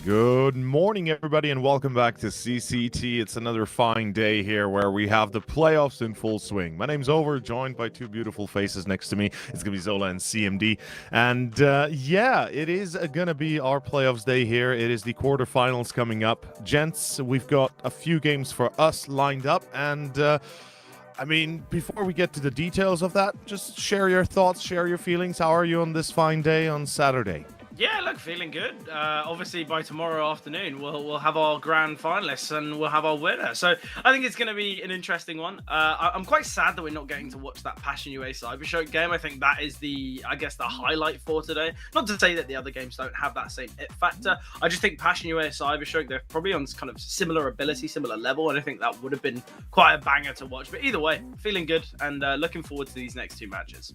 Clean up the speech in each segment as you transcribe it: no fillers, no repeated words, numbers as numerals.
Good morning, everybody, and welcome back to CCT. It's another fine day here where we have the playoffs in full swing. My name's Over, joined by two beautiful faces next to me. It's going to be Zola and CMD. And yeah, it is going to be our playoffs day here. It is the quarterfinals coming up. Gents, we've got a few games for us lined up. And I mean, before we get to the details of that, just share your thoughts, share your feelings. How are you on this fine day on Saturday? Yeah, look, feeling good. Obviously, by tomorrow afternoon, we'll have our grand finalists and we'll have our winner. So I think it's going to be an interesting one. I'm quite sad that we're not getting to watch that Passion UA CYBERSHOKE game. I think that is the highlight for today. Not to say that the other games don't have that same it factor. I just think Passion UA CYBERSHOKE, they're probably on kind of similar ability, similar level, and I think that would have been quite a banger to watch. But either way, feeling good and looking forward to these next two matches.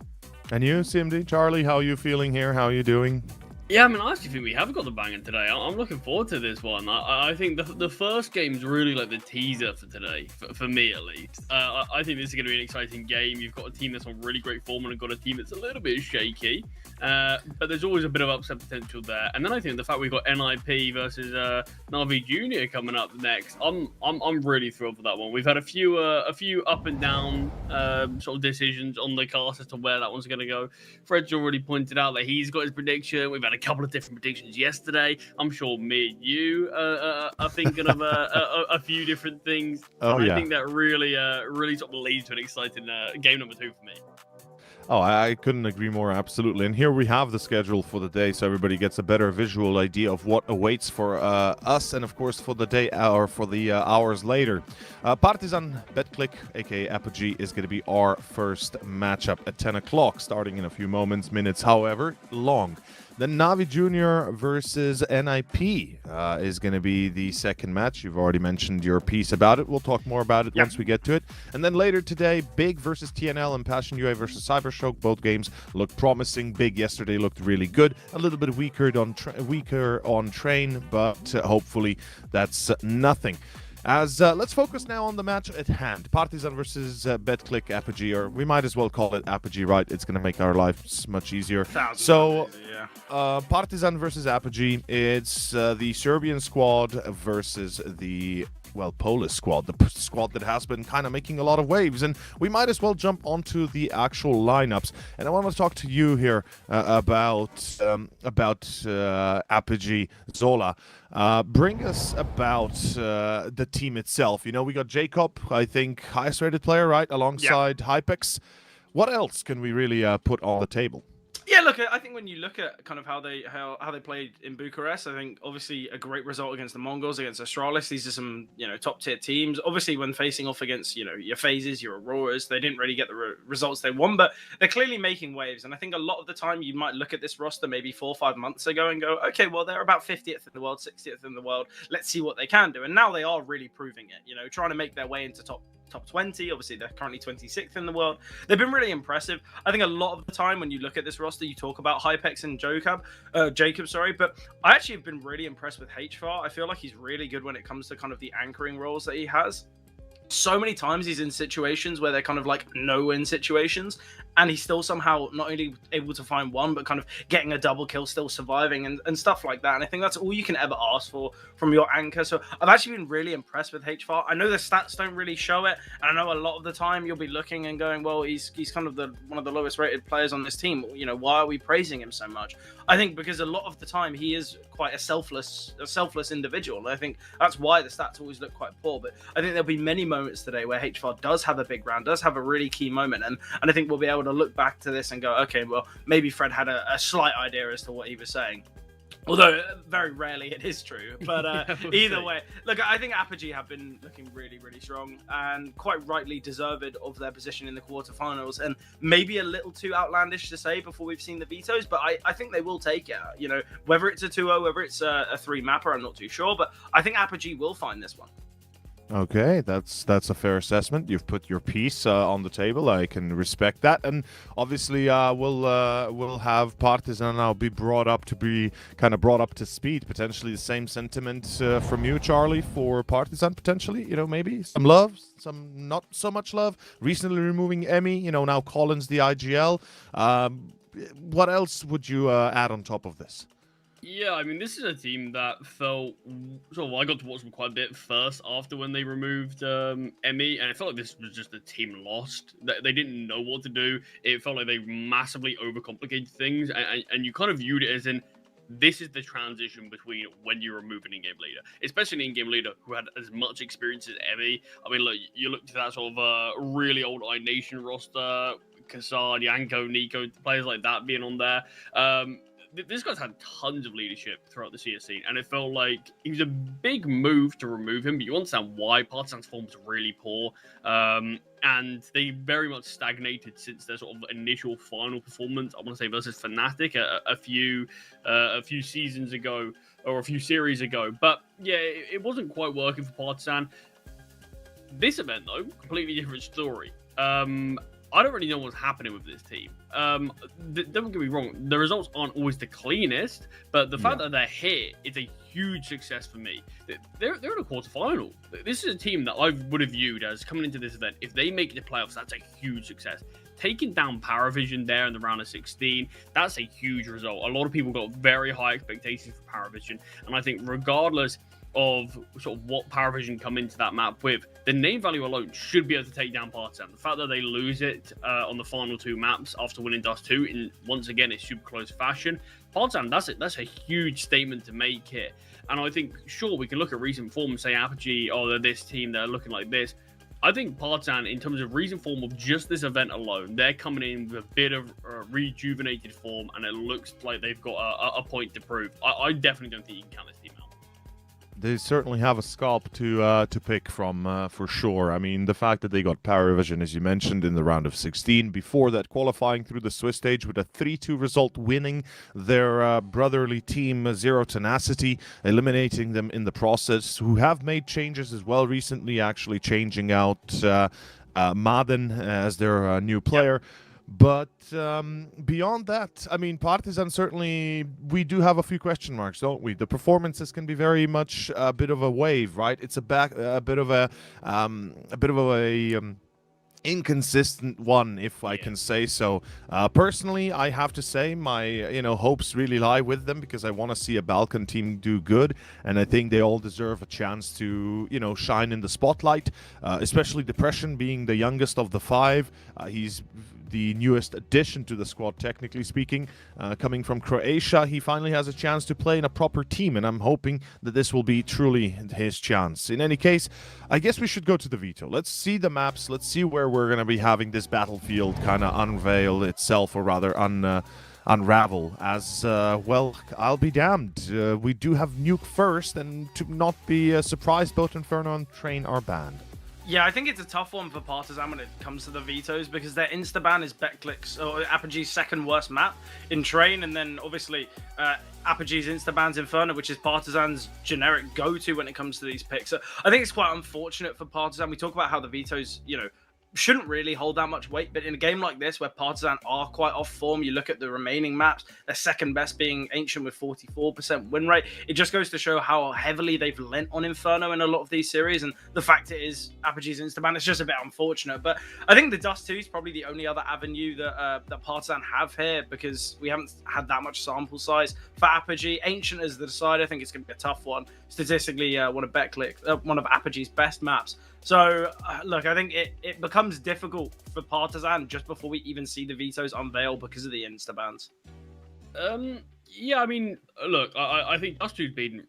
And you, CMD, Charlie, how are you feeling here? How are you doing? Yeah, I mean, I actually think we have got the banger today. I'm looking forward to this one. I think the first game's really like the teaser for today, for me at least. I think this is going to be an exciting game. You've got a team that's on really great form and you've got a team that's a little bit shaky. But there's always a bit of upset potential there. And then I think the fact we've got NIP versus Navi Junior coming up next, I'm really thrilled for that one. We've had a few up and down sort of decisions on the cast as to where that one's going to go. Fred's already pointed out that he's got his prediction. We've had a couple of different predictions yesterday. I'm sure me and you are thinking of a few different things. Oh, and yeah. I think that really sort of leads to an exciting game number 2 for me. Oh, I couldn't agree more, absolutely. And here we have the schedule for the day, so everybody gets a better visual idea of what awaits for us, and of course for the day or for the hours later. Partizan Betclic, aka Apogee, is going to be our first matchup at 10 o'clock, starting in a few minutes, however long. Then Navi Junior versus NIP is going to be the second match. You've already mentioned your piece about it. We'll talk more about it once we get to it. And then later today, Big versus TNL and Passion UA versus CYBERSHOKE. Both games look promising. Big yesterday looked really good. A little bit weaker on train, but hopefully that's nothing. Let's focus now on the match at hand. Partizan versus Betclic Apogee, or we might as well call it Apogee, right? It's going to make our lives much easier. Partizan versus Apogee, it's the Serbian squad versus the Polish squad, the squad that has been kind of making a lot of waves, and we might as well jump onto the actual lineups. And I want to talk to you here about Apogee. Zola, bring us about the team itself. You know, we got Jacob, I think, highest rated player, right, alongside Hypex. What else can we really put on the table? Yeah, look, I think when you look at kind of how they played in Bucharest, I think obviously a great result against the Mongols, against Astralis. These are some, top tier teams. Obviously, when facing off against, your Phases, your Auroras, they didn't really get the results they won, but they're clearly making waves. And I think a lot of the time you might look at this roster maybe 4 or 5 months ago and go, okay, well, they're about 50th in the world, 60th in the world. Let's see what they can do. And now they are really proving it, trying to make their way into top 20. Obviously, they're currently 26th in the world. They've been really impressive. I think a lot of the time when you look at this roster, you talk about Hypex and Jacob, but I actually have been really impressed with HFAR. I feel like he's really good when it comes to kind of the anchoring roles that he has. So many times he's in situations where they're kind of like no-win situations, and he's still somehow not only able to find one, but kind of getting a double kill, still surviving and stuff like that. And I think that's all you can ever ask for from your anchor. So I've actually been really impressed with HFAR. I know the stats don't really show it, and I know a lot of the time you'll be looking and going, well, he's kind of one of the lowest rated players on this team. Why are we praising him so much? I think because a lot of the time he is quite a selfless individual. And I think that's why the stats always look quite poor. But I think there'll be many moments today where HFAR does have a big round, does have a really key moment, and I think we'll be able able to look back to this and go, okay, well, maybe Fred had a slight idea as to what he was saying. Although very rarely it is true, but either way, look, I think Apogee have been looking really, really strong and quite rightly deserved of their position in the quarterfinals, and maybe a little too outlandish to say before we've seen the vetoes, but I think they will take it. You know, whether it's a 2-0, whether it's a 3-mapper, I'm not too sure, but I think Apogee will find this one. Okay, that's a fair assessment. You've put your piece on the table. I can respect that, and obviously we'll have Partizan now be brought up to speed. Potentially the same sentiment from you, Charlie, for Partizan. Potentially, you know, maybe some love, some not so much love. Recently removing Emmy, you know, now Collins the IGL. What else would you add on top of this? Yeah, I mean, this is a team that felt sort of. I got to watch them quite a bit first after when they removed Emmy, and it felt like this was just a team lost. They didn't know what to do. It felt like they massively overcomplicated things, and you kind of viewed it as in this is the transition between when you remove an in-game leader, especially an in-game leader who had as much experience as Emmy. I mean, look, you look to that sort of really old iNation roster, Kassad, Yanko, Nico, players like that being on there. This guy's had tons of leadership throughout the CS scene, and it felt like it was a big move to remove him, but you understand why. Partizan's form was really poor, and they very much stagnated since their sort of initial final performance, I want to say, versus Fnatic a few seasons ago, or a few series ago. But yeah, it wasn't quite working for Partizan. This event, though, completely different story. I don't really know what's happening with this team. Don't get me wrong, the results aren't always the cleanest, but the fact that they're here is a huge success for me. They're in a quarterfinal. This is a team that I would have viewed as coming into this event. If they make the playoffs, that's a huge success. Taking down Paravision there in the round of 16, that's a huge result. A lot of people got very high expectations for Paravision, and I think regardless of sort of what Paravision come into that map with, the name value alone should be able to take down Partizan. The fact that they lose it on the final 2 maps after winning Dust 2 in, once again, a super close fashion, Partizan, that's a huge statement to make here. And I think, sure, we can look at recent form and say Apogee, oh, they're this team, they're looking like this. I think Partizan, in terms of recent form of just this event alone, they're coming in with a bit of rejuvenated form, and it looks like they've got a point to prove. I definitely don't think you can count this team out. They certainly have a scalp to pick from, for sure. I mean, the fact that they got Paravision, as you mentioned, in the round of 16, before that qualifying through the Swiss stage with a 3-2 result, winning their brotherly team, Zero Tenacity, eliminating them in the process, who have made changes as well recently, actually changing out Madden as their new player. But beyond that, I mean, Partizan certainly, we do have a few question marks, don't we? The performances can be very much a bit of a wave, right? It's a bit of a inconsistent one, if I can say so. Personally, I have to say my hopes really lie with them, because I want to see a Balkan team do good, and I think they all deserve a chance to shine in the spotlight, especially Depression being the youngest of the 5. He's the newest addition to the squad, technically speaking, coming from Croatia. He finally has a chance to play in a proper team, and I'm hoping that this will be truly his chance. In any case, I guess we should go to the veto. Let's see the maps. Let's see where we're going to be having this battlefield kind of unveil itself, or rather unravel, as well. I'll be damned. We do have Nuke first, and to not be surprised, both Inferno and Train are banned. Yeah, I think it's a tough one for Partizan when it comes to the vetoes, because their insta-ban is Becklick's, or Apogee's second worst map in Train, and then obviously Apogee's insta-ban's Inferno, which is Partizan's generic go-to when it comes to these picks. So I think it's quite unfortunate for Partizan. We talk about how the vetoes, shouldn't really hold that much weight, but in a game like this where Partizan are quite off form, you look at the remaining maps, their second best being Ancient with 44% win rate. It just goes to show how heavily they've lent on Inferno in a lot of these series, and the fact it is Apogee's instaban, it's just a bit unfortunate. But I think the Dust 2 is probably the only other avenue that Partizan have here, because we haven't had that much sample size for Apogee. Ancient as the decider, I think it's going to be a tough one. Statistically, one of Apogee's best maps. So, look, I think it becomes difficult for Partizan just before we even see the vetoes unveil because of the instabans. Yeah, I mean, look, I think Dust 2's been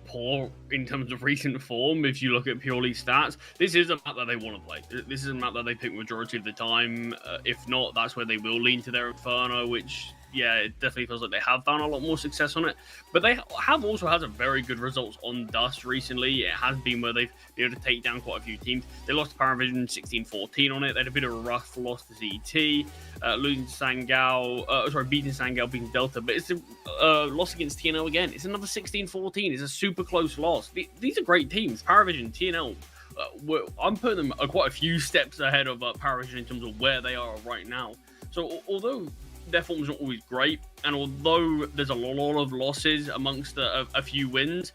poor in terms of recent form. If you look at purely stats, this is a map that they want to play. This is a map that they pick majority of the time. If not, that's where they will lean to their Inferno, which, yeah, it definitely feels like they have found a lot more success on it. But they have also had some very good results on Dust recently. It has been where they've been able to take down quite a few teams. They lost to Paravision 16-14 on it. They had a bit of a rough loss to CET, losing to Sangao, beating Sangao, beating Delta. But it's a loss against TNL again. It's another 16-14. It's a super close loss. These are great teams. Paravision, TNL. I'm putting them quite a few steps ahead of Paravision in terms of where they are right now. So although their form's not always great, and although there's a lot of losses amongst a few wins,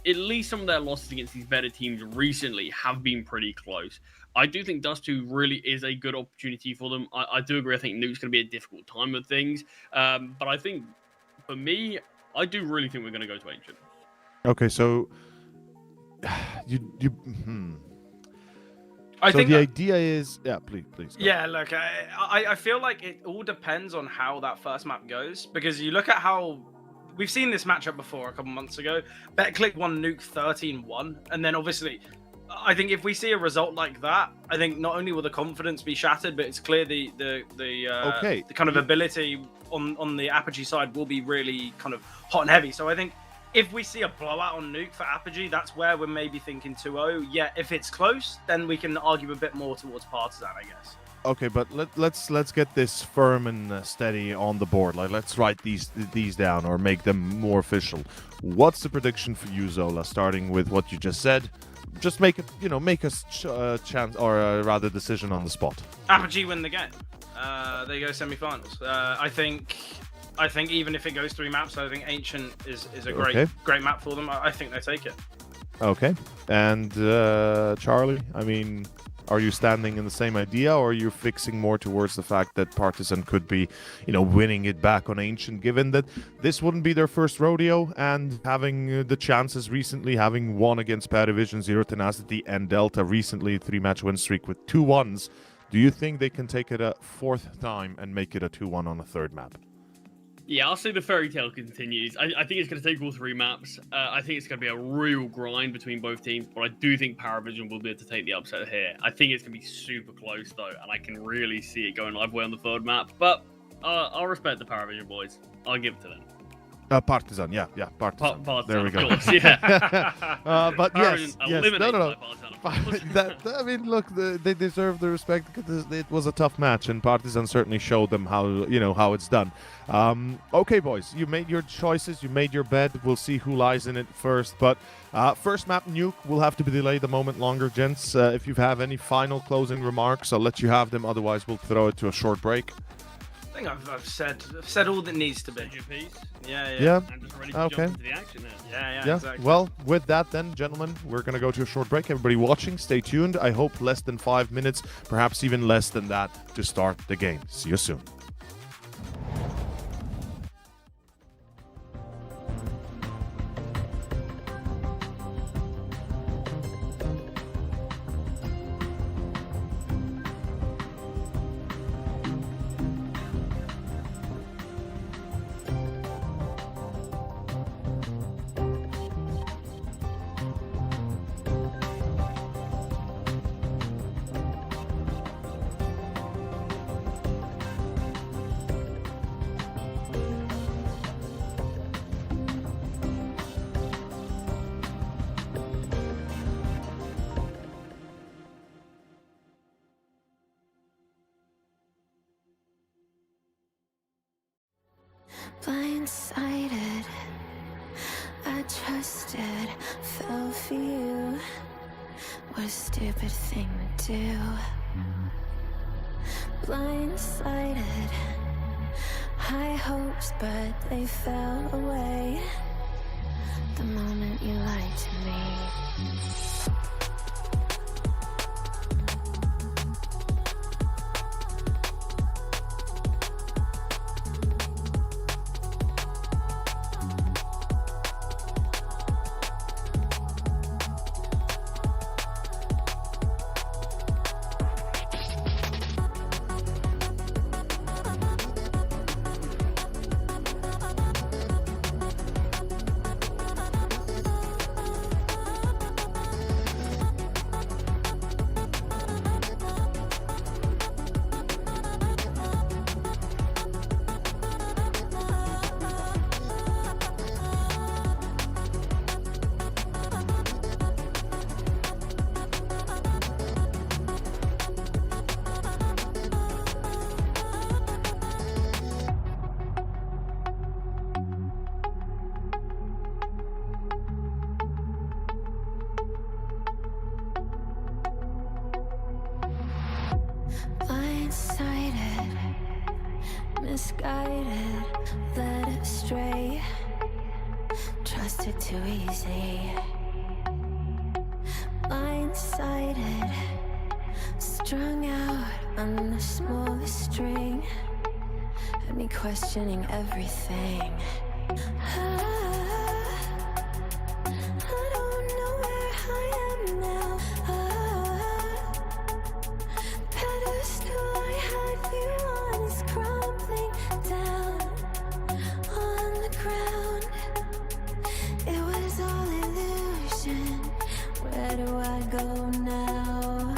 at least some of their losses against these better teams recently have been pretty close. I do think Dust 2 really is a good opportunity for them. I do agree. I think Nuke's going to be a difficult time with things, but I think for me, I do really think we're going to go to Ancient. Okay, so I think the idea is, yeah, please. Go. Yeah, look, I feel like it all depends on how that first map goes, because you look at how we've seen this matchup before a couple months ago. BetClick won Nuke 13-1, and then obviously, I think if we see a result like that, I think not only will the confidence be shattered, but it's clear the kind of ability on the Apogee side will be really kind of hot and heavy. So I think if we see a blowout on Nuke for Apogee, that's where we're maybe thinking 2-0. Yeah, if it's close, then we can argue a bit more towards Partisan, I guess. Okay, but let's get this firm and steady on the board. Like, let's write these down or make them more official. What's the prediction for you, Zola? Starting with what you just said, just make it, make a chance or rather decision on the spot. Apogee win the game. They go semi-finals. I think even if it goes 3 maps, I think Ancient is a great map for them. I think they take it. Okay. And Charlie, I mean, are you standing in the same idea, or are you fixing more towards the fact that Partisan could be, winning it back on Ancient, given that this wouldn't be their first rodeo, and having the chances recently, having won against Paravision, Zero Tenacity, and Delta recently, 3-match win streak with 2 1s, do you think they can take it a 4th time and make it a 2-1 on a 3rd map? Yeah, I'll say the fairy tale continues. I think it's going to take all 3 maps. I think it's going to be a real grind between both teams, but I do think Paravision will be able to take the upset here. I think it's going to be super close, though, and I can really see it going live way on the 3rd map. But I'll respect the Paravision boys. I'll give it to them. Partisan, yeah, Partisan. Partisan, there we go. Of course, yeah. But yes, no. Partisan, I mean, look, they deserve the respect because it was a tough match, and Partisan certainly showed them how it's done. Okay, boys, you made your choices, you made your bed. We'll see who lies in it first. But first map Nuke will have to be delayed a moment longer, gents. If you have any final closing remarks, I'll let you have them. Otherwise, we'll throw it to a short break. I think I've said all that needs to be. Yeah. I'm just ready to jump into the action there. Yeah. Exactly. Well, with that then, gentlemen, we're going to go to a short break. Everybody watching, stay tuned. I hope less than 5 minutes, perhaps even less than that, to start the game. See you soon. Blindsided, I trusted, fell for you. What a stupid thing to do. Blindsided, high hopes, but they fell away the moment you lied to me. misguided, led astray, trusted too easy, blindsided, strung out on the smallest string, had me questioning everything. I don't know where I am now. Pedestal I had you on is crumbling down on the ground. It was all illusion. Where do I go now?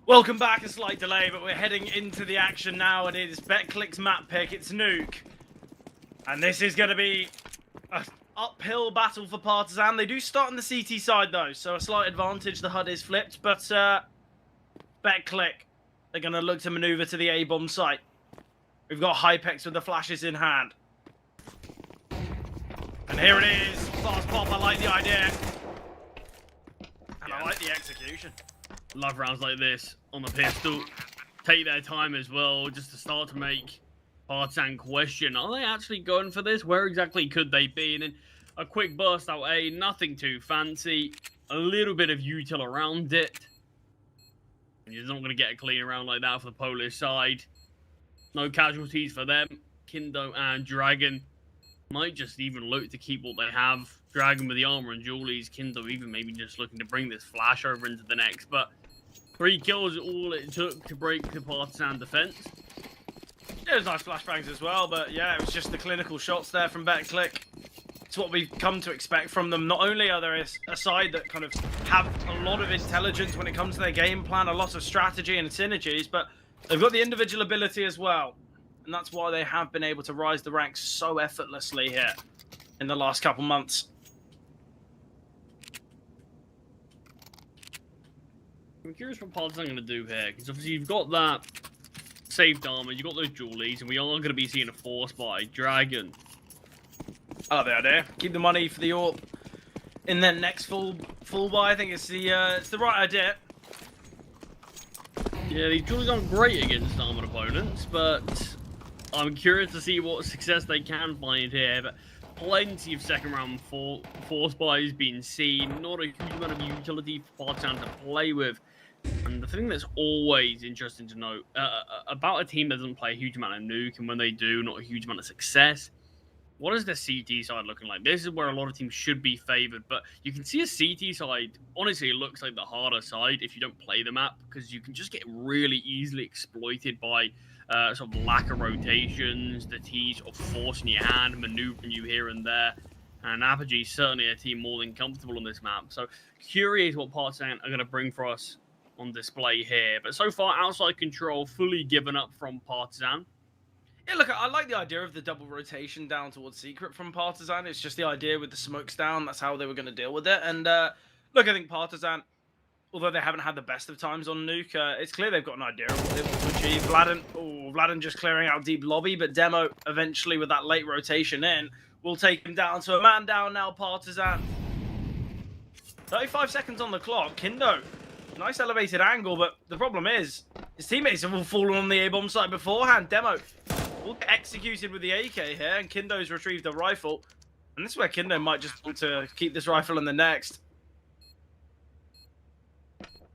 Welcome back, a slight delay, but we're heading into the action now. It is BetClick's map pick, it's Nuke. And this is going to be an uphill battle for Partizan. They do start on the CT side though, so a slight advantage, the HUD is flipped, but BetClick, they're going to look to maneuver to the A-bomb site. We've got Hypex with the flashes in hand. And here it is, fast pop, I like the idea. And I like the execution. Love rounds like this on the pistol. Take their time as well, just to start to make Partizan question, are they actually going for this? Where exactly could they be? And then a quick burst out A, nothing too fancy. A little bit of util around it. And you're not going to get a clean round like that for the Polish side. No casualties for them. Kindo and Dragon might just even look to keep what they have. Dragon with the armor and jewelries. Kindo even maybe just looking to bring this flash over into the next. But 3 kills all it took to break the Partizan defense. Yeah, it was nice flashbangs as well, but yeah, it was just the clinical shots there from BetClick. It's what we've come to expect from them. Not only are there a side that kind of have a lot of intelligence when it comes to their game plan, a lot of strategy and synergies, but they've got the individual ability as well. And that's why they have been able to rise the ranks so effortlessly here in the last couple months. I'm curious what Partizan going to do here, because obviously you've got that saved armor, you've got those jewelries, and we are going to be seeing a force by Dragon. I like the idea. Keep the money for the AWP in their next full buy. I think it's the right idea. Yeah, these jewelries aren't great against armored opponents, but I'm curious to see what success they can find here. But plenty of second round force buys being seen, not a huge amount of utility for Partizan to play with. And the thing that's always interesting to note about a team that doesn't play a huge amount of nuke, and when they do, not a huge amount of success, what is the CT side looking like? This is where a lot of teams should be favored, but you can see a CT side, honestly, it looks like the harder side if you don't play the map, because you can just get really easily exploited by sort of lack of rotations, the T's of forcing your hand, maneuvering you here and there. And Apogee is certainly a team more than comfortable on this map. So curious what Partizan are going to bring for us on display here. But so far, outside control fully given up from Partizan. Yeah, look, I like the idea of the double rotation down towards Secret from Partizan. It's just the idea with the smokes down. That's how they were going to deal with it. And look, I think Partizan, although they haven't had the best of times on Nuke, it's clear they've got an idea of what they want to achieve. Vladden just clearing out deep lobby, but Demo eventually with that late rotation in will take him down. So a man down now, Partizan. 35 seconds on the clock. Kindo, nice elevated angle, but the problem is his teammates have all fallen on the A-bomb site beforehand. Demo will get executed with the AK here, and Kindo's retrieved a rifle. And this is where Kindo might just want to keep this rifle in the next.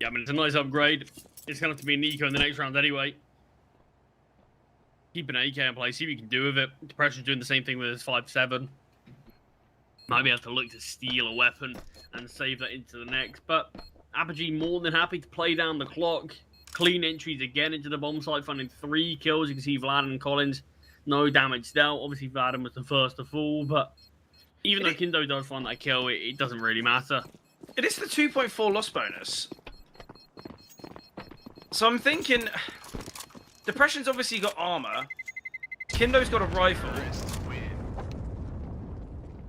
Yeah, I mean, it's a nice upgrade. It's going to have to be Nico in the next round anyway. Keep an AK in play, see what you can do with it. Depression's doing the same thing with his 5.7. Might be able to look to steal a weapon and save that into the next. But Apogee more than happy to play down the clock. Clean entries again into the bomb site, finding 3 kills. You can see Vlad and Collins, no damage dealt. Obviously, Vlad was the first to fall, but even though Kindo does find that kill, it doesn't really matter. It is the 2.4 loss bonus. So I'm thinking, Depression's obviously got armor. Kindo's got a rifle.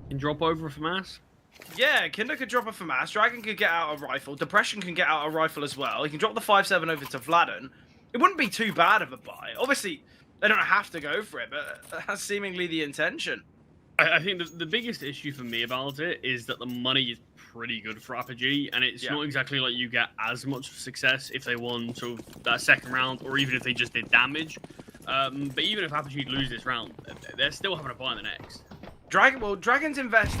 Can drop over for mass. Yeah, Kindo could drop a FAMAS. Dragon could get out a rifle. Depression can get out a rifle as well. He can drop the 5-7 over to Vladen. It wouldn't be too bad of a buy. Obviously, they don't have to go for it, but that's seemingly the intention. I think the biggest issue for me about it is that the money is pretty good for Apogee, and it's not exactly like you get as much success if they won sort of that second round, or even if they just did damage. But even if Apogee lose this round, they're still having a buy in the next. Dragon's invested.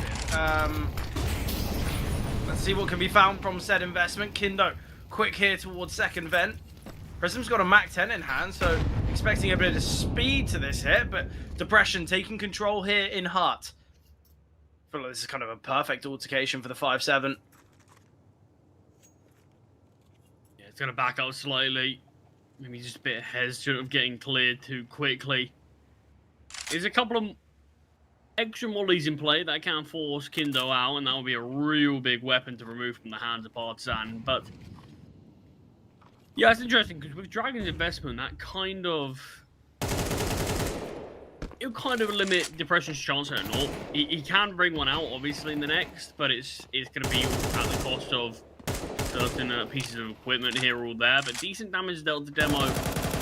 Let's see what can be found from said investment. Kindo, quick here towards second vent. Prism's got a Mach 10 in hand, so expecting a bit of speed to this hit, but Depression taking control here in Hut. I feel like this is kind of a perfect altercation for the 5-7. Yeah, it's going to back out slightly. Maybe just a bit hesitant of getting cleared too quickly. There's a couple of extra mollies in play that can force Kindo out, and that will be a real big weapon to remove from the hands of Partisan. But yeah, it's interesting because with Dragon's investment, that it'll kind of limit Depression's chance at an AWP. He can bring one out, obviously, in the next, but it's going to be at the cost of certain pieces of equipment here or there. But decent damage dealt to Demo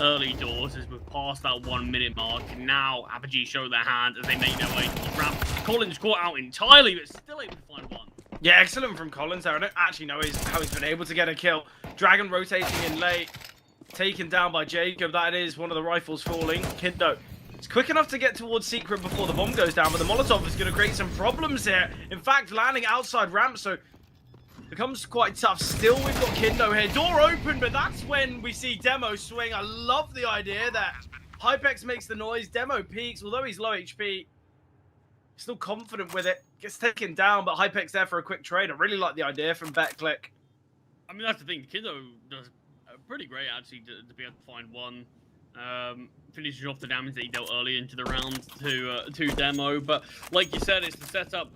early doors as we've passed that 1 minute mark. Now Apogee show their hand as they make their way towards ramp. Collins caught out entirely, but still able to find one. Yeah, excellent from Collins there. I don't actually know how he's been able to get a kill. Dragon rotating in late, taken down by Jacob. That is one of the rifles falling. Kindo, it's quick enough to get towards Secret before the bomb goes down, but the Molotov is going to create some problems here. In fact, landing outside ramp, so becomes quite tough. Still, we've got Kindo here. Door open, but that's when we see Demo swing. I love the idea that Hypex makes the noise. Demo peaks, although he's low HP. Still confident with it. Gets taken down, but Hypex there for a quick trade. I really like the idea from BetClick. I mean, that's the thing. Kindo does pretty great, actually, to be able to find one. Finishes off the damage that he dealt early into the round to Demo. But like you said, it's the setup.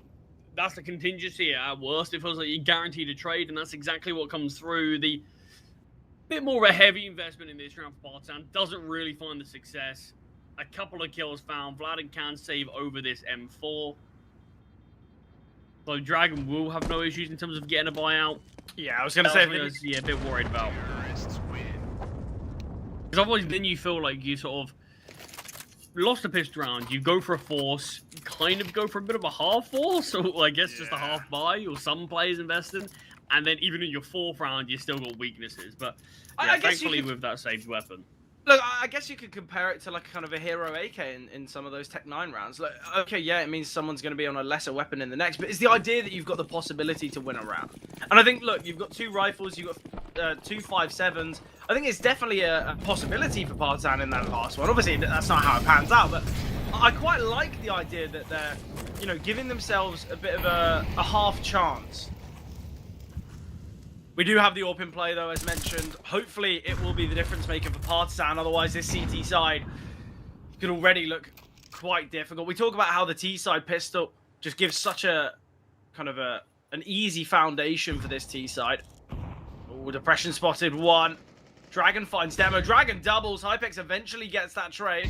That's the contingency. At worst, it feels like you're guaranteed a trade, and that's exactly what comes through. The bit more of a heavy investment in this round for Partisan doesn't really find the success. A couple of kills found. Vladen can save over this M4. So Dragon will have no issues in terms of getting a buyout. Yeah, I was going to say... Yeah, a bit worried about. Because otherwise then you feel like you sort of lost a pissed round, you go for a force, you kind of go for a bit of a half force, or I guess just a half buy, or some players invested, and then even in your fourth round, you still got weaknesses. But yeah, I guess thankfully with that saved weapon. Look, I guess you could compare it to like kind of a hero AK in some of those Tech 9 rounds. Like, okay, yeah, it means someone's going to be on a lesser weapon in the next, but it's the idea that you've got the possibility to win a round. And I think, look, you've got 2 rifles, you've got 2 5.7s. I think it's definitely a possibility for Partisan in that last one. Obviously, that's not how it pans out, but I quite like the idea that they're, you know, giving themselves a bit of a half chance. We do have the AWP in play, though, as mentioned. Hopefully, it will be the difference maker for Partisan. Otherwise, this CT side could already look quite difficult. We talk about how the T side pistol just gives such a kind of an easy foundation for this T side. Oh, Depression spotted one. Dragon finds Demo. Dragon doubles. Hypex eventually gets that trade.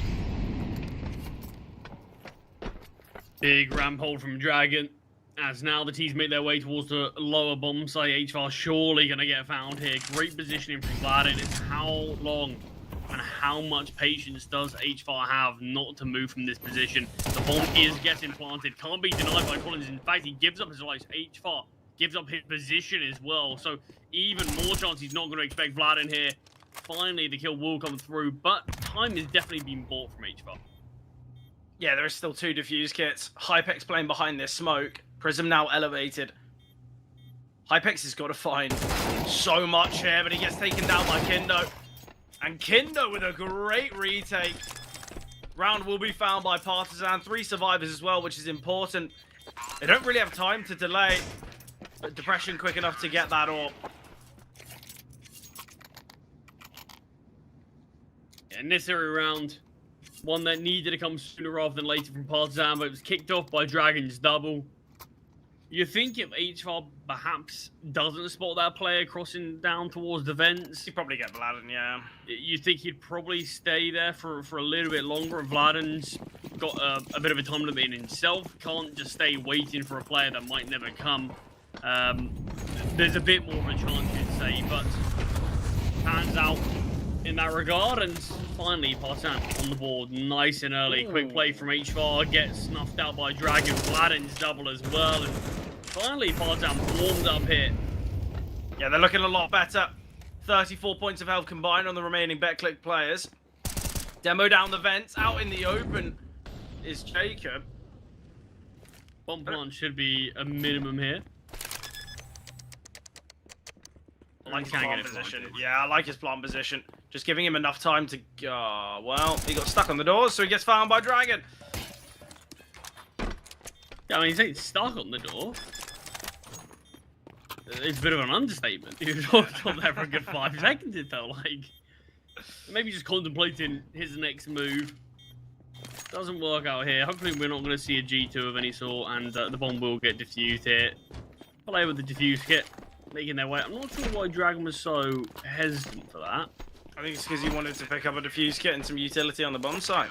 Big ramp hold from Dragon. As now the teams make their way towards the lower bomb site, HVAR surely going to get found here. Great positioning from Vladen. It's how long and how much patience does HVAR have not to move from this position. The bomb is getting planted. Can't be denied by Collins. In fact, he gives up his life. HVAR gives up his position as well. So even more chance he's not going to expect Vladen here. Finally, the kill will come through, but time is definitely being bought from HVAR. Yeah, there is still 2 defuse kits. Hypex playing behind this smoke. Prism now elevated. Hypex has got to find so much here, but he gets taken down by Kindo. And Kindo with a great retake. Round will be found by Partisan. 3 survivors as well, which is important. They don't really have time to delay. But Depression quick enough to get that off. Yeah, necessary round. One that needed to come sooner rather than later from Partisan, but it was kicked off by Dragon's double. You think if HVAR perhaps doesn't spot that player crossing down towards the vents, You probably get Vladen, yeah. you think he'd probably stay there for a little bit longer. Vladen's got a bit of a time limit in himself, can't just stay waiting for a player that might never come. There's a bit more of a chance, you'd say, but pans out in that regard, and finally Partisan on the board nice and early. Ooh. Quick play from HVAR, gets snuffed out by Dragon. Vladen's double as well, and finally Partisan warmed up here. Yeah, they're looking a lot better. 34 points of health combined on the remaining BetClick players. Demo down the vents, out in the open is Jacob. Bomb plant should be a minimum here. I like his Can't get plant it position. planted. Yeah, I like his plant position. Just giving him enough time to... well, he got stuck on the doors, so he gets found by Dragon. Yeah, I mean, he's ain't stuck on the door. It's a bit of an understatement. He was on there for a good 5 seconds, it felt like. Maybe just contemplating his next move. Doesn't work out here. Hopefully we're not going to see a G2 of any sort, and the bomb will get defused here. Play with the defuse kit, making their way. I'm not sure why Dragon was so hesitant for that. I think it's because he wanted to pick up a defuse kit and some utility on the bomb site.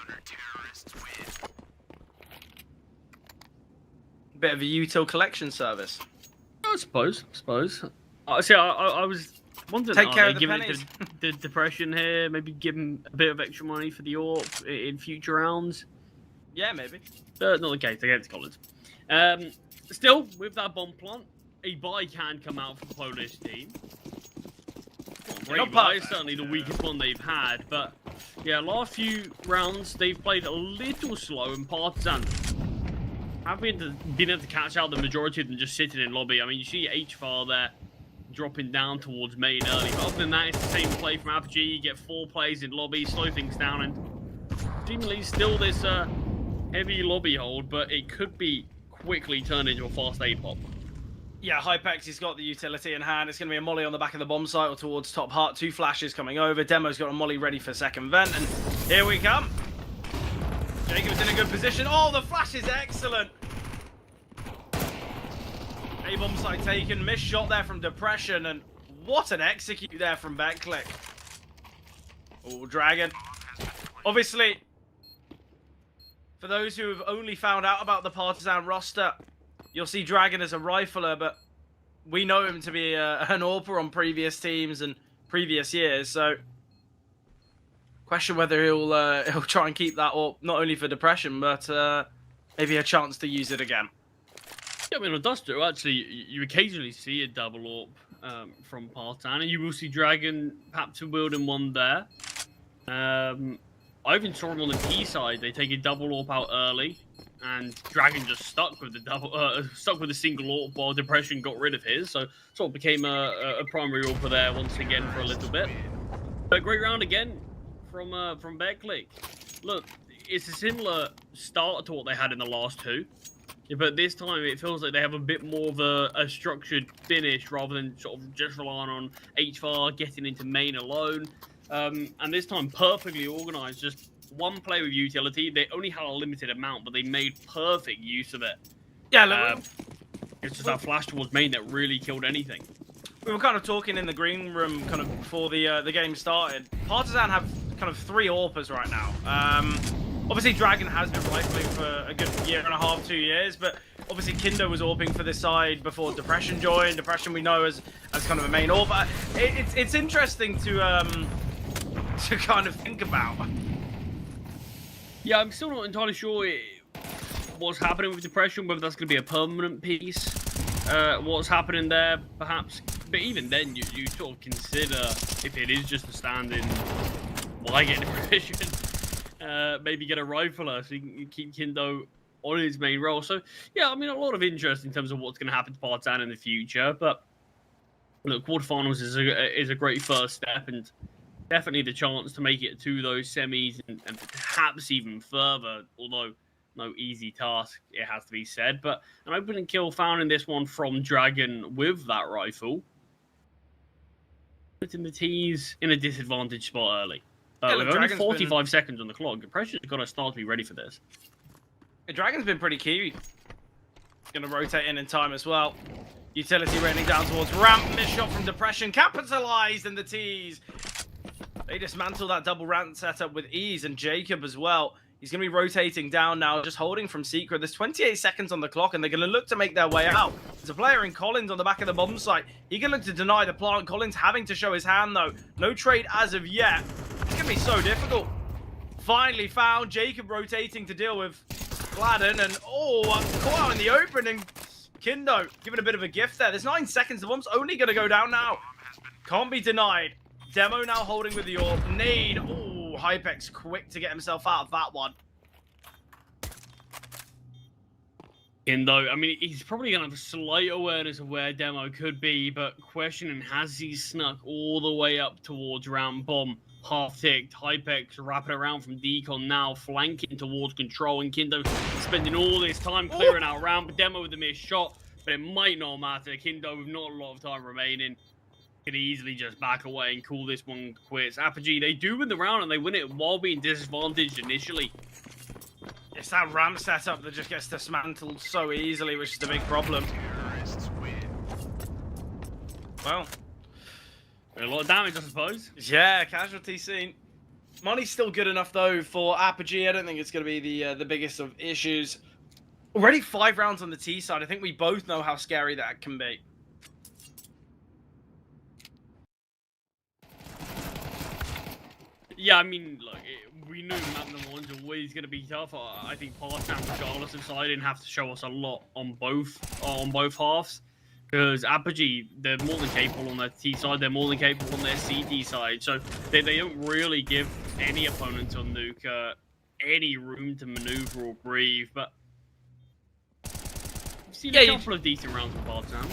Bit of a util collection service. I suppose. See, I was wondering, Take care are of they the giving pennies. it the depression here? Maybe give him a bit of extra money for the AWP in future rounds? Yeah, maybe. Not the case against Collins. Still, with that bomb plant, a buy can come out for the Polish team. Not a great Not buy, bad. certainly the weakest one they've had. But yeah, last few rounds they've played a little slow, and Partisan have been able to catch out the majority of them just sitting in lobby. I mean, you see HVAR there dropping down towards main early. But other than that, it's the same play from AppG. You get 4 plays in lobby, slow things down, and seemingly still this heavy lobby hold, but it could be quickly turned into a fast A pop. Yeah, Hypex, he's got the utility in hand. It's going to be a molly on the back of the bomb site or towards top heart. 2 flashes coming over. Demo's got a molly ready for second vent, and here we come. Jacob's in a good position. Oh, the flash is excellent. A bomb site taken. Missed shot there from Depression, and what an execute there from BetClick. Oh, Dragon. Obviously, for those who have only found out about the Partisan roster, you'll see Dragon as a rifler, but we know him to be an AWPer on previous teams and previous years, so question whether he'll try and keep that AWP, not only for Depression, but maybe a chance to use it again. Yeah, I mean, on Duster, actually, you occasionally see a double AWP from Partisan, and you will see Dragon perhaps building one there. I even saw him on the P side. They take a double AWP out early, and Dragon just stuck with the single AWP while Depression got rid of his. So sort of became a primary AWPer there once again for a little bit. But a great round again from BetClick. Look, it's a similar start to what they had in the last 2. But this time it feels like they have a bit more of a structured finish rather than sort of just relying on HVAR getting into main alone. And this time perfectly organized, just one play with utility. They only had a limited amount, but they made perfect use of it. Yeah, look, It's just that flash towards main that really killed anything. we were kind of talking in the green room kind of before the game started. Partisan have kind of 3 AWPers right now. Obviously, Dragon has been rifling for a good 1.5 to 2 years, but obviously Kindo was AWPing for this side before Depression joined. Depression we know as kind of a main AWP. It's interesting to kind of think about. Yeah, I'm still not entirely sure what's happening with Depression, whether that's going to be a permanent piece. What's happening there, perhaps. But even then, you sort of consider if it is just a stand-in, why get Depression? Maybe get a rifler so you can keep Kindo on his main role. So, yeah, I mean, a lot of interest in terms of what's going to happen to Partisan in the future. But, look, quarterfinals is a great first step, and definitely the chance to make it to those semis and perhaps even further, although no easy task, it has to be said. But an opening kill found in this one from Dragon with that rifle, putting the T's in a disadvantaged spot early. Yeah, look, with only Dragon's 45 seconds on the clock, Depression's got to start to be ready for this. Dragon's been pretty key Going to rotate in time as well. Utility raining down towards ramp. Missed shot from Depression. Capitalized in the tees. They dismantle that double ramp setup with ease, and Jacob as well. He's going to be rotating down now, just holding from Secret. There's 28 seconds on the clock, and they're going to look to make their way out. There's a player in Collins on the back of the bomb site. He can look to deny the plant. Collins having to show his hand, though. No trade as of yet. It's going to be so difficult. Finally found. Jacob rotating to deal with Gladden, and caught out in the open, and Kindo giving a bit of a gift there. There's 9 seconds. The bomb's only going to go down now. Can't be denied. Demo now holding with the AWP. Nade. Hypex quick to get himself out of that one. Kindo, I mean, he's probably going to have a slight awareness of where Demo could be, but questioning, has he snuck all the way up towards round bomb? Half-ticked, Hypex wrapping around from Decon now, flanking towards control, and Kindo spending all this time clearing out round. Demo with a missed shot, but it might not matter. Kindo with not a lot of time remaining could easily just back away and call this one quits. Apogee, they do win the round, and they win it while being disadvantaged initially. It's that ramp setup that just gets dismantled so easily, which is the big problem. Well, A lot of damage, I suppose. yeah, casualty scene. Money's still good enough though for Apogee. I don't think it's going to be the biggest of issues. Already 5 rounds on the T side. I think we both know how scary that can be. Yeah, I mean, look, we knew map number 1's always going to be tough. I think Partisan, regardless of side, didn't have to show us a lot on both halves. Because Apogee, they're more than capable on their T side, they're more than capable on their CT side. So they don't really give any opponents on Nuke any room to maneuver or breathe. But we've seen a couple of decent rounds from Partisan.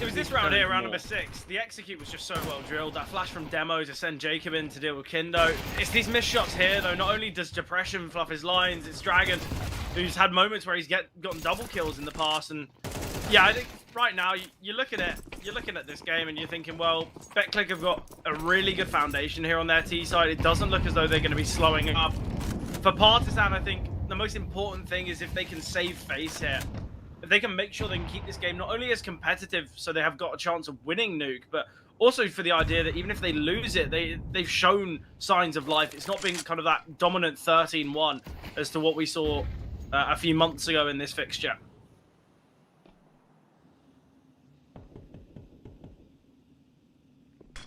It was this round here, round number 6. The execute was just so well drilled. That flash from Demo to send Jacob in to deal with Kindo. It's these missed shots here, though. Not only does Depression fluff his lines, it's Dragon, who's had moments where he's gotten double kills in the past. And yeah, I think right now you're looking at this game and you're thinking, well, BetClick have got a really good foundation here on their T side. It doesn't look as though they're going to be slowing up. For Partisan, I think the most important thing is if they can save face here. If they can make sure they can keep this game not only as competitive so they have got a chance of winning Nuke, but also for the idea that even if they lose it, they've shown signs of life. It's not been kind of that dominant 13-1 as to what we saw a few months ago in this fixture.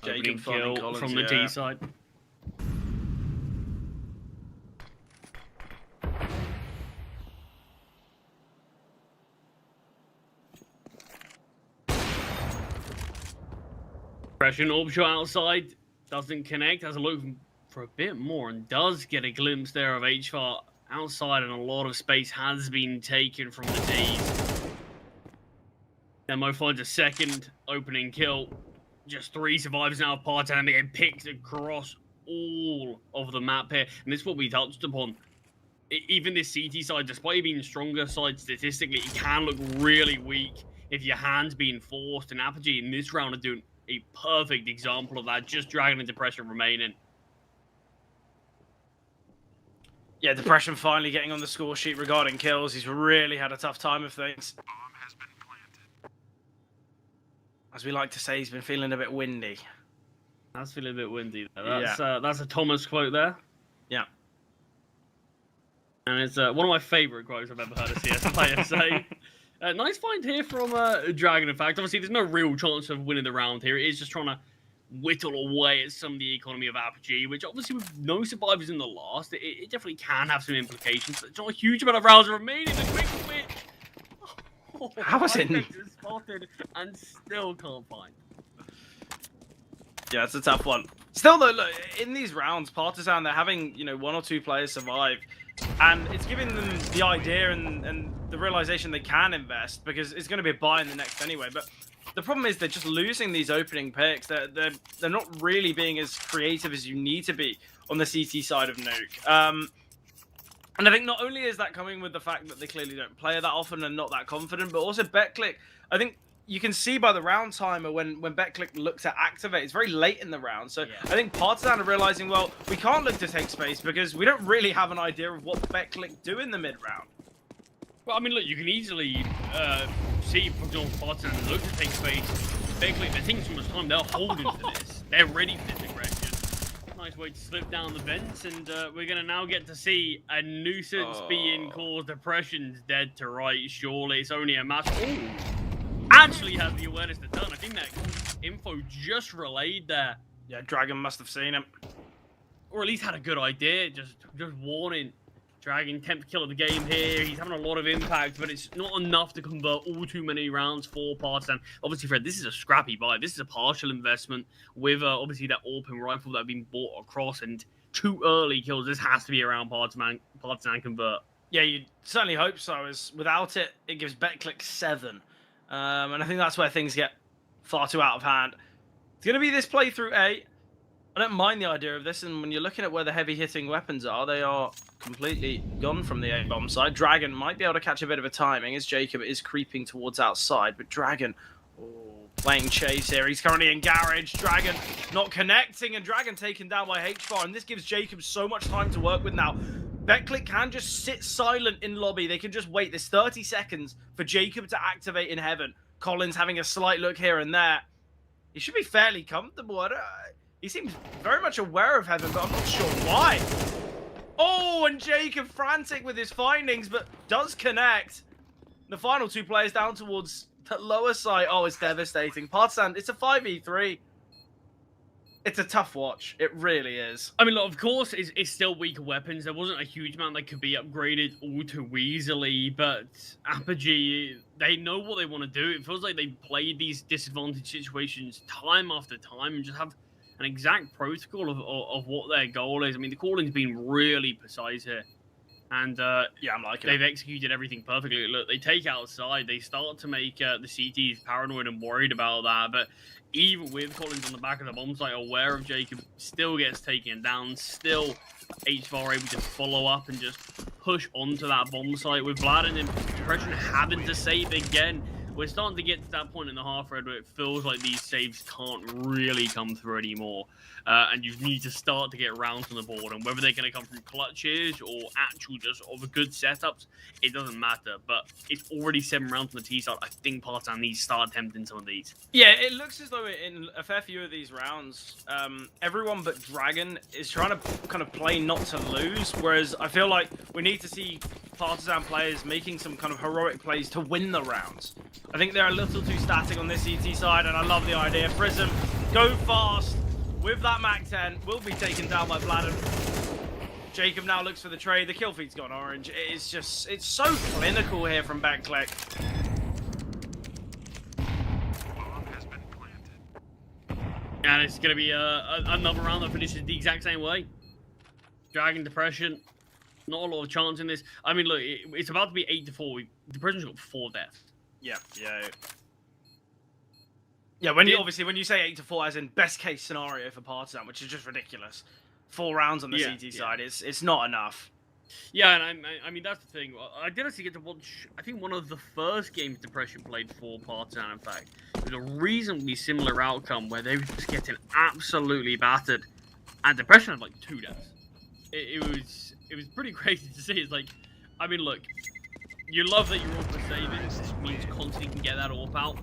Opening kill from the T side. Depression, orb shot outside, doesn't connect, has a look for a bit more and does get a glimpse there of HVAR outside, and a lot of space has been taken from the T's. Demo finds a second opening kill. Just 3 survivors now of Partisan, and they get picked across all of the map here. And this is what we touched upon. Even this CT side, despite being stronger side statistically, it can look really weak if your hand's being forced. And Apogee in this round are doing a perfect example of that, just Dragon and Depression remaining. Yeah, Depression finally getting on the score sheet regarding kills. He's really had a tough time of things. As we like to say, he's been feeling a bit windy. That's feeling a bit windy. That's a Thomas quote there. Yeah. And it's one of my favourite quotes I've ever heard a CS player say. Nice find here from Dragon, in fact. Obviously, there's no real chance of winning the round here. It is just trying to whittle away at some of the economy of Apogee, which obviously with no survivors in the last, it definitely can have some implications. But it's not a huge amount of rounds remaining. The quick switch. How was it? Spotted and still can't find. Yeah, it's a tough one. Still, though, look, in these rounds, Partisan, they're having, 1 or 2 players survive. And it's giving them the idea and the realization they can invest, because it's going to be a buy in the next anyway. But the problem is they're just losing these opening picks. They're not really being as creative as you need to be on the CT side of Nuke. And I think not only is that coming with the fact that they clearly don't play that often and not that confident, but also BetClick, I think you can see by the round timer when BetClick looks to activate, it's very late in the round. So yeah. I think Partisan are realizing, well, we can't look to take space because we don't really have an idea of what BetClick do in the mid-round. Well, I mean, look, you can easily see, for example, Partisan look to take space. Basically, they're taking so much time, they're holding to this. They're ready for this aggression. Nice way to slip down the vents, and we're going to now get to see a nuisance being caused. Depression's dead to rights, surely. It's only a matter. Ooh. Actually has the awareness to turn. I think that info just relayed there. Yeah, Dragon must have seen him. Or at least had a good idea, just warning. Dragon, 10th kill of the game here. He's having a lot of impact, but it's not enough to convert all too many rounds for Partisan. Obviously, Fred, this is a scrappy buy. This is a partial investment with obviously that AWP rifle that have been bought across, and 2 early kills. This has to be around Partisan convert. Yeah, you certainly hope so. As without it, it gives BetClick 7. And I think that's where things get far too out of hand. It's going to be this playthrough A. I don't mind the idea of this, and when you're looking at where the heavy-hitting weapons are, they are completely gone from the A-bomb side. Dragon might be able to catch a bit of a timing, as Jacob is creeping towards outside, but Dragon, playing chase here. He's currently in garage. Dragon not connecting, and Dragon taken down by H-Bar, and this gives Jacob so much time to work with now. BetClick can just sit silent in lobby. They can just wait. There's 30 seconds for Jacob to activate in heaven. Collins having a slight look here and there. He should be fairly comfortable. He seems very much aware of heaven, but I'm not sure why. Oh, and Jacob frantic with his findings, but does connect. The final 2 players down towards the lower side. Oh, it's devastating. Partisan, it's a 5v3. It's a tough watch. It really is. I mean, look, of course, it's still weaker weapons. There wasn't a huge amount that could be upgraded all too easily, but Apogee, they know what they want to do. It feels like they played these disadvantaged situations time after time and just have an exact protocol of what their goal is. I mean, the calling's been really precise here. And, yeah, I'm liking they've executed everything perfectly. Look, they take outside. They start to make the CTs paranoid and worried about that. But even with Collins on the back of the bomb site, aware of Jacob, still gets taken down. Still, HVAR able to follow up and just push onto that bomb site. With Vlad and Depression having to save again. We're starting to get to that point in the half red where it feels like these saves can't really come through anymore. And you need to start to get rounds on the board. And whether they're going to come from clutches or actual just over good setups, it doesn't matter. But it's already 7 rounds on the T side. I think Partisan needs to start attempting some of these. Yeah, it looks as though in a fair few of these rounds, everyone but Dragon is trying to kind of play not to lose. Whereas I feel like we need to see Partisan players making some kind of heroic plays to win the rounds. I think they're a little too static on this ET side, and I love the idea. Prism, go fast with that MAC-10. Will be taken down by Vlad. Jacob now looks for the trade. The kill feed's gone orange. It's just, it's so clinical here from BetClick. And it's going to be another round that finishes the exact same way. Dragon, Depression. Not a lot of chance in this. I mean, look, it's about to be 8-4. Depression's got 4 deaths. Yeah, when you obviously when you say 8-4 as in best case scenario for Partisan, which is just ridiculous. 4 rounds on the CT side, it's not enough. Yeah, and I mean that's the thing. I did actually get to watch, I think, one of the first games Depression played for Partisan. In fact, it was a reasonably similar outcome where they were just getting absolutely battered, and Depression had like 2 deaths. It was pretty crazy to see. It's like, I mean, look. You love that you're all for saving. This means constantly can get that AWP out.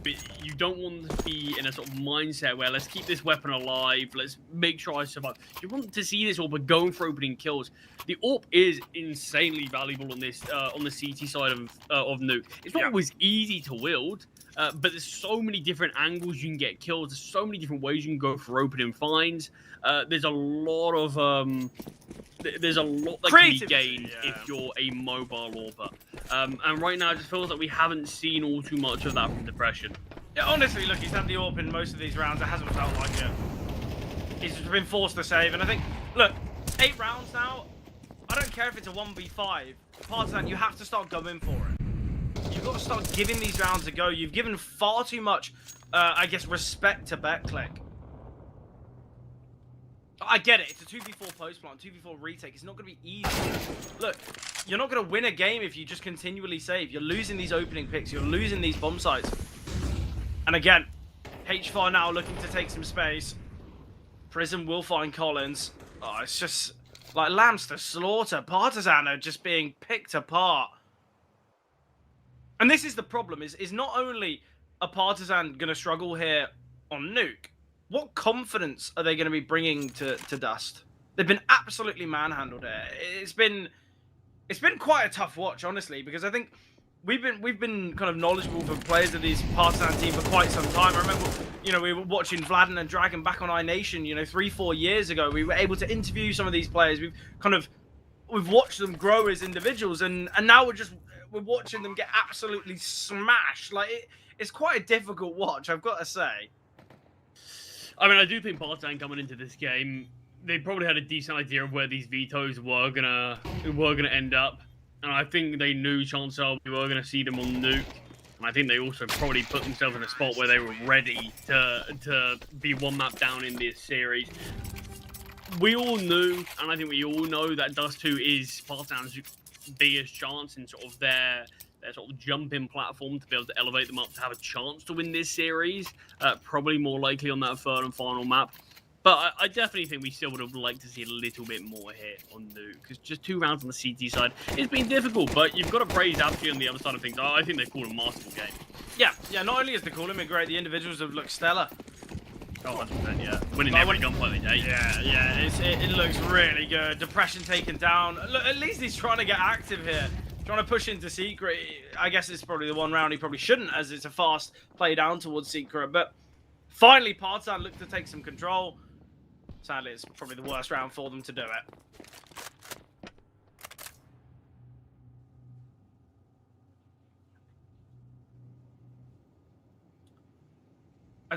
But you don't want to be in a sort of mindset where let's keep this weapon alive. Let's make sure I survive. You want to see this AWP going for opening kills. The AWP is insanely valuable on this on the CT side of Nuke. It's not always easy to wield, but there's so many different angles you can get kills. There's so many different ways you can go for opening finds. There's a lot of that can be gained if you're a mobile AWPer. And right now, it just feels like we haven't seen all too much of that from Depression. Yeah, honestly, look, he's had the AWP in most of these rounds. It hasn't felt like it. He's just been forced to save. And I think, look, 8 rounds now, I don't care if it's a 1v5. Partisan, you have to start going for it. You've got to start giving these rounds a go. You've given far too much, I guess, respect to BetClick. I get it. It's a 2v4 post-plant, 2v4 retake. It's not going to be easy. Look, you're not going to win a game if you just continually save. You're losing these opening picks. You're losing these bomb sites. And again, HFAR now looking to take some space. Prism will find Collins. Oh, it's just like lambs to slaughter. Partisan are just being picked apart. And this is the problem: is not only are Partizan going to struggle here on Nuke, what confidence are they going to be bringing to Dust? They've been absolutely manhandled here. It's been quite a tough watch, honestly, because I think we've been kind of knowledgeable for players of these Partizan team for quite some time. I remember, we were watching Vladden and Dragon back on iNation, 3-4 years ago. We were able to interview some of these players. We've watched them grow as individuals, and now we're watching them get absolutely smashed. Like it's quite a difficult watch, I've got to say. I mean, I do think Partizan coming into this game, they probably had a decent idea of where these vetoes were gonna end up, and I think they knew chances are we were gonna see them on Nuke, and I think they also probably put themselves in a spot where they were ready to be one map down in this series. We all knew, and I think we all know that Dust 2 is Partizan's biggest chance in sort of their sort of jumping platform to be able to elevate them up to have a chance to win this series. Probably more likely on that third and final map. But I definitely think we still would have liked to see a little bit more here on Nuke, because just 2 rounds on the CT side, it's been difficult, but you've got to praise Apogee on the other side of things. I think they called a masterful game. Yeah, not only is the cooling great, the individuals have looked stellar. Oh, 100%, yeah. Winning every gunfight they take. Yeah, it looks really good. Depression taken down. Look, at least he's trying to get active here. Trying to push into Secret. I guess it's probably the one round he probably shouldn't, as it's a fast play down towards Secret. But finally, Partizan looked to take some control. Sadly, it's probably the worst round for them to do it.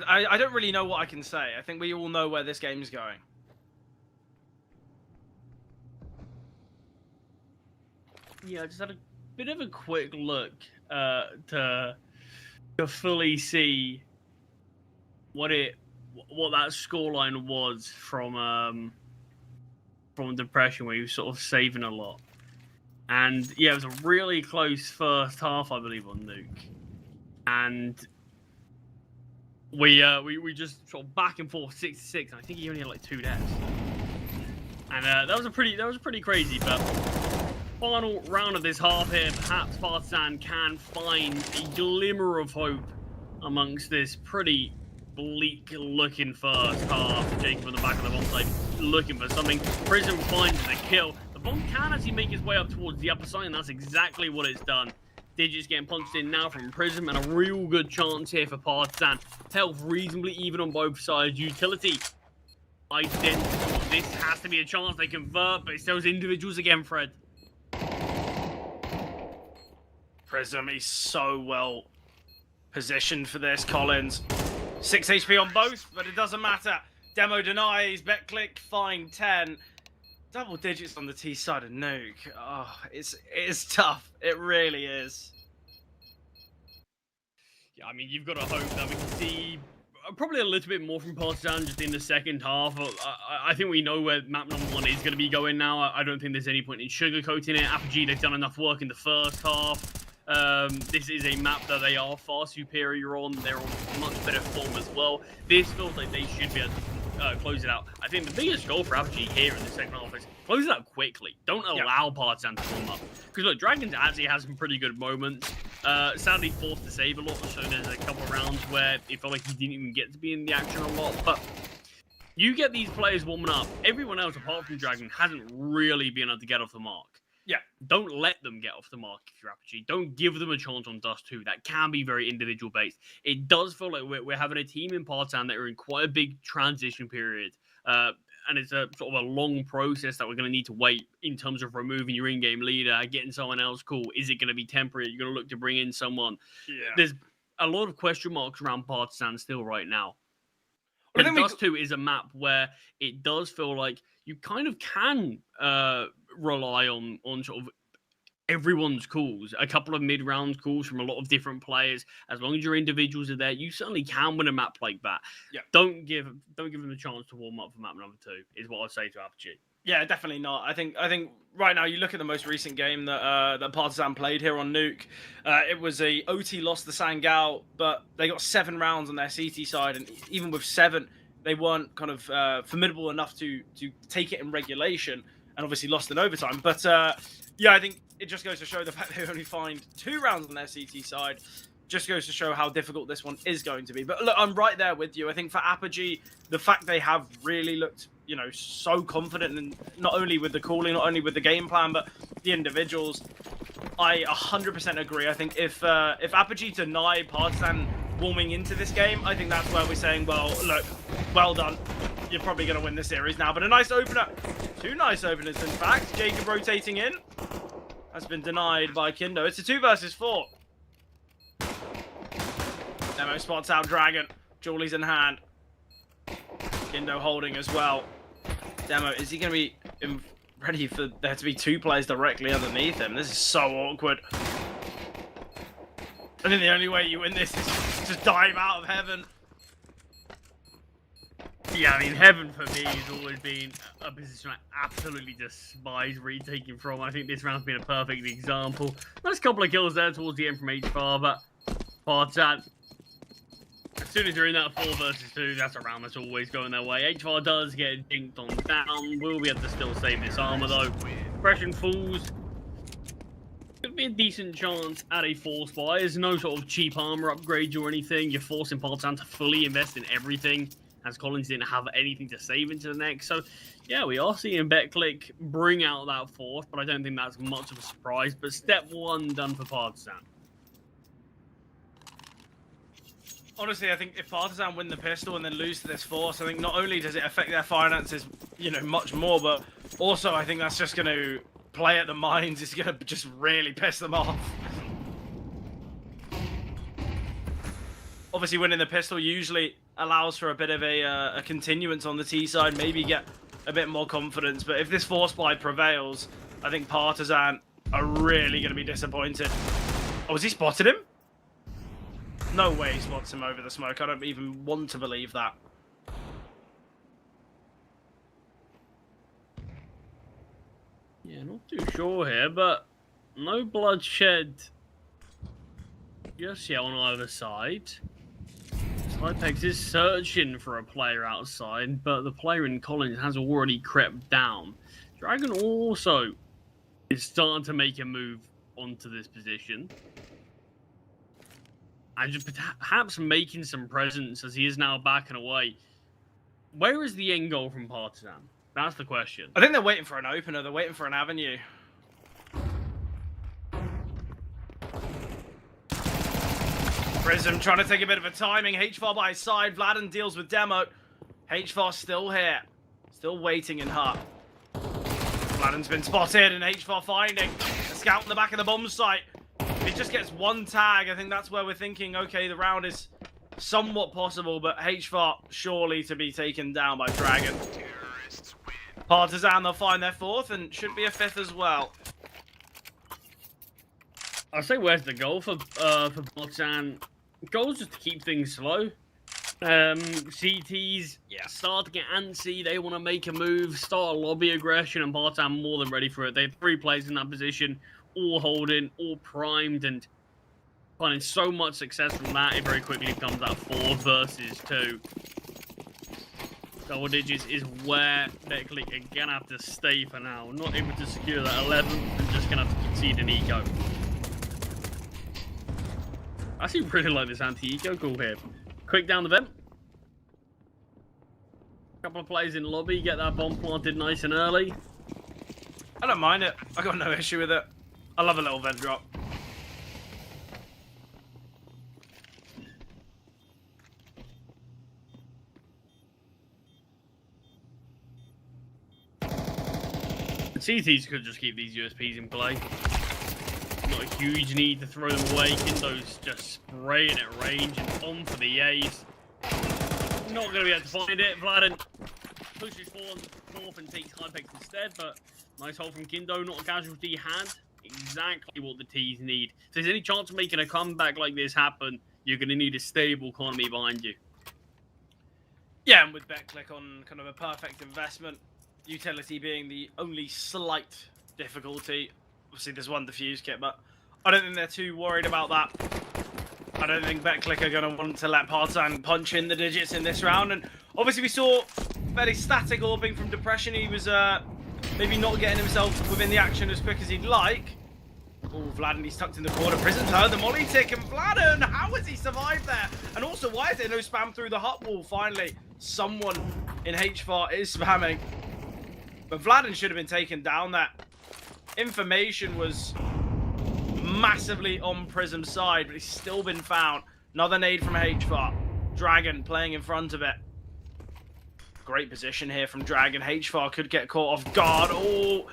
I don't really know what I can say. I think we all know where this game's going. Yeah, I just had a bit of a quick look to fully see what that scoreline was from Depression, where he was sort of saving a lot. And yeah, it was a really close first half, I believe, on Nuke. And we just sort of back and forth 6-6, and I think he only had like 2 deaths. And that was pretty crazy. But final round of this half here, perhaps Partizan can find a glimmer of hope amongst this pretty bleak looking first half. Jacob on the back of the bomb side looking for something. Prism finds the kill. The bomb can actually make his way up towards the upper side, and that's exactly what it's done. Digits getting punched in now from Prism, and a real good chance here for Partizan. Health reasonably even on both sides. Utility identical. This has to be a chance they convert, but it's those individuals again, Fred. Prism, he's so well positioned for this, Collins. 6 HP on both, but it doesn't matter. Demo denies, bet click, fine 10. Double digits on the T side of Nuke. Oh, it's tough. It really is. Yeah, I mean, you've got to hope that we can see probably a little bit more from Partizan just in the second half. I think we know where map number 1 is going to be going now. I don't think there's any point in sugarcoating it. Apogee, they've done enough work in the first half. This is a map that they are far superior on. They're on much better form as well. This feels like they should be able to close it out. I think the biggest goal for Apogee here in the second half is close it out quickly. Don't allow Partizan to warm up. Because look, Dragons actually has some pretty good moments. Sadly forced to save a lot, so there's a couple of rounds where it felt like he didn't even get to be in the action a lot. But you get these players warming up. Everyone else apart from Dragon hasn't really been able to get off the mark. Yeah. Don't let them get off the mark if you're Apogee. Don't give them a chance on Dust 2. That can be very individual based. It does feel like we're having a team in Partizan that are in quite a big transition period. And it's a sort of a long process that we're going to need to wait in terms of removing your in-game leader, getting someone else cool. Is it going to be temporary? You're going to look to bring in someone. Yeah. There's a lot of question marks around Partizan still right now. But Dust 2 is a map where it does feel like you kind of can rely on sort of everyone's calls, a couple of mid-round calls from a lot of different players. As long as your individuals are there, you certainly can win a map like that. Yeah. Don't give them a chance to warm up for map number 2, is what I'd say to Apogee. Yeah, definitely not. I think right now you look at the most recent game that Partizan played here on Nuke. It was a OT loss to Sangao, but they got 7 rounds on their CT side, and even with 7, they weren't kind of formidable enough to take it in regulation, and obviously lost in overtime. But yeah, I think it just goes to show the fact they only find 2 rounds on their CT side. Just goes to show how difficult this one is going to be. But look, I'm right there with you. I think for Apogee, the fact they have really looked, you know, so confident, and not only with the calling, not only with the game plan, but the individuals, I 100% agree. I think if Apogee deny Partisan warming into this game, I think that's where we're saying, well, look, well done. You're probably going to win the series now. But a nice opener. 2 nice openers, in fact. Jacob rotating in. That's been denied by Kindo. It's a 2 versus 4. Demo spots out Dragon. Julie's in hand. Kindo holding as well. Demo, is he going to be ready for there to be 2 players directly underneath him? This is so awkward. I think the only way you win this is just dive out of heaven. Yeah, I mean, heaven for me has always been a position I absolutely despise retaking from. I think this round's been a perfect example. Nice couple of kills there towards the end from HFAR, but Partisan, as soon as you're in that 4 versus 2, that's a round that's always going their way. HFAR does get dinked on down. Will be able to still save this armor, though. Depression falls. Could be a decent chance at a force buy. There's no sort of cheap armor upgrades or anything. You're forcing Partisan to fully invest in everything, as Collins didn't have anything to save into the next. So, yeah, we are seeing BetClick bring out that force, but I don't think that's much of a surprise. But step 1 done for Partisan. Honestly, I think if Partisan win the pistol and then lose to this force, I think not only does it affect their finances, you know, much more, but also I think that's just going to play at the mines. It's going to just really piss them off. Obviously, winning the pistol usually allows for a bit of a continuance on the T side, maybe get a bit more confidence. But if this force buy prevails, I think Partisan are really going to be disappointed. Oh, has he spotted him? No way he spots him over the smoke. I don't even want to believe that. Yeah, not too sure here, but no bloodshed just yet on either side. Slipex is searching for a player outside, but the player in Collins has already crept down. Dragon also is starting to make a move onto this position. And just perhaps making some presence as he is now backing away. Where is the end goal from Partisan? That's the question. I think they're waiting for an opener. They're waiting for an avenue. Prism trying to take a bit of a timing. HFAR by his side. Vladen deals with Demo. HFAR still here. Still waiting in hut. Vladen's been spotted and HFAR finding a scout in the back of the bomb site. If it just gets 1 tag, I think that's where we're thinking, okay, the round is somewhat possible, but HFAR surely to be taken down by Dragon. Partisan, they'll find their 4th and should be a 5th as well. I'll say where's the goal for Partisan? Goal's just to keep things slow. CTs start to get antsy. They want to make a move, start a lobby aggression, and Partisan more than ready for it. They have 3 players in that position, all holding, all primed, and finding so much success from that. It very quickly becomes that 4 versus 2. Double digits is where BetClick are going to have to stay for now. Not able to secure that 11th and just going to have to concede an eco. I actually really like this anti-eco call here. Quick down the vent. Couple of plays in lobby, get that bomb planted nice and early. I don't mind it. I got no issue with it. I love a little vent drop. CTs could just keep these USPs in play. Not a huge need to throw them away. Kindo's just spraying at range and on for the ace. Not going to be able to find it. Vladen pushes forth and takes Hypex instead, but nice hold from Kindo. Not a casualty. Had exactly what the T's need. If there's any chance of making a comeback like this happen, you're going to need a stable economy behind you. Yeah, and with BetClick on kind of a perfect investment, utility being the only slight difficulty. Obviously, there's one defuse kit, but I don't think they're too worried about that. I don't think BetClick are going to want to let Partisan punch in the digits in this round. And obviously, we saw fairly static orbing from Depression. He was maybe not getting himself within the action as quick as he'd like. Oh, Vladen, he's tucked in the corner. Prism's heard the molly tick, and Vladen, how has he survived there? And also, why is there no spam through the hut wall? Finally, someone in HVAR is spamming. But Vladen should have been taken down. That information was massively on Prism's side, but he's still been found. Another nade from HVAR. Dragon playing in front of it. Great position here from Dragon. HVAR could get caught off guard. Oh,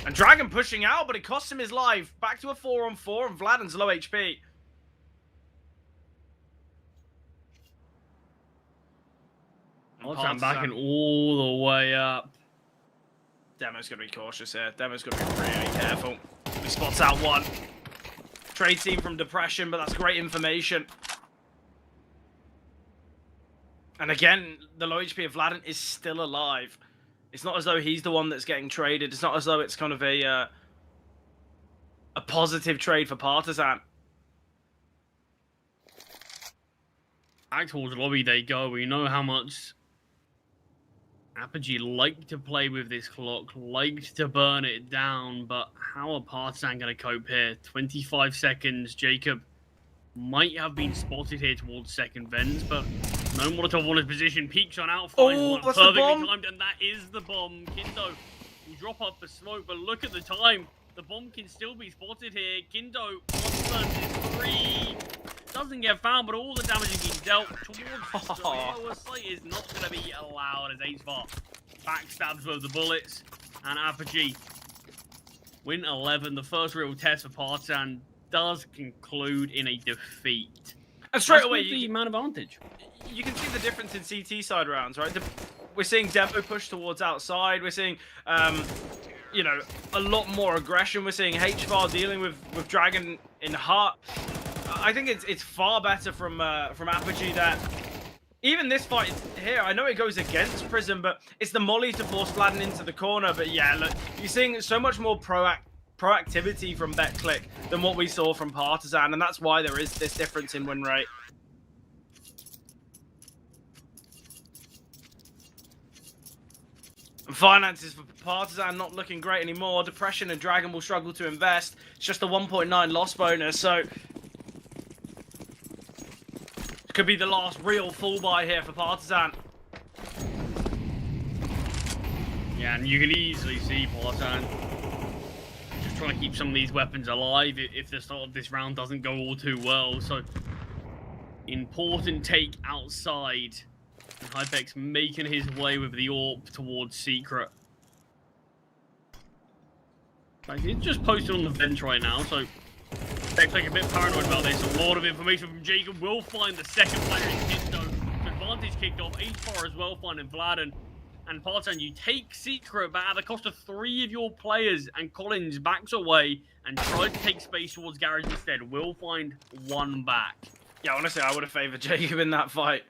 and Dragon pushing out, but it costs him his life. Back to a 4-on-4, and Vladen's low HP. I'm backing all the way up. Demo's going to be cautious here. Demo's going to be really careful. He spots out one. Trade team from Depression, but that's great information. And again, the low HP of Vladen is still alive. It's not as though he's the one that's getting traded. It's not as though it's kind of a positive trade for Partizan. Back towards the lobby they go. We know how much Apogee liked to play with this clock, liked to burn it down, but how are Partizan going to cope here? 25 seconds. Jacob might have been spotted here towards second vents, but no Molotov on his position. Peeks on out, finds one that's the perfectly bomb. timed, and that is the bomb. Kindo will drop up for smoke, but look at the time. The bomb can still be spotted here. Kindo turns his 3. Doesn't get found, but all the damage is being dealt towards the lower site is not going to be allowed as HVAR backstabs with the bullets. And Apogee win 11. The first real test for Partizan does conclude in a defeat. And straight That's away, with the man advantage. you can see the difference in CT side rounds, right? We're seeing Demo push towards outside. We're seeing, you know, a lot more aggression. We're seeing HVAR dealing with Dragon in Hut. I think it's far better from Apogee that even this fight here, I know it goes against Prism, but it's the molly to force Vladen into the corner. But yeah, look, you're seeing so much more proactivity from BetClick than what we saw from Partizan, and that's why there is this difference in win rate. And finances for Partizan not looking great anymore. Depression and Dragon will struggle to invest. It's just a 1.9 loss bonus, so it could be the last real full buy here for Partizan. Yeah, and you can easily see Partizan just trying to keep some of these weapons alive if the start of this round doesn't go all too well. So, important take outside. And Hypex making his way with the AWP towards Secret. In fact, he's just posted on the bench right now, so They're a bit paranoid about this. A lot of information from Jacob. Will find the second player in Kindo. Advantage kicked off. H4 as well, finding Vladen. And Partizan, you take Secret, but at the cost of 3 of your players. And Collins backs away and tries to take space towards Garage instead. Will find 1 back. Yeah, honestly, I would have favored Jacob in that fight.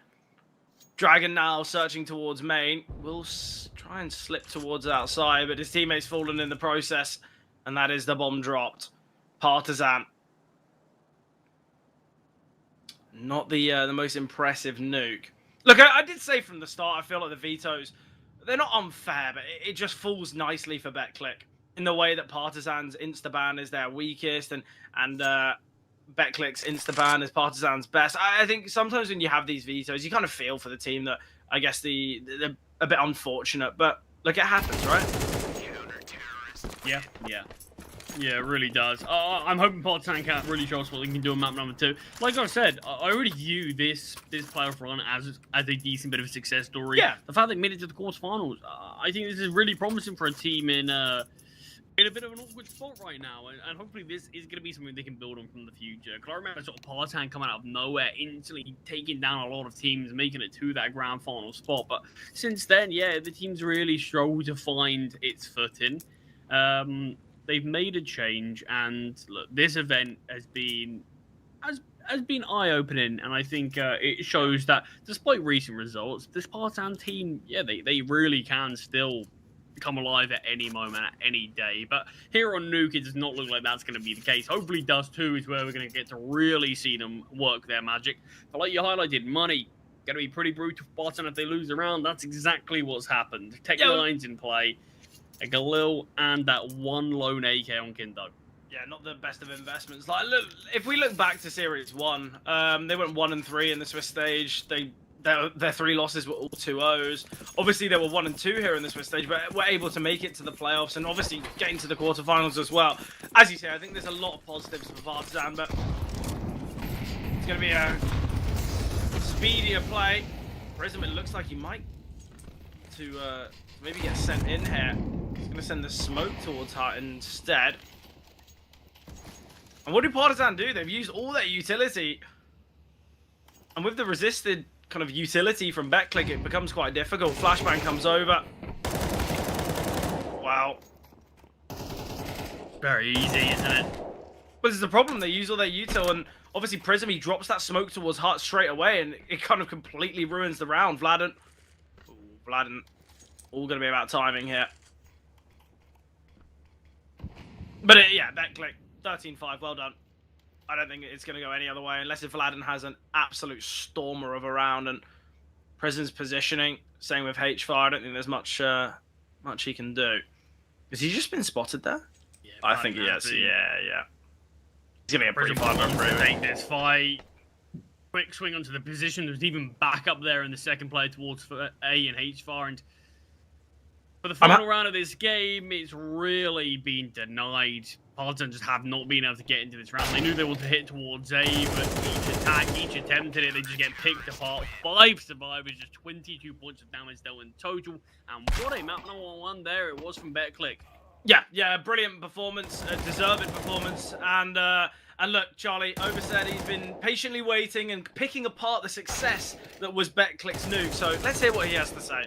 Dragon now searching towards main. Will try and slip towards outside, but his teammate's fallen in the process. And that is the bomb dropped. Partizan. Not the most impressive nuke. Look, I did say from the start, I feel like the vetoes, they're not unfair, but it just falls nicely for BetClick in the way that Partizan's insta-ban is their weakest and BetClick's insta-ban is Partizan's best. I think sometimes when you have these vetoes, you kind of feel for the team that, I guess, they're a bit unfortunate, but look, it happens, right? Yeah. Yeah, it really does. I'm hoping Partizan can really show us what they can do in map number 2. Like I said, I already view this playoff run as a decent bit of a success story. Yeah. The fact they made it to the quarterfinals, I think this is really promising for a team in a bit of an awkward spot right now, and hopefully this is going to be something they can build on from the future. Because I remember sort of Partizan coming out of nowhere, instantly taking down a lot of teams, making it to that grand final spot. But since then, yeah, the team's really struggled to find its footing. They've made a change, and look, this event has been eye-opening, and I think it shows that despite recent results, this Partizan team, yeah, they really can still come alive at any moment, at any day. But here on Nuke, it does not look like that's going to be the case. Hopefully Dust 2 is where we're going to get to really see them work their magic. But like you highlighted, money going to be pretty brutal for Partizan if they lose the round. That's exactly what's happened. Tech Line's in play. A Galil and that 1 lone AK on Kindo. Yeah, not the best of investments. Like, look, if we look back to Series 1, they went 1-3 in the Swiss stage. Their 3 losses were all 2-0s. Obviously, they were 1-2 here in the Swiss stage, but were able to make it to the playoffs and obviously getting to the quarterfinals as well. As you say, I think there's a lot of positives for Partizan, but it's going to be a speedier play. Prism, it looks like he might to maybe get sent in here. He's going to send the smoke towards Hart instead. And what do Partizan do? They've used all their utility. And with the resisted kind of utility from BetClick, it becomes quite difficult. Flashbang comes over. Wow. Very easy, isn't it? But this is the problem. They use all their util, and obviously Prism, he drops that smoke towards Hart straight away, and it kind of completely ruins the round. Vladen. Ooh, Vladen. All going to be about timing here. But yeah, BetClick. 13-5, well done. I don't think it's going to go any other way unless if Vladen has an absolute stormer of a round. And Prism's positioning, same with HFAR. I don't think there's much he can do. Has he just been spotted there? Yeah, I think he has. Yeah. He's going to get pretty far to take this fight. Quick swing onto the position. There's even back up there in the second player towards A and HFAR. And for the final round of this game, it's really been denied. Partizan just have not been able to get into this round. They knew they wanted to hit towards A, but each attack, each attempt at it, they just get picked apart. 5 survivors, just 22 points of damage dealt in total. And what a map number 1 there it was from BetClick. Yeah, brilliant performance, deserved performance. And look, Charlie, Oversaid, he's been patiently waiting and picking apart the success that was BetClick's nuke. So let's hear what he has to say.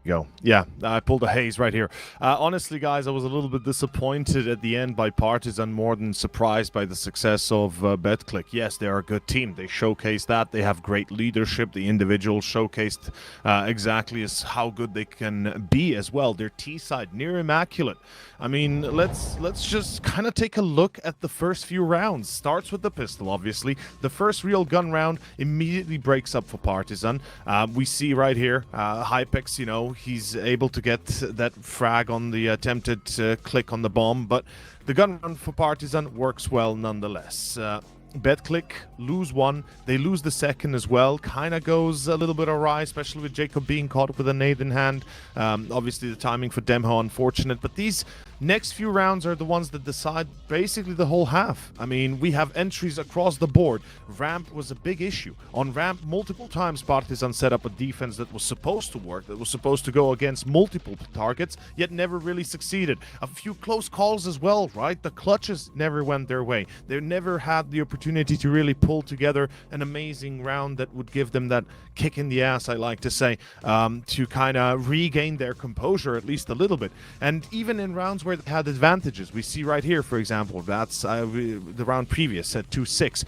Go. Yeah, I pulled a haze right here. Honestly, guys, I was a little bit disappointed at the end by Partizan, more than surprised by the success of BetClick. Yes, they're a good team. They showcased that. They have great leadership. The individuals showcased exactly as how good they can be as well. Their T side near immaculate. I mean, let's just kind of take a look at the first few rounds. Starts with the pistol, obviously. The first real gun round immediately breaks up for Partizan. We see right here, Hypex, you know, he's able to get that frag on the attempted click on the bomb, but the gun run for Partizan works well nonetheless. BetClick lose one, they lose the second as well. Kind of goes a little bit awry, especially with Jacob being caught with a nade in hand. Obviously the timing for Demho unfortunate, but these next few rounds are the ones that decide basically the whole half. I mean, we have entries across the board. Ramp was a big issue. On ramp, multiple times Partizan set up a defense that was supposed to work, that was supposed to go against multiple targets, yet never really succeeded. A few close calls as well, right? The clutches never went their way. They never had the opportunity to really pull together an amazing round that would give them that kick in the ass, I like to say, to kind of regain their composure at least a little bit. And even in rounds where they had advantages, we see right here, for example, that's the round previous at 2-6,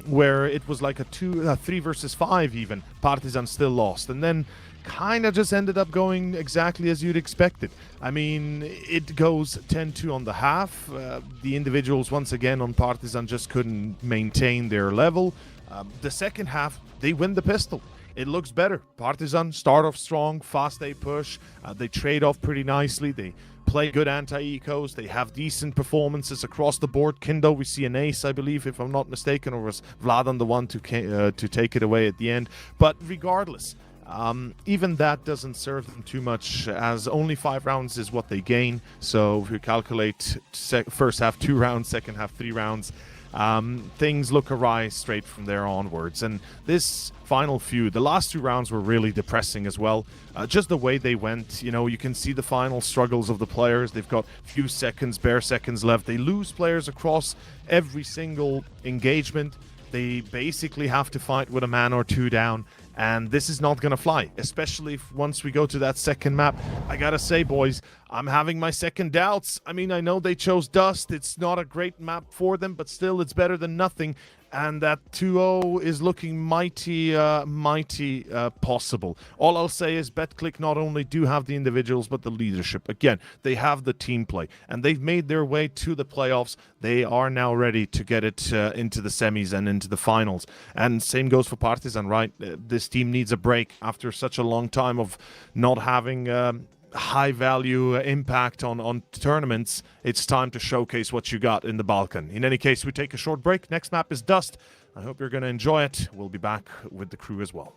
where it was like a 3 versus 5 even. Partizan still lost, and then kind of just ended up going exactly as you'd expected. I mean, it goes 10-2 on the half. The individuals, once again, on Partizan just couldn't maintain their level. The second half, they win the pistol. It looks better. Partizan start off strong, fast A push. They trade off pretty nicely. They play good anti-ecos. They have decent performances across the board. Kindo, we see an ace, I believe, if I'm not mistaken, or was Vladan the one to take it away at the end. But regardless, even that doesn't serve them too much, as only 5 rounds is what they gain. So if you calculate first half 2 rounds, second half 3 rounds, things look awry straight from there onwards. And this final few, the last 2 rounds were really depressing as well. Just the way they went, you know, you can see the final struggles of the players. They've got few seconds, bare seconds left. They lose players across every single engagement. They basically have to fight with a man or 2 down. And this is not going to fly, especially if once we go to that second map. I gotta say, boys, I'm having my second doubts. I mean, I know they chose Dust. It's not a great map for them, but still, it's better than nothing. and that 2-0 is looking mighty possible. All I'll say is BetClick not only do have the individuals, but the leadership. Again, they have the team play, and they've made their way to the playoffs. They are now ready to get it into the semis and into the finals. And same goes for Partizan, right? This team needs a break after such a long time of not having high value impact on tournaments. It's time to showcase what you got in the Balkan. In any case, we take a short break. Next map is Dust. I hope you're going to enjoy it. We'll be back with the crew as well.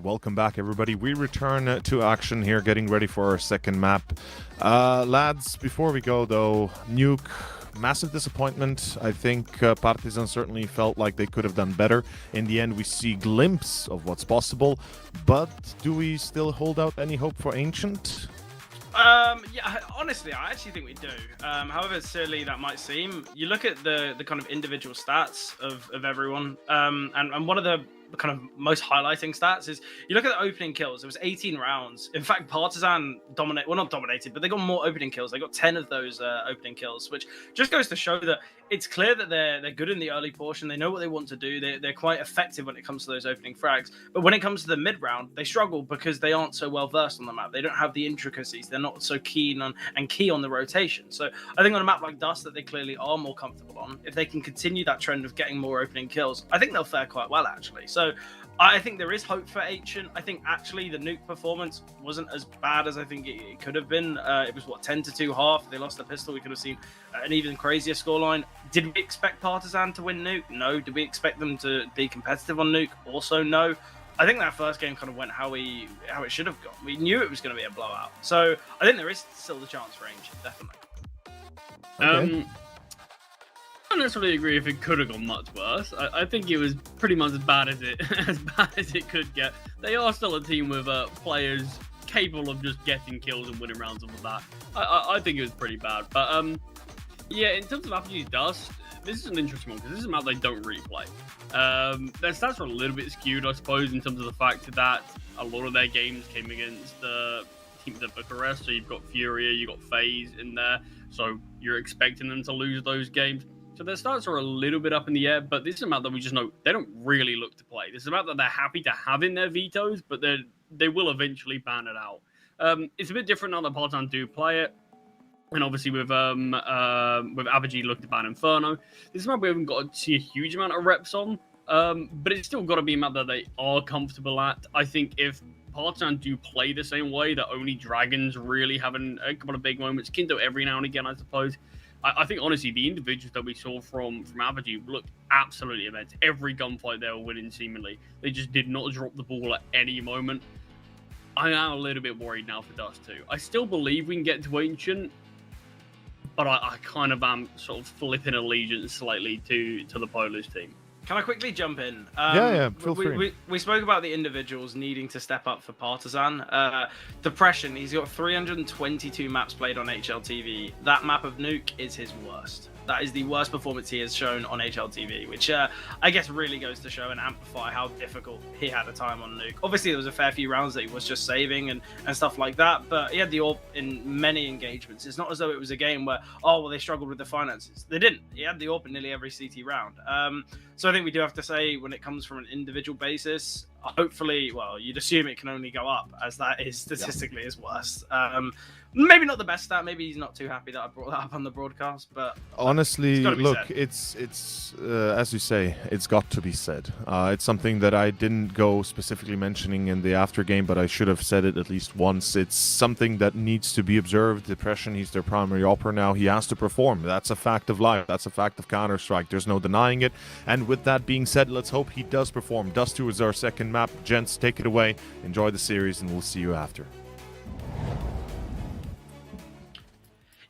And welcome back, everybody. We return to action here, getting ready for our second map. Lads, before we go, though, Nuke, massive disappointment. I think Partizan certainly felt like they could have done better. In the end, we see glimpse of what's possible. But do we still hold out any hope for Ancient? Yeah, honestly, I actually think we do. However silly that might seem, you look at the kind of individual stats of everyone, and one of the kind of most highlighting stats is you look at the opening kills. It was 18 rounds. In fact, Partizan not dominated, but they got more opening kills. They got 10 of those opening kills, which just goes to show that it's clear that they're good in the early portion. They know what they want to do. They're quite effective when it comes to those opening frags. But when it comes to the mid round, they struggle because they aren't so well versed on the map. They don't have the intricacies. They're not so keen on the rotation. So I think on a map like Dust that they clearly are more comfortable on, if they can continue that trend of getting more opening kills, I think they'll fare quite well, actually. So I think there is hope for Ancient. I think actually the Nuke performance wasn't as bad as I think it could have been. It was 10-2 half. They lost the pistol. We could have seen an even crazier scoreline. Did we expect Partizan to win Nuke? No. Did we expect them to be competitive on Nuke? Also no. I think that first game kind of went how it should have gone. We knew it was going to be a blowout. So I think there is still the chance for Ancient, definitely. Okay. I don't necessarily agree if it could have gone much worse. I think it was pretty much as bad as it could get. They are still a team with players capable of just getting kills and winning rounds and all that. I think it was pretty bad. But yeah, in terms of Apogee's Dust, this is an interesting one because this is a map they don't really play. Their stats are a little bit skewed, I suppose, in terms of the fact that a lot of their games came against the teams at Bucharest. So you've got Furia, you've got FaZe in there. So you're expecting them to lose those games. So their stats are a little bit up in the air, but this is a map that we just know they don't really look to play. This is a map that they're happy to have in their vetoes, but they will eventually ban it out. It's a bit different now that Partizan do play it. And obviously with Apogee looking to ban Inferno. This is a map we haven't got to see a huge amount of reps on, but it's still got to be a map that they are comfortable at. I think if Partizan do play the same way, that only Dragons really having a couple of big moments, Kinto every now and again, I suppose. I think, honestly, the individuals that we saw from Apogee looked absolutely immense. Every gunfight they were winning, seemingly. They just did not drop the ball at any moment. I am a little bit worried now for Dust too. I still believe we can get to Ancient, but I kind of am sort of flipping allegiance slightly to the Polish team. Can I quickly jump in? Yeah, feel free. We spoke about the individuals needing to step up for Partizan. Depression, he's got 322 maps played on HLTV. That map of Nuke is his worst. That is the worst performance he has shown on HLTV, which I guess really goes to show and amplify how difficult he had a time on Nuke. Obviously, there was a fair few rounds that he was just saving and stuff like that, but he had the AWP in many engagements. It's not as though it was a game where, oh, well, they struggled with the finances. They didn't. He had the AWP in nearly every CT round. So I think we do have to say, when it comes from an individual basis, hopefully, well, you'd assume it can only go up, as that is statistically his worst. Maybe not the best stat. Maybe he's not too happy that I brought that up on the broadcast. But honestly, look, said. it's as you say, it's got to be said. It's something that I didn't go specifically mentioning in the after game, but I should have said it at least once. It's something that needs to be observed. Depression, he's their primary opera now. He has to perform. That's a fact of life. That's a fact of Counter-Strike. There's no denying it. And with that being said, let's hope he does perform. Dust 2 is our second map. Gents, take it away. Enjoy the series, and we'll see you after.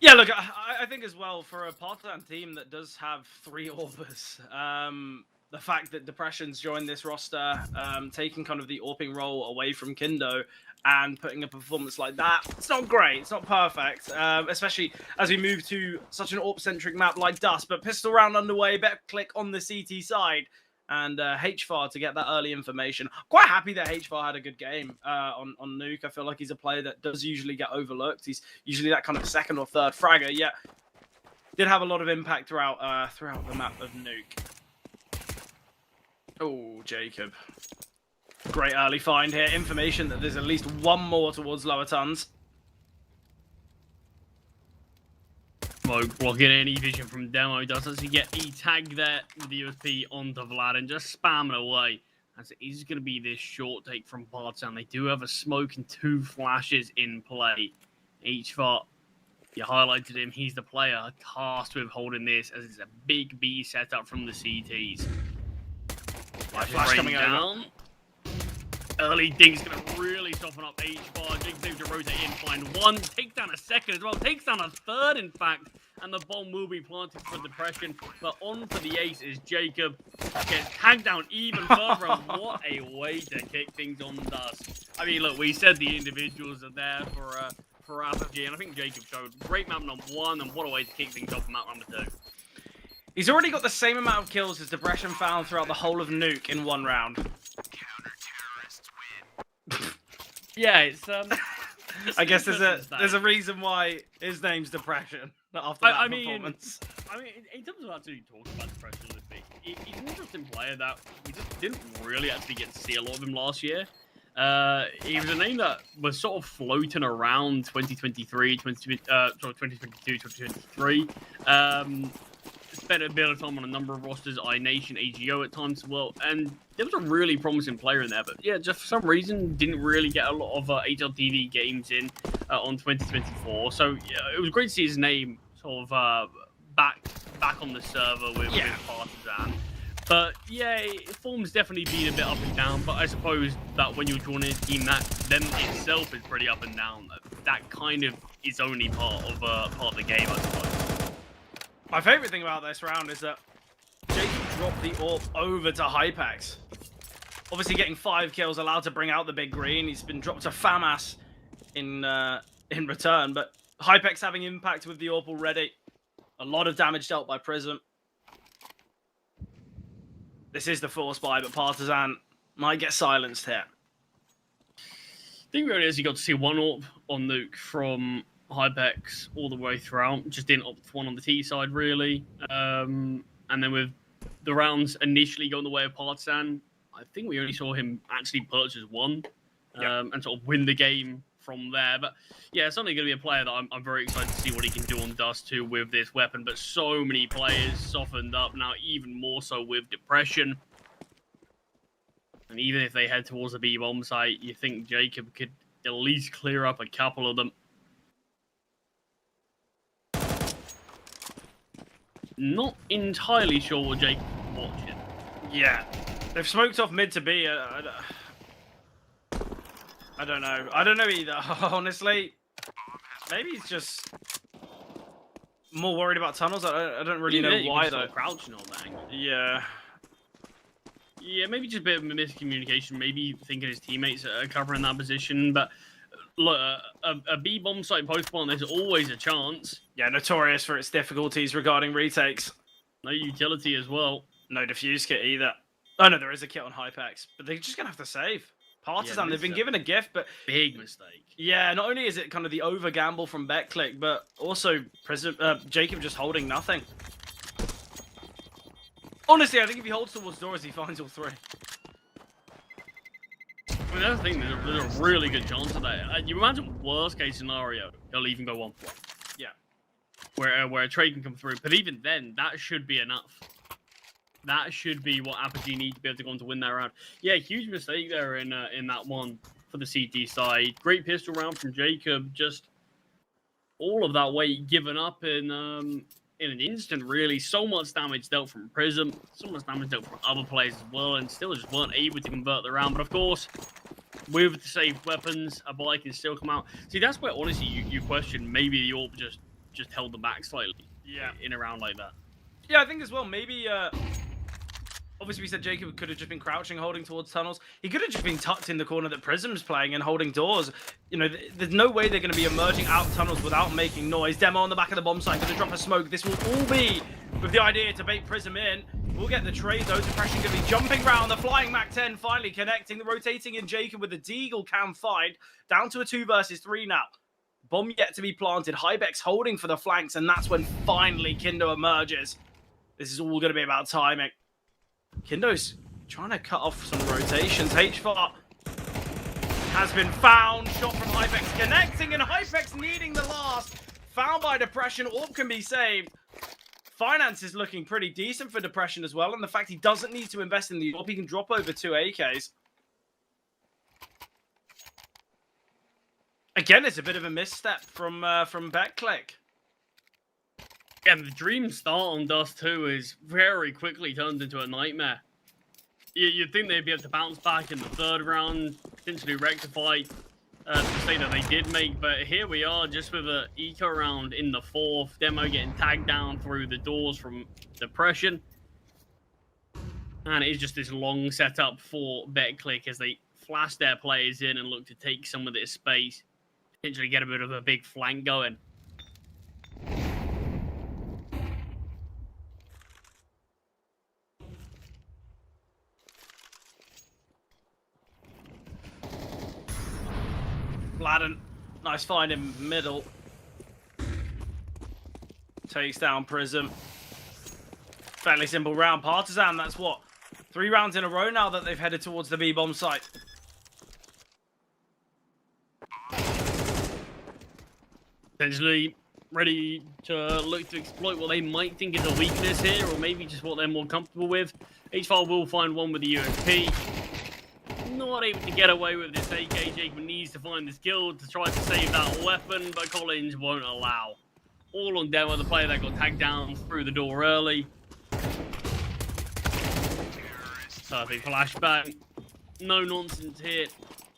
Yeah, look, I think as well, for a Partizan team that does have 3 Orbers, the fact that Depression's joined this roster, taking kind of the AWPing role away from Kindo and putting a performance like that, it's not great, it's not perfect, especially as we move to such an AWP-centric map like Dust, but pistol round underway, better click on the CT side. And HFAR to get that early information. Quite happy that HFAR had a good game on Nuke. I feel like he's a player that does usually get overlooked. He's usually that kind of second or third fragger. Yeah, did have a lot of impact throughout the map of Nuke. Oh, Jacob. Great early find here. Information that there's at least one more towards lower tons. Smoke blocking any vision from Demo. Does actually get E-tag there with the USP onto Vlad and just spamming away. As it is going to be this short take from Partizan. They do have a smoke and 2 flashes in play. Each for, you highlighted him, he's the player tasked with holding this as it's a big B setup from the CTs. Flash coming down. Early dink's going to really soften up H-Bar. Jake's able to rotate in, find one, takes down a second as well, takes down a third, in fact, and the bomb will be planted for depression. But on for the ace is Jacob. Gets tagged down even further, and what a way to kick things on dust. I mean, look, we said the individuals are there for Apogee, and I think Jacob showed great map number 1, and what a way to kick things off for map number 2. He's already got the same amount of kills as Depression found throughout the whole of Nuke in 1 round. Yeah, it's I guess there's a reason why his name's Depression after that performance. I mean, in terms of actually talking about Depression a little bit, he's an interesting player that we just didn't really actually get to see a lot of him last year. He was a name that was sort of floating around 2023, 2022, 2023. Spent a bit of time on a number of rosters, iNation, AGO at times as well, and there was a really promising player in there, but yeah, just for some reason didn't really get a lot of HLTV games in on 2024. So yeah, it was great to see his name sort of back on the server with Partisan. But yeah, form's definitely been a bit up and down, but I suppose that when you're joining a team that them itself is pretty up and down, that kind of is only part of the game, I suppose. My favourite thing about this round is that Jacob dropped the AWP over to Hypex. Obviously getting 5 kills, allowed to bring out the big green. He's been dropped to FAMAS in return, but Hypex having impact with the AWP already. A lot of damage dealt by Prism. This is the force buy, but Partisan might get silenced here. I think we only got to see one AWP on Nuke from Hypex all the way throughout. Just didn't opt for one on the T side, really. And then with the rounds initially going the way of Partisan, I think we only saw him actually purchase one and sort of win the game from there. But yeah, it's only going to be a player that I'm very excited to see what he can do on Dust 2 with this weapon. But so many players softened up now, even more so with Depression. And even if they head towards the B-bomb site, you think Jacob could at least clear up a couple of them. Not entirely sure what Jacob is watching. Yeah. They've smoked off mid to B. I don't know. I don't know either, honestly. Maybe he's just more worried about tunnels. I don't really know why, though. Crouching on that angle. Yeah. Yeah, maybe just a bit of miscommunication. Maybe thinking his teammates are covering that position. But look, a B-bomb site post-spawn, there's always a chance. Yeah, notorious for its difficulties regarding retakes. No utility as well. No defuse kit either. Oh, no, there is a kit on Hypex. But they're just going to have to save. Partisan, they've been given a gift, but... Big mistake. Yeah, not only is it kind of the over-gamble from BetClick, but also Jacob just holding nothing. Honestly, I think if he holds towards doors, he finds all 3. I mean, that's the thing, there's a really good chance of that. You imagine worst case scenario, he'll even go 1-1. Yeah. Where a trade can come through. But even then, that should be enough. That should be what Apogee need to be able to go on to win that round. Yeah, huge mistake there in that one for the CT side. Great pistol round from Jacob. Just all of that weight given up in an instant, really. So much damage dealt from Prism. So much damage dealt from other players as well. And still just weren't able to convert the round. But of course, with the saved weapons, a buy can still come out. See, that's where honestly you question maybe the AWP just held them back slightly. Yeah. In a round like that. Yeah, I think as well, maybe... Obviously, we said Jacob could have just been crouching, holding towards tunnels. He could have just been tucked in the corner that Prism's playing and holding doors. You know, there's no way they're going to be emerging out tunnels without making noise. Demo on the back of the bomb site, going to drop a smoke. This will all be with the idea to bait Prism in. We'll get the trade, though. Depression going to be jumping round. The flying Mac 10 finally connecting. The rotating in Jacob with the Deagle can find. Down to a 2 versus 3 now. Bomb yet to be planted. Hybex holding for the flanks, and that's when finally Kindo emerges. This is all going to be about timing. Kindo's trying to cut off some rotations. HFAR has been found. Shot from Hypex connecting, and Hypex needing the last. Found by Depression. AWP can be saved. Finance is looking pretty decent for Depression as well, and the fact he doesn't need to invest in the AWP, he can drop over 2 AKs. Again, it's a bit of a misstep from BetClick. And the dream start on Dust 2 is very quickly turned into a nightmare. You'd think they'd be able to bounce back in the 3rd round, potentially rectify the mistake that they did make. But here we are, just with a eco round in the 4th. Demo getting tagged down through the doors from Depression. And it is just this long setup for BetClick as they flash their players in and look to take some of this space. Potentially get a bit of a big flank going. Vladden, nice find in middle. Takes down Prism. Fairly simple round. Partisan, that's what? 3 rounds in a row now that they've headed towards the B-bomb site. Essentially ready to look to exploit what they might think is a weakness here, or maybe just what they're more comfortable with. HFAR will find one with the USP. Not able to get away with this AK. Jacob needs to find this kill to try to save that weapon, but Collins won't allow. All on Demo, the player that got tagged down through the door early. Perfect flashbang. No nonsense here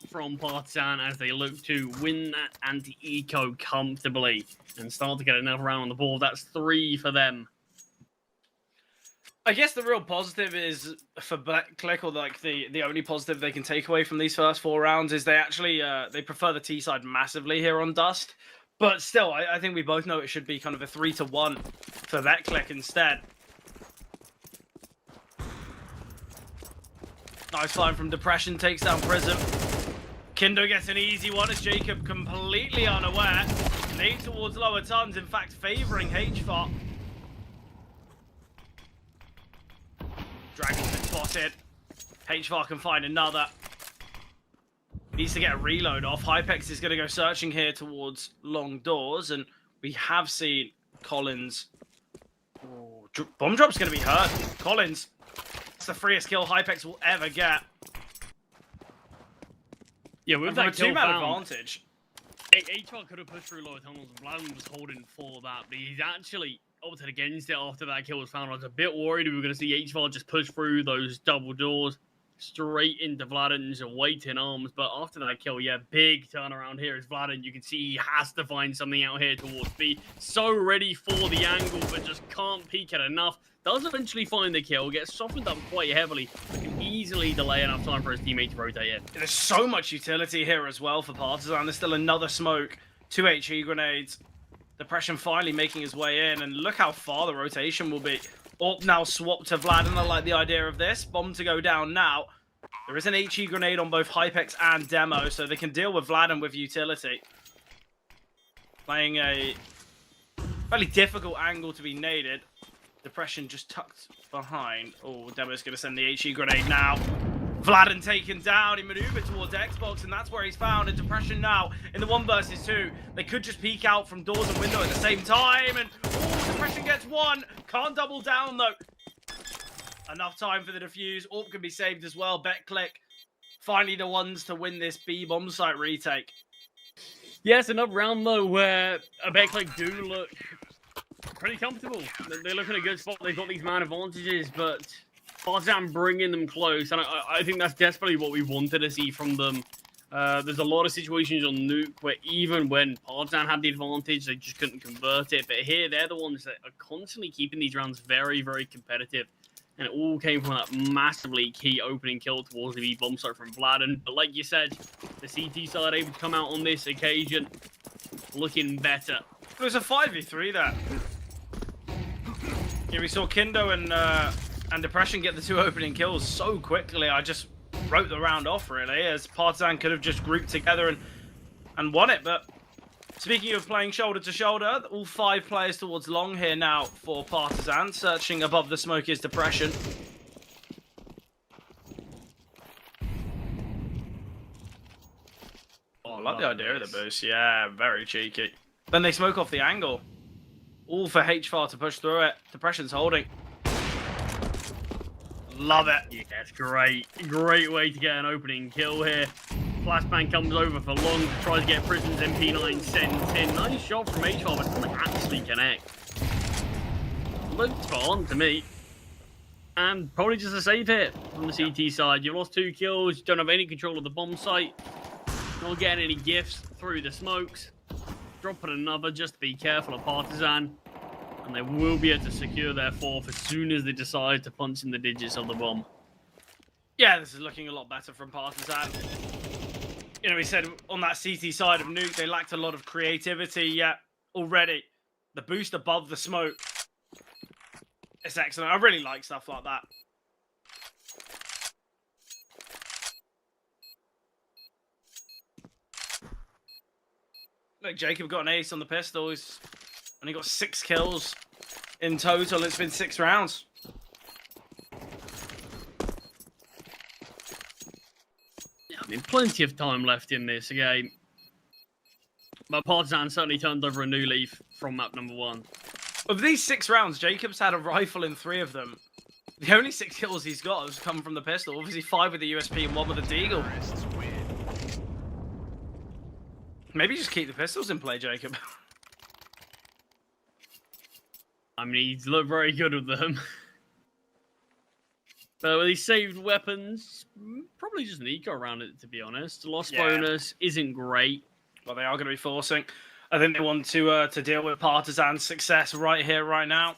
from Partisan as they look to win that anti-eco comfortably and start to get another round on the board. That's 3 for them. I guess the real positive is for BetClick, or like the only positive they can take away from these first 4 rounds, is they actually they prefer the T side massively here on Dust. But still, I think we both know it should be kind of a 3-1 for BetClick instead. Nice find from Depression, takes down Prism. Kindo gets an easy one as Jacob completely unaware. Nade towards lower tons, in fact favouring HFAR. Dragon's been spotted. HFAR can find another. Needs to get a reload off. Hypex is going to go searching here towards long doors, and we have seen Collins. Ooh, bomb drop's going to be hurt. Collins. That's the freest kill Hypex will ever get. Yeah, with that kill two-man found, advantage. HFAR could have pushed through lower tunnels, and Vladimir was holding for that, but he's actually opted against it after that kill was found. I was a bit worried we were going to see HFAR just push through those double doors straight into Vladen's waiting arms, but after that kill, yeah, big turnaround here is Vladden. You can see he has to find something out here towards B. So ready for the angle, but just can't peek it enough. Does eventually find the kill, gets softened up quite heavily, but can easily delay enough time for his teammate to rotate in. There's so much utility here as well for Partisan. There's still another smoke, 2 HE grenades. Depression finally making his way in, and look how far the rotation will be. Orp now swapped to Vlad, and I like the idea of this. Bomb to go down now. There is an HE grenade on both Hypex and Demo, so they can deal with Vlad and with utility. Playing a fairly difficult angle to be naded. Depression just tucked behind. Oh, Demo's going to send the HE grenade now. Vladden taken down. He maneuvered towards Xbox, and that's where he's found. And Depression now in the 1 versus 2. They could just peek out from doors and window at the same time. And oh, Depression gets 1. Can't double down, though. Enough time for the defuse. Orp can be saved as well. BetClick finally the ones to win this B-bomb site retake. Yes, another round, though, where BetClick do look pretty comfortable. They look in a good spot. They've got these man advantages, but Partisan bringing them close, and I think that's desperately what we wanted to see from them. There's a lot of situations on Nuke where even when Partisan had the advantage, they just couldn't convert it. But here, they're the ones that are constantly keeping these rounds very, very competitive. And it all came from that massively key opening kill towards the B-bomb site from Vladden. But like you said, the CT side able to come out on this occasion looking better. It was a 5v3 there. Yeah, we saw Kindo and Depression get the 2 opening kills so quickly. I just wrote the round off, really, as Partisan could have just grouped together and won it. But speaking of playing shoulder to shoulder, all 5 players towards long here now for Partisan. Searching above the smoke is Depression. Oh, I like the idea of the boost. Yeah, very cheeky. Then they smoke off the angle. All for HFAR to push through it. Depression's holding. Love it. Yes, great. Great way to get an opening kill here. Flashbang comes over for long to try to get Prison's MP9 sent in. Nice shot from HFAR, but doesn't actually connect. Looks spot on to me. And probably just a safe hit from the CT side. You lost 2 kills, you don't have any control of the bomb site. Not getting any gifts through the smokes. Dropping another, just be careful of Partisan. And they will be able to secure their 4th as soon as they decide to punch in the digits of the bomb. Yeah, this is looking a lot better from Partisan. You know, we said on that CT side of Nuke, they lacked a lot of creativity. Yeah, already. The boost above the smoke. It's excellent. I really like stuff like that. Look, Jacob got an ace on the pistol. He's only got 6 kills in total. It's been 6 rounds. Yeah, I mean, plenty of time left in this game. But Partisan certainly turned over a new leaf from map number 1. Of these 6 rounds, Jacob's had a rifle in 3 of them. The only 6 kills he's got has come from the pistol. Obviously 5 with the USP and 1 with the Deagle. Maybe just keep the pistols in play, Jacob. I mean, he's looked very good with them. But with these saved weapons, probably just an eco around it, to be honest. The loss bonus isn't great. Well, they are going to be forcing. I think they want to deal with Partisan's success right here, right now.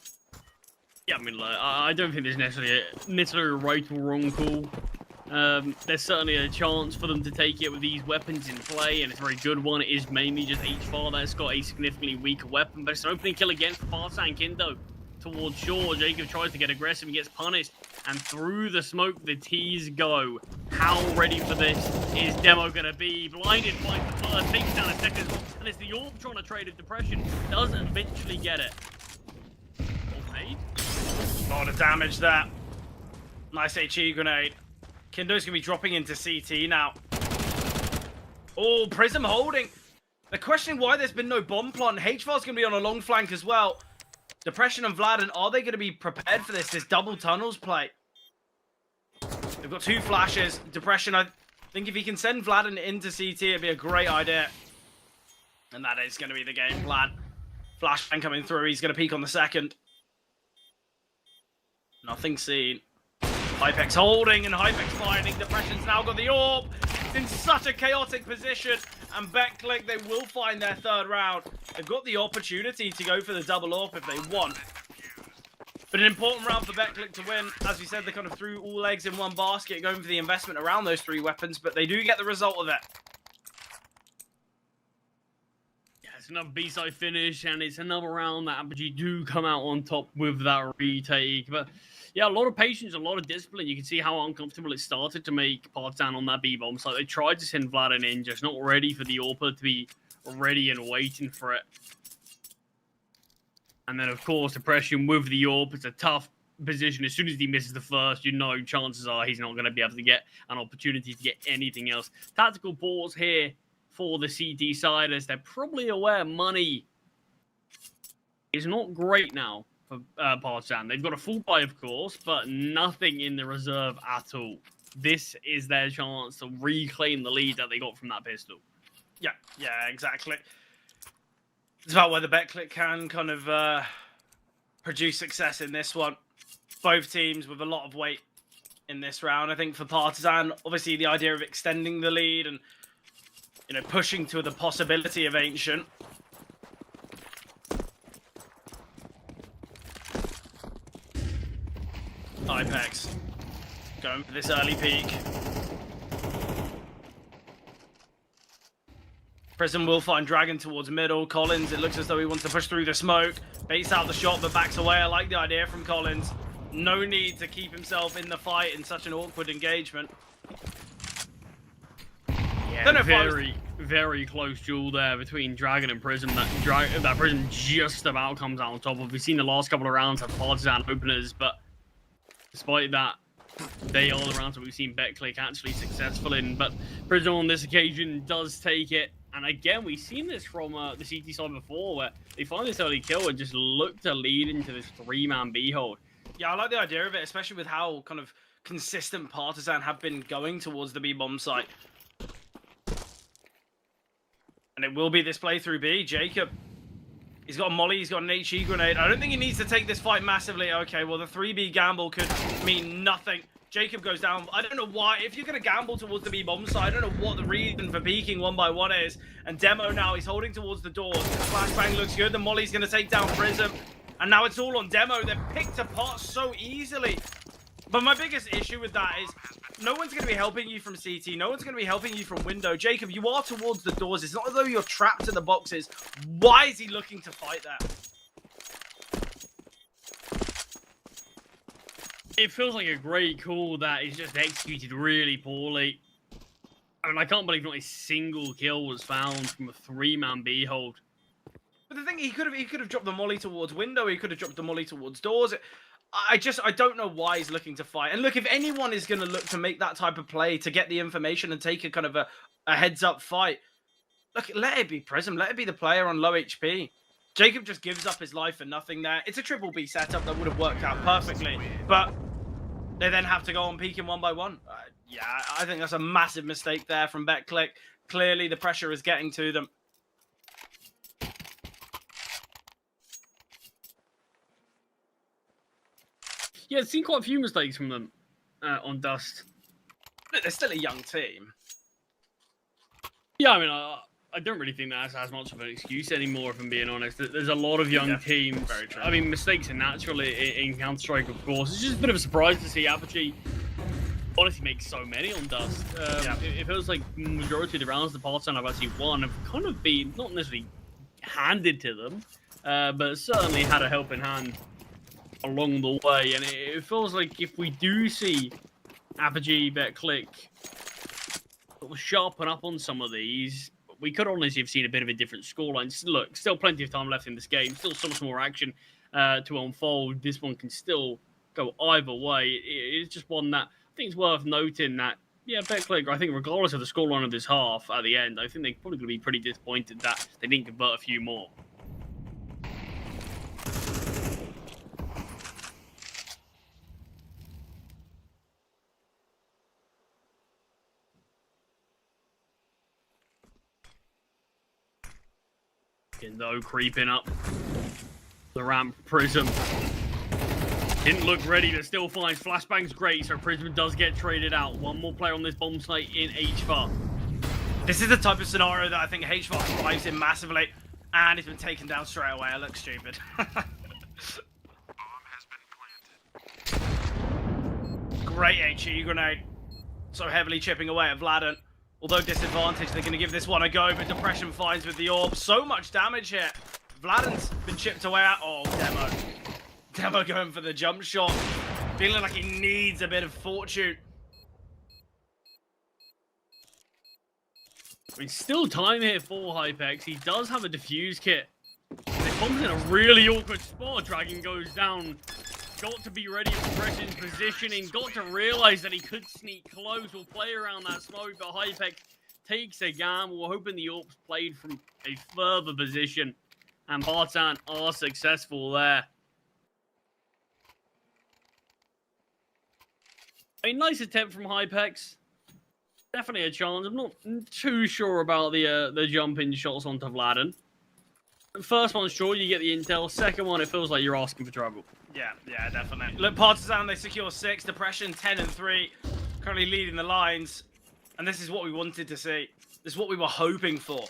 Yeah, I mean, like, I don't think there's necessarily a right or wrong call. There's certainly a chance for them to take it with these weapons in play, and it's a very good one. It is mainly just H4 that's got a significantly weaker weapon, but it's an opening kill again for Partisan Kindo towards Shore. Jacob tries to get aggressive and gets punished, and through the smoke, the T's go. How ready for this is Demo going to be? Blinded by the first, takes down a second, and it's the Orb trying to trade of Depression. Does eventually get it. Made. A lot of damage there. Nice HE grenade. Kindo's going to be dropping into CT now. Oh, Prism holding. They're questioning why there's been no bomb plant. HVAR's going to be on a long flank as well. Depression and Vlad, are they going to be prepared for this double tunnels play? They've got 2 flashes. Depression, I think if he can send Vlad into CT, it'd be a great idea. And that is going to be the game plan. Flashbang coming through. He's going to peek on the second. Nothing seen. Hypex holding and Hypex firing. Depression's now got the orb. It's in such a chaotic position. And BetClick, they will find their 3rd round. They've got the opportunity to go for the double AWP if they want. But an important round for BetClick to win. As we said, they kind of threw all eggs in one basket, going for the investment around those 3 weapons. But they do get the result of it. Yeah, it's another B-side finish, and it's another round that Apogee do come out on top with that retake. But yeah, a lot of patience, a lot of discipline. You can see how uncomfortable it started to make Partisan on that B-bomb. So they tried to send Vlad in, just not ready for the AWP to be ready and waiting for it. And then, of course, Depression with the AWP. It's a tough position. As soon as he misses the first, you know chances are he's not going to be able to get an opportunity to get anything else. Tactical pause here for the CT side, as they're probably aware money is not great now for Partisan. They've got a full buy, of course, but nothing in the reserve at all. This is their chance to reclaim the lead that they got from that pistol. Yeah, exactly. It's about whether BetClick can kind of produce success in this one. Both teams with a lot of weight in this round. I think for Partisan, obviously the idea of extending the lead and, you know, pushing to the possibility of Ancient. Ipex going for this early peak. Prism will find Dragon towards middle. Collins, it looks as though he wants to push through the smoke. Baits out the shot, but backs away. I like the idea from Collins. No need to keep himself in the fight in such an awkward engagement. Yeah, very close duel there between Dragon and Prism. That Prism just about comes out on top of. We've seen the last couple of rounds have Partisan openers, but despite that, they are the rounds that we've seen BetClick actually successful in. But Prism on this occasion does take it. And again, we've seen this from the CT side before, where they find this early kill and just look to lead into this 3-man B hold. Yeah, I like the idea of it, especially with how kind of consistent Partisan have been going towards the B-bomb site. And it will be this play through B. Jacob He's got a molly, he's got an HE grenade. I don't think he needs to take this fight massively. Okay, well, the 3B gamble could mean nothing. Jacob goes down. I don't know why. If you're going to gamble towards the B bomb side, I don't know what the reason for peeking 1-by-1 is. And Demo now, he's holding towards the doors. Flashbang looks good. The molly's going to take down Prism. And now it's all on Demo. They're picked apart so easily. But my biggest issue with that is no one's going to be helping you from CT. No one's going to be helping you from window. Jacob, you are towards the doors. It's not as though you're trapped in the boxes. Why is he looking to fight there? It feels like a great call that is just executed really poorly. I mean, I can't believe not a single kill was found from a 3-man B hold. But the thing, he could have dropped the molly towards window. He could have dropped the molly towards doors. I don't know why he's looking to fight. And look, if anyone is going to look to make that type of play to get the information and take a kind of a heads-up fight, look, let it be Prism. Let it be the player on low HP. Jacob just gives up his life for nothing there. It's a triple B setup that would have worked out perfectly. But they then have to go on peeking 1-by-1. Yeah, I think that's a massive mistake there from BetClick. Clearly, the pressure is getting to them. Yeah, I've seen quite a few mistakes from them on Dust. Look, they're still a young team. Yeah, I mean, I don't really think that's as much of an excuse anymore, if I'm being honest. There's a lot of young teams. Very true. I mean, mistakes are natural in Counter-Strike, of course. It's just a bit of a surprise to see Apogee honestly make so many on Dust. It feels like the majority of the rounds the Partisan have actually won have kind of been, not necessarily handed to them, but certainly had a helping hand along the way. And it feels like if we do see Apogee, BetClick sort of sharpen up on some of these, we could honestly have seen a bit of a different scoreline. Look, still plenty of time left in this game. Still so much more action to unfold. This one can still go either way. It's just one that I think it's worth noting that, yeah, BetClick, I think regardless of the scoreline of this half at the end, I think they're probably going to be pretty disappointed that they didn't convert a few more. Though creeping up the ramp, Prism didn't look ready, but still finds Flashbang's great, so Prism does get traded out. One more player on this bomb site in HVAR. This is the type of scenario that I think HVAR thrives in massively, and he's been taken down straight away. I look stupid. Great HE grenade. So heavily chipping away at Vladen. Although disadvantaged, they're going to give this one a go, but Depression finds with the orb. So much damage here. Vladen's been chipped away at. Oh, Demo. Demo going for the jump shot. Feeling like he needs a bit of fortune. I mean, still time here for Hypex. He does have a defuse kit. And it comes in a really awkward spot. Dragon goes down. Got to be ready for Depression's positioning. Got to realize that he could sneak close. We'll play around that smoke, but Hypex takes a gamble. We're hoping the Orps played from a further position. And Partisan are successful there. A nice attempt from Hypex. Definitely a chance. I'm not too sure about the jump-in shots onto Vladen. First one, sure, you get the intel. Second one, it feels like you're asking for trouble. Yeah, definitely. Look, Partisan, they secure 6. Depression, 10 and 3. Currently leading the lines. And this is what we wanted to see. This is what we were hoping for.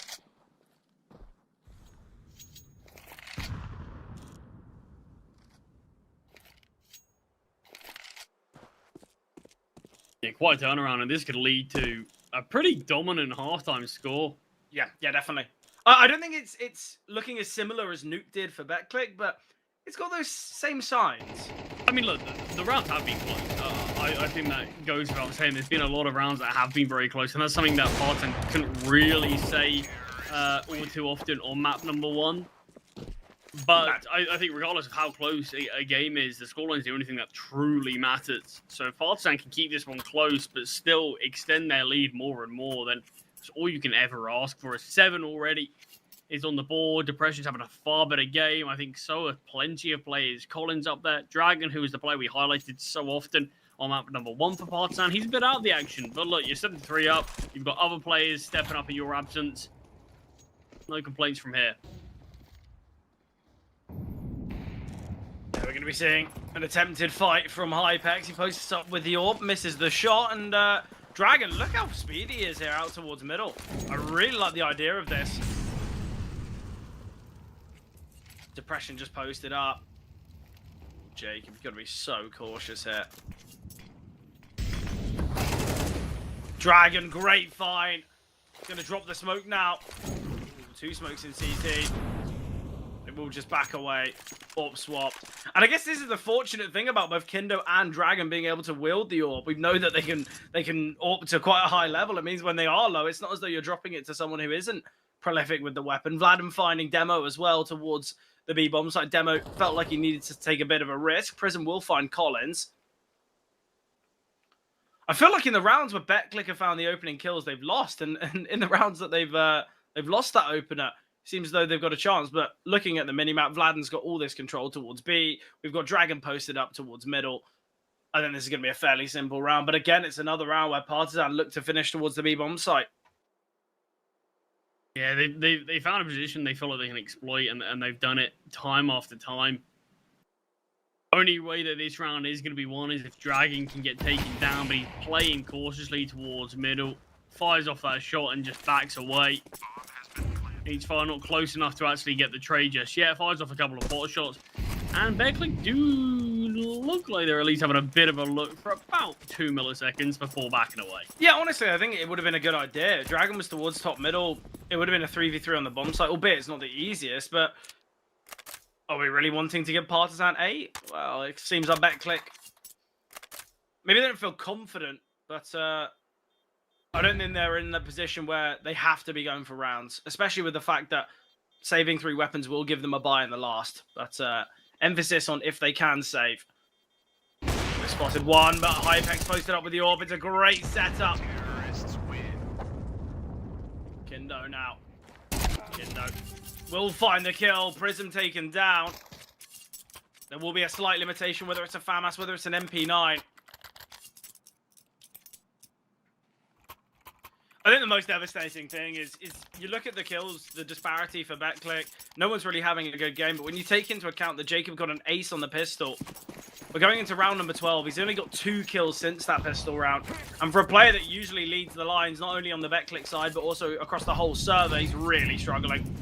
Yeah, quite a turnaround, and this could lead to a pretty dominant halftime score. Yeah, definitely. I don't think it's looking as similar as Nuke did for BetClick, but it's got those same signs. I mean, look, the rounds have been close. I think that goes without saying. There's been a lot of rounds that have been very close, and that's something that Partisan couldn't really say all too often on map number 1. But I think regardless of how close a game is, the scoreline is the only thing that truly matters. So if Partisan can keep this one close, but still extend their lead more and more, then it's all you can ever ask for. A 7 already is on the board. Depression's having a far better game. I think so are plenty of players. Collins up there. Dragon, who is the player we highlighted so often on map number 1 for Partisan. He's a bit out of the action. But look, you're 7-3 up. You've got other players stepping up in your absence. No complaints from here. going to be seeing an attempted fight from Hypex. He posts up with the orb, misses the shot, and Dragon, look how speedy he is here out towards middle. I really like the idea of this. Depression just posted up. Jacob, you've got to be so cautious here. Dragon, great find. Going to drop the smoke now. Ooh, 2 smokes in CT. It will just back away. Orb swap. And I guess this is the fortunate thing about both Kindo and Dragon being able to wield the orb. We know that they can orb to quite a high level. It means when they are low, it's not as though you're dropping it to someone who isn't prolific with the weapon. Vladimir finding Demo as well towards the B bomb site. Demo felt like he needed to take a bit of a risk. Prism will find Collins. I feel like in the rounds where BetClick have found the opening kills, they've lost, and in the rounds that they've lost that opener, seems as though they've got a chance. But looking at the minimap, Vladden's got all this control towards B. We've got Dragon posted up towards middle. I think this is going to be a fairly simple round. But again, it's another round where Partizan look to finish towards the B bomb site. Yeah, they found a position they feel like they can exploit, and they've done it time after time. Only way that this round is going to be won is if Dragon can get taken down, but he's playing cautiously towards middle, fires off that shot and just backs away. H5 not close enough to actually get the trade just yet, fires off a couple of bot shots, and BetClick do look like they're at least having a bit of a look for about 2 milliseconds before backing away. Yeah, honestly, I think it would have been a good idea. Dragon was towards top middle. It would have been a 3v3 on the bomb site, albeit it's not the easiest, but are we really wanting to give Partizan 8? Well, it seems our BetClick. Maybe they don't feel confident, but I don't think they're in the position where they have to be going for rounds, especially with the fact that saving 3 weapons will give them a buy in the last. But emphasis on if they can save. They spotted one, but Hypex posted up with the orb. It's a great setup. Kindo now. Kindo will find the kill. Prism taken down. There will be a slight limitation, whether it's a FAMAS, whether it's an MP9. I think the most devastating thing is you look at the kills, the disparity for BetClick. No one's really having a good game, but when you take into account that Jacob got an ace on the pistol, we're going into round number 12. He's only got 2 kills since that pistol round. And for a player that usually leads the lines, not only on the BetClick side, but also across the whole server, he's really struggling.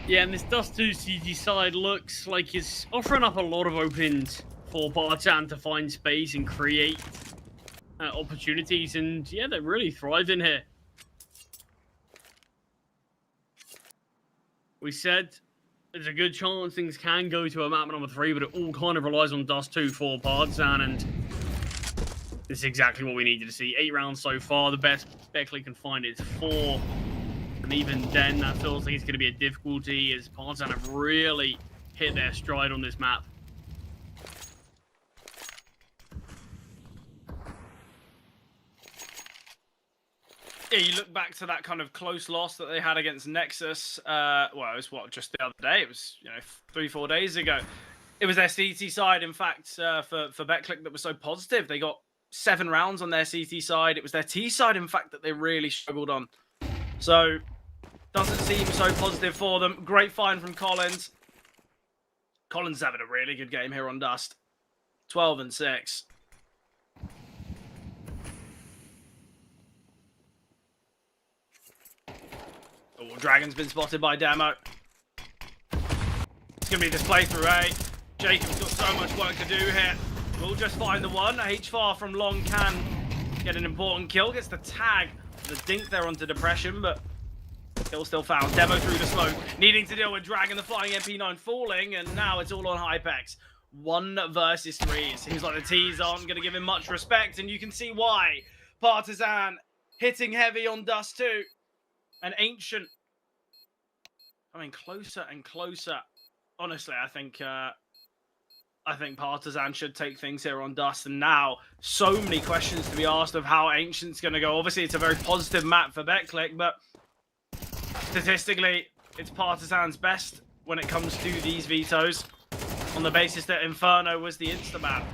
Yeah, and this Dust 2 CG side looks like it's offering up a lot of opens for Partizan to find space and create opportunities, and yeah, they're really thriving here. We said there's a good chance things can go to a map number 3, but it all kind of relies on Dust 2 for Partizan, and this is exactly what we needed to see. 8 rounds so far, the best BetClick can find is 4, and even then that feels like it's going to be a difficulty as Partizan have really hit their stride on this map. Yeah, you look back to that kind of close loss that they had against Nexus. Well, it was just the other day. It was 3-4 days ago. It was their CT side, in fact, for BetClick that was so positive. They got 7 rounds on their CT side. It was their T side, in fact, that they really struggled on. So doesn't seem so positive for them. Great find from Collins. Collins is having a really good game here on Dust. 12 and 6. Oh, Dragon's been spotted by Demo. It's going to be this playthrough, eh? Jacob's got so much work to do here. We'll just find the one. HFAR from Long can get an important kill. Gets the tag, the dink there onto Depression, but kill still found. Demo through the smoke. Needing to deal with Dragon, the flying MP9 falling, and now it's all on Hypex. 1 versus 3. It seems like the T's aren't going to give him much respect, and you can see why. Partizan hitting heavy on Dust 2. An Ancient coming closer and closer. Honestly, I think Partizan should take things here on Dust. And now, so many questions to be asked of how Ancient's going to go. Obviously, it's a very positive map for BetClick, but statistically, it's Partizan's best when it comes to these vetoes, on the basis that Inferno was the insta-map.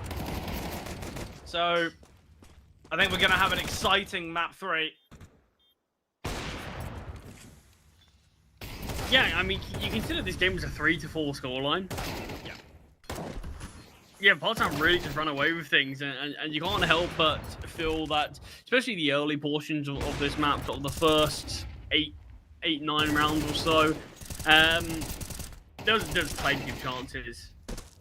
So, I think we're going to have an exciting map 3. Yeah, I mean, you consider this game was a 3-4 scoreline. Yeah, Partisan really just ran away with things, and you can't help but feel that, especially the early portions of this map, sort of the first 8-9 rounds or so, there's plenty of chances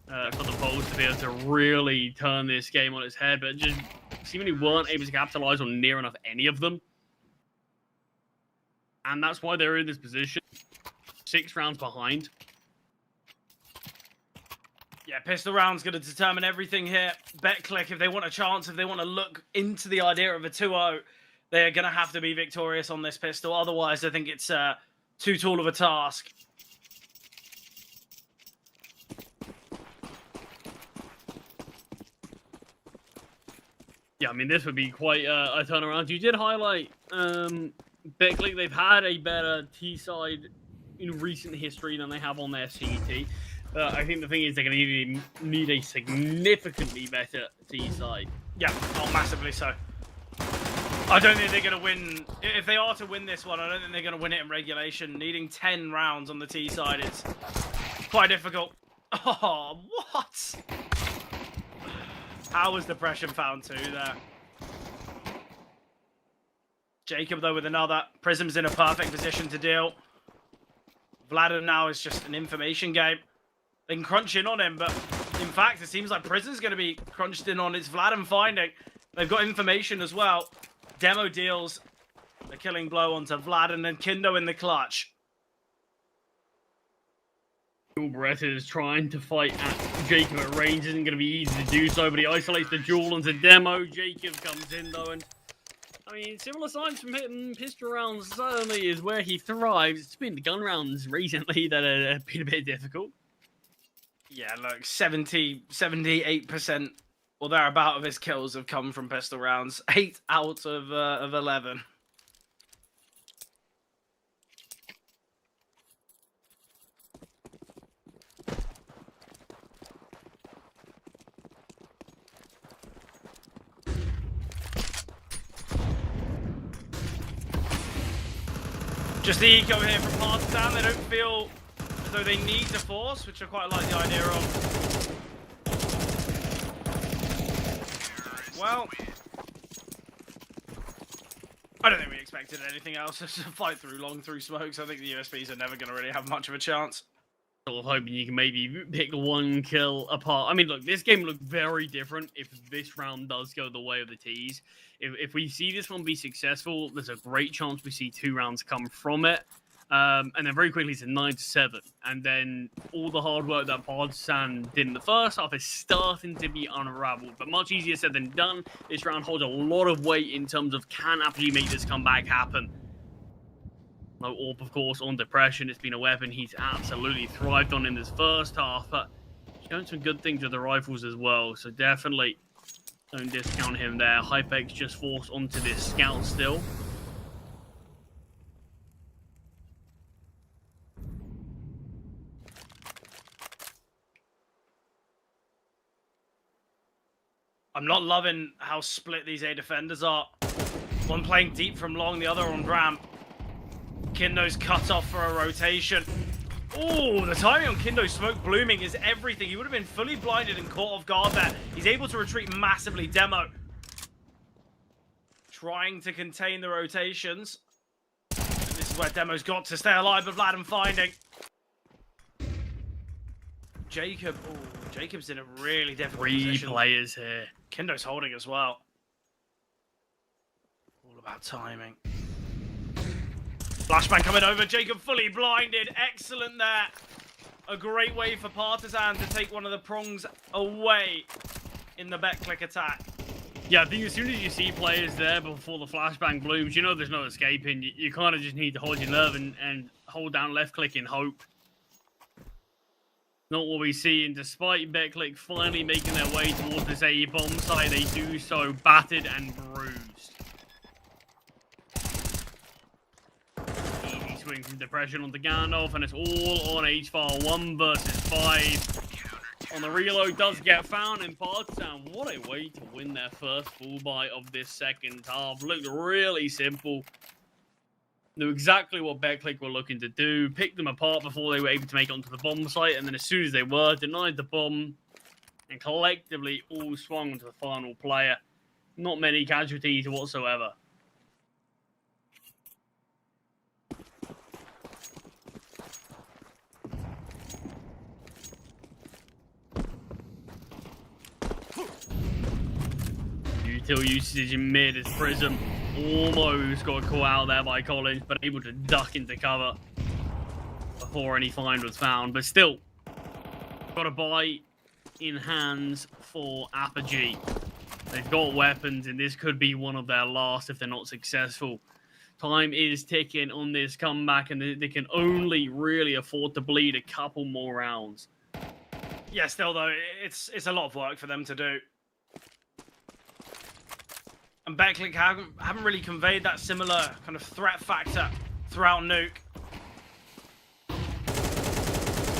for the Poles to be able to really turn this game on its head, but just seemingly weren't able to capitalize on near enough any of them. And that's why they're in this position, 6 rounds behind. Yeah, pistol round's going to determine everything here. BetClick, if they want a chance, if they want to look into the idea of a 2-0, they're going to have to be victorious on this pistol. Otherwise, I think it's too tall of a task. Yeah, I mean, this would be quite a turnaround. You did highlight BetClick. They've had a better T-side in recent history than they have on their CT. I think the thing is they're going to need a significantly better T-side. Yeah, oh, massively so. I don't think they're going to win. If they are to win this one, I don't think they're going to win it in regulation. Needing 10 rounds on the T-side, it's quite difficult. Oh, what? How was depression found too there? Jacob, though, with another. Prism's in a perfect position to deal. Vlad now is just an information game. They can crunch in on him, but in fact, it seems like Prison's going to be crunched in on. It's Vlad and Finding. They've got information as well. Demo deals a killing blow onto Vlad, and then Kindo in the clutch. Beretta is trying to fight at Jacob at range. Isn't going to be easy to do so, but he isolates the Jewel onto Demo. Jacob comes in, though, and I mean, similar signs from hitting pistol rounds certainly is where he thrives. It's been the gun rounds recently that have been a bit difficult. Yeah, look, 78% or thereabout of his kills have come from pistol rounds. 8 out of 11. Just the eco here from Partisan. They don't feel as though they need to force, which I quite like the idea of. Well, I don't think we expected anything else to fight through long through smokes. I think the USBs are never going to really have much of a chance. Sort of hoping you can maybe pick one kill apart. I mean, look, this game looked very different if this round does go the way of the T's. If we see this one be successful, there's a great chance we see 2 rounds come from it. And then very quickly it's a 9-7. And then all the hard work that Partisan did in the first half is starting to be unraveled. But much easier said than done. This round holds a lot of weight in terms of can actually make this comeback happen. No AWP, of course, on depression. It's been a weapon he's absolutely thrived on in this first half. But showing some good things with the rifles as well. So definitely don't discount him there. Hypex just forced onto this scout still. I'm not loving how split these A defenders are. One playing deep from long, the other on ramp. Kindo's cut off for a rotation. Oh, the timing on Kindo's smoke blooming is everything. He would have been fully blinded and caught off guard there. He's able to retreat massively. Demo trying to contain the rotations. This is where Demo's got to stay alive, but Vlad and Finding. Jacob, oh, Jacob's in a really difficult position. 3 players here. Kindo's holding as well. All about timing. Flashbang coming over. Jacob fully blinded. Excellent there. A great way for Partisan to take one of the prongs away in the BetClick attack. Yeah, I think as soon as you see players there before the flashbang blooms, you know there's no escaping. You kind of just need to hold your nerve and hold down left click in hope. Not what we see, and despite BetClick finally making their way towards this AE bomb site, they do so battered and bruised. Easy swing from depression onto Gandalf, and it's all on H-File. 1 versus 5. On the reload, does get found in Partisan. What a way to win their first full buy of this second half. Looked really simple. Knew exactly what Betclic were looking to do, picked them apart before they were able to make it onto the bomb site, and then as soon as they were, denied the bomb, and collectively all swung onto the final player. Not many casualties whatsoever. Util usage in mid as Prism almost got caught out there by Collins, but able to duck into cover before any find was found. But still, got a buy in hands for Apogee. They've got weapons, and this could be one of their last if they're not successful. Time is ticking on this comeback, and they can only really afford to bleed a couple more rounds. Yeah, still though, it's a lot of work for them to do. And Betclic haven't really conveyed that similar kind of threat factor throughout Nuke.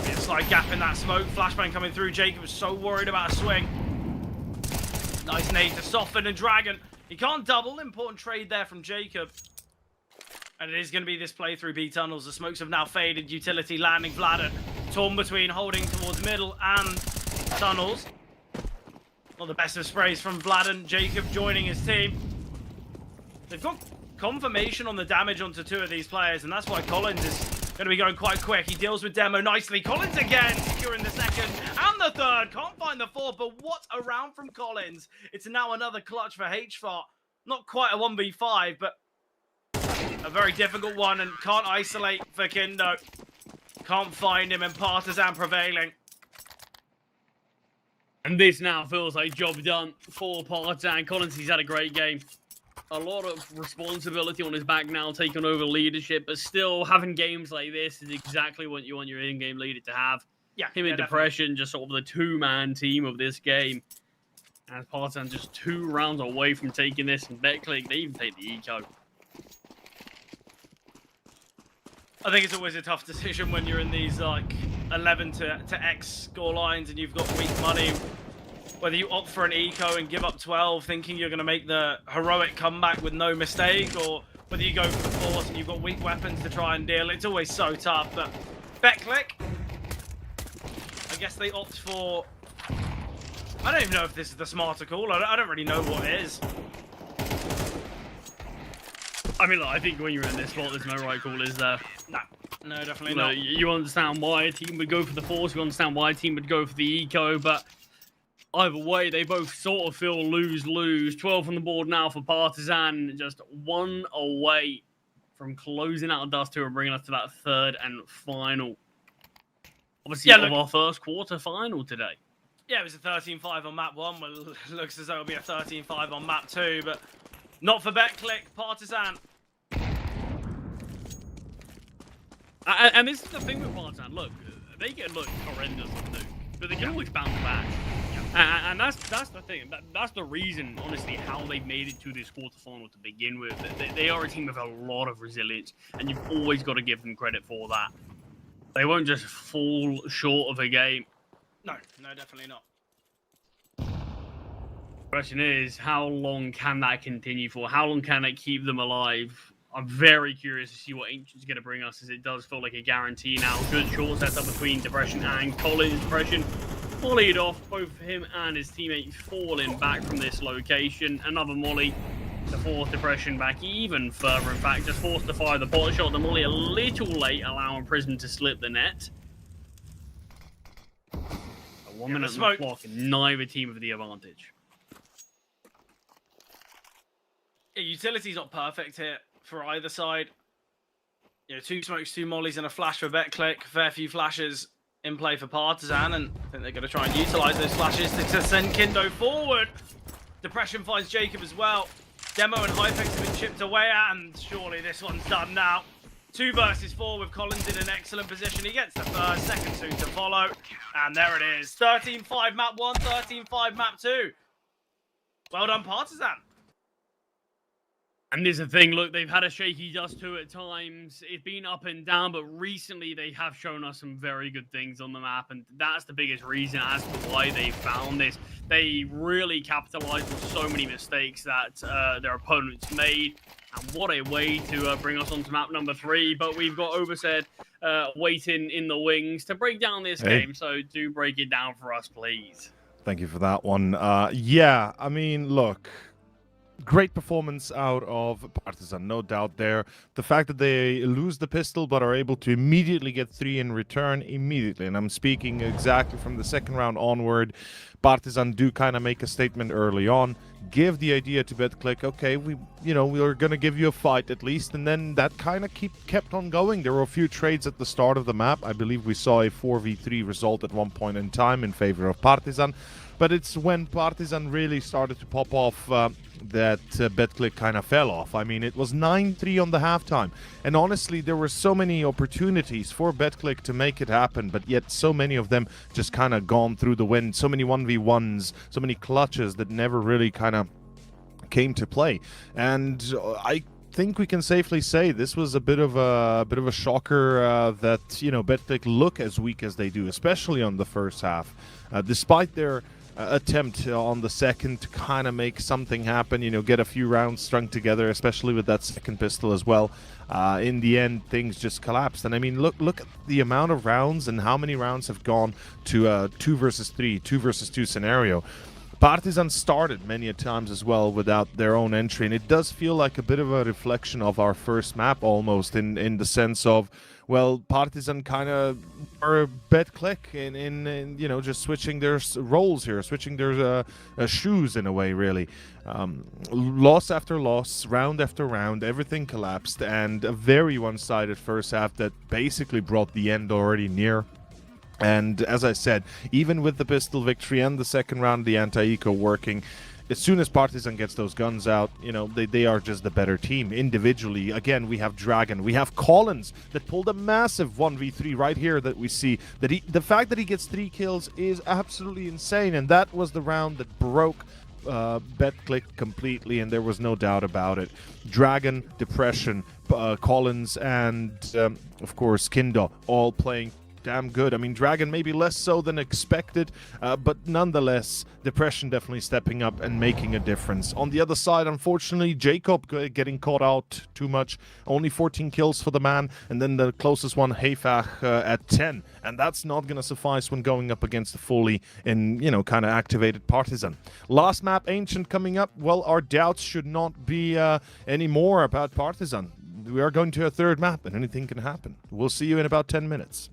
It's like gap in that smoke, flashbang coming through. Jacob was so worried about a swing. Nice nade to soften and Dragon. He can't double, important trade there from Jacob. And it is going to be this play through B tunnels. The smokes have now faded. Utility landing Vladden. Torn between holding towards middle and tunnels. Not the best of sprays from Vladden. Jacob joining his team. They've got confirmation on the damage onto two of these players, and that's why Collins is going to be going quite quick. He deals with Demo nicely. Collins again, securing the second and the third. Can't find the fourth, but what a round from Collins. It's now another clutch for HFAR. Not quite a 1v5, but a very difficult one, and can't isolate for Kindo. Can't find him, and Partisan prevailing. And this now feels like job done for Partisan. Collins, he's had a great game. A lot of responsibility on his back now, taking over leadership, but still having games like this is exactly what you want your in-game leader to have. Yeah, Him in Depression, just sort of the two-man team of this game. And Partisan just 2 rounds away from taking this, and Betclic, they even take the eco. I think it's always a tough decision when you're in these like 11 to X score lines and you've got weak money. Whether you opt for an eco and give up 12 thinking you're going to make the heroic comeback with no mistake, or whether you go for the force and you've got weak weapons to try and deal. It's always so tough. But Betclic, I guess they opt for... I don't even know if this is the smarter call. I don't really know what it is. I mean, look, I think when you're in this spot, there's no right call, is there? No, definitely No, not. you understand why a team would go for the force, you understand why a team would go for the eco, but either way, they both sort of feel lose-lose. 12 on the board now for Partisan, just 1 away from closing out Dust 2 and bringing us to that third and final. Obviously, of our first quarter final today. Yeah, it was a 13-5 on map 1. Well, it looks as though it'll be a 13-5 on map 2, but not for Betclic. Partisan. And this is the thing with Partisan. Look, they can look horrendous on Nuke, but they can always bounce back. And that's the thing. That's the reason, honestly, how they made it to this quarterfinal to begin with. They are a team with a lot of resilience, and you've always got to give them credit for that. They won't just fall short of a game. No, definitely not. Question is, how long can that continue for? How long can it keep them alive? I'm very curious to see what Ancient's going to bring us, as it does feel like a guarantee now. Good short setup between Depression and Collins. Depression volleyed off, both him and his teammate falling back from this location. Another molly to force Depression back even further. In fact, just forced to fire the pot shot. The molly a little late, allowing Prism to slip the net. 1 minute on the clock, and neither team have the advantage. Yeah, utility's not perfect here for either side. You know, 2 smokes, 2 mollies, and a flash for Betclic. Fair few flashes in play for Partisan, and I think they're going to try and utilize those flashes to send Kindo forward. Depression finds Jacob as well. Demo and Hypex have been chipped away at, and surely this one's done now. 2 versus 4 with Collins in an excellent position. He gets the first, second soon to follow. And there it is. 13-5 map 1, 13-5 map 2. Well done, Partisan. And there's a thing, look, they've had a shaky Dust 2 at times. It's been up and down, but recently they have shown us some very good things on the map, and that's the biggest reason as to why they found this. They really capitalized on so many mistakes that their opponents made, And what a way to bring us on to map number 3. But we've got Oversaid waiting in the wings to break down this game. So do break it down for us, please. Thank you for that one. Yeah, I mean, look. Great performance out of Partizan, no doubt there. The fact that they lose the pistol but are able to immediately get 3 in return, immediately. And I'm speaking exactly from the second round onward. Partizan do kind of make a statement early on, give the idea to BetClick, okay, we are going to give you a fight at least, and then that kind of kept on going. There were a few trades at the start of the map. I believe we saw a 4v3 result at one point in time in favor of Partizan. But it's when Partizan really started to pop off that BetClick kind of fell off. I mean, it was 9-3 on the halftime. And honestly, there were so many opportunities for BetClick to make it happen, but yet so many of them just kind of gone through the wind. So many 1v1s, so many clutches that never really kind of came to play. And I think we can safely say this was a bit of a shocker that BetClick look as weak as they do, especially on the first half, despite their attempt on the second to kind of make something happen, get a few rounds strung together, especially with that second pistol as well. In the end, things just collapsed. And I mean, look at the amount of rounds and how many rounds have gone to a 2 versus 3, 2 versus 2 scenario. Partizan started many a times as well without their own entry, and it does feel like a bit of a reflection of our first map almost, in the sense of, well, Partizan kind of are BetClick in just switching their roles here, switching their shoes in a way, really. Loss after loss, round after round, everything collapsed, and a very one-sided first half that basically brought the end already near. And as I said, even with the pistol victory and the second round, the anti-eco working, as soon as Partizan gets those guns out, they are just the better team. Individually, again, we have Dragon, we have Collins that pulled a massive 1v3 right here that we see. The fact that he gets 3 kills is absolutely insane, and that was the round that broke BetClick completely, and there was no doubt about it. Dragon, Depression, Collins, and of course Kindo all playing damn good. I mean, Dragon maybe less so than expected, but nonetheless, Depression definitely stepping up and making a difference. On the other side, unfortunately, Jacob getting caught out too much. Only 14 kills for the man, and then the closest one, Heifach, at 10. And that's not going to suffice when going up against the fully kind of activated Partizan. Last map, Ancient, coming up. Well, our doubts should not be any more about Partizan. We are going to a third map, and anything can happen. We'll see you in about 10 minutes.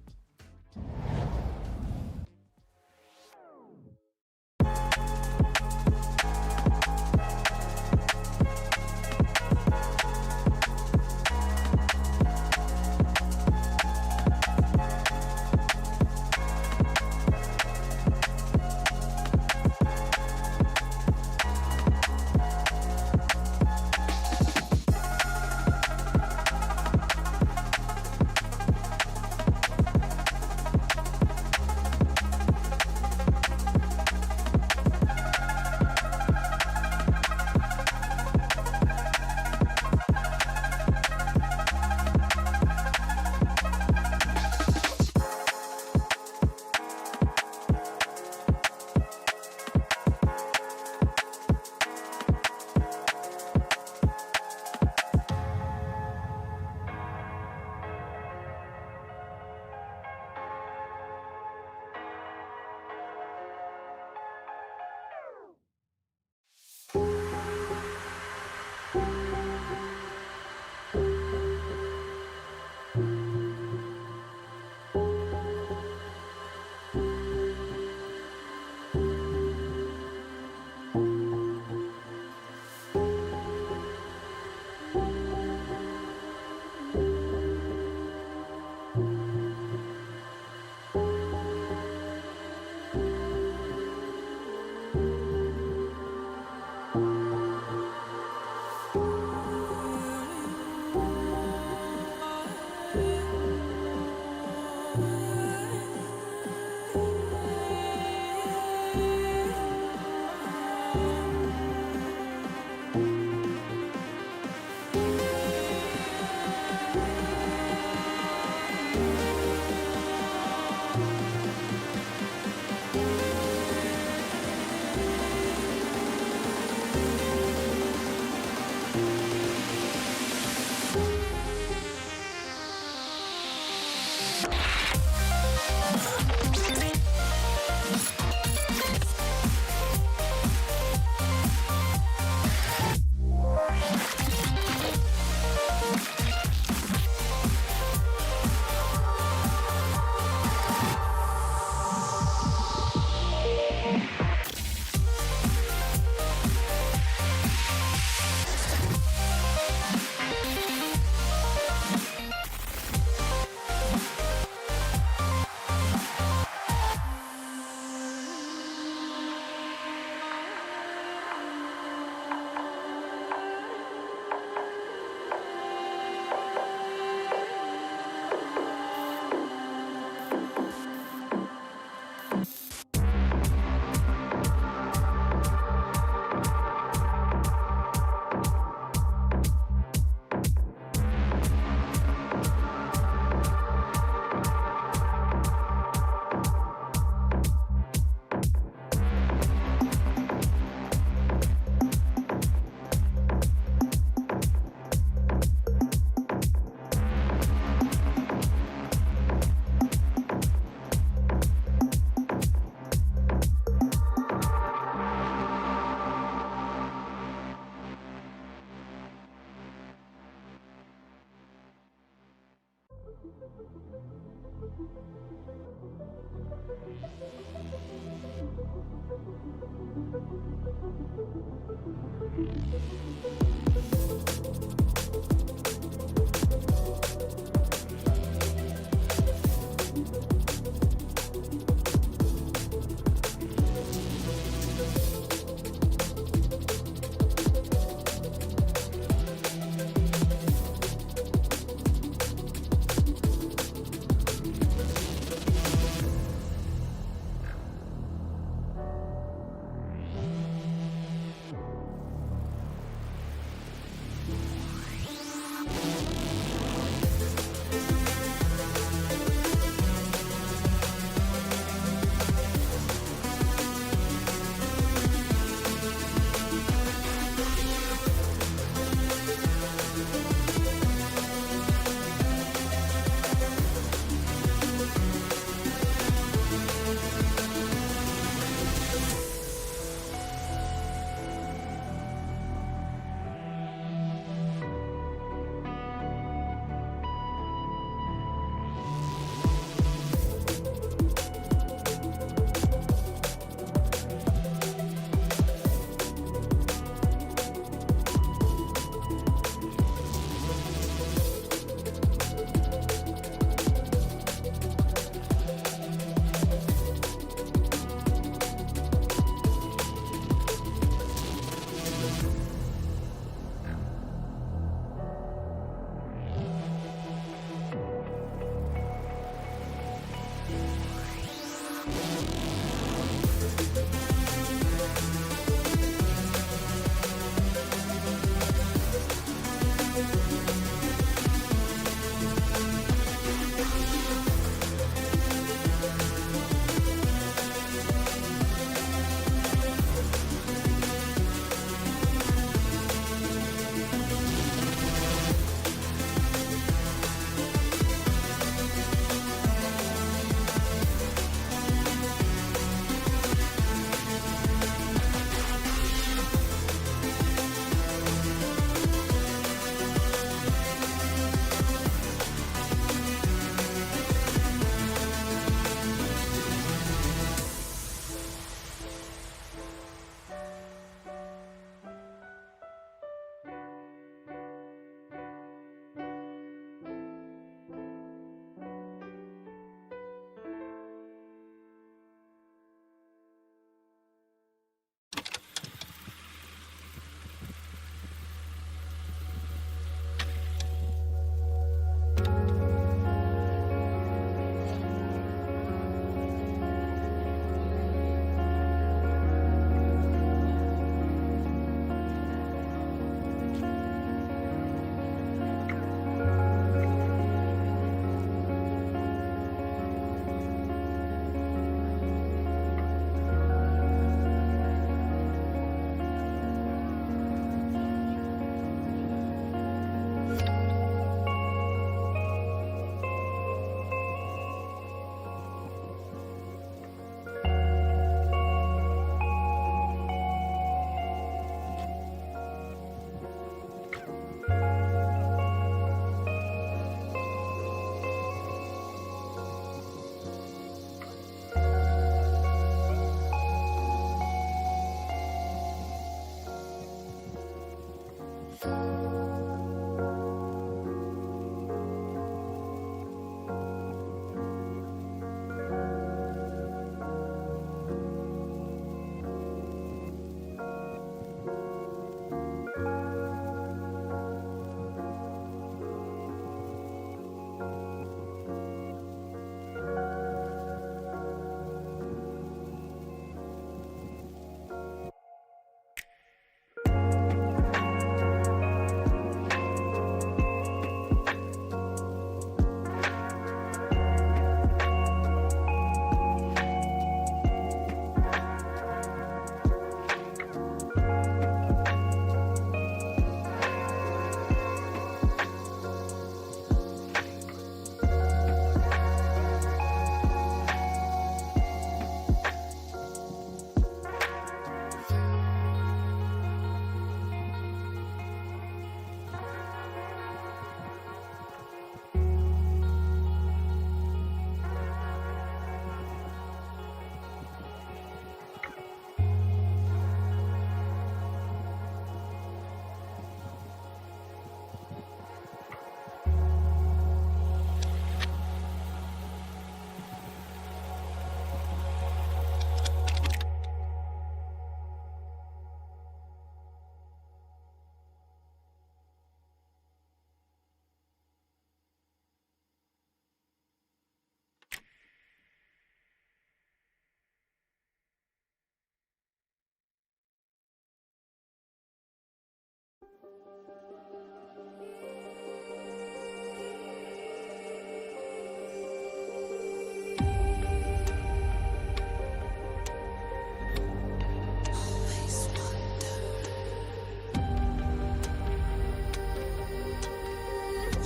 Always wonder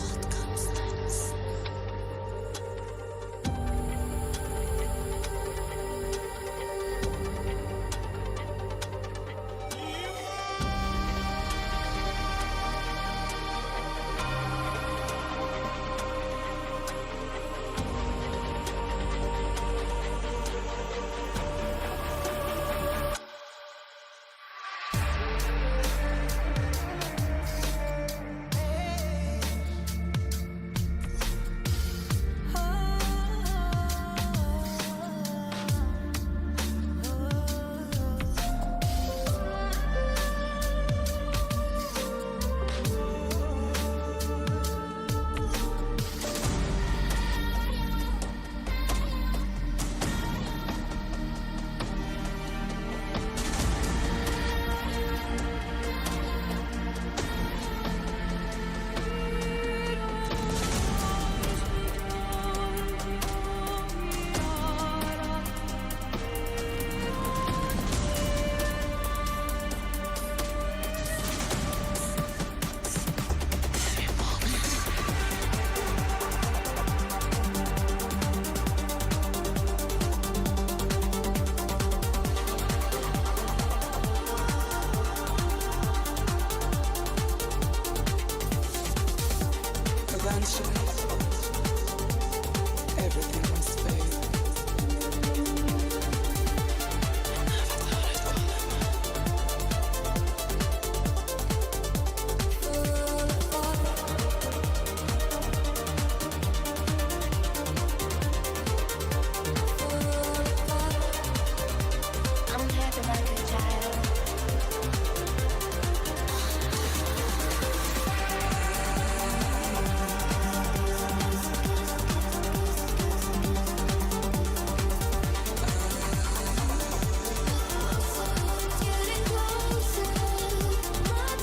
what comes next. Everything must fade. I'm happy like a child. Getting closer, my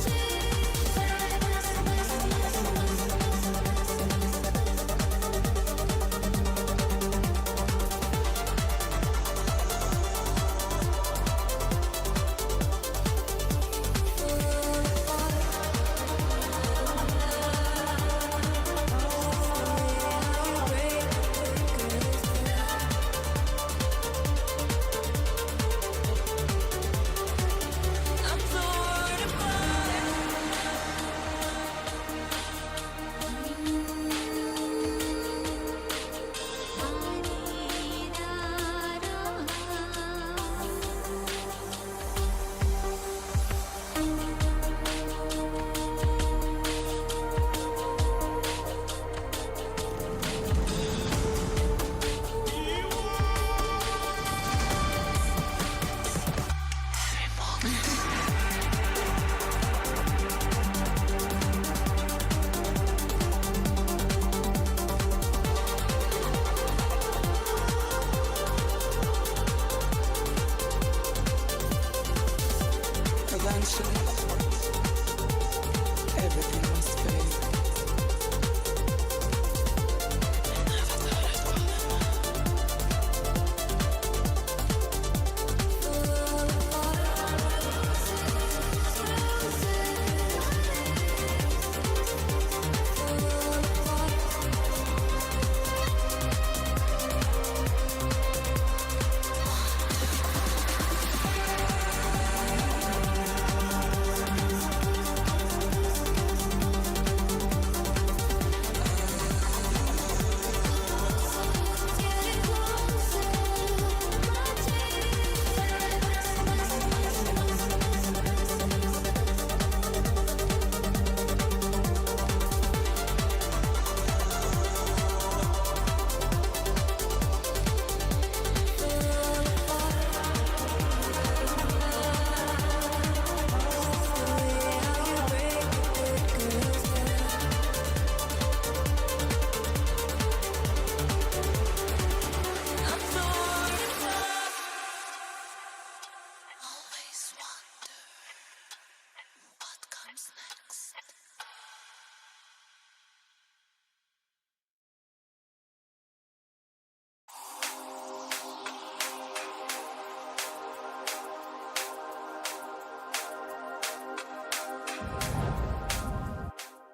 I'm torn apart. Eventually, everything must fade.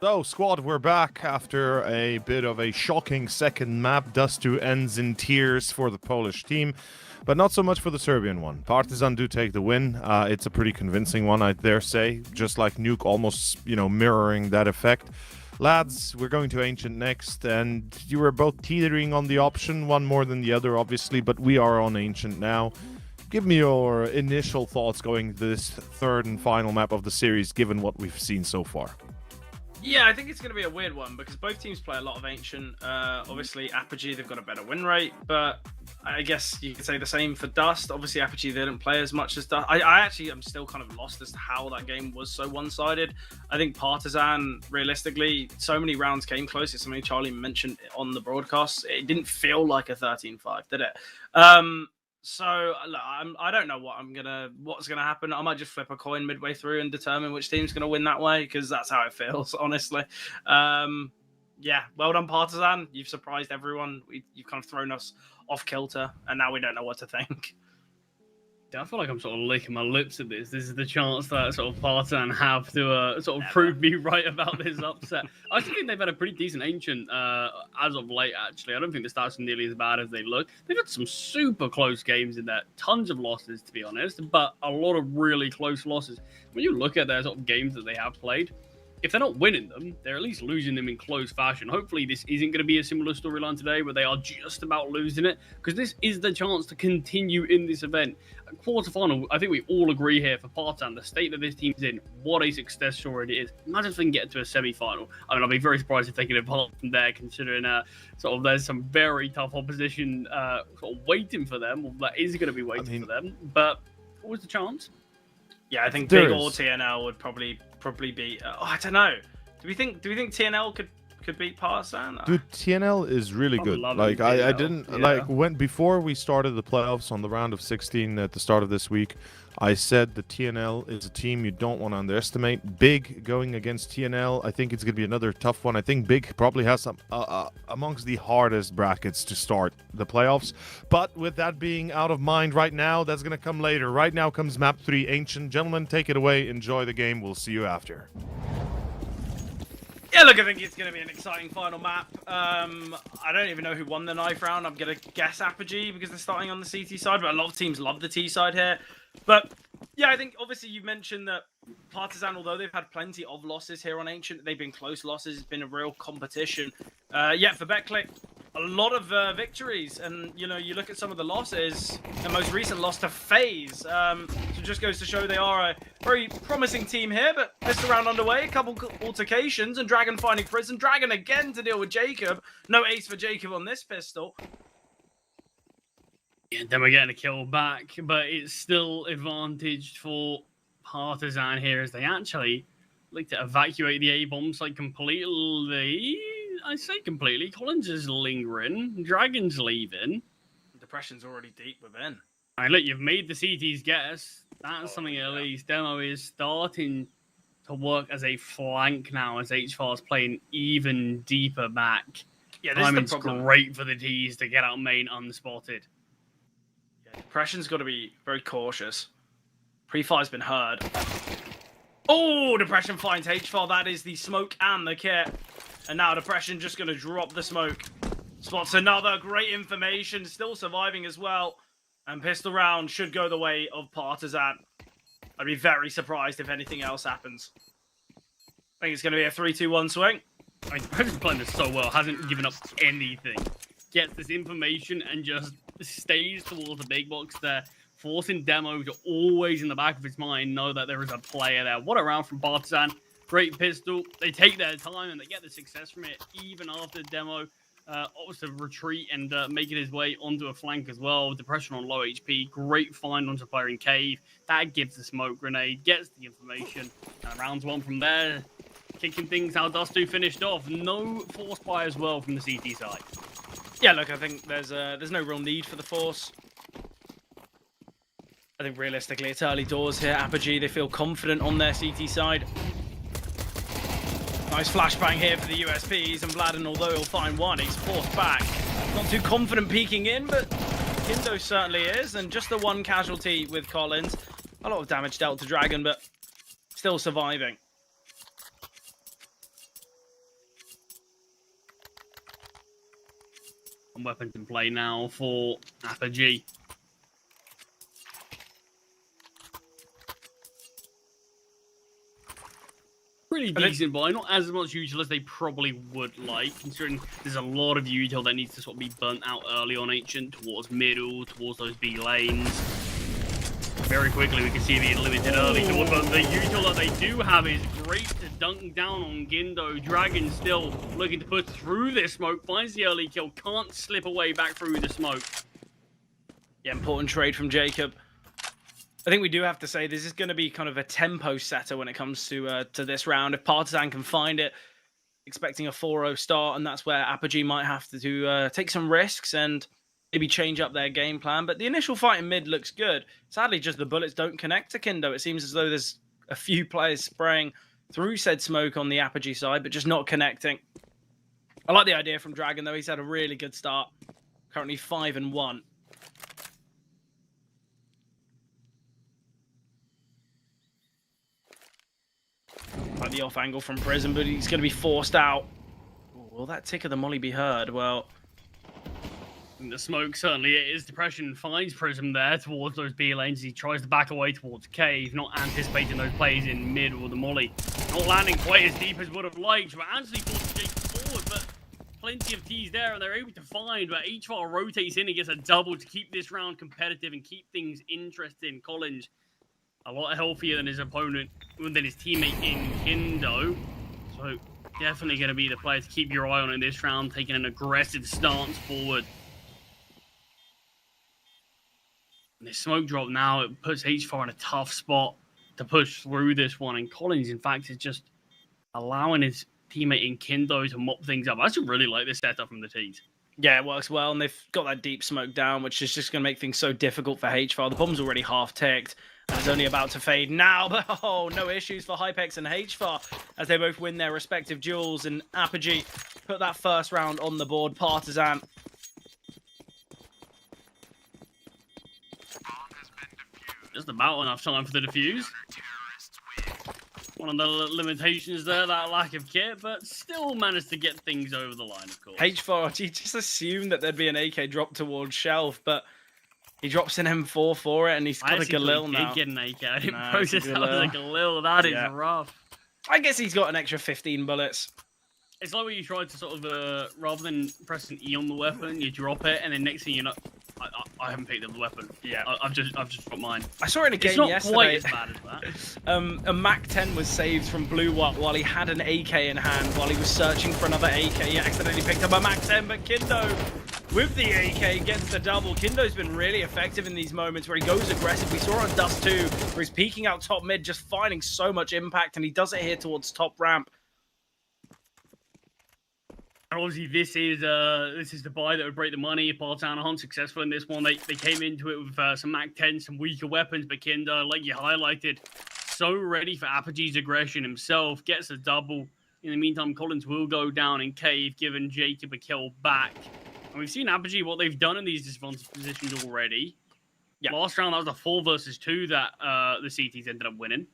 So, squad, we're back after a bit of a shocking second map. Dust2 ends in tears for the Polish team, but not so much for the Serbian one. Partizan do take the win. It's a pretty convincing one, I dare say, just like Nuke, almost, mirroring that effect. Lads, we're going to Ancient next, and you were both teetering on the option, one more than the other, obviously, but we are on Ancient now. Give me your initial thoughts going to this third and final map of the series, given what we've seen so far. Yeah, I think it's going to be a weird one because both teams play a lot of Ancient. Obviously, Apogee, they've got a better win rate, but I guess you could say the same for Dust. Obviously, Apogee, they didn't play as much as Dust. I actually am still kind of lost as to how that game was so one-sided. I think Partizan, realistically, so many rounds came close. It's something Charlie mentioned on the broadcast. It didn't feel like a 13-5, did it? So look, I don't know what's gonna happen. I might just flip a coin midway through and determine which team's gonna win that way because that's how it feels, honestly. Yeah, well done, Partizan. You've surprised everyone. You've kind of thrown us off kilter, and now we don't know what to think. I feel like I'm sort of licking my lips at this. This is the chance that sort of Partizan have to sort of prove me right about this upset. I actually think they've had a pretty decent Ancient as of late, actually. I don't think the stats are nearly as bad as they look. They've had some super close games in there. Tons of losses, to be honest, but a lot of really close losses. When you look at their sort of games that they have played, if they're not winning them, they're at least losing them in close fashion. Hopefully, this isn't going to be a similar storyline today where they are just about losing it, because this is the chance to continue in this event. Quarterfinal, I think we all agree here for Partizan, the state that this team's in, what a success story it is. Imagine if they can get to a semi-final. I mean, I'll be very surprised if they can evolve from there, considering sort of there's some very tough opposition sort of waiting for them, or that is going to be waiting for them. But what was the chance? Yeah, I think Big or TNL would probably be. I don't know. Do we think TNL could beat Partizan? Dude, TNL is really good. Like I didn't like before we started the playoffs on the round of 16 at the start of this week. I said that TNL is a team you don't want to underestimate. Big going against TNL, I think it's going to be another tough one. I think Big probably has some amongst the hardest brackets to start the playoffs. But with that being out of mind right now, that's going to come later. Right now comes map 3, Ancient. Gentlemen, take it away. Enjoy the game. We'll see you after. Yeah, look, I think it's going to be an exciting final map. I don't even know who won the knife round. I'm going to guess Apogee because they're starting on the CT side, but a lot of teams love the T side here. But yeah, I think obviously you mentioned that Partizan, although they've had plenty of losses here on Ancient, they've been close losses. It's been a real competition. Yeah, for BetClick, a lot of victories. And, you look at some of the losses. The most recent loss to FaZe. So it just goes to show they are a very promising team here. But this round underway, a couple altercations. And Dragon finding prison. Dragon again to deal with Jacob. No ace for Jacob on this pistol. Yeah, then we're getting a kill back, but it's still advantaged for Partizan here as they actually like to evacuate the A-bomb site completely. I say completely. Collins is lingering. Dragon's leaving. Depression's already deep within. I mean, look, you've made the CT's guess. That's something at least. Demo is starting to work as a flank now as HFAR's playing even deeper back. Yeah, this is the problem. Great for the T's to get out main unspotted. Depression's got to be very cautious. Pre-fire's been heard. Oh, Depression finds HFAR. That is the smoke and the kit. And now Depression just going to drop the smoke. Spots another. Great information. Still surviving as well. And pistol round should go the way of Partizan. I'd be very surprised if anything else happens. I think it's going to be a 3-2-1 swing. I mean, Depression's playing this so well. Hasn't given up anything. Gets this information and just stays towards the big box there, forcing Demo to always in the back of his mind know that there is a player there. What a round from Partizan. Great pistol. They take their time and they get the success from it even after Demo opts to retreat and making his way onto a flank as well. Depression on low HP. Great find onto player in cave. That gives the smoke grenade, gets the information. And rounds one from there, kicking things how Dust2 finished off. No force buy as well from the CT side. Yeah, look, I think there's no real need for the force. I think realistically, it's early doors here. Apogee, they feel confident on their CT side. Nice flashbang here for the USPs, and Vladden, although he'll find one, he's forced back. Not too confident peeking in, but Kindo certainly is, and just the one casualty with Collins. A lot of damage dealt to Dragon, but still surviving. and weapons in play now for Apogee. Pretty decent buy, not as much util as they probably would like, considering there's a lot of util that needs to sort of be burnt out early on Ancient, towards middle, towards those B lanes. Very quickly, we can see the limited early towards, but the util that they do have is great to dunk down on Gindo. Dragon still looking to push through this smoke, finds the early kill, can't slip away back through the smoke. Yeah, important trade from Jacob. I think we do have to say this is going to be kind of a tempo setter when it comes to this round. If Partisan can find it, expecting a 4-0 start, and that's where Apogee might have to take some risks and maybe change up their game plan. But the initial fight in mid looks good. Sadly, just the bullets don't connect to Kindo. It seems as though there's a few players spraying through said smoke on the Apogee side, but just not connecting. I like the idea from Dragon, though. He's had a really good start. Currently 5-1. Like the off angle from Prism, but he's going to be forced out. Will that tick of the molly be heard? Well, the smoke certainly is. Depression finds Prism there towards those B lanes. He tries to back away towards Cave, not anticipating those plays in mid or the molly. Not landing quite as deep as would have liked, but Anthony forces Jake forward, but plenty of T's there, and they're able to find, but H4 rotates in and gets a double to keep this round competitive and keep things interesting. Collins, a lot healthier than his opponent, than his teammate in Kindo. So definitely going to be the player to keep your eye on in this round, taking an aggressive stance forward. And this smoke drop now, it puts H4 in a tough spot to push through this one. And Collins, in fact, is just allowing his teammate in Kindo to mop things up. I actually really like this setup from the T's. yeah, it works well, and they've got that deep smoke down, which is just going to make things so difficult for H4. The bomb's already half ticked. It's only about to fade now, but no issues for Hypex and H4 as they both win their respective duels, and Apogee put that first round on the board. Partisan. Just about enough time for the defuse. One of the limitations there, that lack of kit, but still managed to get things over the line, of course. H4, you just assumed that there'd be an AK drop towards Shelf, but he drops an M4 for it, and he's got a Galil now. I did get an AK. I didn't process that as a Galil. That is rough. I guess he's got an extra 15 bullets. It's like when you try to sort of, rather than press an E on the weapon, you drop it, and then next thing you know, I haven't picked up the weapon. Yeah. I've just dropped mine. I saw it in a game yesterday. It's not quite as bad as that. A MAC-10 was saved from Blue while he had an AK in hand. While he was searching for another AK, he accidentally picked up a MAC-10, but Kindo, with the AK, gets the double. Kindo's been really effective in these moments where he goes aggressive. We saw it on Dust 2, where he's peeking out top mid, just finding so much impact, and he does it here towards top ramp. And obviously, this is the buy that would break the money. Partisan aren't successful in this one. They came into it with some MAC-10, some weaker weapons, but Kindo, like you highlighted, so ready for Apogee's aggression himself, gets a double. In the meantime, Collins will go down in Cave, giving Jacob a kill back. And we've seen Apogee, what they've done in these disadvantaged positions already. Yeah. Last round, that was a 4 versus 2 that the CTs ended up winning.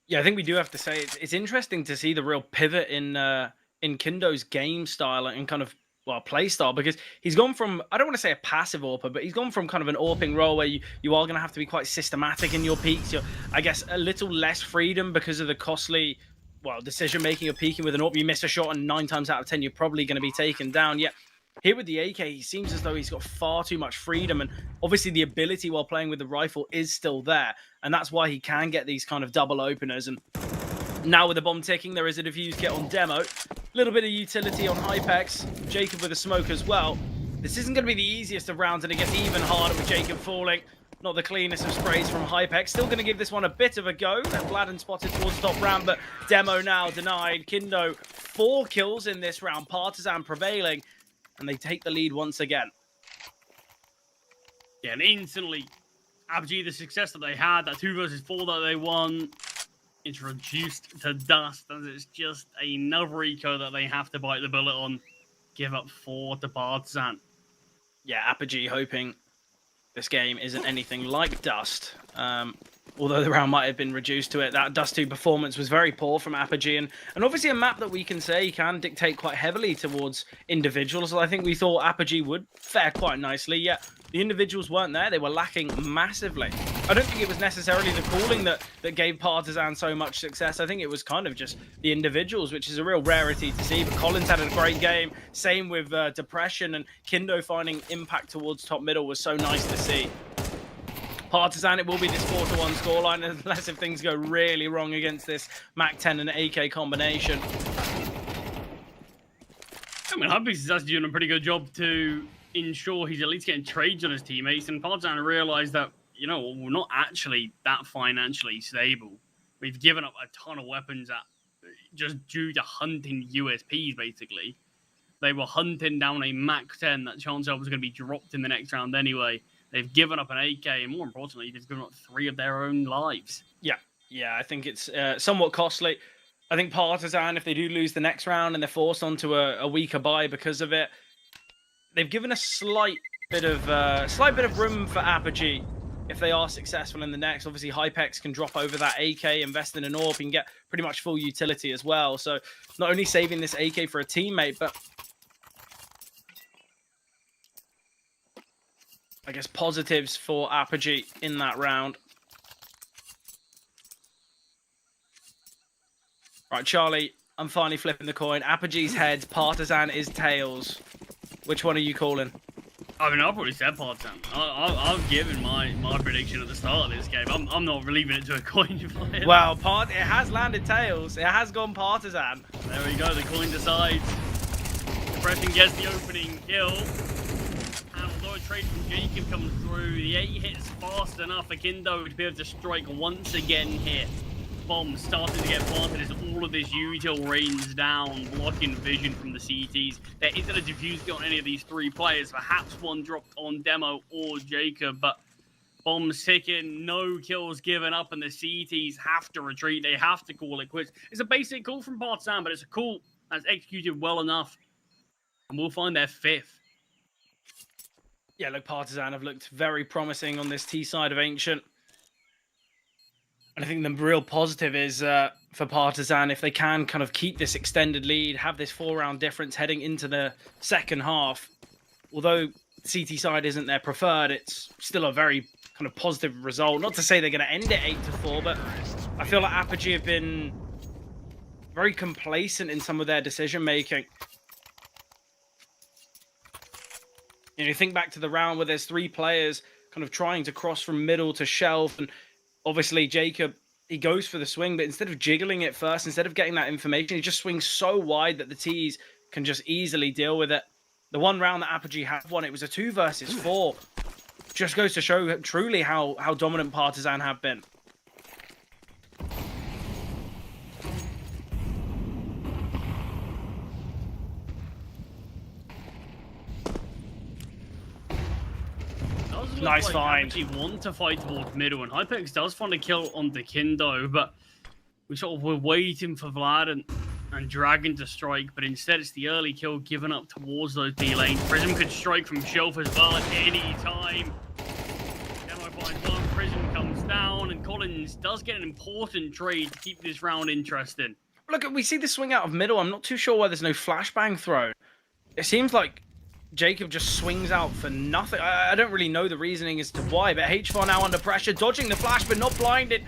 Yeah, I think we do have to say it's interesting to see the real pivot in Kindo's game style and kind of, well, play style, because he's gone from, I don't want to say a passive AWPer, but he's gone from kind of an AWPing role where you are going to have to be quite systematic in your peaks. You're, I guess, a little less freedom because of the costly, well, decision-making of peaking with an AWP. You miss a shot and 9 times out of 10, you're probably going to be taken down. Yet here with the AK, he seems as though he's got far too much freedom, and obviously the ability while playing with the rifle is still there, and that's why he can get these kind of double openers. And now with the bomb ticking, there is a defuse kit on Demo. A little bit of utility on Hypex. Jacob with a smoke as well. This isn't going to be the easiest of rounds, and it gets even harder with Jacob falling. Not the cleanest of sprays from Hypex. Still going to give this one a bit of a go. And Vladden spotted towards top ramp, but Demo now denied. Kindo, 4 kills in this round. Partisan prevailing, and they take the lead once again. Yeah, and instantly, Apogee, the success that they had, that 2 versus 4 that they won, it's reduced to dust, as it's just another eco that they have to bite the bullet on. Give up 4 to Partisan. Yeah, Apogee hoping this game isn't anything like Dust. although the round might have been reduced to it. That Dust 2 performance was very poor from Apogee, and obviously a map that we can say can dictate quite heavily towards individuals. I think we thought Apogee would fare quite nicely, yet the individuals weren't there. They were lacking massively. I don't think it was necessarily the calling that gave Partisan so much success. I think it was kind of just the individuals, which is a real rarity to see. But Collins had a great game. Same with Depression, and Kindo finding impact towards top middle was so nice to see. Partisan, it will be this 4-1 scoreline, unless if things go really wrong against this MAC-10 and AK combination. I mean, Hypix is actually doing a pretty good job to ensure he's at least getting trades on his teammates, and Partisan realized that, you know, we're not actually that financially stable. We've given up a ton of weapons just due to hunting USPs, basically. They were hunting down a MAC-10 that Chancellor was going to be dropped in the next round anyway. They've given up an AK, and more importantly, they've given up 3 of their own lives. Yeah, I think it's somewhat costly. I think Partisan, if they do lose the next round and they're forced onto a weaker bye because of it, they've given a slight bit of room for Apogee if they are successful in the next. Obviously, Hypex can drop over that AK, invest in an AWP, and get pretty much full utility as well. So not only saving this AK for a teammate, but I guess positives for Apogee in that round. Right, Charlie, I'm finally flipping the coin. Apogee's heads, Partisan is tails. Which one are you calling? I mean, I've already said Partisan. I've given my prediction at the start of this game. I'm not leaving it to a coin flip. Well, it has landed tails. It has gone Partisan. There we go. The coin decides. Depression gets the opening kill. And although a trade from Jacob comes through, the 8 hits fast enough for Kindo to be able to strike once again here. Bomb starting to get planted as all of this util rains down, blocking vision from the CTs. There isn't a diffuse kill on any of these 3 players. Perhaps one dropped on Demo or Jacob, but bombs ticking, no kills given up, and the CTs have to retreat. They have to call it quits. It's a basic call from Partisan, but it's a call that's executed well enough, and we'll find their 5th. Yeah, look, Partisan have looked very promising on this T side of Ancient. And I think the real positive is for Partisan, if they can kind of keep this extended lead, have this 4-round difference heading into the second half. Although CT side isn't their preferred, it's still a very kind of positive result. Not to say they're going to end it 8-4, but I feel like Apogee have been very complacent in some of their decision making. You know, you think back to the round where there's 3 players kind of trying to cross from middle to shelf, and obviously Jacob, he goes for the swing, but instead of jiggling it first, instead of getting that information, he just swings so wide that the T's can just easily deal with it. The one round that Apogee have won, it was a 2 versus 4. Just goes to show truly how dominant Partisan have been. Nice find. Actually want to fight towards middle, and Hypex does find a kill onto Kindo, but we sort of were waiting for Vlad and Dragon to strike, but instead it's the early kill given up towards those B lanes. Prism could strike from shelf as well at any time. Demo finds one, Prism comes down, and Collins does get an important trade to keep this round interesting. Look, we see the swing out of middle. I'm not too sure why there's no flashbang thrown. It seems like Jacob just swings out for nothing. I don't really know the reasoning as to why, but HFAR now under pressure, dodging the flash, but not blinded.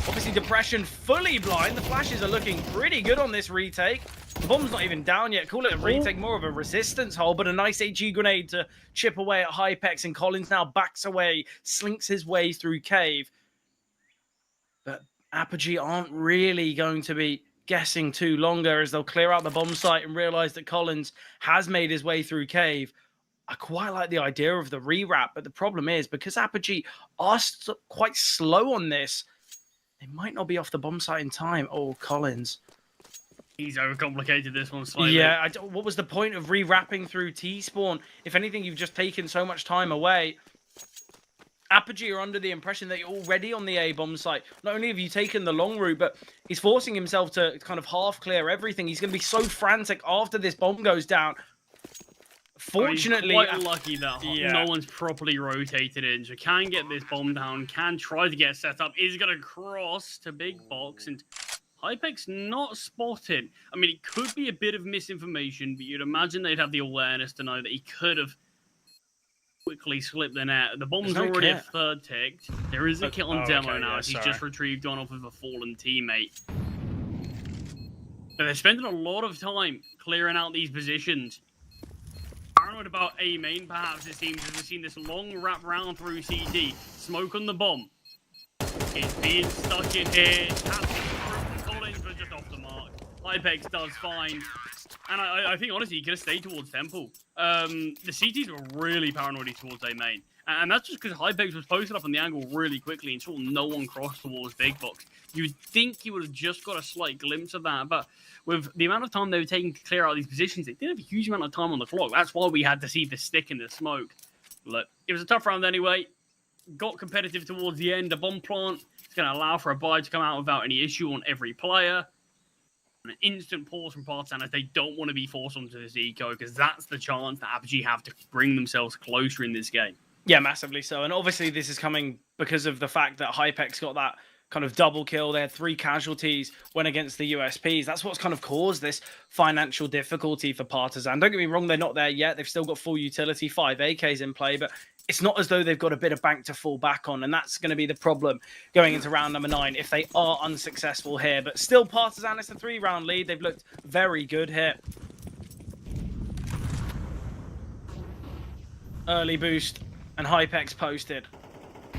Obviously, Depression fully blind. The flashes are looking pretty good on this retake. The bomb's not even down yet. Call it a retake, more of a resistance hole, but a nice HE grenade to chip away at Hypex, and Collins now backs away, slinks his way through cave. But Apogee aren't really going to be guessing too longer, as they'll clear out the bomb site and realize that Collins has made his way through cave. I quite like the idea of the rewrap, but the problem is, because Apogee are quite slow on this, they might not be off the bomb site in time. Oh, Collins. He's overcomplicated this one slightly. Yeah, what was the point of rewrapping through T-spawn? If anything, you've just taken so much time away. Apogee are under the impression that you're already on the A bomb site. Not only have you taken the long route, but he's forcing himself to kind of half clear everything. He's going to be so frantic after this bomb goes down. Unfortunately, quite lucky that yeah. no one's properly rotated in, so can get this bomb down, can try to get set up, is going to cross to big box, and Hypex not spotted. I mean, it could be a bit of misinformation, but you'd imagine they'd have the awareness to know that he could have quickly slipped the net. The bomb's already a third ticked. There is a kill on Demo now. He's just retrieved one off of a fallen teammate. But they're spending a lot of time clearing out these positions. Paranoid about A main, perhaps, it seems, as we've seen this long wrap round through CT. Smoke on the bomb. It's being stuck in here. Collins, but just off the mark. Hypex does fine. And I think, honestly, he could have stayed towards Temple. The CTs were really paranoid towards A main. And that's just because Hypex was posted up on the angle really quickly and saw no one cross towards Big Box. You'd think he would have just got a slight glimpse of that, but with the amount of time they were taking to clear out these positions, they didn't have a huge amount of time on the clock. That's why we had to see the stick in the smoke. Look, it was a tough round anyway. Got competitive towards the end. The bomb plant is going to allow for a buy to come out without any issue on every player. And an instant pause from Partisan as they don't want to be forced onto this eco, because that's the chance that Apogee have to bring themselves closer in this game. Yeah, massively so. And obviously this is coming because of the fact that Hypex got that kind of double kill. They had 3 casualties when against the USPs. That's what's kind of caused this financial difficulty for Partisan. Don't get me wrong, they're not there yet. They've still got full utility, 5 AKs in play, but it's not as though they've got a bit of bank to fall back on, and that's going to be the problem going into round number 9 if they are unsuccessful here. But still, Partisan, it's a 3-round lead. They've looked very good here. Early boost and Hypex posted.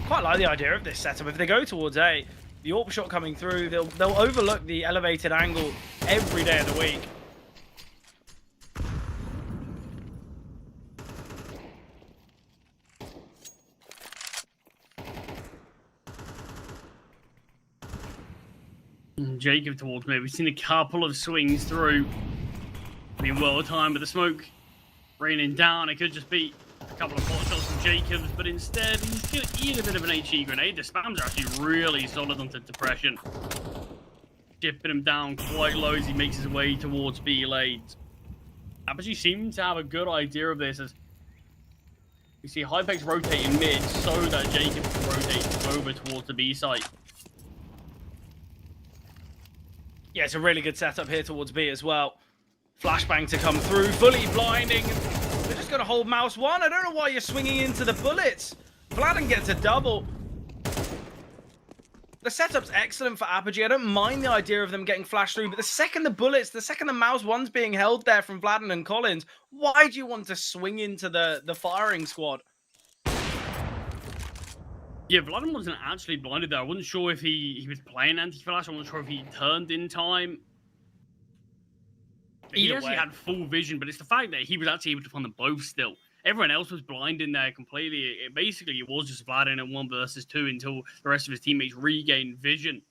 Quite like the idea of this setup. If they go towards A, the AWP shot coming through, they'll overlook the elevated angle every day of the week. Jacob towards me. We've seen a couple of swings through. Being well timed, but the smoke raining down. It could just be a couple of pot shots from Jacobs, but instead he's going to eat a bit of an HE grenade. The spams are actually really solid onto depression. Dipping him down quite low as he makes his way towards B late. Apogee seems to have a good idea of this as we see Hypex rotating mid so that Jacob can rotate over towards the B site. Yeah, it's a really good setup here towards B as well. Flashbang to come through, fully blinding. They're just going to hold mouse 1. I don't know why you're swinging into the bullets. Vladden gets a double. The setup's excellent for Apogee. I don't mind the idea of them getting flashed through, but the second the mouse 1's being held there from Vladden and Collins, why do you want to swing into the firing squad? Yeah, Vladden wasn't actually blinded there. I wasn't sure if he was playing anti-flash. I wasn't sure if he turned in time. He actually had full vision, but it's the fact that he was actually able to find them both still. Everyone else was blind in there completely. Basically, it was just Vladden at 1 versus 2 until the rest of his teammates regained vision.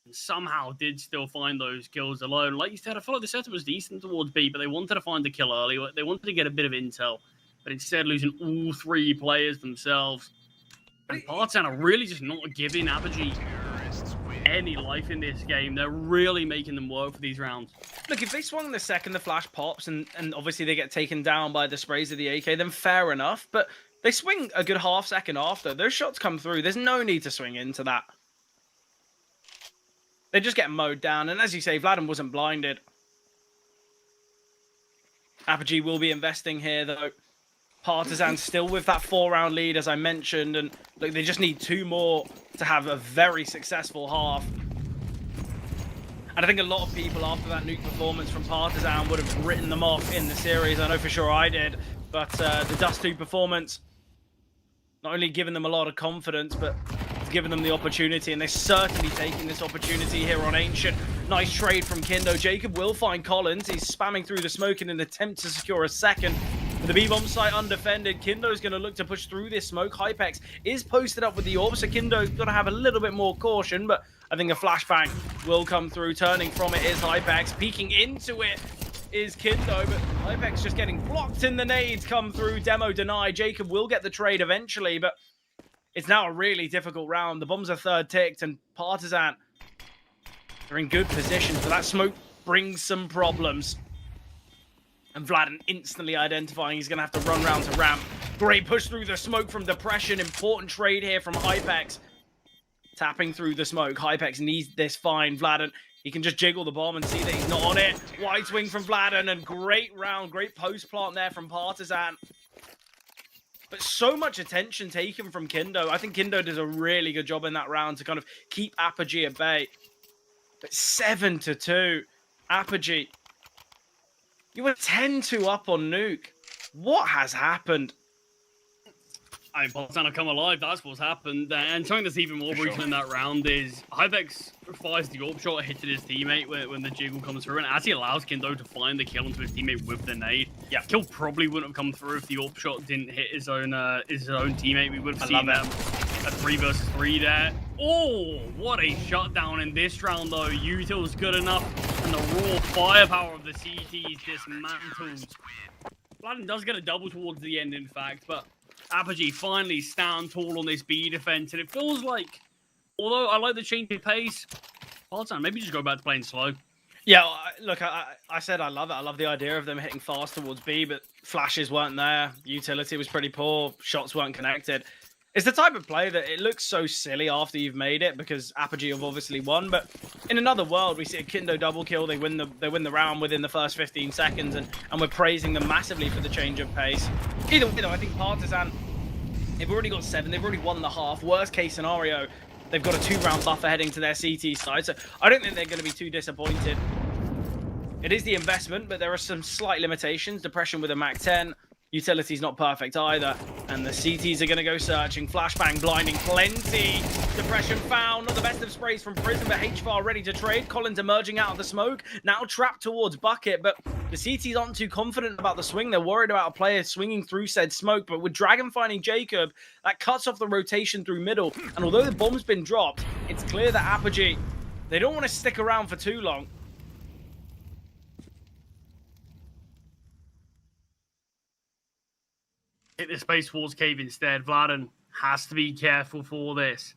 And somehow did still find those kills alone. Like you said, I feel like the setup was decent towards B, but they wanted to find the kill early. They wanted to get a bit of intel, but instead losing all 3 players themselves. And Partisan are really just not giving Apogee any life in this game. They're really making them work for these rounds. Look, if they swung the second the flash pops and obviously they get taken down by the sprays of the AK, then fair enough. But they swing a good half second after. Those shots come through. There's no need to swing into that. They just get mowed down. And as you say, Vladden wasn't blinded. Apogee will be investing here, though. Partisan still with that 4-round lead, as I mentioned. And look, they just need 2 more to have a very successful half. And I think a lot of people after that nuke performance from Partisan would have written them off in the series. I know for sure I did. But the Dust 2 performance, not only given them a lot of confidence, but it's given them the opportunity. And they're certainly taking this opportunity here on Ancient. Nice trade from Kindo. Jacob will find Collins. He's spamming through the smoke in an attempt to secure a second. With the B-bomb site undefended, Kindo's going to look to push through this smoke. Hypex is posted up with the orb, so Kindo's got to have a little bit more caution, but I think a flashbang will come through. Turning from it is Hypex. Peeking into it is Kindo, but Hypex just getting blocked in the nades come through. Demo denied. Jacob will get the trade eventually, but it's now a really difficult round. The bombs are 3rd ticked, and Partisan are in good position, but that smoke brings some problems. And Vladen instantly identifying he's going to have to run round to ramp. Great push through the smoke from Depression. Important trade here from Hypex. Tapping through the smoke. Hypex needs this fine. Vladen, he can just jiggle the bomb and see that he's not on it. Wide swing from Vladen and great round. Great post plant there from Partisan. But so much attention taken from Kindo. I think Kindo does a really good job in that round to kind of keep Apogee at bay. But 7-2. Apogee. You were 10-2 up on Nuke. What has happened? I mean, Partisan have come alive. That's what's happened. And something that's even more brutal in that round is Hypex fires the AWP shot, hits his teammate when the jiggle comes through, and as he allows Kindo to find the kill onto his teammate with the nade, yeah, kill probably wouldn't have come through if the AWP shot didn't hit his own teammate. We would have seen a 3 versus 3 there. Oh, what a shutdown in this round though. Util's good enough, and the raw firepower of the CTs dismantled. Vladen does get a double towards the end, in fact, but Apogee finally stand tall on this B defense, and it feels like, although I like the change of pace, Partisan, maybe just go back to playing slow. Yeah, look, I said I love it. I love the idea of them hitting fast towards B, but flashes weren't there. Utility was pretty poor. Shots weren't connected. It's the type of play that it looks so silly after you've made it because Apogee have obviously won. But in another world, we see a Kindo double kill. They win the round within the first 15 seconds, and we're praising them massively for the change of pace. Either way, though, I think Partisan, they've already got 7. They've already won the half. Worst case scenario, they've got a 2-round buffer heading to their CT side. So I don't think they're going to be too disappointed. It is the investment, but there are some slight limitations. Depression with a Mac 10. Utility's not perfect either. And the CTs are going to go searching. Flashbang blinding plenty. Depression found. Not the best of sprays from Prism, but HFAR ready to trade. Collins emerging out of the smoke. Now trapped towards Bucket, but the CTs aren't too confident about the swing. They're worried about a player swinging through said smoke. But with Dragon finding Jacob, that cuts off the rotation through middle. And although the bomb's been dropped, it's clear that Apogee, they don't want to stick around for too long. Hit the Space Force cave instead. Vladen has to be careful for this.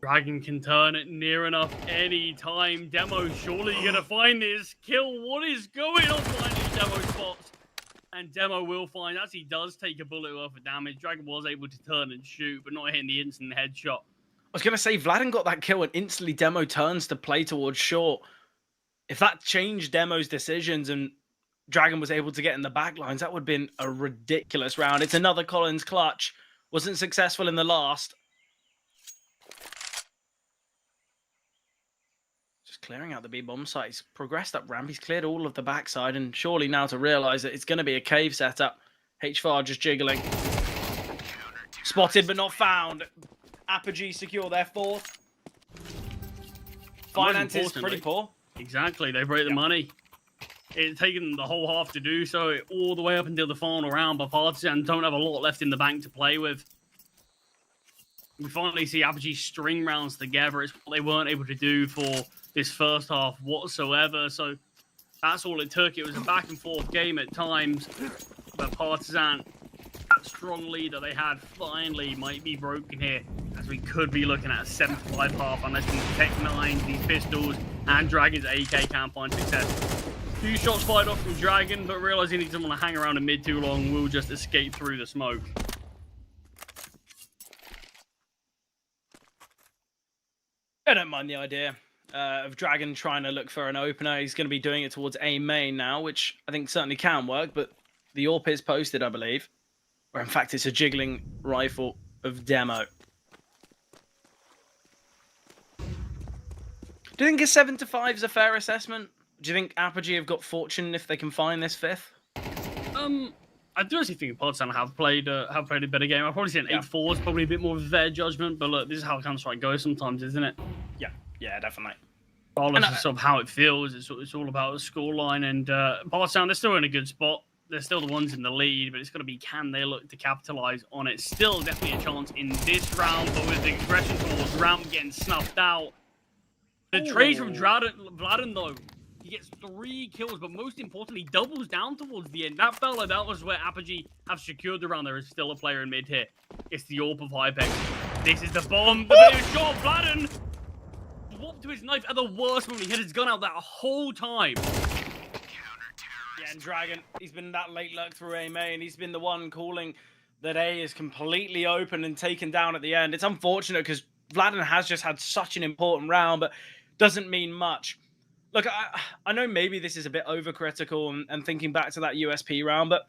Dragon can turn it near enough any time. Demo surely gonna find this kill. What is going on finding Demo spots? And Demo will find, as he does take a bullet worth of damage. Dragon was able to turn and shoot, but not hitting the instant headshot. I was going to say, Vladen got that kill and instantly Demo turns to play towards short. If that changed Demo's decisions and Dragon was able to get in the back lines, that would have been a ridiculous round. It's another Collins clutch. Wasn't successful in the last. Just clearing out the B-bomb site. He's progressed up ramp. He's cleared all of the backside, and surely now to realise that it's going to be a cave setup. HFAR just jiggling. Spotted but not found. Apogee secure their 4th. Finances pretty poor. Exactly, they break the money. It's taken the whole half to do so, all the way up until the final round, but Partisan don't have a lot left in the bank to play with. We finally see Apogee string rounds together. It's what they weren't able to do for this first half whatsoever, so that's all it took. It was a back and forth game at times, but Partisan, that strong lead that they had finally might be broken here, as we could be looking at a 7-5 half unless these Tech 9s, these pistols, and Dragon's AK can't find success. 2 shots fired off from Dragon, but realizing he doesn't want to hang around in mid too long, will just escape through the smoke. I don't mind the idea of Dragon trying to look for an opener. He's going to be doing it towards A main now, which I think certainly can work, but the AWP is posted, I believe. Or in fact, it's a jiggling rifle of Demo. Do you think a 7-5 is a fair assessment? Do you think Apogee have got fortune if they can find this 5th? I do actually think Partisan have played a better game. I've probably seen 8-4 is probably a bit more of their judgment, but look, this is how Counter-Strike goes sometimes, isn't it? Yeah, definitely. Regardless of sort of how it feels, it's all about the scoreline. And Partisan, they're still in a good spot. They're still the ones in the lead, but it's going to be, can they look to capitalize on it? Still definitely a chance in this round, but with the aggression towards ramp getting snuffed out. The trade from Vladen, though, he gets 3 kills, but most importantly, doubles down towards the end. That felt like that was where Apogee have secured the round. There is still a player in mid here. It's the AWP of Hypex. This is the bomb. The bit of shot. Vladen swapped to his knife at the worst moment. He had his gun out that whole time. Yeah, and Dragon, he's been that late lurk through A main. He's been the one calling that A is completely open and taken down at the end. It's unfortunate because Vladden has just had such an important round, but doesn't mean much. Look, I know maybe this is a bit overcritical and thinking back to that USP round, but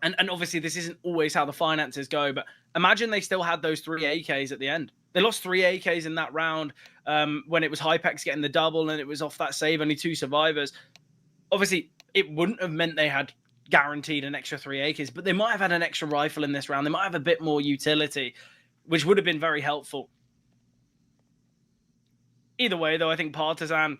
and obviously this isn't always how the finances go, but imagine they still had those 3 AKs at the end. They lost 3 AKs in that round when it was Hypex getting the double and it was off that save, only 2 survivors. Obviously, it wouldn't have meant they had guaranteed an extra 3 AKs, but they might have had an extra rifle in this round. They might have a bit more utility, which would have been very helpful. Either way, though, I think Partisan,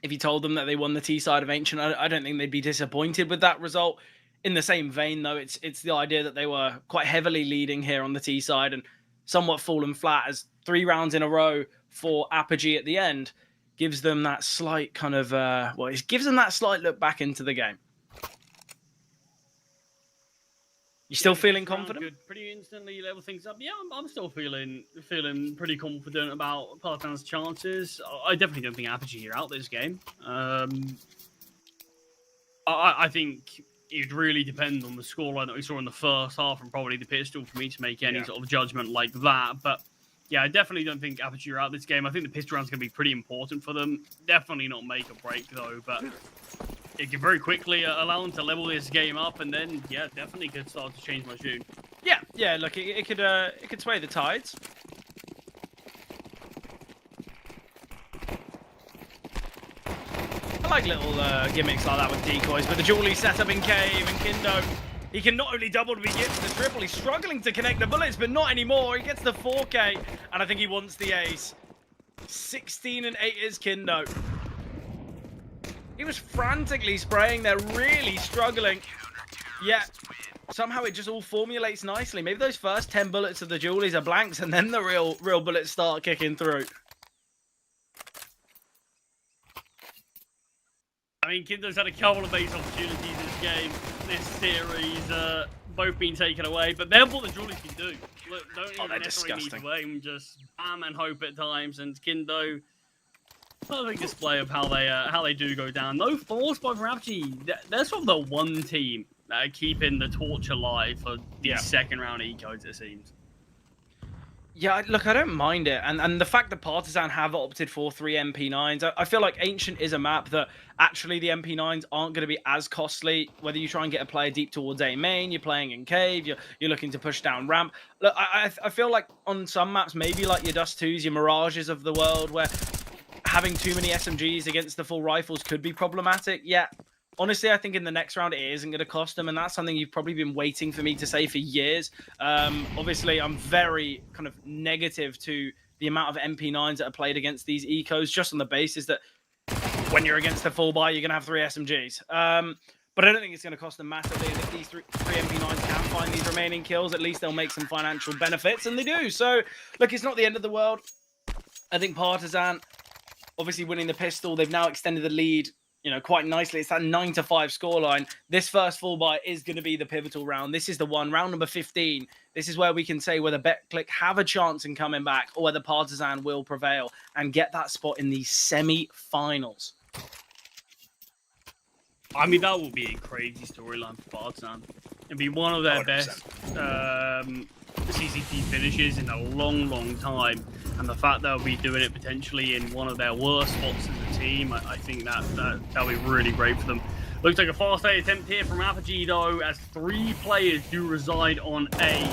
if you told them that they won the T side of Ancient, I don't think they'd be disappointed with that result. In the same vein, though, it's the idea that they were quite heavily leading here on the T side and somewhat fallen flat as 3 rounds in a row for Apogee at the end gives them that slight kind of, it gives them that slight look back into the game. You still feeling confident? Good. Pretty instantly level things up. Yeah, I'm still feeling pretty confident about Partisan's chances. I definitely don't think Apogee are out this game. I think it really depends on the scoreline that we saw in the first half and probably the pistol for me to make any sort of judgment like that. But yeah, I definitely don't think Apogee are out this game. I think the pistol round's going to be pretty important for them. Definitely not make or break though, but it can very quickly allow them to level this game up, and then yeah, definitely could start to change my tune. Yeah. Look, it could sway the tides. I like little gimmicks like that with decoys, but the Julie set up in Cave and Kindo. He can not only double, but he gets the triple. He's struggling to connect the bullets, but not anymore. He gets the 4K, and I think he wants the ace. 16 and 8 is Kindo. He was frantically spraying there, really struggling. Yeah, somehow it just all formulates nicely. Maybe those first 10 bullets of the Julies are blanks, and then the real bullets start kicking through. I mean, Kindo's had a couple of base opportunities this game, this series, both being taken away, but they're what the Julies can do. Look, don't even necessarily need to aim, just spam and hope at times, and Kindo, perfect display of how they do go down. No force by Apogee. They're sort of the one team that are keeping the torch alive for these second round ecos, it seems. Yeah, look, I don't mind it. And the fact that Partisan have opted for 3 MP9s, I feel like Ancient is a map that actually the MP9s aren't going to be as costly. Whether you try and get a player deep towards A main, you're playing in Cave, you're looking to push down ramp. Look, I feel like on some maps, maybe like your Dust 2s, your Mirages of the world, where having too many SMGs against the full rifles could be problematic. Yeah, honestly, I think in the next round it isn't going to cost them, and that's something you've probably been waiting for me to say for years. Obviously, I'm very kind of negative to the amount of MP9s that are played against these ecos, just on the basis that when you're against the full buy, you're going to have 3 SMGs. But I don't think it's going to cost them massively. And if these three MP9s can find these remaining kills, at least they'll make some financial benefits, and they do. So, look, it's not the end of the world. I think Partisan, obviously winning the pistol, they've now extended the lead, quite nicely. It's that 9-5 scoreline. This first full buy is going to be the pivotal round. This is the one, round number 15. This is where we can say whether BetClick have a chance in coming back or whether Partisan will prevail and get that spot in the semi-finals. I mean, that will be a crazy storyline for Partisan. It'll be one of their 100%. best CCT finishes in a long, long time. And the fact they'll be doing it potentially in one of their worst spots as a team, I think that'll be really great for them. Looks like a fast A attempt here from Apogee, though, as 3 players do reside on A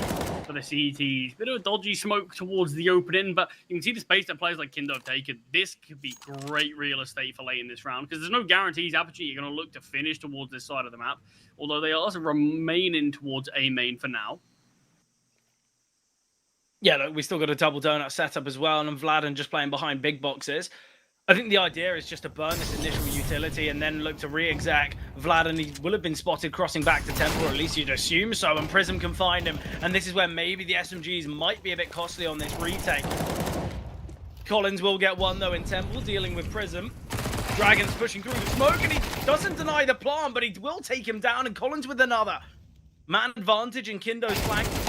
for the CTs. Bit of a dodgy smoke towards the opening, but you can see the space that players like Kindo have taken. This could be great real estate for late in this round, because there's no guarantees Apogee are going to look to finish towards this side of the map, although they are also remaining towards A main for now. Yeah, look, we still got a double donut setup as well, and Vladden just playing behind big boxes. I think the idea is just to burn this initial utility and then look to re-exec Vladden. He will have been spotted crossing back to Temple, or at least you'd assume so, and Prism can find him. And this is where maybe the SMGs might be a bit costly on this retake. Collins will get one, though, in Temple, dealing with Prism. Dragon's pushing through the smoke, and he doesn't deny the plant, but he will take him down, and Collins with another. Man advantage in Kindo's flank.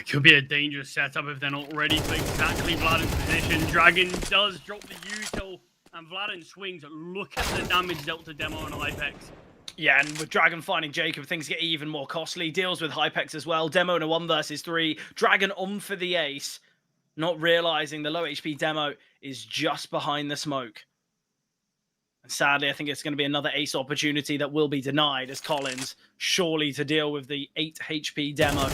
It could be a dangerous setup if they're not ready for exactly Vladim's position. Dragon does drop the util, and Vladin swings. Look at the damage dealt to Demo and Hypex. Yeah, and with Dragon finding Jacob, things get even more costly. Deals with Hypex as well. Demo in a 1 versus 3. Dragon on for the ace, not realizing the low HP Demo is just behind the smoke. And sadly, I think it's going to be another ace opportunity that will be denied as Collins surely to deal with the 8 HP Demo.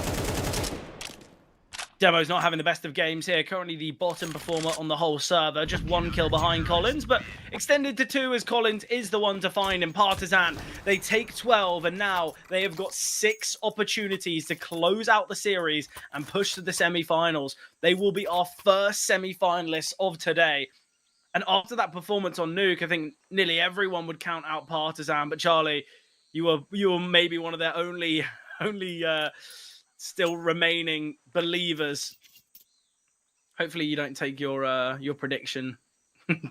Demo's not having the best of games here. Currently the bottom performer on the whole server. Just 1 kill behind Collins, but extended to 2 as Collins is the one to find. And Partizan, they take 12, and now they have got 6 opportunities to close out the series and push to the semi-finals. They will be our first semi-finalists of today. And after that performance on Nuke, I think nearly everyone would count out Partizan. But Charlie, you were maybe one of their only still remaining believers. Hopefully you don't take your prediction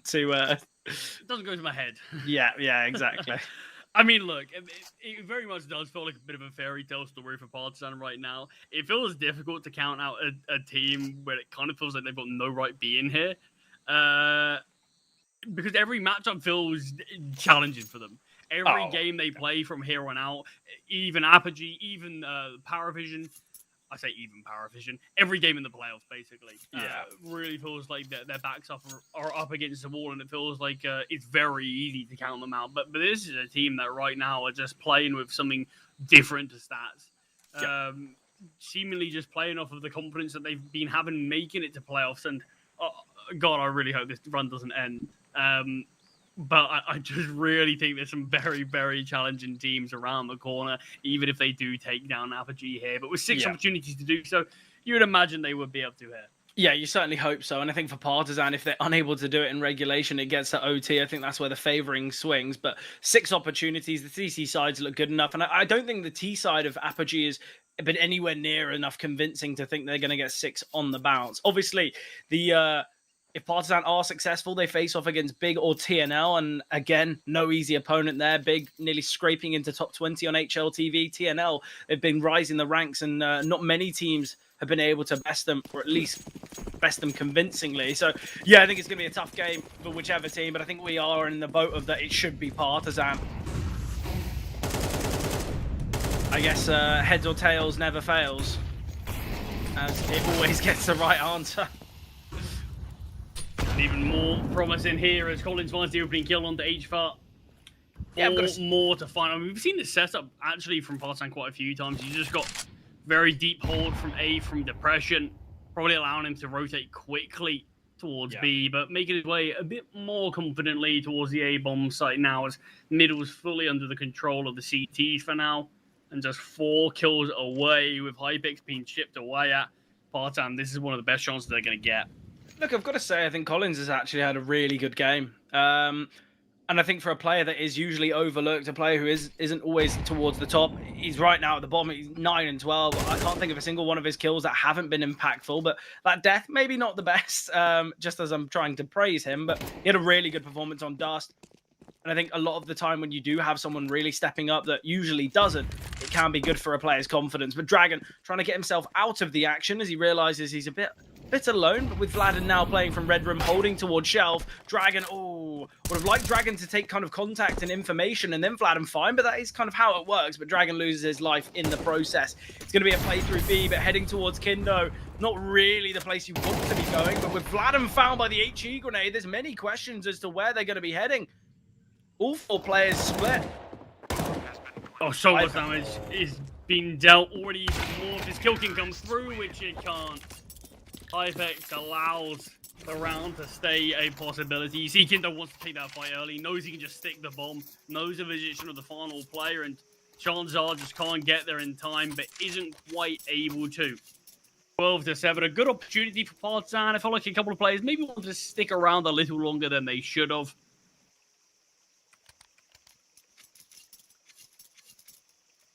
to It doesn't go to my head. yeah, exactly. I mean, look, it very much does feel like a bit of a fairy tale story for Partizan right now. It feels difficult to count out a team where it kind of feels like they've got no right being here. Because every matchup feels challenging for them. Every game they play from here on out, even Apogee, even Paravision, I say even Paravision, every game in the playoffs, basically, really feels like their backs are up against the wall, and it feels like it's very easy to count them out. But this is a team that right now are just playing with something different to stats. Seemingly just playing off of the confidence that they've been having making it to playoffs, and God, I really hope this run doesn't end. But I just really think there's some very, very challenging teams around the corner, even if they do take down Apogee here. But with 6 opportunities to do so, you would imagine they would be able to here. Yeah, you certainly hope so. And I think for Partizan, if they're unable to do it in regulation, it gets to OT. I think that's where the favouring swings. But 6 opportunities, the CC sides look good enough. And I don't think the T side of Apogee has been anywhere near enough convincing to think they're going to get 6 on the bounce. Obviously, if Partizan are successful, they face off against Big or TNL. And again, no easy opponent there. Big nearly scraping into top 20 on HLTV. TNL, they've been rising the ranks, and not many teams have been able to best them, or at least best them convincingly. So, yeah, I think it's going to be a tough game for whichever team. But I think we are in the boat of that it should be Partizan. I guess heads or tails never fails, as it always gets the right answer. And even more promising here as Collins finds the opening kill onto HVAR. Yeah, more to find. I mean, we've seen this setup actually from Partizan quite a few times. You just got very deep hold from A from Depression, probably allowing him to rotate quickly towards B, but making his way a bit more confidently towards the A bomb site now as Middle's fully under the control of the CTs for now. And just 4 kills away with Hypex being shipped away at Partizan. This is one of the best chances they're going to get. Look, I've got to say, I think Collins has actually had a really good game. And I think for a player that is usually overlooked, a player who isn't always towards the top, he's right now at the bottom. He's 9 and 12. I can't think of a single one of his kills that haven't been impactful. But that death, maybe not the best, just as I'm trying to praise him. But he had a really good performance on Dust. And I think a lot of the time when you do have someone really stepping up that usually doesn't, it can be good for a player's confidence. But Dragon trying to get himself out of the action as he realizes he's a bit alone. But with Vladin now playing from Red Room, holding towards Shelf, Dragon, would have liked Dragon to take kind of contact and information and then Vladin fine, but that is kind of how it works. But Dragon loses his life in the process. It's going to be a play through B, but heading towards Kindo, not really the place you want to be going. But with Vladin found by the HE grenade, there's many questions as to where they're going to be heading. All 4 players split. Oh, so much damage is being dealt already. More of his kill can come through, which it can't. Hypex allows the round to stay a possibility. You see Kindo wants to take that fight early, knows he can just stick the bomb, knows the position of the final player, and chances are just can't get there in time, but isn't quite able to. 12-7, a good opportunity for Partizan. I felt like a couple of players maybe wanted to stick around a little longer than they should have.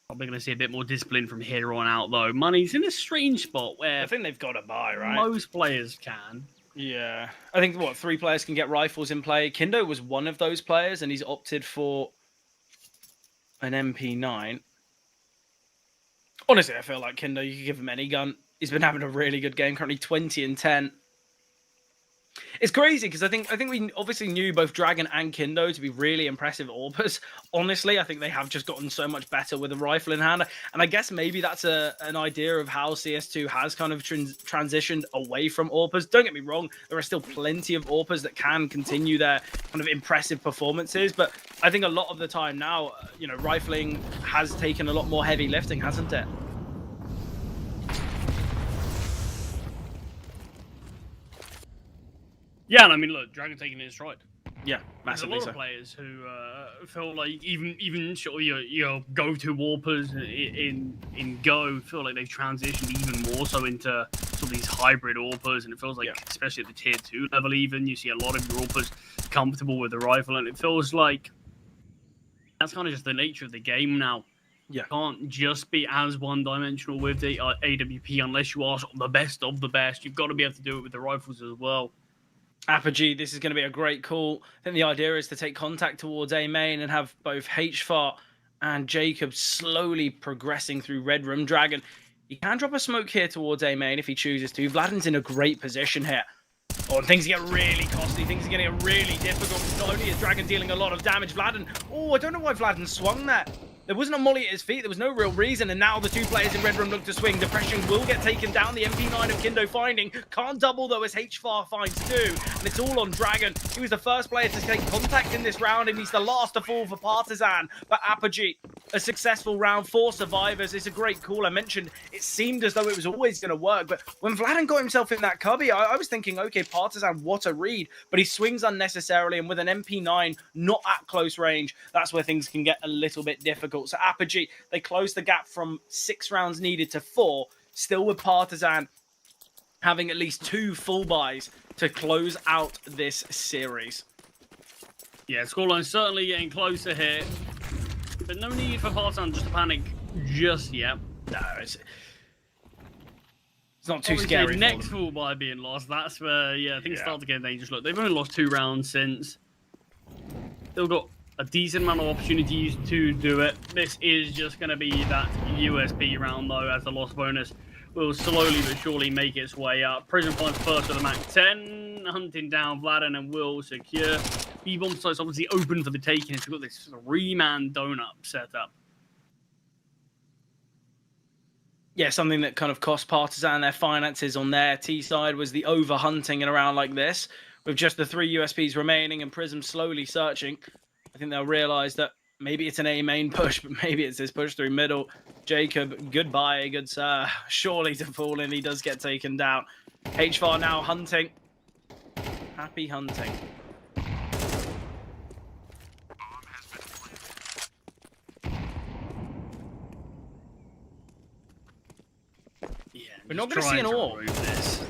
Probably going to see a bit more discipline from here on out, though. Money's in a strange spot where I think they've got to buy, right? Most players can. Yeah. I think, 3 players can get rifles in play. Kindo was one of those players, and he's opted for an MP9. Honestly, I feel like Kindo, you could give him any gun. He's been having a really good game, currently 20 and 10. It's crazy because I think we obviously knew both Dragon and Kindo to be really impressive AWPers. Honestly, I think they have just gotten so much better with a rifle in hand, and I guess maybe that's an idea of how CS2 has kind of transitioned away from AWPers. Don't get me wrong, there are still plenty of AWPers that can continue their kind of impressive performances, but I think a lot of the time now, you know, rifling has taken a lot more heavy lifting, hasn't it? Yeah, and I mean, look, Dragon taking it in stride. Yeah, There's a massively lot so. of players who feel like even sort of your go-to warpers in Go feel like they've transitioned even more so into sort of these hybrid warpers, and it feels like, especially at the tier 2 level, even you see a lot of warpers comfortable with the rifle, and it feels like that's kind of just the nature of the game now. Yeah. You can't just be as one-dimensional with the AWP unless you are sort of the best of the best. You've got to be able to do it with the rifles as well. Apogee, this is going to be a great call. I think the idea is to take contact towards A main and have both HFAR and Jacob slowly progressing through Red Room. Dragon, he can drop a smoke here towards A main if he chooses to. Vladden's in a great position here. Oh, and things get really costly. Things are going to get really difficult. Not only is Dragon dealing a lot of damage, Vladden... Oh, I don't know why Vladden swung that. There wasn't a molly at his feet. There was no real reason. And now the two players in Red Room look to swing. Depression will get taken down. The MP9 of Kindo finding. Can't double, though, as HFAR finds two. And it's all on Dragon. He was the first player to take contact in this round, and he's the last to fall for Partisan. But Apogee, a successful round, 4 survivors. It's a great call. I mentioned it seemed as though it was always going to work. But when Vladden got himself in that cubby, I was thinking, okay, Partisan, what a read. But he swings unnecessarily, and with an MP9 not at close range, that's where things can get a little bit difficult. So Apogee, they close the gap from 6 rounds needed to 4, still with Partisan having at least 2 full buys to close out this series. Yeah, scoreline certainly getting closer here, but no need for Partisan just to panic just yet. No, it's not too Obviously, scary. next full buy being lost, that's where things start to get dangerous. Look, they've only lost 2 rounds since. Still got a decent amount of opportunities to do it. This is just going to be that USP round, though, as the loss bonus will slowly but surely make its way up. Prison finds first with a Mac 10, hunting down Vladden and will secure. B-bomb site's obviously open for the taking. It's got this 3-man donut set up. Yeah, something that kind of cost Partisan their finances on their T side was the over-hunting in a round like this. With just the 3 USPs remaining and Prism slowly searching, I think they'll realise that maybe it's an A main push, but maybe it's this push through middle. Jacob, goodbye, good sir. Surely to fall in, he does get taken down. HFAR now hunting. Happy hunting. Yeah, We're not going to see an AWP. this.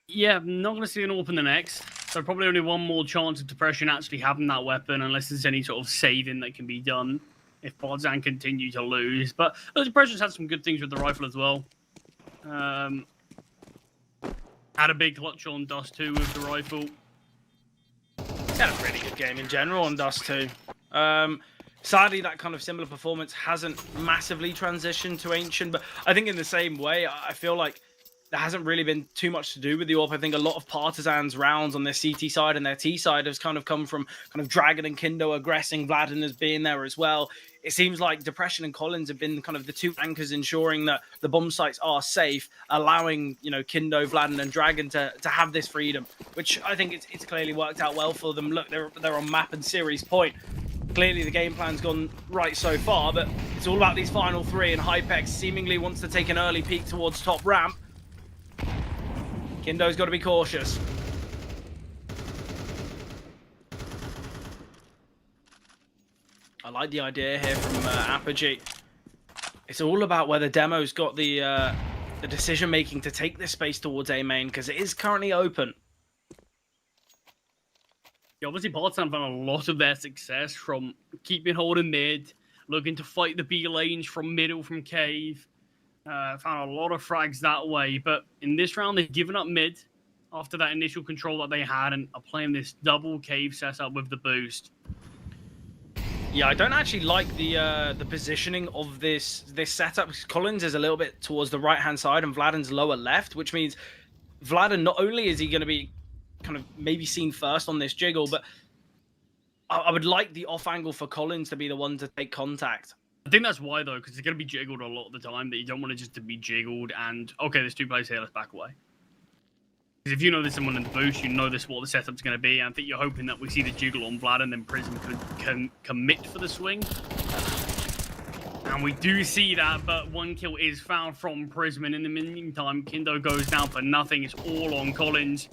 Yeah, I'm not going to see an AWP in the next. So probably only one more chance of Depression actually having that weapon, unless there's any sort of saving that can be done if Partisan continue to lose. But Depression's had some good things with the rifle as well. Had a big clutch on Dust 2 with the rifle. He's had a really good game in general on Dust 2. Sadly, that kind of similar performance hasn't massively transitioned to Ancient, but I think in the same way, I feel like there hasn't really been too much to do with the AWP. I think a lot of Partisan's rounds on their CT side and their T side has kind of come from kind of Dragon and Kindo aggressing, Vladden has been there as well. It seems like Depression and Collins have been kind of the 2 anchors ensuring that the bomb sites are safe, allowing, you know, Kindo, Vladden and Dragon to have this freedom, which I think it's clearly worked out well for them. Look, they're on map and series point. Clearly the game plan's gone right so far, but it's all about these final 3, and Hypex seemingly wants to take an early peek towards top ramp. Kindo's got to be cautious. I like the idea here from Apogee. It's all about whether Demo's got the decision making to take this space towards A main, because it is currently open. Yeah, obviously Partisan found a lot of their success from keeping hold of mid, looking to fight the B lanes from middle, from cave. Found a lot of frags that way, but in this round they've given up mid after that initial control that they had and are playing this double cave setup with the boost. Yeah, I don't actually like the positioning of this setup, because Collins is a little bit towards the right-hand side and Vladden's lower left, which means Vladden, not only is he going to be kind of maybe seen first on this jiggle, but I would like the off angle for Collins to be the one to take contact. I think that's why, though, because it's going to be jiggled a lot of the time, that you don't want it just to be jiggled and, okay, there's 2 players here, let's back away. Because if you know there's someone in the boost, you know this what the setup's going to be, and I think you're hoping that we see the jiggle on Vlad and then Prism can commit for the swing. And we do see that, but 1 kill is found from Prism, and in the meantime, Kindo goes down for nothing. It's all on Collins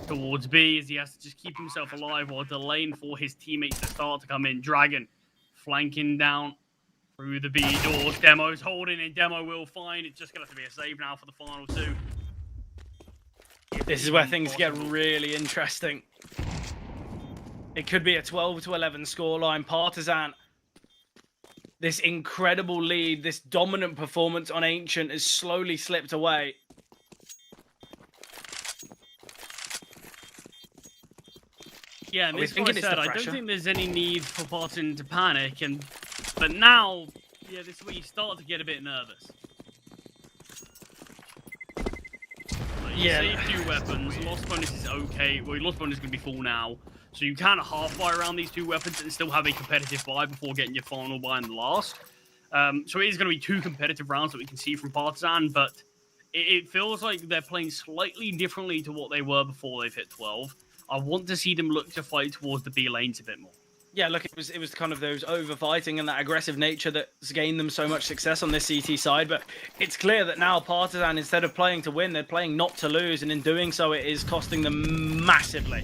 towards B, as he has to just keep himself alive while delaying for his teammates to start to come in. Dragon flanking down through the B doors. Demo's holding it. Demo will find. It's just going to have to be a save now for the final 2. This is where things get really interesting. It could be a 12-11 scoreline. Partizan, this incredible lead, this dominant performance on Ancient has slowly slipped away. Yeah, and this is what I said. I don't think there's any need for Partizan to panic, but now, yeah, this is where you start to get a bit nervous. Yeah. Save 2 weapons. Lost bonus is okay. Well, your lost bonus is going to be full now. So you can half buy around these 2 weapons and still have a competitive buy before getting your final buy in the last. So it is going to be 2 competitive rounds that we can see from Partizan, but it feels like they're playing slightly differently to what they were before they've hit 12. I want to see them look to fight towards the B lanes a bit more. Yeah, look, it was kind of those over-fighting and that aggressive nature that's gained them so much success on this CT side, but it's clear that now Partizan, instead of playing to win, they're playing not to lose, and in doing so, it is costing them massively.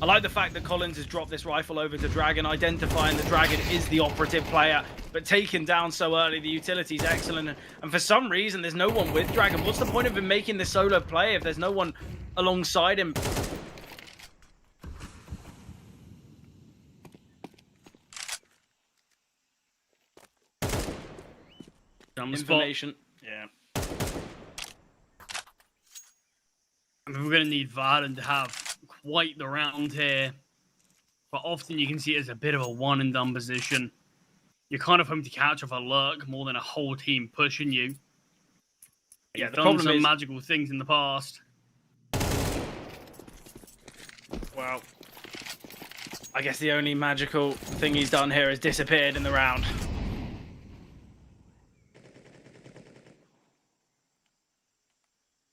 I like the fact that Collins has dropped this rifle over to Dragon, identifying that Dragon is the operative player, but taken down so early, the utility's excellent, and for some reason, there's no one with Dragon. What's the point of him making this solo play if there's no one alongside him? Information. Yeah. I mean, we're going to need Varden to have quite the round here. But often you can see it as a bit of a one-and-done position. You're kind of home to catch off a lurk more than a whole team pushing you. Yeah, You've the done problem some is magical things in the past. Well, I guess the only magical thing he's done here is disappeared in the round.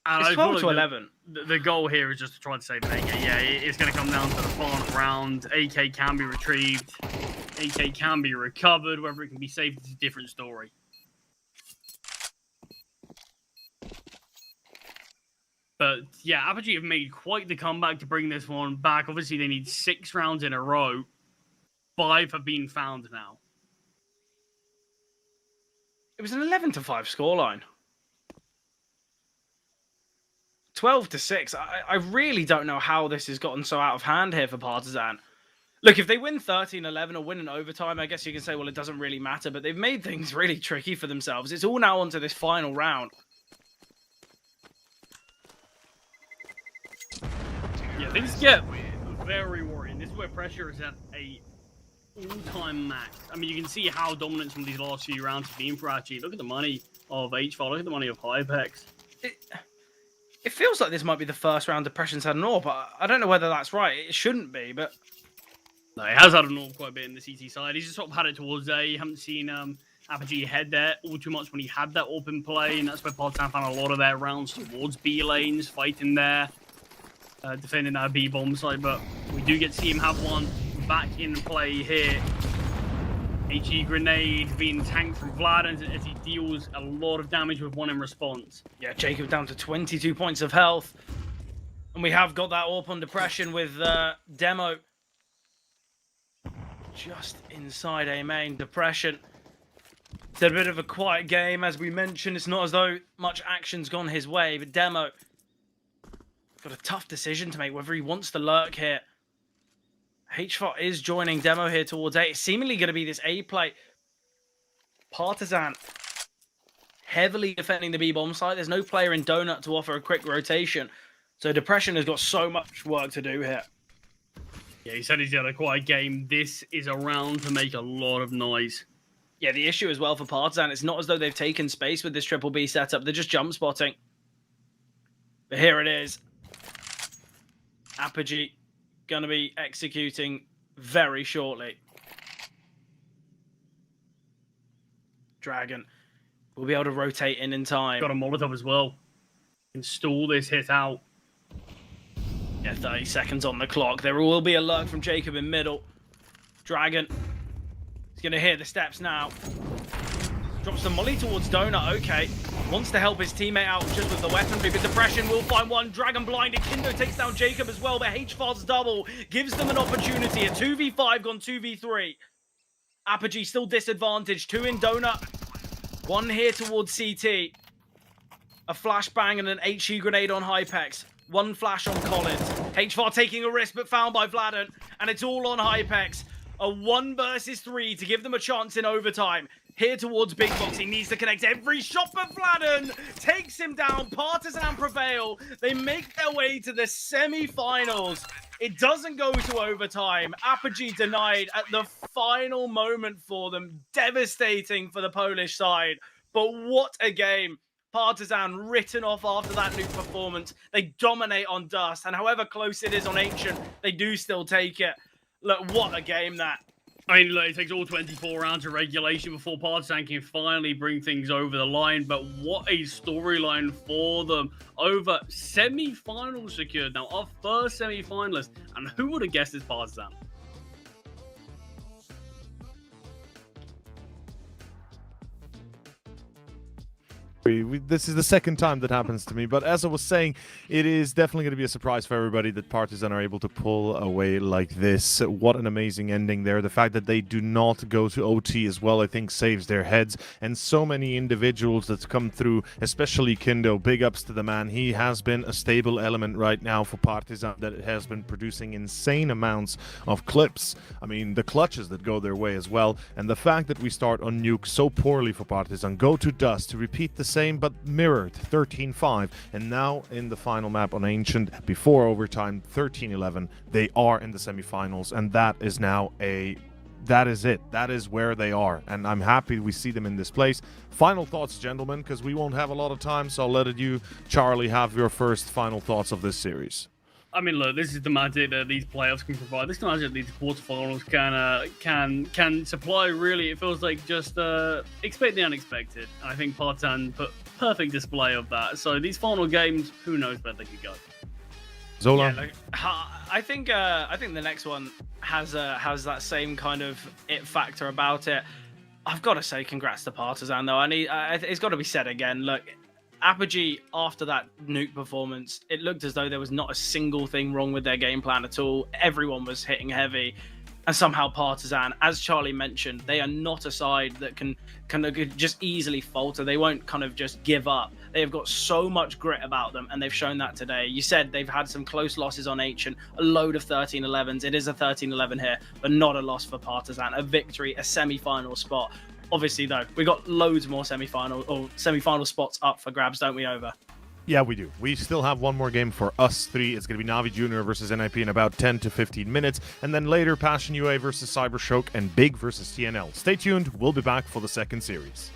And It's 12-11. The goal here is just to try to save AK. Yeah, it's going to come down to the final round. AK can be retrieved. AK can be recovered. Whether it can be saved is a different story. But yeah, Apogee have made quite the comeback to bring this one back. Obviously, they need 6 rounds in a row. 5 have been found now. It was an 11-5 scoreline. 12-6. I really don't know how this has gotten so out of hand here for Partizan. Look, if they win 13-11 or win in overtime, I guess you can say, well, it doesn't really matter. But they've made things really tricky for themselves. It's all now onto this final round. Yeah, things get very worrying. This is where pressure is at a all-time max. I mean, you can see how dominant some of these last few rounds have been for Archie. Look at the money of H4. Look at the money of Hypex. It feels like this might be the first round Depression's had an AWP, but I don't know whether that's right. It shouldn't be, but... No, he has had an AWP quite a bit in the CT side. He's just sort of had it towards A. You haven't seen Apogee head there all too much when he had that AWP in play, and that's where Partizan found a lot of their rounds towards B lanes, fighting there, defending that B bomb site, but we do get to see him have one back in play here. HE grenade being tanked from Vlad as he deals a lot of damage with one in response. Yeah, Jacob down to 22 points of health. And we have got that AWP on Depression with Demo just inside A main. Depression. It's a bit of a quiet game, as we mentioned. It's not as though much action's gone his way, but Demo got a tough decision to make whether he wants to lurk here. HFOT is joining Demo here towards A. It's seemingly going to be this A play. Partizan heavily defending the B bomb site. There's no player in Donut to offer a quick rotation. So Depression has got so much work to do here. Yeah, he said he's had a quiet game. This is a round to make a lot of noise. Yeah, the issue as well for Partizan, it's not as though they've taken space with this triple B setup. They're just jump spotting. But here it is. Apogee going to be executing very shortly. Dragon will be able to rotate in time. Got a Molotov as well. Install this hit out. Yeah, 30 seconds on the clock. There will be a lurk from Jacob in middle. Dragon. He's going to hear the steps now. Drops the molly towards Donut. Okay. Wants to help his teammate out just with the weaponry, but Depression will find one. Dragon blinded. Kindo takes down Jacob as well, but HFAR's double gives them an opportunity. A 2v5 gone 2v3. Apogee still disadvantaged. 2 in Donut. 1 here towards CT. A flashbang and an HE grenade on Hypex. 1 flash on Collins. HFAR taking a risk, but found by Vladen. And it's all on Hypex. A 1 versus 3 to give them a chance in overtime. Here towards Big Box. He needs to connect every shot, but Vladen takes him down. Partizan prevail. They make their way to the semi-finals. It doesn't go to overtime. Apogee denied at the final moment for them. Devastating for the Polish side. But what a game. Partizan written off after that nuke performance. They dominate on Dust, and however close it is on Ancient, they do still take it. Look, what a game that. I mean, look, it takes all 24 rounds of regulation before Partizan can finally bring things over the line, but what a storyline for them. Over semi-finals secured now, our first semi-finalist, and who would have guessed it's Partizan? This is the second time that happens to me, but as I was saying, it is definitely going to be a surprise for everybody that Partizan are able to pull away like this. What an amazing ending there. The fact that they do not go to OT as well, I think, saves their heads. And so many individuals that's come through, especially Kindo. Big ups to the man. He has been a stable element right now for Partizan that has been producing insane amounts of clips. I mean, the clutches that go their way as well. And the fact that we start on Nuke so poorly for Partizan, go to Dust to repeat the same but mirrored 13-5, and now in the final map on Ancient before overtime 13-11, they are in the semifinals, and that is now that is it. That is where they are, and I'm happy we see them in this place. Final thoughts, gentlemen, because we won't have a lot of time, so I'll let you, Charlie, have your first final thoughts of this series. I mean, look, this is the magic that these playoffs can provide. This is the magic that these quarterfinals can supply. Really, it feels like just expect the unexpected. And I think Partizan put perfect display of that. So these final games, who knows where they could go. Zola, Yeah, look, I think the next one has that same kind of it factor about it. I've got to say, congrats to Partizan though. It's got to be said again. Look. Apogee, after that nuke performance, it looked as though there was not a single thing wrong with their game plan at all. Everyone was hitting heavy. And somehow Partizan, as Charlie mentioned, they are not a side that can kind of just easily falter. They won't kind of just give up. They have got so much grit about them, and they've shown that today. You said they've had some close losses on Ancient, a load of 13-11s. It is a 13-11 here, but not a loss for Partizan. A victory, a semi-final spot. Obviously, though, we got loads more semi-final spots up for grabs, don't we, Over? Yeah, we do. We still have one more game for us three. It's going to be Navi Jr. versus NIP in about 10 to 15 minutes. And then later, Passion UA versus CYBERSHOKE and Big versus TNL. Stay tuned. We'll be back for the second series.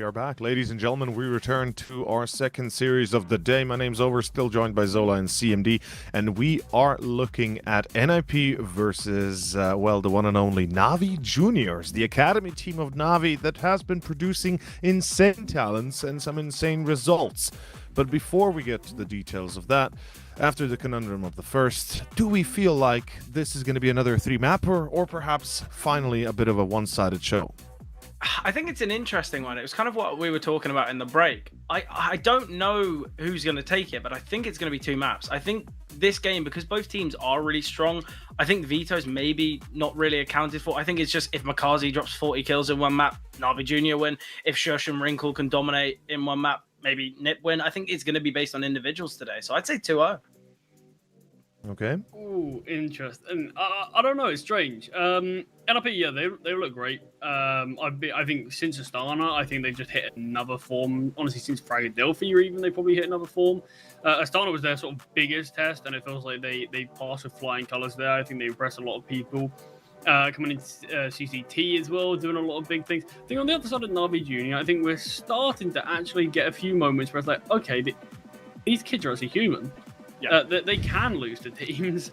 are back. Ladies and gentlemen, we return to our second series of the day. My name's Over, still joined by Zola and CMD, and we are looking at NIP versus, well, the one and only Navi Juniors, the academy team of Navi that has been producing insane talents and some insane results. But before we get to the details of that, after the conundrum of the first, do we feel like this is going to be another 3-mapper, or perhaps finally a bit of a one-sided show? I think it's an interesting one. It was kind of what we were talking about in the break. I don't know who's going to take it, but I think it's going to be 2 maps. I think this game, because both teams are really strong, I think the vetoes maybe not really accounted for. I think it's just if Makazi drops 40 kills in one map, Navi Junior win. If Shush and Wrinkle can dominate in one map, maybe Nip win. I think it's going to be based on individuals today. So I'd say 2-0. Okay. Ooh, interesting. I don't know. It's strange. NLP, yeah, they look great. I think since Astana, I think they've just hit another form. Honestly, since Philadelphia, even they probably hit another form. Astana was their sort of biggest test, and it feels like they passed with flying colors there. I think they impressed a lot of people. Coming into CCT as well, doing a lot of big things. I think on the other side of Navi Junior, I think we're starting to actually get a few moments where it's like, okay, these kids are actually human. Yeah. They can lose to teams,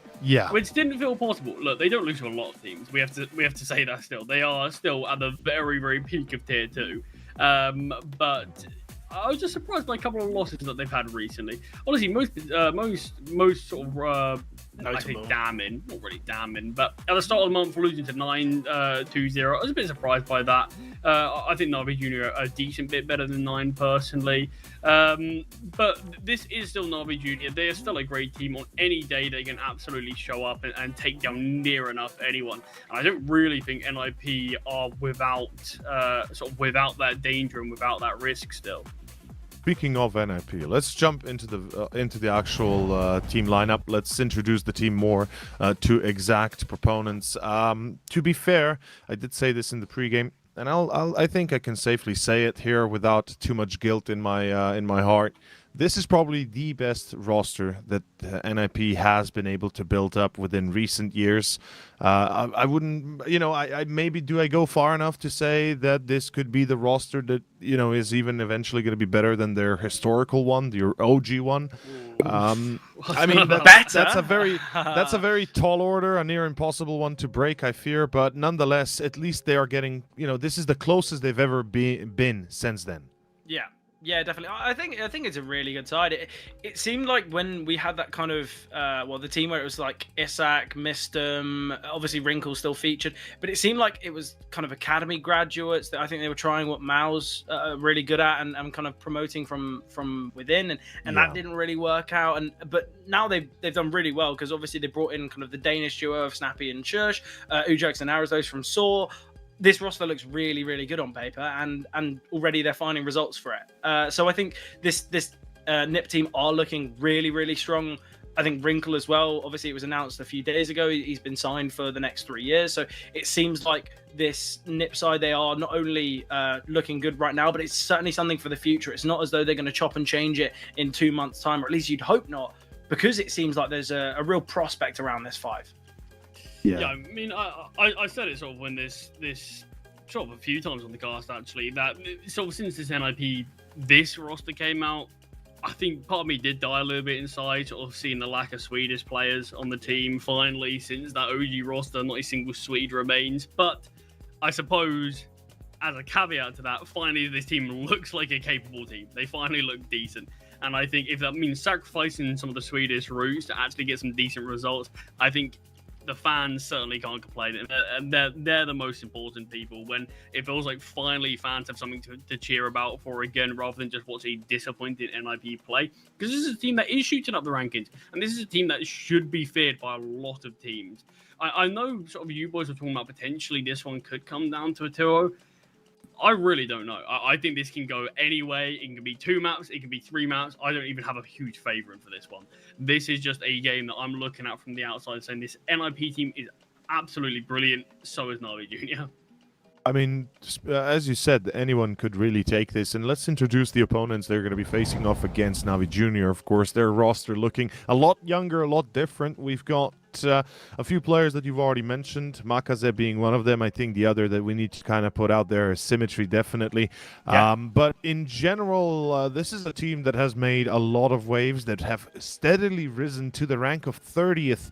which didn't feel possible. Look, they don't lose to a lot of teams. We have to say that still. They are still at the very, very peak of tier 2. But I was just surprised by a couple of losses that they've had recently. Honestly, most sort of I say damning, not really damning, but at the start of the month, losing to 9-2-0, I was a bit surprised by that. I think Navi Junior are a decent bit better than 9 personally. But this is still Navi Junior. They are still a great team. On any day, they can absolutely show up and take down near enough anyone. And I don't really think NIP are without that danger and without that risk still. Speaking of NIP, let's jump into the actual team lineup. Let's introduce the team more to exact proponents. To be fair, I did say this in the pregame, and I think I can safely say it here without too much guilt in my heart. This is probably the best roster that NIP has been able to build up within recent years. I wouldn't, do I go far enough to say that this could be the roster that, is even eventually going to be better than their historical one, the OG one? I mean, that's a very tall order, a near impossible one to break, I fear. But nonetheless, at least they are getting, this is the closest they've ever been since then. Yeah, definitely. I think it's a really good side. It seemed like when we had that kind of the team where it was like Isak, Mistum, obviously Wrinkle still featured, but it seemed like it was kind of academy graduates that I think they were trying what Mao's really good at and kind of promoting from within, and that didn't really work out. But now they've done really well because obviously they brought in kind of the Danish duo of Snappy and Shush, Ujax and Arizos from Saw. This roster looks really, really good on paper, and already they're finding results for it. So I think this NIP team are looking really, really strong. I think Wrinkle as well. Obviously, it was announced a few days ago. He's been signed for the next 3 years. So it seems like this NIP side, they are not only looking good right now, but it's certainly something for the future. It's not as though they're going to chop and change it in 2 months' time, or at least you'd hope not, because it seems like there's a real prospect around this 5. Yeah, I mean, I said it sort of when this sort of a few times on the cast actually, that sort of since this NIP, this roster came out, I think part of me did die a little bit inside, sort of seeing the lack of Swedish players on the team finally since that OG roster, not a single Swede remains. But I suppose as a caveat to that, finally this team looks like a capable team. They finally look decent. And I think if that means sacrificing some of the Swedish roots to actually get some decent results, I think the fans certainly can't complain, and they're the most important people. When it feels like finally fans have something to cheer about for again, rather than just watch a disappointed NIP play. Because this is a team that is shooting up the rankings, and this is a team that should be feared by a lot of teams. I know sort of you boys were talking about potentially this one could come down to a 2-0. I really don't know. I think this can go any way. It can be 2 maps. It can be 3 maps. I don't even have a huge favourite for this one. This is just a game that I'm looking at from the outside saying this NIP team is absolutely brilliant. So is Navi Junior. I mean, as you said, anyone could really take this. And let's introduce the opponents they're going to be facing off against Navi Junior. Of course, their roster looking a lot younger, a lot different. We've got but a few players that you've already mentioned, Makaze being one of them. I think the other that we need to kind of put out there is Symmetry, definitely. Yeah. But in general, this is a team that has made a lot of waves, that have steadily risen to the rank of 30th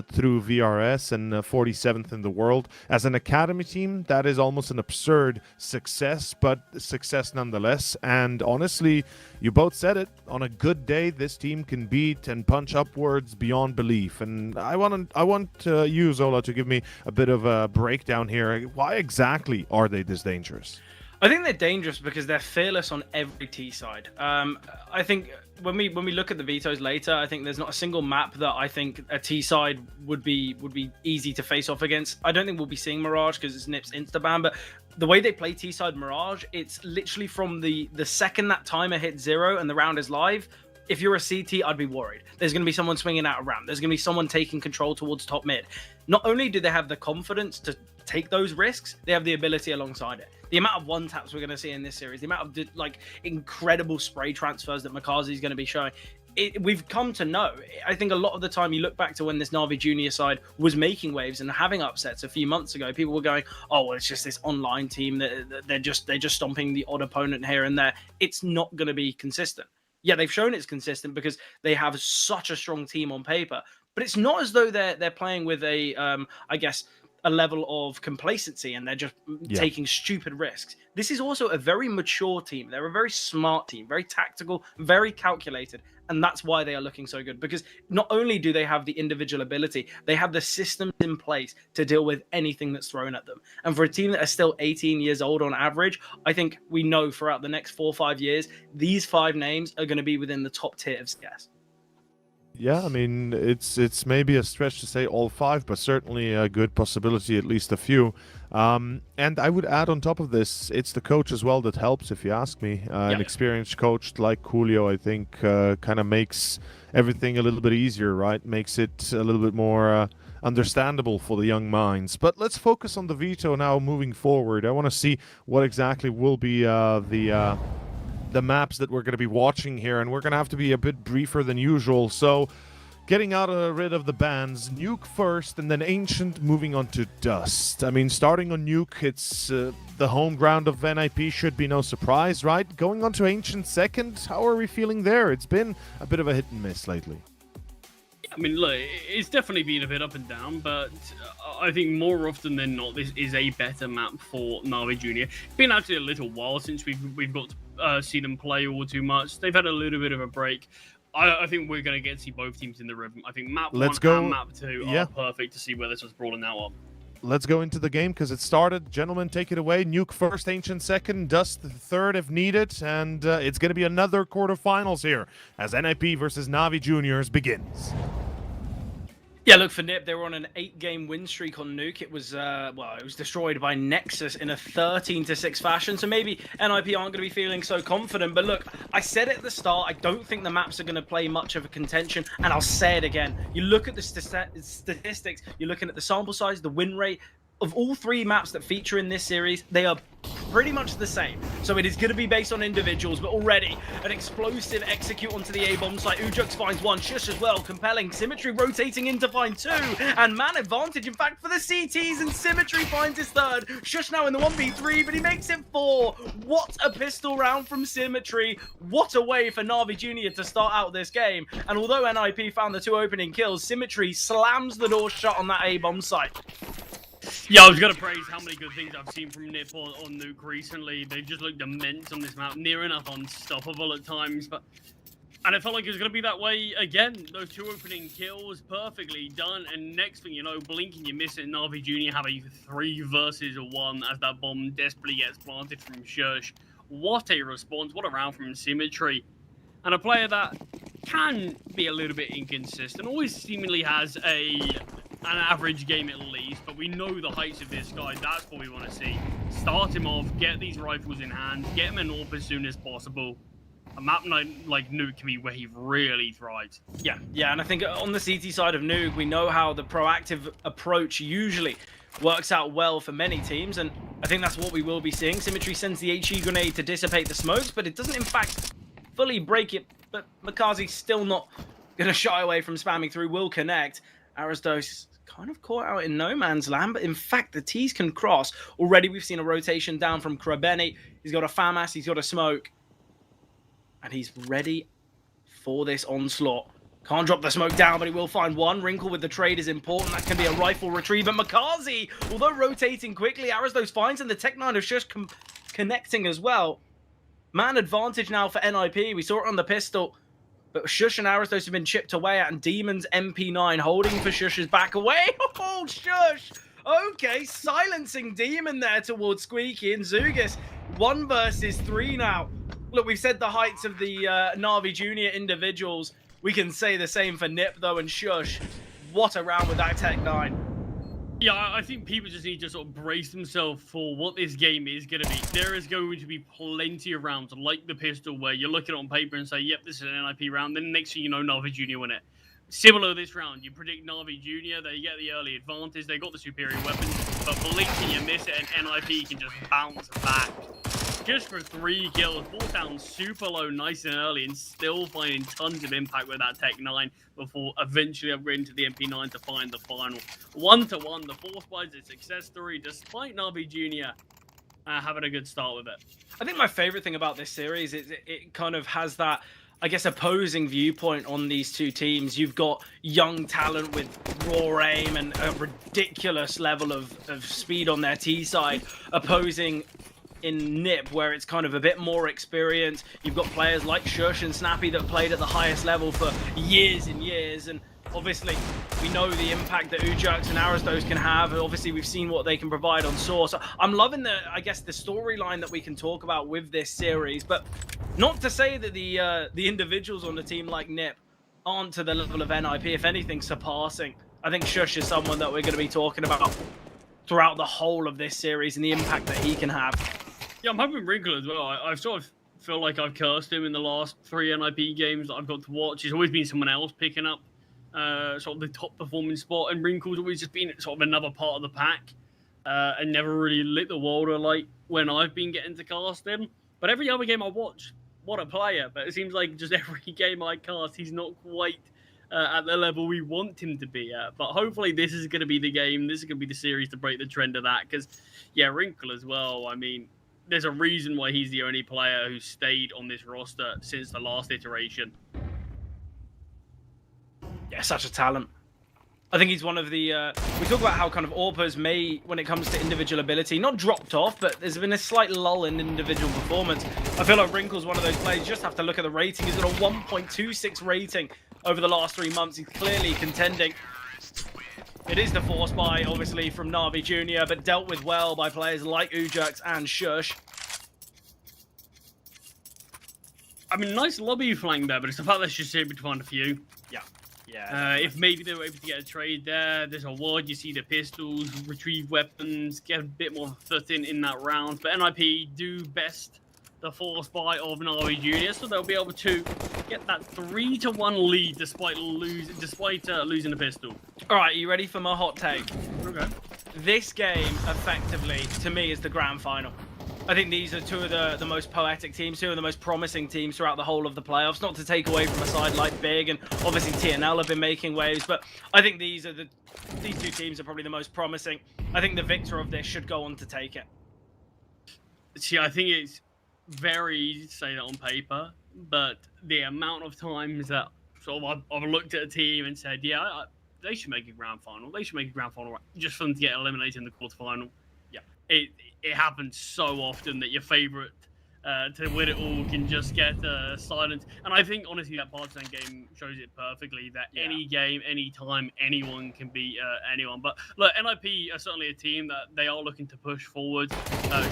through VRS and 47th in the world. As an academy team, that is almost an absurd success, but success nonetheless. And honestly, you both said it, on a good day, this team can beat and punch upwards beyond belief. And I want you, Zola, to give me a bit of a breakdown here. Why exactly are they this dangerous? I think they're dangerous because they're fearless on every T side. I think when we look at the vetoes later, I think there's not a single map that I think a T side would be easy to face off against. I don't think we'll be seeing Mirage because it's Nip's insta-ban, but the way they play T side Mirage, it's literally from the second that timer hits 0 and the round is live. If you're a CT, I'd be worried. There's going to be someone swinging out around. There's going to be someone taking control towards top mid. Not only do they have the confidence to take those risks, they have the ability alongside it. The amount of one taps we're going to see in this series, the amount of like incredible spray transfers that Makazi is going to be showing, we've come to know. I think a lot of the time you look back to when this Na'Vi Junior side was making waves and having upsets a few months ago, people were going, oh, well, it's just this online team that they're just stomping the odd opponent here and there. It's not going to be consistent. Yeah, they've shown it's consistent because they have such a strong team on paper, but it's not as though they're playing with a I guess a level of complacency and they're just taking stupid risks. This is also a very mature team. They're a very smart team, very tactical, very calculated. And that's why they are looking so good, because not only do they have the individual ability, they have the systems in place to deal with anything that's thrown at them. And for a team that are still 18 years old on average, I think we know throughout the next 4 or 5 years, these 5 names are going to be within the top tier of CS. Yeah, I mean, it's maybe a stretch to say all 5, but certainly a good possibility, at least a few. And I would add on top of this, it's the coach as well that helps, if you ask me. An experienced coach like Julio, I think, kind of makes everything a little bit easier, right? Makes it a little bit more understandable for the young minds. But let's focus on the veto now moving forward. I want to see what exactly will be the maps that we're going to be watching here, and we're going to have to be a bit briefer than usual. So getting rid of the bans, Nuke first and then Ancient, moving on to Dust. I mean, starting on Nuke, it's the home ground of NIP, should be no surprise, right? Going on to Ancient second, how are we feeling there? It's been a bit of a hit and miss lately. I mean, look, it's definitely been a bit up and down, but I think more often than not, this is a better map for Na'Vi Junior. It's been actually a little while since we've got to see them play all too much. They've had a little bit of a break. I think we're going to get to see both teams in the rhythm. I think map 1 and map 2 are perfect to see where this was brawling out on. Let's go into the game because it started. Gentlemen, take it away. Nuke first, Ancient second, Dust third if needed. And it's going to be another quarterfinals here as NIP versus Na'Vi Juniors begins. Yeah, look, for Nip, they were on an 8-game win streak on Nuke. It was, it was destroyed by Nexus in a 13-6 fashion. So maybe NIP aren't going to be feeling so confident. But look, I said it at the start, I don't think the maps are going to play much of a contention. And I'll say it again. You look at the statistics, you're looking at the sample size, the win rate. Of all 3 maps that feature in this series, they are pretty much the same. So it is going to be based on individuals, but already an explosive execute onto the A-bomb site. Ujux finds 1, Shush as well, compelling. Symmetry rotating in to find 2, and man advantage, in fact, for the CTs, and Symmetry finds his 3rd. Shush now in the 1v3, but he makes it 4. What a pistol round from Symmetry. What a way for Na'Vi Junior to start out this game. And although NIP found the 2 opening kills, Symmetry slams the door shut on that A-bomb site. Yeah, I was going to praise how many good things I've seen from Nip on Nuke recently. They just looked immense on this map, near enough unstoppable at times. And it felt like it was going to be that way again. Those 2 opening kills, perfectly done. And next thing you know, blink and you miss it. Na'Vi Junior have a 3 versus 1 as that bomb desperately gets planted from Shush. What a response. What a round from Symmetry. And a player that can be a little bit inconsistent, always seemingly has an average game at least, but we know the heights of this guy. That's what we want to see. Start him off, get these rifles in hand, get him an AWP as soon as possible. A map like Nuke can be where he really thrives. Yeah, and I think on the CT side of Nuke, we know how the proactive approach usually works out well for many teams, and I think that's what we will be seeing. Symmetry sends the HE grenade to dissipate the smokes, but it doesn't in fact fully break it. But Makazi's still not going to shy away from spamming through, will connect. Aristos kind of caught out in no man's land, but in fact, the T's can cross. Already, we've seen a rotation down from Krabeni. He's got a FAMAS, he's got a smoke, and he's ready for this onslaught. Can't drop the smoke down, but he will find one. Wrinkle with the trade is important. That can be a rifle retrieve. But Makazi, although rotating quickly, Aristos finds, and the Tech 9 of Shush connecting as well. Man advantage now for NIP. We saw it on the pistol. But Shush and Aristos have been chipped away at, and Demon's MP9 holding for Shush's back away. Oh, Shush! Okay, silencing Demon there towards Squeaky and Zugis. 1 versus 3 now. Look, we've said the heights of the Na'Vi Junior individuals. We can say the same for Nip, though, and Shush. What a round with that Tech 9. Yeah, I think people just need to sort of brace themselves for what this game is going to be. There is going to be plenty of rounds, like the pistol, where you look at it on paper and say, yep, this is an NIP round. Then next thing you know, Na'Vi Junior win it. Similar this round, you predict Na'Vi Junior, they get the early advantage, they got the superior weapons, but blinking you miss it, and NIP can just bounce back. Just for 3 kills, ball down super low, nice and early, and still finding tons of impact with that Tech 9 before eventually upgrading to the MP9 to find the final. 1-1, the Force Bites a success story, despite Na'Vi Junior having a good start with it. I think my favorite thing about this series is it kind of has that, I guess, opposing viewpoint on these two teams. You've got young talent with raw aim and a ridiculous level of speed on their T side, opposing in Nip, where it's kind of a bit more experience. You've got players like Shush and Snappy that played at the highest level for years and years, and obviously we know the impact that Ujax and Aristos can have, and obviously we've seen what they can provide on Source. So I'm loving the storyline that we can talk about with this series, but not to say that the individuals on the team like Nip aren't to the level of NIP, if anything surpassing. I think Shush is someone that we're going to be talking about throughout the whole of this series and the impact that he can have. Yeah, I'm hoping Wrinkle as well. I've sort of feel like I've cursed him in the last 3 NIP games that I've got to watch. It's always been someone else picking up sort of the top performing spot, and Wrinkle's always just been sort of another part of the pack and never really lit the world alight when I've been getting to cast him. But every other game I watch, what a player. But it seems like just every game I cast, he's not quite at the level we want him to be at. But hopefully this is going to be the game. This is going to be the series to break the trend of that. Because, yeah, Wrinkle as well, I mean, there's a reason why he's the only player who stayed on this roster since the last iteration. Yeah, such a talent. I think he's one of the... we talk about how kind of Orpa's may, when it comes to individual ability, not dropped off, but there's been a slight lull in individual performance. I feel like Wrinkle's one of those players. You just have to look at the rating. He's got a 1.26 rating over the last 3 months. He's clearly contending. It is the force buy, obviously, from Na'Vi Junior, but dealt with well by players like Ujax and Shush. I mean, nice lobby flank there, but it's the fact that she's just able to find a few. Yeah. If maybe they were able to get a trade there, there's a ward, you see the pistols, retrieve weapons, get a bit more foot in that round. But NIP do best the force buy of Na'Vi Junior, so they'll be able to get that 3-1 lead despite losing the pistol. All right, are you ready for my hot take? Okay. This game, effectively, to me, is the grand final. I think these are two of the most poetic teams, two of the most promising teams throughout the whole of the playoffs. Not to take away from a side like Big, and obviously TNL have been making waves, but I think these two teams are probably the most promising. I think the victor of this should go on to take it. See, I think it's very easy to say that on paper, but the amount of times that sort of I've looked at a team and said, yeah, they should make a grand final. They should make a grand final just for them to get eliminated in the quarterfinal. Yeah, it happens so often that your favorite to win it all can just get silenced. And I think, honestly, that Partisan game shows it perfectly, that any game, any time, anyone can beat anyone. But look, NIP are certainly a team that they are looking to push forward,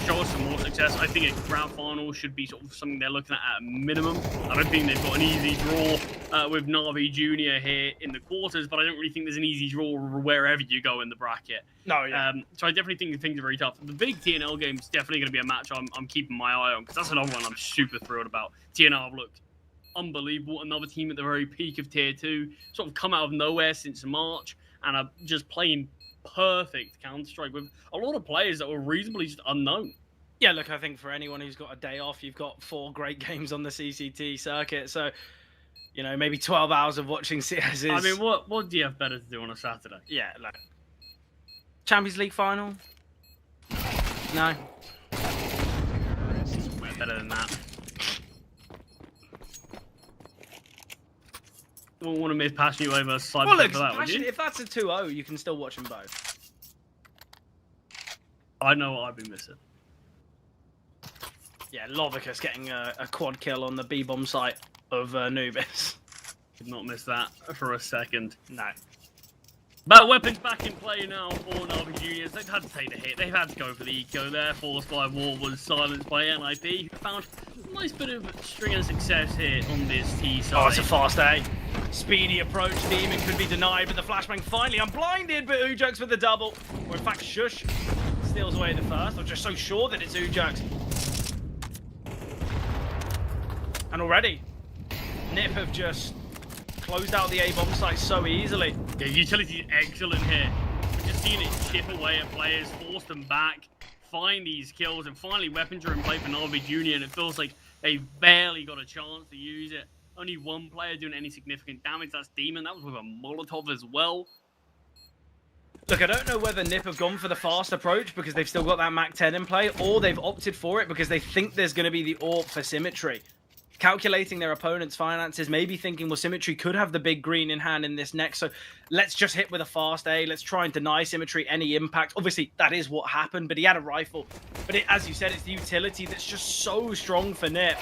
show us some more success. I think a grand final should be sort of something they're looking at a minimum. I don't think they've got an easy draw with Na'Vi Junior here in the quarters, but I don't really think there's an easy draw wherever you go in the bracket. No, yeah. So I definitely think things are very tough. The big TNL game is definitely going to be a match I'm keeping my eye on, because that's another one I'm super thrilled about. TNL have looked unbelievable. Another team at the very peak of Tier 2, sort of come out of nowhere since March, and are just playing perfect Counter-Strike with a lot of players that were reasonably just unknown. Yeah, look, I think for anyone who's got a day off, you've got 4 great games on the CCT circuit. So You know, maybe 12 hours of watching CS is... I mean, what do you have better to do on a Saturday? Yeah, like... Champions League final? No. Better than that. Wouldn't want to miss passing you over CYBERSHOKE Well, look, for that, would you? if that's a 2-0, you can still watch them both. I know what I've been missing. Yeah, Lovicus getting a quad kill on the B-bomb site of Nubis. Did not miss that for a second. No. But weapons back in play now for Navi Juniors. They've had to take the hit. They've had to go for the eco there. Forced by War was silenced by NIP, who found a nice bit of string of success here on this T side. Oh, it's a fast A. Speedy approach. Demon could be denied, but the flashbang finally unblinded, but Ujax with the double. Or in fact, Shush steals away the first. I'm just so sure that it's Ujax. And already, Nip have just closed out the A-bomb site so easily. Yeah, utility is excellent here. We're just seeing it chip away at players, force them back, find these kills, and finally weapons are in play for Navi Junior, and it feels like they barely got a chance to use it. Only one player doing any significant damage, that's Demon. That was with a Molotov as well. Look, I don't know whether Nip have gone for the fast approach because they've still got that Mac 10 in play, or they've opted for it because they think there's going to be the AWP for Symmetry. Calculating their opponent's finances, maybe thinking, well, Symmetry could have the big green in hand in this next, so let's just hit with a fast A. Let's try and deny Symmetry any impact. Obviously, that is what happened, but he had a rifle. But as you said, it's the utility that's just so strong for Nip.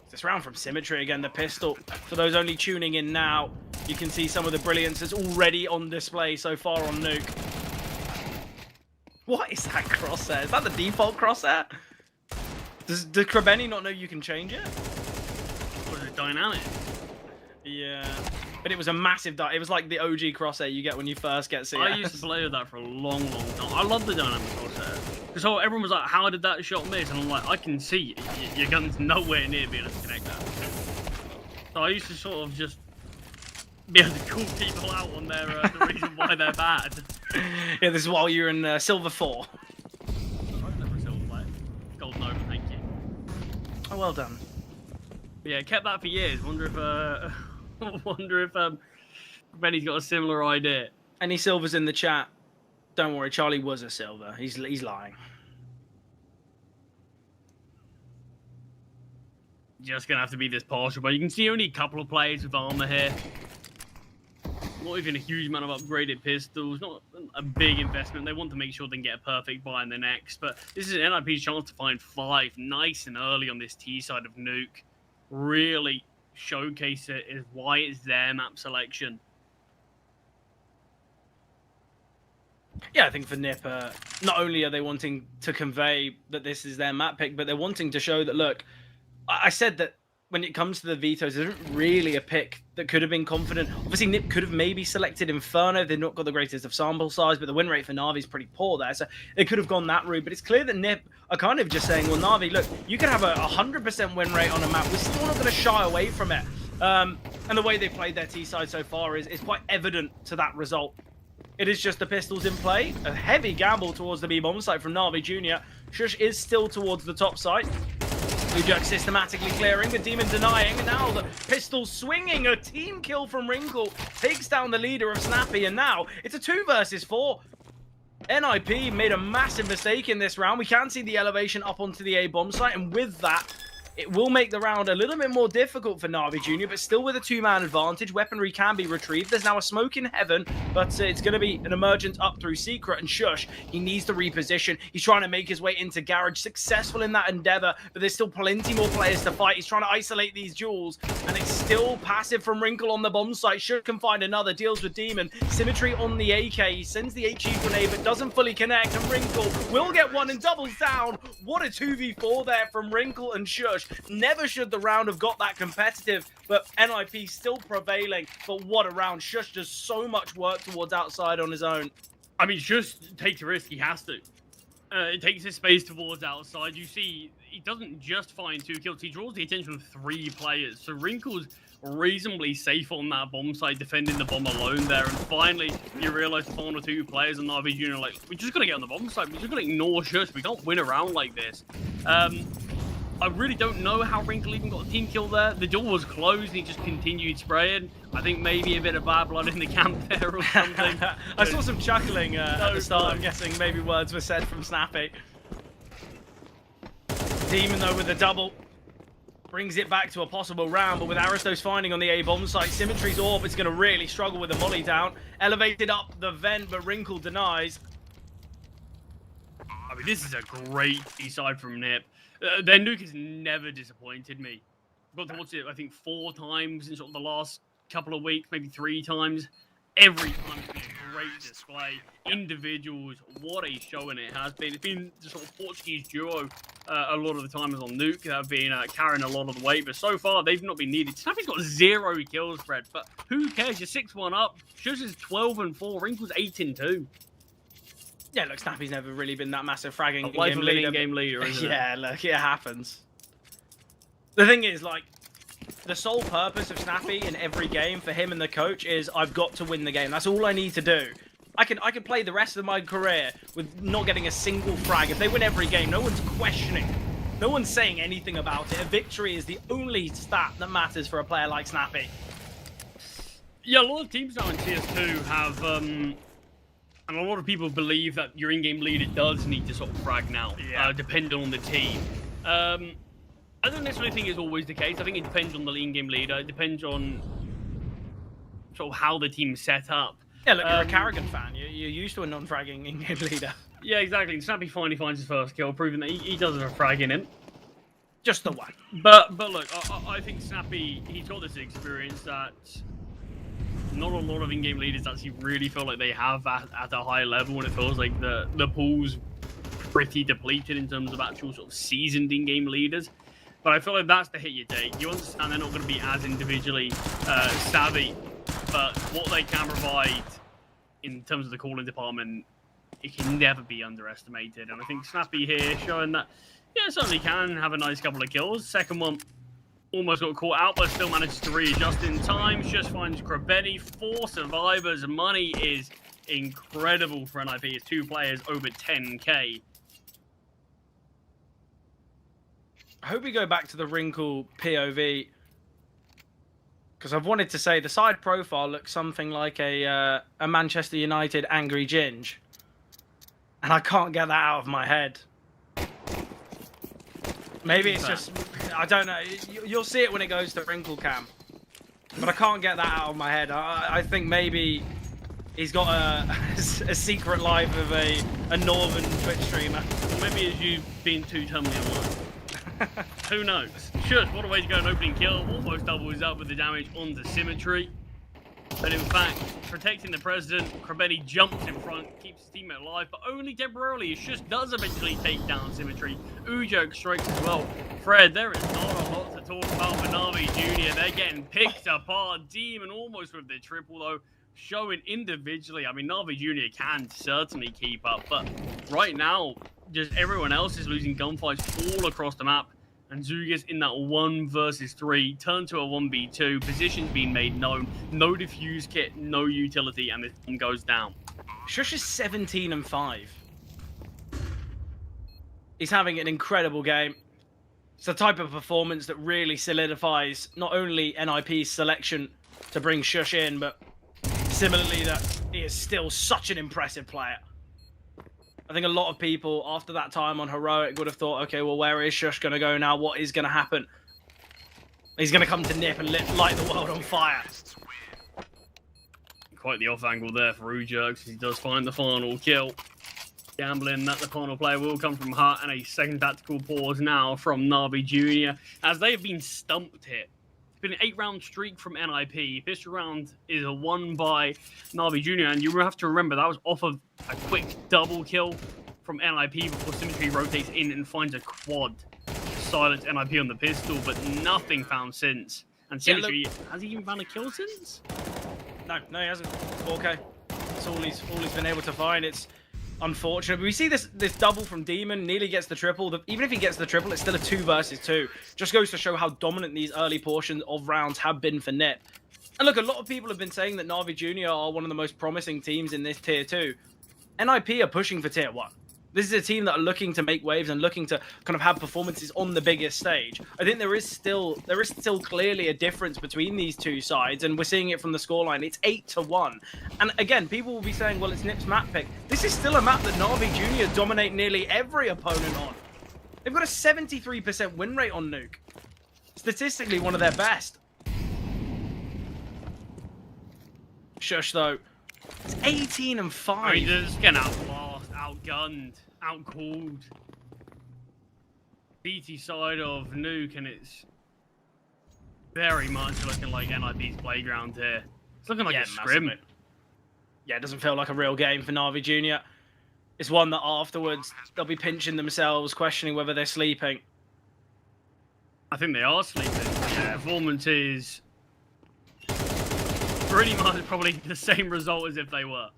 This round from Symmetry again, the pistol. For those only tuning in now, you can see some of the brilliance that's already on display so far on Nuke. What is that crosshair? Is that the default crosshair? Does Krabeni not know you can change it? Was it dynamic? Yeah. But it was a massive it was like the OG crosshair you get when you first get CS. I used to play with that for a long time. I love the dynamic crosshair. Because everyone was like, how did that shot miss? And I'm like, I can see your gun's nowhere near being able to connect that. So I used to sort of just be able to call people out on their the reason why they're bad. Yeah, this is while you're in Silver 4. Golden over, thank you. Oh, well done. But yeah, kept that for years. Wonder if Benny's got a similar idea. Any silvers in the chat? Don't worry, Charlie was a silver. He's lying. Just gonna have to be this partial, but you can see only a couple of players with armor here. Not even a huge amount of upgraded pistols, not a big investment. They want to make sure they can get a perfect buy in the next, but this is NIP's chance to find 5 nice and early on this T side of Nuke. Really showcase it is why it's their map selection. Yeah, I think for Nip, not only are they wanting to convey that this is their map pick, but they're wanting to show that, look, I said that when it comes to the vetoes, there isn't really a pick that could have been confident. Obviously, Nip could have maybe selected Inferno. They've not got the greatest of sample size, but the win rate for Na'Vi is pretty poor there. So they could have gone that route. But it's clear that Nip are kind of just saying, well, Na'Vi, look, you can have a 100% win rate on a map. We're still not going to shy away from it. And the way they played their T-side so far is quite evident to that result. It is just the pistols in play. A heavy gamble towards the B-bomb site from Na'Vi Jr. Shush is still towards the top side. Ujax systematically clearing, the Demon denying, and now the pistol swinging. A team kill from Wrinkle takes down the leader of Snappy, and now it's a 2 versus 4. NIP made a massive mistake in this round. We can see the elevation up onto the A-bomb site, and with that, it will make the round a little bit more difficult for Na'Vi Jr., but still with a 2-man advantage. Weaponry can be retrieved. There's now a smoke in heaven, but it's going to be an emergence up through Secret, and Shush, he needs to reposition. He's trying to make his way into Garage, successful in that endeavor, but there's still plenty more players to fight. He's trying to isolate these duels, and it's still passive from Wrinkle on the bomb site. Shush can find another, deals with Demon. Symmetry on the AK, he sends the HE grenade, but doesn't fully connect, and Wrinkle will get one and doubles down. What a 2v4 there from Wrinkle and Shush. Never should the round have got that competitive, but NIP still prevailing. But what a round. Shush does so much work towards outside on his own. I mean, Shush takes a risk. He has to. It takes his space towards outside. You see, he doesn't just find 2 kills. He draws the attention of 3 players. So Wrinkle's reasonably safe on that bomb site, defending the bomb alone there. And finally, you realize the final 2 players on Na'Vi Jr. are like, we just got to get on the bomb site. We just got to ignore Shush. We can't win a round like this. I really don't know how Wrinkle even got a team kill there. The door was closed and he just continued spraying. I think maybe a bit of bad blood in the camp there or something. I saw some chuckling at the start. No. I'm guessing maybe words were said from Snappy. Demon, though, with the double. Brings it back to a possible round, but with Aristos finding on the A-bomb site, Symmetry's orb is going to really struggle with the molly down. Elevated up the vent, but Wrinkle denies. I mean, this is a great B-side from Nip. Their nuke has never disappointed me. I've got to watch it, I think, 4 times in sort of the last couple of weeks, maybe 3 times. Every time it's been a great display. Individuals, what a show and it has been. It's been the sort of Portuguese duo a lot of the time is on nuke that have been carrying a lot of the weight, but so far they've not been needed. Snappy's got 0 kills, Fred, but who cares? You're 6-1 up. Shush is 12-4. Wrinkle's 8-2. Yeah, look, Snappy's never really been that massive fragging Life in-game of an leader. in-game leader, isn't it? Yeah, look, it happens. The thing is, like, the sole purpose of Snappy in every game for him and the coach is I've got to win the game. That's all I need to do. I can play the rest of my career with not getting a single frag. If they win every game, no one's questioning. No one's saying anything about it. A victory is the only stat that matters for a player like Snappy. Yeah, a lot of teams now in CS2 have, and a lot of people believe that your in-game leader does need to sort of frag now, depending on the team. I don't necessarily think it's always the case. I think it depends on the in-game leader. It depends on sort of how the team's set up. Yeah, look, you're a Carrigan fan. You're used to a non-fragging in-game leader. Yeah, exactly. And Snappy finally finds his first kill, proving that he does have a frag in him. Just the one. But look, I think Snappy, he's got this experience that not a lot of in-game leaders actually really feel like they have at a high level, when it feels like the pool's pretty depleted in terms of actual sort of seasoned in-game leaders. But I feel like that's the hit you take. You understand they're not going to be as individually savvy, but what they can provide in terms of the calling department, it can never be underestimated. And I think Snappy here showing that, yeah, certainly can have a nice couple of kills. Second one almost got caught out, but still manages to readjust in time. Just finds Krabetti, 4 survivors. Money is incredible for NIP. It's 2 players over 10k. I hope we go back to the Wrinkle POV, because I've wanted to say the side profile looks something like a Manchester United angry Ginge, and I can't get that out of my head. Maybe it's just, I don't know. You'll see it when it goes to Wrinkle Cam, but I can't get that out of my head. I think maybe he's got a secret life of a northern Twitch streamer. Or maybe it's you being too terminally alive. Who knows? Sure, what a way to go, an opening kill. Almost doubles up with the damage onto Symmetry. But in fact, protecting the president, Krabetti jumps in front, keeps his teammate alive, but only temporarily. It just does eventually take down Symmetry. Ujo strikes as well. Fred, there is not a lot to talk about for Navi Jr. They're getting picked apart. Demon almost with the triple, though, showing individually. I mean, Navi Jr. can certainly keep up, but right now, just everyone else is losing gunfights all across the map. And Zugas in that 1 versus 3, turned to a 1v2, positions being made known, no defuse kit, no utility, and this one goes down. Shush is 17-5. He's having an incredible game. It's the type of performance that really solidifies not only NIP's selection to bring Shush in, but similarly that he is still such an impressive player. I think a lot of people, after that time on Heroic, would have thought, okay, well, where is Shush going to go now? What is going to happen? He's going to come to Nip and light the world on fire. Quite the off angle there for Ujerks. He does find the final kill. Gambling that the final player will come from Hut, and a second tactical pause now from Navi Jr. as they have been stumped here. Been an 8-round streak from NIP. This round is a 1 by Navi Jr. And you have to remember that was off of a quick double kill from NIP before Symmetry rotates in and finds a quad to silence NIP on the pistol, but nothing found since. And Symmetry, has he even found a kill since? No, he hasn't. 4K. That's all he's been able to find. It's unfortunate. But we see this double from Demon, nearly gets the triple. Even if he gets the triple, it's still a 2 versus 2. Just goes to show how dominant these early portions of rounds have been for Nip. And look, a lot of people have been saying that Navi Jr. are one of the most promising teams in this tier 2. NIP are pushing for tier 1. This is a team that are looking to make waves and looking to kind of have performances on the biggest stage. I think there is still clearly a difference between these two sides, and we're seeing it from the scoreline. It's 8-1. And again, people will be saying, well, it's Nip's map pick. This is still a map that Na'Vi Junior dominate nearly every opponent on. They've got a 73% win rate on Nuke. Statistically, one of their best. Shush, though. It's 18-5. I mean, they're just getting outclassed, outgunned, outcalled. BT side of Nuke, and it's very much looking like NIP's playground here. It's looking like a scrim. Massively. Yeah, it doesn't feel like a real game for Na'Vi Junior. It's one that afterwards they'll be pinching themselves, questioning whether they're sleeping. I think they are sleeping. Their performance is pretty much probably the same result as if they were.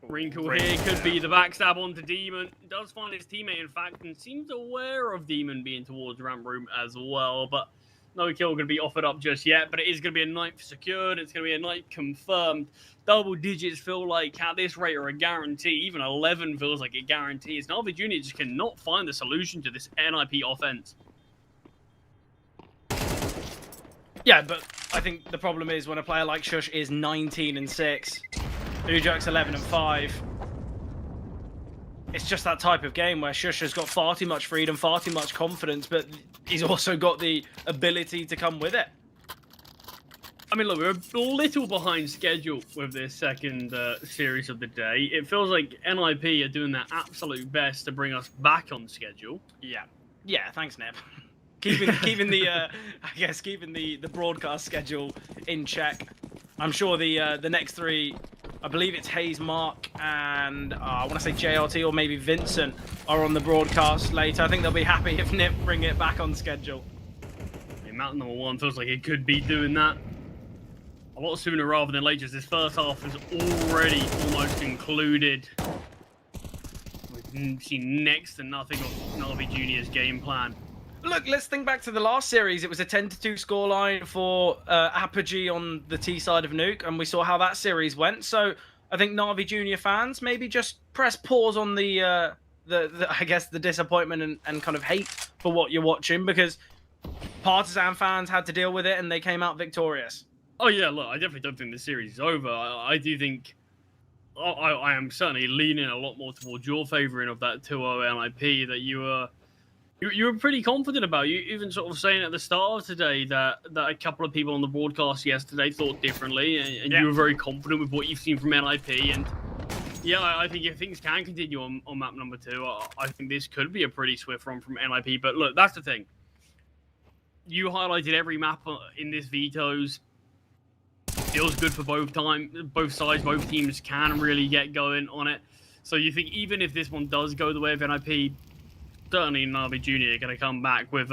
Wrinkle here could be the backstab onto Demon. Does find his teammate, in fact, and seems aware of Demon being towards ramp room as well, but no kill going to be offered up just yet. But it is going to be a knife secured. It's going to be a knife confirmed. Double digits feel like at this rate are a guarantee. Even 11 feels like a guarantee. Na'Vi Junior just cannot find the solution to this NIP offense. Yeah, but I think the problem is when a player like Shush is 19-6, Ujak's 11-5. It's just that type of game where Shush has got far too much freedom, far too much confidence, but he's also got the ability to come with it. I mean, look, we're a little behind schedule with this second series of the day. It feels like NIP are doing their absolute best to bring us back on schedule. Yeah, thanks, Nip. keeping the broadcast schedule in check. I'm sure the next three, I believe it's Hayes, Mark, and I want to say JRT or maybe Vincent are on the broadcast later. I think they'll be happy if Nip bring it back on schedule. I mean, Mountain number 1 feels like it could be doing that a lot sooner rather than later. This first half is already almost concluded. We've seen next to nothing of Na'Vi Junior's game plan. Look, let's think back to the last series. It was a 10-2 scoreline for Apogee on the T side of Nuke, and we saw how that series went. So I think Na'Vi Junior fans maybe just press pause on the I guess the disappointment and kind of hate for what you're watching, because Partisan fans had to deal with it and they came out victorious. Oh yeah, look, I definitely don't think the series is over. I do think I am certainly leaning a lot more towards your favouring of that 2-0 NIP that you were pretty confident about. You even sort of saying at the start of today that a couple of people on the broadcast yesterday thought differently, and you were very confident with what you've seen from NIP. And yeah, I think if things can continue on map number 2, I think this could be a pretty swift run from NIP. But look, that's the thing. You highlighted every map in this Vetoes. Feels good for both sides. Both teams can really get going on it. So you think even if this one does go the way of NIP, certainly Na'Vi Junior are going to come back with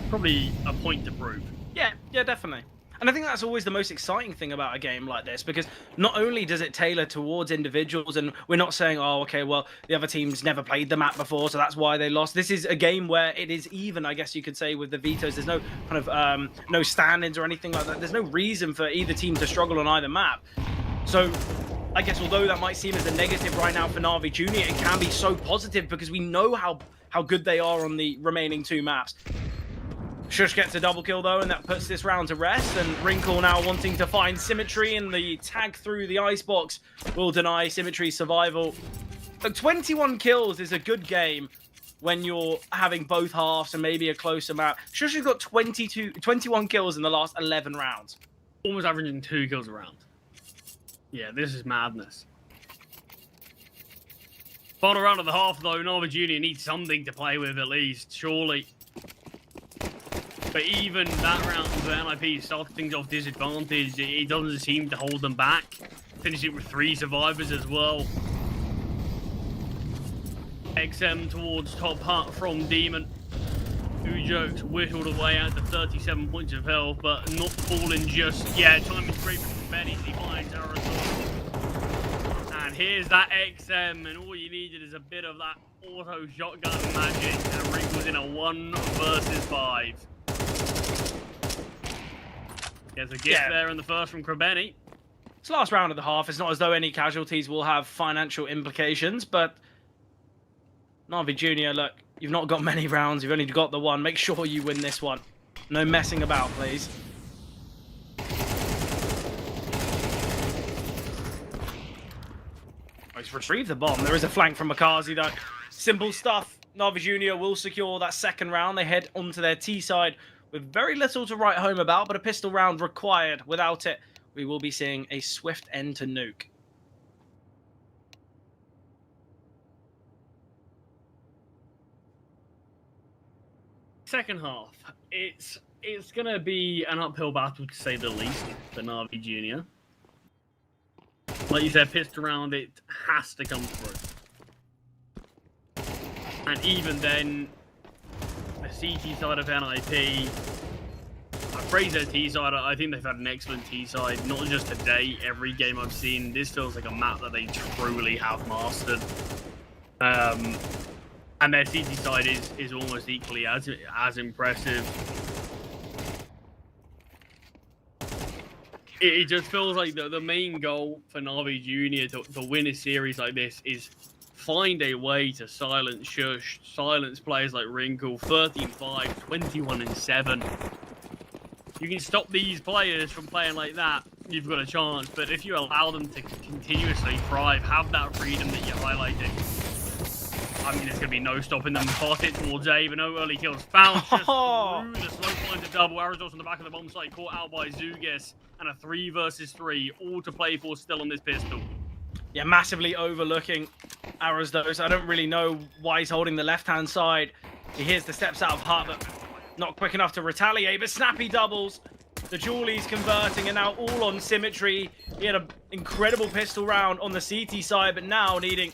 probably a point to prove. Yeah, definitely. And I think that's always the most exciting thing about a game like this, because not only does it tailor towards individuals, and we're not saying, oh, okay, well, the other team's never played the map before, so that's why they lost. This is a game where it is even, I guess you could say, with the Vetoes. There's no kind of no stand-ins or anything like that. There's no reason for either team to struggle on either map. So I guess although that might seem as a negative right now for Na'Vi Junior, it can be so positive because we know how good they are on the remaining 2 maps. Shush gets a double kill though, and that puts this round to rest, and Wrinkle now wanting to find Symmetry, and the tag through the icebox will deny Symmetry survival. But 21 kills is a good game when you're having both halves and maybe a closer map. Shush has got 21 kills in the last 11 rounds. Almost averaging 2 kills a round. Yeah, this is madness. Final round of the half though, Na'Vi Junior needs something to play with at least, surely. But even that round where NIP started things off disadvantaged, it doesn't seem to hold them back. Finishing with 3 survivors as well. XM towards top hut from Demon. Ujokes whittled away out to 37 points of health, but not falling just yet. Time is great for Benny. He finds Aerosol. And here's that XM, and all you needed is a bit of that auto shotgun magic, and Rick was in a 1 versus 5. There's a gift there in the first from Krabeni. It's last round of the half. It's not as though any casualties will have financial implications, but Navi Jr., look, you've not got many rounds. You've only got the one. Make sure you win this one. No messing about, please. Oh, he's retrieved the bomb. There is a flank from Makazi, though. Simple stuff. Navi Jr. will secure that second round. They head onto their T side with very little to write home about, but a pistol round required. Without it, we will be seeing a swift end to nuke. Second half, it's gonna be an uphill battle to say the least for Navi Jr. Like you said, pissed around, it has to come through. And even then, the CT side of NIP, I praise their T side. I think they've had an excellent T side, not just today. Every game I've seen, this feels like a map that they truly have mastered. And their CT side is almost equally as impressive. It just feels like the main goal for Navi Jr. to win a series like this is find a way to silence Shush, silence players like Wrinkle, 13-5, 21-7. You can stop these players from playing like that, you've got a chance. But if you allow them to continuously thrive, have that freedom that you're highlighting, I mean, there's going to be no stopping them. Pass it towards A, but no early kills found. Just through the slow line to double. Arizos on the back of the bomb site, caught out by Zugas. And a 3 versus 3, all to play for still on this pistol. Yeah, massively overlooking Arizos. I don't really know why he's holding the left-hand side. He hears the steps out of hut, but not quick enough to retaliate. But Snappy doubles. The Julie's converting, and now all on Symmetry. He had an incredible pistol round on the CT side, but now needing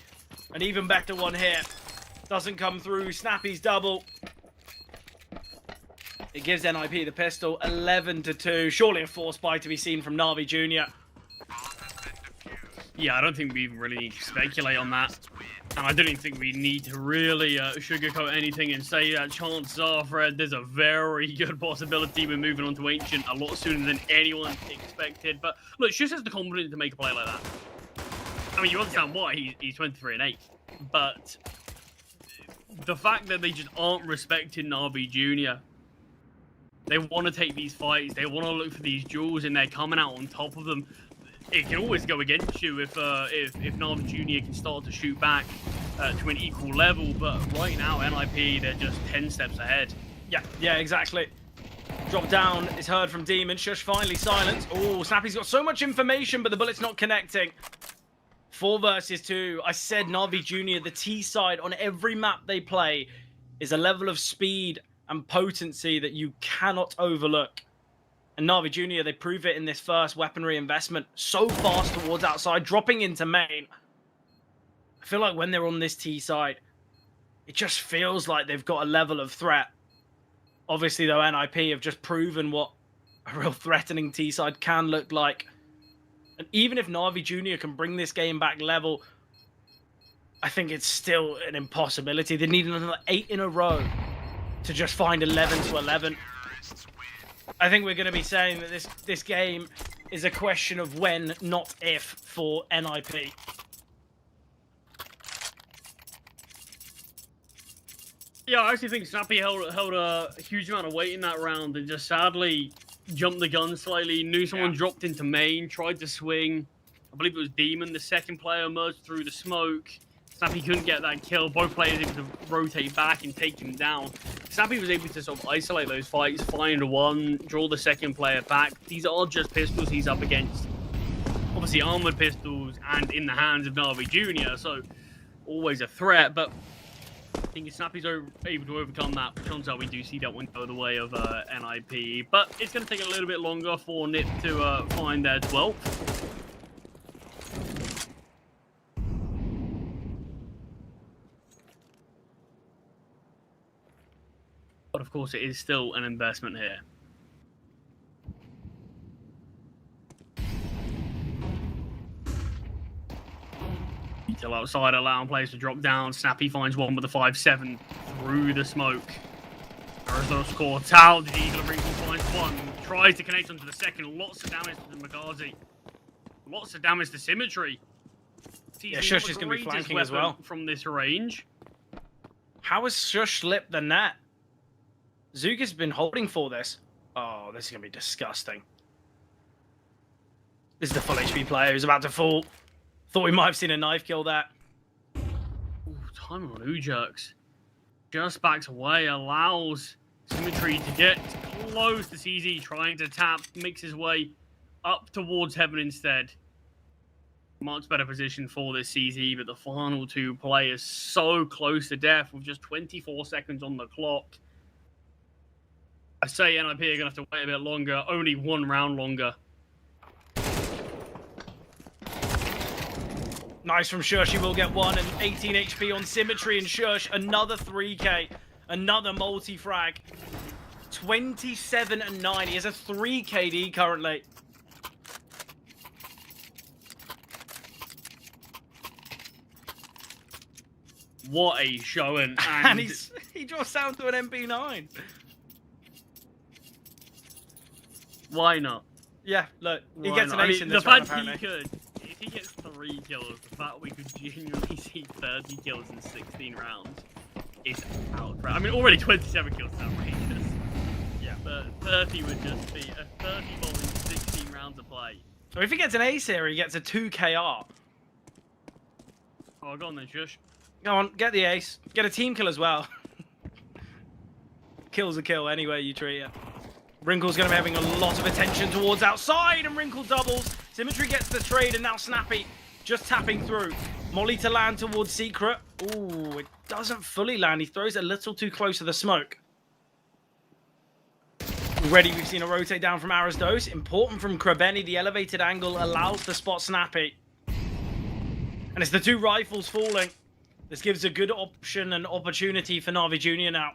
an even better one here. Doesn't come through. Snappy's double. It gives NIP the pistol. 11-2. Surely a force buy to be seen from Navi Jr. Yeah, I don't think we even really need to speculate on that. And I don't even think we need to really sugarcoat anything and say that chances are, Fred, there's a very good possibility we're moving on to Ancient a lot sooner than anyone expected. But look, Shush has the confidence to make a play like that. I mean, you understand why he's 23-8. But the fact that they just aren't respecting Navi Jr., they want to take these fights, they want to look for these duels, and they're coming out on top of them. It can always go against you if Navi Jr. can start to shoot back to an equal level, but right now, NIP, they're just 10 steps ahead. Yeah, exactly. Drop down is heard from Demon. Shush finally silenced. Oh, Snappy's got so much information, but the bullet's not connecting. 4 versus 2. I said Navi Jr., the T side on every map they play is a level of speed and potency that you cannot overlook. And Navi Jr., they prove it in this first weaponry investment. So fast towards outside, dropping into main. I feel like when they're on this T side, it just feels like they've got a level of threat. Obviously, though, NIP have just proven what a real threatening T side can look like. And even if Navi Jr. can bring this game back level, I think it's still an impossibility. They need another 8 in a row to just find 11-11. I think we're going to be saying that this game is a question of when, not if, for NIP. Yeah, I actually think Snappy held a huge amount of weight in that round and just sadly jumped the gun slightly. Knew someone dropped into main, tried to swing. I believe it was Demon, the second player, emerged through the smoke. Snappy couldn't get that kill. Both players able to rotate back and take him down. Snappy was able to sort of isolate those fights, find one, draw the second player back. These are just pistols he's up against. Obviously armored pistols and in the hands of Navi Jr., so always a threat, but I think if Snappy's able to overcome that, chances are we do see that one go the way of NIP. But it's going to take a little bit longer for NIP to find their 12th. But of course, it is still an investment here. Detail outside, allowing players to drop down. Snappy finds one with a 5-7 through the smoke. Arizona scores out. The Eagle of Wrinkle finds one. Tries to connect onto the second. Lots of damage to Magazi. Lots of damage to Symmetry. Yeah, Shush is going to be flanking as well from this range. How has Shush slipped the net? Zug has been holding for this. Oh, this is going to be disgusting. This is the full HP player who's about to fall. Thought we might have seen a knife kill there. Ooh, timing on Ujerks. Just backs away, allows Symmetry to get close to CZ, trying to tap, makes his way up towards Heaven instead. Much better position for this CZ, but the final two players so close to death with just 24 seconds on the clock. I say NIP are going to have to wait a bit longer, only 1 round longer. Nice from Shush, he will get one, and 18 HP on Symmetry and Shush. Another 3k, another multi-frag. 27 and 9, he has a 3 KD currently. What a showing. And he drops down to an MP9. Why not? Yeah, look, he Why gets not? an ace in this the round, fact apparently. he could, if he gets 3 kills, the fact we could genuinely see 30 kills in 16 rounds is outrageous. I mean, already 27 kills is outrageous. Yeah. But 30 would just be a 30 ball in 16 rounds of play. So if he gets an ace here, he gets a 2KR. Oh, go on then, Shush. Go on, get the ace. Get a team kill as well. Kill's a kill anyway you treat it. Wrinkle's going to be having a lot of attention towards outside, and Wrinkle doubles. Symmetry gets the trade, and now Snappy just tapping through. Molly to land towards Secret. Ooh, it doesn't fully land. He throws it a little too close to the smoke. Already we've seen a rotate down from Arisdos. Important from Krebeni. The elevated angle allows the spot Snappy. And it's the 2 rifles falling. This gives a good option and opportunity for Na'Vi Jr. now.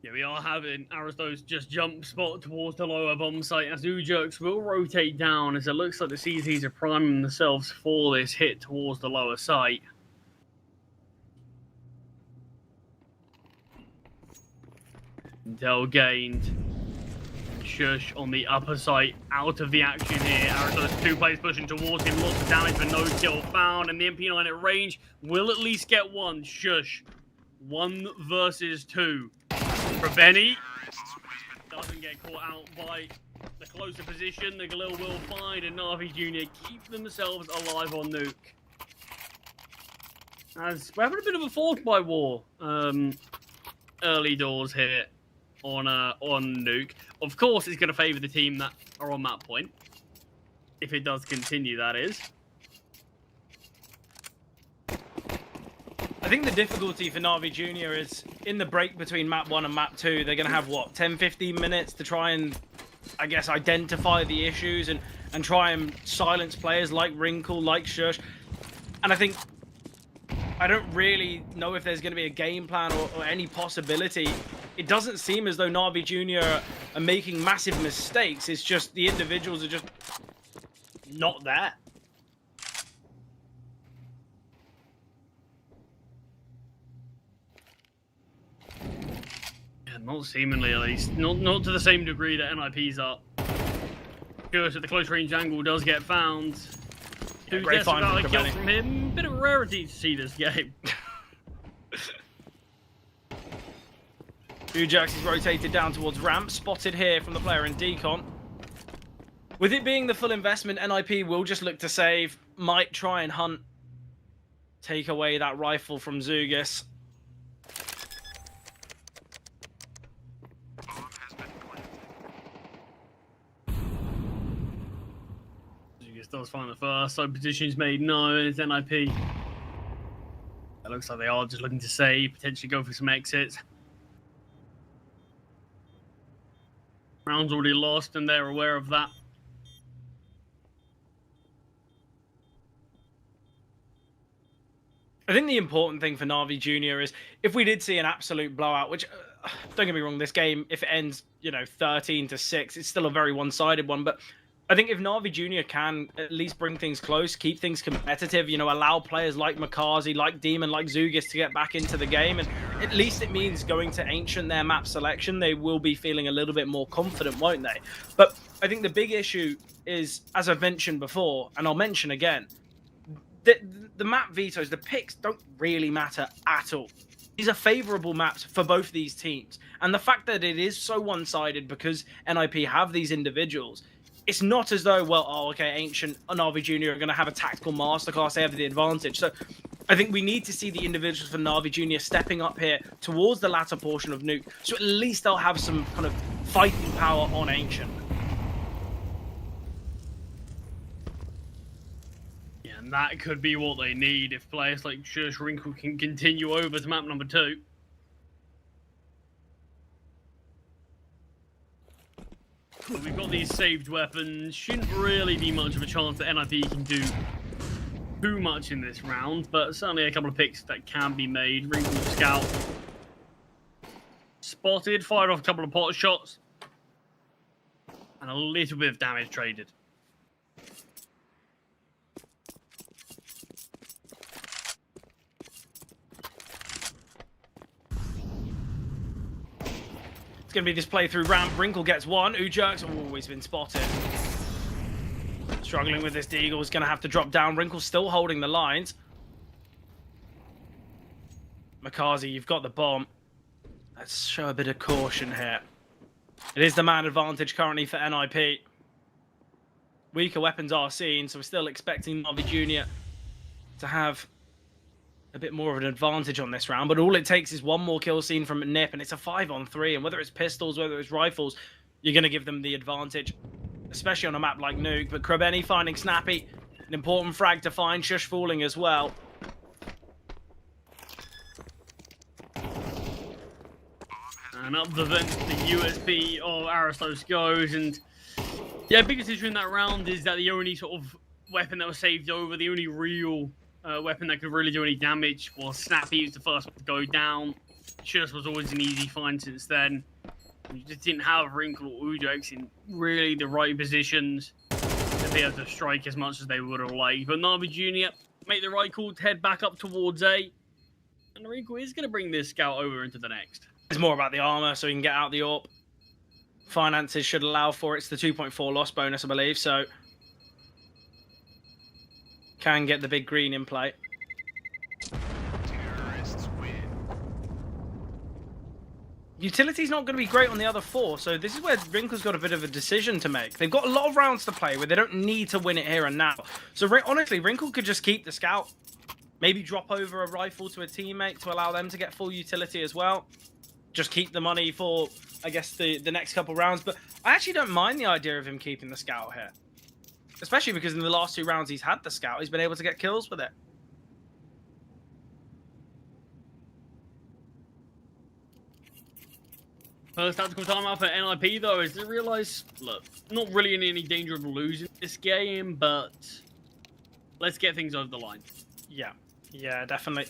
Yeah, we are having Aristos just jump spot towards the lower bomb site as Ujerks will rotate down as it looks like the CZs are priming themselves for this hit towards the lower site. Intel gained. Shush on the upper site, out of the action here. Aristos 2 players pushing towards him, lots of damage but no kill found, and the MP9 at range will at least get 1. Shush, 1 versus 2. Krebeni doesn't get caught out by the closer position. The Galil will find, and Na'Vi Jr. keep themselves alive on Nuke. As we're having a bit of a fork by war early doors here on Nuke. Of course, it's going to favour the team that are on that point. If it does continue, that is. I think the difficulty for Na'Vi Jr. is in the break between map 1 and map 2, they're going to have, what, 10-15 minutes to try and, I guess, identify the issues and try and silence players like Wrinkle, like Shush. And I think, I don't really know if there's going to be a game plan or any possibility. It doesn't seem as though Na'Vi Jr. are making massive mistakes. It's just the individuals are just not there. Not seemingly, at least. Not to the same degree that NIP's up. Shush at the close range angle does get found. Yeah, great find a kill from from him. Bit of a rarity to see this game. Ujerks is rotated down towards ramp, spotted here from the player in Decon. With it being the full investment, NIP will just look to save, might try and hunt, take away that rifle from Zugis. Does find the first, so position's made. No, it's NIP. It looks like they are just looking to save, potentially go for some exits. Round's already lost, and they're aware of that. I think the important thing for Na'Vi Jr. is if we did see an absolute blowout, which, don't get me wrong, this game, if it ends, 13-6, it's still a very one-sided one, but I think if Na'Vi Jr. can at least bring things close, keep things competitive, allow players like Makazi, like Demon, like Zugis to get back into the game, and at least it means going to Ancient, their map selection, they will be feeling a little bit more confident, won't they? But I think the big issue is, as I've mentioned before, and I'll mention again, the map vetoes, the picks don't really matter at all. These are favorable maps for both these teams. And the fact that it is so one-sided because NIP have these individuals, it's not as though, well, oh, okay, Ancient and Na'Vi Jr. are going to have a tactical masterclass, they have the advantage. So I think we need to see the individuals for Na'Vi Jr. stepping up here towards the latter portion of Nuke, so at least they'll have some kind of fighting power on Ancient. Yeah, and that could be what they need if players like Shush Wrinkle can continue over to map number 2. But we've got these saved weapons. Shouldn't really be much of a chance that NIP can do too much in this round, but certainly a couple of picks that can be made. Wrinkle Scout spotted, fired off a couple of pot shots, and a little bit of damage traded. It's going to be this playthrough ramp. Wrinkle gets one. Ujerk's always been spotted. Struggling with this Deagle. Is going to have to drop down. Wrinkle's still holding the lines. Makazi, you've got the bomb. Let's show a bit of caution here. It is the man advantage currently for NIP. Weaker weapons are seen, so we're still expecting Na'Vi Jr. to have a bit more of an advantage on this round, but all it takes is one more kill scene from Nip, and it's a 5-on-3, and whether it's pistols, whether it's rifles, you're going to give them the advantage, especially on a map like Nuke. But Krabeni finding Snappy, an important frag to find, Shush falling as well. And up the vent, the USB of Aristos goes, and yeah, biggest issue in that round is that the only sort of weapon that was saved over, the only real weapon that could really do any damage was Snappy. He was the first one to go down. Shush was always an easy find since then. You just didn't have Wrinkle or Ujerk's in really the right positions to be able to strike as much as they would have liked. But Na'Vi Jr. make the right call to head back up towards A. And Wrinkle is going to bring this scout over into the next. It's more about the armor, so he can get out the AWP. Finances should allow for it. It's the 2.4 loss bonus, I believe, so can get the big green in play. Terrorists win. Utility's not going to be great on the other 4, so this is where Wrinkle's got a bit of a decision to make. They've got a lot of rounds to play with. They don't need to win it here and now. So honestly, Wrinkle could just keep the scout. Maybe drop over a rifle to a teammate to allow them to get full utility as well. Just keep the money for, I guess, the next couple rounds. But I actually don't mind the idea of him keeping the scout here. Especially because in the last 2 rounds he's had the scout, he's been able to get kills with it. First tactical timeout for NIP though is to realise, look, not really in any danger of losing this game, but let's get things over the line. Yeah, definitely.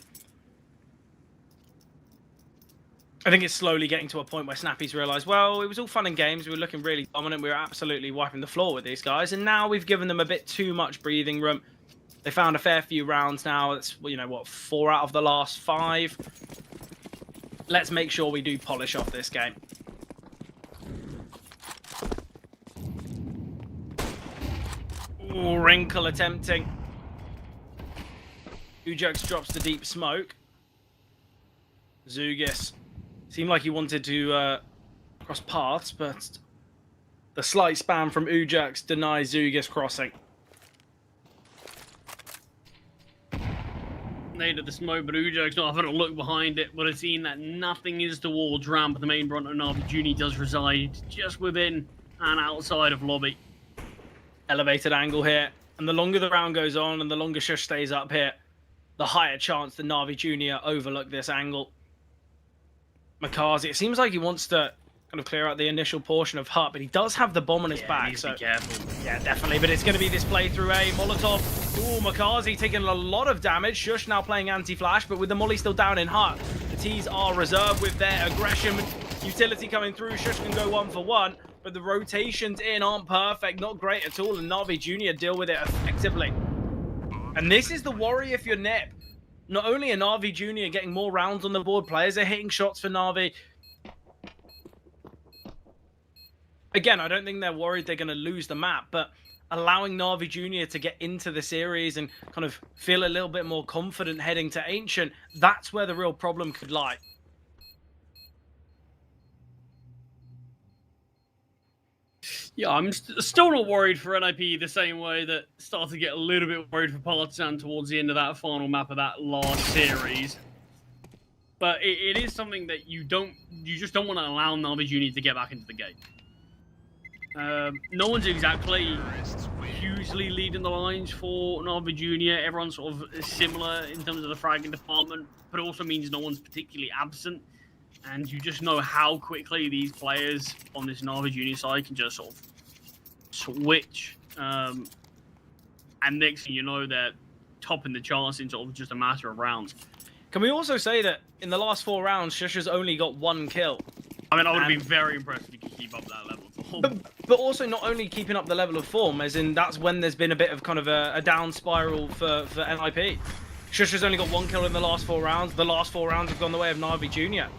I think it's slowly getting to a point where Snappy's realised, well, it was all fun and games. We were looking really dominant. We were absolutely wiping the floor with these guys. And now we've given them a bit too much breathing room. They found a fair few rounds now. It's, you know, what, 4 out of the last 5. Let's make sure we do polish off this game. Ooh, Wrinkle attempting. Ujerk's drops the deep smoke. Zugis seemed like he wanted to cross paths, but the slight spam from Ujerk's denies Zugis crossing. Needed the smoke, but Ujerk's not having a look behind it. Would have seen that nothing is towards ramp, but the main front of Na'Vi Jr. does reside just within and outside of lobby. Elevated angle here, and the longer the round goes on and the longer Shush stays up here, the higher chance the Na'Vi Jr. overlook this angle. Makazi, it seems like he wants to kind of clear out the initial portion of Hut, but he does have the bomb on his back. So be careful. Yeah, definitely. But it's going to be this playthrough A. Molotov. Ooh, Makazi taking a lot of damage. Shush now playing anti-flash, but with the molly still down in Hut. The T's are reserved with their aggression. Utility coming through. Shush can go 1 for 1, but the rotations in aren't perfect. Not great at all, and Na'Vi Jr. deal with it effectively. And this is the worry if you're Nip. Not only are Na'Vi Jr. getting more rounds on the board, players are hitting shots for Na'Vi. Again, I don't think they're worried they're going to lose the map, but allowing Na'Vi Jr. to get into the series and kind of feel a little bit more confident heading to Ancient, that's where the real problem could lie. Yeah, I'm still not worried for NIP the same way that started to get a little bit worried for Partisan towards the end of that final map of that last series. But it is something that you just don't want to allow Na'Vi Junior to get back into the game. No one's exactly hugely leading the lines for Na'Vi Junior. Everyone's sort of similar in terms of the fragging department, but it also means no one's particularly absent. And you just know how quickly these players on this Na'Vi Junior side can just sort of switch. And next thing you know, they're topping the charts in sort of just a matter of rounds. Can we also say that in the last 4 rounds, Shusha's only got 1 kill? I mean, I would have been very impressed if you could keep up that level of form. But also not only keeping up the level of form, as in that's when there's been a bit of kind of a down spiral for NIP. Shusha's only got 1 kill in the last 4 rounds. The last 4 rounds have gone the way of Na'Vi Jr.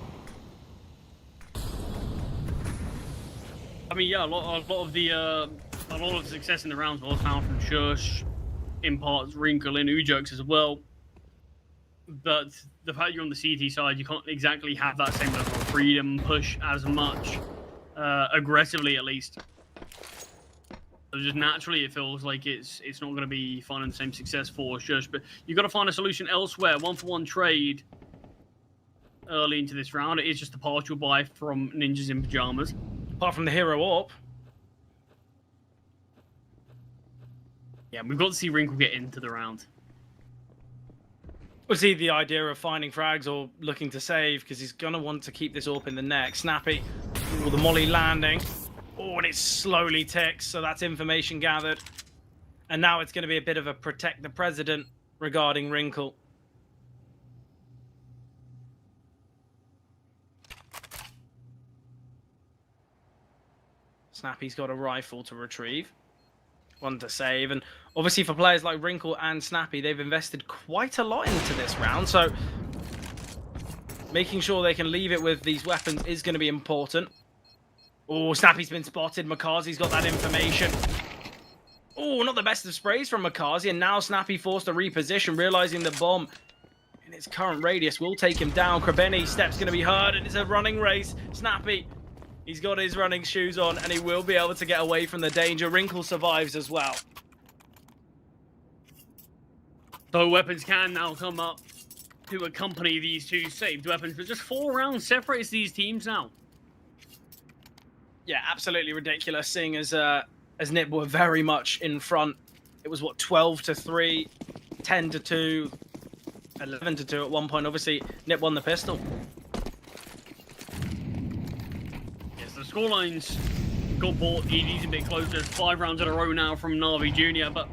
I mean, yeah, a lot of the success in the rounds was found from Shush, in parts Wrinkle and Ujox as well. But the fact you're on the CT side, you can't exactly have that same level of freedom, push as much, aggressively at least. So just naturally, it feels like it's not going to be finding the same success for Shush. But you've got to find a solution elsewhere. 1-for-1 trade early into this round. It is just a partial buy from Ninjas in Pajamas. Apart from the hero AWP. Yeah, we've got to see Wrinkle get into the round. Was he the idea of finding frags or looking to save? Because he's going to want to keep this AWP in the neck. Snappy. Ooh, the molly landing. Oh, and it slowly ticks. So that's information gathered. And now it's going to be a bit of a protect the president regarding Wrinkle. Snappy's got a rifle to retrieve. One to save. And obviously for players like Wrinkle and Snappy, they've invested quite a lot into this round. So making sure they can leave it with these weapons is going to be important. Oh, Snappy's been spotted. Makazi's got that information. Oh, not the best of sprays from Makazi. And now Snappy forced to reposition, realizing the bomb in its current radius will take him down. Krebeni step's going to be heard, and it's a running race. Snappy, he's got his running shoes on, and he will be able to get away from the danger. Wrinkle survives as well. So weapons can now come up to accompany these two saved weapons, but just 4 rounds separates these teams now. Yeah, absolutely ridiculous, seeing as NIP were very much in front. It was, what, 12-3, 10-2, 11-2 at one point. Obviously, NIP won the pistol. Yes, the scorelines got bought. ED's a bit closer. There's 5 rounds in a row now from Na'Vi Jr., but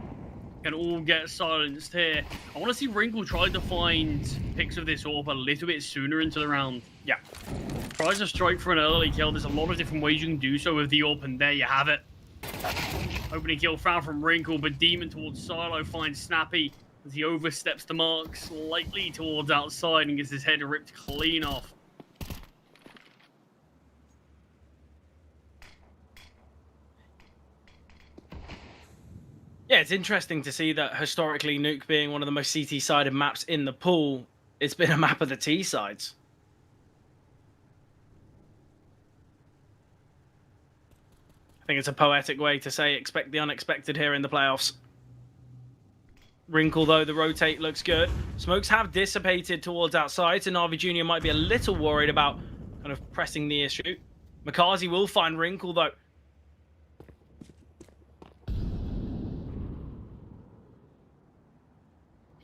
can all get silenced here. I want to see Wrinkle try to find picks of this AWP a little bit sooner into the round. Yeah. Tries to strike for an early kill. There's a lot of different ways you can do so with the AWP, and there you have it. Opening kill found from Wrinkle, but Demon towards Silo finds Snappy as he oversteps the mark slightly towards outside and gets his head ripped clean off. Yeah, it's interesting to see that historically, Nuke being one of the most CT-sided maps in the pool, it's been a map of the T-sides. I think it's a poetic way to say expect the unexpected here in the playoffs. Wrinkle, though, the rotate looks good. Smokes have dissipated towards outside, so Na'Vi Jr. might be a little worried about kind of pressing the issue. Makazi will find Wrinkle, though.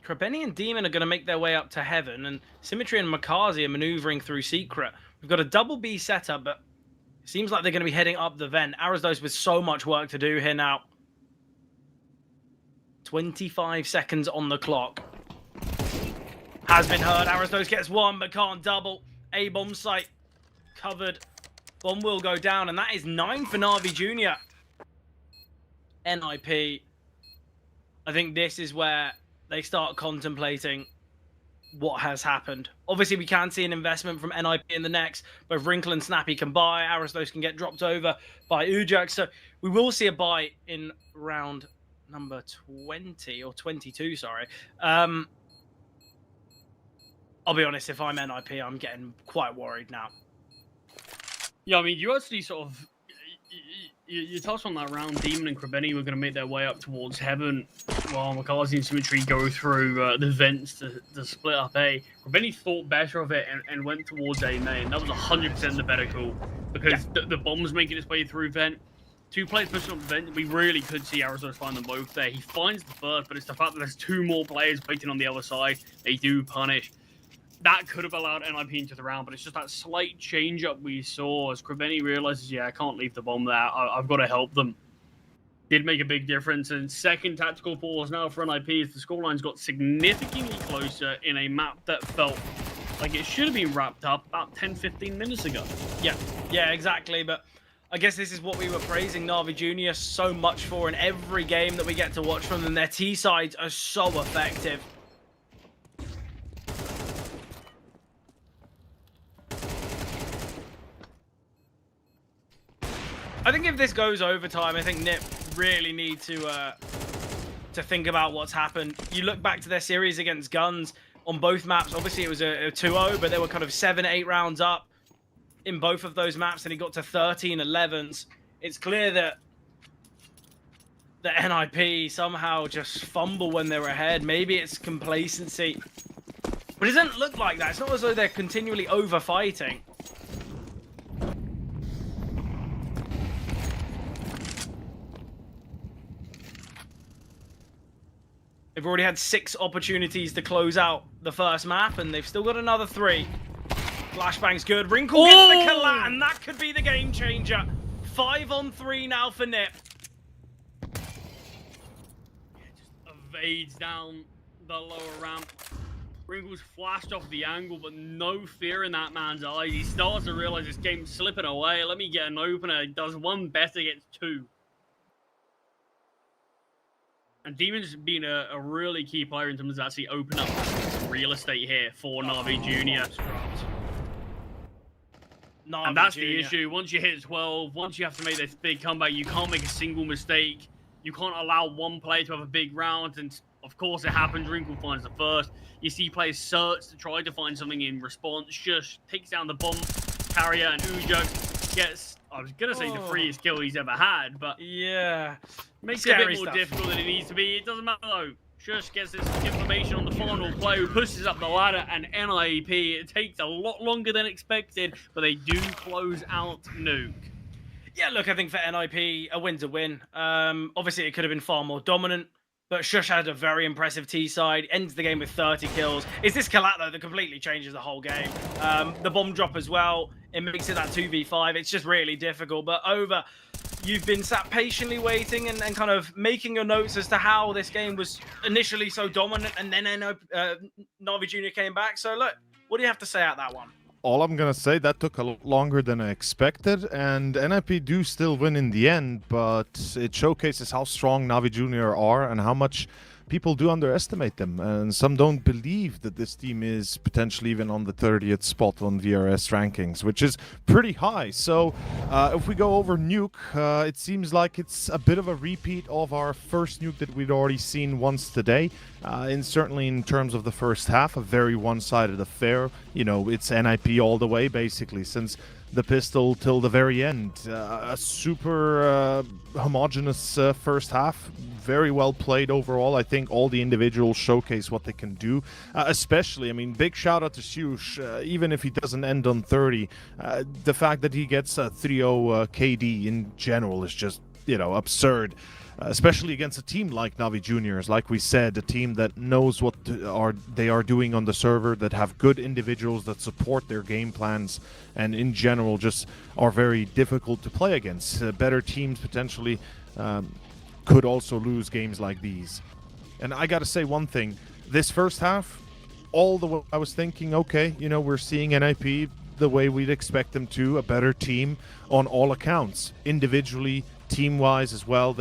Krebeni and Demon are going to make their way up to Heaven, and Symmetry and Makazi are maneuvering through Secret. We've got a double B setup, but it seems like they're going to be heading up the vent. Arazdos with so much work to do here now. 25 seconds on the clock. Has been heard. Arazdos gets one, but can't double. A bomb site covered. Bomb will go down, and that is 9 for Na'Vi Jr. NIP. I think this is where they start contemplating what has happened. Obviously, we can see an investment from NIP in the next. Both Wrinkle and Snappy can buy. Aristos can get dropped over by Ujox. So We will see a bye in round number 20 or 22, sorry. I'll be honest, if I'm NIP, I'm getting quite worried now. Yeah, I mean, you actually sort of you touched on that round. Demon and Krebeni were going to make their way up towards heaven, while Makazi and Symmetry go through the vents to split up A. Krebeni thought better of it and went towards A main. That was 100% the better call, because the bomb's making its way through vent. 2 players pushing up the vent. We really could see Arizona find them both there. He finds the first, but it's the fact that there's 2 more players waiting on the other side. They do punish. That could have allowed NIP into the round, but it's just that slight change-up we saw as Krebeni realizes, yeah, I can't leave the bomb there. I've got to help them. Did make a big difference. And second tactical pause now for NIP as the scorelines got significantly closer in a map that felt like it should have been wrapped up about 10-15 minutes ago. Yeah, exactly. But I guess this is what we were praising Na'Vi Junior so much for in every game that we get to watch from them. Their T-sides are so effective. I think if this goes overtime, I think NIP really need to think about what's happened. You look back to their series against Guns on both maps. Obviously, it was a 2-0, but they were kind of 7-8 rounds up in both of those maps, and it got to 13-11s. It's clear that the NIP somehow just fumble when they're ahead. Maybe it's complacency, but it doesn't look like that. It's not as though they're continually over-fighting. They've already had 6 opportunities to close out the first map, and they've still got another 3. Flashbang's good. Wrinkle gets the collat, and that could be the game changer. 5-on-3 now for NIP. Just evades down the lower ramp. Wrinkle's flashed off the angle, but no fear in that man's eyes. He starts to realize this game's slipping away. Let me get an opener. He does 1 better, gets 2. And Demon's been a really key player in terms of actually opening up real estate here for Na'Vi Junior. And that's the issue. Once you hit 12, once you have to make this big comeback, you can't make a single mistake. You can't allow one player to have a big round. And of course it happens. Wrinkle finds the first. You see players search to try to find something in response. Shush takes down the bomb carrier, and Ujo gets, I was going to say, the freest kill he's ever had, but yeah, makes it a bit more difficult than it needs to be. It doesn't matter though. Shush gets this information on the final play, who pushes up the ladder, and NIP. It takes a lot longer than expected, but they do close out Nuke. Yeah, look, I think for NIP, a win's a win. Obviously, it could have been far more dominant, but Shush had a very impressive T-side, ends the game with 30 kills. It's this collat, though, that completely changes the whole game. The bomb drop as well, it makes it that 2v5. It's just really difficult. But Over, you've been sat patiently waiting and kind of making your notes as to how this game was initially so dominant, and then Na'Vi Junior came back. So, look, what do you have to say at that one? All I'm going to say, that took a lot longer than I expected, and NIP do still win in the end, but it showcases how strong Na'Vi Junior are and how much people do underestimate them, and some don't believe that this team is potentially even on the 30th spot on VRS rankings, which is pretty high. So if we go over Nuke, it seems like it's a bit of a repeat of our first Nuke that we'd already seen once today, and certainly in terms of the first half, a very one-sided affair. You know, it's NIP all the way, basically, since the pistol till the very end. A super homogenous first half, very well played overall. I think all the individuals showcase what they can do, especially, I mean, big shout out to Shush, even if he doesn't end on 30, the fact that he gets a 3-0 KD in general is just, you know, absurd. Especially against a team like Na'Vi Juniors, like we said, a team that knows what they are doing on the server, that have good individuals that support their game plans, and in general just are very difficult to play against. Better teams potentially could also lose games like these. And I gotta say one thing, this first half, all the way I was thinking, okay, you know, we're seeing NIP the way we'd expect them to, a better team on all accounts, individually, team-wise as well.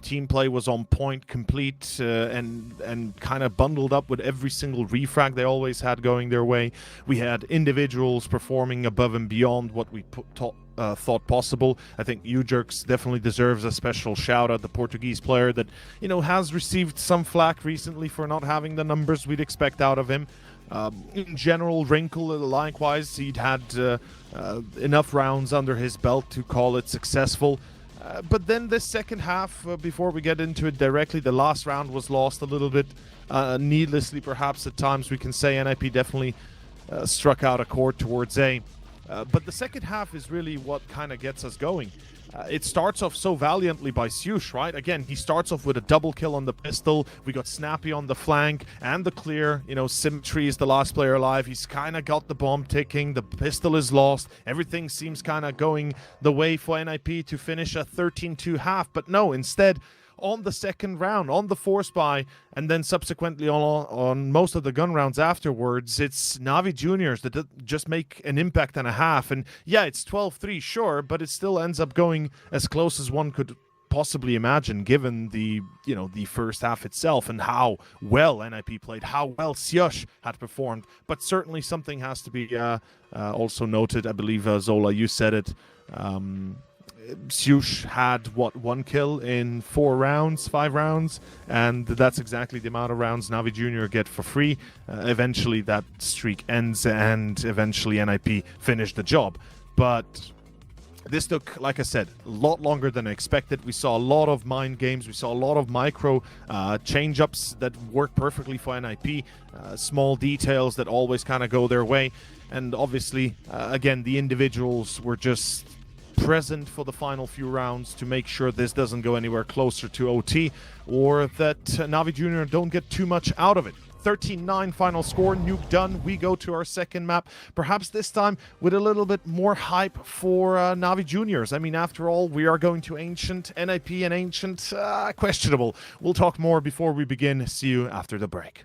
Team play was on point, complete, and kind of bundled up with every single refrag they always had going their way. We had individuals performing above and beyond what we thought possible. I think Ujerks definitely deserves a special shout out, the Portuguese player that, has received some flack recently for not having the numbers we'd expect out of him. In general, Wrinkle, likewise, he'd had enough rounds under his belt to call it successful. But then this second half, before we get into it directly, the last round was lost a little bit needlessly, perhaps at times we can say. NIP definitely struck out a chord towards A. But the second half is really what kind of gets us going. It starts off so valiantly by Syush, right? Again, he starts off with a double kill on the pistol. We got Snappy on the flank and the clear. Symmetry is the last player alive. He's kind of got the bomb ticking. The pistol is lost. Everything seems kind of going the way for NIP to finish a 13-2 half. But no, instead, on the second round, on the force buy, and then subsequently on most of the gun rounds afterwards, it's Navi Juniors that just make an impact and a half. And yeah, it's 12-3, sure, but it still ends up going as close as one could possibly imagine, given the first half itself and how well NIP played, how well Syush had performed. But certainly something has to be also noted. I believe, Zola, you said it. Syush had, one kill in 5 rounds, and that's exactly the amount of rounds Navi Junior get for free. Eventually that streak ends, and eventually NIP finished the job. But this took, like I said, a lot longer than I expected. We saw a lot of mind games. We saw a lot of micro change-ups that work perfectly for NIP. Small details that always kind of go their way. And obviously, again, the individuals were just present for the final few rounds to make sure this doesn't go anywhere closer to OT, or that Navi Junior don't get too much out of it. 13-9 final score, nuke done. We go to our second map, perhaps this time with a little bit more hype for Navi Juniors. I mean, after all, we are going to Ancient. NIP and Ancient, questionable. We'll talk more before we begin. See you after the break.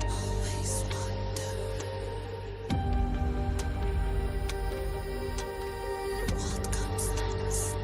Always wonder what comes next.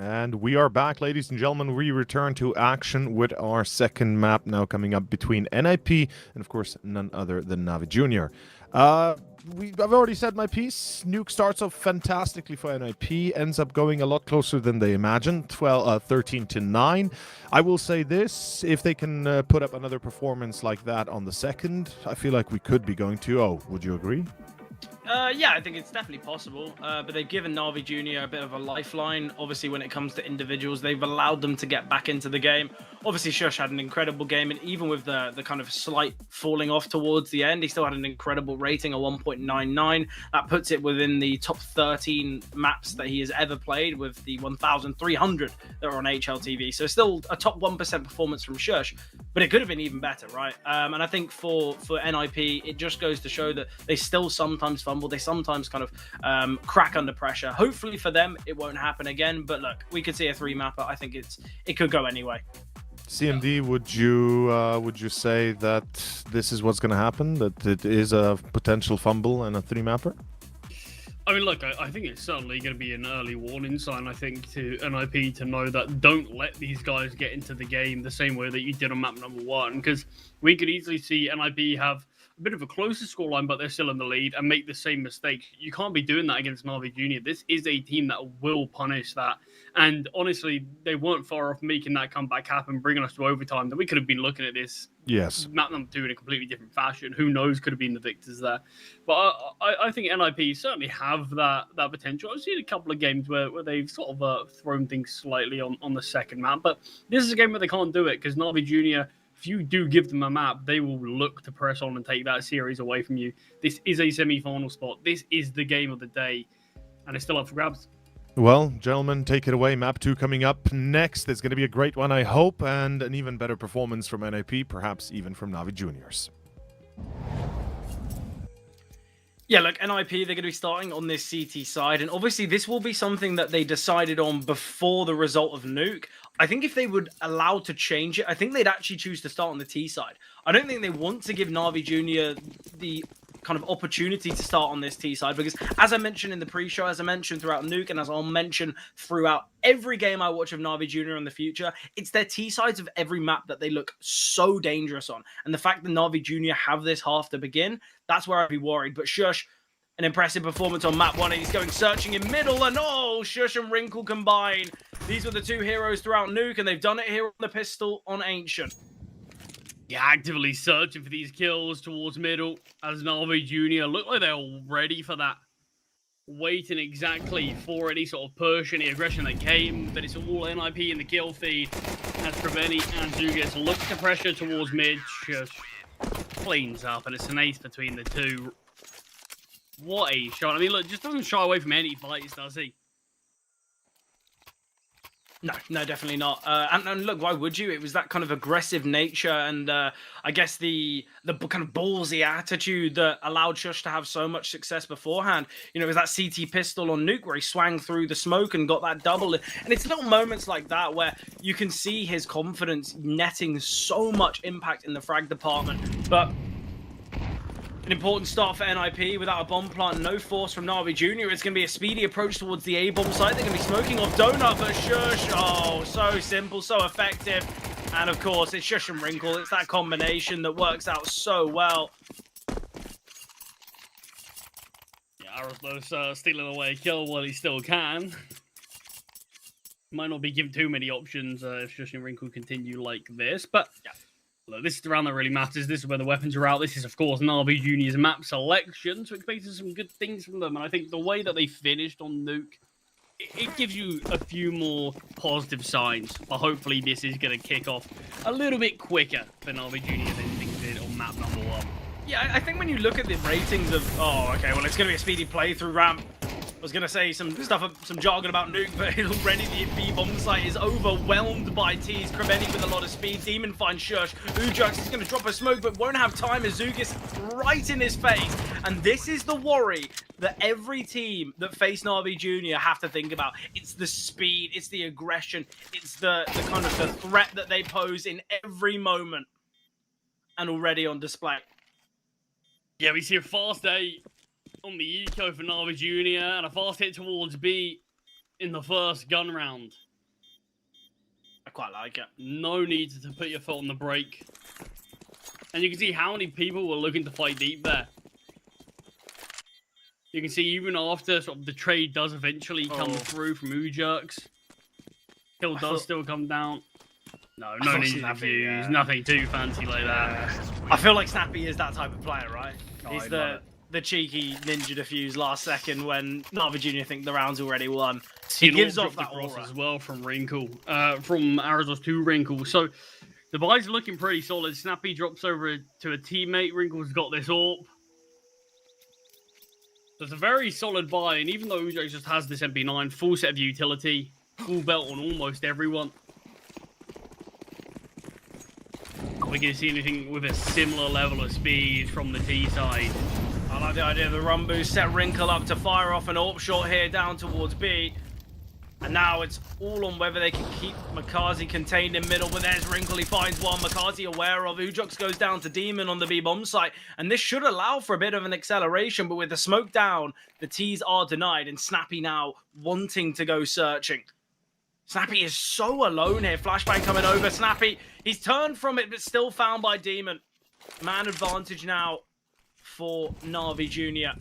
And we are back, ladies and gentlemen. We return to action with our second map now coming up between NIP and, of course, none other than Navi Junior. I've already said my piece. Nuke starts off fantastically for NIP, ends up going a lot closer than they imagined, 13-9. I will say this, if they can put up another performance like that on the second, I feel like we could be going 2-0. Would you agree? Yeah, I think it's definitely possible, but they've given Navi Junior a bit of a lifeline. Obviously, when it comes to individuals, they've allowed them to get back into the game. Obviously, Shush had an incredible game, and even with the kind of slight falling off towards the end, he still had an incredible rating, a 1.99. That puts it within the top 13 maps that he has ever played, with the 1,300 that are on HLTV. So still a top 1% performance from Shush, but it could have been even better, right? And I think for NIP, it just goes to show that they still sometimes fumble. They sometimes kind of crack under pressure. Hopefully for them, it won't happen again. But look, we could see a 3-mapper. I think it could go anyway. CMD, would you say that this is what's going to happen? That it is a potential fumble and a 3-mapper? I mean, look, I think it's certainly going to be an early warning sign, I think, to NIP to know that don't let these guys get into the game the same way that you did on map number 1, because we could easily see NIP have a bit of a closer scoreline, but they're still in the lead and make the same mistake. You can't be doing that against Navi Junior. This is a team that will punish that. And honestly, they weren't far off making that comeback happen, bringing us to overtime. That we could have been looking at this map number 2 in a completely different fashion. Who knows? Could have been the victors there. But I think NIP certainly have that potential. I've seen a couple of games where they've sort of thrown things slightly on the second map. But this is a game where they can't do it because Navi Junior, if you do give them a map, they will look to press on and take that series away from you. This is a semi-final spot. This is the game of the day, and it's still up for grabs. Well, gentlemen, take it away. Map 2 coming up next. It's going to be a great one, I hope, and an even better performance from NIP, perhaps even from Navi Juniors. Yeah, look, NIP, they're going to be starting on this CT side, and obviously this will be something that they decided on before the result of Nuke. I think if they would allow to change it, I think they'd actually choose to start on the T side. I don't think they want to give Navi Junior the kind of opportunity to start on this T side, because as I mentioned in the pre-show, as I mentioned throughout Nuke, and as I'll mention throughout every game I watch of Navi Junior in the future, it's their T sides of every map that they look so dangerous on. And the fact that Navi Junior have this half to begin, that's where I'd be worried. But Shush, an impressive performance on map 1. He's going searching in middle, and oh, Shush and Wrinkle combine. These were the two heroes throughout Nuke, and they've done it here on the pistol on Ancient. Yeah, actively searching for these kills towards middle as Navi Junior look like they're all ready for that. Waiting exactly for any sort of push, any aggression that came, but it's all NIP in the kill feed as Kraveni and Zugas look to pressure towards mid. Just cleans up, and it's an ace between the two. What a shot. I mean, look, just doesn't shy away from any fights, does he? No, definitely not. And look, why would you? It was that kind of aggressive nature and I guess the kind of ballsy attitude that allowed Shush to have so much success beforehand. You know, it was that CT pistol on Nuke where he swang through the smoke and got that double. And it's little moments like that where you can see his confidence netting so much impact in the frag department. But an important start for NIP without a bomb plant, no force from Navi Junior. It's going to be a speedy approach towards the A-bomb site. They're going to be smoking off Donut, but Shush, oh, so simple, so effective. And of course, it's Shush and Wrinkle. It's that combination that works out so well. Yeah, Aroslos stealing away a kill while he still can. Might not be given too many options if Shush and Wrinkle continue like this, but yeah. Look, this is the round that really matters. This is where the weapons are out. This is, of course, Navi Junior's map selection, so expecting some good things from them. And I think the way that they finished on Nuke, it gives you a few more positive signs. But hopefully this is going to kick off a little bit quicker than Navi Junior than things did on map number 1. Yeah, I think when you look at the ratings of, oh, okay, well, it's going to be a speedy playthrough ramp. I was going to say some stuff, some jargon about Nuke, but already the B-bomb site is overwhelmed by T's. Kraveni with a lot of speed. Demon finds Shush. Ujux is going to drop a smoke, but won't have time as Zugas right in his face. And this is the worry that every team that face Navi Junior have to think about. It's the speed, it's the aggression, it's the kind of the threat that they pose in every moment. And already on display. Yeah, we see a fast A on the eco for Navi Junior and a fast hit towards B in the first gun round. I quite like it. No need to put your foot on the brake. And you can see how many people were looking to fight deep there. You can see even after sort of the trade does eventually come through from Ujerks, kill does still come down. No need to defuse. Nothing too fancy like that. I feel like Snappy is that type of player, right? Oh, He's the cheeky ninja defuse last second when Navi Jr. think the round's already won. He gives off that aura as well from Wrinkle, from Arizos to Wrinkle. So the buys are looking pretty solid. Snappy drops over to a teammate. Wrinkle's got this AWP. So it's a very solid buy, and even though Ujo just has this MP9, full set of utility, full belt on almost everyone. Are we going to see anything with a similar level of speed from the T side? I like the idea of the run boost. Set Wrinkle up to fire off an AWP shot here down towards B. And now it's all on whether they can keep Makazi contained in middle. But there's Wrinkle. He finds one. Makazi aware of. Ujox goes down to Demon on the B bomb site. And this should allow for a bit of an acceleration. But with the smoke down, the T's are denied. And Snappy now wanting to go searching. Snappy is so alone here. Flashbang coming over. Snappy, he's turned from it, but still found by Demon. Man advantage now for Navi Jr.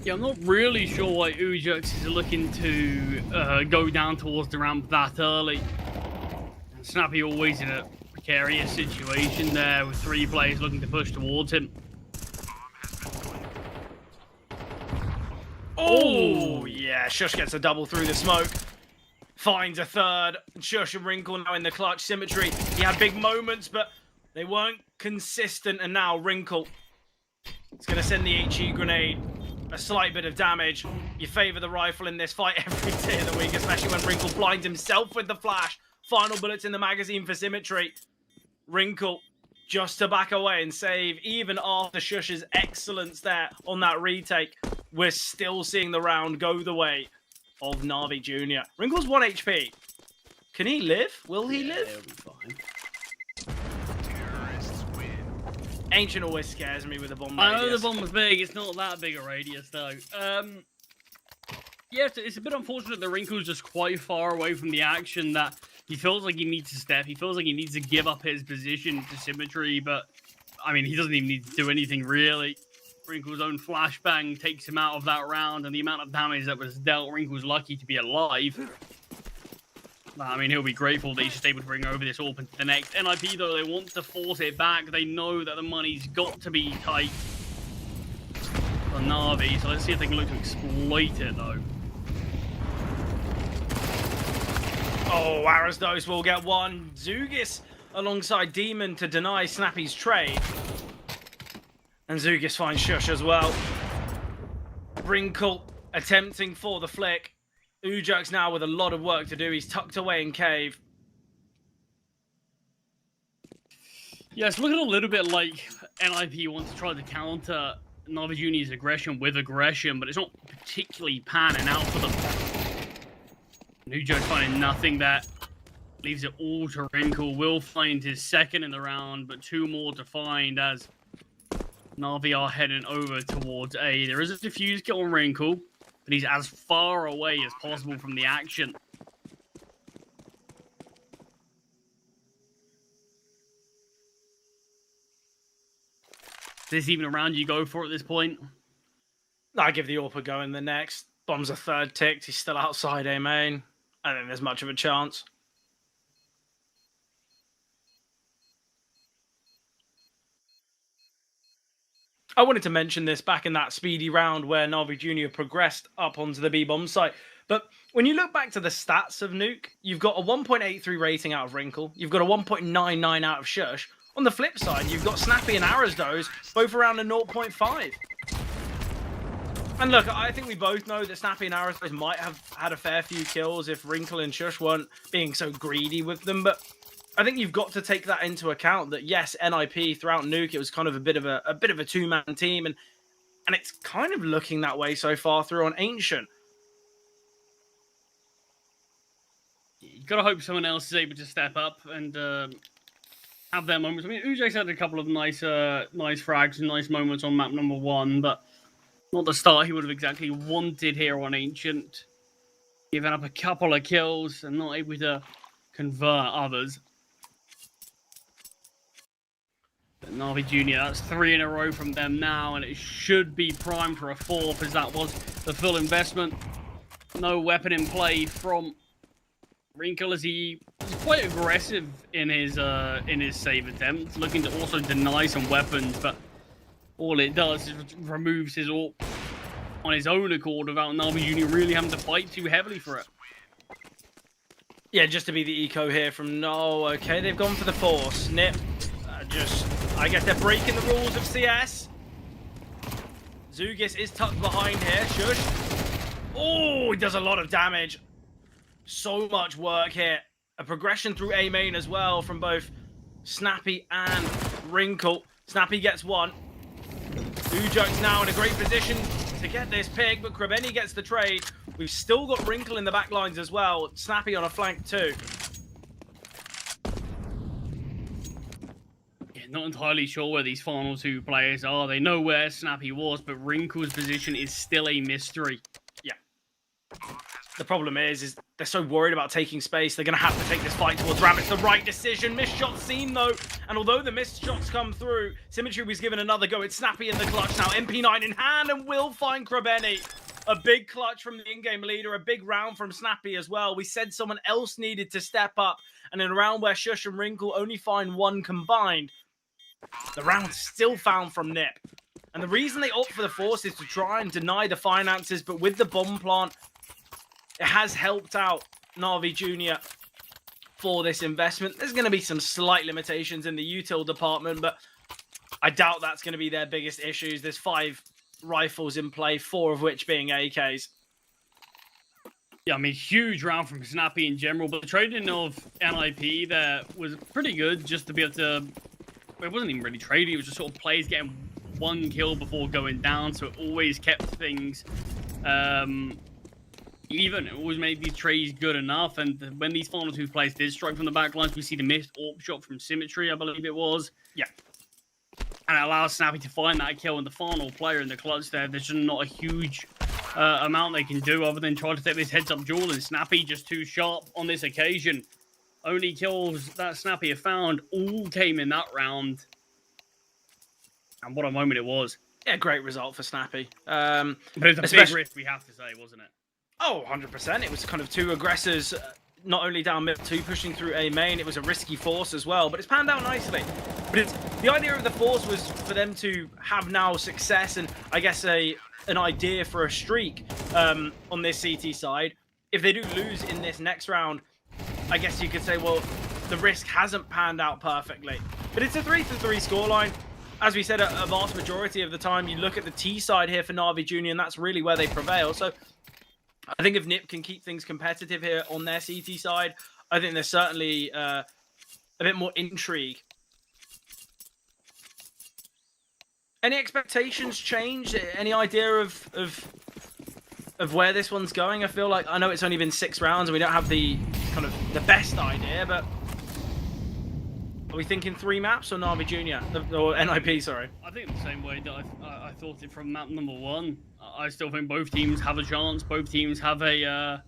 Yeah, I'm not really sure why Ujerks is looking to go down towards the ramp that early. And Snappy always in a precarious situation there with 3 players looking to push towards him. Oh, yeah. Shush gets a double through the smoke. Finds a third. Shush and Wrinkle now in the clutch. Symmetry. He had big moments, but they weren't consistent. And now Wrinkle is going to send the HE grenade. A slight bit of damage. You favour the rifle in this fight every day of the week, especially when Wrinkle blinds himself with the flash. Final bullets in the magazine for Symmetry. Wrinkle just to back away and save, even after Shush's excellence there on that retake. We're still seeing the round go the way of Navi Jr. Wrinkle's 1 HP. Can he live? Will he live? He'll be fine. Ancient always scares me with a bomb I know radius. the bomb was big. It's not that big a radius, though. Yeah, it's a bit unfortunate that Wrinkle's just quite far away from the action, that he feels like he needs to step. He feels like he needs to give up his position to Symmetry, but, I mean, he doesn't even need to do anything, really. Wrinkle's own flashbang takes him out of that round, and the amount of damage that was dealt, Wrinkle's lucky to be alive. I mean, he'll be grateful that he's just able to bring over this AWP into the next. NIP, though, they want to force it back. They know that the money's got to be tight for Navi, so let's see if they can look to exploit it, though. Oh, Arisdos will get one. Zugis alongside Demon to deny Snappy's trade. And Zugis finds Shush as well. Wrinkle attempting for the flick. Ujerks now with a lot of work to do. He's tucked away in cave. Yeah, it's looking a little bit like NIP wants to try to counter Navi Junior's aggression with aggression, but it's not particularly panning out for them. Ujerks finding nothing that leaves it all to Wrinkle. Will find his second in the round, but 2 more to find as Navi are heading over towards A. There is a defuse kill on Wrinkle, but he's as far away as possible from the action. Is this even a round you go for at this point? I give the AWP a go in the next. Bomb's a third ticked. He's still outside A main. I don't think there's much of a chance. I wanted to mention this back in that speedy round where Navi Jr. progressed up onto the B-bomb site. But when you look back to the stats of Nuke, you've got a 1.83 rating out of Wrinkle. You've got a 1.99 out of Shush. On the flip side, you've got Snappy and Arisdos, both around a 0.5. And look, I think we both know that Snappy and Arisdos might have had a fair few kills if Wrinkle and Shush weren't being so greedy with them. But I think you've got to take that into account that, yes, NIP throughout Nuke, it was kind of a bit of a two-man team. And it's kind of looking that way so far through on Ancient. You've got to hope someone else is able to step up and have their moments. I mean, Ujerks had a couple of nice frags and nice moments on map number 1, but not the start he would have exactly wanted here on Ancient. giving up a couple of kills and not able to convert others. But Navi Jr., that's 3 in a row from them now, and it should be primed for a 4th, as that was the full investment. No weapon in play from Wrinkle, as he was quite aggressive in his save attempt, looking to also deny some weapons, but all it does is removes his AWP on his own accord without Navi Jr. really having to fight too heavily for it. Yeah, just to be the eco here from No. Okay, they've gone for the force. Nip, I guess they're breaking the rules of CS. Zugis is tucked behind here. Shush. Oh, he does a lot of damage. So much work here. A progression through A main as well from both Snappy and Wrinkle. Snappy gets one. Ujoke's now in a great position to get this pick, but Krebeni gets the trade. We've still got Wrinkle in the back lines as well. Snappy on a flank too. Yeah, not entirely sure where these final 2 players are. They know where Snappy was, but Wrinkle's position is still a mystery. Yeah. The problem is they're so worried about taking space, they're going to have to take this fight towards Ram. It's the right decision. Missed shot seen, though. And although the missed shots come through, Symmetry was given another go. It's Snappy in the clutch now. MP9 in hand and will find Krebeni. A big clutch from the in-game leader. A big round from Snappy as well. We said someone else needed to step up. And in a round where Shush and Wrinkle only find 1 combined, the round's still found from Nip. And the reason they opt for the force is to try and deny the finances. But with the bomb plant, it has helped out Navi Jr. for this investment. There's going to be some slight limitations in the util department, but I doubt that's going to be their biggest issues. There's 5 rifles in play, 4 of which being AKs. Yeah, I mean, huge round from Snappy in general, but the trading of NIP there was pretty good just to be able to... Well, it wasn't even really trading, it was just sort of players getting 1 kill before going down, so it always kept things... even. It always made these trades good enough, and when these final 2 players did strike from the back lines, we see the missed AWP shot from Symmetry, I believe it was. Yeah. And it allows Snappy to find that kill, and the final player in the clutch there, there's just not a huge amount they can do other than try to take this heads-up duel, and Snappy just too sharp on this occasion. Only kills that Snappy have found all came in that round. And what a moment it was. Yeah, great result for Snappy. But it was a big risk, we have to say, wasn't it? Oh, 100%. It was kind of 2 aggressors, not only down mid 2, pushing through A main. It was a risky force as well, but it's panned out nicely. But the idea of the force was for them to have now success and, I guess, an idea for a streak on this CT side. If they do lose in this next round, I guess you could say, well, the risk hasn't panned out perfectly. But it's a 3-3 scoreline. As we said, a vast majority of the time, you look at the T side here for Navi Jr., and that's really where they prevail. So I think if Nip can keep things competitive here on their CT side, I think there's certainly a bit more intrigue. Any expectations change? Any idea of where this one's going? I feel like, I know it's only been 6 rounds and we don't have the kind of the best idea, but are we thinking 3 maps or Navi Jr.? Or NIP, sorry. I think the same way that I thought it from map number 1. I still think both teams have a chance. Both teams have a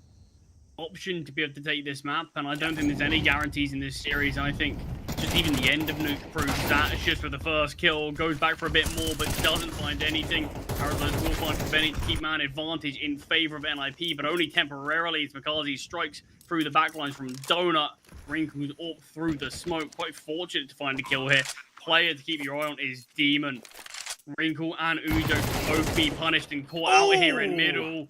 option to be able to take this map, and I don't think there's any guarantees in this series. And I think just even the end of Nuke proves that. It's just for the first kill, goes back for a bit more, but doesn't find anything. Arizona will find Krebeni to keep man advantage in favor of NIP, but only temporarily as Makazi strikes through the backlines from Donut. Wrinkles up through the smoke. Quite fortunate to find a kill here. Player to keep your eye on is Demon. Wrinkle and Ujo can both be punished and caught out here in middle.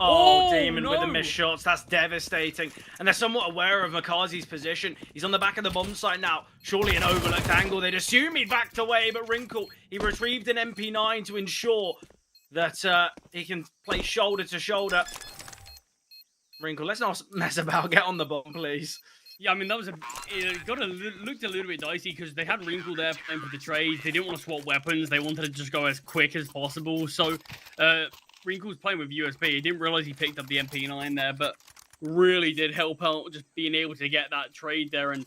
Oh, Demon with the missed shots. That's devastating. And they're somewhat aware of Makazi's position. He's on the back of the bomb site now. Surely an overlooked angle. They'd assume he'd backed away, but Wrinkle, he retrieved an MP9 to ensure that he can play shoulder to shoulder. Wrinkle, let's not mess about. Get on the bomb, please. Yeah, I mean, that was it looked a little bit dicey because they had Wrinkle there playing for the trade. They didn't want to swap weapons. They wanted to just go as quick as possible. So, Wrinkle's playing with USB. He didn't realize he picked up the MP9 there, but really did help out just being able to get that trade there. And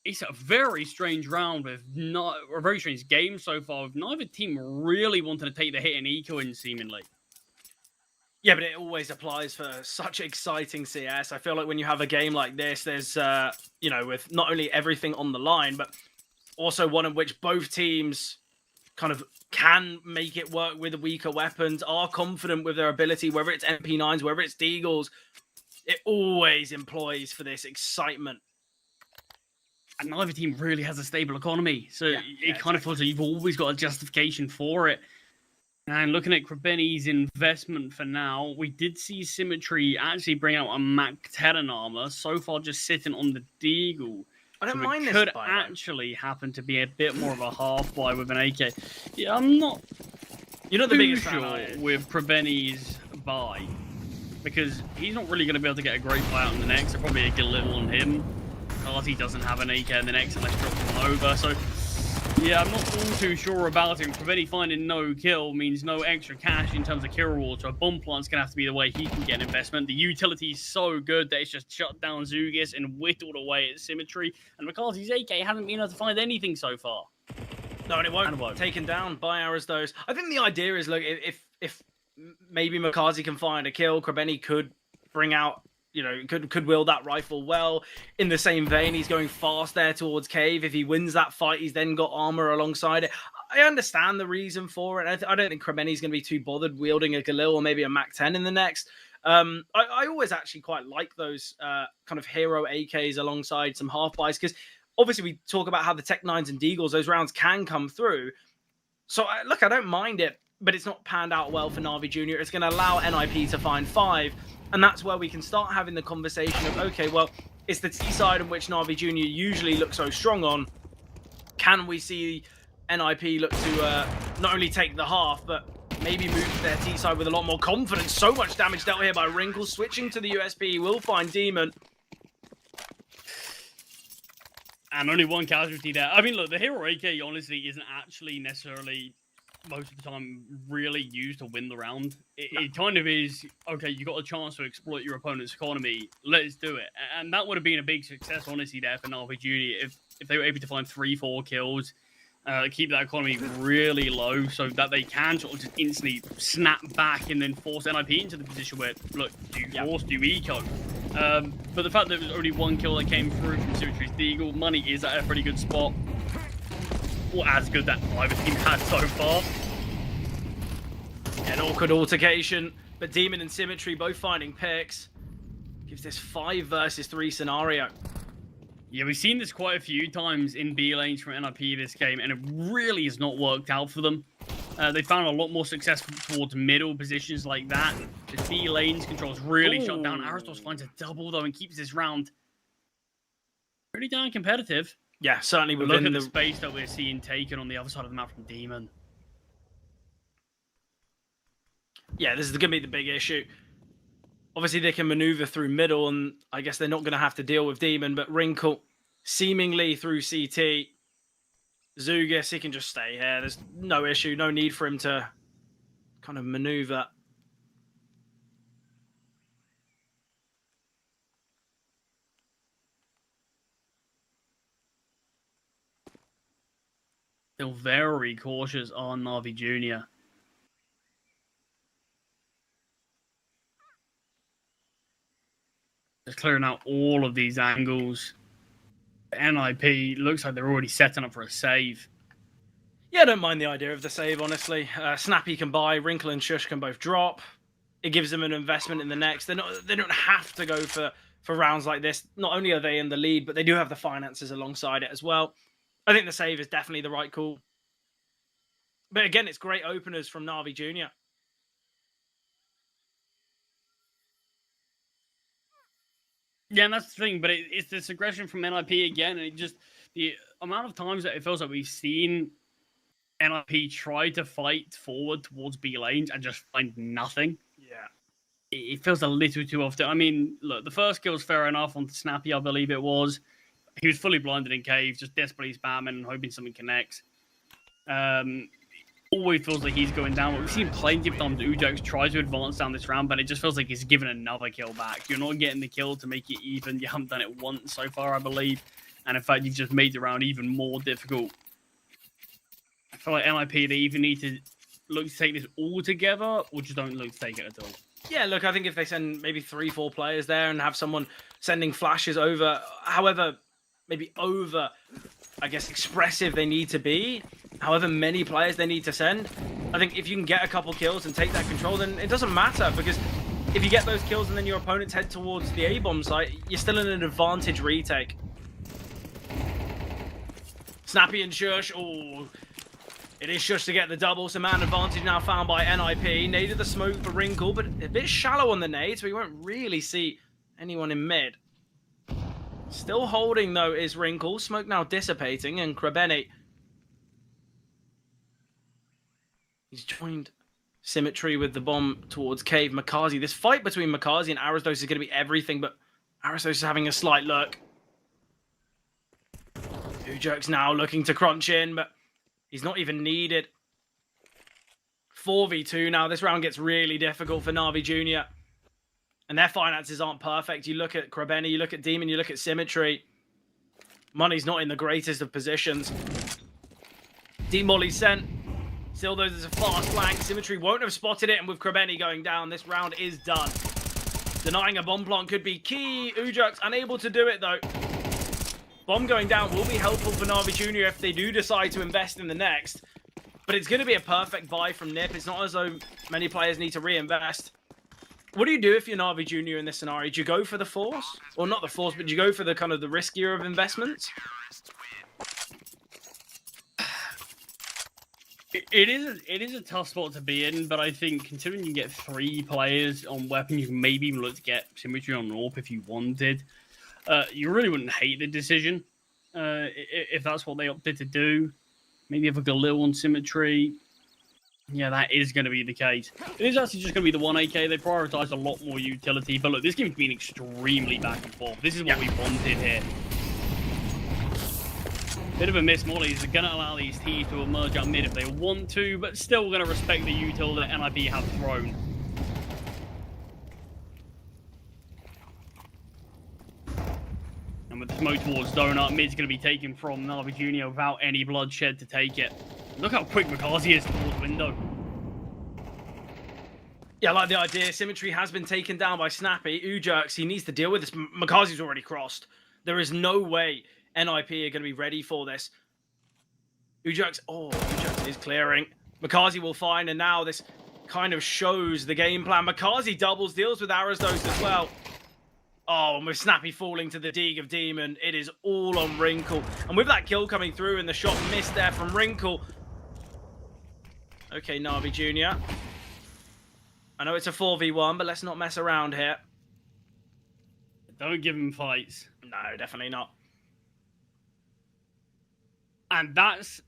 it's a very strange round with not a very strange game so far with neither team really wanting to take the hit and eco in seemingly. Yeah, but it always applies for such exciting CS. I feel like when you have a game like this, there's, you know, with not only everything on the line, but also one in which both teams kind of can make it work with the weaker weapons, are confident with their ability, whether it's MP9s, whether it's Deagles. It always employs for this excitement. And neither team really has a stable economy, so it kind of feels like you've always got a justification for it. And looking at Krebeni's investment for now, we did see Symmetry actually bring out a Mac 10 armor, so far just sitting on the Deagle. I don't So mind it this could buy, actually happen to be a bit more of a half buy with an AK. Yeah, I'm not You're not the biggest fan, sure are you? with Krebeni's buy, because he's not really going to be able to get a great buy out in the next. So probably a Galil on him. He doesn't have an AK in the next unless drops him over. So yeah, I'm not all too sure about him. Krebeni finding no kill means no extra cash in terms of kill reward. So a bomb plant's going to have to be the way he can get an investment. The utility is so good that it's just shut down Zugis and whittled away at Symmetry. And McCarthy's AK hasn't been able to find anything so far. No, and it won't. Taken down by Aristos. I think the idea is, look, if maybe McCarthy can find a kill, Krebeni could bring out, you know, could wield that rifle well. In the same vein, he's going fast there towards Cave. If he wins that fight, he's then got armor alongside it. I understand the reason for it. I don't think Krebeni's going to be too bothered wielding a Galil or maybe a Mac 10 in the next. I always actually quite like those kind of hero AKs alongside some half buys, because obviously we talk about how the Tech 9s and Deagles, those rounds can come through. So look, I don't mind it, but it's not panned out well for Na'Vi Jr. It's going to allow NIP to find 5. And that's where we can start having the conversation of, okay, well, it's the T side in which Na'Vi Jr. usually looks so strong on. Can we see NIP look to not only take the half, but maybe move to their T side with a lot more confidence? So much damage dealt here by Wrinkle. Switching to the USP, will find Demon. And only one casualty there. I mean, look, the hero AK honestly isn't actually necessarily most of the time really used to win the round. It kind of is, okay, you got a chance to exploit your opponent's economy, let's do it. And that would have been a big success, honestly, there for Na'Vi Jr. if they were able to find 3-4 kills, keep that economy really low so that they can sort of just instantly snap back and then force NIP into the position where, look, do force, do eco. But the fact that there was only one kill that came through from Symmetry's Deagle, money is at a pretty good spot. Or as good that either team had so far. An awkward altercation, but Demon and Symmetry both finding picks. Gives this 5 versus 3 scenario. Yeah, we've seen this quite a few times in B lanes from NIP this game, and it really has not worked out for them. They found a lot more success towards middle positions like that. The B lanes controls really shut down. Aristos finds a double, though, and keeps this round pretty darn competitive. Yeah, certainly within Look at the space that we're seeing taken on the other side of the map from Demon. Yeah, this is going to be the big issue. Obviously, they can maneuver through middle, and I guess they're not going to have to deal with Demon, but Wrinkle seemingly through CT. Zugis, he can just stay here. There's no issue, no need for him to kind of maneuver. Still very cautious on Na'Vi Jr. Just clearing out all of these angles. NIP looks like they're already setting up for a save. Yeah, I don't mind the idea of the save, honestly. Snappy can buy, Wrinkle and Shush can both drop. It gives them an investment in the next. They don't have to go for rounds like this. Not only are they in the lead, but they do have the finances alongside it as well. I think the save is definitely the right call. But again, it's great openers from Na'Vi Jr. Yeah, and that's the thing, but it's this aggression from NIP again, and it just, the amount of times that it feels like we've seen NIP try to fight forward towards B lanes and just find nothing. Yeah. It feels a little too often. I mean, look, the first kill's fair enough on Snappy, I believe it was. He was fully blinded in cave, just desperately spamming and hoping something connects. Always feels like he's going down. We've seen plenty of times Ujax try to advance down this round, but it just feels like he's given another kill back. You're not getting the kill to make it even. You haven't done it once so far, I believe. And in fact, you've just made the round even more difficult. I feel like NIP, they either need to look to take this all together or just don't look to take it at all. Yeah, look, I think if they send maybe 3-4 players there and have someone sending flashes over, however, maybe over, I guess, expressive they need to be, however many players they need to send, I think if you can get a couple kills and take that control, then it doesn't matter, because if you get those kills and then your opponents head towards the A-bomb site, you're still in an advantage retake. Snappy and Shush, oh, it is Shush to get the double, so man advantage now found by NIP. Naded the smoke for Wrinkle, but a bit shallow on the nade, so you won't really see anyone in mid. Still holding, though, is Wrinkle. Smoke now dissipating, and Krebeni. He's joined Symmetry with the bomb towards Cave. Makazi, this fight between Makazi and Aristos is going to be everything, but Aristos is having a slight lurk. Ujerk's now looking to crunch in, but he's not even needed. 4v2 now. This round gets really difficult for Na'Vi Jr. And their finances aren't perfect. You look at Krebeni, you look at Demon, you look at Symmetry. Money's not in the greatest of positions. D-Molly sent. Still, though, there's a fast flank. Symmetry won't have spotted it, and with Krebeni going down, this round is done. Denying a bomb plant could be key. Ujerk's unable to do it, though. Bomb going down will be helpful for Na'Vi Jr. if they do decide to invest in the next. But it's going to be a perfect buy from Nip. It's not as though many players need to reinvest. What do you do if you're Na'Vi Jr. in this scenario? Do you go for the Force? Or not the Force, but do you go for the kind of the riskier of investments? It is a tough spot to be in, but I think considering you get 3 players on weapon, you can maybe even look to get Symmetry on AWP if you wanted. You really wouldn't hate the decision if that's what they opted to do. Maybe have a Galil on Symmetry. Yeah, that is going to be the case. It is actually just going to be the 1 AK. They prioritise a lot more utility. But look, this game's been extremely back and forth. This is what we wanted here. Bit of a miss, Molly. They're going to allow these T's to emerge out mid if they want to, but still going to respect the util that NIP have thrown. And with the smoke towards Donut, mid's going to be taken from Na'Vi Jr. without any bloodshed to take it. Look how quick Makazi is towards window. Yeah, I like the idea. Symmetry has been taken down by Snappy. Ujerks, he needs to deal with this. Makazi's already crossed. There is no way NIP are going to be ready for this. Ujerks, Ujerks is clearing. Makazi will find, and now this kind of shows the game plan. Makazi doubles, deals with Aristos as well. Oh, and with Snappy falling to the dig of Demon, it is all on Wrinkle. And with that kill coming through and the shot missed there from Wrinkle. Okay, Na'Vi Jr. I know it's a 4v1, but let's not mess around here. Don't give him fights. No, definitely not. And that's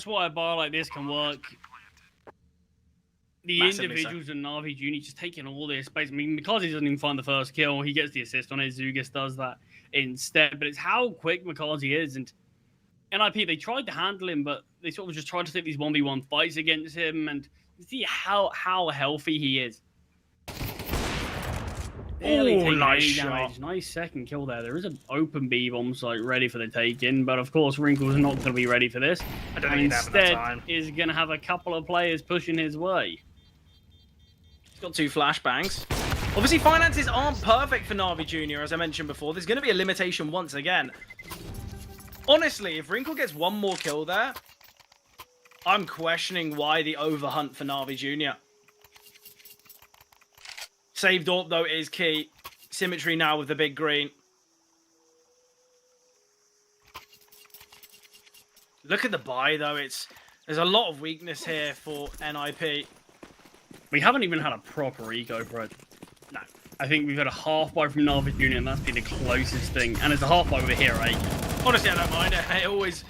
why a bar like this can work. The Massively individuals in Na'Vi Jr. just taking all this space. I mean, Makazi doesn't even find the first kill. He gets the assist on it. Zugas does that instead. But it's how quick Makazi is. And NIP, they tried to handle him, but they sort of just tried to take these 1v1 fights against him. And see how healthy he is. Oh, nice shot. Nice second kill there. There is an open B-bomb site ready for the take-in, but of course Wrinkle's not going to be ready for this. I don't think he'd have enough time. Instead, is going to have a couple of players pushing his way. He's got 2 flashbangs. Obviously, finances aren't perfect for Na'Vi Jr., as I mentioned before. There's going to be a limitation once again. Honestly, if Wrinkle gets 1 more kill there, I'm questioning why the overhunt for Na'Vi Jr. Saved AWP, though, is key. Symmetry now with the big green. Look at the buy, though. There's a lot of weakness here for NIP. We haven't even had a proper eco for it. No. I think we've had a half buy from Na'Vi Jr., and that's been the closest thing. And it's a half buy with a hero 8. Honestly, I don't mind it. It always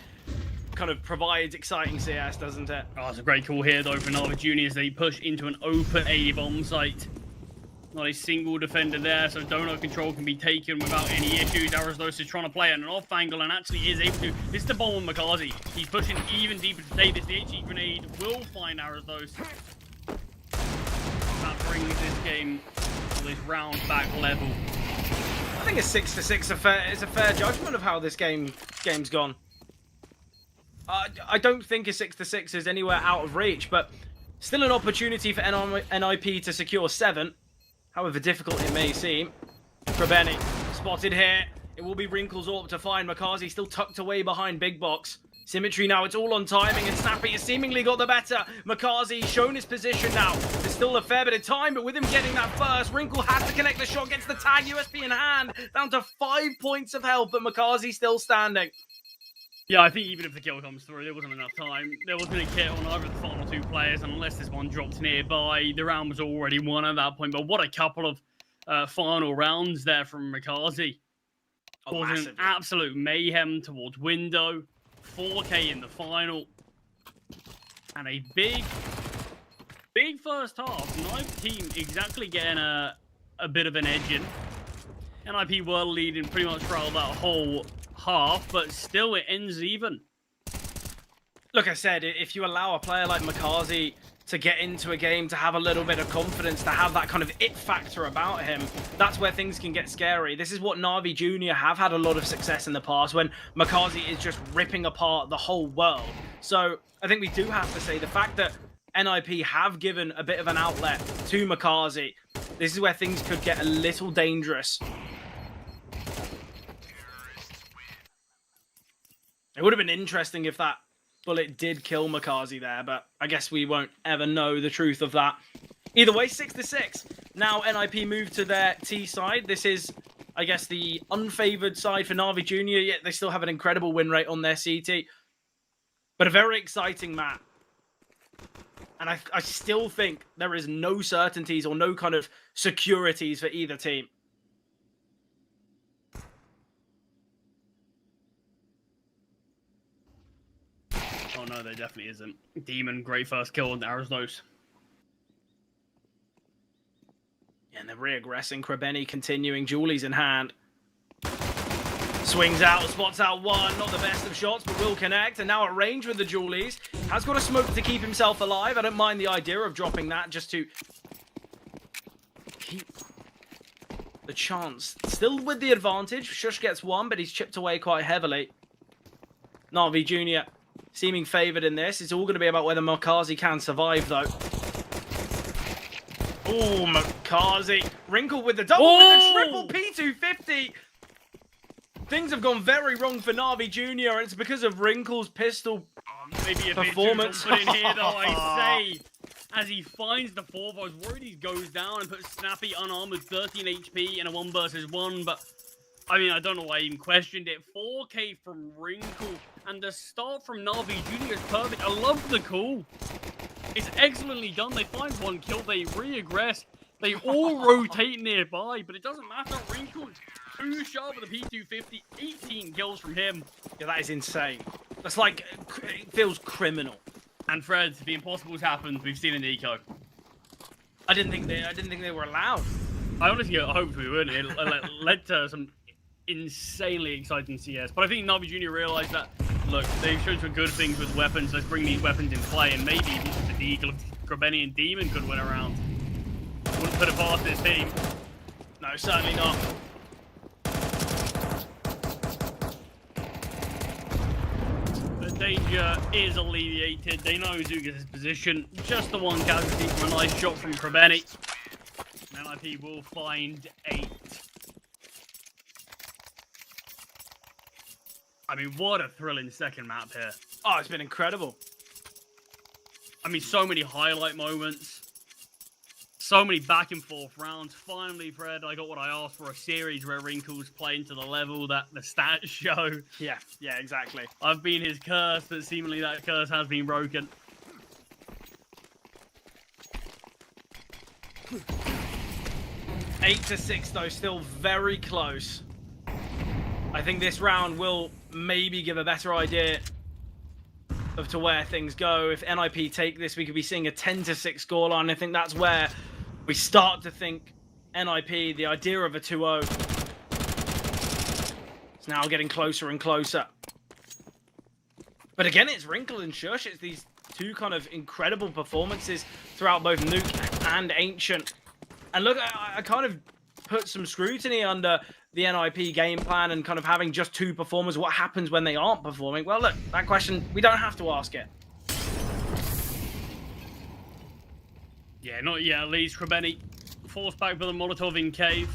kind of provides exciting CS, doesn't it? Oh, it's a great call here, though, for Na'Vi Jr. as they push into an open A-bomb site. Not a single defender there, so donut control can be taken without any issues. Aristos is trying to play an off angle and actually is able to. This is the bomb on Makazi. He's pushing even deeper to take this. The HE grenade will find Aristos. That brings this game to this round back level. I think a 6-6 is a fair judgment of how this game's gone. I don't think a 6-6 is anywhere out of reach, but still an opportunity for NIP to secure 7. however difficult it may seem. Krebeni spotted here. It will be Wrinkle's AWP to find Makazi, still tucked away behind Big Box. Symmetry now, it's all on timing, and Snappy has seemingly got the better. Makazi shown his position now. There's still a fair bit of time, but with him getting that first, Wrinkle has to connect the shot, gets the tag, USP in hand, down to 5 points of health, but Makazi still standing. Yeah, I think even if the kill comes through, there wasn't enough time. There wasn't a kill on either of the final 2 players, and unless this one dropped nearby, the round was already won at that point. But what a couple of final rounds there from Makazi. Causing absolute mayhem towards Window. 4K in the final. And a big first half. Knife team exactly getting a bit of an edge in. NIP were leading pretty much throughout that whole half, but still it ends even. Look, I said, if you allow a player like Makazi to get into a game, to have a little bit of confidence, to have that kind of it factor about him, that's where things can get scary. This is what Na'Vi Jr. have had a lot of success in the past, when Makazi is just ripping apart the whole world. So I think we do have to say the fact that NIP have given a bit of an outlet to Makazi, this is where things could get a little dangerous. It would have been interesting if that bullet did kill Makazi there, but I guess we won't ever know the truth of that. Either way, 6-6. Now NIP move to their T side. This is, I guess, the unfavored side for Na'Vi Jr., yet they still have an incredible win rate on their CT. But a very exciting map. And I still think there is no certainties or no kind of securities for either team. Oh no, there definitely isn't. Demon, great first kill on Arrow's nose. And they're re-aggressing. Krebeni continuing. Julie's in hand. Swings out, spots out one. Not the best of shots, but will connect. And now at range with the Julies. Has got a smoke to keep himself alive. I don't mind the idea of dropping that just to keep the chance. Still with the advantage. Shush gets one, but he's chipped away quite heavily. Na'Vi Jr. seeming favoured in this. It's all going to be about whether Makazi can survive, though. Oh, Makazi. Wrinkle with the double, with the triple P250. Things have gone very wrong for Na'Vi Jr., and it's because of Wrinkle's pistol Maybe a performance. bit too put in here, though, I say. As he finds the 4, I was worried he goes down and puts Snappy unarmored 13 HP in a 1 versus 1, but I mean, I don't know why I even questioned it. 4K from Wrinkle, and the start from Na'Vi Jr. is perfect. I love the call. It's excellently done. They find 1 kill, they re-aggress, they all rotate nearby, but it doesn't matter. Wrinkle's too sharp with the P250, 18 kills from him. Yeah, that is insane. That's like, it feels criminal. And Fred, the impossible's happened. We've seen an eco. I didn't think they were allowed. I honestly hoped we wouldn't. It led to some insanely exciting CS. But I think Na'Vi Jr. realized that, look, they've shown some good things with weapons. Let's bring these weapons in play, and maybe even just the Eagle of Krebeni and Demon could win a round. Wouldn't put it past this team. No, certainly not. The danger is alleviated. They know Zuga's position. Just the 1 casualty from a nice shot from Krebeni. NIP will find 8. I mean, what a thrilling second map here. Oh, it's been incredible. I mean, so many highlight moments. So many back and forth rounds. Finally, Fred, I got what I asked for, a series where Wrinkle's playing to the level that the stats show. Yeah, exactly. I've been his curse, but seemingly that curse has been broken. Eight to 6, though, still very close. I think this round will maybe give a better idea of to where things go. If NIP take this, we could be seeing a 10-6 scoreline. I think that's where we start to think NIP, the idea of a 2-0, it's now getting closer and closer. But again, it's Wrinkle and Shush. It's these 2 kind of incredible performances throughout both Nuke and Ancient. And look, I kind of put some scrutiny under the NIP game plan and kind of having just 2 performers. What happens when they aren't performing? Well, look, that question, we don't have to ask it. Yeah, not yet. At least Krebeni forced back by the Molotov in cave.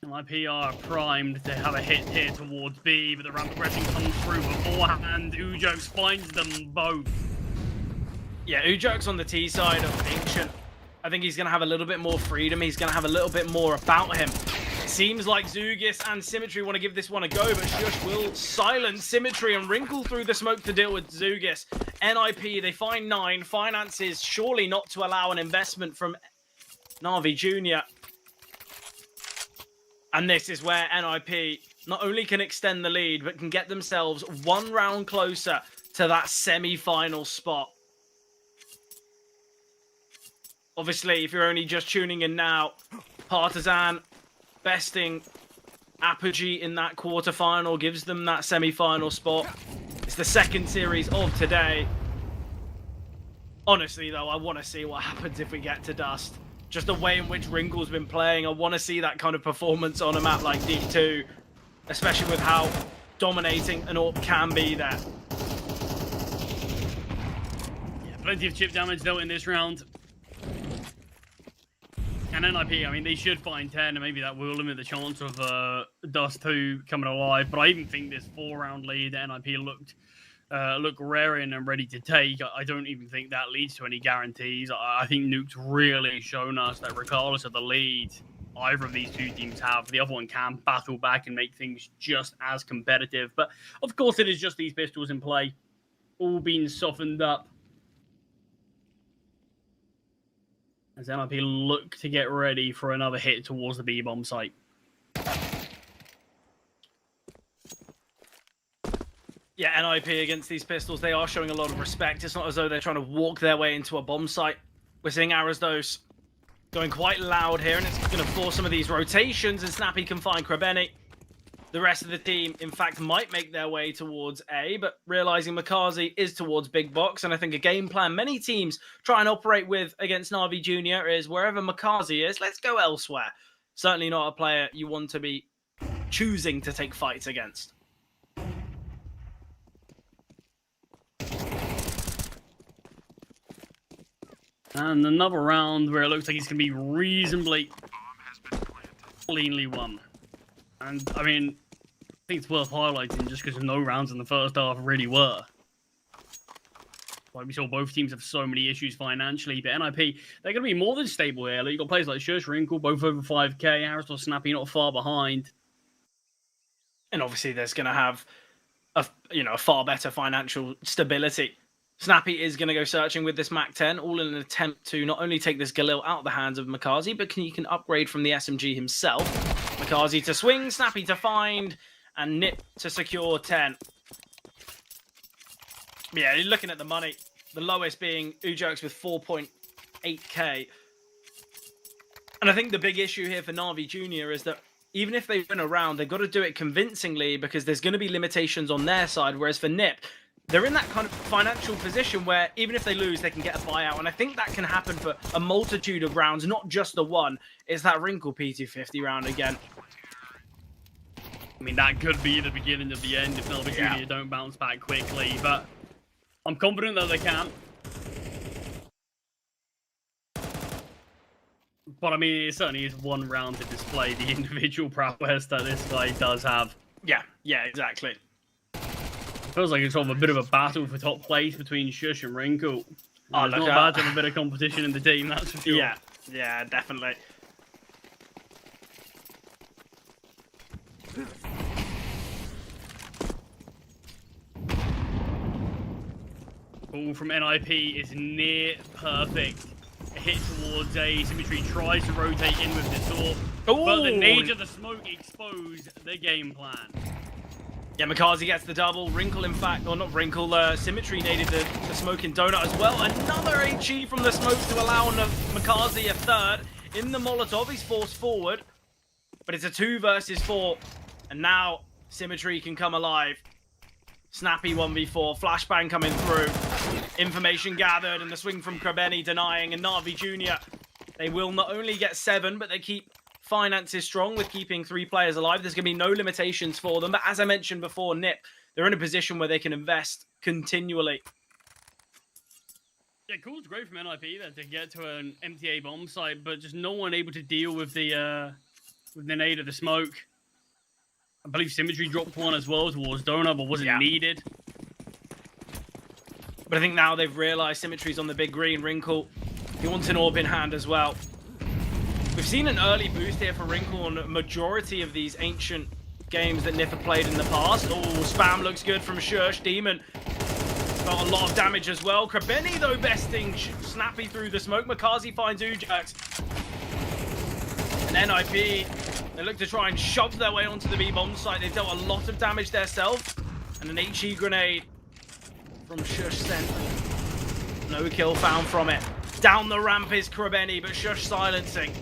NIP are primed to have a hit here towards B, but the ramp progression comes through beforehand. Ujokes finds them both. Yeah, Ujokes on the T side of Ancient. I think he's going to have a little bit more freedom. He's going to have a little bit more about him. It seems like Zugis and Symmetry want to give this one a go, but Shush will silence Symmetry and wrinkle through the smoke to deal with Zugis. NIP, they find 9. Finances surely not to allow an investment from Na'Vi Jr. And this is where NIP not only can extend the lead, but can get themselves one round closer to that semi-final spot. Obviously, if you're only just tuning in now, Partisan besting Apogee in that quarterfinal gives them that semi-final spot. It's the second series of today. Honestly, though, I want to see what happens if we get to Dust. Just the way in which Wrinkle's been playing, I want to see that kind of performance on a map like D2, especially with how dominating an AWP can be there. Yeah, plenty of chip damage, though, in this round. And NIP, I mean, they should find 10, and maybe that will limit the chance of Dust 2 coming alive. But I even think this 4-round lead that NIP look raring and ready to take. I don't even think that leads to any guarantees. I think Nuke's really shown us that regardless of the lead either of these two teams have, the other one can battle back and make things just as competitive. But of course, it is just these pistols in play, all being softened up. As NIP look to get ready for another hit towards the B-bomb site. Yeah, NIP against these pistols, they are showing a lot of respect. It's not as though they're trying to walk their way into a bomb site. We're seeing Arazdos going quite loud here, and it's going to force some of these rotations, and Snappy can find Krebeni. The rest of the team, in fact, might make their way towards A, but realizing Makazi is towards Big Box, and I think a game plan many teams try and operate with against Na'Vi Jr. is wherever Makazi is, let's go elsewhere. Certainly not a player you want to be choosing to take fights against. And another round where it looks like he's going to be reasonably cleanly won. And, I mean, I think it's worth highlighting just because no rounds in the first half really were. Like we saw both teams have so many issues financially, but NIP, they're going to be more than stable here. You've got players like Shush, Wrinkle, both over 5k, Aristor, Snappy not far behind. And obviously there's going to have a far better financial stability. Snappy is going to go searching with this MAC-10, all in an attempt to not only take this Galil out of the hands of Makazi, but he can upgrade from the SMG himself. Makazi to swing, Snappy to find, and Nip to secure 10. Yeah, you're looking at the money. The lowest being Ujokes with 4.8k. And I think the big issue here for Na'Vi Jr. is that even if they win a round, they've got to do it convincingly because there's going to be limitations on their side, whereas for Nip, they're in that kind of financial position where even if they lose, they can get a buyout. And I think that can happen for a multitude of rounds, not just the one. It's that Wrinkle P250 round again. I mean, that could be the beginning of the end if Na'Vi Jr. don't bounce back quickly, but I'm confident that they can. But I mean, it certainly is one round to display the individual prowess that this guy does have. Yeah, exactly. Feels like it's sort of a bit of a battle for top place between Shush and Wrinkle. Oh, it's not bad to have a bit of competition in the team, that's for sure. Yeah, definitely. Ball from NIP is near perfect. A hit towards A. Symmetry tries to rotate in with the sword, but the nature of the smoke exposed the game plan. Yeah, Makazi gets the double. Wrinkle, in fact, or not Wrinkle, Symmetry needed the smoking donut as well. Another HE from the smoke to allow Makazi a third. In the Molotov, he's forced forward. But it's a 2 versus 4. And now Symmetry can come alive. Snappy 1v4, flashbang coming through. Information gathered and the swing from Krebeni denying. And Na'Vi Jr., they will not only get 7, but they keep finances strong with keeping 3 players alive. There's going to be no limitations for them. But as I mentioned before, Nip, they're in a position where they can invest continually. Yeah, cool. It's great from NIP there to get to an MTA bomb site, but just no one able to deal with the nade of the smoke. I believe Symmetry dropped one as well towards Donut, but wasn't needed. But I think now they've realised Symmetry's on the big green. Wrinkle, he wants an orb in hand as well. We've seen an early boost here for Wrinkle on a majority of these ancient games that Nif have played in the past. Oh, spam looks good from Shush. Demon got a lot of damage as well. Krabeni, though, besting Snappy through the smoke. Makazi finds Ujax. And NIP, they look to try and shove their way onto the B-bomb site. They've dealt a lot of damage themselves. And an HE grenade from Shush Central. No kill found from it. Down the ramp is Krabeni, but Shush silencing.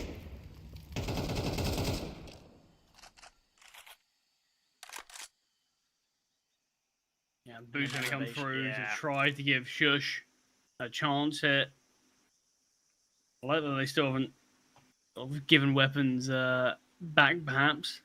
Yeah, Boo's going to come through to try to give Shush a chance here. I like that they still haven't given weapons back, perhaps.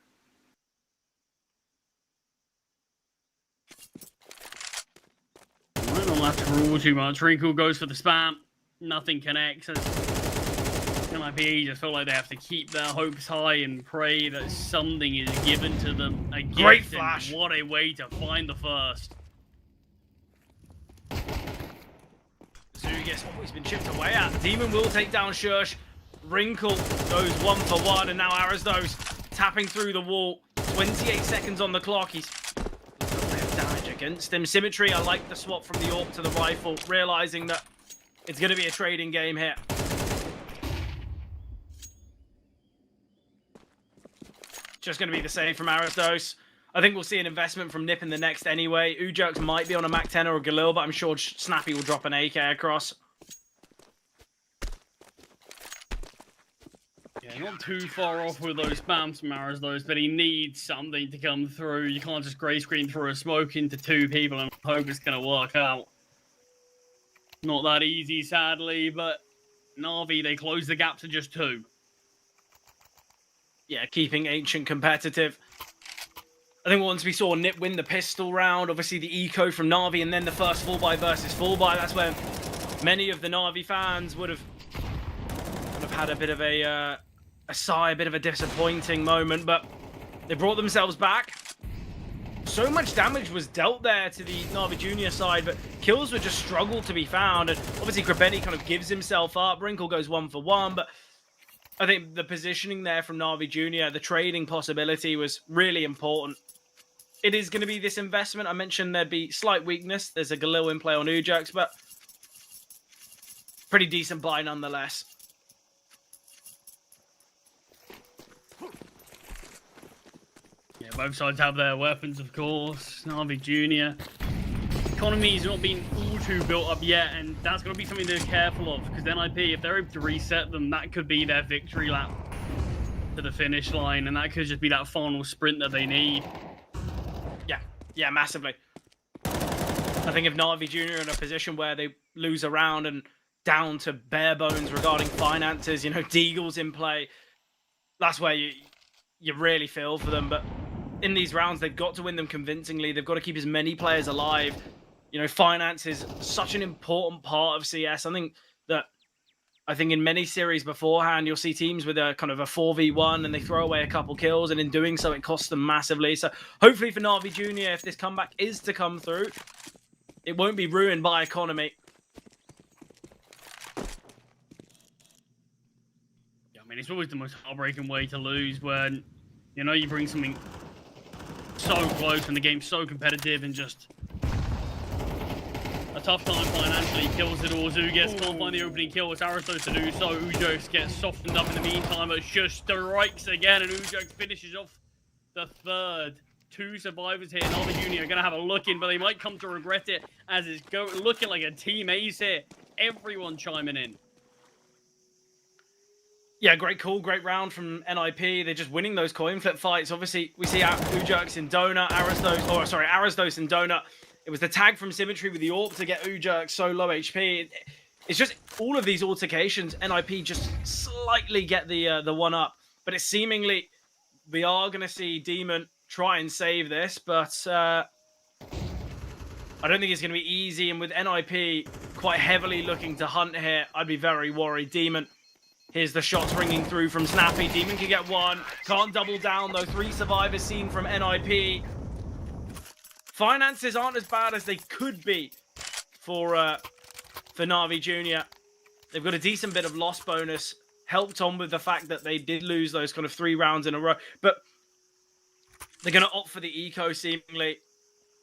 Might not have to rule too much. Wrinkle goes for the spam. Nothing connects. NIP just feel like they have to keep their hopes high and pray that something is given to them. A gift. Great flash. What a way to find the first. Zugas, oh, he's been chipped away at. Demon will take down Shush. Wrinkle goes 1 for 1, and now Arazdos tapping through the wall. 28 seconds on the clock. He's got a bit of damage against him. Symmetry, I like the swap from the AWP to the rifle, realizing that it's going to be a trading game here. Just going to be the same from Arazdos. I think we'll see an investment from Nip in the next anyway. Ujax might be on a Mac 10 or a Galil, but I'm sure Snappy will drop an AK across. Yeah, not too far off with those spams from Arazdos, but he needs something to come through. You can't just grey screen through a smoke into 2 people and hope it's going to work out. Not that easy, sadly, but Na'Vi, they close the gap to just 2. Yeah, keeping Ancient competitive. I think once we saw Nip win the pistol round, obviously the eco from Na'Vi, and then the first full buy versus full buy, that's where many of the Na'Vi fans would have had a bit of a sigh, a bit of a disappointing moment, but they brought themselves back. So much damage was dealt there to the Na'Vi Junior side, but kills would just struggle to be found, and obviously Krabeni kind of gives himself up. Wrinkle goes 1 for 1, but I think the positioning there from Na'Vi Junior, the trading possibility was really important. It is going to be this investment. I mentioned there'd be slight weakness. There's a Galil in play on Ujax, but pretty decent buy nonetheless. Yeah, both sides have their weapons, of course. Na'Vi Junior. Economy's not been all too built up yet, and that's going to be something they're careful of, because NIP, if they're able to reset them, that could be their victory lap to the finish line, and that could just be that final sprint that they need. Yeah, massively. I think if Na'Vi Junior are in a position where they lose a round and down to bare bones regarding finances, you know, Deagle's in play, that's where you really feel for them. But in these rounds, they've got to win them convincingly. They've got to keep as many players alive. You know, finance is such an important part of CS. I think in many series beforehand, you'll see teams with a kind of a 4v1 and they throw away a couple kills, and in doing so, it costs them massively. So hopefully for Na'Vi Junior, if this comeback is to come through, it won't be ruined by economy. Yeah, I mean, it's always the most heartbreaking way to lose when, you know, you bring something so close and the game's so competitive and just a tough time financially, kills it all. Zugas can't find the opening kill. It's Arazdos to do so. Ujox gets softened up in the meantime, but Shush strikes again, and Ujox finishes off the third. 2 survivors here. Na'Vi Junior are going to have a look in, but they might come to regret it as it's looking like a team ace here. Everyone chiming in. Yeah, great call, great round from NIP. They're just winning those coin flip fights. Obviously, we see Ujox in Donut, Arazdos in Donut. It was the tag from Symmetry with the AWP to get Ujax so low HP. It's just all of these altercations, NIP just slightly get the one up. But it's seemingly, we are going to see Demon try and save this, but I don't think it's going to be easy, and with NIP quite heavily looking to hunt here, I'd be very worried. Demon, here's the shots ringing through from Snappy. Demon can get one. Can't double down, though. 3 survivors seen from NIP. Finances aren't as bad as they could be for Na'Vi Jr. They've got a decent bit of loss bonus, helped on with the fact that they did lose those kind of 3 rounds in a row. But they're going to opt for the eco, seemingly.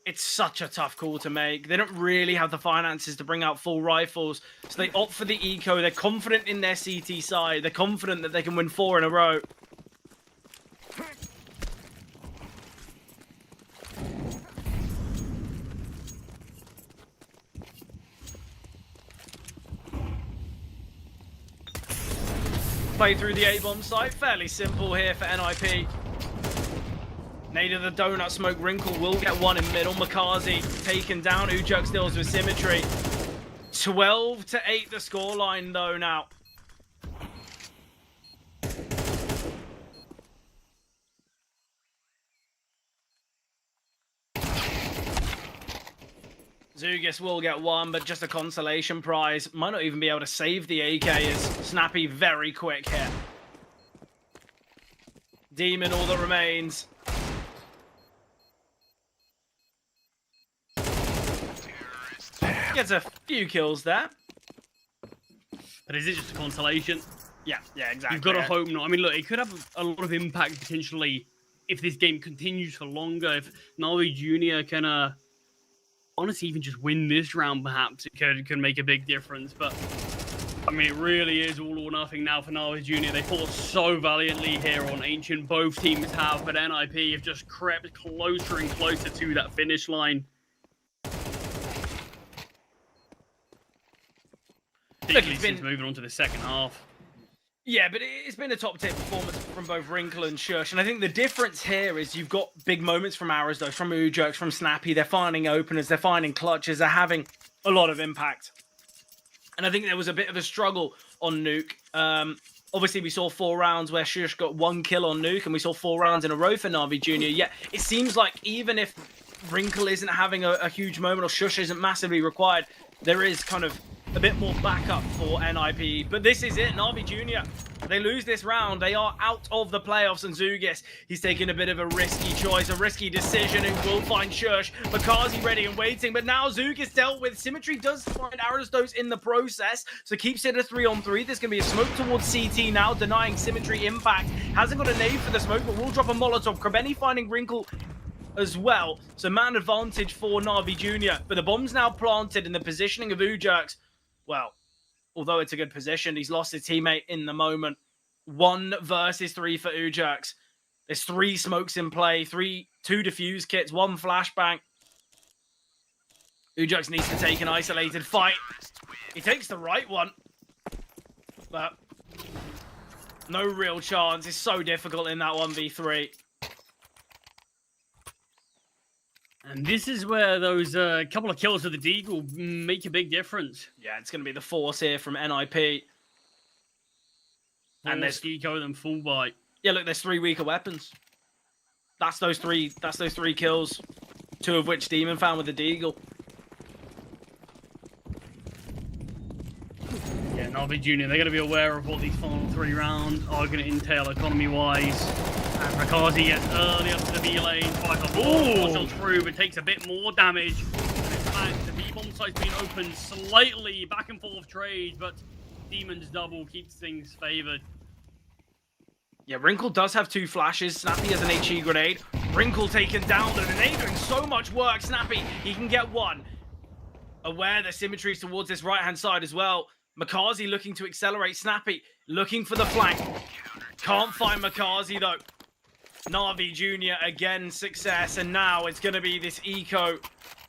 It's such a tough call to make. They don't really have the finances to bring out full rifles, so they opt for the eco. They're confident in their CT side. They're confident that they can win 4 in a row. Play through the A-bomb site. Fairly simple here for NIP. Nade of the donut smoke. Wrinkle will get one in middle. Makazi taken down. Ujux deals with symmetry. 12-8 the scoreline though now. Zugis will get one, but just a consolation prize. Might not even be able to save the AK as Snappy very quick here. Demon all that remains. Gets a few kills there. But is it just a consolation? Yeah, exactly. You've got to hope not. I mean, look, it could have a lot of impact potentially if this game continues for longer. If Na'Vi Jr. can honestly even just win this round, perhaps it could make a big difference. But I mean, it really is all or nothing now for Na'Vi Jr. They fought so valiantly here on Ancient. Both teams have, but NIP have just crept closer and closer to that finish line. Look, it's been moving on to the second half. Yeah, but it's been a top-tier performance from both Wrinkle and Shush. And I think the difference here is you've got big moments from Arizdo, from Ujux, from Snappy. They're finding openers, they're finding clutches, they're having a lot of impact. And I think there was a bit of a struggle on Nuke. Obviously, we saw 4 rounds where Shush got 1 kill on Nuke, and we saw 4 rounds in a row for Na'Vi Jr. Yet it seems like even if Wrinkle isn't having a huge moment or Shush isn't massively required, there is kind of a bit more backup for NIP. But this is it, Na'Vi Jr. They lose this round. They are out of the playoffs, and Zugis, he's taking a bit of a risky choice, a risky decision, and will find Shush. Makazi ready and waiting, but now Zugis dealt with. Symmetry does find Aristos in the process, so keeps it a 3-on-3. There's going to be a smoke towards CT now, denying Symmetry impact. Hasn't got a nade for the smoke, but will drop a Molotov. Krebeni finding Wrinkle as well. So man advantage for Na'Vi Jr. But the bomb's now planted in the positioning of Ujux. Well, although it's a good position, he's lost his teammate in the moment. 1 versus 3 for Ujux. There's 3 smokes in play, 2 defuse kits, 1 flashbang. Ujux needs to take an isolated fight. He takes the right one, but no real chance. It's so difficult in that 1v3. And this is where those couple of kills with the Deagle make a big difference. Yeah, it's going to be the force here from NIP. And there's Deco and full bite. Yeah, look, there's 3 weaker weapons. That's those 3 kills, 2 of which Demon found with the Deagle. Yeah, Na'Vi Jr., they're going to be aware of what these final 3 rounds are going to entail economy-wise. And Rakazi gets early up to the B lane, tries to force through, but takes a bit more damage. And in fact, the B-bomb site's been opened slightly, back and forth trade, but Demon's double keeps things favored. Yeah, Wrinkle does have 2 flashes. Snappy has an HE grenade. Wrinkle taken down, and the grenade doing so much work. Snappy, he can get 1. Aware that Symmetry's towards this right-hand side as well. Makazi looking to accelerate. Snappy looking for the flank. Can't find Makazi though. Na'Vi Jr. again success, and now it's going to be this eco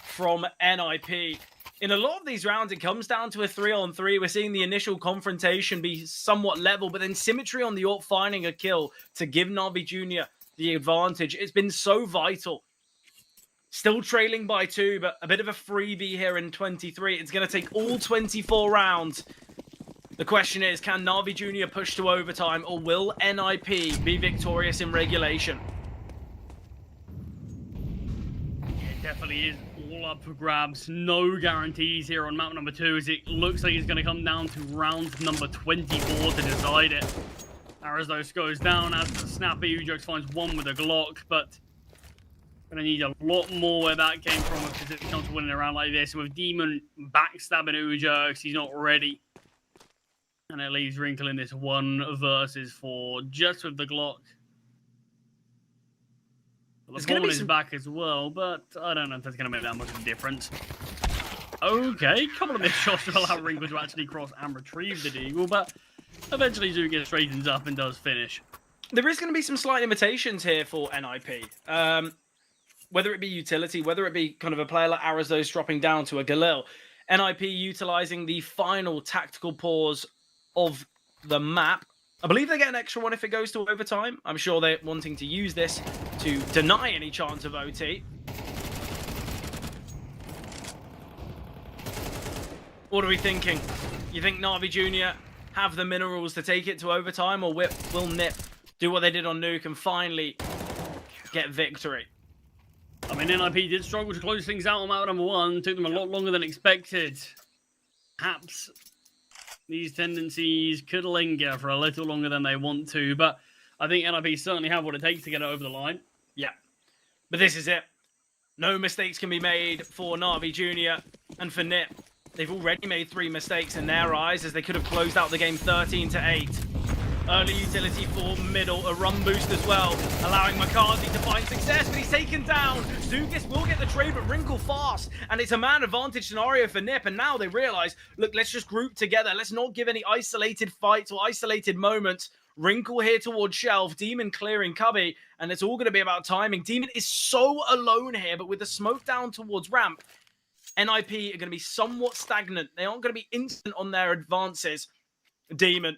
from NIP. In a lot of these rounds, it comes down to a 3-on-3. We're seeing the initial confrontation be somewhat level, but then Symmetry on the AWP finding a kill to give Na'Vi Jr. the advantage. It's been so vital. Still trailing by 2, but a bit of a freebie here in 23. It's going to take all 24 rounds. The question is, can Na'Vi Jr. push to overtime, or will NIP be victorious in regulation? It definitely is all all up for grabs. No guarantees here on map number 2, as it looks like it's going to come down to round number 24 to decide it. Arazos goes down as the snappy. Ujox finds one with a Glock, but going to need a lot more where that came from if it comes to winning a round like this. And with Demon backstabbing Ujox, he's not ready. And it leaves Wrinkle in this 1 versus 4 just with the Glock. The ball is back as well, but I don't know if that's going to make that much of a difference. Okay, couple of missed shots to allow Wrinkle to actually cross and retrieve the deagle, but eventually Zuga straightens up and does finish. There is going to be some slight limitations here for NIP. Whether it be utility, whether it be kind of a player like Arazos dropping down to a Galil, NIP utilizing the final tactical pause of the map. I believe they get an extra one if it goes to overtime. I'm sure they're wanting to use this to deny any chance of OT. What are we thinking? You think Na'Vi Jr. have the minerals to take it to overtime, or will Nip do what they did on Nuke and finally get victory? I mean, NIP did struggle to close things out on map number 1. Took them a lot longer than expected. Perhaps these tendencies could linger for a little longer than they want to, but I think NIP certainly have what it takes to get it over the line. Yeah. But this is it. No mistakes can be made for Na'Vi Jr. and for Nip. They've already made 3 mistakes in their eyes, as they could have closed out the game 13-8. Early utility for middle, a run boost as well, allowing McCarthy to find success, but he's taken down. Zugis will get the trade, but Wrinkle fast, and it's a man advantage scenario for Nip, and now they realize, look, let's just group together. Let's not give any isolated fights or isolated moments. Wrinkle here towards Shelf, Demon clearing Cubby, and it's all going to be about timing. Demon is so alone here, but with the smoke down towards ramp, NIP are going to be somewhat stagnant. They aren't going to be instant on their advances. Demon,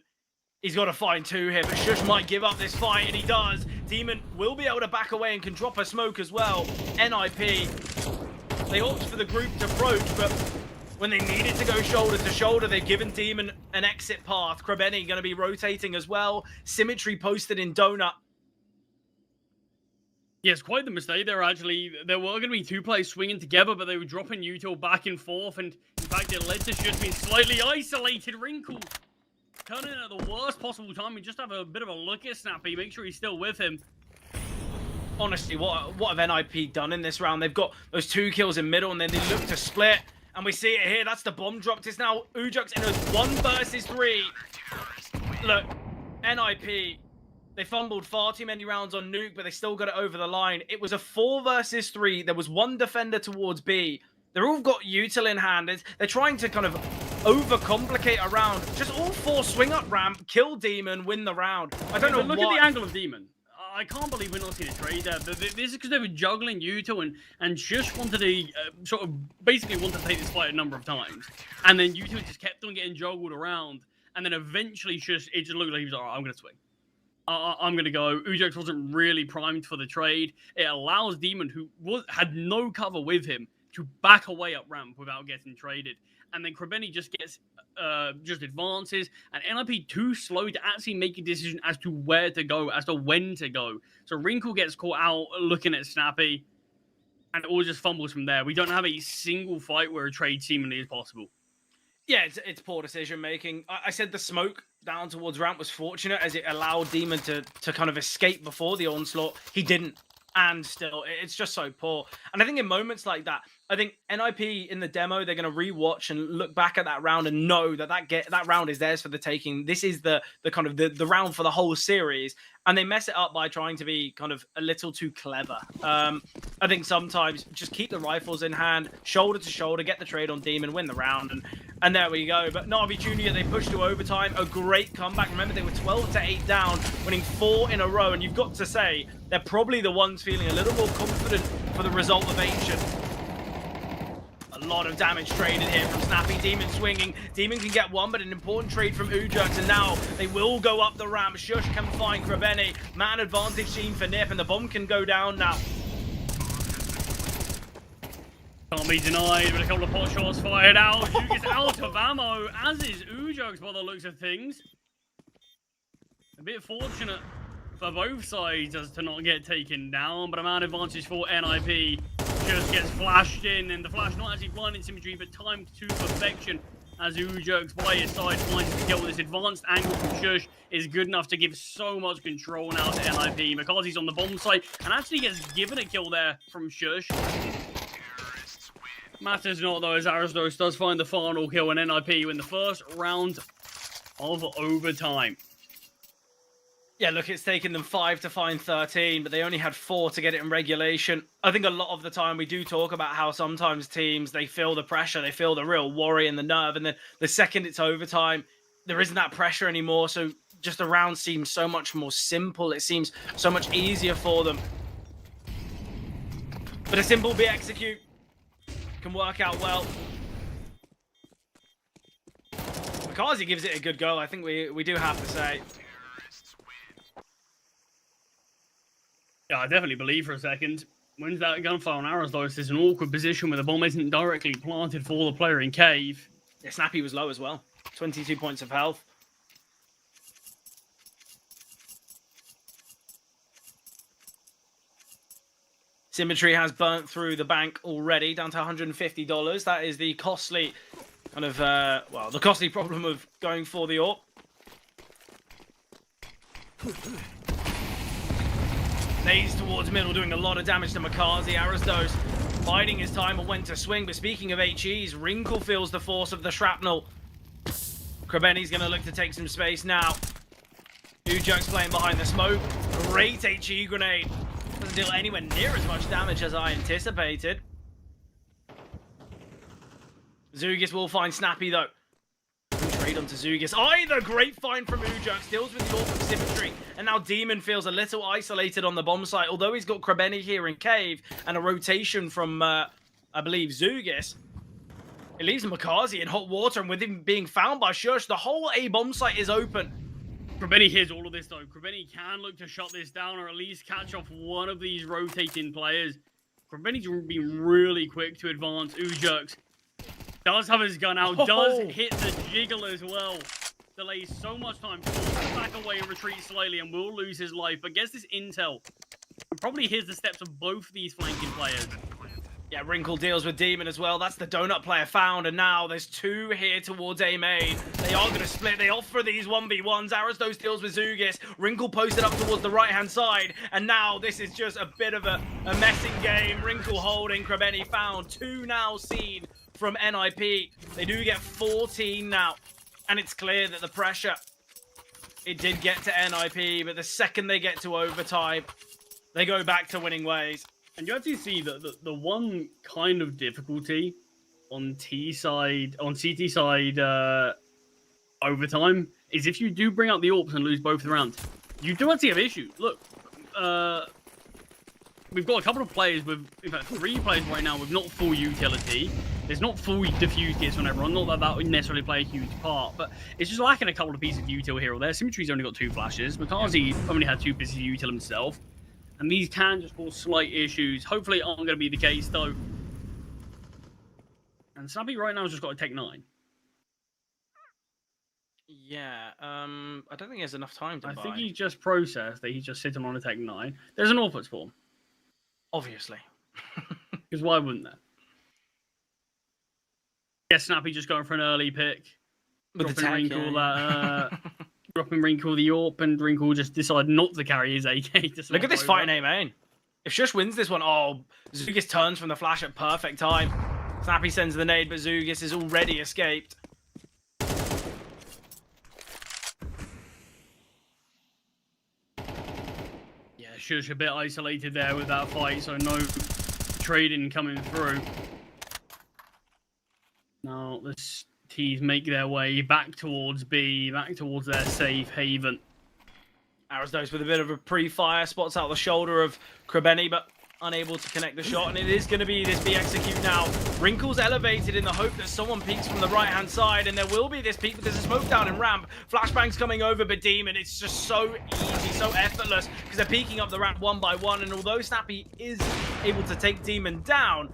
he's got to find 2 here, but Shush might give up this fight, and he does. Demon will be able to back away and can drop a smoke as well. NIP, they opt for the grouped approach, but when they needed to go shoulder to shoulder, they've given Demon an exit path. Krebeni going to be rotating as well. Symmetry posted in Donut. Yes, quite the mistake. There were going to be 2 players swinging together, but they were dropping Util back and forth, and in fact, it led to Shush being slightly isolated. Wrinkle turning at the worst possible time. We just have a bit of a look at Snappy, make sure he's still with him. Honestly, what have NIP done in this round? They've got those 2 kills in middle, and then they look to split, and we see it here. That's the bomb dropped. It's now Ujox in a 1 versus 3. Look, NIP, they fumbled far too many rounds on Nuke, but they still got it over the line. It was a 4 versus 3. There was 1 defender towards B. They're all got util in hand. They're trying to kind of overcomplicate a round. Just all 4 swing up ramp, kill Demon, win the round. I don't know look at the angle of Demon. I can't believe we're not seeing a trade there. This is because they were juggling Util, and Shush wanted to basically wanted to take this fight a number of times. And then Util just kept on getting juggled around. And then eventually Shush, it just looked like he was like, all right, I'm going to swing. I'm going to go. Ujox wasn't really primed for the trade. It allows Demon, who had no cover with him, to back away up ramp without getting traded. And then Krebeni just gets, just advances. And NIP too slow to actually make a decision as to where to go, as to when to go. So Wrinkle gets caught out looking at Snappy. And it all just fumbles from there. We don't have a single fight where a trade seemingly is possible. Yeah, it's poor decision making. I said the smoke down towards ramp was fortunate, as it allowed Demon to kind of escape before the onslaught. He didn't, and still, it's just so poor. And I think in moments like that, I think NIP in the demo, they're going to rewatch and look back at that round and know that round is theirs for the taking. This is the kind of the round for the whole series, and they mess it up by trying to be kind of a little too clever. I think sometimes just keep the rifles in hand, shoulder to shoulder, get the trade on Demon, win the round, and there we go. But Na'Vi Jr., they pushed to overtime. A great comeback. Remember, they were 12-8 down, winning 4 in a row. And you've got to say, they're probably the ones feeling a little more confident for the result of Ancient. A lot of damage traded here from Snappy. Demon swinging. Demon can get 1, but an important trade from Ujox. And now they will go up the ramp. Shush can find Krebeni. Man advantage team for Nip, and the bomb can go down now. Can't be denied, but a couple of pot shots fired out. Juke is out of ammo, as is Ujox by the looks of things. A bit fortunate for both sides as to not get taken down, but a man advantage for NIP. just gets flashed in, and the flash not actually blinding Symmetry, but timed to perfection as Ujerks by his side finds the kill. This advanced angle from Shush is good enough to give so much control now to NIP. McCarthy's on the bomb site and actually gets given a kill there from Shush. Matters not though, as Aristos does find the final kill, and NIP win the first round of overtime. Yeah, look, it's taken them 5 to find 13, but they only had 4 to get it in regulation. I think a lot of the time we do talk about how sometimes teams, they feel the pressure, they feel the real worry and the nerve, and then the second it's overtime, there isn't that pressure anymore, so just the round seems so much more simple. It seems so much easier for them. But a simple B execute can work out well. Makazi gives it a good go, I think we do have to say. Yeah, I definitely believe for a second. Wins that gunfire on arrows, though. It's an awkward position where the bomb isn't directly planted for the player in cave. Yeah, Snappy was low as well. 22 points of health. Symmetry has burnt through the bank already, down to $150. That is the costly kind of, well, the costly problem of going for the AWP. Nades towards middle, doing a lot of damage to Makazi. Aristos biding his time on when to swing. But speaking of HEs, Wrinkle feels the force of the shrapnel. Krebeni's going to look to take some space now. Ujerks playing behind the smoke. Great HE grenade. Doesn't deal anywhere near as much damage as I anticipated. Zugis will find Snappy though. Trade onto Zugis. Either great find from Ujerks, deals with the awful Symmetry, and now Demon feels a little isolated on the bomb site, although he's got Krebeni here in cave and a rotation from, I believe, Zugis. It leaves Makazi in hot water, and with him being found by Shush, the whole A bomb site is open. Krebeni hears all of this though. Krebeni can look to shut this down or at least catch off one of these rotating players. Krebeni's been really quick to advance. Ujerks does have his gun out, does hit the jiggle as well. Delays so much time, back away and retreat slightly and will lose his life. But gets this intel. Probably hears the steps of both these flanking players. Yeah, Wrinkle deals with Demon as well. That's the donut player found, and now there's 2 here towards A main. They are going to split. They offer these 1v1s. Aristos deals with Zugis. Wrinkle posted up towards the right-hand side, and now this is just a bit of a messing game. Wrinkle holding, Krebeni found. 2 now seen from NIP. They do get 14 now, and it's clear that the pressure, it did get to NIP, but the second they get to overtime, they go back to winning ways. And you actually see that the one kind of difficulty on CT side overtime is if you do bring out the AWPs and lose both the rounds, you do actually have issues. Look, we've got a couple of players with, in fact, 3 players right now with not full utility. There's not full diffuse kits on everyone. Not that would necessarily play a huge part, but it's just lacking a couple of pieces of util here or there. Symmetry's only got 2 flashes. Makazi only had 2 pieces of util himself. And these can just cause slight issues. Hopefully aren't going to be the case, though. And Snappy right now has just got a Tech 9. Yeah, I don't think there's enough time to buy. I think he just processed that he's just sitting on a Tech 9. There's an AWP spawn. Obviously. Because why wouldn't there? Yeah, Snappy just going for an early pick. With the tech, Wrinkle dropping Wrinkle the AWP, and Wrinkle just decided not to carry his AK. Look at this fight in A main. If Shush wins this one, oh, Zugis turns from the flash at perfect time. Snappy sends the nade, but Zugis is already escaped. Yeah, Shush a bit isolated there with that fight, so no trading coming through. Now, the T's make their way back towards B, back towards their safe haven. Aristos with a bit of a pre-fire, spots out the shoulder of Krebeni, but unable to connect the shot, and it is going to be this B execute now. Wrinkle's elevated in the hope that someone peeks from the right-hand side, and there will be this peek, but there's a smoke down in ramp. Flashbang's coming over, but Demon, it's just so easy, so effortless, because they're peeking up the ramp one by one, and although Snappy is able to take Demon down,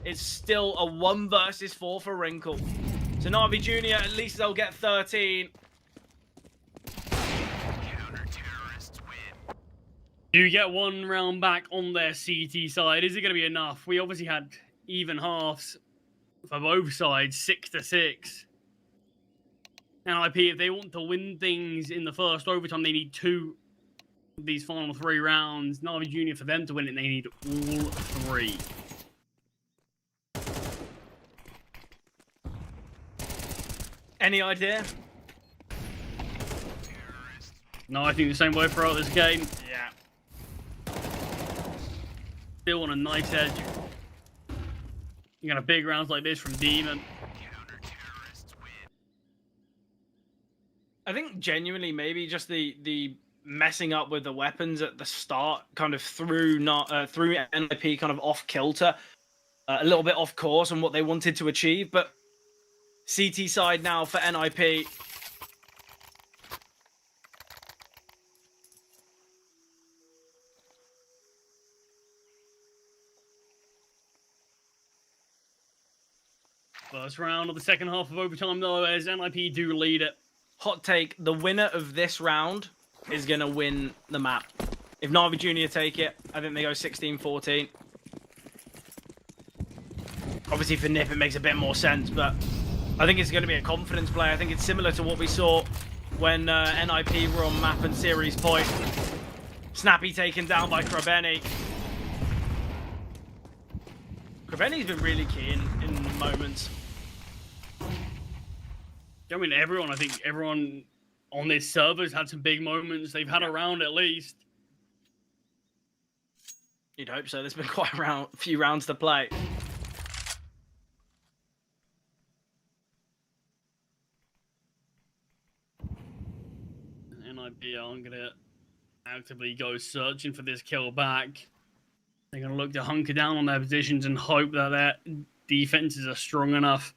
it's still a 1 versus 4 for Wrinkle. So Navi Jr., at least they'll get 13. Do you get one round back on their CT side? Is it going to be enough? We obviously had even halves for both sides, 6-6. NIP, if they want to win things in the first overtime, they need 2 of these final 3 rounds. Navi Junior, for them to win it, they need all 3. Any idea? No, I think the same way throughout this game. Yeah. Still on a nice edge. You got a big rounds like this from Demon. I think genuinely maybe just the messing up with the weapons at the start kind of threw NIP kind of off kilter, a little bit off course on what they wanted to achieve. But CT side now for NIP. First round of the second half of overtime, though, as NIP do lead it. Hot take, the winner of this round is going to win the map. If Navi Junior take it, I think they go 16-14. Obviously for NIP it makes a bit more sense, but I think it's going to be a confidence play. I think it's similar to what we saw when NIP were on map and series point. Snappy taken down by Krabeni. Krabeni's been really key in moments. I mean, I think everyone on this server's had some big moments. They've had a round at least. You'd hope so. There's been quite a few rounds to play. NIP aren't going to actively go searching for this kill back. They're going to look to hunker down on their positions and hope that their defenses are strong enough.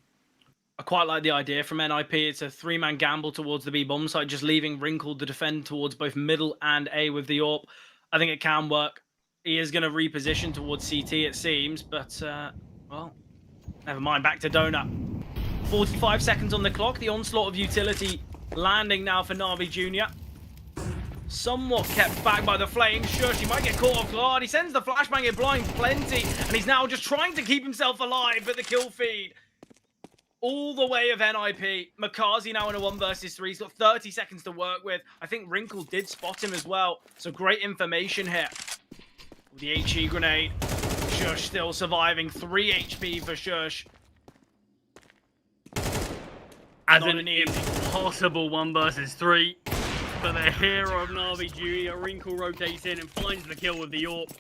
I quite like the idea from NIP. It's a 3-man gamble towards the B bomb site, just leaving Wrinkle to defend towards both middle and A with the AWP. I think it can work. He is going to reposition towards CT, it seems, but, well, never mind. Back to Donut. 45 seconds on the clock. The onslaught of utility landing now for Navi Junior. Somewhat kept back by the flames. Sure, she might get caught off guard. He sends the flashbang, it blinds plenty, and he's now just trying to keep himself alive, but the kill feed all the way of NIP. Makazi now in a 1 versus 3. He's got 30 seconds to work with. I think Wrinkle did spot him as well. So great information here. The HE grenade. Shush still surviving. 3 HP for Shush. As an impossible 1 versus 3. But the hero of Navi Junior, Wrinkle, rotates in and finds the kill with the AWP.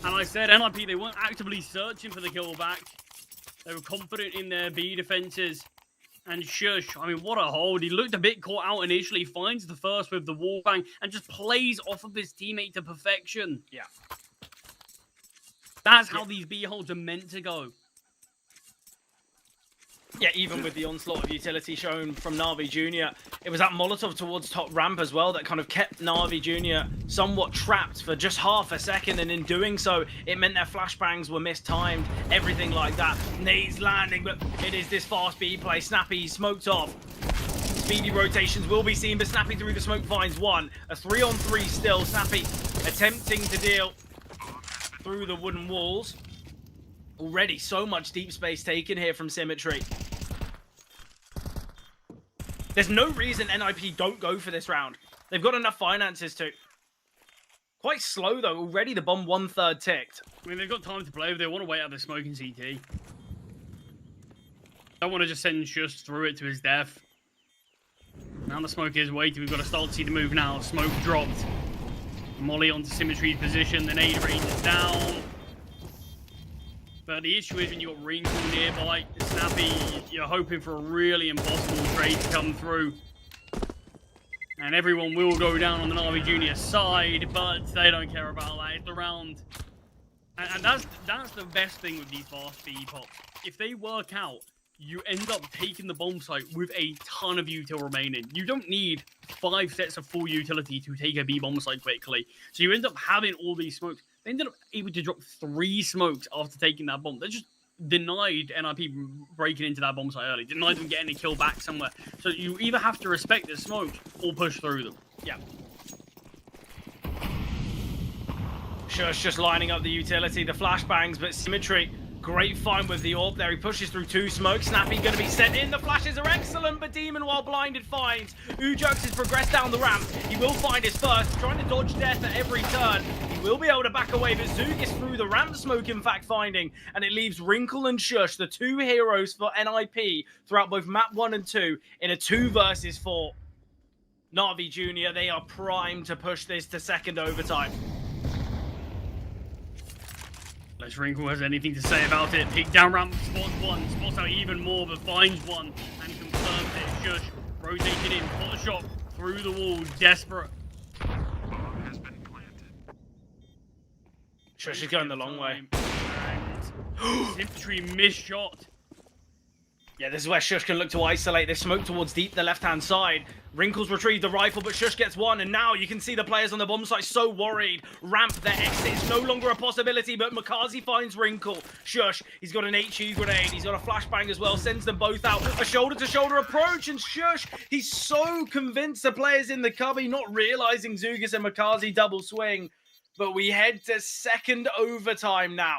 And I said NIP, they weren't actively searching for the kill back. They were confident in their B defenses. And Shush, I mean, what a hold. He looked a bit caught out initially, finds the first with the wall bang, and just plays off of his teammate to perfection. Yeah. That's how these B holds are meant to go. Yeah, even with the onslaught of utility shown from Navi Junior, it was that Molotov towards top ramp as well that kind of kept Navi Junior somewhat trapped for just half a second, and in doing so, it meant their flashbangs were mistimed, everything like that. Nades landing, but it is this fast B play. Snappy smoked off. Speedy rotations will be seen, but Snappy through the smoke finds one. A 3-on-3 still. Snappy attempting to deal through the wooden walls. Already so much deep space taken here from Symmetry. There's no reason NIP don't go for this round. They've got enough finances to. Quite slow though. Already the bomb 1/3 ticked. I mean, they've got time to play, but they want to wait out the smoking CT. Don't want to just send Shush through it to his death. Now the smoke is waiting. We've got to start to see the move now. Smoke dropped. Molly onto Symmetry's position. The nade range is down. But the issue is when you've got Wrinkle nearby, Snappy, you're hoping for a really impossible trade to come through. And everyone will go down on the Navi Junior side, but they don't care about that. It's the round. And that's the best thing with these fast B pops. If they work out, you end up taking the bomb site with a ton of util remaining. You don't need 5 sets of full utility to take a B bomb site quickly. So you end up having all these smokes. They ended up able to drop 3 smokes after taking that bomb. They just denied NIP breaking into that bomb site early. Denied them getting a kill back somewhere. So you either have to respect the smokes or push through them. Yeah. Shush just lining up the utility, the flashbangs, but Symmetry, great find with the AWP there. He pushes through 2 smokes. Snappy going to be sent in. The flashes are excellent, but Demon, while blinded, finds. Ujux has progressed down the ramp. He will find his first, trying to dodge death at every turn. He will be able to back away, but Zug is through the ramp smoke, in fact, finding. And it leaves Wrinkle and Shush, the 2 heroes for NIP, throughout both map 1 and 2, in a 2 versus 4. Na'Vi Jr., they are primed to push this to second overtime. Unless Wrinkle has anything to say about it. Peek down ramp, spots one, spots out even more, but finds one and confirms it. Shush rotated in, pot shot through the wall, desperate. Shush is going the long way. And Symmetry missed shot. Yeah, this is where Shush can look to isolate. They smoke towards deep, the left-hand side. Wrinkles retrieve the rifle, but Shush gets one, and now you can see the players on the bomb site so worried. Ramp, their exit is no longer a possibility, but Makazi finds Wrinkle. Shush, he's got an HE grenade, he's got a flashbang as well, sends them both out. A shoulder-to-shoulder approach, and Shush, he's so convinced the players in the cubby, not realizing Zugas and Makazi double swing. But we head to second overtime now.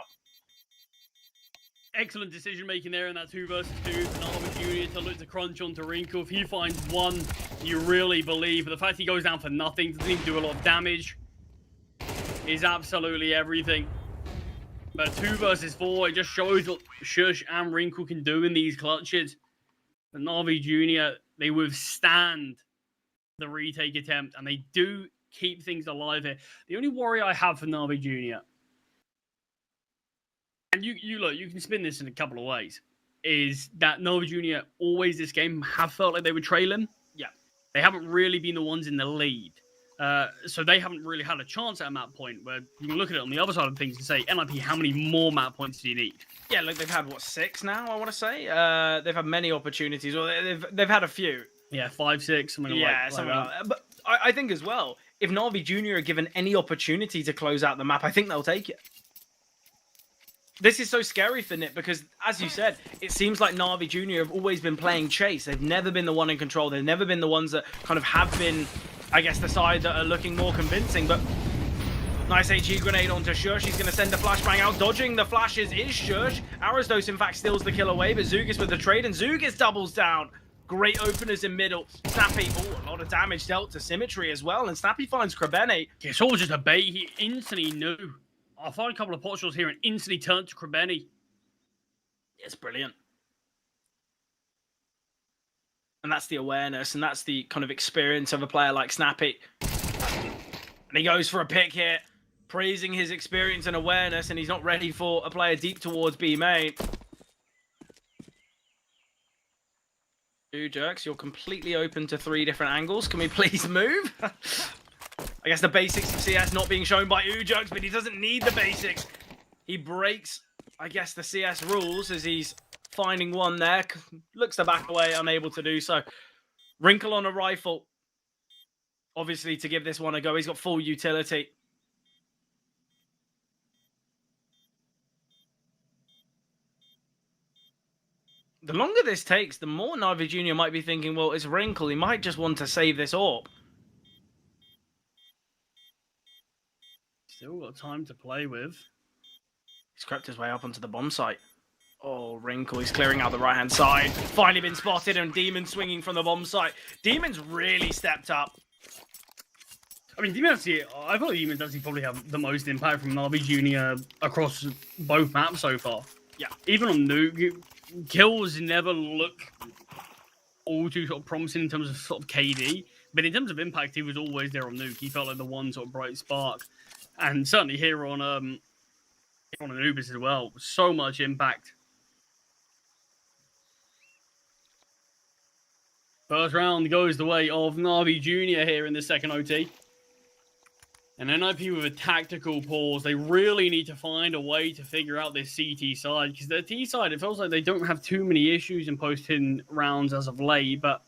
Excellent decision making there in that 2 versus 2 for Na'Vi Jr. to look to crunch onto Wrinkle. If he finds one, you really believe. But the fact he goes down for nothing, doesn't even do a lot of damage, is absolutely everything. But 2 versus 4, it just shows what Shush and Wrinkle can do in these clutches. The Na'Vi Jr., they withstand the retake attempt, and they do keep things alive here. The only worry I have for Na'Vi Jr., and you look, you can spin this in a couple of ways, is that Na'Vi Jr. always this game have felt like they were trailing. Yeah. They haven't really been the ones in the lead. So they haven't really had a chance at a map point where you can look at it on the other side of things and say, NIP, how many more map points do you need? Yeah, look, they've had, what, 6 now, I want to say? They've had many opportunities. Well, they've had a few. Yeah, 5, 6, something like that. Something like that. But I think as well, if Na'Vi Jr. are given any opportunity to close out the map, I think they'll take it. This is so scary for Nip because, as you said, it seems like Na'Vi Jr. have always been playing chase. They've never been the one in control. They've never been the ones that kind of have been, I guess, the side that are looking more convincing. But nice HE grenade onto Shush. He's going to send a flashbang out. Dodging the flashes is Shush. Arasdos, in fact, steals the kill away, but Zugas with the trade, and Zugas doubles down. Great openers in middle. Snappy, a lot of damage dealt to Symmetry as well, and Snappy finds Krebene. It's all just a bait. He instantly knew. I'll find a couple of pot shots here and instantly turn to Krebene. It's brilliant. And that's the awareness, and that's the kind of experience of a player like Snappy. And he goes for a pick here, praising his experience and awareness, and he's not ready for a player deep towards B main. Jerks, you're completely open to 3 different angles. Can we please move? I guess the basics of CS not being shown by Ujux, but he doesn't need the basics. He breaks, I guess, the CS rules as he's finding one there. Looks to back away, unable to do so. Wrinkle on a rifle. Obviously, to give this one a go, he's got full utility. The longer this takes, the more Na'Vi Jr. might be thinking, well, it's Wrinkle. He might just want to save this AWP. Still got time to play with. He's crept his way up onto the bomb site. Oh, Wrinkle, he's clearing out the right-hand side. Finally been spotted, and Demon swinging from the bomb site. Demon's really stepped up. I mean, Demon actually, I thought Demon does probably have the most impact from Na'Vi Jr. across both maps so far. Yeah. Even on Nuke, kills never look all too sort of promising in terms of sort of KD, but in terms of impact, he was always there on Nuke. He felt like the one sort of bright spark. And certainly here on Anubis as well, so much impact. First round goes the way of Na'Vi Jr. here in the second OT. And NIP with a tactical pause. They really need to find a way to figure out this CT side. Because the T side, it feels like they don't have too many issues in posting rounds as of late. But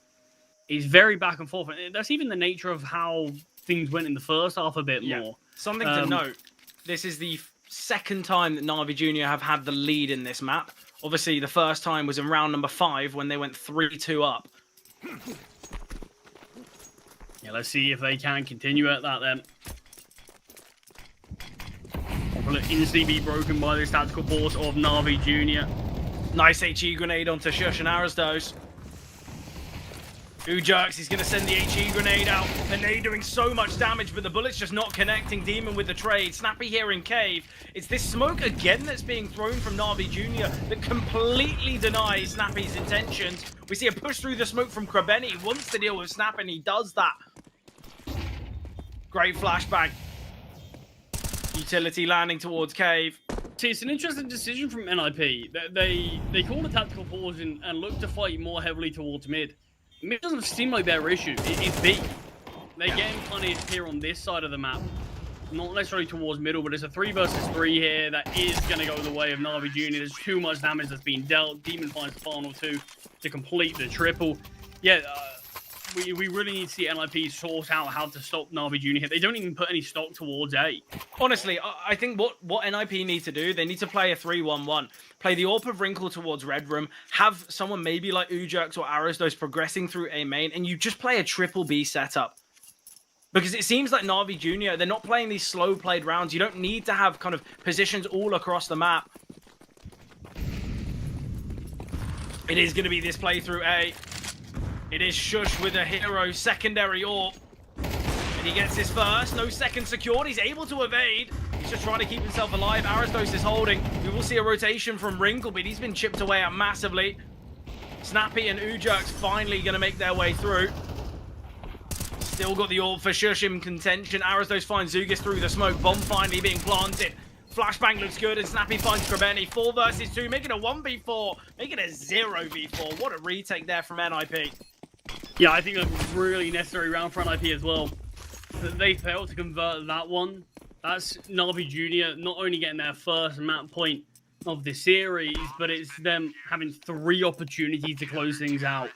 it's very back and forth. And that's even the nature of how things went in the first half a bit more. Something to note, this is the second time that Na'Vi Jr. have had the lead in this map. Obviously, the first time was in round number 5 when they went 3-2 up. Yeah, let's see if they can continue at that then. Will it instantly be broken by this tactical force of Na'Vi Jr.? Nice HE grenade onto Shush and Aristos. Ujerks, he's going to send the HE grenade out. The nade doing so much damage, but the bullet's just not connecting Demon with the trade. Snappy here in Cave. It's this smoke again that's being thrown from Na'Vi Jr. that completely denies Snappy's intentions. We see a push through the smoke from Krebeni. He wants to deal with Snap, and he does that. Great flashbang. Utility landing towards Cave. See, it's an interesting decision from NIP. They call a tactical pause and look to fight more heavily towards mid. Mid doesn't seem like their issue. It's B. They're getting punished here on this side of the map. Not necessarily towards middle, but it's a 3 versus 3 here that is going to go the way of Na'Vi Jr. There's too much damage that's been dealt. Demon finds the final 2 to complete the triple. Yeah, we really need to see NIP sort out how to stop Na'Vi Jr. here. They don't even put any stock towards A. Honestly, I think what NIP need to do, they need to play a 3-1-1. Play the AWP of Wrinkle towards Red Room, have someone maybe like Ujerks or Aristos progressing through A main, and you just play a triple B setup. Because it seems like Na'Vi Jr., they're not playing these slow played rounds. You don't need to have kind of positions all across the map. It is going to be this play through A. It is Shush with a hero secondary AWP. And he gets his first. No second secured. He's able to evade. He's just trying to keep himself alive. Aristos is holding. We will see a rotation from Wrinkle, but he's been chipped away at massively. Snappy and Ujerks finally going to make their way through. Still got the AWP for Shush in contention. Aristos finds Zugis through the smoke. Bomb finally being planted. Flashbang looks good, and Snappy finds Krebeni. 4 versus 2, making a 1v4, making a 0v4. What a retake there from NIP. Yeah, I think a really necessary round for NIP as well. They failed to convert that one. That's Na'Vi Jr. not only getting their first map point of the series, but it's them having 3 opportunities to close things out.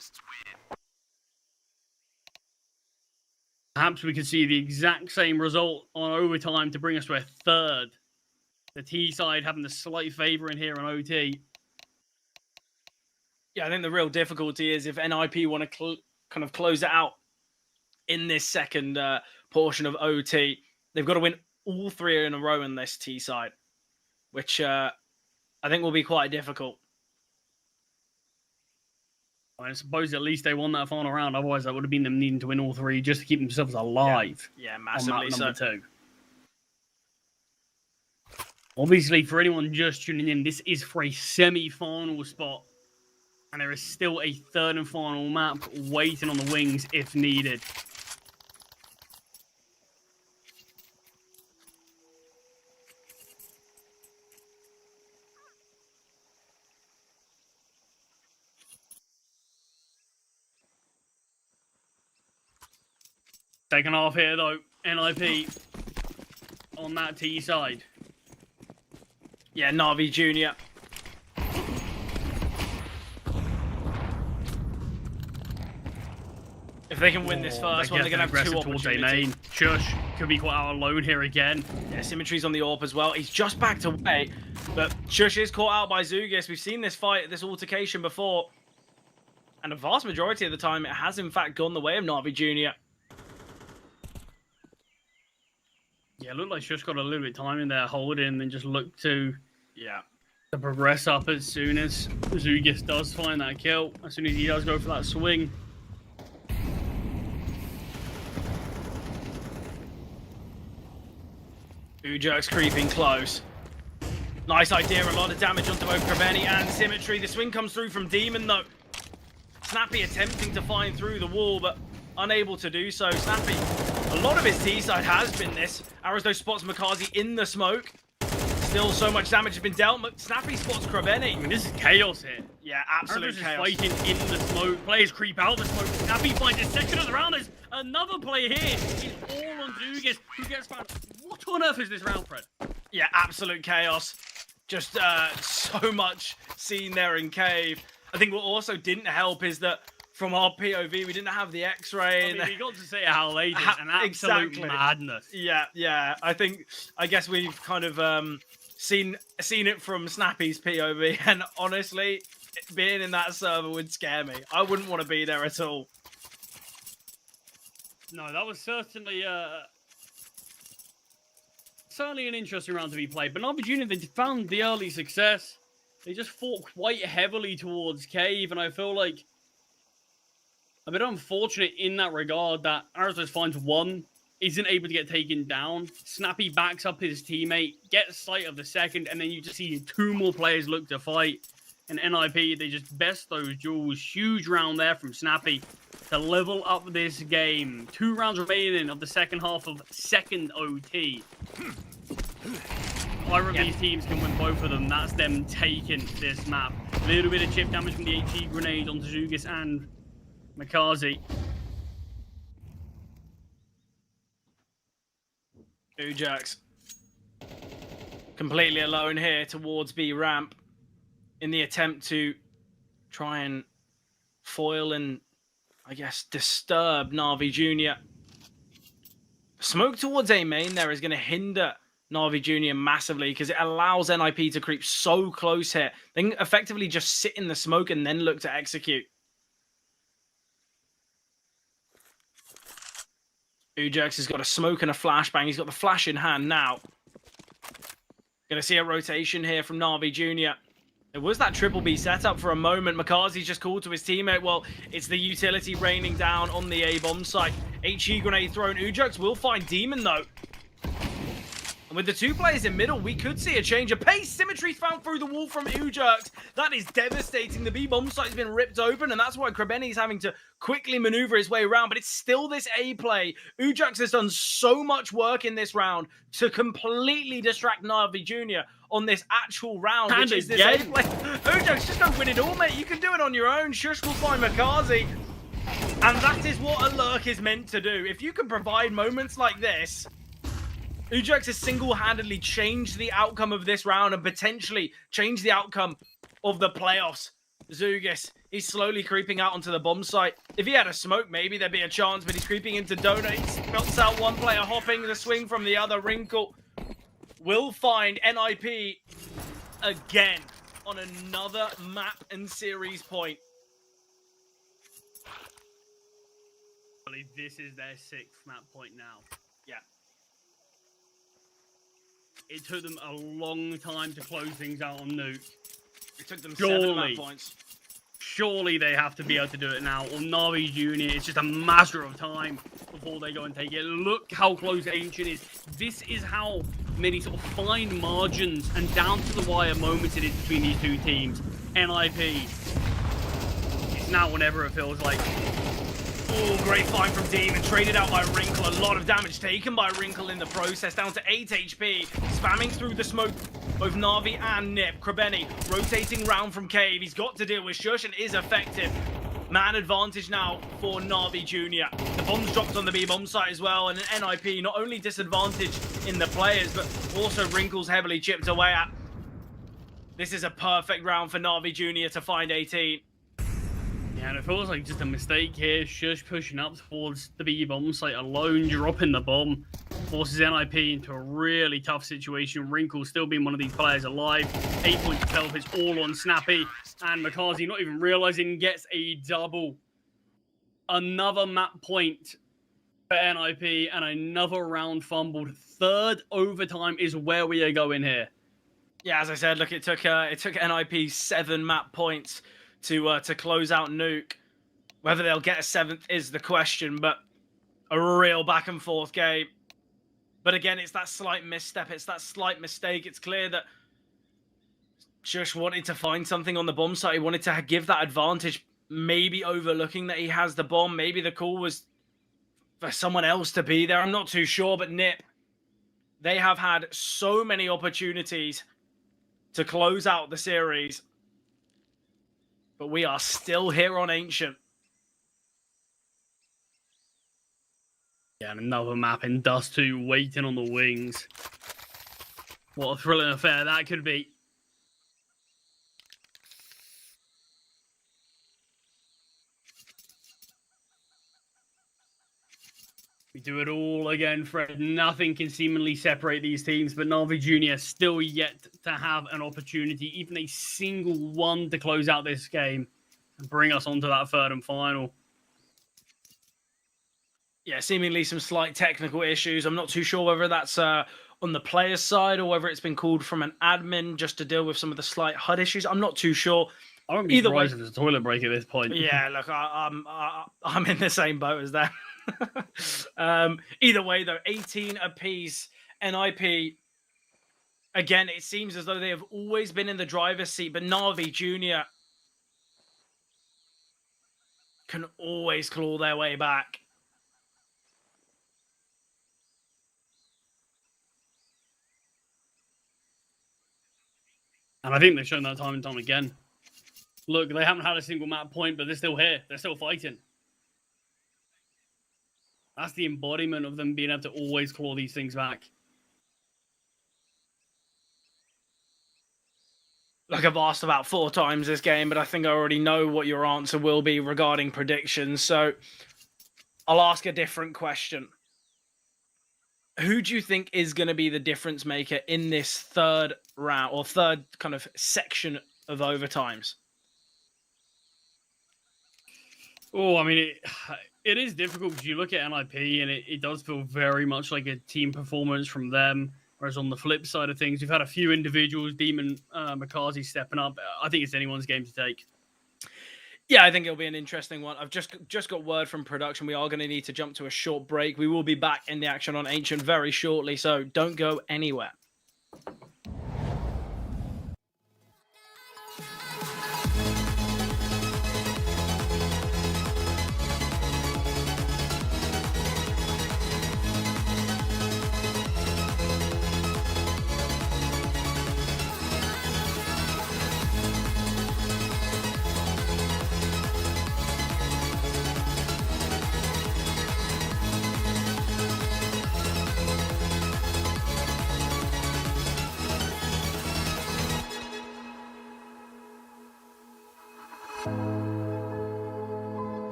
Perhaps we could see the exact same result on overtime to bring us to a 3rd. The T side having the slight favor in here on OT. Yeah, I think the real difficulty is if NIP want to kind of close it out in this second portion of OT, they've got to win all 3 in a row in this T side, which I think will be quite difficult. I suppose at least they won that final round. Otherwise, that would have been them needing to win all 3 just to keep themselves alive. Yeah, massively on map number 2. so. Obviously, for anyone just tuning in, this is for a semi-final spot. And there is still a 3rd and final map waiting on the wings if needed. Second half here, though. NIP on that T side. Yeah, Na'Vi Jr. If they can win this first one, they're going to have 2 opportunities. Shush could be caught out alone here again. Yeah, Symmetry's on the AWP as well. He's just backed away, but Shush is caught out by Zugis. We've seen this fight, this altercation before. And a vast majority of the time, it has in fact gone the way of Na'Vi Jr. Yeah, it looked like Shush got a little bit of time in there holding and just looked to progress up as soon as Zugis does find that kill. As soon as he does go for that swing. Ujerks creeping close. Nice idea, a lot of damage onto both Krebeni and Symmetry. The swing comes through from Demon though. Snappy attempting to find through the wall, but unable to do so. Snappy, a lot of his T-side has been this. Aristos spots Makazi in the smoke. Still so much damage has been dealt. Snappy spots Krebeni. I mean, this is chaos here. Yeah, absolute chaos. Fighting in the smoke. Players creep out the smoke. Snappy finds his second of the round. There's another play here. It's all on Zugis, who gets found. What on earth is this round, Fred? Yeah, absolute chaos. Just so much seen there in Cave. I think what also didn't help is that from our POV, we didn't have the X-ray. I mean, we got to say how late it's an absolute madness. Yeah. I guess we've kind of seen it from Snappy's POV, and honestly, being in that server would scare me. I wouldn't want to be there at all. certainly an interesting round to be played. But Navi Junior, they found the early success. They just fought quite heavily towards Cave, and I feel like a bit unfortunate in that regard that Arizona finds one, isn't able to get taken down. Snappy backs up his teammate, gets sight of the second, and then you just see 2 more players look to fight. And NIP, they just best those duels. Huge round there from Snappy to level up this game. 2 rounds remaining of the second half of second OT. Either of these teams can win both of them. That's them taking this map. A little bit of chip damage from the HE grenade onto Zugis and Makazi. Ujax completely alone here towards B ramp in the attempt to try and foil and, I guess, disturb Na'Vi Jr. Smoke towards A main there is going to hinder Na'Vi Jr. massively because it allows NIP to creep so close here. They can effectively just sit in the smoke and then look to execute. Ujax has got a smoke and a flashbang. He's got the flash in hand now. Going to see a rotation here from Na'Vi Jr. There was that triple B setup for a moment. Makazi's just called to his teammate. Well, it's the utility raining down on the A bomb site. HE grenade thrown. Ujax will find Demon though. And with the 2 players in middle, we could see a change of pace. Symmetry found through the wall from Ujax. That is devastating. The B bomb site has been ripped open, and that's why Krebeni is having to quickly maneuver his way around. But it's still this A play. Ujax has done so much work in this round to completely distract Na'Vi Jr. on this actual round, And which is this A play. Ujax, just don't win it all, mate. You can do it on your own. Shush will find Makazi. And that is what a lurk is meant to do. If you can provide moments like this, Ujax has single-handedly changed the outcome of this round and potentially changed the outcome of the playoffs. Zugis, he's slowly creeping out onto the bomb site. If he had a smoke, maybe there'd be a chance, but he's creeping into Donut. He spots out one player, hopping the swing from the other. Wrinkle will find NIP again on another map and series point. This is their 6th map point now. Yeah. It took them a long time to close things out on Nuke. It took them 7 Surely. map points. Surely they have to be able to do it now. Or Navi Jr., it's just a matter of time before they go and take it. Look how close Ancient is. This is how many sort of fine margins and down to the wire moments it is between these 2 teams. NIP. It's now whenever it feels like. Oh, great find from Demon. Traded out by Wrinkle. A lot of damage taken by Wrinkle in the process. Down to 8 HP. Spamming through the smoke. Both Na'Vi and Nip. Krebeni rotating round from Cave. He's got to deal with Shush and is effective. Man advantage now for Na'Vi Jr. The bomb's dropped on the B bomb site as well. And NIP not only disadvantaged in the players, but also Wrinkle's heavily chipped away at. This is a perfect round for Na'Vi Jr. to find 18. Yeah, and it feels like just a mistake here. Shush pushing up towards the B bomb site alone, dropping the bomb, forces NIP into a really tough situation. Wrinkle still being one of these players alive. 8 points of health is all on Snappy, and Makazi not even realizing gets a double. Another map point for NIP and another round fumbled. 3rd overtime is where we are going here. Yeah, as I said, look, it took NIP 7 map points to close out Nuke. Whether they'll get a 7th is the question, but a real back and forth game. But again, it's that slight misstep. It's that slight mistake. It's clear that Shush wanted to find something on the bomb site. He wanted to give that advantage, maybe overlooking that he has the bomb. Maybe the call was for someone else to be there. I'm not too sure, but Nip, they have had so many opportunities to close out the series. But we are still here on Ancient. Yeah, and another map in Dust 2 waiting on the wings. What a thrilling affair that could be. We do it all again, Fred. Nothing can seemingly separate these teams, but Na'Vi Jr. still yet to have an opportunity, even a single one, to close out this game and bring us onto that 3rd and final. Yeah, seemingly some slight technical issues. I'm not too sure whether that's on on the player's side or whether it's been called from an admin just to deal with some of the slight HUD issues. I'm not too sure. I wouldn't be surprised if it's a toilet break at this point. Yeah, look, I'm in the same boat as them. Either way, though, 18 apiece. NIP, again, it seems as though they have always been in the driver's seat, but Na'Vi Jr. can always claw their way back. And I think they've shown that time and time again. Look, they haven't had a single map point, but they're still here. They're still fighting. That's the embodiment of them being able to always claw these things back. Like I've asked about 4 times this game, but I think I already know what your answer will be regarding predictions. So I'll ask a different question. Who do you think is going to be the difference maker in this third round or third kind of section of overtimes? Oh, I mean, it is difficult because you look at NIP and it does feel very much like a team performance from them. Whereas on the flip side of things, we've had a few individuals, Demon, McCarthy stepping up. I think it's anyone's game to take. Yeah, I think it'll be an interesting one. I've just got word from production. We are going to need to jump to a short break. We will be back in the action on Ancient very shortly, so don't go anywhere.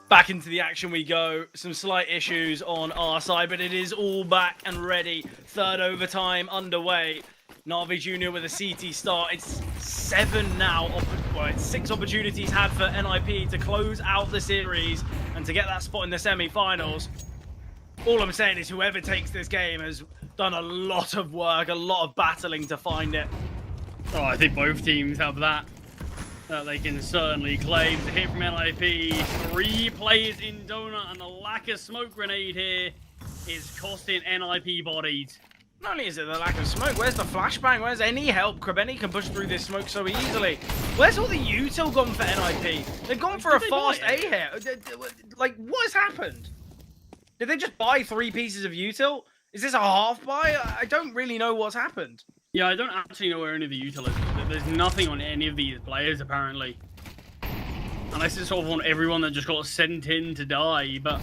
Back into the action we go. Some slight issues on our side, but it is all back and ready. Third overtime underway. Na'Vi Jr. with a CT start. It's 7 now. Well, it's 6 opportunities had for NIP to close out the series and to get that spot in the semi-finals. All I'm saying is whoever takes this game has done a lot of work, a lot of battling to find it. Oh, I think both teams have that they can certainly claim. To hit from NIP, 3 players in Donut, and the lack of smoke grenade here is costing NIP bodies. Not only is it the lack of smoke, where's the flashbang? Where's any help? Krebeni can push through this smoke so easily. Where's all the util gone for NIP? They've gone for a fast A here. Like, what has happened? Did they just buy 3 pieces of util? Is this a half buy? I don't really know what's happened. Yeah, I don't actually know where any of the util is. There's nothing on any of these players, apparently. Unless it's sort of on everyone that just got sent in to die, but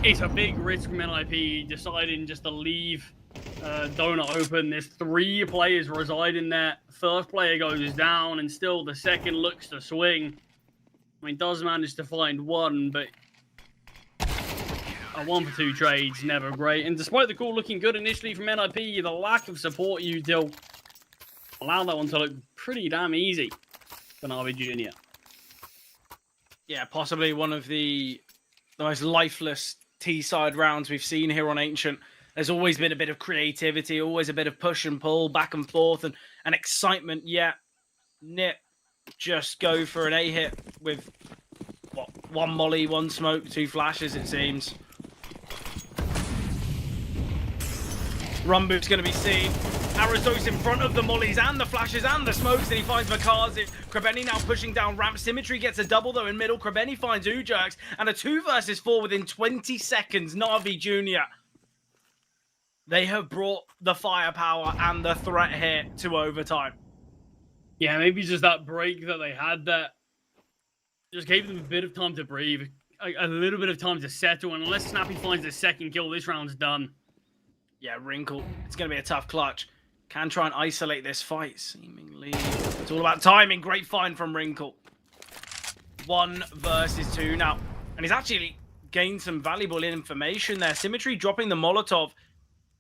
it's a big risk from NIP deciding just to leave Donut open. There's 3 players residing there. First player goes down, and still the second looks to swing. I mean, does manage to find one, but a 1-for-2 trade's never great. And despite the call looking good initially from NIP, the lack of support util allowed that one to look pretty damn easy for Na'Vi Jr. Yeah, possibly one of the most lifeless T-side rounds we've seen here on Ancient. There's always been a bit of creativity, always a bit of push and pull, back and forth, and excitement. Yeah, Nip just go for an A hit with, what, 1 molly, 1 smoke, 2 flashes, it seems. Rumbu's going to be seen. Arizos in front of the mollies and the flashes and the smokes, and he finds Makazi. Krebeni now pushing down ramp. Symmetry gets a double though in middle. Krebeni finds Ujerks, and a 2 versus 4 within 20 seconds. Na'Vi Jr. They have brought the firepower and the threat here to overtime. Yeah, maybe just that break that they had that just gave them a bit of time to breathe, a little bit of time to settle, and unless Snappy finds the second kill, this round's done. Yeah, Wrinkle, it's going to be a tough clutch. Can try and isolate this fight, seemingly. It's all about timing. Great find from Wrinkle. 1 versus 2 now. And he's actually gained some valuable information there. Symmetry dropping the Molotov.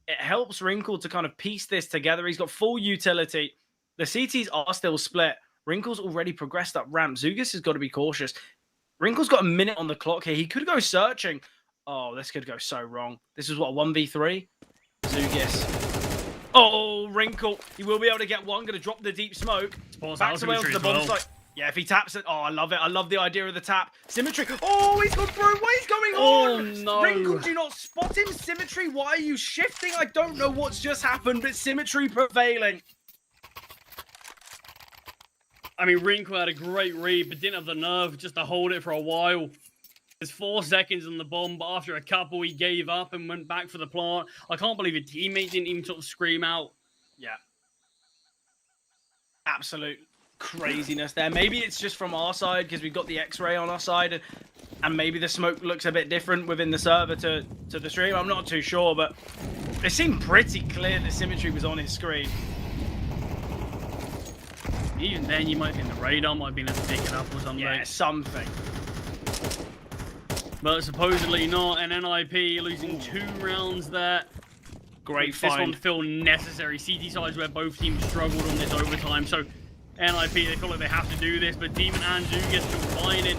It helps Wrinkle to kind of piece this together. He's got full utility. The CTs are still split. Wrinkle's already progressed up ramp. Zugas has got to be cautious. Wrinkle's got a minute on the clock here. He could go searching. Oh, this could go so wrong. This is what, 1v3? Zugis. Oh, Wrinkle. He will be able to get one. Going to drop the deep smoke. Backs away onto the bomb site. Yeah, if he taps it. Oh, I love it. I love the idea of the tap. Symmetry. Oh, he's gone through. What is going on? Oh, no. Wrinkle, do you not spot him? Symmetry, why are you shifting? I don't know what's just happened, but Symmetry prevailing. I mean, Wrinkle had a great read, but didn't have the nerve just to hold it for a while. There's 4 seconds on the bomb, but after a couple, he gave up and went back for the plant. I can't believe a teammate didn't even sort of scream out. Yeah. Absolute craziness there. Maybe it's just from our side because we've got the X-ray on our side, and maybe the smoke looks a bit different within the server to the stream. I'm not too sure, but it seemed pretty clear that Symmetry was on his screen. Even then, you might think the radar might have been able to pick it up or something. Yeah, something. But supposedly not, and NIP losing 2 rounds there. Great This one find. feel necessary. CT sides where both teams struggled on this overtime, so NIP, they feel like they have to do this, but Demon and Zugas combining.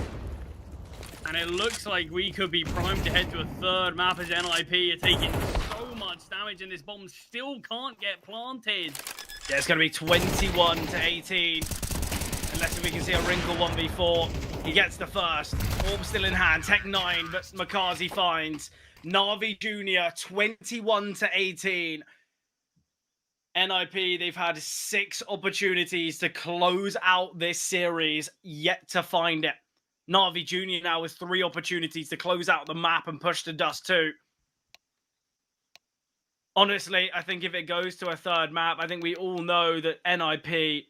And it looks like we could be primed to head to a 3rd map as NIP are taking so much damage, and this bomb still can't get planted. Yeah, it's going to be 21 to 18. Unless we can see a Wrinkle 1v4. He gets the first. Orb still in hand. Tech 9, but Makazi finds. Na'Vi Jr. 21 to 18. NIP, they've had 6 opportunities to close out this series, yet to find it. Na'Vi Jr. now with 3 opportunities to close out the map and push to Dust 2. Honestly, I think if it goes to a 3rd map, I think we all know that NIP,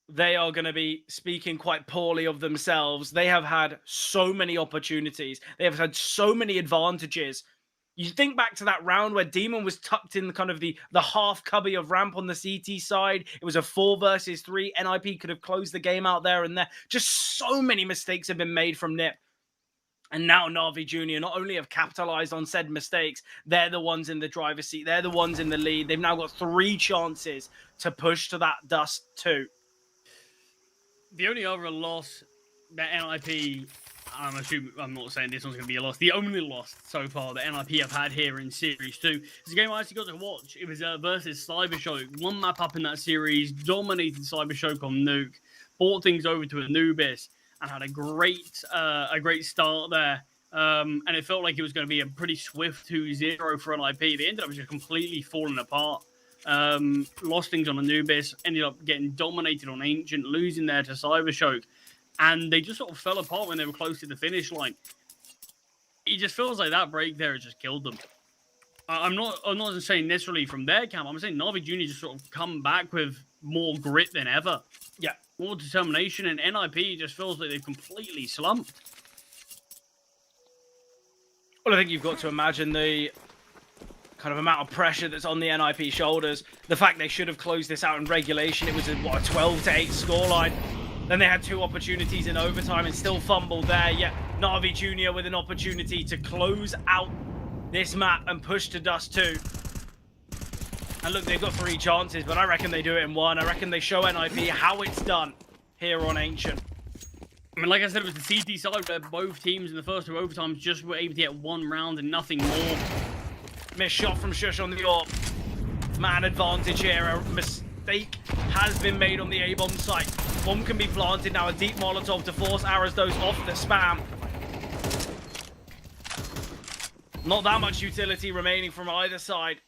they are going to be speaking quite poorly of themselves. They have had so many opportunities. They have had so many advantages, You think back to that round where Demon was tucked in kind of the half cubby of ramp on the CT side. It was a 4 versus 3. NIP could have closed the game out there and there. Just so many mistakes have been made from Nip. And now Na'Vi Jr. not only have capitalized on said mistakes, they're the ones in the driver's seat. They're the ones in the lead. They've now got 3 chances to push to that Dust 2. The only other loss that NIP, I'm not saying this one's going to be a loss, the only loss so far that NIP have had here in Series 2 is a game I actually got to watch. It was versus CYBERSHOKE. 1 map up in that series, dominated CYBERSHOKE on Nuke, brought things over to Anubis, and had a great start there. And it felt like it was going to be a pretty swift 2-0 for NIP. They ended up just completely falling apart. Lost things on Anubis, ended up getting dominated on Ancient, losing there to CYBERSHOKE. And they just sort of fell apart when they were close to the finish line. It just feels like that break there has just killed them. I'm not saying necessarily from their camp. I'm saying Na'Vi Jr. just sort of come back with more grit than ever. Yeah. More determination, and NIP just feels like they've completely slumped. Well, I think you've got to imagine the kind of amount of pressure that's on the NIP shoulders. The fact they should have closed this out in regulation. It was a 12-8 scoreline. Then they had 2 opportunities in overtime and still fumbled there. Yet Na'Vi Jr. with an opportunity to close out this map and push to Dust 2. And look, they've got 3 chances, but I reckon they do it in 1. I reckon they show NIP how it's done here on Ancient. I mean, like I said, it was the CT side where both teams in the first 2 overtimes just were able to get 1 round and nothing more. Missed shot from Shush on the AWP. Man advantage here. A mistake has been made on the A-bomb site. Bomb can be planted now. A deep Molotov to force Arazdos off the spam. Not that much utility remaining from either side.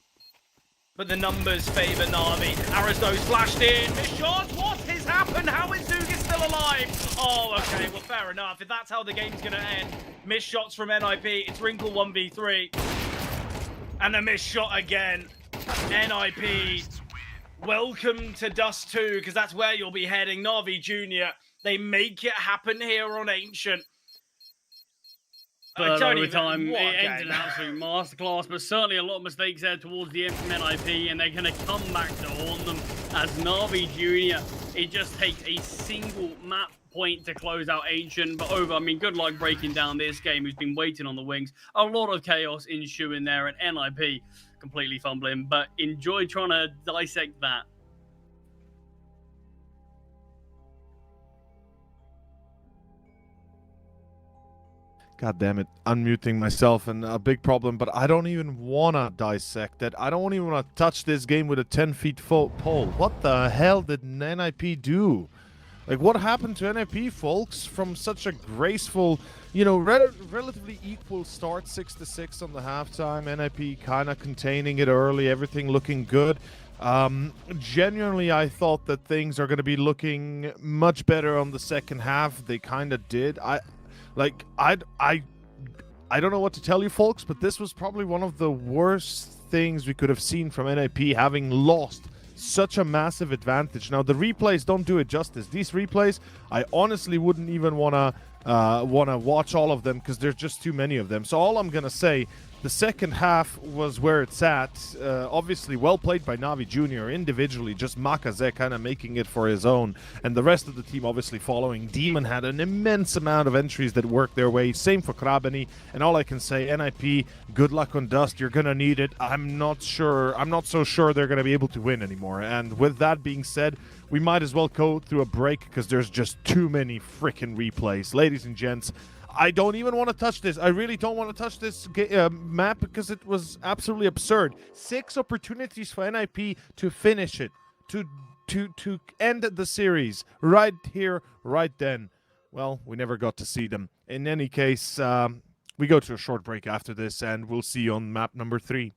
But the numbers favour Na'Vi. Arazdos flashed in. Missed shot. What has happened? How is Zug still alive? Oh, okay. Well, fair enough. If that's how the game's going to end. Missed shots from NIP. It's Wrinkle 1v3. And a missed shot again. NIP. Welcome to Dust 2, because that's where you'll be heading. Na'Vi Jr. They make it happen here on Ancient. But over time, it ended an absolute masterclass, but certainly a lot of mistakes there towards the end from NIP, and they're going to come back to haunt them as Na'Vi Jr. It just takes a single map point to close out Ancient, but over, I mean, good luck breaking down this game, who's been waiting on the wings. A lot of chaos ensuing there, and NIP completely fumbling, but enjoy trying to dissect that. God damn it, unmuting myself, and a big problem, but I don't even want to dissect it. I don't even want to touch this game with a 10-feet pole. What the hell did NIP do? Like, what happened to NIP, folks, from such a graceful, you know, relatively equal start, 6-6 on the halftime, NIP kind of containing it early, everything looking good. Genuinely, I thought that things are going to be looking much better on the second half. They kind of did. I don't know what to tell you, folks, but this was probably one of the worst things we could have seen from NIP, having lost such a massive advantage. Now, the replays don't do it justice. These replays, I honestly wouldn't even want to watch all of them, because there's just too many of them. So all I'm going to say, the second half was where it's at. Obviously, well played by Na'Vi Jr. individually, just Makaze kind of making it for his own. And the rest of the team obviously following. Demon had an immense amount of entries that worked their way. Same for Krabeni. And all I can say, NIP, good luck on Dust. You're going to need it. I'm not so sure they're going to be able to win anymore. And with that being said, we might as well go through a break, because there's just too many freaking replays. Ladies and gents, I don't even want to touch this. I really don't want to touch this map, because it was absolutely absurd. 6 opportunities for NIP to finish it, to end the series right here, right then. Well, we never got to see them. In any case, we go to a short break after this, and we'll see you on map number 3.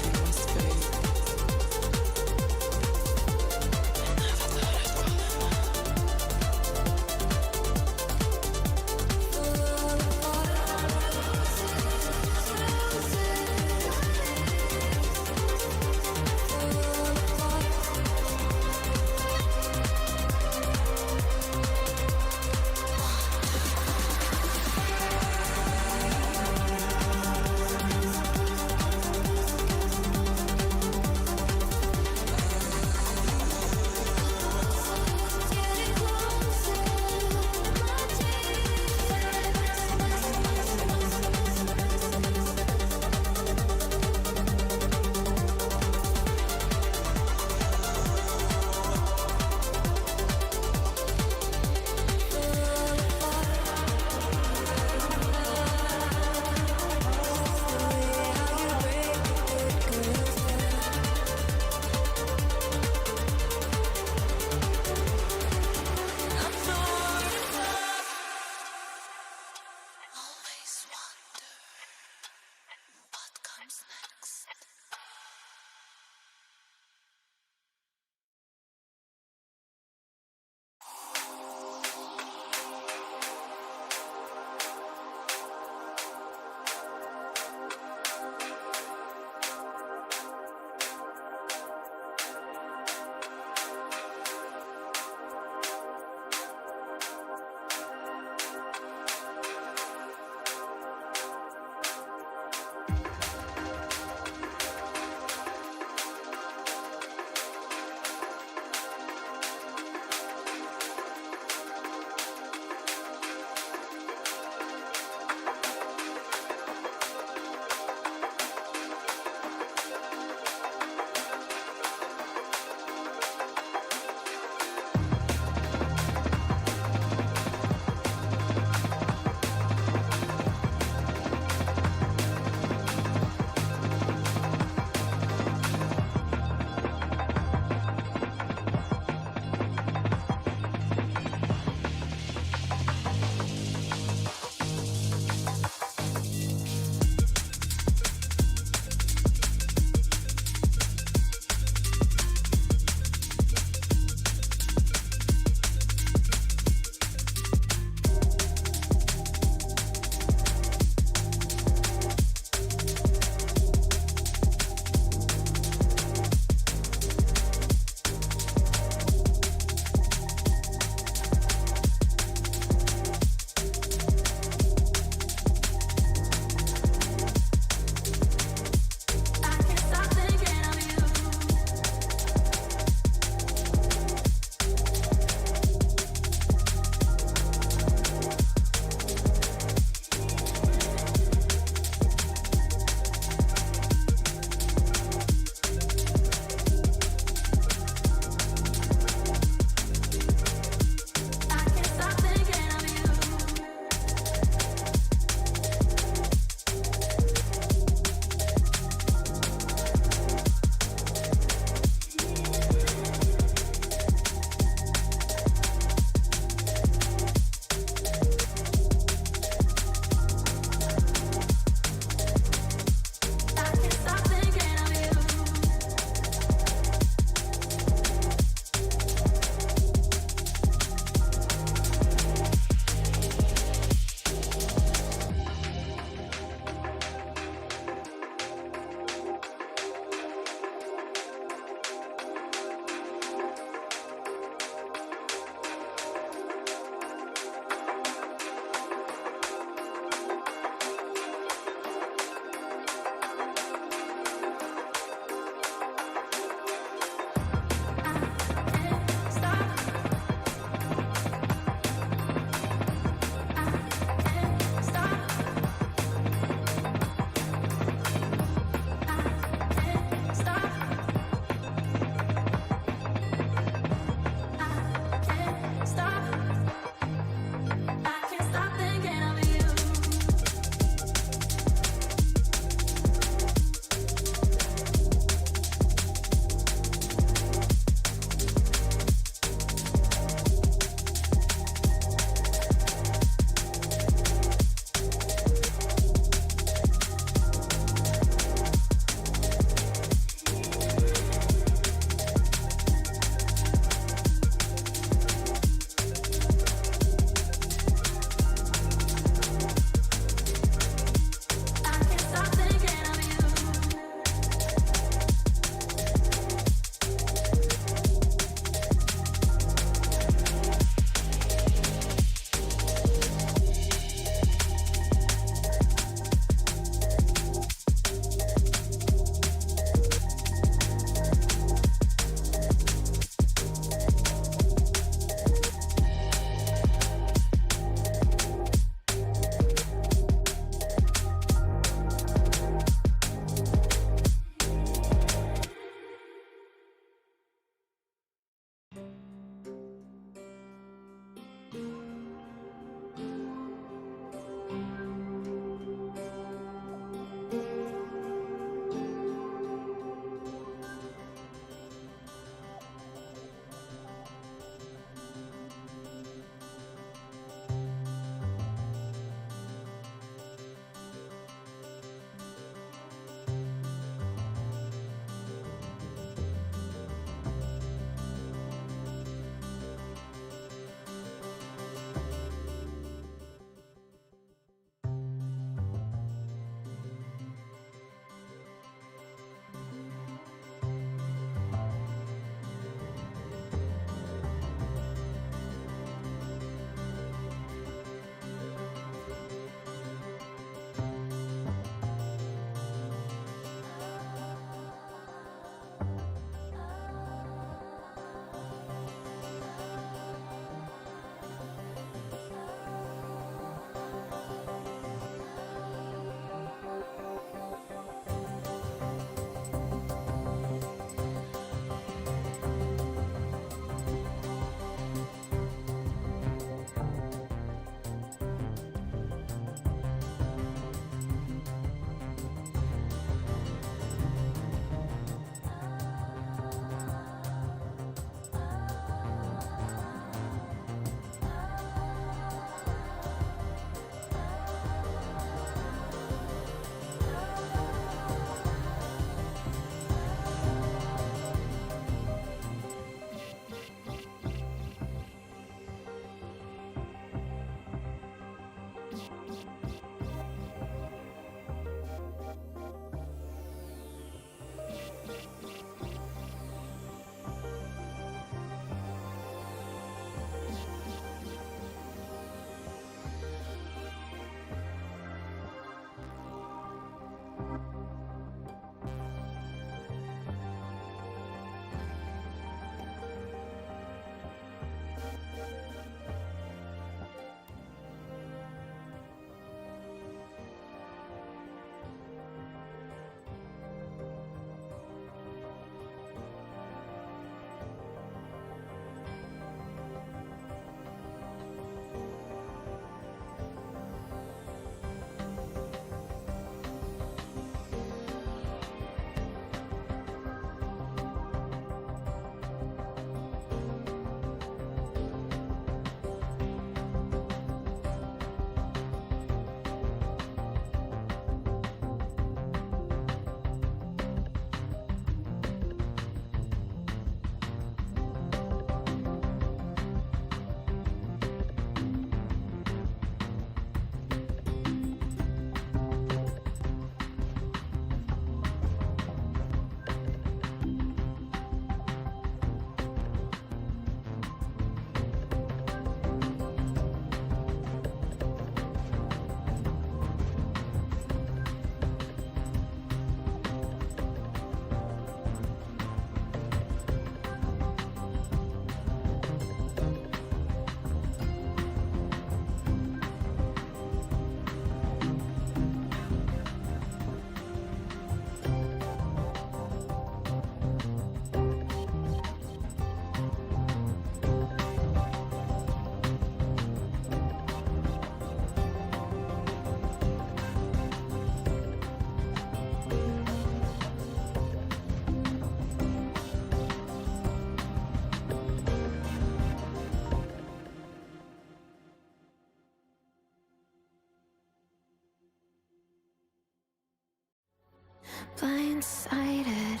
Blindsided,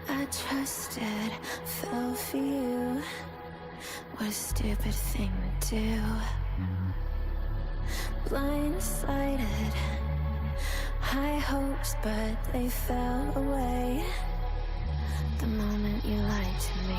I trusted, fell for you. What a stupid thing to do. Blindsided, high hopes, but they fell away the moment you lied to me.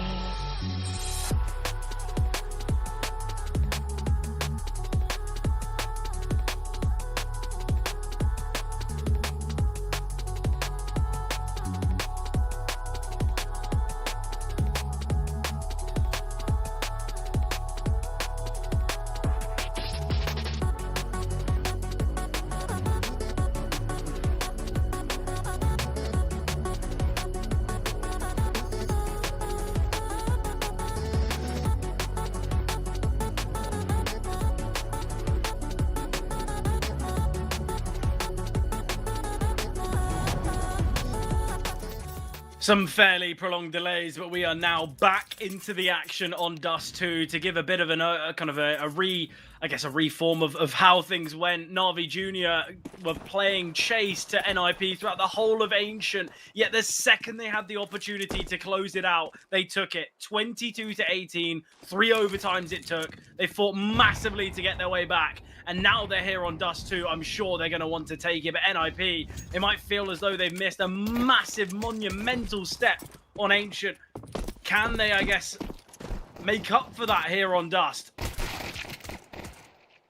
Some fairly prolonged delays, but we are now back into the action on Dust 2 to give a bit of a reform of how things went. Na'Vi Jr. were playing chase to NIP throughout the whole of Ancient, yet the second they had the opportunity to close it out, they took it. 22-18, 3 overtimes it took. They fought massively to get their way back, and now they're here on Dust 2. I'm sure they're going to want to take it, but NIP, they might feel as though they've missed a massive, monumental step on Ancient. Can they, I guess, make up for that here on Dust?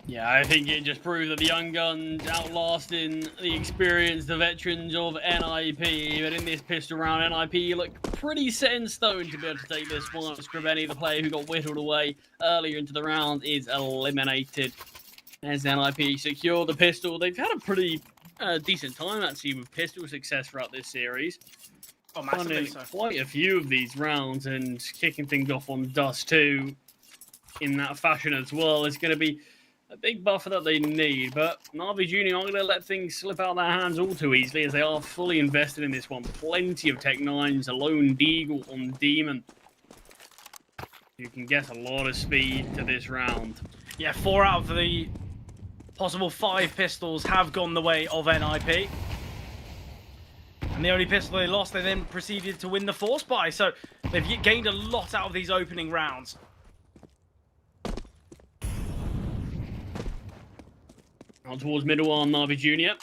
Yeah, I think it just proved that the young guns outlasting the experience, the veterans of NIP. But in this pistol round, NIP look pretty set in stone to be able to take this one. Scribeni, the player who got whittled away earlier into the round, is eliminated. As NIP secure the pistol. They've had a pretty decent time, actually, with pistol success throughout this series. Oh, massively so. Quite a few of these rounds, and kicking things off on Dust 2 in that fashion as well is going to be a big buffer that they need, but Na'Vi Jr. aren't going to let things slip out of their hands all too easily, as they are fully invested in this one. Plenty of Tech 9s, a lone Deagle on Demon. You can get a lot of speed to this round. Yeah, 4 out of the possible 5 pistols have gone the way of NIP. And the only pistol they lost, they then proceeded to win the force buy. So they've gained a lot out of these opening rounds. Out towards middle on Na'Vi Jr.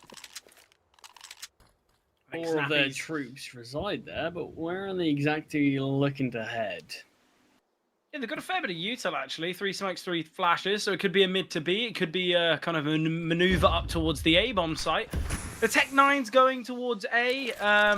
I think 4 of their Snappy's- troops reside there, but where are they exactly looking to head? Yeah, they've got a fair bit of util, actually. 3 smokes, 3 flashes. So it could be a mid to B. It could be a kind of a maneuver up towards the A-bomb site. The Tech 9's going towards A. I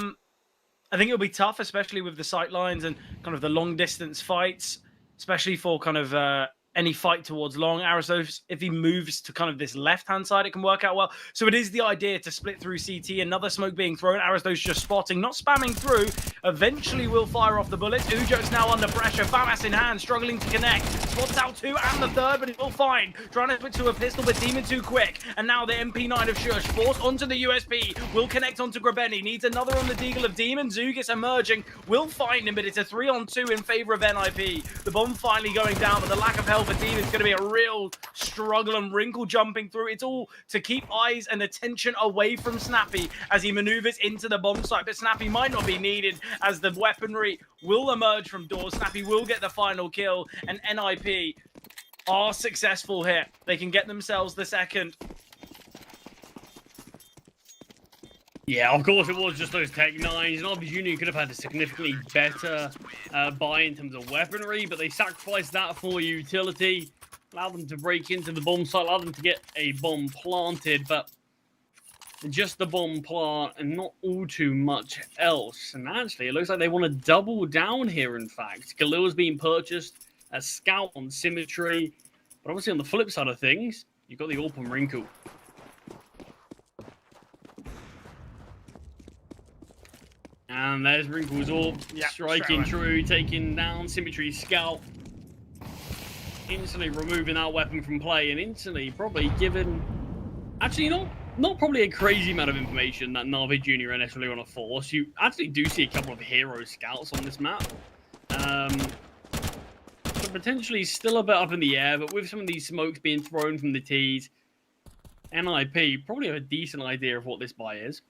think it'll be tough, especially with the sight lines and kind of the long distance fights, especially for kind of any fight towards long. Aristos, if he moves to kind of this left-hand side, it can work out well. So it is the idea to split through CT. Another smoke being thrown. Aristos just spotting, not spamming through. Eventually will fire off the bullets. Ujo's now under pressure. FAMAS in hand, struggling to connect. Spots out 2 and the 3rd, but it will find. Trying to switch to a pistol, but Demon too quick. And now the MP9 of Shush, forced onto the USP. Will connect onto Grabeni. Needs another on the Deagle of Demon. Zugis emerging. Will find him, but it's a 3-on-2 in favor of NIP. The bomb finally going down, but the lack of help for Demon is going to be a real struggle, and Wrinkle jumping through. It's all to keep eyes and attention away from Snappy as he maneuvers into the bomb site, but Snappy might not be needed as the weaponry will emerge from doors. Snappy will get the final kill, and NIP are successful here. They can get themselves the second. Yeah, of course it was just those Tech 9s. Na'Vi Jr. could have had a significantly better buy in terms of weaponry, but they sacrificed that for utility. Allowed them to break into the bomb site, allowed them to get a bomb planted, but just the bomb plant and not all too much else. And actually, it looks like they want to double down here, in fact. Galil's being purchased, a scout on Symmetry, but obviously on the flip side of things, you've got the AWP on Wrinkle. And there's Wrinkle's AWP, striking true, taking down Symmetry's scout. Instantly removing that weapon from play, and instantly probably given... Actually, not probably a crazy amount of information that Na'Vi Jr. are necessarily on a force. You actually do see a couple of hero scouts on this map. So potentially still a bit up in the air, but with some of these smokes being thrown from the tees, NIP probably have a decent idea of what this buy is.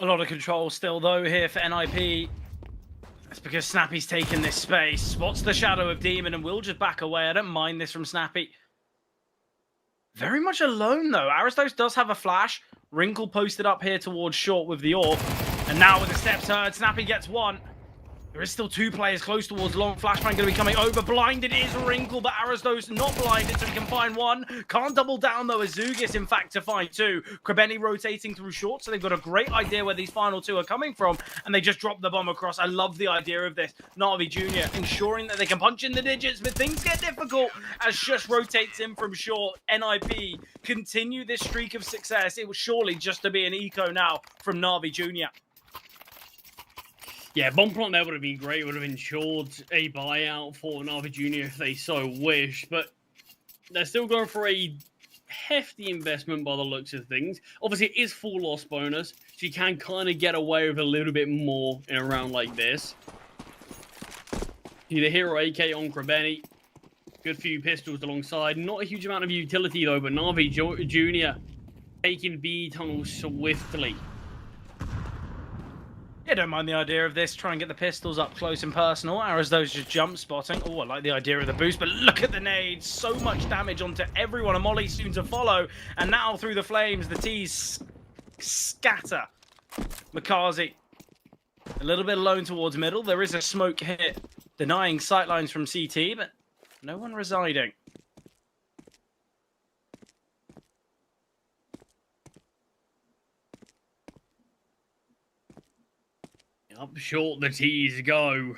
A lot of control still, though, here for NIP. That's because Snappy's taken this space. Spots the shadow of Demon and will just back away. I don't mind this from Snappy. Very much alone, though. Aristos does have a flash. Wrinkle posted up here towards short with the AWP. And now with the steps heard, Snappy gets one. There is still 2 players close towards long. Flashbang going to be coming over. Blinded is Wrinkle, but Aristos not blinded, so he can find one. Can't double down, though, as Zugis, in fact, to find 2. Krebeni rotating through short, so they've got a great idea where these final 2 are coming from, and they just drop the bomb across. I love the idea of this. Na'Vi Jr. ensuring that they can punch in the digits, but things get difficult as Shush rotates in from short. NIP continue this streak of success. It was surely just to be an eco now from Na'Vi Jr. Yeah, bomb plant there would have been great. It would have ensured a buyout for Na'Vi Jr. if they so wish, but they're still going for a hefty investment by the looks of things. Obviously, it is full loss bonus, so you can kind of get away with a little bit more in a round like this. The Hero AK on Krebeni. Good few pistols alongside. Not a huge amount of utility, though, but Na'Vi Jr. taking B tunnel swiftly. Yeah, don't mind the idea of this. Try and get the pistols up close and personal. Aristos just jump spotting. Oh, I like the idea of the boost, but look at the nades. So much damage onto everyone. A molly soon to follow. And now through the flames, the T's scatter. Makazi a little bit alone towards middle. There is a smoke hit denying sightlines from CT, but no one residing. Up short the T's go.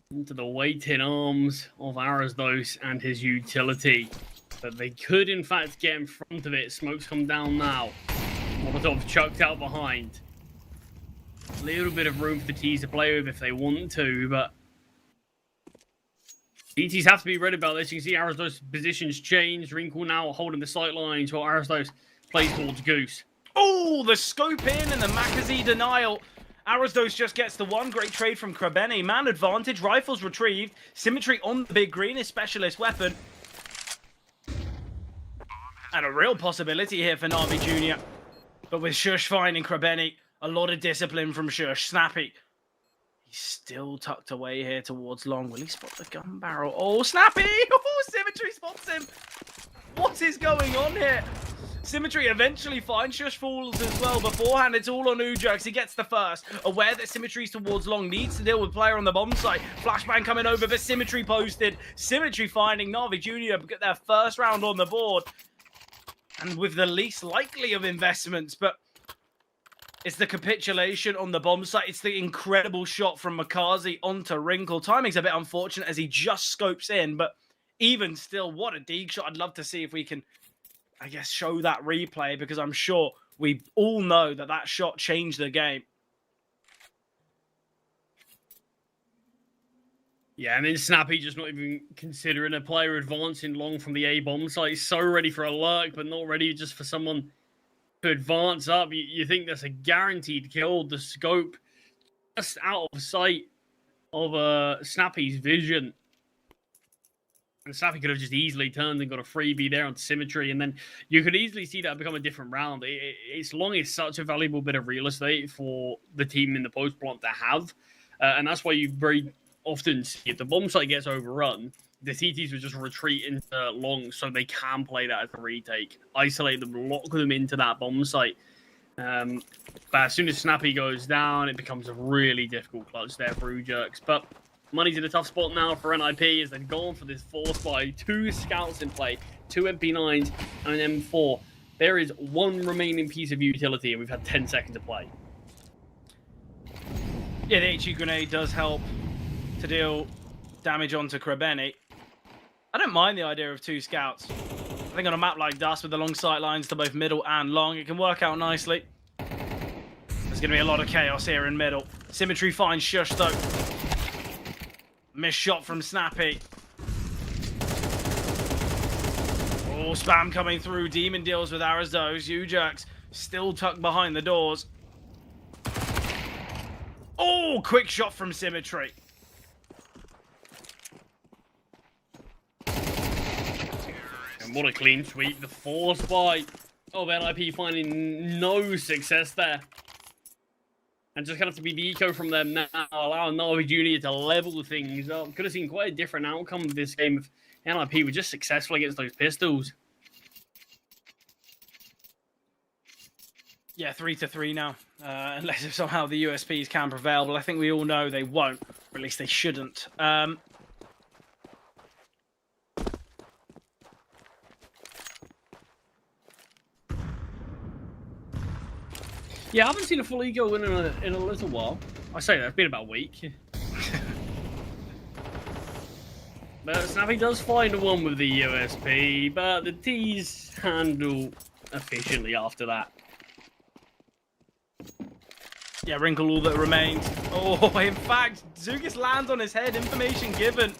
Into the waiting arms of Aristos and his utility. But they could, in fact, get in front of it. Smoke's come down now. Molotov chucked out behind. A little bit of room for the T's to play with if they want to, but ETs have to be ready about this. You can see Aristos' positions change. Wrinkle now holding the sight lines while Aristos plays towards Goose. Oh, the scope in and the Makazi denial. Aristos just gets the one. Great trade from Krebeni. Man advantage. Rifles retrieved. Symmetry on the big green. His specialist weapon. And a real possibility here for Na'Vi Jr. But with Shush finding Krebeni, a lot of discipline from Shush. Snappy. He's still tucked away here towards long. Will he spot the gun barrel? Oh, Snappy! Oh, Symmetry spots him. What is going on here? Symmetry eventually finds Shush falls as well. Beforehand, it's all on Ujax. He gets the first. Aware that Symmetry's towards long. Needs to deal with player on the bomb site. Flashbang coming over, but Symmetry posted. Symmetry finding Na'Vi Jr. get their first round on the board. And with the least likely of investments, but it's the capitulation on the bomb site. It's the incredible shot from Makazi onto Wrinkle. Timing's a bit unfortunate as he just scopes in, but even still, what a dig shot. I'd love to see if we can, I guess, show that replay, because I'm sure we all know that that shot changed the game. Yeah, and then Snappy just not even considering a player advancing long from the A-bomb site. So ready for a lurk, but not ready just for someone to advance up. You think that's a guaranteed kill. The scope just out of sight of Snappy's vision. And Snappy could have just easily turned and got a freebie there on Symmetry, and then you could easily see that become a different round. It's long is such a valuable bit of real estate for the team in the post plant to have, and that's why you very often see if the bomb site gets overrun, the CTs would just retreat into long so they can play that as a retake, isolate them, lock them into that bomb site. But as soon as Snappy goes down, it becomes a really difficult clutch there for Ujerks. But money's in a tough spot now for NIP as they've gone for this force by 2 scouts in play, 2 MP9s and an M4. There is one remaining piece of utility and we've had 10 seconds to play. Yeah, the HE grenade does help to deal damage onto Krebeni. I don't mind the idea of 2 scouts. I think on a map like Dust with the long sight lines to both middle and long, it can work out nicely. There's going to be a lot of chaos here in middle. Symmetry finds Shush though. Missed shot from Snappy. Oh, spam coming through. Demon deals with Aristos. Ujerks still tucked behind the doors. Oh, quick shot from Symmetry. And what a clean sweep. The force by of NIP finding no success there. And just going to have to be the eco from them now, allowing Navi Junior to level things up. Could have seen quite a different outcome of this game if NIP were just successful against those pistols. Yeah, 3-3 now. Unless if somehow the USPs can prevail, but I think we all know they won't, or at least they shouldn't. Yeah, I haven't seen a full eco win in a little while. I say that, it's been about a week. But Snappy does find one with the USP, but the T's handle efficiently after that. Yeah, Wrinkle all that remains. Oh, in fact, Zugis lands on his head. Information given.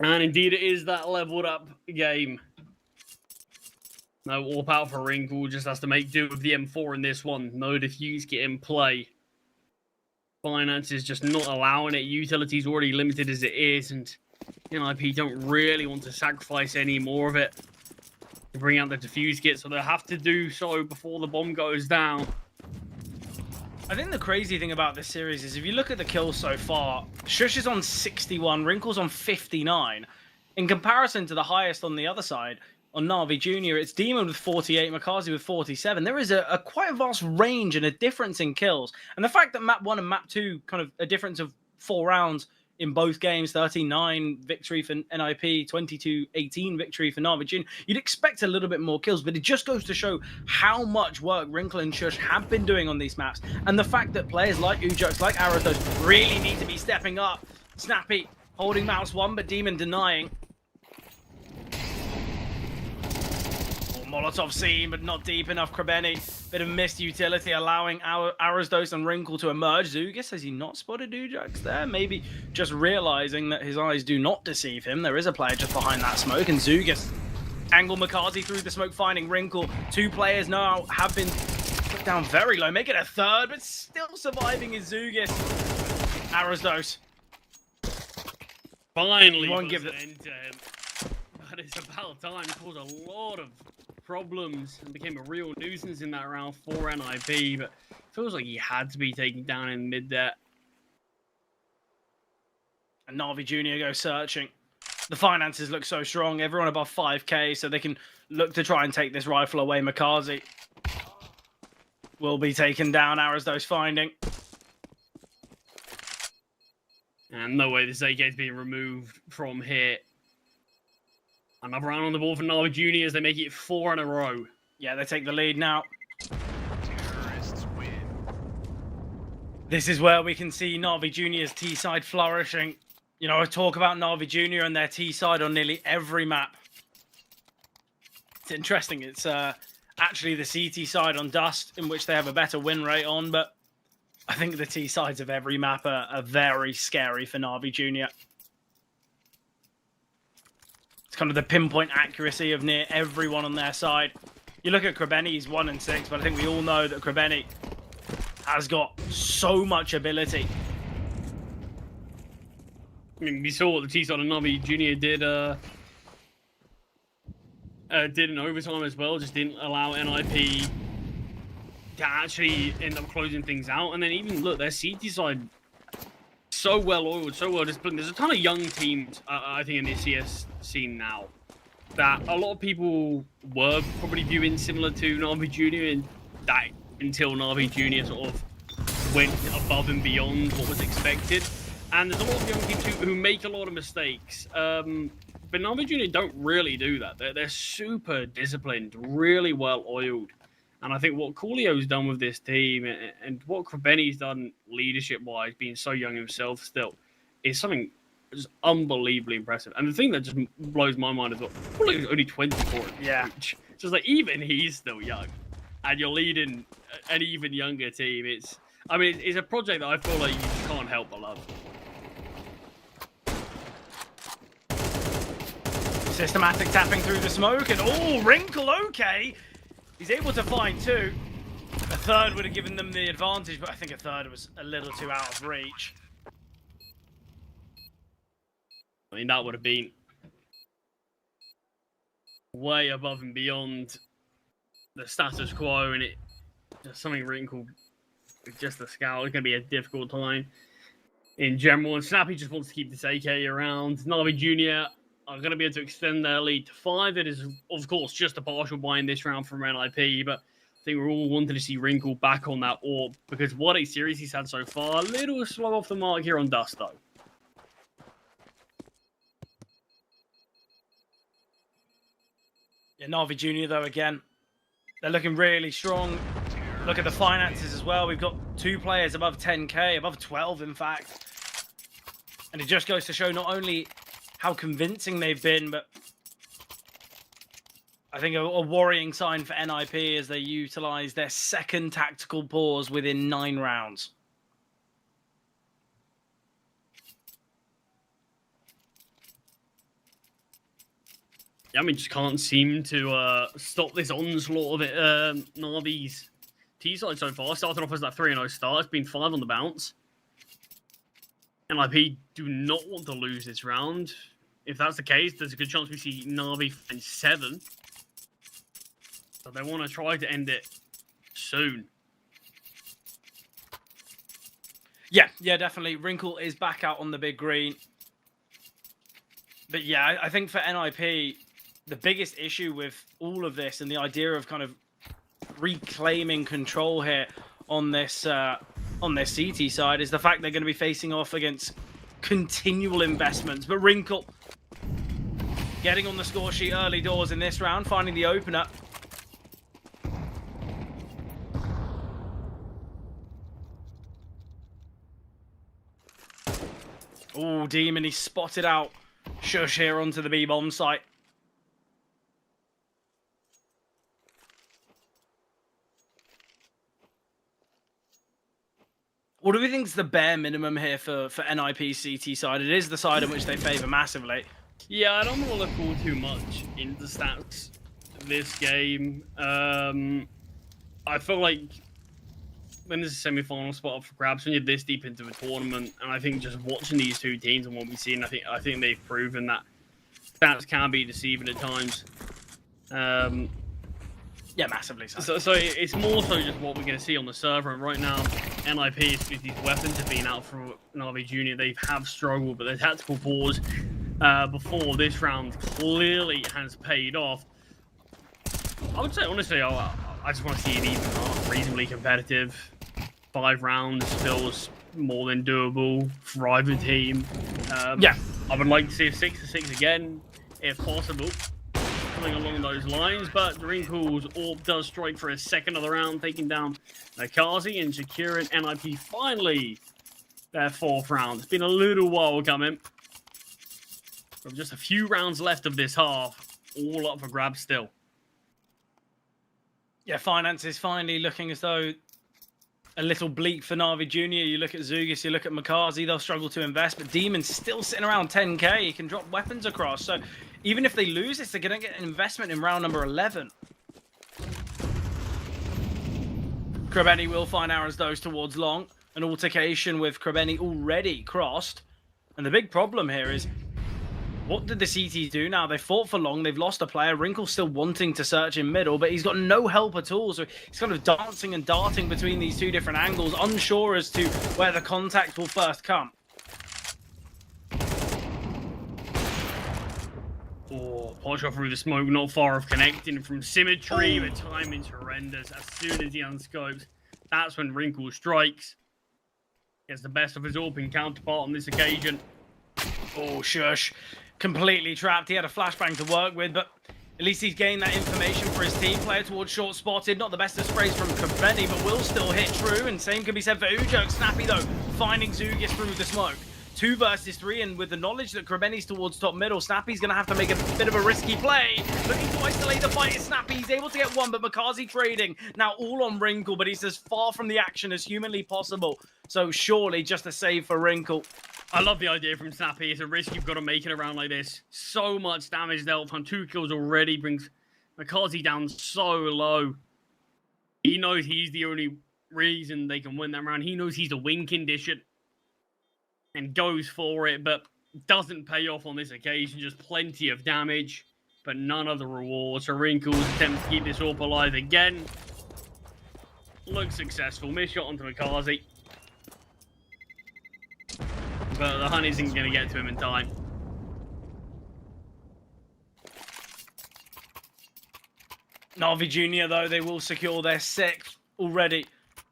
And indeed, it is that leveled up game. No warp out for Wrinkle, just has to make do with the M4 in this one. No defuse kit in play. Finance is just not allowing it. Utility's already limited as it is, and NIP don't really want to sacrifice any more of it to bring out the defuse kit, so they'll have to do so before the bomb goes down. I think the crazy thing about this series is if you look at the kills so far, Shush is on 61, Wrinkle's on 59. In comparison to the highest on the other side, on Na'Vi Jr., it's Demon with 48, Makazi with 47. There is a quite a vast range and a difference in kills. And the fact that map 1 and map 2, kind of a difference of 4 rounds in both games, 13-9 victory for NIP, 22-18 victory for Na'Vi Jr., you'd expect a little bit more kills, but it just goes to show how much work Wrinkle and Shush have been doing on these maps. And the fact that players like Ujux, like Arathos, really need to be stepping up. Snappy holding mouse 1, but Demon denying. Molotov seen, but not deep enough. Krebeni, bit of missed utility, allowing Arasdos and Wrinkle to emerge. Zugis, has he not spotted Ujux there? Maybe just realizing that his eyes do not deceive him. There is a player just behind that smoke, and Zugis angle Makazi through the smoke, finding Wrinkle. 2 players now have been put down very low. Make it a third, but still surviving is Zugis. Arasdos. Finally, won't give an end to him. But it's about time. He caused a lot of problems and became a real nuisance in that round for NIP, but feels like he had to be taken down in mid there. And Na'Vi Jr. go searching. The finances look so strong. Everyone above 5k, so they can look to try and take this rifle away. Makazi will be taken down. Arasdos finding. And no way this AK is being removed from here. Another round on the board for Na'Vi Junior as they make it 4 in a row. Yeah, they take the lead now. This is where we can see Na'Vi Junior's T-side flourishing. You know, I talk about Na'Vi Junior and their T-side on nearly every map. It's interesting. It's actually the CT side on Dust, in which they have a better win rate on, but I think the T-sides of every map are very scary for Na'Vi Junior. It's kind of the pinpoint accuracy of near everyone on their side. You look at Krebeni, he's 1 and 6, but I think we all know that Krebeni has got so much ability. I mean, we saw what the T-side of Na'Vi Junior did in overtime as well. Just didn't allow NIP to actually end up closing things out. And then even, look, their CT side, so well oiled, so well disciplined. There's a ton of young teams, I think, in the CS scene now that a lot of people were probably viewing similar to Na'Vi Junior, and that until Na'Vi Junior sort of went above and beyond what was expected. And there's a lot of young teams who make a lot of mistakes. But Na'Vi Junior don't really do that. They're super disciplined, really well oiled. And I think what Coolio's done with this team and what Krebeni's done leadership-wise, being so young himself still, is something just unbelievably impressive. And the thing that just blows my mind is, Coolio's only 24 at Yeah. age. Just like, even he's still young. And you're leading an even younger team. It's a project that I feel like you just can't help but love. Systematic tapping through the smoke, and oh, Wrinkle, okay. He's able to find 2. A third would have given them the advantage, but I think a third was a little too out of reach. I mean, that would have been way above and beyond the status quo, and just something wrinkled with just the scout. It's going to be a difficult time in general. And Snappy just wants to keep this AK around. Navi Jr. are going to be able to extend their lead to 5. It is, of course, just a partial buy in this round from NIP, but I think we're all wanting to see Wrinkle back on that orb, because what a series he's had so far. A little slow off the mark here on Dust, though. Yeah, Navi Jr. though, again, they're looking really strong. Look at the finances as well. We've got 2 players above 10k, above 12 in fact. And it just goes to show not only how convincing they've been, but I think a worrying sign for NIP as they utilize their second tactical pause within 9 rounds. I mean, just can't seem to stop this onslaught of Navi's T-side so far. Started off as that 3-0 start. It's been 5 on the bounce. NIP do not want to lose this round. If that's the case, there's a good chance we see Navi find 7. So they want to try to end it soon. Yeah, definitely. Wrinkle is back out on the big green. But yeah, I think for NIP, the biggest issue with all of this and the idea of kind of reclaiming control here on this CT side is the fact they're going to be facing off against continual investments. But Wrinkle getting on the score sheet early doors in this round, finding the opener. Oh, Demon, he spotted out Shush here onto the B-bomb site. What do we think is the bare minimum here for NIP CT side? It is the side in which they favour massively. Yeah, I don't want to look forward too much into stats this game. I feel like when there's a semi-final spot up for grabs, when you're this deep into the tournament, and I think just watching these 2 teams and what we've seen, I think they've proven that stats can be deceiving at times. Yeah, massively so. So it's more so just what we're going to see on the server. And right now, NIP, these weapons have been out for Navi Jr. They have struggled, but the tactical pause before this round clearly has paid off. I would say, honestly, I just want to see it even reasonably competitive. 5 rounds feels more than doable for either team. Yeah. I would like to see a 6-6 again, if possible. Something along those lines, but Wrinkle's orb does strike for a second of the round, taking down Nakazi and securing NIP finally their 4th round. It's been a little while coming. From just a few rounds left of this half, all up for grabs still. Yeah, finance is finally looking as though a little bleak for Navi Jr. You look at Zugis, you look at Makazi, they'll struggle to invest, but Demon's still sitting around 10k. He can drop weapons across, so even if they lose this, they're going to get an investment in round number 11. Krabeni will find arrows those towards long. An altercation with Krabeni already crossed. And the big problem here is, what did the CTs do now? They fought for long, they've lost a player. Wrinkle's still wanting to search in middle, but he's got no help at all. So he's kind of dancing and darting between these 2 different angles, unsure as to where the contact will first come. Oh, pot shot through the smoke, not far of connecting from Symmetry, but timing's horrendous. As soon as he unscopes, that's when Wrinkle strikes. Gets the best of his AWPing counterpart on this occasion. Oh, Shush. Completely trapped. He had a flashbang to work with, but at least he's gained that information for his team. Player towards short spotted. Not the best of sprays from Krabeni, but will still hit true. And same can be said for Ujok. Snappy, though, finding Zugis through the smoke. 2 versus 3, and with the knowledge that Krabeni's towards top middle, Snappy's going to have to make a bit of a risky play. Looking to isolate the fight is Snappy. He's able to get 1, but Makazi trading. Now all on Wrinkle, but he's as far from the action as humanly possible. So surely just a save for Wrinkle. I love the idea from Snappy. It's a risk you've got to make it around like this. So much damage dealt from 2 kills already brings Makazi down so low. He knows he's the only reason they can win that round. He knows he's a win condition and goes for it, but Doesn't pay off on this occasion, just plenty of damage, but none of the rewards. So Wrinkles attempts to keep this AWP alive again. Looks successful. Missed shot onto Makazi. But the hunt isn't going to get to him in time. Na'Vi Junior, though, they will secure their 6th already.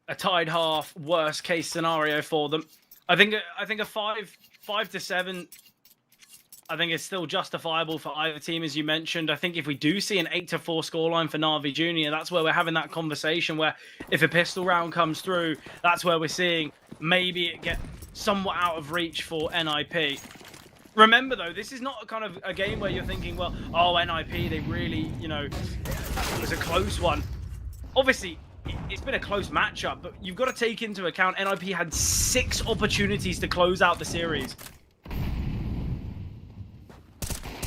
A tied half, worst case scenario for them. I think a 5 to 7, I think is still justifiable for either team, as you mentioned. I think if we do see an 8 to 4 scoreline for Na'Vi Junior, that's where we're having that conversation where if a pistol round comes through, that's where we're seeing maybe it get somewhat out of reach for NIP. Remember, though, this is not a kind of a game where you're thinking, well, oh, NIP, they really, you know, it was a close one. Obviously, it's been a close matchup, but you've got to take into account NIP had 6 opportunities to close out the series.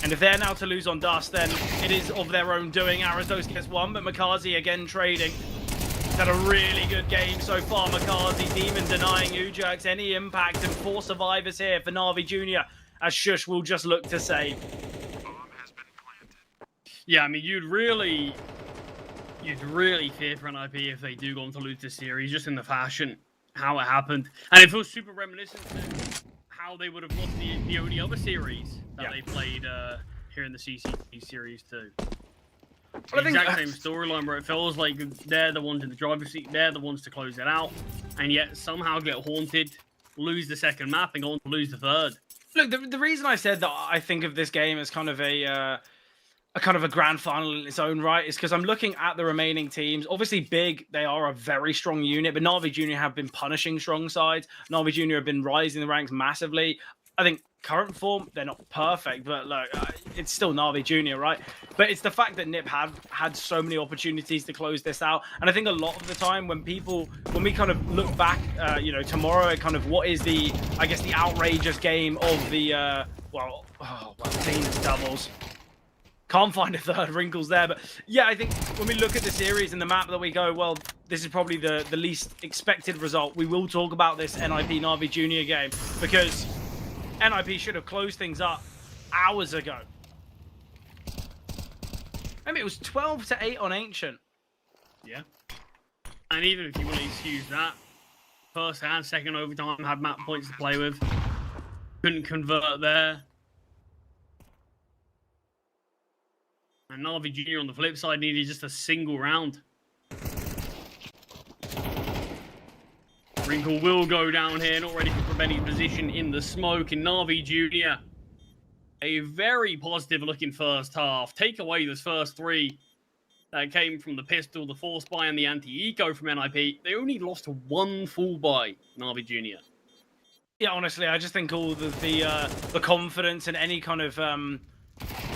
And if they're now to lose on Dust, then it is of their own doing. Arizos gets 1, but Makazi again trading. He's had a really good game so far, Makazi. Demon denying Ujax any impact, and 4 survivors here for Na'Vi Junior, as Shush will just look to save. Yeah, I mean, you'd really fear for NIP if they do go on to lose this series, just in the fashion how it happened. And it feels super reminiscent to how they would have lost the only other series that they played here in the CCT series too. The exact same storyline where it feels like they're the ones in the driver's seat, they're the ones to close it out, and yet somehow get haunted, lose the second map, and go on to lose the third. Look, the reason I said that I think of this game as kind of a grand final in its own right is because I'm looking at the remaining teams. Obviously, Big, they are a very strong unit, but Na'Vi Junior have been punishing strong sides. Na'Vi Junior have been rising the ranks massively. I think current form, they're not perfect, but look, it's still Na'Vi Junior, right? But it's the fact that NIP had so many opportunities to close this out. And I think a lot of the time when we kind of look back, you know, tomorrow at kind of what is the outrageous game of the, teams doubles. Can't find a third Wrinkles there, but yeah, I think when we look at the series and the map that we go, well, this is probably the least expected result. We will talk about this NIP Na'Vi Junior game because NIP should have closed things up hours ago. I mean, it was 12 to 8 on Ancient. Yeah. And even if you want to excuse that, first and second overtime had map points to play with. Couldn't convert there. And Na'Vi Junior on the flip side needed just a single round. Wrinkle will go down here, not ready for preventing position in the smoke. And Na'Vi Junior, a very positive looking first half. Take away those first 3 that came from the pistol, the force buy, and the anti-eco from NIP. They only lost to 1 full buy, Na'Vi Junior. Yeah, honestly, I just think all the confidence and any kind of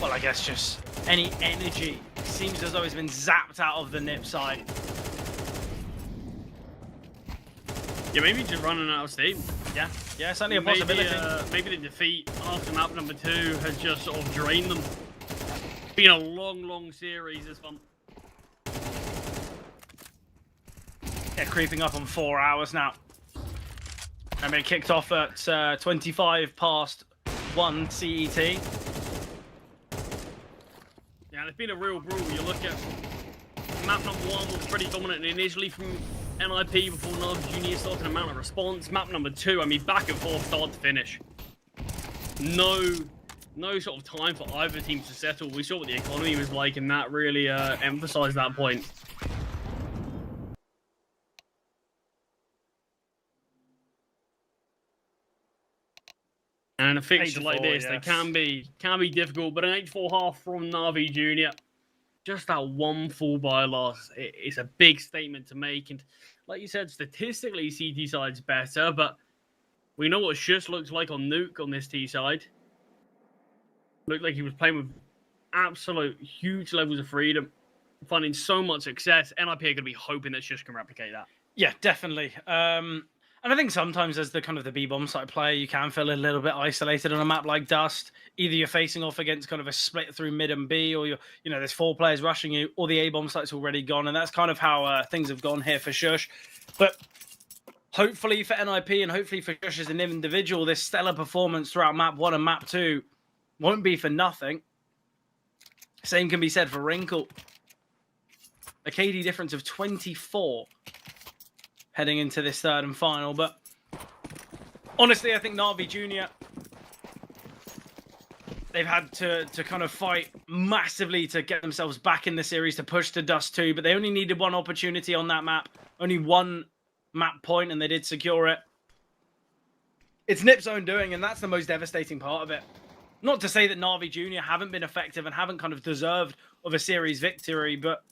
well, I guess just any energy seems as though it's been zapped out of the NIP side. Yeah, maybe just running out of steam. Yeah, certainly a possibility. Maybe the defeat after map number 2 has just sort of drained them. It's been a long series, this one. Yeah, creeping up on 4 hours now. I mean, it kicked off at 25 past 1 CET. Yeah, and it's been a real brawl. You look at map number 1 was pretty dominant initially from NIP before Na'Vi Junior started to mount a response. Map number 2, I mean, back and forth, start to finish. No sort of time for either team to settle. We saw what the economy was like, and that really emphasized that point. And a fixture like this, they can be difficult, but an 8-4 half from Na'Vi Junior, just that 1 full buy loss, it's a big statement to make. And like you said, statistically, CT side's better, but we know what Shush looks like on Nuke on this T side. Looked like he was playing with absolute huge levels of freedom, finding so much success. NIP are going to be hoping that Shush can replicate that. Yeah, definitely. And I think sometimes as the kind of the B-bomb side player, you can feel a little bit isolated on a map like Dust. Either you're facing off against kind of a split through mid and B, or there's 4 players rushing you, or the A-bomb site's already gone. And that's kind of how things have gone here for Shush. But hopefully for NIP and hopefully for Josh as an individual, this stellar performance throughout map 1 and map 2 won't be for nothing. Same can be said for Wrinkle. A KD difference of 24 heading into this third and final. But honestly, I think Na'Vi Jr., they've had to kind of fight massively to get themselves back in the series, to push to Dust 2, but they only needed one opportunity on that map. Only one map point, and they did secure it. It's Nip's own doing, and that's the most devastating part of it. Not to say that Na'Vi Jr. haven't been effective and haven't kind of deserved of a series victory, but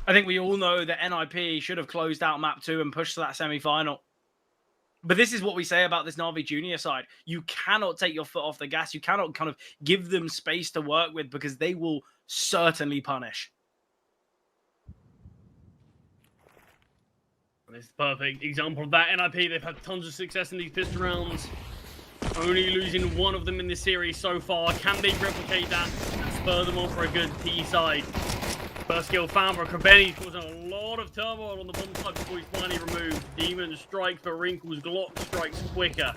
I think we all know that NIP should have closed out map 2 and pushed to that semi-final. But this is what we say about this Na'Vi Jr. side. You cannot take your foot off the gas. You cannot kind of give them space to work with, because they will certainly punish. This is a perfect example of that. NIP, they've had tons of success in these pistol rounds. Only losing one of them in this series so far. Can they replicate that and spur them on for a good T side? First kill found for Krebeni, causing a lot of turmoil on the bomb side before he's finally removed. Demon strikes, but Wrinkle's Glock strikes quicker.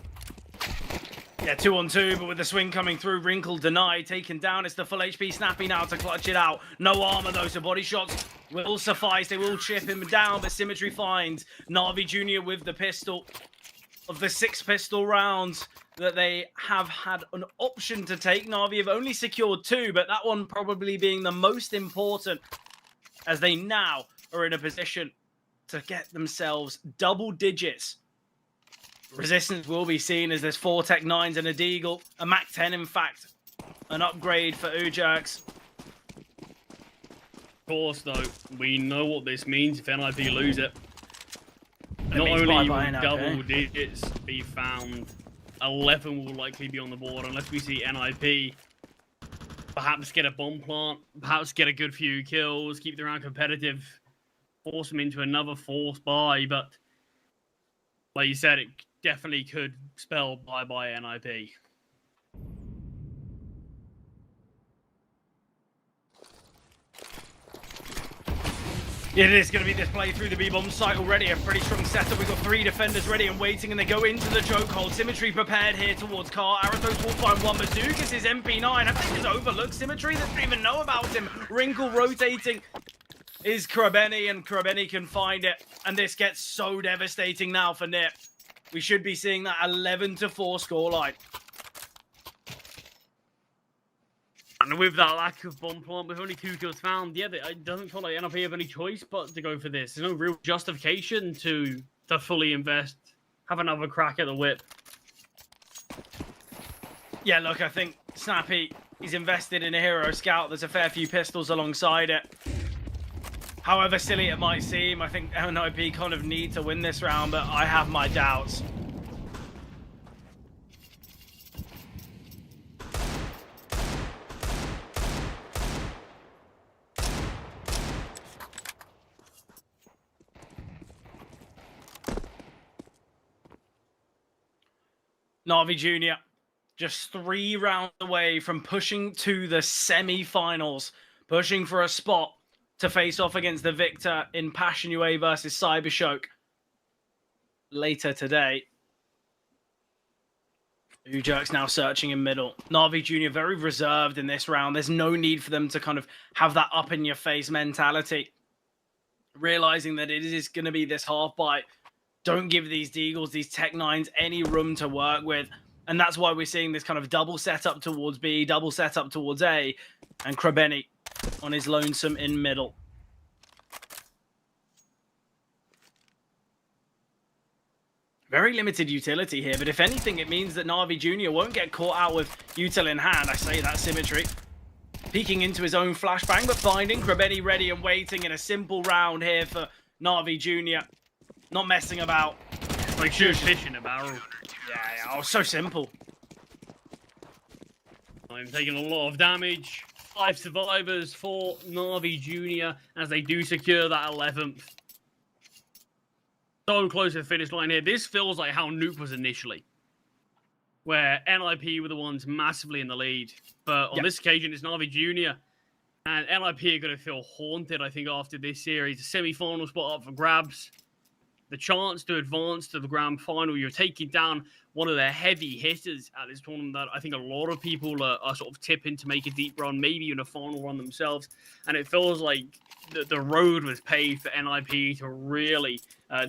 Yeah, 2-on-2, but with the swing coming through, Wrinkle denied, taken down. It's the full HP Snappy now to clutch it out. No armor though, so body shots will suffice. They will chip him down, but Symmetry finds Na'Vi Jr. with the pistol. Of the 6 pistol rounds that they have had an option to take, Na'Vi have only secured 2, but that one probably being the most important, as they now are in a position to get themselves double digits. Resistance will be seen as there's 4 Tech 9s and a Deagle, a Mac 10 in fact, an upgrade for Ujax. Of course, though, we know what this means if NIP lose it. Not means only bye-bye will now, double digits be found, 11 will likely be on the board unless we see NIP perhaps get a bomb plant, perhaps get a good few kills, keep the round competitive, force them into another force buy. But like you said, it definitely could spell bye-bye NIP. It is going to be this play through the B-bomb site already. A pretty strong setup. We've got 3 defenders ready and waiting, and they go into the chokehold. Symmetry prepared here towards Car. Arathos will find one. Bazookas is MP9. I think it's overlooked. Symmetry doesn't even know about him. Wrinkle rotating is Krebeni, and Krebeni can find it. And this gets so devastating now for Nip. We should be seeing that 11-4 scoreline. And with that lack of bomb plant, with only 2 kills found, yeah, it doesn't feel like NIP have any choice but to go for this. There's no real justification to fully invest, have another crack at the whip. Yeah, look, I think Snappy, he's invested in a Hero Scout. There's a fair few pistols alongside it. However silly it might seem, I think NIP kind of need to win this round, but I have my doubts. Na'Vi Jr. just 3 rounds away from pushing to the semi-finals, pushing for a spot to face off against the victor in Passion UA versus CYBERSHOKE later today. Ujax now searching in middle. Na'Vi Jr. very reserved in this round. There's no need for them to kind of have that up-in-your-face mentality. Realizing that it is going to be this half-bite. Don't give these Deagles, these Tech 9s, any room to work with. And that's why we're seeing this kind of double setup towards B, double setup towards A, and Krebeni on his lonesome in middle. Very limited utility here, but if anything, it means that Na'Vi Jr. won't get caught out with util in hand. I say that Symmetry. Peeking into his own flashbang, but finding Krebeni ready and waiting in a simple round here for Na'Vi Jr. Not messing about. Like shooting fish in a barrel. Yeah, oh, so simple. I'm taking a lot of damage. 5 survivors for Na'Vi Jr. as they do secure that 11th. So close to the finish line here. This feels like how Nuke was initially, where NIP were the ones massively in the lead. But on this occasion, it's Na'Vi Jr. And NIP are going to feel haunted, I think, after this series. A semi-final spot up for grabs. the chance to advance to the grand final. You're taking down one of the heavy hitters at this tournament that I think a lot of people are sort of tipping to make a deep run, maybe even a final run themselves. And it feels like the road was paved for NIP to really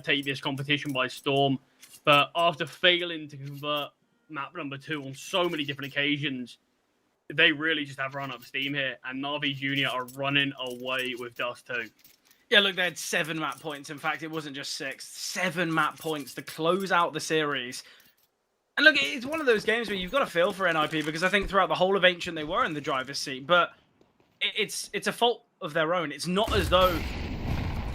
take this competition by storm. But after failing to convert map number 2 on so many different occasions, they really just have run up steam here. And Na'Vi Junior are running away with Dust 2. Yeah, look, they had 7 map points. In fact, it wasn't just 6. 7 map points to close out the series. And look, it's one of those games where you've got to feel for NIP, because I think throughout the whole of Ancient they were in the driver's seat. But it's a fault of their own. It's not as though,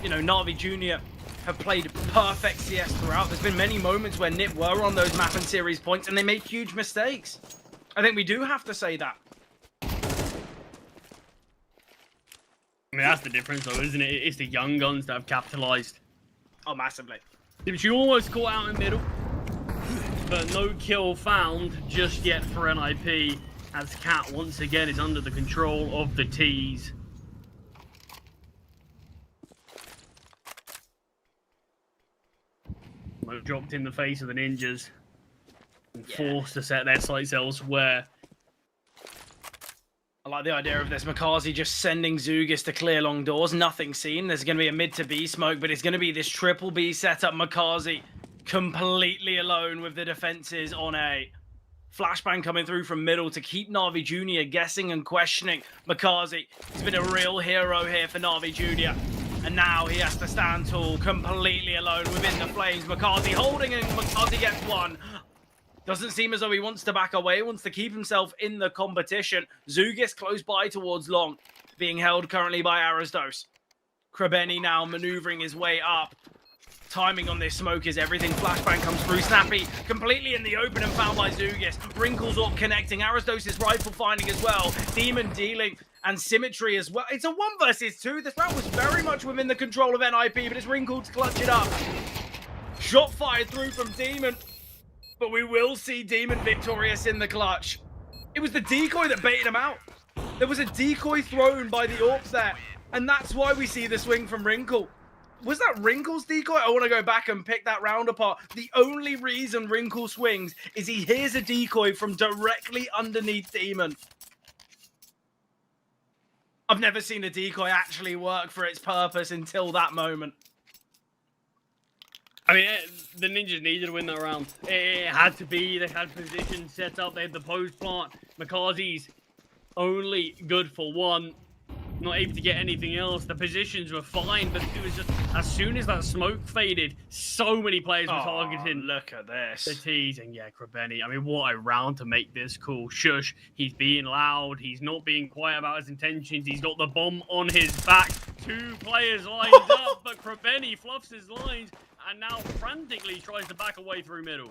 you know, Na'Vi Junior have played perfect CS throughout. There's been many moments where NIP were on those map and series points and they made huge mistakes. I think we do have to say that. I mean, that's the difference, though, isn't it? It's the young guns that have capitalized. Oh, massively. She almost caught out in middle, but no kill found just yet for NIP, as Cat once again is under the control of the T's. Dropped in the face of the ninjas and forced to set their sights elsewhere. I like the idea of this. Makazi just sending Zugis to clear long doors. Nothing seen. There's going to be a mid to B smoke, but it's going to be this triple B setup. Makazi completely alone with the defenses on A. Flashbang coming through from middle to keep Na'Vi Junior guessing and questioning. Makazi, he's been a real hero here for Na'Vi Junior. And now he has to stand tall, completely alone within the flames. Makazi holding and Makazi gets one. Doesn't seem as though he wants to back away, wants to keep himself in the competition. Zugis close by towards long, being held currently by Arazdos. Krebeni now maneuvering his way up. Timing on this smoke is everything. Flashbang comes through. Snappy completely in the open and found by Zugis. Wrinkles up connecting. Arazdos' rifle finding as well. Demon dealing and Symmetry as well. It's a 1 versus 2. This round was very much within the control of NIP, but it's Wrinkles to clutch it up. Shot fired through from Demon, but we will see Demon victorious in the clutch. It was the decoy that baited him out. There was a decoy thrown by the Orcs there, and that's why we see the swing from Wrinkle. Was that Wrinkle's decoy? I want to go back and pick that round apart. The only reason Wrinkle swings is he hears a decoy from directly underneath Demon. I've never seen a decoy actually work for its purpose until that moment. I mean, the ninjas needed to win that round. It had to be. They had position set up. They had the post plant. Makazi's only good for 1. Not able to get anything else. The positions were fine, but it was just as soon as that smoke faded, so many players were targeting. Look at this. The T's and yeah, Krebeni. I mean, what a round to make this cool. Shush. He's being loud. He's not being quiet about his intentions. He's got the bomb on his back. 2 players lined up, but Krebeni fluffs his lines and now frantically tries to back away through middle.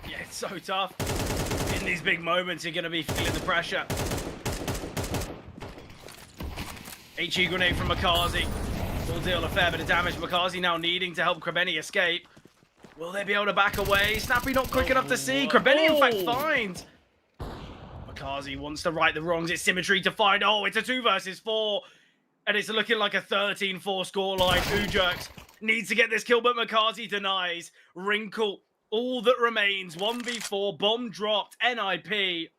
Yeah, it's so tough. In these big moments, you're going to be feeling the pressure. HE grenade from Makazi will deal a fair bit of damage. Makazi now needing to help Krebeni escape. Will they be able to back away? Snappy not quick enough to see. Krebeni, in fact, finds. Makazi wants to right the wrongs. It's Symmetry to find. Oh, it's a 2 versus 4. And it's looking like a 13-4 scoreline. Ujerks needs to get this kill, but Makazi denies. Wrinkle, all that remains. 1v4, bomb dropped. NIP,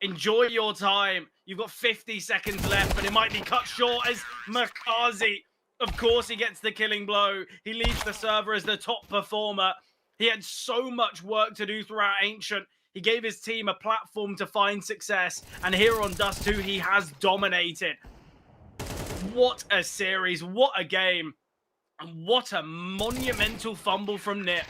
enjoy your time. You've got 50 seconds left, but it might be cut short as Makazi, of course, he gets the killing blow. He leaves the server as the top performer. He had so much work to do throughout Ancient. He gave his team a platform to find success, and here on Dust 2, he has dominated. What a series, what a game, and what a monumental fumble from Nip.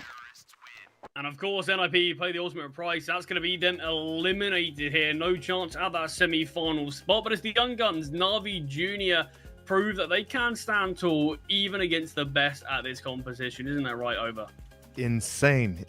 And of course, NIP play the ultimate price. That's going to be then eliminated here. No chance at that semi-final spot. But as the Young Guns, Na'Vi Junior prove that they can stand tall even against the best at this competition. Isn't that right, Over? Insane.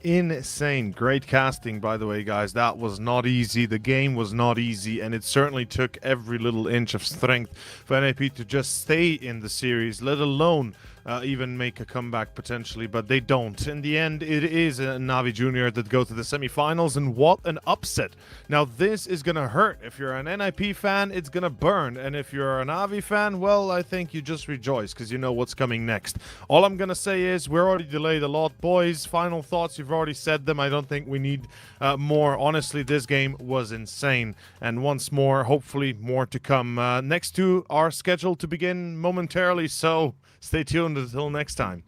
Great casting, by the way, guys. That was not easy. The game was not easy, and it certainly took every little inch of strength for NIP to just stay in the series, let alone even make a comeback potentially, but they don't. In the end, it is Navi Junior that go to the semifinals, and what an upset. Now, this is gonna hurt. If you're an NIP fan, it's gonna burn, and if you're an Navi fan, well, I think you just rejoice, because you know what's coming next. All I'm gonna say is, we're already delayed a lot. Boys, final thoughts, you've already said them. I don't think we need more. Honestly, this game was insane, and once more, hopefully more to come. Next two are scheduled to begin momentarily, so stay tuned until next time.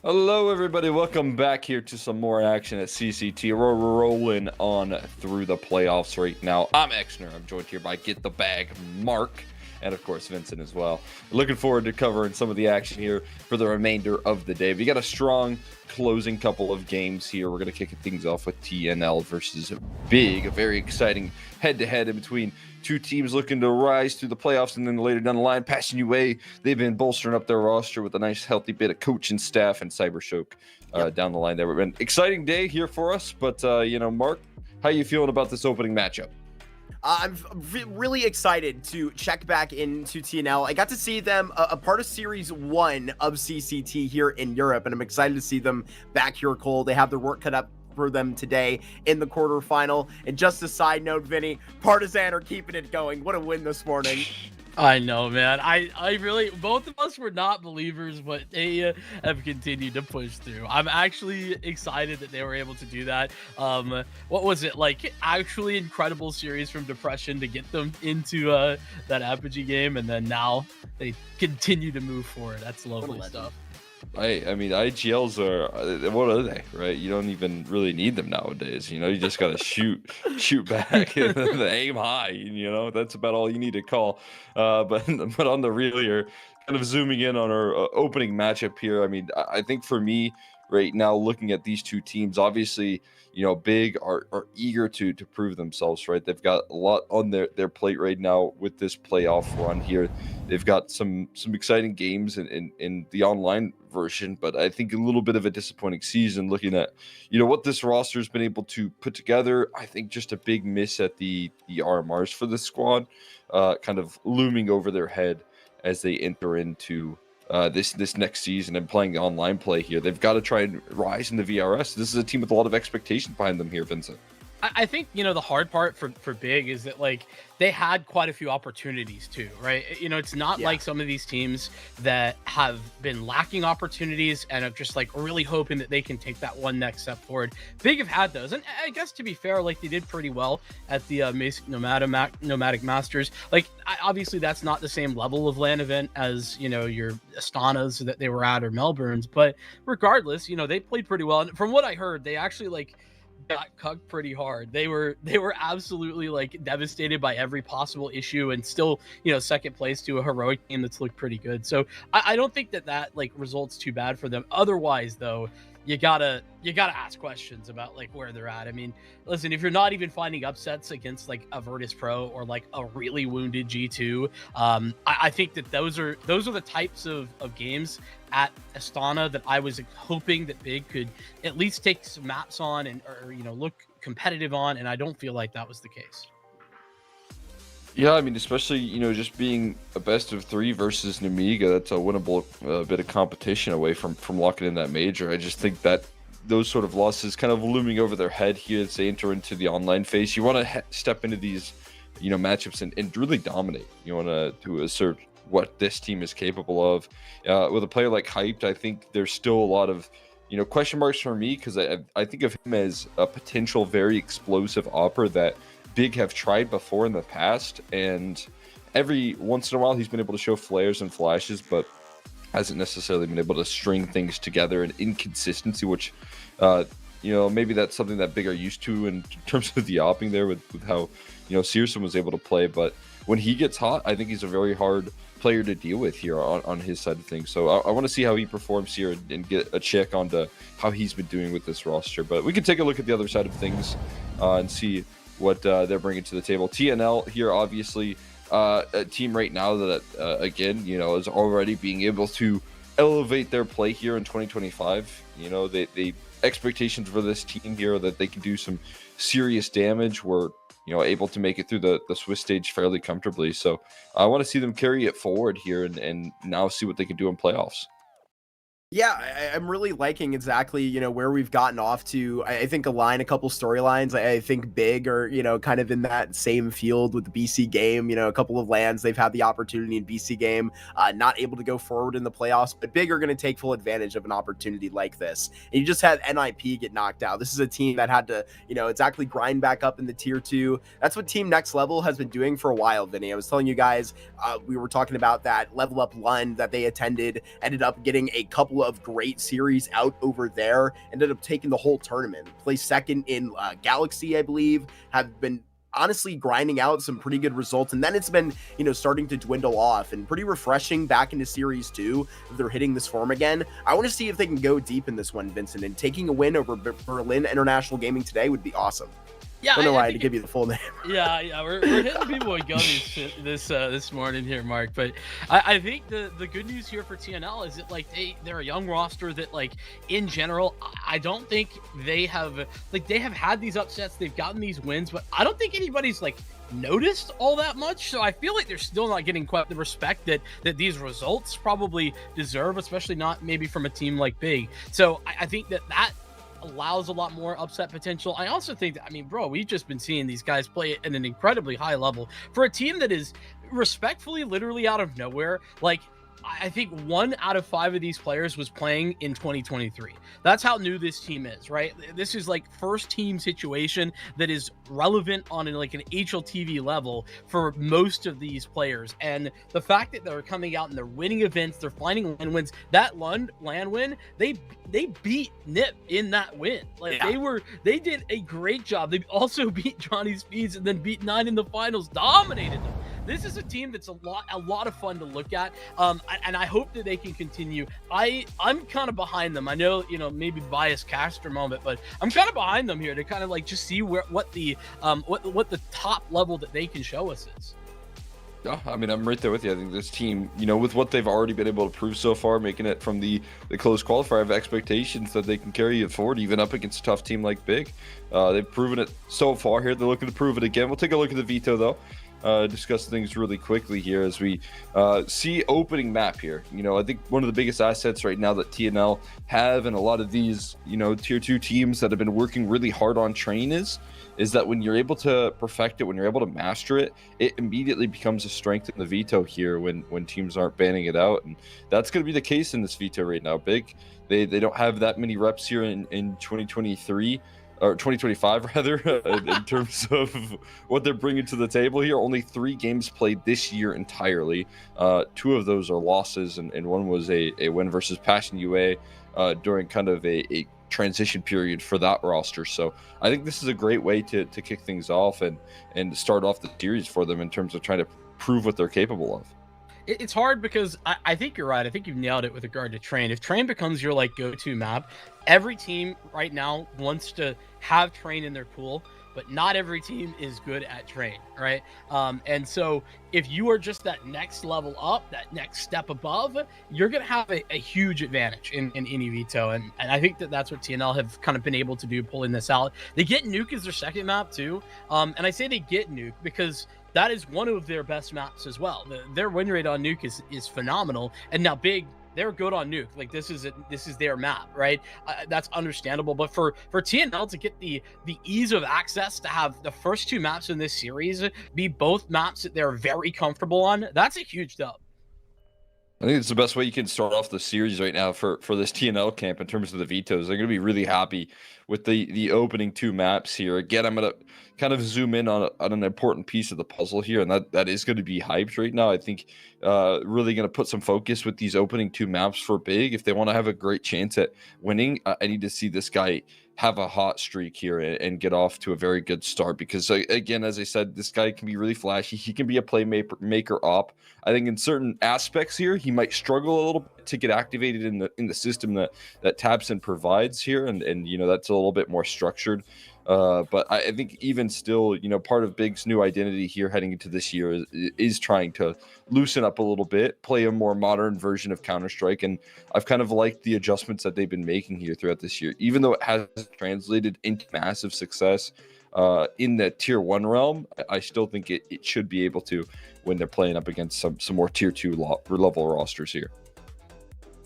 Hello, everybody. Welcome back here to some more action at CCT. We're rolling on through the playoffs right now. I'm Exner. I'm joined here by Get the Bag Mark, and of course Vincent as well. Looking forward to covering some of the action here for the remainder of the day. We got a strong closing couple of games here. We're going to kick things off with TNL versus Big, a very exciting head-to-head in between two teams looking to rise through the playoffs, and then later down the line, passing you away. They've been bolstering up their roster with a nice, healthy bit of coaching staff and CYBERSHOKE down the line there. It's been an exciting day here for us, but, Mark, how you feeling about this opening matchup? I'm really excited to check back into TNL. I got to see them a part of Series 1 of CCT here in Europe, and I'm excited to see them back here, Cole. They have their work cut up for them today in the quarterfinal. And just a side note, Vinny, Partisan are keeping it going. What a win this morning. I know, man. I really, both of us were not believers, but they have continued to push through. I'm actually excited that they were able to do that. What was it, like, actually incredible series from depression to get them into that Apogee game, and then now they continue to move forward. That's lovely stuff. I mean, IGLs are, what are they, right? You don't even really need them nowadays. You just got to shoot back and aim high. That's about all you need to call. But on the real here, kind of zooming in on our opening matchup here. I mean, I think for me right now, looking at these two teams, obviously, Big are eager to prove themselves, right? They've got a lot on their plate right now with this playoff run here. They've got some exciting games in the online version, but I think a little bit of a disappointing season looking at, what this roster has been able to put together. I think just a big miss at the RMRs for this squad, kind of looming over their head as they enter into this next season and playing the online play here. They've got to try and rise in the VRS. This is a team with a lot of expectations behind them here, Vincent. I think, the hard part for Big is that, like, they had quite a few opportunities too, right? It's not like some of these teams that have been lacking opportunities and are just, like, really hoping that they can take that one next step forward. Big have had those. And I guess, to be fair, like, they did pretty well at the Nomadic Masters. Like, obviously that's not the same level of LAN event as, your Astanas that they were at or Melbourne's. But regardless, they played pretty well. And from what I heard, they actually, like, got cucked pretty hard. They were absolutely, like, devastated by every possible issue, and still, second place to a heroic team that's looked pretty good. So I don't think that like results too bad for them. Otherwise, though, you gotta ask questions about, like, where they're at. I mean, listen, if you're not even finding upsets against, like, a Virtus Pro or, like, a really wounded G2, I think that those are the types of games at Astana that I was hoping that Big could at least take some maps on or look competitive on, and I don't feel like that was the case. Yeah, I mean, especially, just being a best of 3 versus Namiga, that's a winnable bit of competition away from locking in that major. I just think that those sort of losses kind of looming over their head here as they enter into the online phase. You want to step into these, matchups and really dominate. You want to assert what this team is capable of. With a player like Hyped, I think there's still a lot of, question marks for me, because I think of him as a potential very explosive opera that Big have tried before in the past, and every once in a while he's been able to show flares and flashes, but hasn't necessarily been able to string things together. And inconsistency, which maybe that's something that Big are used to in terms of the opping there with how Searson was able to play. But when he gets hot, I think he's a very hard player to deal with here on his side of things. So I want to see how he performs here and get a check onto how he's been doing with this roster. But we can take a look at the other side of things and see what they're bringing to the table. TNL here, obviously, a team right now that, again, is already being able to elevate their play here in 2025. The expectations for this team here are that they can do some serious damage. We're able to make it through the Swiss stage fairly comfortably. So I want to see them carry it forward here and now see what they can do in playoffs. Yeah, I'm really liking exactly, where we've gotten off to. I think align a couple storylines. I think Big are, kind of in that same field with the BC game. A couple of lands they've had the opportunity in BC game, not able to go forward in the playoffs, but Big are going to take full advantage of an opportunity like this. And you just had NIP get knocked out. This is a team that had to, exactly grind back up in the tier 2. That's what Team Next Level has been doing for a while, Vinny. I was telling you guys, we were talking about that level up LUN that they attended, ended up getting a couple couple of great series out over there, ended up taking the whole tournament, placed second in Galaxy, I believe, have been honestly grinding out some pretty good results, and then it's been, you know, starting to dwindle off, and pretty refreshing back into series 2 if they're hitting this form again. I want to see if they can go deep in this one, Vincent, and taking a win over Berlin International Gaming today would be awesome. Yeah, I don't know why I had to give you the full name. Yeah, we're hitting people with gummies this morning here, Mark. But I think the good news here for TNL is that like they're a young roster that like in general I don't think they have had these upsets, they've gotten these wins, but I don't think anybody's like noticed all that much. So I feel like they're still not getting quite the respect that these results probably deserve, especially not maybe from a team like Big. So I think that allows a lot more upset potential. I also think that, I mean, bro, we've just been seeing these guys play at an incredibly high level for a team that is respectfully literally out of nowhere. Like, I think 1 out of 5 of these players was playing in 2023. That's how new this team is, right? This is like first team situation that is relevant on like an HLTV level for most of these players. And the fact that they're coming out and they're winning events, they're finding land wins. That land win, they beat NIP in that win. Like they did a great job. They also beat Johnny Speeds and then beat 9 in the finals, dominated them. This is a team that's a lot of fun to look at, and I hope that they can continue. I'm kind of behind them. I know, you know, maybe biased caster moment, but I'm kind of behind them here to kind of like just see what the top level that they can show us is. Yeah, I mean, I'm right there with you. I think this team, you know, with what they've already been able to prove so far, making it from the close qualifier, have expectations that they can carry it forward, even up against a tough team like Big. They've proven it so far here. They're looking to prove it again. We'll take a look at the veto, though. Discuss things really quickly here as we see opening map here. You know, I think one of the biggest assets right now that TNL have, and a lot of these, you know, tier 2 teams that have been working really hard on train is that when you're able to perfect it, when you're able to master it, it immediately becomes a strength in the veto here when teams aren't banning it out. And that's going to be the case in this veto right now. Big, they don't have that many reps here in 2023. Or 2025 rather, in terms of what they're bringing to the table here. Only 3 games played this year entirely. 2 of those are losses, and one was a win versus Passion UA during kind of a transition period for that roster. So I think this is a great way to kick things off and start off the series for them in terms of trying to prove what they're capable of. It's hard because I think you're right. I think you've nailed it with regard to Train. If Train becomes your like go-to map, every team right now wants to have Train in their pool, but not every team is good at Train, right? And so if you are just that next level up, that next step above, you're going to have a huge advantage in any veto. And I think that's what TNL have kind of been able to do, pulling this out. They get Nuke as their second map too. And I say they get Nuke because that is one of their best maps as well. Their win rate on Nuke is phenomenal. And now Big, they're good on Nuke. Like this is their map, right? That's understandable. But for TNL to get the ease of access to have the first 2 maps in this series be both maps that they're very comfortable on, that's a huge dub. I think it's the best way you can start off the series right now for this TNL camp in terms of the vetoes. They're going to be really happy with the opening 2 maps here. Again, I'm going to kind of zoom in on an important piece of the puzzle here, and that is going to be hyped right now. I think really going to put some focus with these opening 2 maps for Big. If they want to have a great chance at winning, I need to see this guy have a hot streak here and get off to a very good start, because again, as I said, this guy can be really flashy. He can be a playmaker op. I think in certain aspects here, he might struggle a little bit to get activated in the system that Tabson provides here, and you know, that's a little bit more structured. But I think even still, you know, part of Big's new identity here heading into this year is trying to loosen up a little bit, play a more modern version of Counter-Strike. And I've kind of liked the adjustments that they've been making here throughout this year, even though it has translated into massive success in the tier 1 realm. I still think it should be able to when they're playing up against some more tier 2 level rosters here.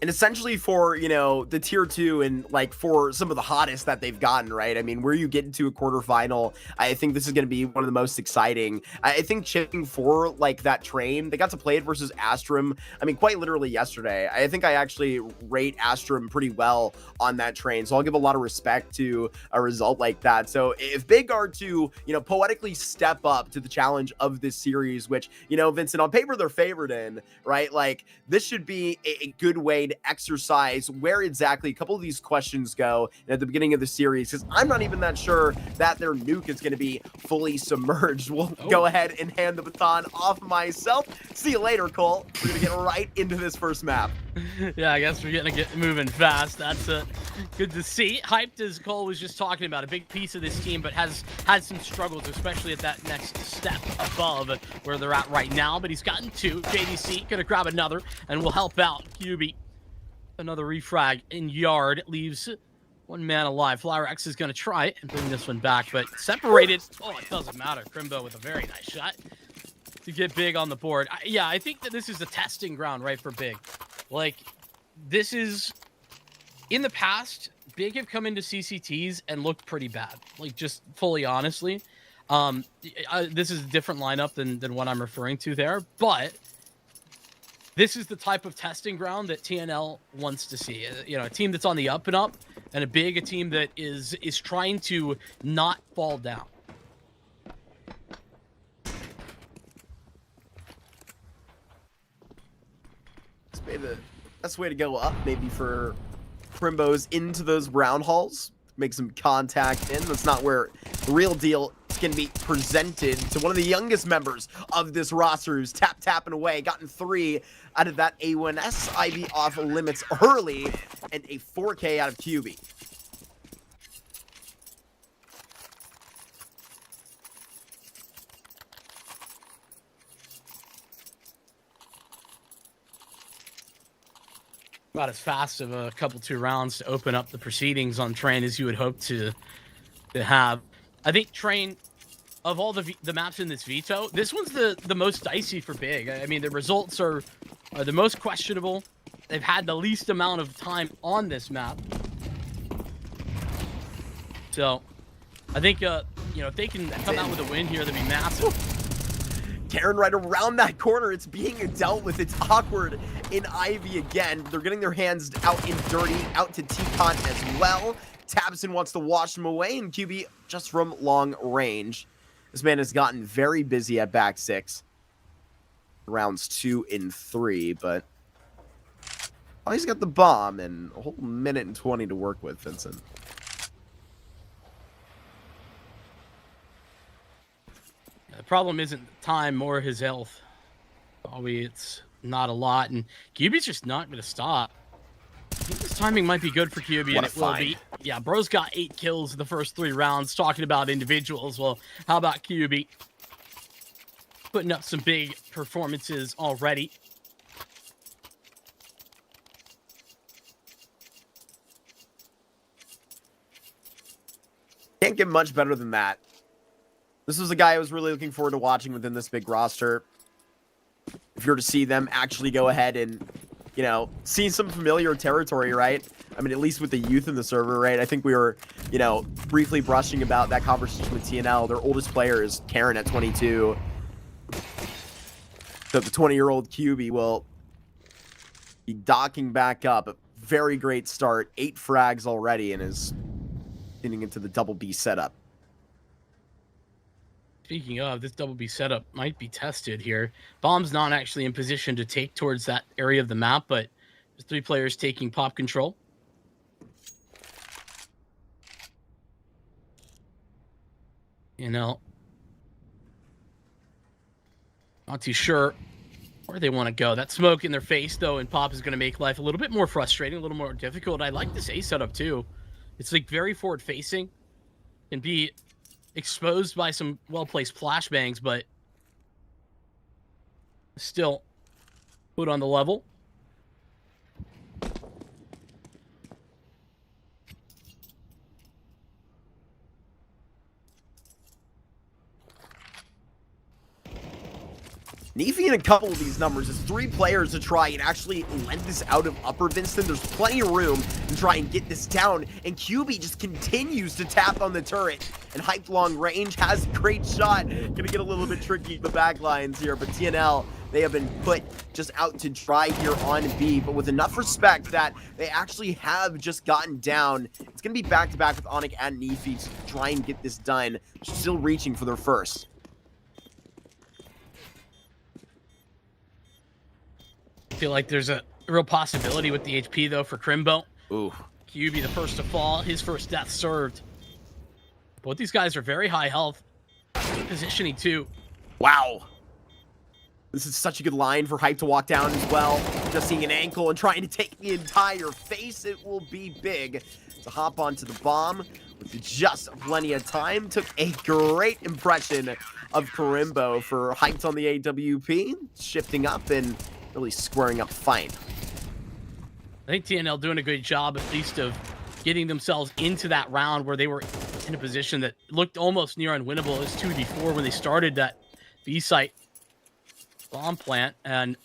And essentially for, you know, the tier 2 and like for some of the hottest that they've gotten, right? I mean, where you get into a quarterfinal, I think this is going to be one of the most exciting. I think chipping for like that Train, they got to play it versus Astrum. I mean, quite literally yesterday. I think I actually rate Astrum pretty well on that Train. So I'll give a lot of respect to a result like that. So if Big are to, you know, poetically step up to the challenge of this series, which, you know, Vincent, on paper, they're favored in, right? Like this should be a good way upgrade, exercise, where exactly a couple of these questions go at the beginning of the series, because I'm not even that sure that their nuke is going to be fully submerged. We'll go ahead and hand the baton off myself. See you later, Cole. We're going to get right into this first map. Yeah, I guess we're gonna get moving fast. That's good to see. Hyped, as Cole was just talking about, a big piece of this team, but has had some struggles, especially at that next step above where they're at right now. But he's gotten 2. JDC gonna grab another and will help out QB. Another refrag in yard leaves 1 man alive. Flower X is gonna try it and bring this one back, but separated. Oh, it doesn't matter. Crimbo with a very nice shot to get Big on the board. Yeah, I think that this is a testing ground, right, for Big. Like, this is, in the past, Big have come into CCTs and looked pretty bad. Like, just fully honestly. This is a different lineup than what I'm referring to there, but this is the type of testing ground that TNL wants to see. You know, a team that's on the up and up, and a team that is trying to not fall down. The best way to go up, maybe for Primbos into those brown halls, make some contact in. That's not where the real deal is going to be presented to one of the youngest members of this roster, who's tapping away, gotten 3 out of that A1S. Ivy off limits early, and a 4K out of QB. About as fast of a couple 2 rounds to open up the proceedings on Train as you would hope to have. I think Train, of all the maps in this veto, this one's the most dicey for Big. I mean, the results are the most questionable. They've had the least amount of time on this map. So, I think, you know, if they can come out with a win here, that'd be massive. Karen right around that corner. It's being dealt with. It's awkward in Ivy again. They're getting their hands out in dirty, out to T-Con as well. Tabson wants to wash them away, and QB just from long range. This man has gotten very busy at back 6. Rounds 2 and 3, but oh, he's got the bomb and a whole minute and 20 to work with, Vincent. The problem isn't time, more his health. Probably it's not a lot, and QB's just not going to stop. I think this timing might be good for QB, and it will be. Yeah, bro's got 8 kills in the first 3 rounds. Talking about individuals, well, how about QB? Putting up some big performances already. Can't get much better than that. This was a guy I was really looking forward to watching within this big roster. If you were to see them actually go ahead and, you know, see some familiar territory, right? I mean, at least with the youth in the server, right? I think we were, you know, briefly brushing about that conversation with TNL. Their oldest player is Karen at 22. So the 20-year-old QB will be docking back up. A very great start. 8 frags already and is getting into the double B setup. Speaking of, this double B setup might be tested here. Bomb's not actually in position to take towards that area of the map, but there's 3 players taking pop control. You know, not too sure where they want to go. That smoke in their face, though, and pop is going to make life a little bit more frustrating, a little more difficult. I like this A setup, too. It's like very forward-facing. Can be exposed by some well-placed flashbangs, but still put on the level. Neefy in a couple of these numbers is 3 players to try and actually lend this out of upper Vincent. There's plenty of room to try and get this down, and QB just continues to tap on the turret. And hyped long range has a great shot. Gonna get a little bit tricky the back lines here, but TNL, they have been put just out to dry here on B, but with enough respect that they actually have just gotten down. It's gonna be back-to-back with Onyx and Neefy to try and get this done. Still reaching for their first. I feel like there's a A real possibility with the HP, though, for Crimbo. Ooh. QB the first to fall, his first death served. Both these guys are very high health. Positioning, too. Wow. This is such a good line for Hype to walk down as well. Just seeing an ankle and trying to take the entire face. It will be big to hop onto the bomb with just plenty of time. Took a great impression of Karimbo for Hyped on the AWP. Shifting up and really squaring up fine. I think TNL doing a good job, at least, of getting themselves into that round where they were in a position that looked almost near unwinnable. It was 2v4 when they started that B-site bomb plant and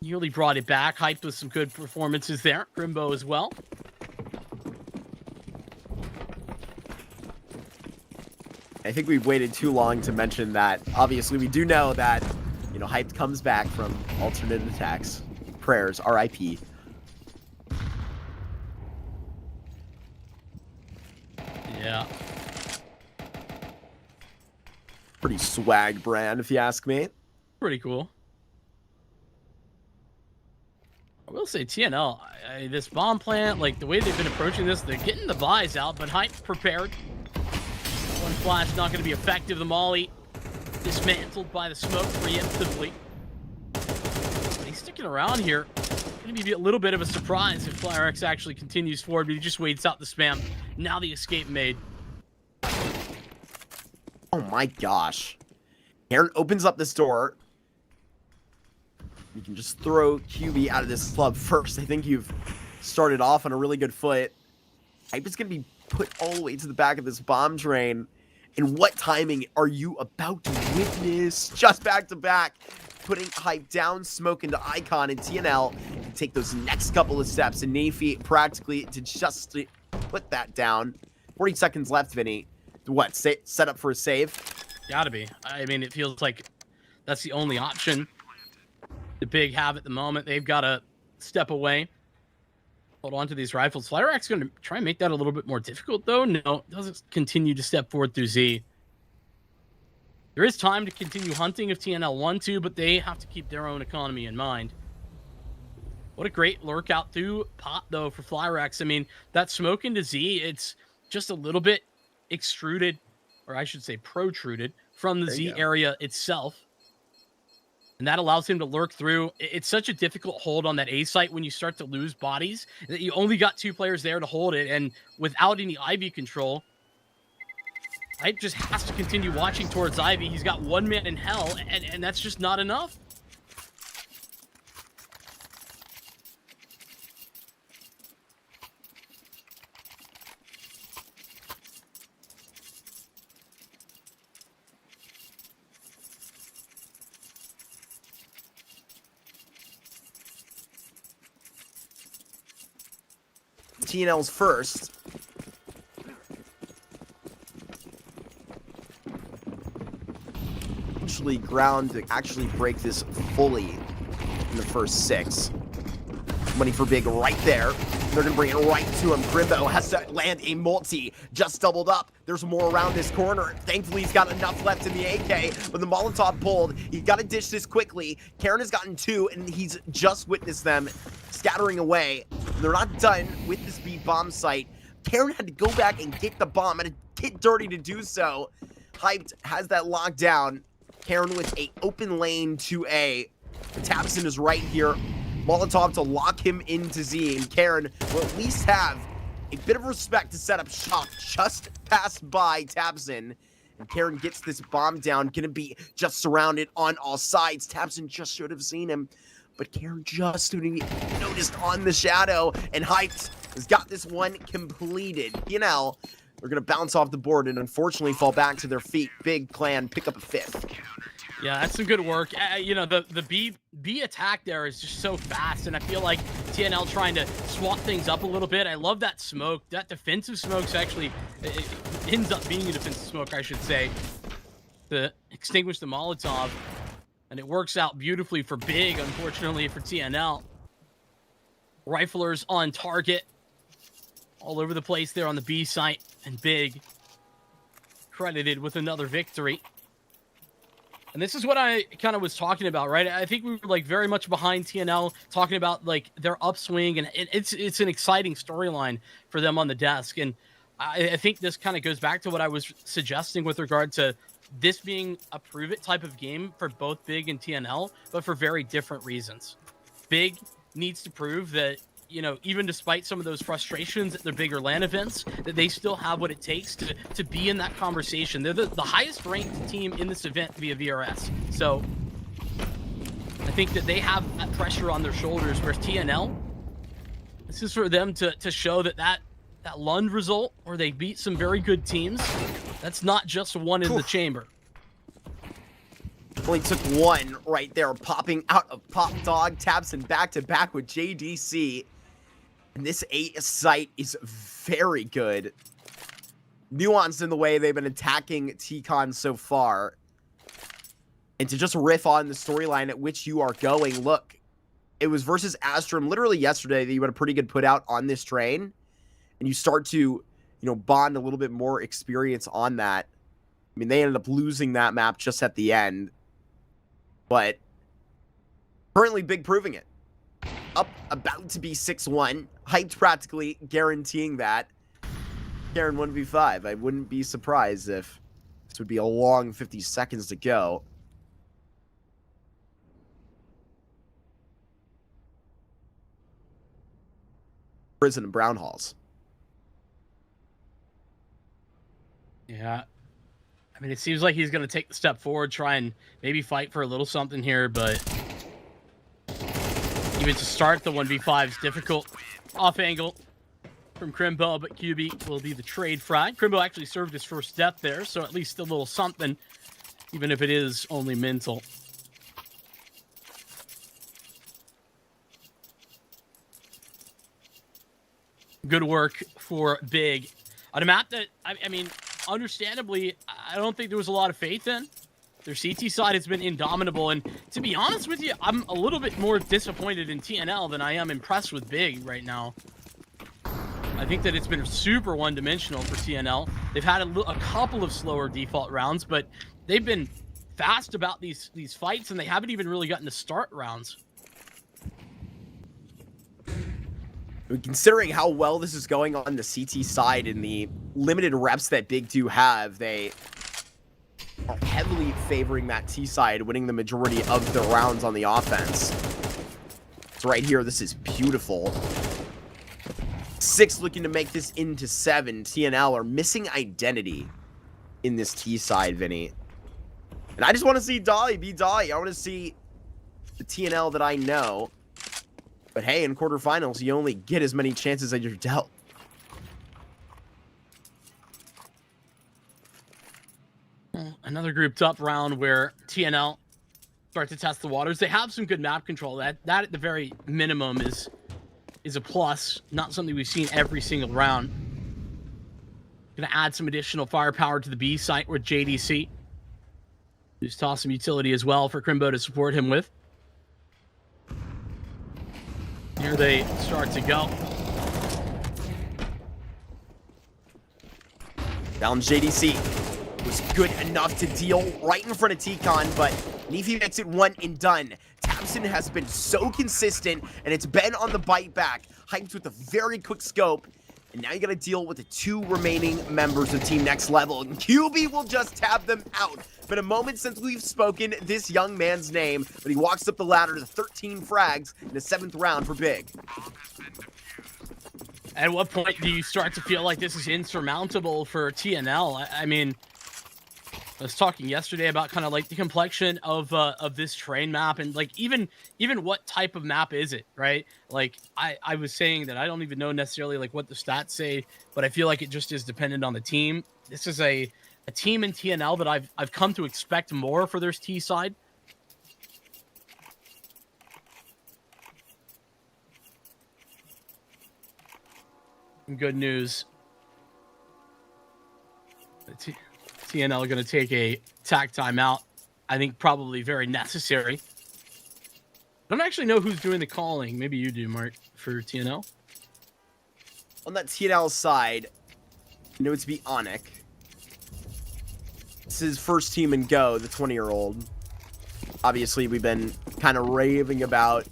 nearly brought it back. Hyped with some good performances there. Crimbo as well. I think we've waited too long to mention that. Obviously, we do know that, you know, Hyped comes back from alternate attacks. Prayers, RIP. Yeah. Pretty swag brand, if you ask me. Pretty cool. I will say TNL, this bomb plant, like the way they've been approaching this, they're getting the buys out, but Hype prepared. One flash not going to be effective. The molly dismantled by the smoke preemptively. But he's sticking around here. Going to be a little bit of a surprise if FlyRX actually continues forward, but he just waits out the spam. Now the escape made. Oh my gosh. Aaron opens up this door. You can just throw QB out of this club first. I think you've started off on a really good foot. Hype is going to be put all the way to the back of this bomb train. And what timing are you about to witness? Just back to back. Putting Hype down, Smoke into Icon, and TNL can take those next couple of steps. And Nafy practically to just put that down. 40 seconds left, Vinny. What, set up for a save? Gotta be. I mean, it feels like that's the only option the Big have at the moment. They've got to step away. Hold on to these rifles. FlyRX going to try and make that a little bit more difficult, though. No, doesn't continue to step forward through Z. There is time to continue hunting if TNL want to, but they have to keep their own economy in mind. What a great lurk out through pot, though, for FlyRX. I mean, that smoke into Z, it's just a little bit extruded, or I should say protruded, from the Z area itself. And that allows him to lurk through. It's such a difficult hold on that A site when you start to lose bodies that you only got 2 players there to hold it. And without any Ivy control, Hype just has to continue watching towards Ivy. He's got 1 man in hell, and that's just not enough. TNL's first. Actually ground to actually break this fully in the first 6. Money for Big right there. They're going to bring it right to him. Grimbo has to land a multi. Just doubled up. There's more around this corner. Thankfully, he's got enough left in the AK. With the Molotov pulled, he's got to dish this quickly. Karen has gotten 2, and he's just witnessed them scattering away. They're not done with this B bomb site. Karen had to go back and get the bomb, and get dirty to do so. Hyped has that locked down. Karen with a open lane to A. Tabson is right here. Molotov to lock him into Z, and Karen will at least have a bit of respect to set up shop just past by Tabson. And Karen gets this bomb down, gonna be just surrounded on all sides. Tabson just should have seen him, but Karen just noticed on the shadow, and Hyped has got this one completed. You know, they're gonna bounce off the board and unfortunately fall back to their feet. Big clan pick up a 5th. Yeah, that's some good work. You know, the B attack there is just so fast, and I feel like TNL trying to swap things up a little bit. I love that smoke. That defensive smoke's actually, it ends up being a defensive smoke, I should say, to extinguish the Molotov. And it works out beautifully for Big, unfortunately for TNL. Riflers on target all over the place there on the B site, and Big credited with another victory. And this is what I kind of was talking about, right? I think we were like very much behind TNL, talking about like their upswing, and it's an exciting storyline for them on the desk. And I think this kind of goes back to what I was suggesting with regard to this being a prove it type of game for both Big and TNL, but for very different reasons. Big needs to prove that, you know, even despite some of those frustrations at their bigger LAN events, that they still have what it takes to be in that conversation. They're the highest ranked team in this event via VRS. So I think that they have that pressure on their shoulders, whereas TNL, this is for them to show that Lund result, where they beat some very good teams, that's not just one in the chamber. Only took one right there, popping out of Pop Dog, tabseN back-to-back with JDC. And this A site is very good. Nuanced in the way they've been attacking T-Con so far. And to just riff on the storyline at which you are going, look, it was versus Astrum literally yesterday that you had a pretty good put out on this train. And you start to, you know, bond a little bit more experience on that. I mean, they ended up losing that map just at the end. But currently Big proving it. Up, about to be 6-1. Hyped practically guaranteeing that. Garen 1v5. I wouldn't be surprised if this would be a long 50 seconds to go. Prison and Brown Halls. Yeah. I mean, it seems like he's going to take the step forward, try and maybe fight for a little something here, but even to start the 1v5 is difficult. Off angle from Crimbo, but QB will be the trade frag. Crimbo actually served his first death there, so at least a little something, even if it is only mental. Good work for Big on a map that, I mean, understandably, I don't think there was a lot of faith in. Their CT side has been indomitable, and to be honest with you, I'm a little bit more disappointed in TNL than I am impressed with Big right now. I think that it's been super one-dimensional for TNL. They've had a couple of slower default rounds, but they've been fast about these fights, and they haven't even really gotten to start rounds. Considering how well this is going on the CT side and the limited reps that Big do have, they are heavily favoring that T side, winning the majority of the rounds on the offense. So right here, this is beautiful. 6 looking to make this into 7. TNL are missing identity in this T side, Vinny. And I just want to see Dolly be Dolly. I want to see the TNL that I know. But hey, in quarterfinals, you only get as many chances as you're dealt. Another grouped up round where TNL start to test the waters. They have some good map control. That at the very minimum is a plus. Not something we've seen every single round. Gonna add some additional firepower to the B site with JDC. Just toss some utility as well for Crimbo to support him with. Here they start to go. Down JDC was good enough to deal right in front of T-Con, but Nefi makes it one and done. tabseN has been so consistent, and it's been on the bite back. Hyped with a very quick scope, and now you gotta deal with the 2 remaining members of Team Next Level, and QB will just tab them out. Been a moment since we've spoken this young man's name, but he walks up the ladder to 13 frags in the 7th round for Big. At what point do you start to feel like this is insurmountable for TNL? I mean, I was talking yesterday about kind of like the complexion of this train map, and like even what type of map is it, right? Like I was saying that I don't even know necessarily like what the stats say, but I feel like it just is dependent on the team. This is a team in TNL that I've come to expect more for their T side. Good news. TNL going to take a tack timeout. I think probably very necessary. I don't actually know who's doing the calling. Maybe you do, Mark, for TNL. On that TNL side, I know it's be Onic. This is first team and go, the 20-year-old. Obviously, we've been kind of raving about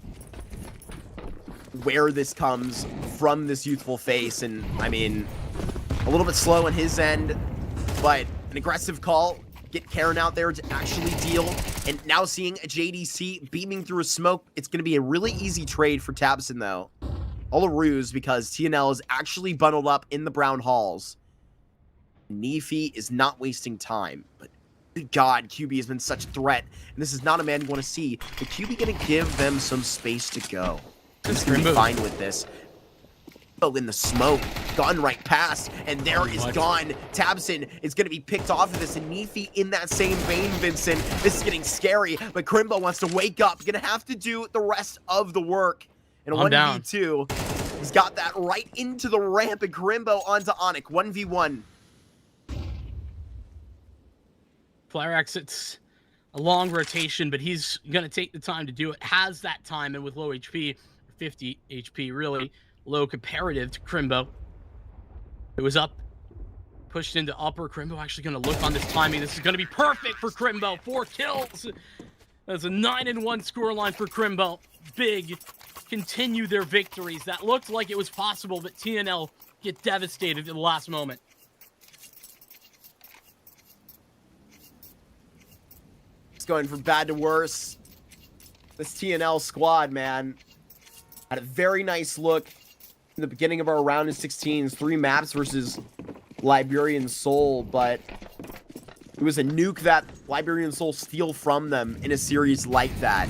where this comes from this youthful face, and I mean, a little bit slow on his end, but an aggressive call, get Karen out there to actually deal, and now seeing a JDC beaming through a smoke, it's going to be a really easy trade for Tabson, though. All a ruse, because TNL is actually bundled up in the brown halls. Nefi is not wasting time, but good God, QB has been such a threat, and this is not a man you want to see, but QB going to give them some space to go. He's going to be fine with this. Oh, in the smoke, gone right past, and there is gone. Tabson is going to be picked off of this, and Nefi in that same vein, Vincent. This is getting scary, but Crimbo wants to wake up. Going to have to do the rest of the work. And a 1v2, he's got that right into the ramp, and Crimbo onto Onyx, 1v1. Flyrex, it's a long rotation, but he's going to take the time to do it. Has that time, and with low HP, 50 HP, really low comparative to Crimbo. It was up, pushed into upper. Crimbo actually going to look on this timing. This is going to be perfect for Crimbo. 4 kills. That's a 9-1 scoreline for Crimbo. Big continue their victories. That looked like it was possible, but TNL get devastated at the last moment. It's going from bad to worse. This TNL squad, man, had a very nice look in the beginning of our round of 16s. 3 maps versus Liberian Soul, but it was a nuke that Liberian Soul steal from them in a series like that.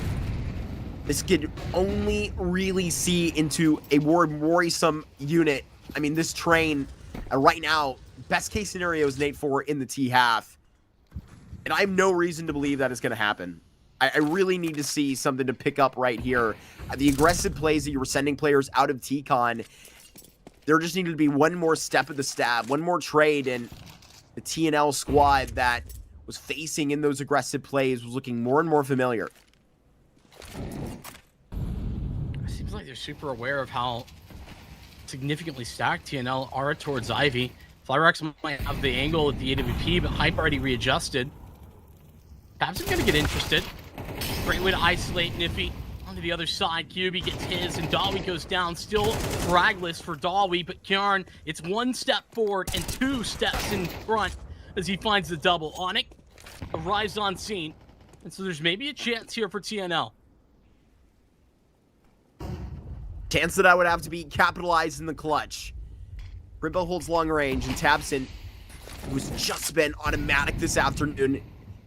This could only really see into a more worrisome unit. I mean, this train, right now, best case scenario is an 8-4 in the T-half. And I have no reason to believe that is going to happen. I really need to see something to pick up right here. The aggressive plays that you were sending players out of T-Con, there just needed to be one more step of the stab, one more trade, and the TNL squad that was facing in those aggressive plays was looking more and more familiar. It seems like they're super aware of how significantly stacked TNL are towards Ivy. Flyrex might have the angle at the AWP, but Hype already readjusted. Tabs is going to get interested. Great way to isolate Niffy. Onto the other side, QB gets his, and Dawi goes down. Still fragless for Dawi, but Kjarn, it's 1 step forward and 2 steps in front as he finds the double. Onyx arrives on scene, and so there's maybe a chance here for TNL. Chance that I would have to be capitalized in the clutch. Crimbo holds long range, and Tabson, who's just been automatic this afternoon,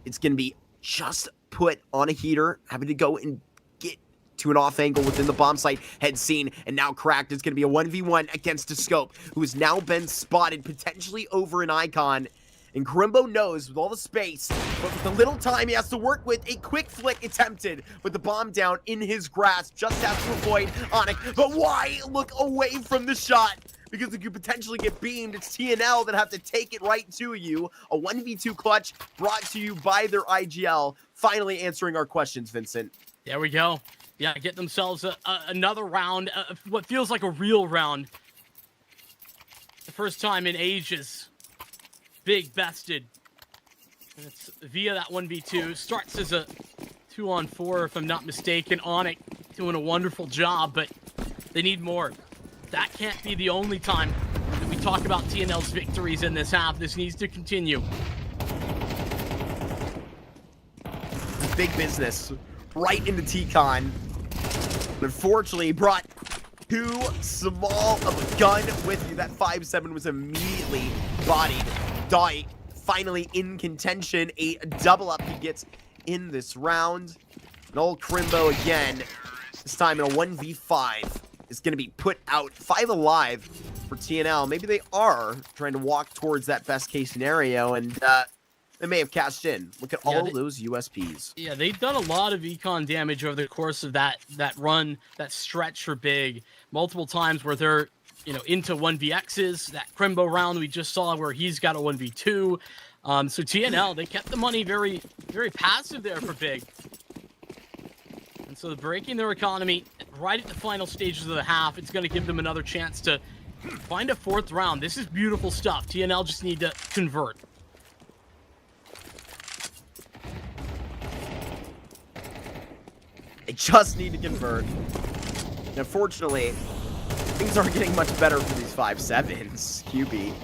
it's going to be just put on a heater, having to go and get to an off angle within the bomb site, head seen, and now cracked. It's going to be a 1v1 against a Scope, who has now been spotted potentially over an Icon. And Crimbo knows, with all the space, but with the little time he has to work with, a quick flick attempted with the bomb down in his grasp, just has to avoid Onyx. But why look away from the shot? Because if you potentially get beamed, it's TNL that have to take it right to you. A 1v2 clutch brought to you by their IGL. Finally answering our questions, Vincent. There we go. Yeah, get themselves another round, what feels like a real round. The first time in ages. Big bested. And it's via that 1v2. Starts as a 2-on-4, if I'm not mistaken. Onyx doing a wonderful job, but they need more. That can't be the only time that we talk about TNL's victories in this half. This needs to continue. Big business. Right into T-Con. Unfortunately, brought too small of a gun with you. That 5-7 was immediately bodied. Dai finally in contention. A double up he gets in this round. And old Crimbo again, this time in a 1v5, is going to be put out 5 alive for TNL. Maybe they are trying to walk towards that best case scenario, and they may have cashed in. Look at all those USPs. Yeah, they've done a lot of econ damage over the course of that run, that stretch for Big. Multiple times where they're, into 1vx's. That Crimbo round we just saw where he's got a 1v2. So TNL, they kept the money very, very passive there for Big. And so breaking their economy right at the final stages of the half, it's going to give them another chance to find a 4th round. This is beautiful stuff. TNL just need to convert. They just need to convert. And unfortunately, things aren't getting much better for these 5-7s. QB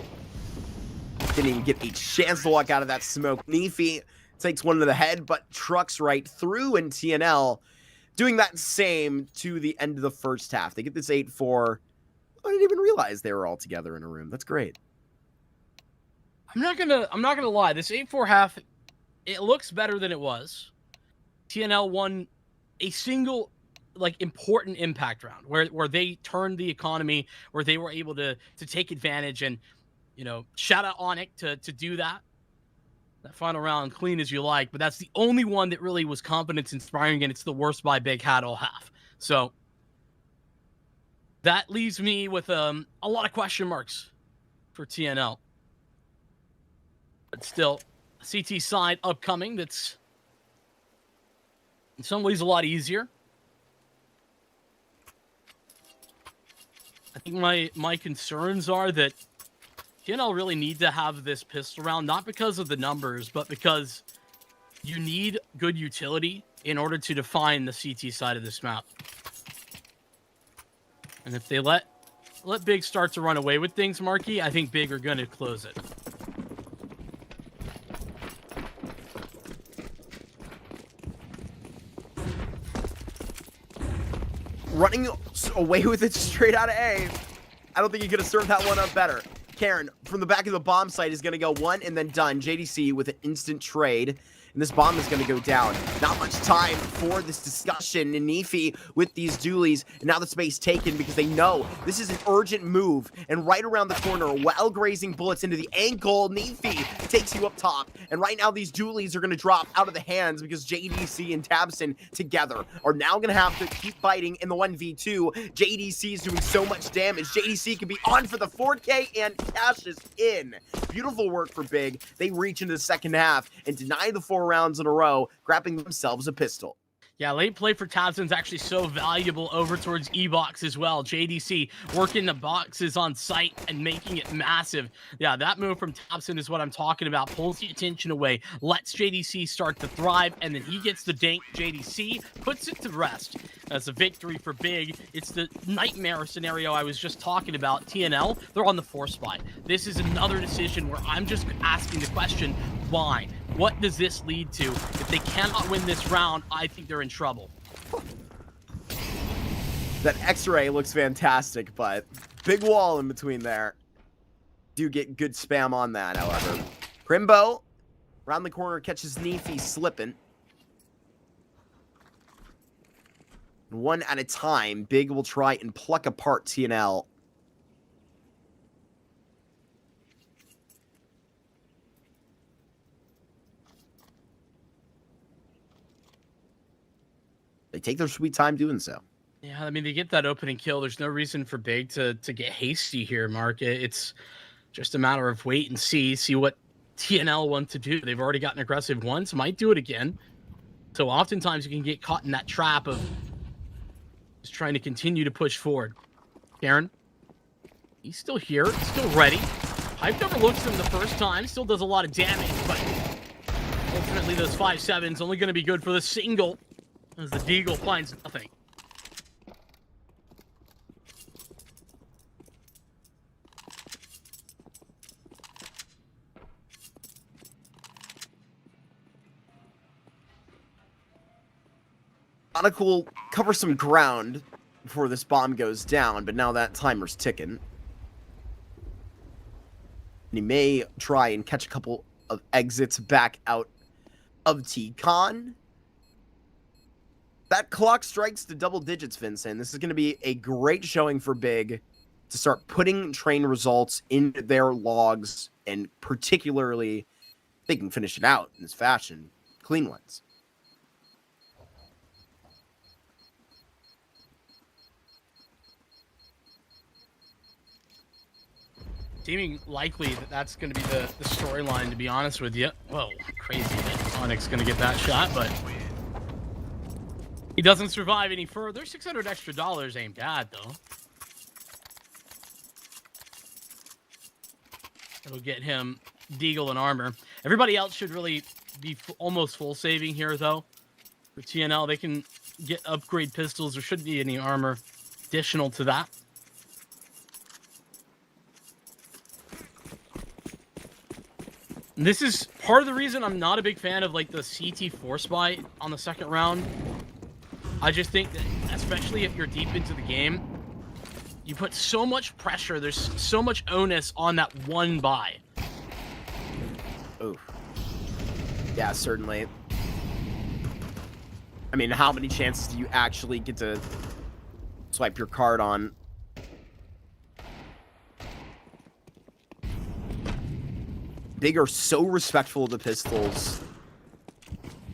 didn't even get a chance to walk out of that smoke. Nefi takes one to the head, but trucks right through, and TNL doing that same to the end of the first half. They get this 8-4. I didn't even realize they were all together in a room. That's great. I'm not gonna lie. This 8-4 half, it looks better than it was. TNL won a single, like, important impact round where they turned the economy, where they were able to take advantage, and, you know, shout out Onic to do that final round clean as you like. But that's the only one that really was confidence inspiring, and it's the worst by Big had all half. So that leaves me with a lot of question marks for TNL. But still, CT side upcoming that's in some ways a lot easier. I think my concerns are that TNL really need to have this pistol round, not because of the numbers, but because you need good utility in order to define the CT side of this map. And if they let Big start to run away with things, Marky, I think Big are going to close it. Running away with it straight out of A. I don't think he could have served that one up better. Karen, from the back of the bomb site, is going to go one and then done. JDC with an instant trade. And this bomb is going to go down. Not much time for this discussion. Nefi with these dualies. And now the space taken because they know this is an urgent move. And right around the corner, while grazing bullets into the ankle, Nefi takes you up top. And right now these dualies are going to drop out of the hands because JDC and Tabson together are now going to have to keep fighting in the 1v2. JDC is doing so much damage. JDC can be on for the 4K and cashes in. Beautiful work for Big. They reach into the second half and deny the 4 rounds in a row, grabbing themselves a pistol. Yeah, late play for Tabson's actually so valuable over towards E-Box as well. JDC working the boxes on site and making it massive. Yeah, that move from Tabson is what I'm talking about. Pulls the attention away, lets JDC start to thrive, and then he gets the dank. JDC puts it to rest. That's a victory for Big. It's the nightmare scenario I was just talking about. TNL, they're on the 4 spot. This is another decision where I'm just asking the question, why? What does this lead to? If they cannot win this round, I think they're in trouble. That X-ray looks fantastic, but big wall in between there. Do get good spam on that, however. Crimbo, around the corner, catches Nefi slipping. One at a time, Big will try and pluck apart TNL. They take their sweet time doing so. Yeah, I mean, they get that opening kill. There's no reason for Big to get hasty here, Mark. It's just a matter of wait and see what TNL want to do. They've already gotten aggressive once, might do it again. So oftentimes you can get caught in that trap of just trying to continue to push forward. Karen, he's still here, still ready. Hype overlooks him the first time, still does a lot of damage, but ultimately those 5-7s only going to be good for the single as the Deagle finds nothing. Onic will cover some ground before this bomb goes down, but now that timer's ticking. And he may try and catch a couple of exits back out of T-Con. That clock strikes to double digits, Vincent. This is going to be a great showing for Big to start putting train results into their logs, and particularly they can finish it out in this fashion. Clean ones. Seeming likely that that's going to be the storyline, to be honest with you. Whoa, crazy that Onyx going to get that shot, but he doesn't survive any further. $600 extra ain't bad, though. It'll get him Deagle and armor. Everybody else should really be almost full saving here, though. For TNL, they can get upgrade pistols. There shouldn't be any armor additional to that. And this is part of the reason I'm not a big fan of like the CT force buy on the second round. I just think that, especially if you're deep into the game, you put so much pressure. There's so much onus on that one buy. Oof. Yeah, certainly. I mean, how many chances do you actually get to swipe your card on? Big are so respectful of the pistols.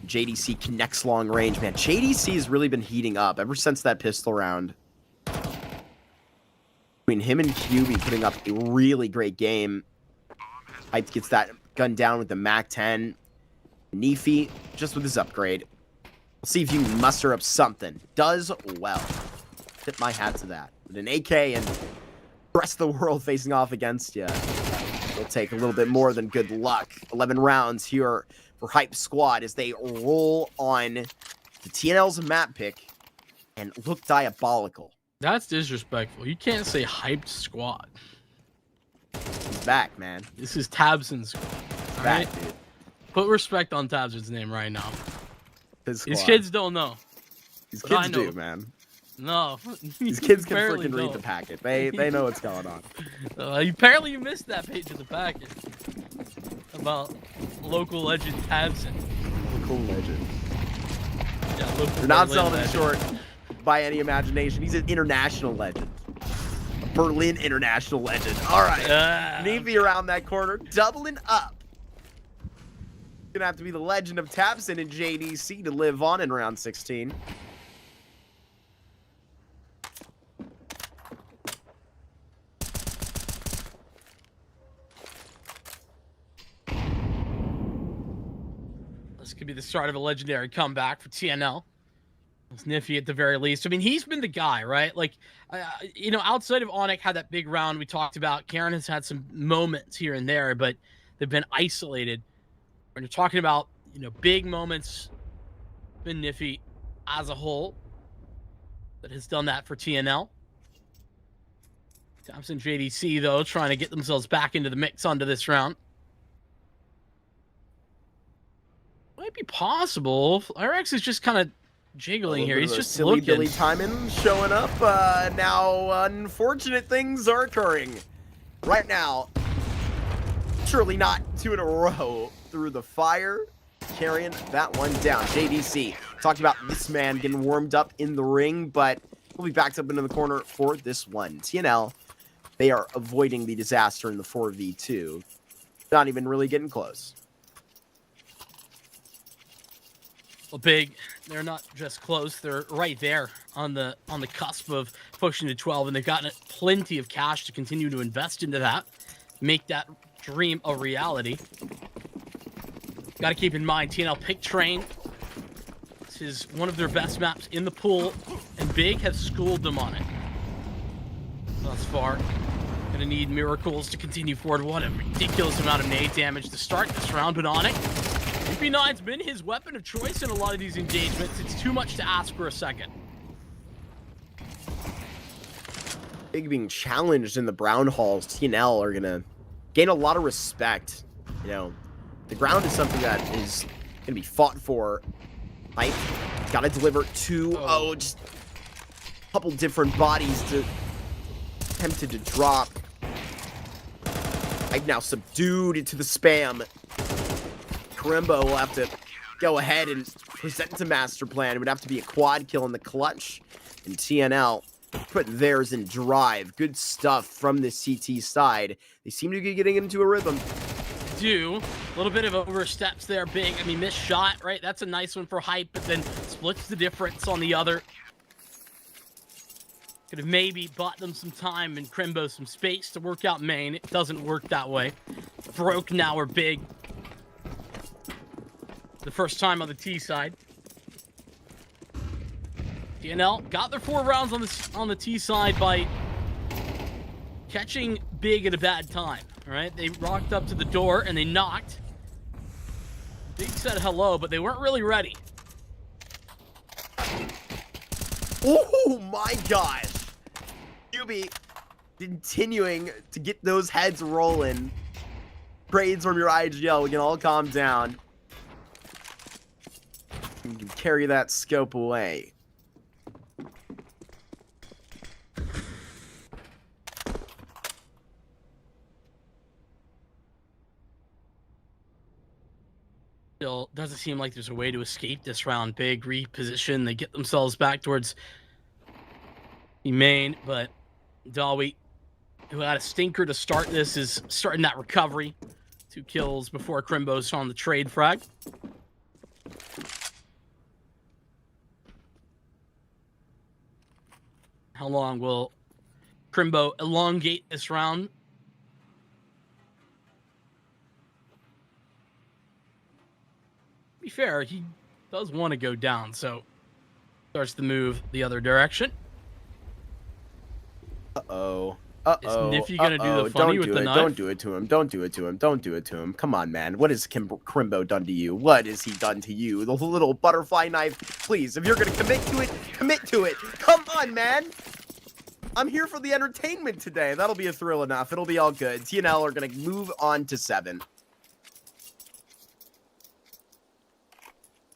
JDC connects long range. Man, JDC has really been heating up ever since that pistol round. I mean, him and QB putting up a really great game. Hype gets that gun down with the MAC-10. Neefy, just with his upgrade. We'll see if you can muster up something. Does well. Tip my hat to that. With an AK and the rest of the world facing off against you, it'll take a little bit more than good luck. 11 rounds here for Hype Squad as they roll on the TNL's map pick and look diabolical. That's disrespectful. You can't say Hyped Squad. He's back, man. This is Tabson's squad. He's All back, right? dude. Put respect on Tabson's name right now. His These squad. kids don't know. These but I kids know. do, man. No. These kids can Apparently freaking read don't. the packet. They know what's going on. Apparently you missed that page of the packet about local legend Tabson. Cool legend. Yeah, local They're not Berlin selling him legend. short by any imagination. He's an international legend. A Berlin international legend. All right. Navy around that corner, doubling up. Gonna have to be the legend of Tabson and JDC to live on in round 16. This could be the start of a legendary comeback for TNL. It's Niffy at the very least. I mean, he's been the guy, right? Like, you know, outside of Onyx had that big round we talked about. Karen has had some moments here and there, but they've been isolated. When you're talking about, you know, big moments, been Niffy as a whole that has done that for TNL. Thompson JDC, though, trying to get themselves back into the mix onto this round. Might be possible. RX is just kind of jiggling here. He's just silly looking. Billy Timon showing up. Now, unfortunate things are occurring right now. Surely not two in a row through the fire, carrying that one down. JDC talked about this man getting warmed up in the ring, but we'll be backed up into the corner for this one. TNL, they are avoiding the disaster in the 4v2. Not even really getting close. Well, Big, they're not just close, they're right there on the cusp of pushing to 12, and they've gotten plenty of cash to continue to invest into that, make that dream a reality. Got to keep in mind, TNL pick train. This is one of their best maps in the pool, and Big have schooled them on it thus far. Gonna need miracles to continue forward. What a ridiculous amount of nade damage to start this round, but on it. MP9's been his weapon of choice in a lot of these engagements. It's too much to ask for a second. Big being challenged in the Brown Halls. TNL are gonna gain a lot of respect. You know, the ground is something that is gonna be fought for. Hype, gotta deliver two. Just a couple different bodies to tempted to drop. Hype now subdued into the spam. Karimbo will have to go ahead and present to Master Plan. It would have to be a quad kill in the clutch. And TNL put theirs in drive. Good stuff from the CT side. They seem to be getting into a rhythm. A little bit of oversteps there, Big. I mean, missed shot, right? That's a nice one for Hype, but then splits the difference on the other. Could have maybe bought them some time and Crimbo some space to work out main. It doesn't work that way. Broke now or Big. The first time on the T side. TNL got their 4 rounds on the T side by catching Big at a bad time. All right, they rocked up to the door and they knocked. Big said hello, but they weren't really ready. Oh my gosh. QB continuing to get those heads rolling. Trades from your IGL. We can all calm down. You can carry that scope away. Still doesn't seem like there's a way to escape this round. Big reposition. They get themselves back towards the main, but Dawi, who had a stinker to start this, is starting that recovery. 2 kills before Crimbo's on the trade frag. How long will Crimbo elongate this round? To be fair, he does want to go down, so starts to move the other direction. Uh-oh. Is Nifty gonna do the funny with the knife? Don't do it to him. Don't do it to him. Don't do it to him. Come on, man. What has Crimbo done to you? What has he done to you? The little butterfly knife. Please, if you're gonna commit to it, commit to it. Come on, man. I'm here for the entertainment today. That'll be a thrill enough. It'll be all good. TNL are gonna move on to 7.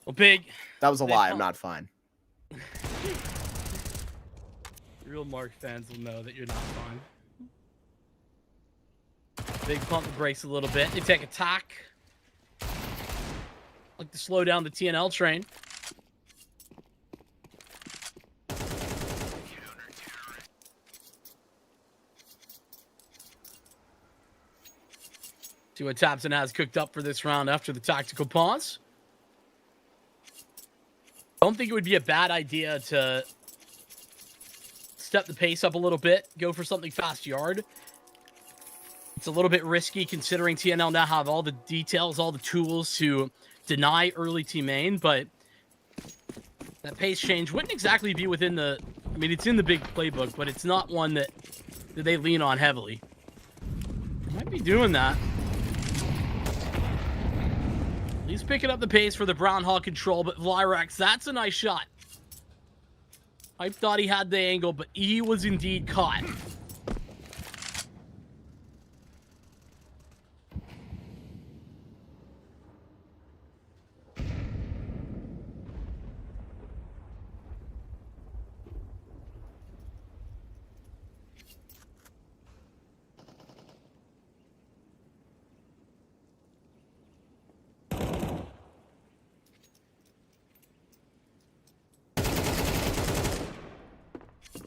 Well, Big. That was a lie. I'm not fine. Real Mark fans will know that you're not fine. Big pump the brakes a little bit. They take attack. Like to slow down the TNL train. See what Tabson has cooked up for this round after the tactical pause. Don't think it would be a bad idea to step the pace up a little bit, go for something fast yard. It's a little bit risky considering TNL now have all the details, all the tools to deny early team main, but that pace change wouldn't exactly be within the... I mean, it's in the big playbook, but it's not one that they lean on heavily. Might be doing that. He's picking up the pace for the Brown Hawk control, but Vlyrax, that's a nice shot. I thought he had the angle, but he was indeed caught.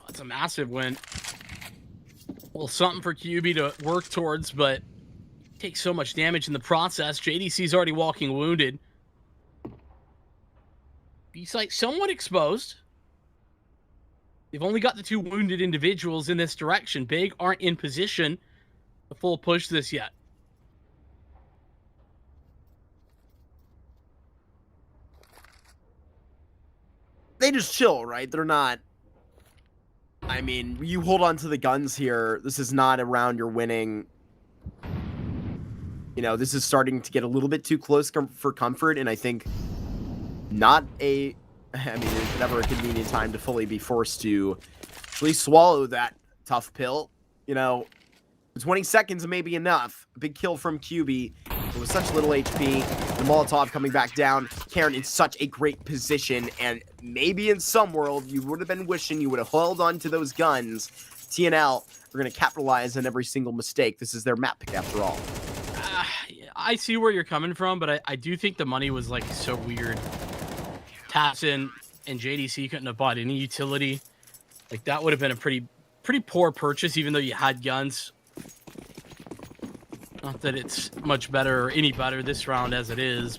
That's a massive win. Well, something for QB to work towards, but takes so much damage in the process. JDC's already walking wounded. B-site somewhat exposed. They've only got the 2 wounded individuals in this direction. Big aren't in position to full push this yet. They just chill, right? They're not... I mean, you hold on to the guns here. This is not a round you're winning. You know, this is starting to get a little bit too close for comfort, and I think not a... I mean, there's never a convenient time to fully be forced to actually swallow that tough pill. You know, 20 seconds may be enough. A big kill from QB. With such little HP. The Molotov coming back down. Karen in such a great position. And maybe in some world, you would have been wishing you would have held on to those guns. TNL are going to capitalize on every single mistake. This is their map pick after all. I see where you're coming from, but I do think the money was like so weird. Tapson and JDC couldn't have bought any utility. Like that would have been a pretty poor purchase, even though you had guns. Not that it's much better or any better this round as it is.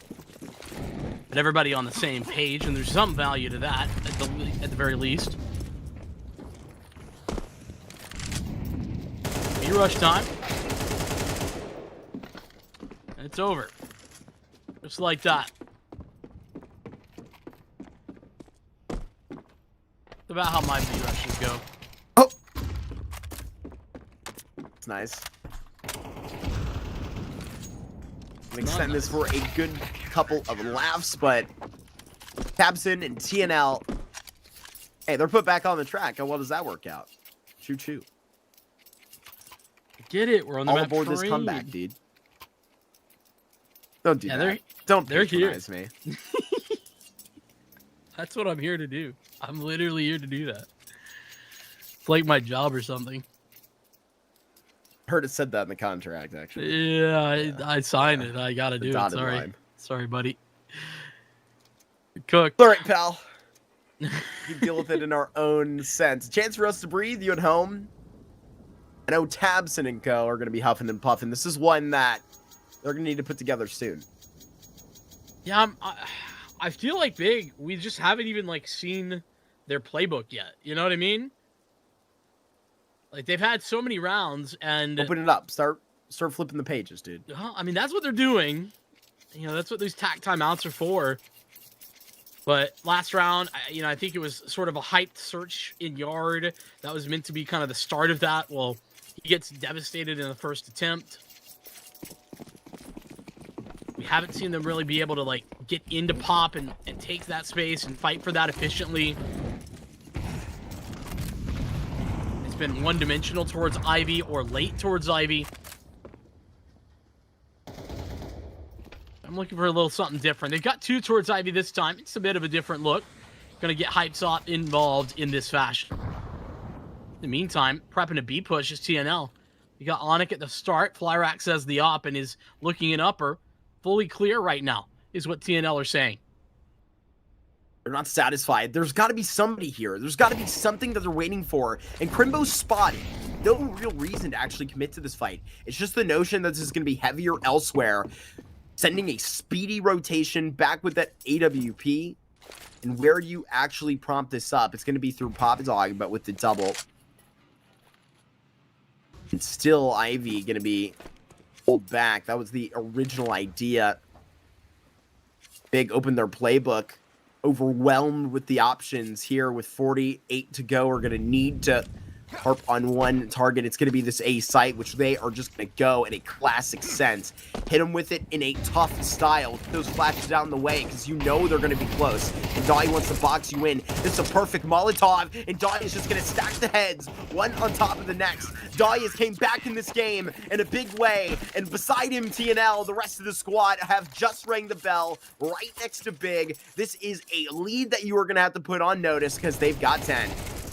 But everybody on the same page, and there's some value to that at the very least. E-rush time. And it's over. Just like that. That's about how my B-rushes go. Oh! It's nice. I'm extend this for a good couple of laughs, but Tabson and TNL Hey, they're put back on the track. How well does that work out? Choo choo. Get it? We're on the All map aboard this train. comeback, dude. Don't do that. Don't they're here. patronize me. That's what I'm here to do. I'm literally here to do that. It's like my job or something. Heard it said that in the contract, actually. Yeah, I signed it. I gotta do it. Dotted Sorry. line. Sorry, buddy. Cook. All right, pal. You deal with it in our own sense. Chance for us to breathe. You at home. I know Tabson and co are going to be huffing and puffing. This is one that they're going to need to put together soon. Yeah, I feel like Big, we just haven't even like seen their playbook yet. You know what I mean? Like they've had so many rounds and open it up. Start flipping the pages, dude. I mean, that's what they're doing. You know, that's what these tack timeouts are for. But last round, you know, I think it was sort of a hyped search in yard. That was meant to be kind of the start of that. Well, he gets devastated in the first attempt. We haven't seen them really be able to, like, get into pop and take that space and fight for that efficiently. It's been one-dimensional towards Ivy or late towards Ivy. I'm looking for a little something different. They've got 2 towards Ivy this time. It's a bit of a different look. Gonna get Hypesop involved in this fashion. In the meantime, prepping a B push is TNL. You got Onic at the start. Flyrax says the op and is looking in upper. Fully clear right now, is what TNL are saying. They're not satisfied. There's got to be somebody here. There's got to be something that they're waiting for. And Crimbo's spotted. No real reason to actually commit to this fight. It's just the notion that this is going to be heavier elsewhere. Sending a speedy rotation back with that AWP. And where do you actually prompt this up? It's going to be through Pop Dog, but with the double. And still Ivy going to be pulled back. That was the original idea. Big opened their playbook. Overwhelmed with the options here with 48 to go. Are going to need to harp on one target. It's going to be this A site, which they are just going to go in a classic sense. Hit them with it in a tough style. Get those flashes out in the way because you know they're going to be close. And Dai wants to box you in. This is a perfect Molotov, and Dai is just going to stack the heads, one on top of the next. Dai has came back in this game in a big way, and beside him, TNL, the rest of the squad have just rang the bell right next to Big. This is a lead that you are going to have to put on notice because they've got 10.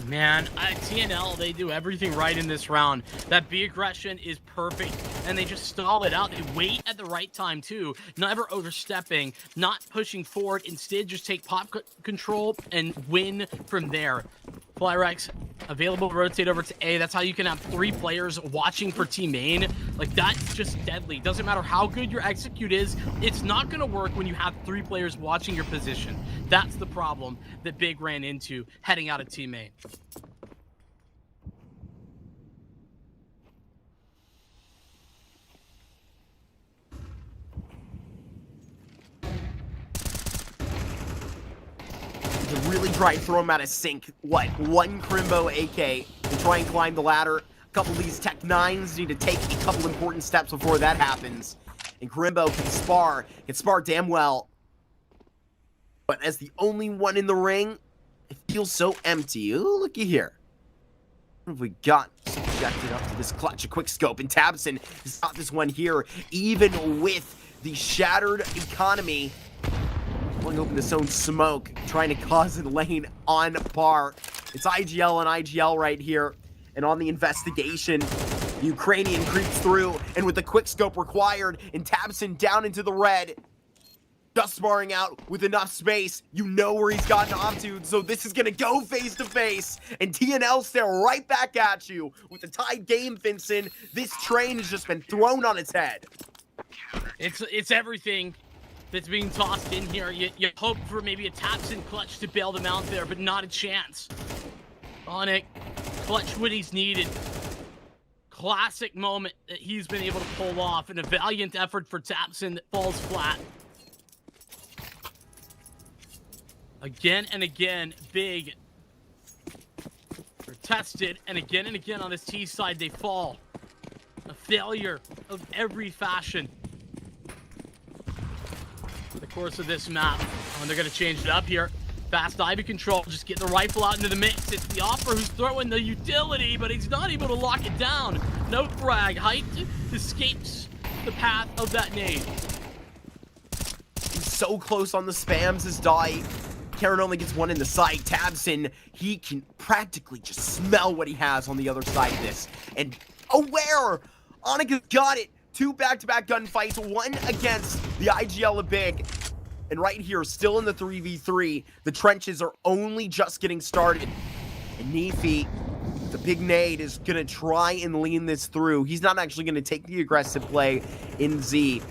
Man, TNL, they do everything right in this round. That B aggression is perfect, and they just stall it out. They wait at the right time, too. Never overstepping, not pushing forward. Instead, just take pop control and win from there. Flyrex, available to rotate over to A. That's how you can have 3 players watching for team main. Like, that's just deadly. Doesn't matter how good your execute is. It's not going to work when you have 3 players watching your position. That's the problem that Big ran into heading out of team main. To really try and throw him out of sync. What? One Crimbo AK to try and climb the ladder. A couple of these Tech 9s need to take a couple important steps before that happens. And Crimbo can spar damn well. But as the only one in the ring, it feels so empty. Ooh, looky here. What have we got subjected up to this clutch? A quick scope, and Tabson has got this one here, even with the shattered economy. Pulling open this own smoke, trying to cause a lane on par. It's IGL and IGL right here. And on the investigation, the Ukrainian creeps through, and with the quick scope required, and Tabson down into the red. Just sparring out with enough space. You know where he's gotten off to, so this is gonna go face to face. And TNL stare right back at you with the tied game, Vincent. This train has just been thrown on its head. It's everything that's being tossed in here. You hope for maybe a Tabson clutch to bail them out there, but not a chance. Onic, clutch when he's needed. Classic moment that he's been able to pull off, and a valiant effort for Tabson that falls flat. Again and again, Big are tested, and again on this T side, they fall. A failure of every fashion. For the course of this map. And they're going to change it up here. Fast Ivy control, just get the rifle out into the mix. It's the Opera who's throwing the utility, but he's not able to lock it down. No frag. Height escapes the path of that nade. He's so close on the spams as Die. Karen only gets one in the side. Tabson, he can practically just smell what he has on the other side of this. And aware! Annika got it. 2 back-to-back gunfights, 1 against the IGL of Big. And right here, still in the 3v3, the trenches are only just getting started. And Nefi, the big nade, is going to try and lean this through. He's not actually going to take the aggressive play in Z.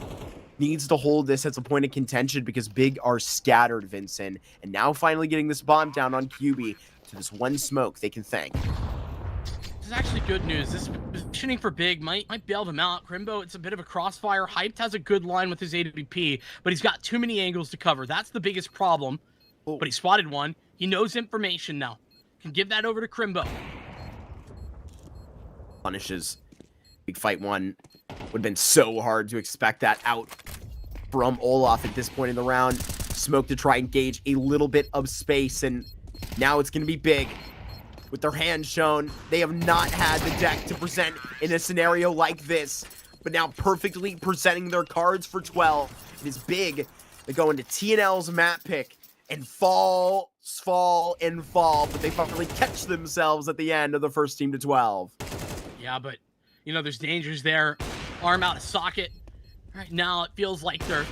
Needs to hold this as a point of contention because Big are scattered, Vincent. And now finally getting this bomb down on QB to this one smoke they can thank. This is actually good news. This positioning for Big might bail them out. Crimbo, it's a bit of a crossfire. Hyped has a good line with his AWP, but he's got too many angles to cover. That's the biggest problem. Oh. But he spotted one. He knows information now. Can give that over to Crimbo. Punishes. Big fight 1. Would have been so hard to expect that out from Olaf at this point in the round. Smoke to try and gauge a little bit of space, and now it's going to be Big. With their hands shown, they have not had the deck to present in a scenario like this, but now perfectly presenting their cards for 12. It is Big. They go into TNL's map pick and fall, but they finally catch themselves at the end of the first team to 12. Yeah, but, you know, there's dangers there. Arm out of socket. Right now, it feels like they're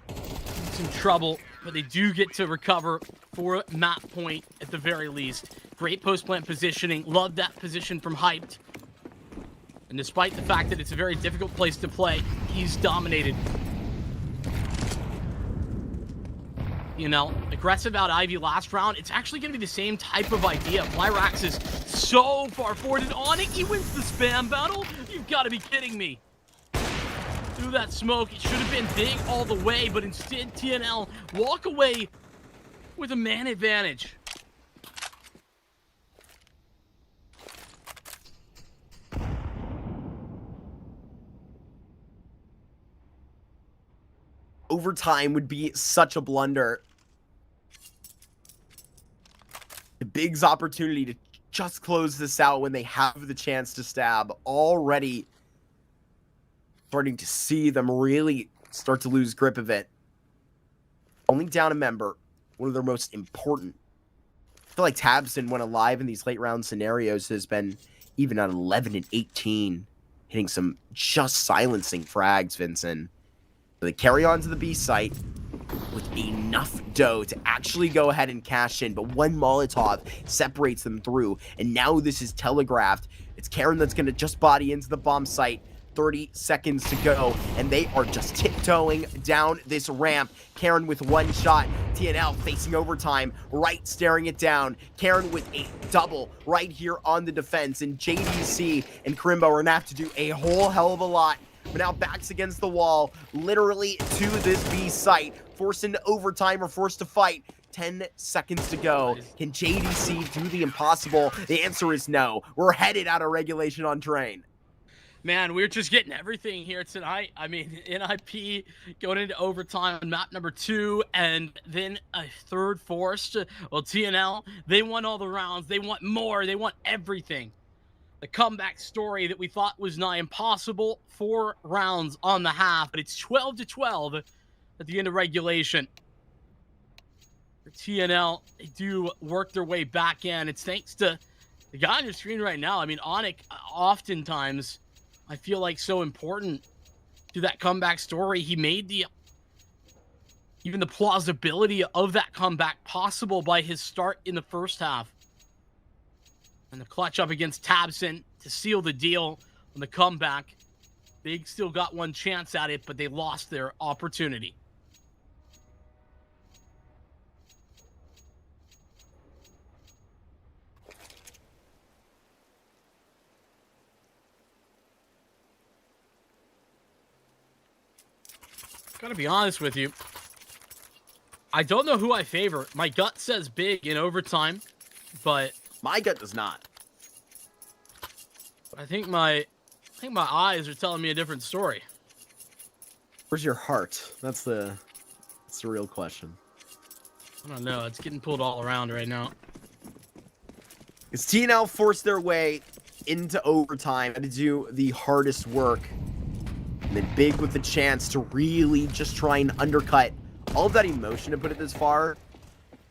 in some trouble, but they do get to recover for map point at the very least. Great post-plant positioning. Love that position from Hyped. And despite the fact that it's a very difficult place to play, he's dominated. You know, aggressive out Ivy last round. It's actually going to be the same type of idea. Flyrax is so far forward and on it. He wins the spam battle. You've got to be kidding me. Through that smoke, it should have been Big all the way, but instead TNL walk away with a man advantage. Overtime would be such a blunder. The Big's opportunity to just close this out when they have the chance to stab. Already starting to see them really start to lose grip of it. Only down a member, one of their most important. I feel like Tabson, when alive in these late round scenarios, has been even at 11 and 18, hitting some just silencing frags, Vincent. They carry on to the B site with enough dough to actually go ahead and cash in, but one Molotov separates them through, and now this is telegraphed. It's Karen that's going to just body into the bomb site. 30 seconds to go, and they are just tiptoeing down this ramp. Karen with one shot. TNL facing overtime, right staring it down. Karen with a double right here on the defense, and JDC and Crimbo are going to have to do a whole hell of a lot. But now backs against the wall, literally to this B site, forced into overtime or forced to fight. 10 seconds to go. Can JDC do the impossible? The answer is no. We're headed out of regulation on train. Man, we're just getting everything here tonight. I mean, NIP going into overtime on map number 2, and then a third forced. Well, TNL, they won all the rounds. They want more. They want everything. The comeback story that we thought was nigh impossible. 4 rounds on the half, but it's 12-12 at the end of regulation. For TNL, they do work their way back in. It's thanks to the guy on your screen right now. I mean, Onyx, oftentimes, I feel like so important to that comeback story. He made even the plausibility of that comeback possible by his start in the first half. And the clutch up against Tabson to seal the deal on the comeback. Big still got one chance at it, but they lost their opportunity. Gotta be honest with you. I don't know who I favor. My gut says Big in overtime, but my gut does not. I think my eyes are telling me a different story. Where's your heart? That's the real question. I don't know. It's getting pulled all around right now. As TNL forced their way into overtime, had to do the hardest work. And then Big with the chance to really just try and undercut all of that emotion to put it this far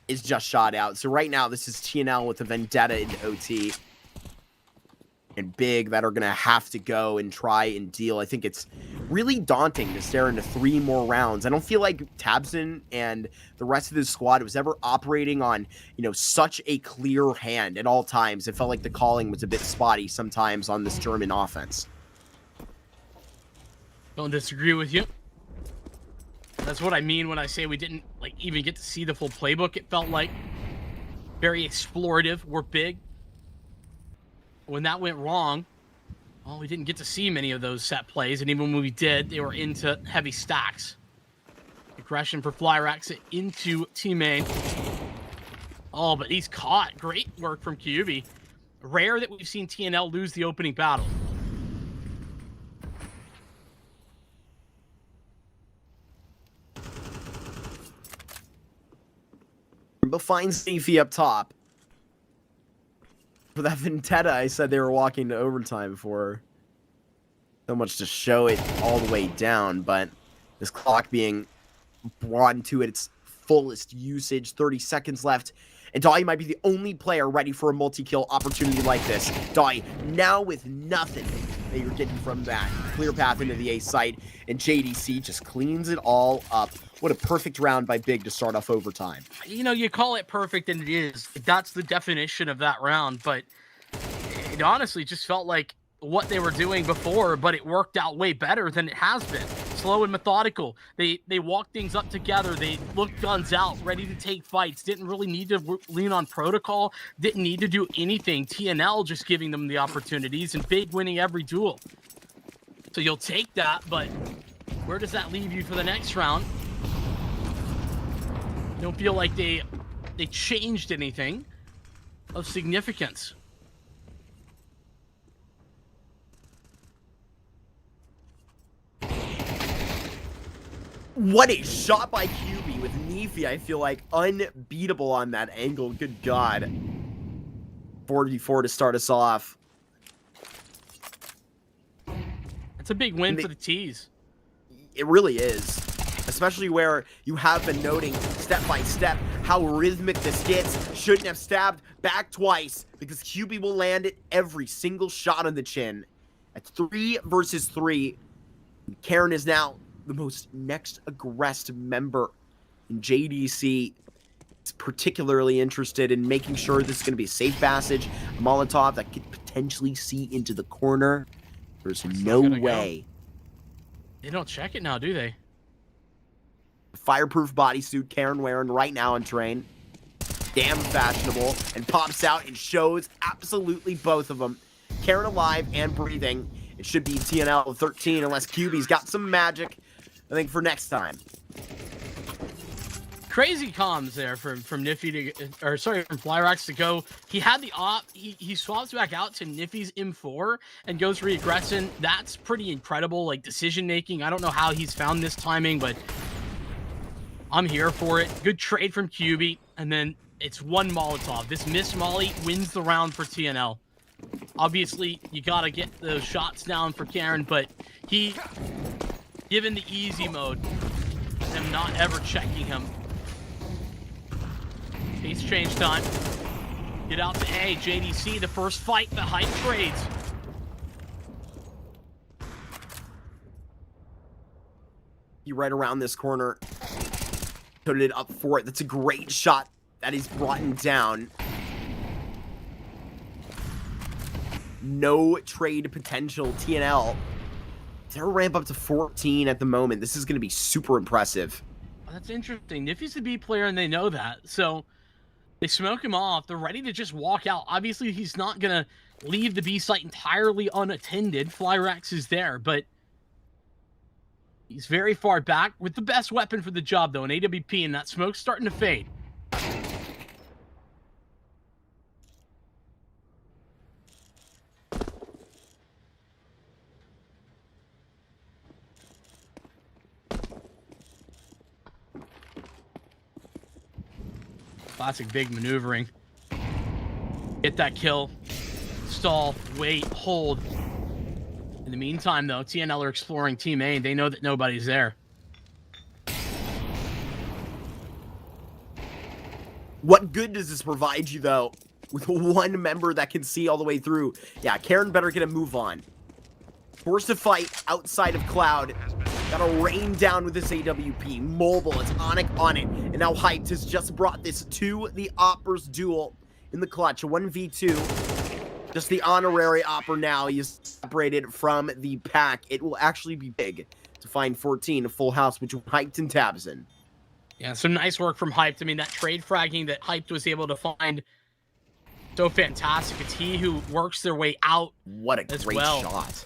is just shot out. So right now, this is TNL with a vendetta in OT. And Big that are going to have to go and try and deal. I think it's really daunting to stare into 3 more rounds. I don't feel like Tabson and the rest of his squad was ever operating on, such a clear hand at all times. It felt like the calling was a bit spotty sometimes on this German offense. Don't disagree with you. That's what I mean when I say we didn't even get to see the full playbook. It felt like very explorative. We're Big. When that went wrong, well, we didn't get to see many of those set plays, and even when we did, they were into heavy stacks. Aggression for Flyrax into teammate. Oh, but he's caught. Great work from QB. Rare that we've seen TNL lose the opening battle. But finds Sneefy up top. For that vendetta, I said they were walking to overtime for so much to show it all the way down, but this clock being brought into its fullest usage, 30 seconds left, and Dai might be the only player ready for a multi-kill opportunity like this. Dai now with nothing that you're getting from that. Clear path into the A site, and JDC just cleans it all up. What a perfect round by Big to start off overtime. You call it perfect, and it is. That's the definition of that round, but it honestly just felt like what they were doing before, but it worked out way better than it has been. Slow and methodical. They walked things up together. They looked guns out, ready to take fights. Didn't really need to lean on protocol. Didn't need to do anything. TNL just giving them the opportunities, and Big winning every duel. So you'll take that, but where does that leave you for the next round? Don't feel like they changed anything of significance. What a shot by QB with Nefi. I feel like unbeatable on that angle. Good God. 44 to start us off. It's a big win for the T's. It really is. Especially where you have been noting step by step how rhythmic this gets. Shouldn't have stabbed back twice because QB will land it every single shot on the chin. At 3 versus 3, Karen is now the most next aggressive member in JDC. Is particularly interested in making sure this is going to be a safe passage. A Molotov that could potentially see into the corner. There's no way. They don't check it now, do they? Fireproof bodysuit Karen wearing right now on train. Damn fashionable. And pops out and shows absolutely both of them. Karen alive and breathing. It should be TNL 13 unless QB's got some magic, I think, for next time. Crazy comms there from Nifty from Flyrax to go. He had the op. He swaps back out to Nifty's M4 and goes for aggression. That's pretty incredible, decision making. I don't know how he's found this timing, but I'm here for it. Good trade from QB, and then it's one Molotov. This missed Molly wins the round for TNL. Obviously, you gotta get those shots down for Karen, but he, given the easy mode, them not ever checking him. Pace change time. Get out to A. JDC, the first fight, the hype trades. You right around this corner. Put it up for it. That's a great shot that is brought down. No trade potential. TNL. They're ramp up to 14 at the moment. This is going to be super impressive. That's interesting. Nifty's the B player, and they know that. So they smoke him off. They're ready to just walk out. Obviously, he's not going to leave the B site entirely unattended. Flyrax is there, but he's very far back with the best weapon for the job, though, an AWP, and that smoke's starting to fade. Classic big maneuvering. Get that kill. Stall, wait, hold. In the meantime, though, TNL are exploring Team A, and they know that nobody's there. What good does this provide you, though, with one member that can see all the way through? Yeah, Karen better get a move on. Forced to fight outside of Cloud. Gotta rain down with this AWP. Mobile, it's Onyx on it. And now Hyped has just brought this to the Oppers duel in the clutch. A 1v2. Just the honorary Opper now. He's separated from the pack. It will actually be big to find 14, a full house between Hyped and Tabson. Yeah, some nice work from Hyped. I mean, that trade fragging that Hyped was able to find, so fantastic. It's he who works their way out. What a great shot.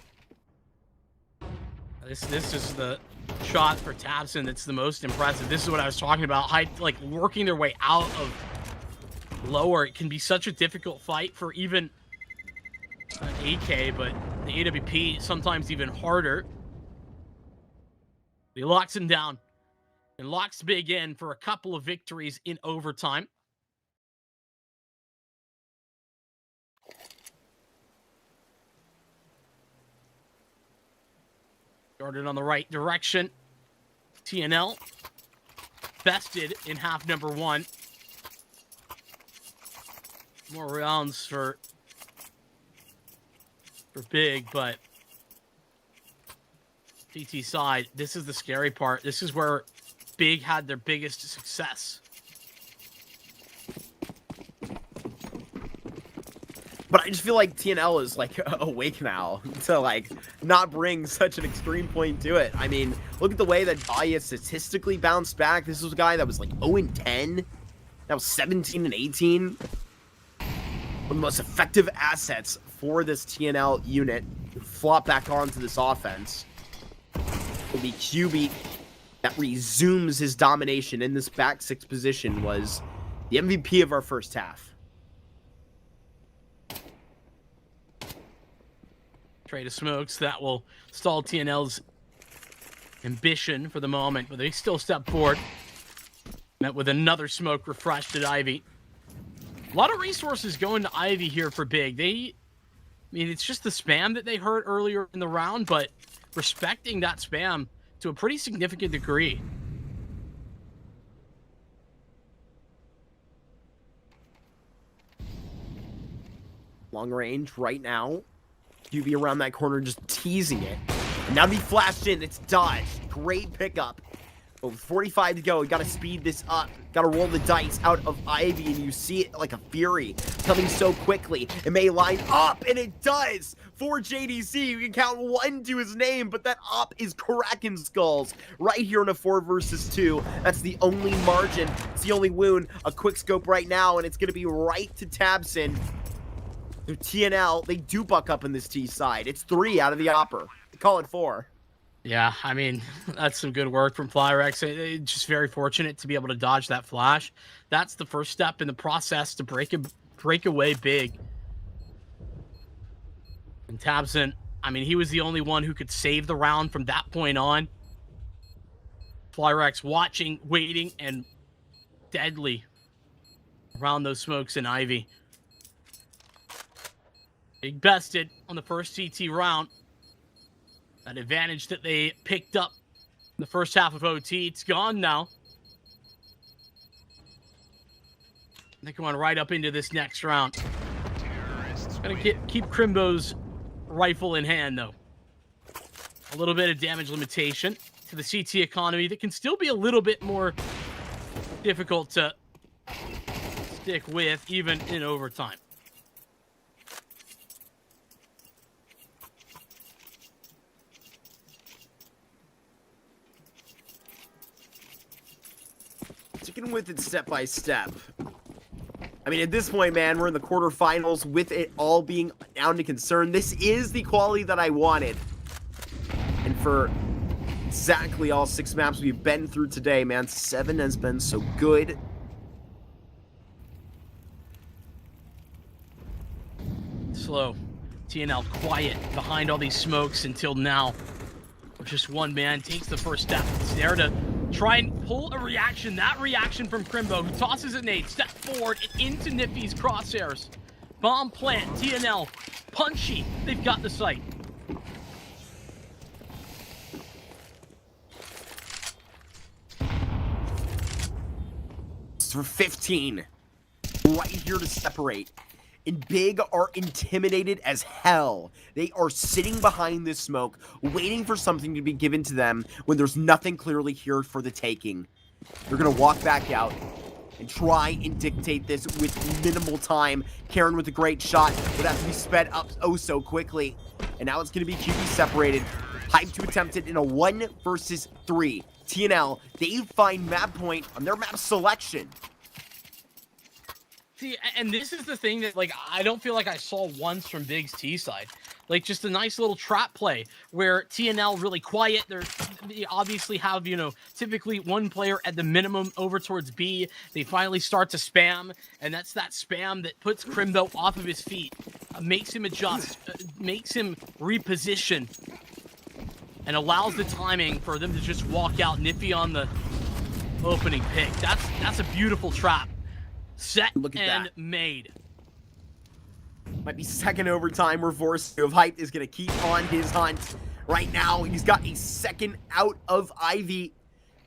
This is the shot for Tabson that's the most impressive. This is what I was talking about. Hyped, like, working their way out of lower. It can be such a difficult fight for even an AK, but the AWP sometimes even harder. He locks him down and locks Big in for a couple of victories in overtime. Started on the right direction. TNL bested in half number 1. More rounds for Big, but CT side, this is the scary part. This is where Big had their biggest success. But I just feel like TNL is, like, awake now to, like, not bring such an extreme point to it. I mean, look at the way that Dahlia statistically bounced back. This was a guy that was, like, 0-10. That was 17-18. One of the most effective assets for this TNL unit to flop back onto this offense. It'll be QB that resumes his domination in this back 6 position, was the MVP of our first half. Trade of smokes that will stall TNL's ambition for the moment, but they still step forward. Met with another smoke refreshed at Ivy. A lot of resources going to Ivy here for Big. I mean, it's just the spam that they heard earlier in the round, but respecting that spam to a pretty significant degree. Long range right now. QB around that corner just teasing it. And now to be flashed in, it's dodged. Great pickup. But with 45 to go, you gotta speed this up. Gotta roll the dice out of Ivy, and you see it like a fury coming so quickly. It may line up, and it does for JDC. You can count 1 to his name, but that op is cracking skulls right here in a 4 versus 2. That's the only margin. It's the only wound. A quick scope right now, and it's gonna be right to Tabson. So TNL, they do buck up in this T side. It's 3 out of the Opper. They call it 4. Yeah, I mean, that's some good work from Flyrex. Just very fortunate to be able to dodge that flash. That's the first step in the process to break away Big. And Tabson, I mean, he was the only one who could save the round from that point on. Flyrex watching, waiting, and deadly around those smokes in Ivy. Big bested on the first CT round. That advantage that they picked up in the first half of OT, it's gone now. They're going right up into this next round. Gonna keep Crimbo's rifle in hand, though. A little bit of damage limitation to the CT economy that can still be a little bit more difficult to stick with, even in overtime. Sticking with it step by step. I mean, at this point, man, we're in the quarterfinals with it all being down to concern. This is the quality that I wanted. And for exactly all 6 maps we've been through today, man, 7 has been so good. Slow. TNL quiet behind all these smokes until now. Just one man takes the first step. It's there to try and pull a reaction. That reaction from Crimbo, who tosses a nade, step forward and into Nippy's crosshairs. Bomb plant, TNL, punchy. They've got the site. For 15. Right here to separate. And Big are intimidated as hell. They are sitting behind this smoke, waiting for something to be given to them when there's nothing clearly here for the taking. They're going to walk back out and try and dictate this with minimal time. Karen with a great shot would have to be sped up oh so quickly. And now it's going to be QB separated. Hype to attempt it in a 1 versus 3. TNL, they find map point on their map selection. See, and this is the thing that, like, I don't feel like I saw once from Big's T side. Like, just a nice little trap play where TNL really quiet. They obviously have, you know, typically one player at the minimum over towards B. They finally start to spam, and that's that spam that puts Crimbo off of his feet, makes him adjust, makes him reposition, and allows the timing for them to just walk out. Nippy on the opening pick. That's a beautiful trap. Set Look at and that. made. Might be second overtime where Vorsu of Hype is going to keep on his hunt. Right now, he's got a second out of Ivy.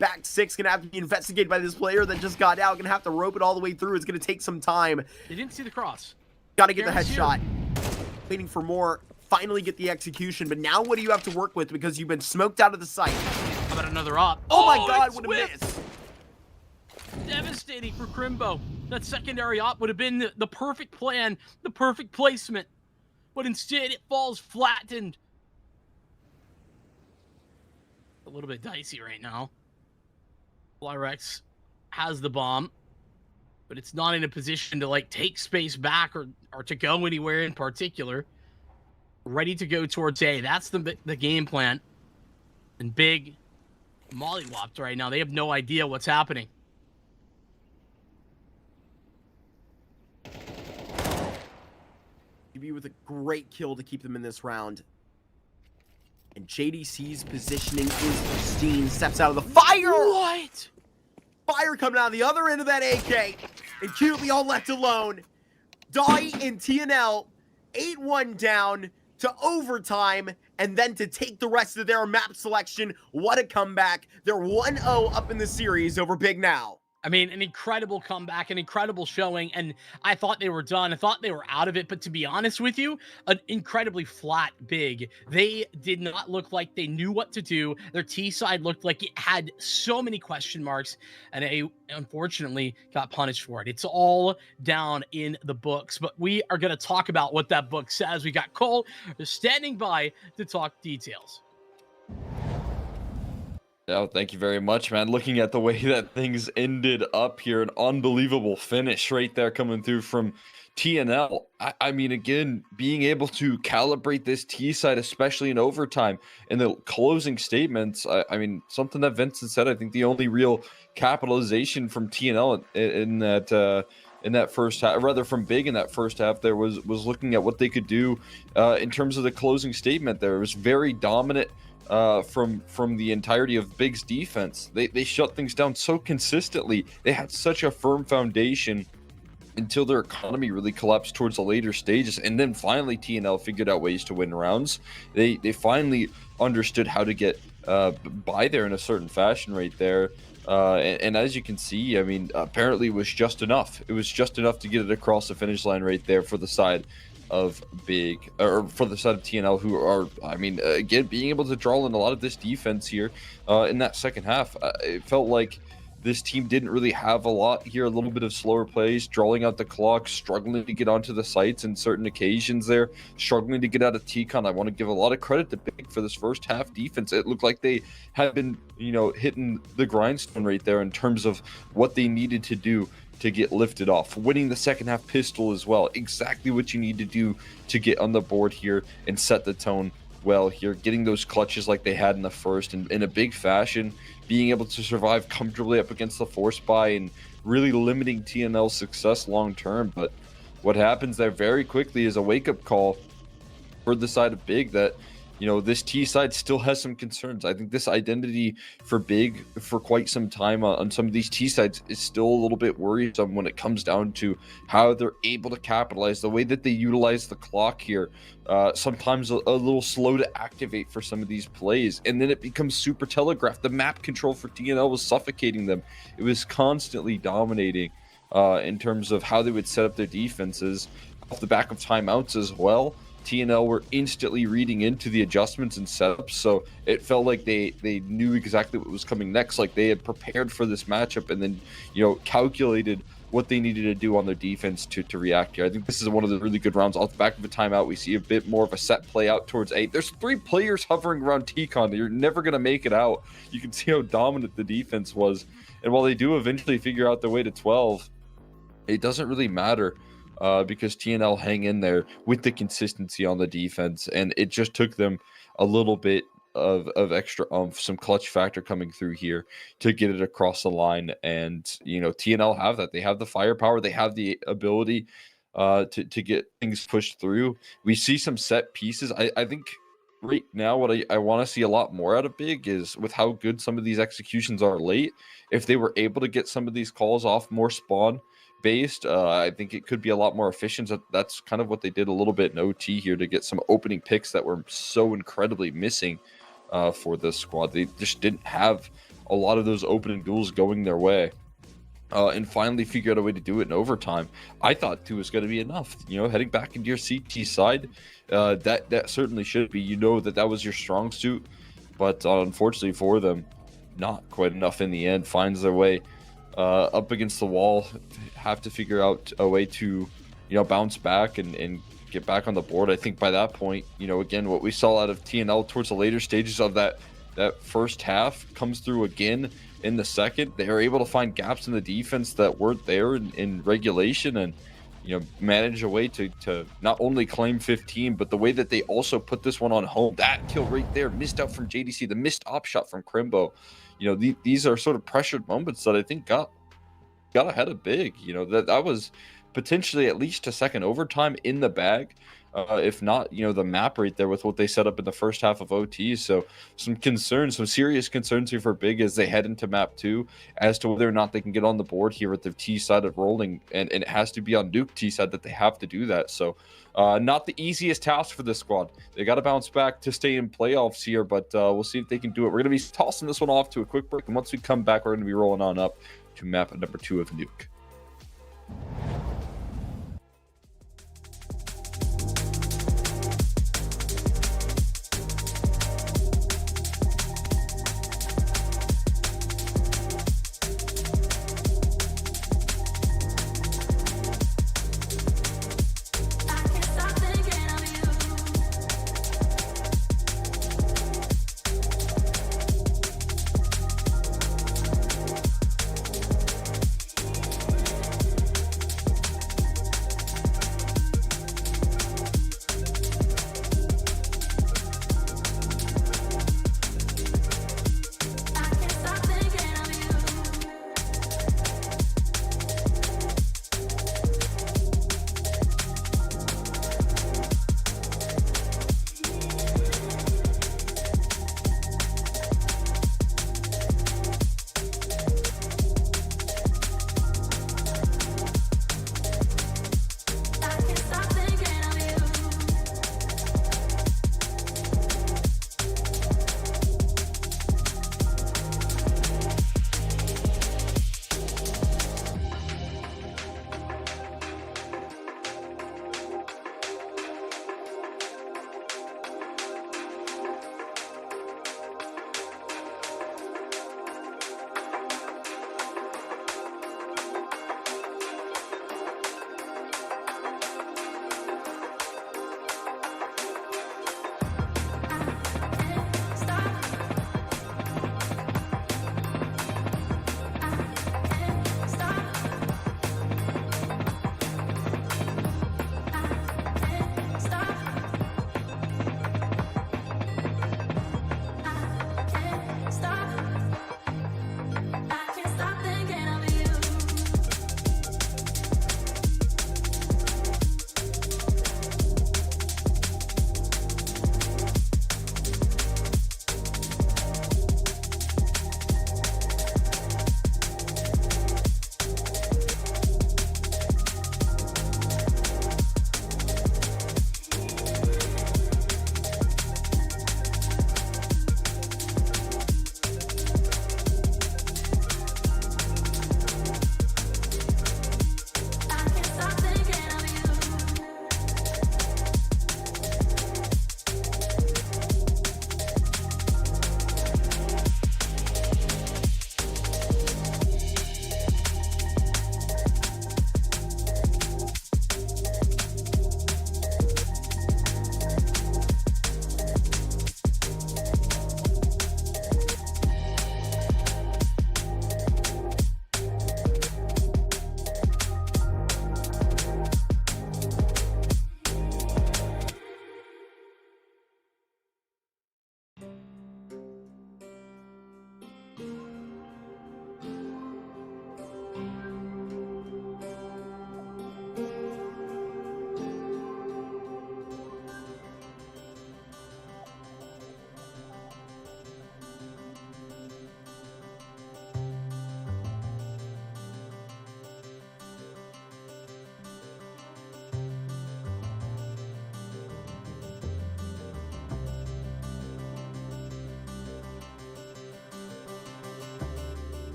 Back 6 going to have to be investigated by this player that just got out. Going to have to rope it all the way through. It's going to take some time. They didn't see the cross. Got to get the Karen's here. headshot. Waiting for more. Finally get the execution. But now what do you have to work with because you've been smoked out of the site? How about another op? Oh my God, it's what a whiffed. miss. Devastating for Crimbo. That secondary op would have been the perfect plan, the perfect placement. But instead, it falls flattened. A little bit dicey right now. Lyrex has the bomb, but it's not in a position to, like, take space back or to go anywhere in particular. Ready to go towards A. That's the game plan. And Big mollywopped right now. They have no idea what's happening. QB with a great kill to keep them in this round. And JDC's positioning is pristine. Steps out of the fire! What? Fire coming out of the other end of that AK. And QB all left alone. Dai and TNL 8-1 down to overtime. And then to take the rest of their map selection. What a comeback. They're 1-0 up in the series over Big now. I mean, an incredible comeback, an incredible showing, and I thought they were done. I thought they were out of it, but to be honest with you, an incredibly flat Big. They did not look like they knew what to do. Their T side looked like it had so many question marks, and they unfortunately got punished for it. It's all down in the books, but we are going to talk about what that book says. We got Cole standing by to talk details. Yeah, thank you very much, man. Looking at the way that things ended up here, an unbelievable finish right there coming through from TNL. I mean, again, being able to calibrate this T side, especially in overtime, in the closing statements. I mean, something that Vincent said. I think the only real capitalization from TNL in that first half, rather from Big in that first half, there was looking at what they could do in terms of the closing statement. There, it was very dominant. From the entirety of Big's defense. They shut things down so consistently. They had such a firm foundation until their economy really collapsed towards the later stages, and then finally TNL figured out ways to win rounds. They finally understood how to get by there in a certain fashion right there. And as you can see, I mean, apparently it was just enough. It was just enough to get it across the finish line right there for the side of Big, or for the side of TNL, who are, I mean, again, being able to draw in a lot of this defense here in that second half. It felt like this team didn't really have a lot here, a little bit of slower plays, drawing out the clock, struggling to get onto the sites in certain occasions there, struggling to get out of T-Con. I want to give a lot of credit to Big for this first half defense. It looked like they had been, you know, hitting the grindstone right there in terms of what they needed to do to get lifted off. Winning the second half pistol as well. Exactly what you need to do to get on the board here and set the tone well here. Getting those clutches like they had in the first and in a big fashion. Being able to survive comfortably up against the force buy and really limiting TNL's success long term. But what happens there very quickly is a wake-up call for the side of Big that this T side still has some concerns. I think this identity for Big for quite some time on some of these T sides is still a little bit worrisome when it comes down to how they're able to capitalize, the way that they utilize the clock here. Sometimes a little slow to activate for some of these plays, and then it becomes super telegraphed. The map control for TNL was suffocating them. It was constantly dominating in terms of how they would set up their defenses off the back of timeouts as well. TNL were instantly reading into the adjustments and setups, so it felt like they knew exactly what was coming next. Like they had prepared for this matchup and then calculated what they needed to do on their defense to react here. I think this is one of the really good rounds. Off the back of a timeout, we see a bit more of a set play out towards 8. There's 3 players hovering around T-Con. You're never going to make it out. You can see how dominant the defense was. And while they do eventually figure out their way to 12, it doesn't really matter because TNL hang in there with the consistency on the defense. And it just took them a little bit of extra some clutch factor coming through here to get it across the line. And TNL have that. They have the firepower, they have the ability to get things pushed through. We see some set pieces. I think right now what I want to see a lot more out of Big is with how good some of these executions are late. If they were able to get some of these calls off more spawn based, I think it could be a lot more efficient. That's kind of what they did a little bit in OT here to get some opening picks that were so incredibly missing for this squad. They just didn't have a lot of those opening duels going their way, and finally figure out a way to do it in overtime. I thought 2 was going to be enough. Heading back into your CT side, that certainly should be. That was your strong suit, but unfortunately for them, not quite enough in the end. Finds their way up against the wall, have to figure out a way to bounce back and get back on the board. I think by that point, again, what we saw out of TNL towards the later stages of that first half comes through again in the second. They are able to find gaps in the defense that weren't there in regulation, and manage a way to not only claim 15, but the way that they also put this one on home. That kill right there, missed out from JDC, the missed op shot from Crimbo. These are sort of pressured moments that I think got ahead of Big. That was potentially at least a second overtime in the bag, if not the map right there with what they set up in the first half of OT. So some serious concerns here for Big as they head into map 2 as to whether or not they can get on the board here with the T side of rolling, and it has to be on Duke T side that they have to do that. So not the easiest task for this squad. They got to bounce back to stay in playoffs here, but we'll see if they can do it. We're going to be tossing this one off to a quick break, and once we come back, we're going to be rolling on up to map number 2 of Nuke.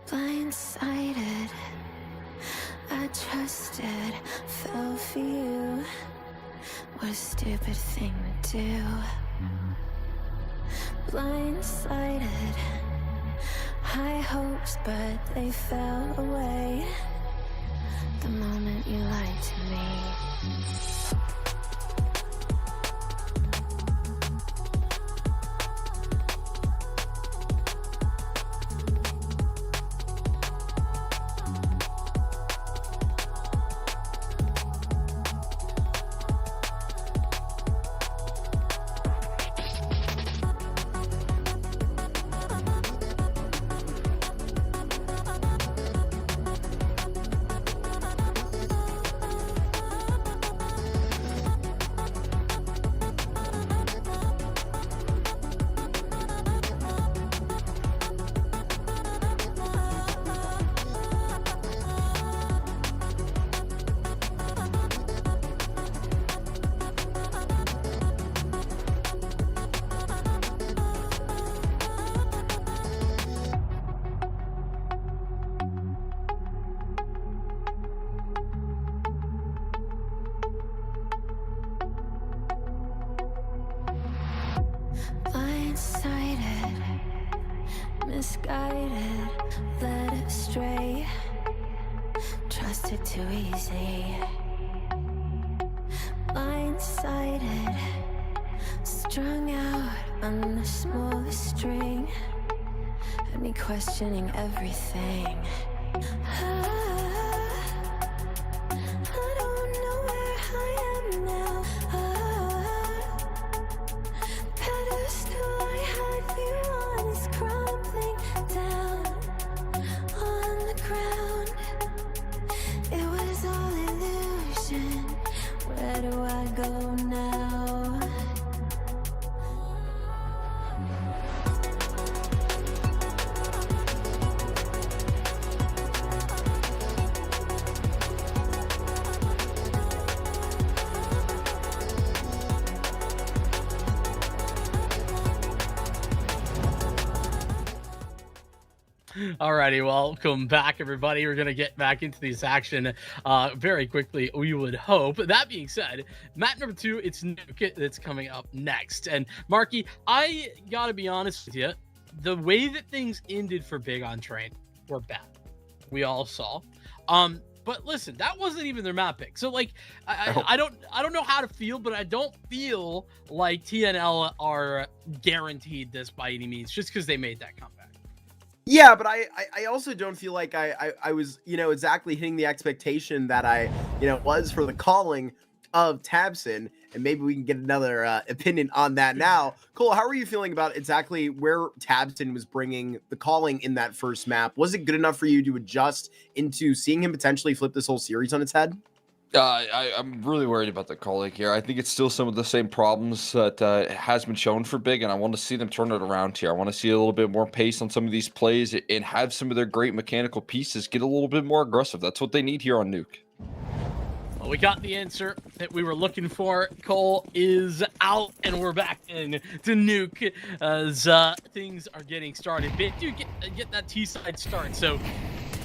Blindsided, I trusted, fell for you. What a stupid thing to do. Blindsided, high hopes, but they fell away the moment you lied to me. Blindsided, misguided, led astray, trusted too easy. Blindsided, strung out on the smallest string, had me questioning everything. I don't know where I am now. Pedestal I had you on is crumbling down on the ground. It was all illusion. Where do I go now? Alrighty, welcome back, everybody. We're gonna get back into this action very quickly, we would hope. That being said, map number 2, it's Nuke that's coming up next. And Marky, I gotta be honest with you, the way that things ended for Big on Train were bad. We all saw. But listen, that wasn't even their map pick. So like, I don't know how to feel, but I don't feel like TNL are guaranteed this by any means, just because they made that comeback. Yeah, but I also don't feel like I was, exactly hitting the expectation that I, was for the calling of Tabson, and maybe we can get another opinion on that now. Cole, how are you feeling about exactly where Tabson was bringing the calling in that first map? Was it good enough for you to adjust into seeing him potentially flip this whole series on its head? I'm really worried about the calling here. I think it's still some of the same problems that has been shown for Big, and I want to see them turn it around here. I want to see a little bit more pace on some of these plays and have some of their great mechanical pieces get a little bit more aggressive. That's what they need here on Nuke. Well, we got the answer that we were looking for. Cole is out, and we're back in to Nuke as things are getting started. Big do get that T-side start, so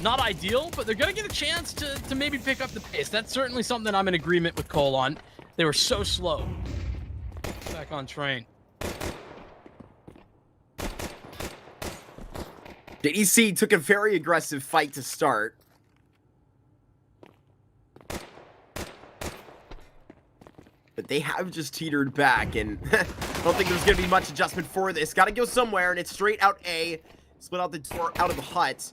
not ideal, but they're going to get a chance to maybe pick up the pace. That's certainly something I'm in agreement with Cole on. They were so slow. Back on Train. JDC took a very aggressive fight to start. But they have just teetered back, and I don't think there's going to be much adjustment for this. Got to go somewhere, and it's straight out A. Split out the door out of the hut.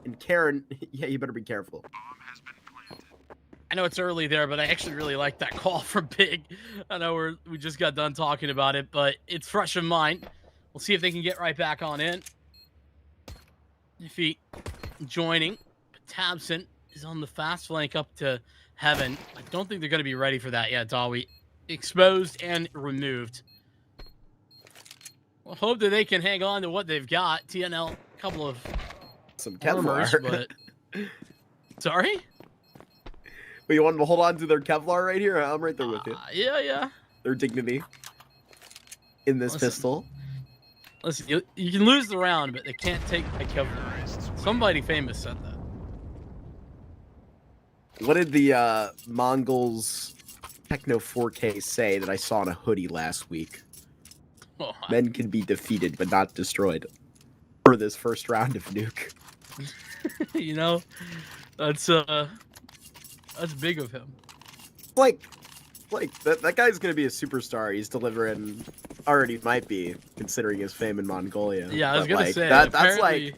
And Karen, yeah, you better be careful. I know it's early there, but I actually really like that call from Big. I know we just got done talking about it, but it's fresh in mind. We'll see if they can get right back on in. Defeat joining. Tabson is on the fast flank up to Heaven. I don't think they're going to be ready for that yet, Dawi. Exposed and removed. Well, hope that they can hang on to what they've got. TNL, a couple of some Kevlar, but sorry. But you want them to hold on to their Kevlar right here? I'm right there with you. Yeah. Their dignity in this pistol. Listen, you can lose the round, but they can't take my Kevlar. Somebody famous said that. What did the Mongols Techno 4K say that I saw in a hoodie last week? Oh, Men can be defeated but not destroyed. For this first round of Nuke. you know, that's big of him. Like that guy's gonna be a superstar. He's delivering, already might be, considering his fame in Mongolia. Yeah, I was But, gonna like, say that's like,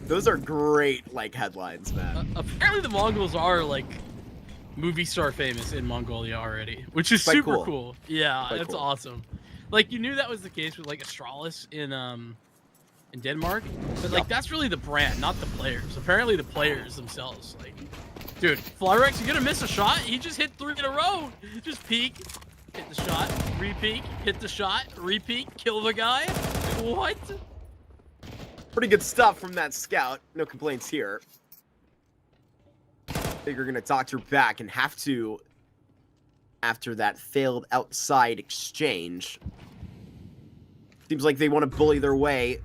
those are great like headlines, man. apparently the Mongols are like movie star famous in Mongolia already, which is Quite super cool. cool. Yeah, Quite that's cool. awesome. Like you knew that was the case with like Astralis in Denmark, but like that's really the brand, not the players. Apparently the players themselves, like, dude, Flyrex, you gonna miss a shot? He just hit 3 in a row. Just peek, hit the shot, re-peek, hit the shot, re-peek, kill the guy. What? Pretty good stuff from that scout. No complaints here. Think we're gonna doctor back and have to, after that failed outside exchange. Seems like they want to bully their way.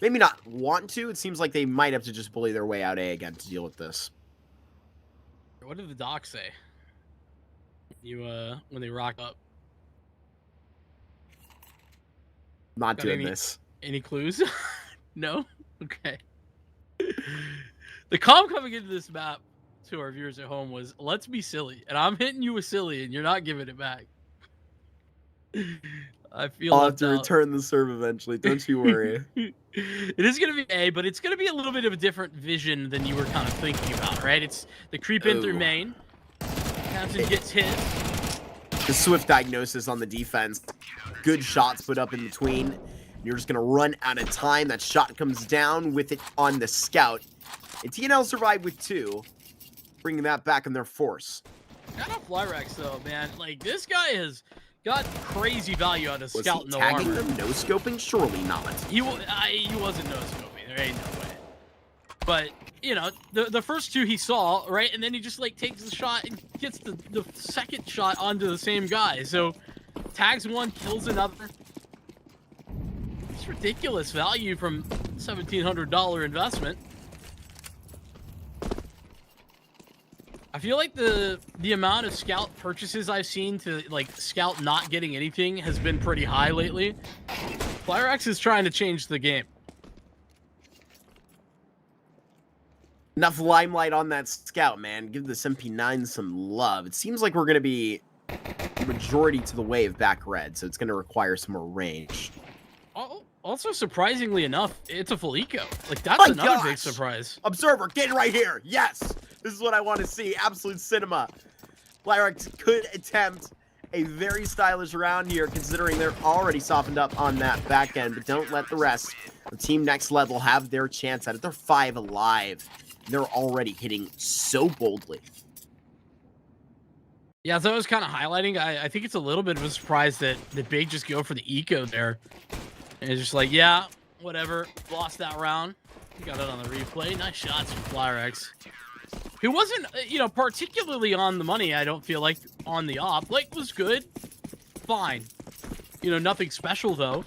Maybe not want to. It seems like they might have to just bully their way out A again to deal with this. What did the doc say? When they rock up. Not Got doing any- this. Any clues? No? Okay. The comm coming into this map to our viewers at home was, let's be silly. And I'm hitting you with silly and you're not giving it back. I feel I'll have left to out. return the serve eventually. Don't you worry. It is going to be A, but it's going to be a little bit of a different vision than you were kind of thinking about, right? It's the creep in through Ooh. main. Hampton gets hit. The swift diagnosis on the defense. Good shots put up in between. You're just going to run out of time. That shot comes down with it on the scout. And TNL survived with 2, bringing that back in their force. Shout out Flyrex, though, man. Like, this guy has got crazy value out of Was scout he in the tagging armor. them? No scoping? Surely not. He wasn't no-scoping. There ain't no way. But, you know, the first 2 he saw, right? And then he just, like, takes the shot and gets the second shot onto the same guy. So, tags one, kills another. It's ridiculous value from $1,700 investment. I feel like the amount of scout purchases I've seen to like scout not getting anything has been pretty high lately. Flyrex is trying to change the game. Enough limelight on that scout, man. Give this MP9 some love. It seems like we're going to be majority to the wave back red, so it's going to require some more range. Also, surprisingly enough, it's a full eco. Like, that's My another big gosh! surprise. Observer, get right here. Yes, this is what I want to see. Absolute cinema. Flyrex could attempt a very stylish round here, considering they're already softened up on that back end. But don't let the rest of Team Next Level have their chance at it. They're 5 alive. They're already hitting so boldly. Yeah, so I was kind of highlighting. I think it's a little bit of a surprise that the Big just go for the eco there. And it's just like, yeah, whatever. Lost that round. Got it on the replay. Nice shots from Flyrex. Who wasn't, you know, particularly on the money, I don't feel like, on the op. Like, was good. Fine. You know, nothing special, though.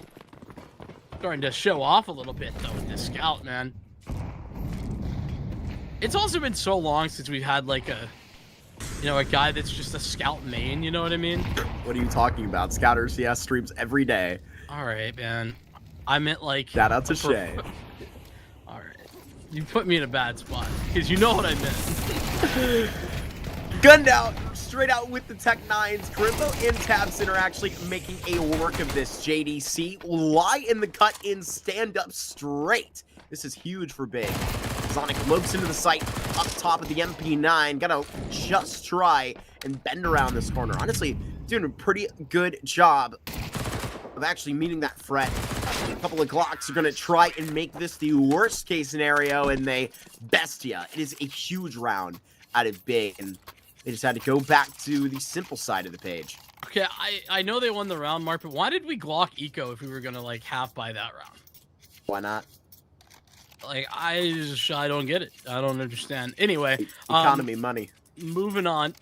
Starting to show off a little bit, though, with this scout, man. It's also been so long since we've had, like, a guy that's just a scout main, you know what I mean? What are you talking about? Scouter CS streams every day. All right, man. I meant, like... Shout out to Shay. All right. You put me in a bad spot, because you know what I meant. Gunned out, straight out with the Tech 9s. Grimbo and Tabson are actually making a work of this. JDC will lie in the cut in, stand up straight. This is huge for Big. Sonic lopes into the site, up top of the MP9. Gotta just try and bend around this corner. Honestly, doing a pretty good job of actually meeting that threat. A couple of Glocks are gonna try and make this the worst case scenario, and they bestia. It is a huge round out of Big, and they just had to go back to the simple side of the page. Okay, I know they won the round, Mark, but why did we Glock eco if we were gonna, like, half buy that round? Why not? Like, I don't get it. I don't understand. Anyway, Economy, money. moving on.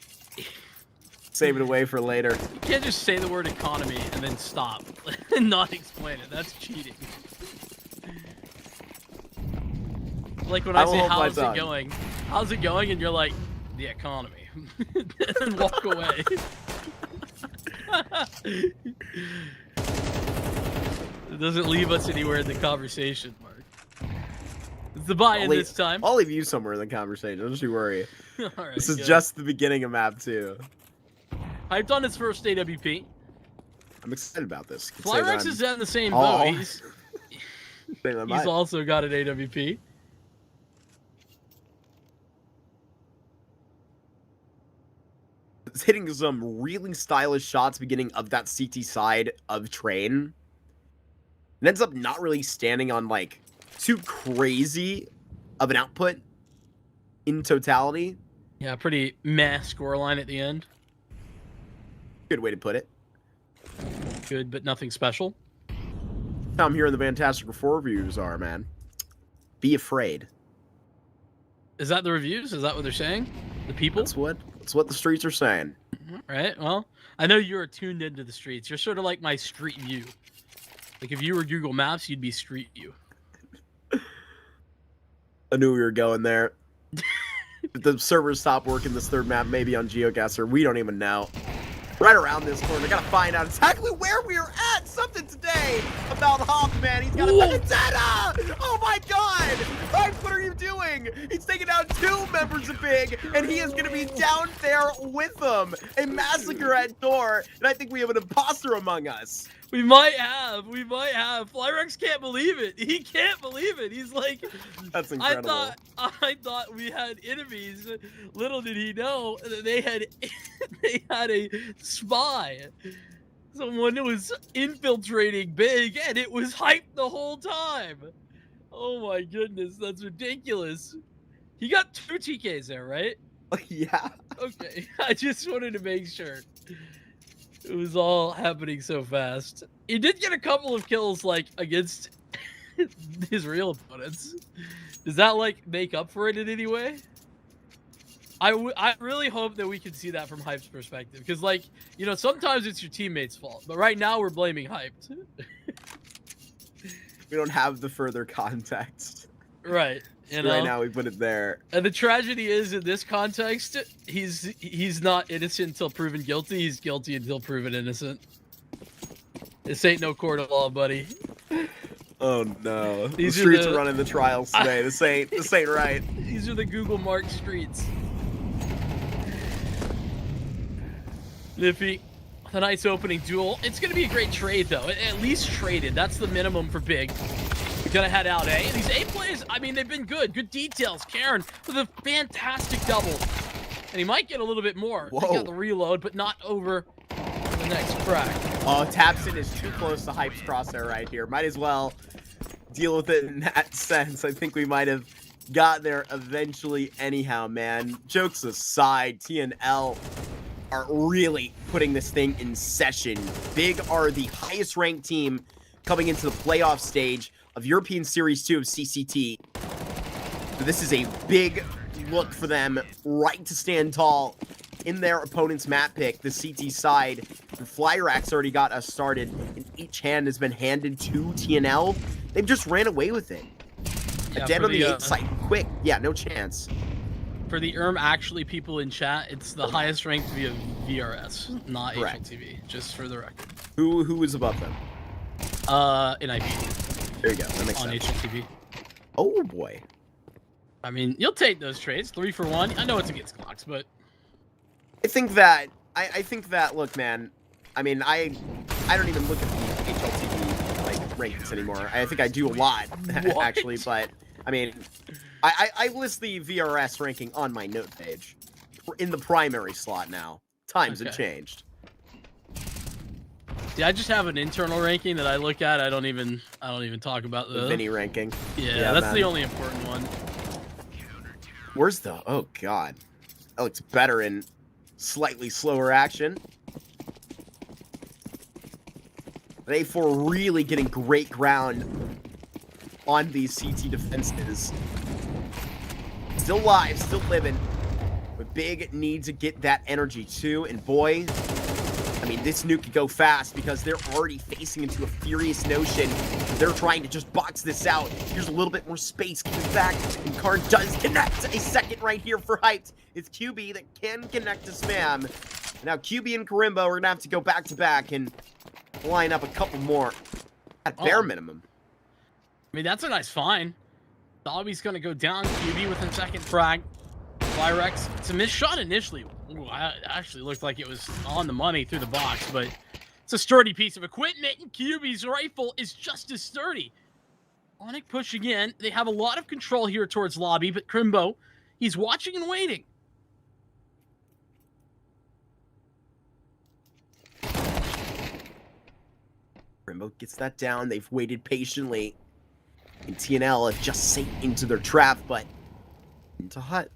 Save it away for later. You can't just say the word economy and then stop and not explain it. That's cheating. Like when I I will say, hold my how's it tongue. going? How's it going? And you're like, the economy. And then walk away. It doesn't leave us anywhere in the conversation, Mark. It's the buy-in this time. I'll leave you somewhere in the conversation. Don't you worry. All right, This is good. just the beginning of map 2. Hyped on his first AWP. I'm excited about this. Could say Flyrex that is in the same Oh. boat. He's say that my- also got an AWP. It's hitting some really stylish shots beginning of that CT side of Train. It ends up not really standing on like too crazy of an output in totality. Yeah, pretty meh scoreline at the end. Good way to put it. Good, but nothing special. I'm hearing the fantastic reviews are, man. Be afraid. Is that the reviews? Is that what they're saying? The people? That's what the streets are saying. All right. Well, I know you're tuned into the streets. You're sort of like my street view. Like if you were Google Maps, you'd be street view. I knew we were going there. If the servers stop working this third map, maybe on GeoGuessr, we don't even know. Right around this corner, I gotta find out exactly where we are at. Something today about Hoffman. He's got a vendetta. Oh my God! Hype, what are you doing? He's taking down 2 members of Big, and he is gonna be down there with them. A massacre at door, and I think we have an imposter among us. We might have. Flyrex can't believe it. He can't believe it. He's like, That's incredible. I thought we had enemies. Little did he know that they had a spy. Someone who was infiltrating Big, and it was hyped the whole time. Oh my goodness, that's ridiculous. He got 2 TKs there, right? Yeah. Okay, I just wanted to make sure. It was all happening so fast. He did get a couple of kills, like, against his real opponents. Does that, like, make up for it in any way? I really hope that we can see that from Hype's perspective. Because, like, you know, sometimes it's your teammates' fault. But right now, we're blaming Hyped. We don't have the further context. Right. You know? Right now, we put it there. And the tragedy is, in this context, he's not innocent until proven guilty. He's guilty until proven innocent. This ain't no court of law, buddy. Oh no! These the are streets the- are running the trials today. This ain't right. These are the Google Mark streets. Nippy, a nice opening duel. It's going to be a great trade, though. At least traded. That's the minimum for Big. We're going to head out A. And these A plays, I mean, they've been good. Good details. Karen with a fantastic double. And he might get a little bit more. He Whoa. got the reload, but not over the next crack. Oh, Tapson is too close to Hype's crosshair right here. Might as well deal with it in that sense. I think we might have got there eventually anyhow, man. Jokes aside, TNL are really putting this thing in session. Big are the highest ranked team coming into the playoff stage of European Series 2 of CCT. So this is a big look for them, right to stand tall in their opponent's map pick, the CT side. The Flyrax already got us started, and each hand has been handed to TNL. They've just ran away with it. Yeah, A dead for on the the, 8th site, quick. Yeah, no chance. For the actually people in chat, it's the highest ranked via VRS, not Correct. HLTV, just for the record. Who is above them? In IP There you go. That makes on sense. HLTV. Oh boy. I mean, you'll take those trades. 3 for 1. I know it's against clocks, but I think that look, man. I mean, I don't even look at the HLTV like rankings anymore. I think I do a lot actually, but I mean, I list the VRS ranking on my note page in the primary slot now. Times have Okay. changed. see, I just have an internal ranking that I look at. I don't even talk about The Vinny ranking. Yeah, that's man. the only important one. Where's the? Oh god, that looks better in slightly slower action. They for really getting great ground on these CT defenses. Still live, still living. But Big needs to get that energy too. And boy, I mean, this nuke could go fast because they're already facing into a furious notion. They're trying to just box this out. Here's a little bit more space coming back, and Karn does connect. A second right here for Hyped. It's QB that can connect to Spam. Now QB and Karimbo are gonna have to go back to back and line up a couple more at bare minimum. I mean, that's a nice find. Dobby's gonna go down. QB with a second frag. Pyrex, it's a missed shot initially. Ooh, I actually looked like it was on the money through the box, but it's a sturdy piece of equipment, and QB's rifle is just as sturdy. Onic pushing in. They have a lot of control here towards lobby, but Crimbo, he's watching and waiting. Crimbo gets that down. They've waited patiently. And TNL have just sank into their trap, but into Hut.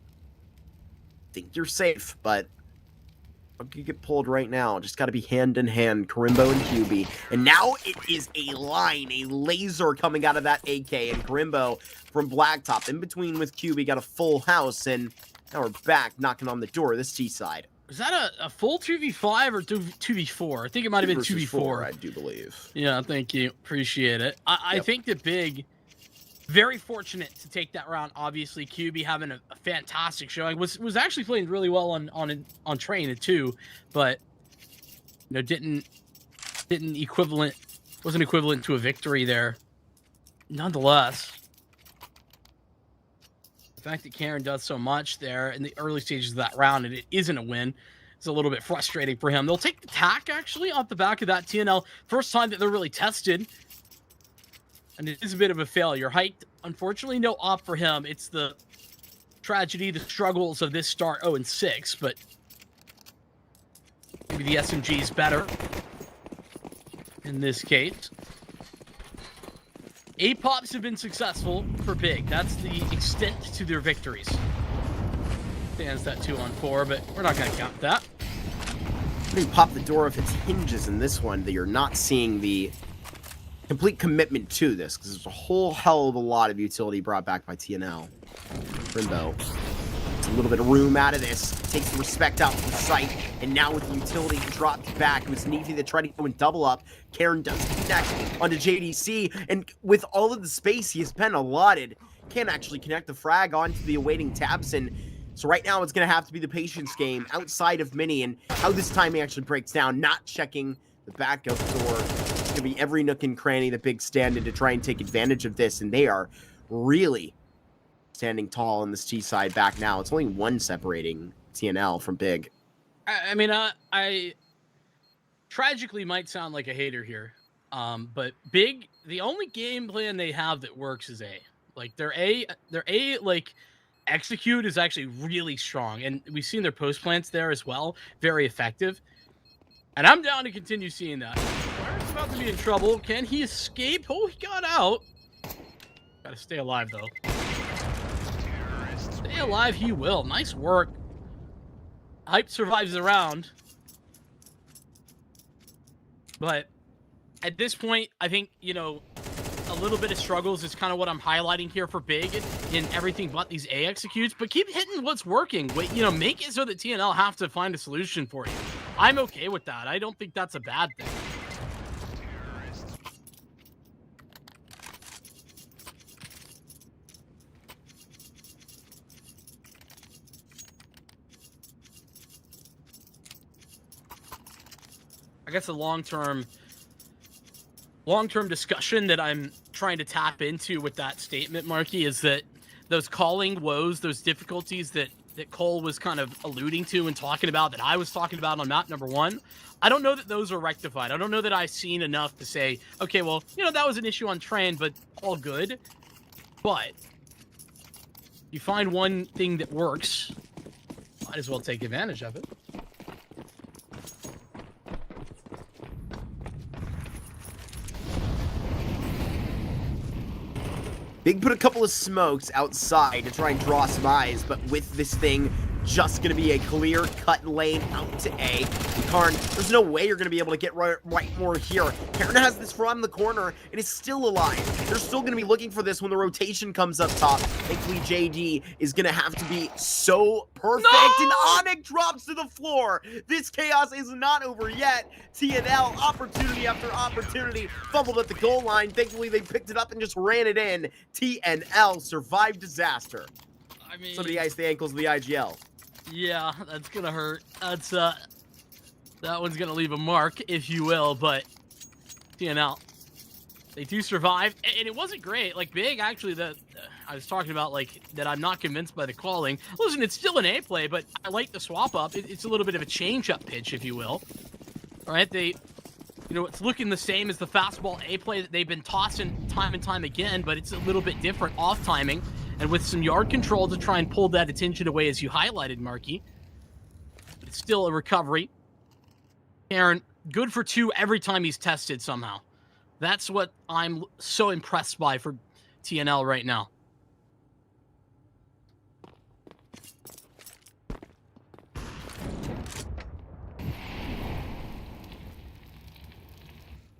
Think you're safe, but you could get pulled right now. Just got to be hand in hand, Karimbo and QB. And now it is a line, a laser coming out of that AK, and Karimbo from Blacktop in between with QB got a full house, and now we're back knocking on the door of this T side. Was that a full 2v5 or 2v4? I think it might have been 2v4. I do believe. Yeah, thank you. Appreciate it. I think that Big, very fortunate to take that round. Obviously, QB having a fantastic showing. Was actually playing really well on train too, but you know, wasn't equivalent to a victory there. Nonetheless, the fact that Karen does so much there in the early stages of that round and it isn't a win is a little bit frustrating for him. They'll take the tack actually off the back of that TNL. First time that they're really tested. And it is a bit of a failure. Height, unfortunately, no op for him. It's the tragedy, the struggles of this start 0-6, but maybe the SMG is better in this case. A-pops have been successful for Big. That's the extent to their victories. Stands that 2-on-4, but we're not going to count that. They pop the door of its hinges in this one, that you're not seeing the complete commitment to this, because there's a whole hell of a lot of utility brought back by TNL. Crimbo. It's a little bit of room out of this. Takes the respect out from the site, and now with the utility dropped back, it was Neefy that tried to go and double up. Karen does connect onto JDC, and with all of the space he has been allotted, can't actually connect the frag onto the awaiting Tabson. So right now it's going to have to be the patience game outside of Mini, and how this timing actually breaks down, not checking the backup door. It's going to be every nook and cranny the Big stand in to try and take advantage of this, and they are really standing tall on this T side back now. It's only one separating TNL from Big. I mean, I tragically might sound like a hater here, but Big, the only game plan they have that works is A. Like their A like execute is actually really strong, and we've seen their post plants there as well, very effective. And I'm down to continue seeing that. Fire's about to be in trouble. Can he escape? Oh, he got out. Gotta stay alive though. Stay alive, he will. Nice work. Hype survives the round. But at this point, I think, you know, a little bit of struggles is kind of what I'm highlighting here for Big in everything but these A executes. But keep hitting what's working. Wait, you know, make it so that TNL have to find a solution for you. I'm okay with that. I don't think that's a bad thing. I guess the long-term discussion that I'm trying to tap into with that statement, Marky, is that those calling woes, those difficulties that Cole was kind of alluding to and talking about, that I was talking about on map number 1, I don't know that those are rectified. I don't know that I've seen enough to say, okay, well, you know, that was an issue on train, but all good. But you find one thing that works, might as well take advantage of it. Big put a couple of smokes outside to try and draw some eyes, but with this thing just going to be a clear-cut lane out to A. Karn, there's no way you're going to be able to get right more here. Heron has this from the corner, and is still alive. They're still going to be looking for this when the rotation comes up top. Thankfully, JD is going to have to be so perfect, and Onyx drops to the floor. This chaos is not over yet. TNL, opportunity after opportunity, fumbled at the goal line. Thankfully, they picked it up and just ran it in. TNL survived disaster. I mean, Somebody iced the ankles of the IGL. Yeah, that's gonna hurt. That's that one's gonna leave a mark, if you will. But TNL, they do survive, and it wasn't great. Like Big, actually, that I was talking about, like that. I'm not convinced by the calling. Listen, it's still an A play, but I like the swap up. It's a little bit of a change up pitch, if you will. All right, they, you know, it's looking the same as the fastball A play that they've been tossing time and time again, but it's a little bit different off timing. And with some yard control to try and pull that attention away, as you highlighted, Marky. It's still a recovery. Aaron, good for 2 every time he's tested somehow. That's what I'm so impressed by for TNL right now.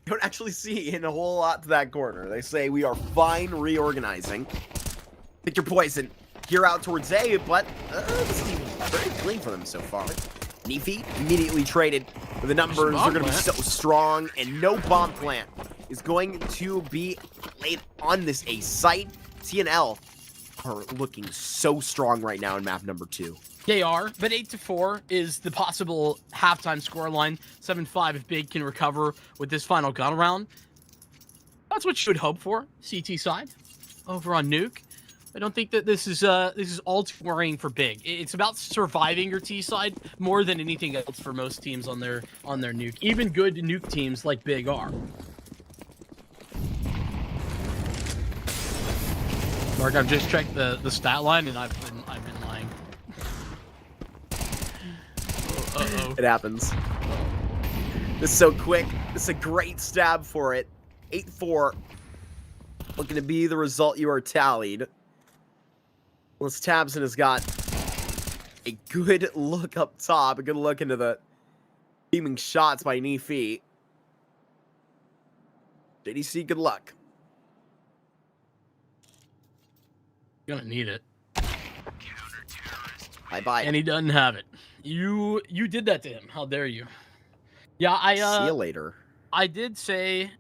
You don't actually see in a whole lot to that corner. They say we are fine reorganizing. Pick your poison. Gear out towards A, but this is very clean for them so far. Nefi immediately traded. But the numbers are going to be so strong, and no bomb plant is going to be laid on this A site. TNL are looking so strong right now in map number 2. They are, but 8-4 is the possible halftime scoreline. 7-5 if Big can recover with this final gun round. That's what you would hope for, CT side, over on Nuke. I don't think that this is all too worrying for Big. It's about surviving your T side more than anything else for most teams on their Nuke. Even good Nuke teams like Big are. Mark, I've just checked the stat line and I've been lying. Uh-oh. It happens. This is so quick. This is a great stab for it. 8-4. Looking to be the result you are tallied. Unless Tabson has got a good look up top, a good look into the teaming shots by Nefi. JDC, good luck. You're gonna need it. Bye-bye. And he doesn't have it. You did that to him. How dare you? Yeah, See you later. I did say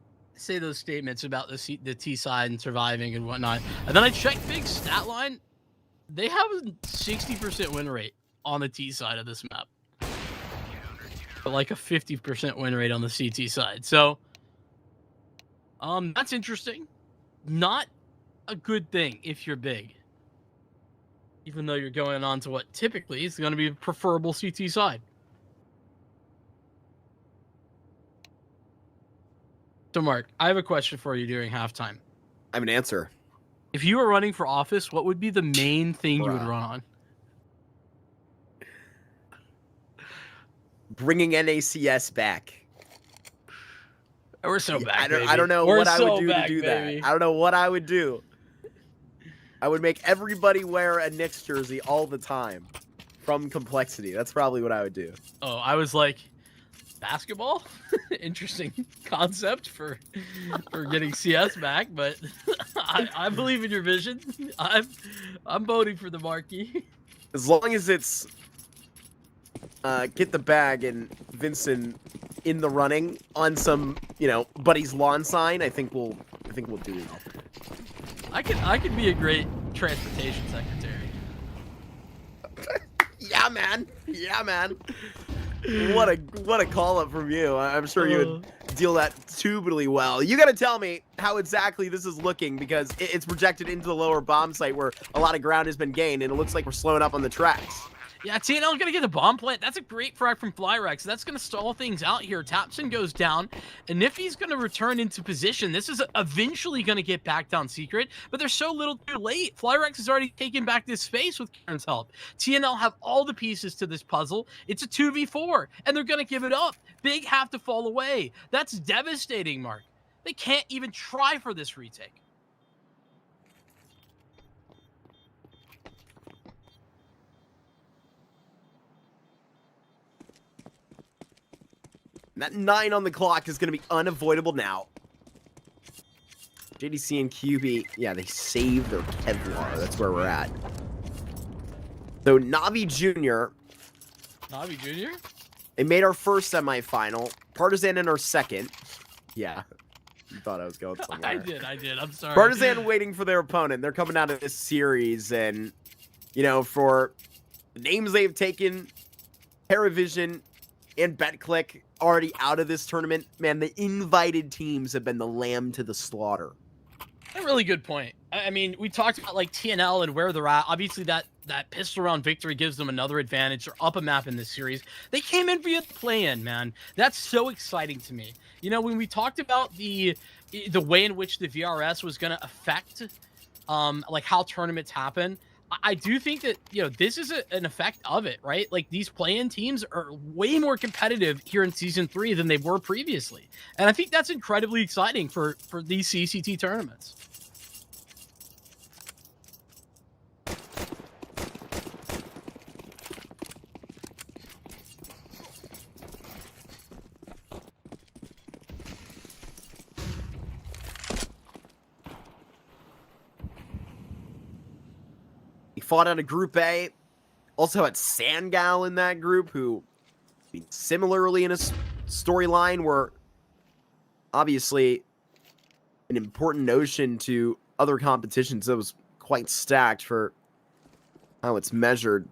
those statements about the T side and surviving and whatnot. And then I checked Big's stat line. They have a 60% win rate on the T side of this map. But like a 50% win rate on the CT side. So, that's interesting. Not a good thing if you're Big. Even though you're going on to what typically is going to be a preferable CT side. So, Mark, I have a question for you during halftime. I have an answer. If you were running for office, what would be the main thing you would run on? Bringing NACS back. We're so back, I don't know what I would do to do that. I don't know what I would do. I would make everybody wear a Knicks jersey all the time from Complexity. That's probably what I would do. Oh, I was like, basketball? Interesting concept for getting CS back, but I believe in your vision. I'm voting for the marquee. As long as it's get the bag and Vincent in the running on some, Buddy's lawn sign, I think we'll do well. I could be a great transportation secretary. Yeah, man. Yeah, man. What a call up from you. I'm sure you would deal that tubally well. You got to tell me how exactly this is looking, because it's projected into the lower bomb site where a lot of ground has been gained, and it looks like we're slowing up on the tracks. Yeah, TNL's going to get the bomb plant. That's a great frag from Flyrex. That's going to stall things out here. Tapson goes down, and Niffy's going to return into position. This is eventually going to get back down secret, but they're so little too late. Flyrex has already taken back this space with Karen's help. TNL have all the pieces to this puzzle. It's a 2v4, and they're going to give it up. Big have to fall away. That's devastating, Mark. They can't even try for this retake. And that 9 on the clock is going to be unavoidable now. JDC and QB, yeah, they saved their Kevlar. That's where we're at. So Navi Jr., Navi Jr.? they made our first semifinal. Partisan in our second. Yeah. You thought I was going somewhere. I did. I'm sorry. Partisan waiting for their opponent. They're coming out of this series, and, you know, for the names they've taken, Paravision and BetClick already out of this tournament. Man, the invited teams have been the lamb to the slaughter. A really good point. I mean, we talked about like TNL and where they're at. Obviously, that pistol round victory gives them another advantage. They're up a map in this series. They came in via the play-in, man. That's so exciting to me. You know, when we talked about the way in which the VRS was going to affect, like how tournaments happen, I do think that, you know, this is an effect of it, right? Like, these play-in teams are way more competitive here in Season 3 than they were previously. And I think that's incredibly exciting for these CCT tournaments. Fought out of Group A. Also had Sangal in that group, who, I mean, similarly in a storyline were obviously an important notion to other competitions that was quite stacked for how it's measured.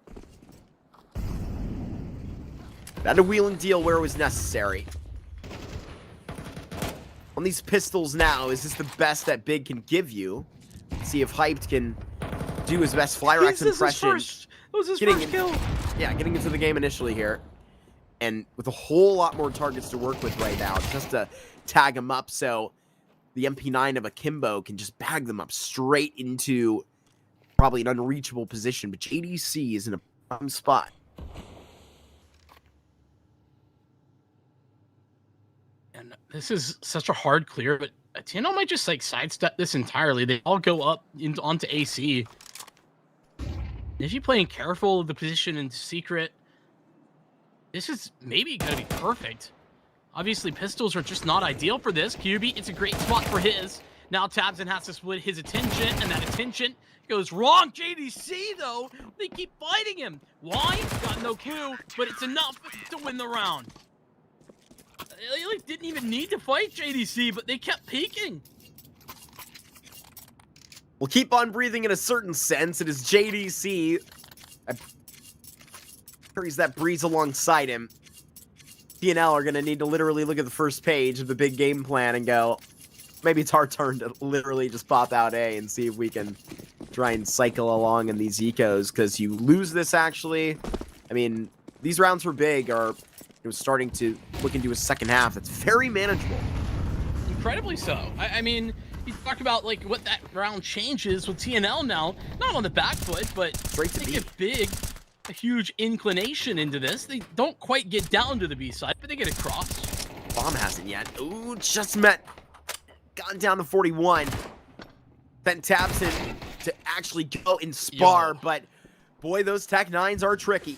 Had to wheel and deal where it was necessary. On these pistols now, is this the best that Big can give you? Let's see if Hyped can do his best Flyrax impression. That was his first kill. Yeah, getting into the game initially here. And with a whole lot more targets to work with right now, just to tag him up so the MP9 of Akimbo can just bag them up straight into probably an unreachable position. But JDC is in a prime spot. And this is such a hard clear, but TNL might just like sidestep this entirely. They all go up onto AC. If you're playing careful of the position in secret, this is maybe going to be perfect. Obviously, pistols are just not ideal for this. QB, it's a great spot for his. Now Tabson has to split his attention, and that attention goes wrong. JDC, though, they keep fighting him. Why? Got no clue, but it's enough to win the round. They like, didn't even need to fight JDC, but they kept peeking. We'll keep on breathing in a certain sense. It is JDC. Carries that breeze alongside him. TNL are going to need to literally look at the first page of the big game plan and go, maybe it's our turn to literally just pop out A and see if we can try and cycle along in these ecos, because you lose this actually. I mean, these rounds for Big are starting to look into a second half that's very manageable. Incredibly so. I mean, you talk about like what that round changes with TNL now, not on the back foot, but straight to they B. get Big a huge inclination into this. They don't quite get down to the B side, but they get across. Bomb hasn't yet. Ooh, just met. Gotten down to 41. Then taps in to actually go and spar, but boy, those Tech 9s are tricky.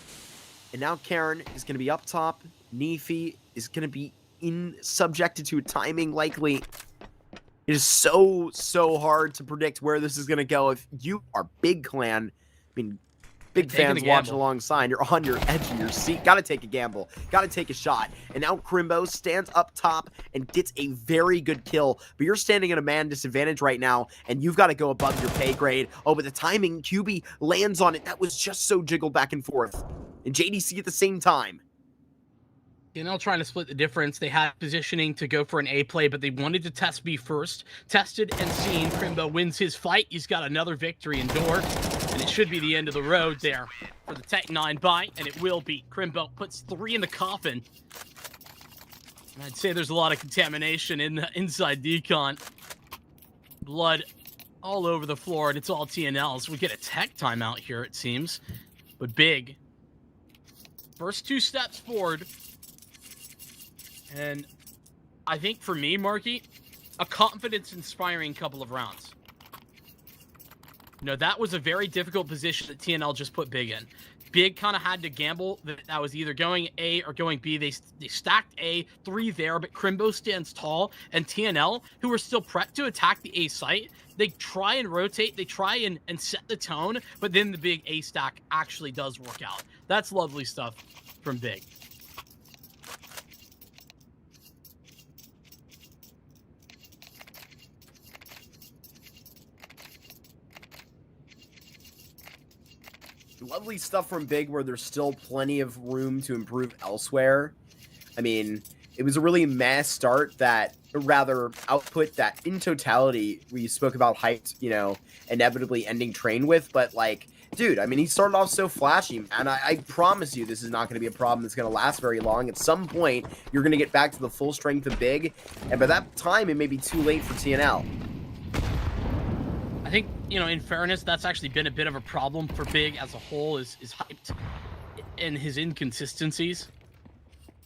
And now Karen is going to be up top. Nefi is going to be subjected to a timing likely. It is so hard to predict where this is going to go. If you are Big Clan, I mean, Big fans watching alongside, you're on your edge of your seat. Got to take a gamble. Got to take a shot. And now Crimbo stands up top and gets a very good kill. But you're standing at a man disadvantage right now, and you've got to go above your pay grade. Oh, but the timing, QB lands on it. That was just so jiggled back and forth. And JDC at the same time. TNL trying to split the difference. They had positioning to go for an A play, but they wanted to test B first. Tested and seen. Crimbo wins his fight. He's got another victory in door. And it should be the end of the road there for the Tech 9 buy, and it will be. Crimbo puts 3 in the coffin. And I'd say there's a lot of contamination in the inside decon. Blood all over the floor, and it's all TNLs. We get a Tech timeout here, it seems. But Big. First 2 steps forward. And I think for me, Marky, a confidence-inspiring couple of rounds. You know, that was a very difficult position that TNL just put Big in. Big kind of had to gamble that was either going A or going B. They stacked A, 3 there, but Crimbo stands tall, and TNL, who are still prepped to attack the A site, they try and rotate, they try and set the tone, but then the big A stack actually does work out. That's lovely stuff from Big. Lovely stuff from Big, where there's still plenty of room to improve elsewhere. I mean, it was a really mass start that, or rather, output that in totality we spoke about hyped, you know, inevitably ending train with. But like, dude, I mean, he started off so flashy, man. I promise you this is not going to be a problem that's going to last very long. At some point, you're going to get back to the full strength of Big, and by that time, it may be too late for TNL. I think, you know, in fairness, that's actually been a bit of a problem for Big as a whole, is hyped and his inconsistencies.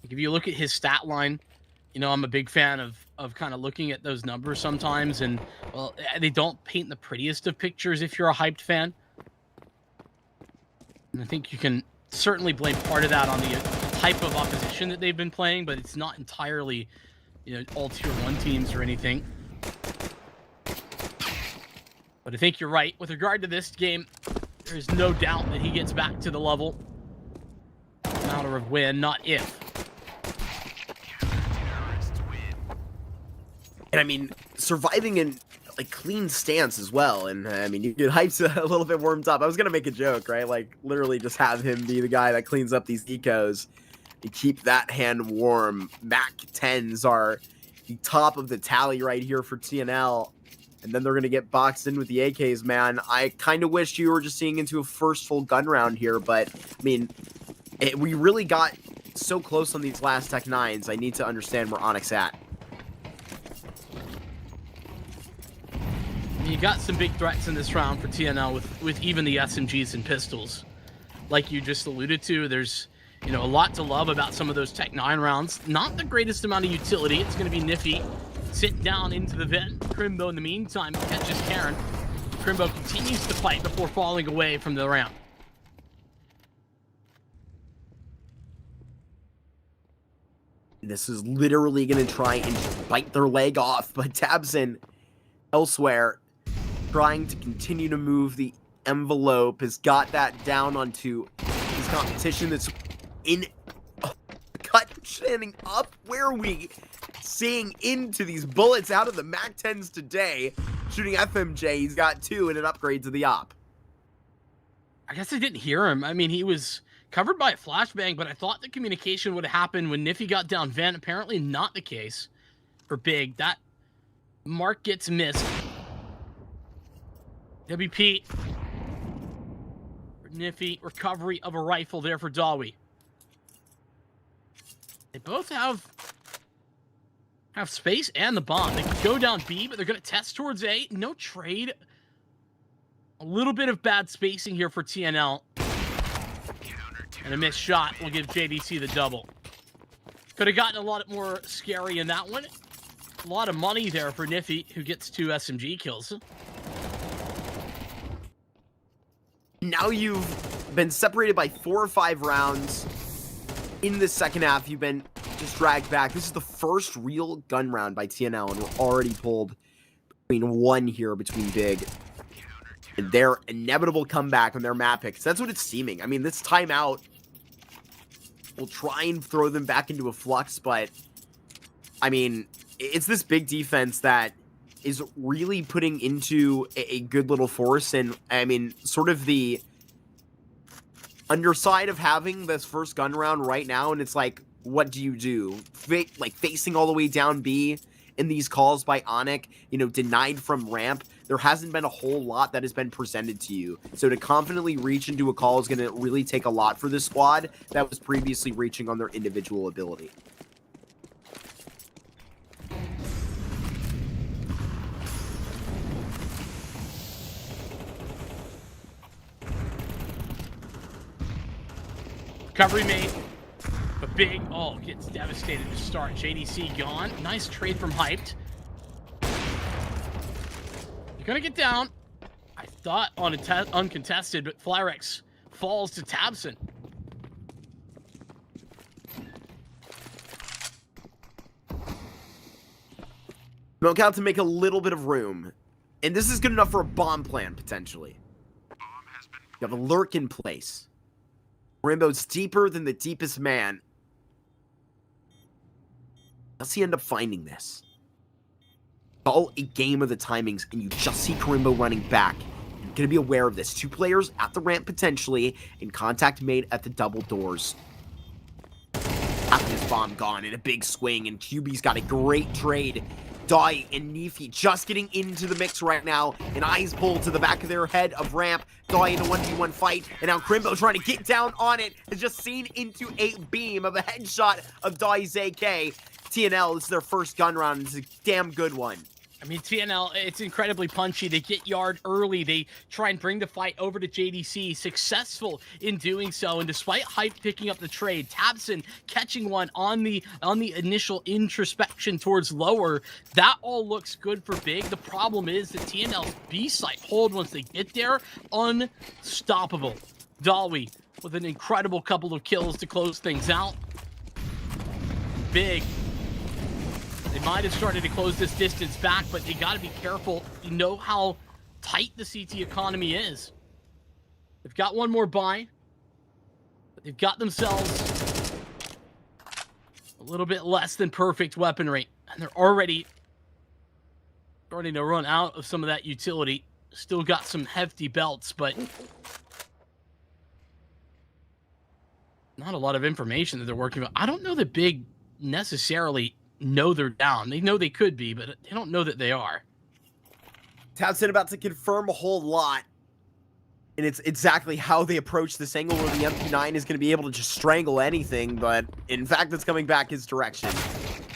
Like, if you look at his stat line, you know, I'm a big fan of kind of looking at those numbers sometimes, and, well, they don't paint the prettiest of pictures if you're a hyped fan. And I think you can certainly blame part of that on the type of opposition that they've been playing, but it's not entirely, you know, all tier 1 teams or anything. But I think you're right. With regard to this game, there's no doubt that he gets back to the level. Matter of when, not if. And I mean, surviving in like clean stance as well. And I mean, you get hyped a little bit warmed up. I was gonna make a joke, right? Like literally just have him be the guy that cleans up these ecos and keep that hand warm. Mac 10s are the top of the tally right here for TNL. And then they're going to get boxed in with the AKs, man. I kind of wish you were just seeing into a first full gun round here, but, I mean, we really got so close on these last Tech 9s. I need to understand where Onyx at. You got some big threats in this round for TNL with even the SMGs and pistols. Like you just alluded to, there's, you know, a lot to love about some of those Tech 9 rounds. Not the greatest amount of utility. It's going to be Nifty sent down into the vent. Crimbo, in the meantime, catches Karen. Crimbo continues to fight before falling away from the ramp. This is literally going to try and bite their leg off, but Tabson elsewhere trying to continue to move the envelope, has got that down onto his competition that's in cut, standing up. Where are we seeing into these bullets out of the Mac 10s today? Shooting FMJ, he's got 2 and an upgrade to the op. I guess I didn't hear him. I mean, he was covered by a flashbang, but I thought the communication would happen when Niffy got down vent. Apparently not the case for Big. That mark gets missed. WP for Niffy. Recovery of a rifle there for Dawi. They both have space and the bomb. They can go down B, but they're going to test towards A. No trade. A little bit of bad spacing here for TNL. And a missed shot will give JDC the double. Could have gotten a lot more scary in that one. A lot of money there for Niffy, who gets 2 SMG kills. Now you've been separated by 4 or 5 rounds. In the second half, you've been just dragged back. This is the first real gun round by TNL, and we're already pulled between 1 here between Big and their inevitable comeback on their map picks. That's what it's seeming. I mean, this timeout will try and throw them back into a flux, but I mean, it's this Big defense that is really putting into a good little force, and I mean, sort of the underside of having this first gun round right now, and it's like, what do you do? Like, facing all the way down B in these calls by Onyx, you know, denied from ramp, there hasn't been a whole lot that has been presented to you. So to confidently reach into a call is going to really take a lot for this squad that was previously reaching on their individual ability. Recovery made. But Big, gets devastated to start. JDC gone. Nice trade from Hyped. You're gonna get down. I thought on uncontested, but Flyrex falls to Tabson. Milk out to make a little bit of room. And this is good enough for a bomb plan, potentially. You have a lurk in place. Rainbow's deeper than the deepest man. Does he end up finding this? All a game of the timings, and you just see Karimbo running back. You're going to be aware of this. 2 players at the ramp potentially, and contact made at the double doors. After this bomb gone in a big swing, and QB's got a great trade. Dai and Nefi just getting into the mix right now, and eyes pulled to the back of their head of ramp. Dai in a 1v1 fight, and now Karimbo trying to get down on it, has just seen into a beam of a headshot of Dai's AK. TNL, this is their first gun round, it's a damn good one. I mean, TNL, it's incredibly punchy. They get yard early. They try and bring the fight over to JDC, successful in doing so. And despite Hype picking up the trade, Tabson catching one on the initial introspection towards lower, that all looks good for Big. The problem is that TNL's B site hold once they get there, unstoppable. Dalwi with an incredible couple of kills to close things out. Big. They might have started to close this distance back, but they got to be careful. You know how tight the CT economy is. They've got one more buy, but they've got themselves a little bit less than perfect weaponry, and they're already starting to run out of some of that utility. Still got some hefty belts, but not a lot of information that they're working with. I don't know that Big necessarily know they're down. They know they could be, but they don't know that they are. Tabson about to confirm a whole lot. And it's exactly how they approach this angle where the MP9 is going to be able to just strangle anything, but in fact, it's coming back his direction.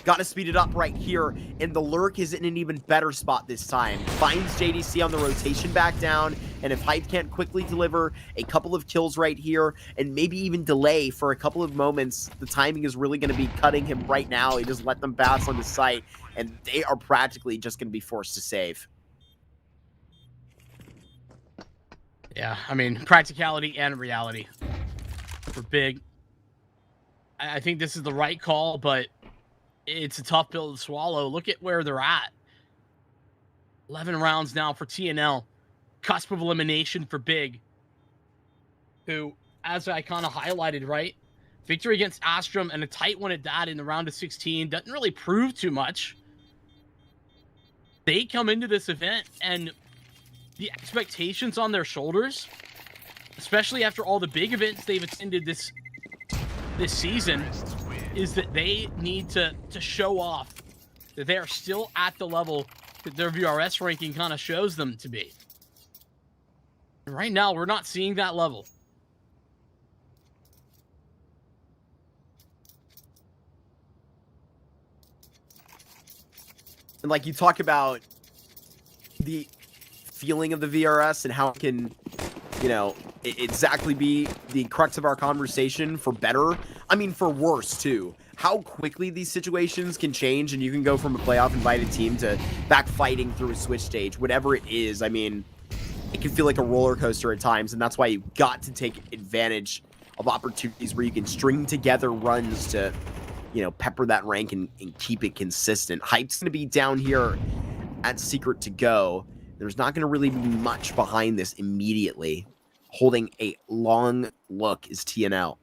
Got to speed it up right here, and the lurk is in an even better spot this time. Finds JDC on the rotation back down, and if Hype can't quickly deliver a couple of kills right here, and maybe even delay for a couple of moments, the timing is really going to be cutting him right now. He just let them pass on the site, and they are practically just going to be forced to save. Yeah, I mean, practicality and reality for Big. I think this is the right call, but it's a tough pill to swallow. Look at where they're at. 11 rounds now for TNL. Cusp of elimination for Big, who, as I kind of highlighted, right? Victory against Astrum and a tight one at that in the round of 16 doesn't really prove too much. They come into this event and the expectations on their shoulders, especially after all the big events they've attended this season, is that they need to show off that they are still at the level that their VRS ranking kind of shows them to be. And right now, we're not seeing that level. And like you talk about the feeling of the VRS and how it can, you know, exactly be the crux of our conversation for better. I mean, for worse, too. How quickly these situations can change, and you can go from a playoff invited team to back fighting through a switch stage, whatever it is. I mean, it can feel like a roller coaster at times, and that's why you've got to take advantage of opportunities where you can string together runs to, you know, pepper that rank and keep it consistent. Hype's going to be down here at Secret to Go. There's not going to really be much behind this immediately. Holding a long look is TNL.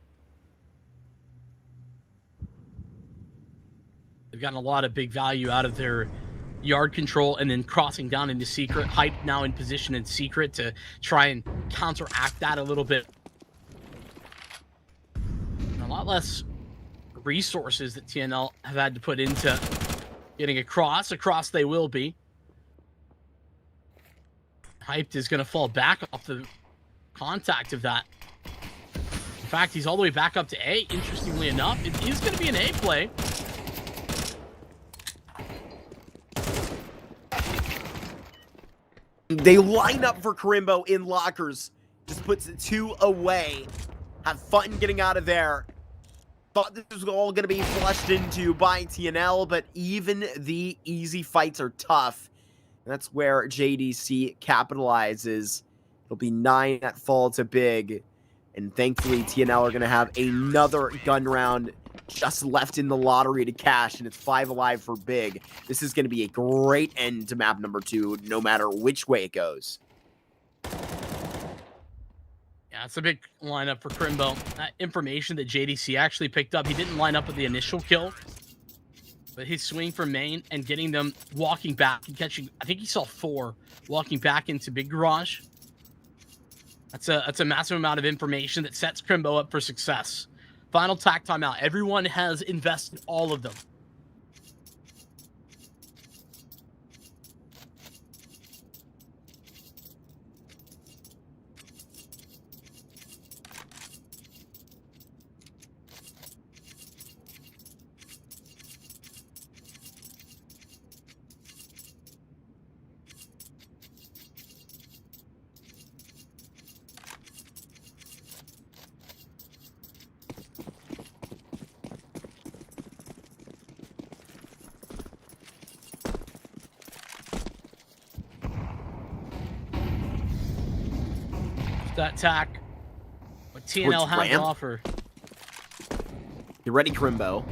They've gotten a lot of big value out of their yard control and then crossing down into Secret. Hype now in position in Secret to try and counteract that a little bit. And a lot less resources that TNL have had to put into getting across. Across they will be. Hyped is going to fall back off the contact of that. In fact, he's all the way back up to A. Interestingly enough, it is going to be an A play. They line up for Karimbo in lockers. Just puts it 2 away. Have fun getting out of there. Thought this was all going to be flushed into by TNL, but even the easy fights are tough. And that's where JDC capitalizes. It'll be 9 that fall to Big. And thankfully, TNL are going to have another gun round just left in the lottery to cash, and it's 5 alive for Big. This is going to be a great end to map number 2, no matter which way it goes. Yeah, it's a big lineup for Crimbo. That information that JDC actually picked up, he didn't line up with the initial kill, but his swing for main and getting them walking back and catching, I think he saw 4 walking back into Big Garage. That's a massive amount of information that sets Crimbo up for success. Final tack timeout. Everyone has invested all of them. That tack, what TNL has to offer. You ready, Crimbo?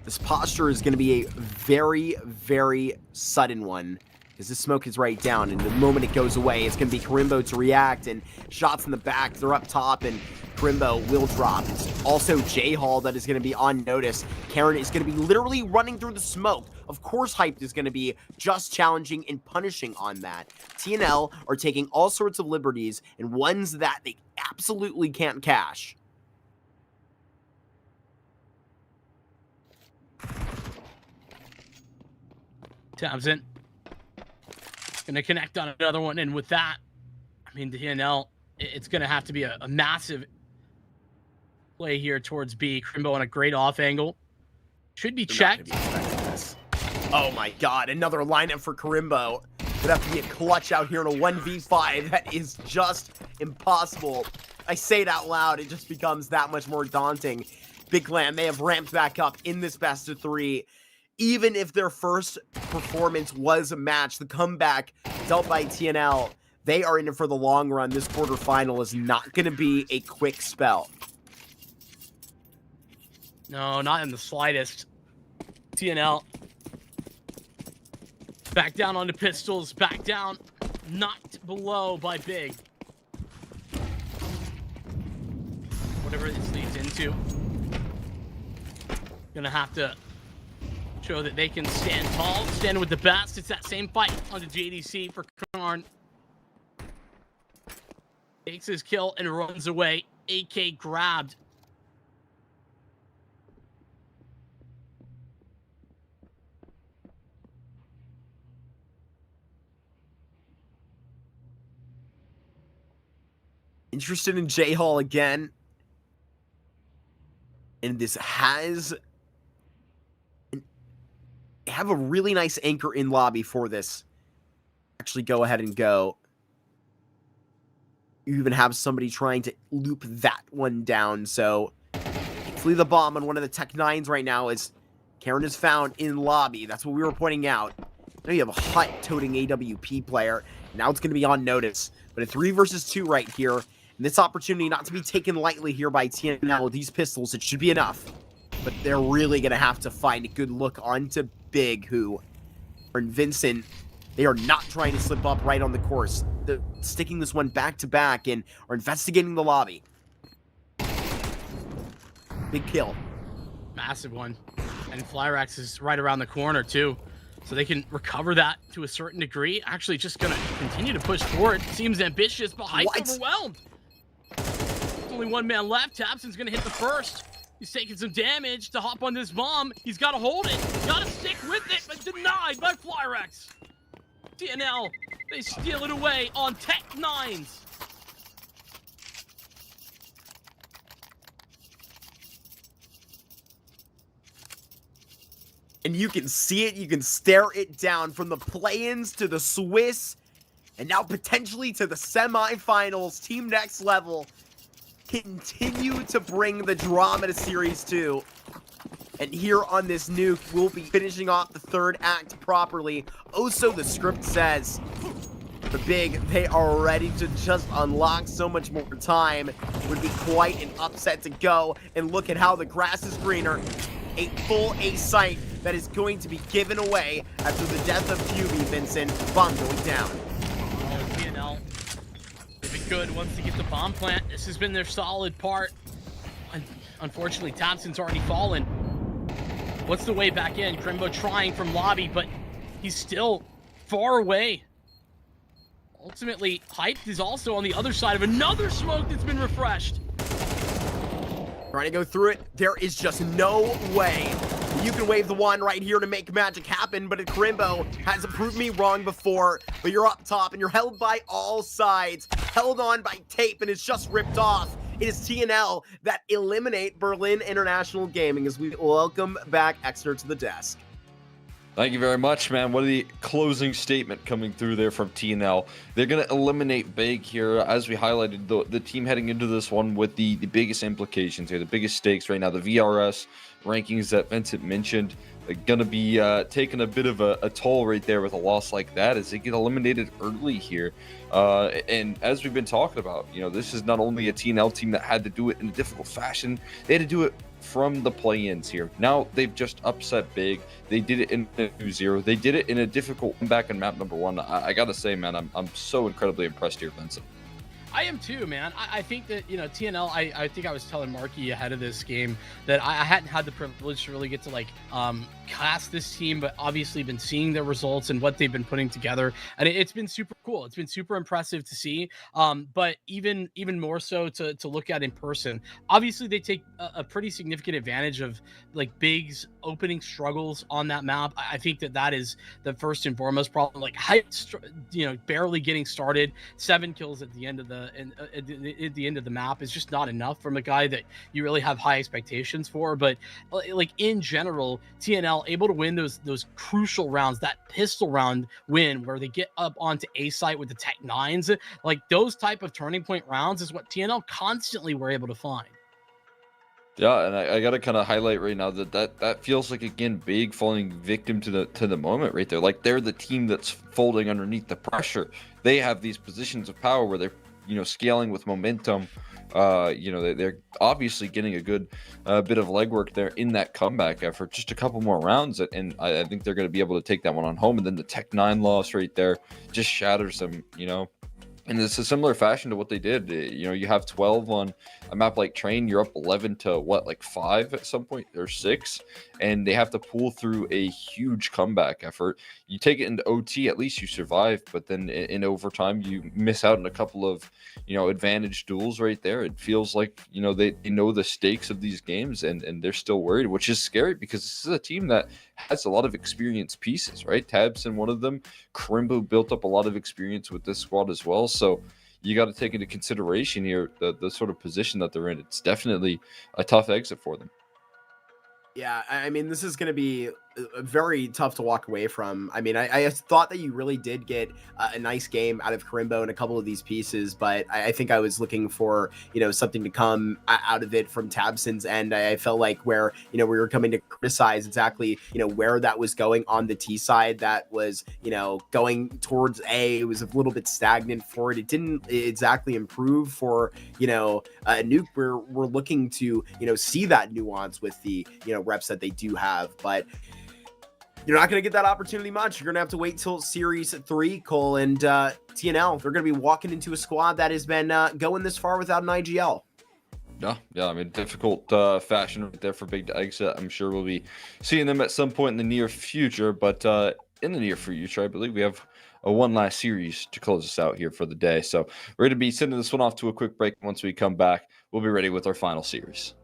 This posture is going to be a very, very sudden one, because this smoke is right down, and the moment it goes away, it's going to be Crimbo to react, and shots in the back, they're up top, and Crimbo will drop. It's also J-Hall that is going to be on notice. Karen is going to be literally running through the smoke. Of course, Hyped is going to be just challenging and punishing on that. TNL are taking all sorts of liberties, and ones that they absolutely can't cash. Townsend gonna connect on another one, and with that, I mean, TNL, it's gonna have to be a massive play here towards B. Crimbo on a great off angle. Should be checked. Oh my god, another lineup for Crimbo. Would have to be a clutch out here in a 1v5. That is just impossible. I say it out loud, it just becomes that much more daunting. Big Clan, they have ramped back up in this best of 3. Even if their first performance was a match, the comeback dealt by TNL, they are in it for the long run. This quarterfinal is not going to be a quick spell. No, not in the slightest. TNL back down onto pistols, back down, knocked below by Big. Whatever this leads into, gonna have to show that they can stand tall, stand with the best. It's that same fight on the JDC for Karn. Takes his kill and runs away. AK grabbed. Interested in J-Hall again. And this has... have a really nice anchor in lobby for this. Actually, go ahead and go. You even have somebody trying to loop that one down, so hopefully the bomb on one of the Tech 9s right now is Karen is found in lobby. That's what we were pointing out. Now you have a hot-toting AWP player. Now it's going to be on notice. But a 3 versus 2 right here. And this opportunity not to be taken lightly here by TNL with these pistols. It should be enough. But they're really going to have to find a good look onto Big, who are in Vincent. They are not trying to slip up right on the course. They're sticking this one back to back and are investigating the lobby. Big kill. Massive one. And Flyrax is right around the corner too. So they can recover that to a certain degree. Actually just gonna continue to push forward. Seems ambitious, but Hype's overwhelmed. There's only one man left. Tabson's gonna hit the first. He's taking some damage to hop on this bomb. He's got to hold it. Got to stick with it, but denied by Flyrex. TNL, they steal it away on Tech 9s. And you can see it. You can stare it down from the play-ins to the Swiss. And now potentially to the semifinals. Team Next Level continue to bring the drama to Series 2. And here on this nuke, we'll be finishing off the third act properly. Oh, so the script says. But Big, they are ready to just unlock so much more time. Would be quite an upset to go. And look at how the grass is greener. A full A site that is going to be given away after the death of QB, Vincent. Bomb going down. Oh, TNL. They've been good once they get the bomb plant. This has been their solid part. Unfortunately, Thompson's already fallen. What's the way back in? Crimbo trying from lobby, but he's still far away. Ultimately, Hyped is also on the other side of another smoke that's been refreshed. Trying to go through it. There is just no way you can wave the wand right here to make magic happen, but Crimbo has proved me wrong before. But you're up top and you're held by all sides, held on by tape, and it's just ripped off. It is TNL that eliminate Berlin International Gaming as we welcome back Exeter to the desk. Thank you very much, man. What a closing statement coming through there from TNL. They're going to eliminate Big here. As we highlighted, the team heading into this one with the biggest implications here, the biggest stakes right now, the VRS rankings that Vincent mentioned, going to be taking a bit of a toll right there with a loss like that as they get eliminated early here. And as we've been talking about, this is not only a TNL team that had to do it in a difficult fashion, they had to do it from the play-ins here. Now they've just upset Big. They did it in 2-0. They did it in a difficult comeback in map number 1. I gotta say, man, I'm so incredibly impressed here, Vincent. I am too, man. I think that, TNL, I think I was telling Marky ahead of this game that I hadn't had the privilege to really get to cast this team, but obviously been seeing their results and what they've been putting together. And it's been super cool. It's been super impressive to see. But even more so to look at in person. Obviously they take a pretty significant advantage of Big's opening struggles on that map. I think that is the first and foremost problem. Barely getting started, 7 kills at the end of the map is just not enough from a guy that you really have high expectations for. But in general, TNL able to win those crucial rounds, that pistol round win where they get up onto A site with the Tech 9s, those type of turning point rounds is what TNL constantly were able to find. Yeah, and I got to kind of highlight right now that feels like, again, Big falling victim to the moment right there. They're the team that's folding underneath the pressure. They have these positions of power where they're scaling with momentum. They're obviously getting a good bit of legwork there in that comeback effort. Just a couple more rounds, and I think they're going to be able to take that one on home. And then the Tech 9 loss right there just shatters them, And it's a similar fashion to what they did. You have 12 on a map like Train. You're up 11 to 5 at some point, or 6, and they have to pull through a huge comeback effort. You take it into OT, at least you survive, but then in overtime you miss out on a couple of advantage duels right there. It feels like they know the stakes of these games, and they're still worried, which is scary because this is a team that has a lot of experienced pieces, right? Tabson, one of them. Crimbo built up a lot of experience with this squad as well. So you got to take into consideration here the sort of position that they're in. It's definitely a tough exit for them. Yeah, I mean, this is going to be very tough to walk away from. I mean, I thought that you really did get a nice game out of Crimbo in a couple of these pieces, but I think I was looking for, something to come out of it from Tabson's end. I felt like where, we were coming to criticize exactly, where that was going on the T side, that was, going towards A. It was a little bit stagnant for it. It didn't exactly improve for, Nuke. We're looking to, see that nuance with the, reps that they do have, but you're not going to get that opportunity much. You're going to have to wait till Series 3, Cole, and TNL. They're going to be walking into a squad that has been going this far without an IGL. Yeah, I mean, difficult fashion right there for Big to exit. I'm sure we'll be seeing them at some point in the near future, but in the near future, I believe we have one last series to close us out here for the day. So we're going to be sending this one off to a quick break. Once we come back, we'll be ready with our final series.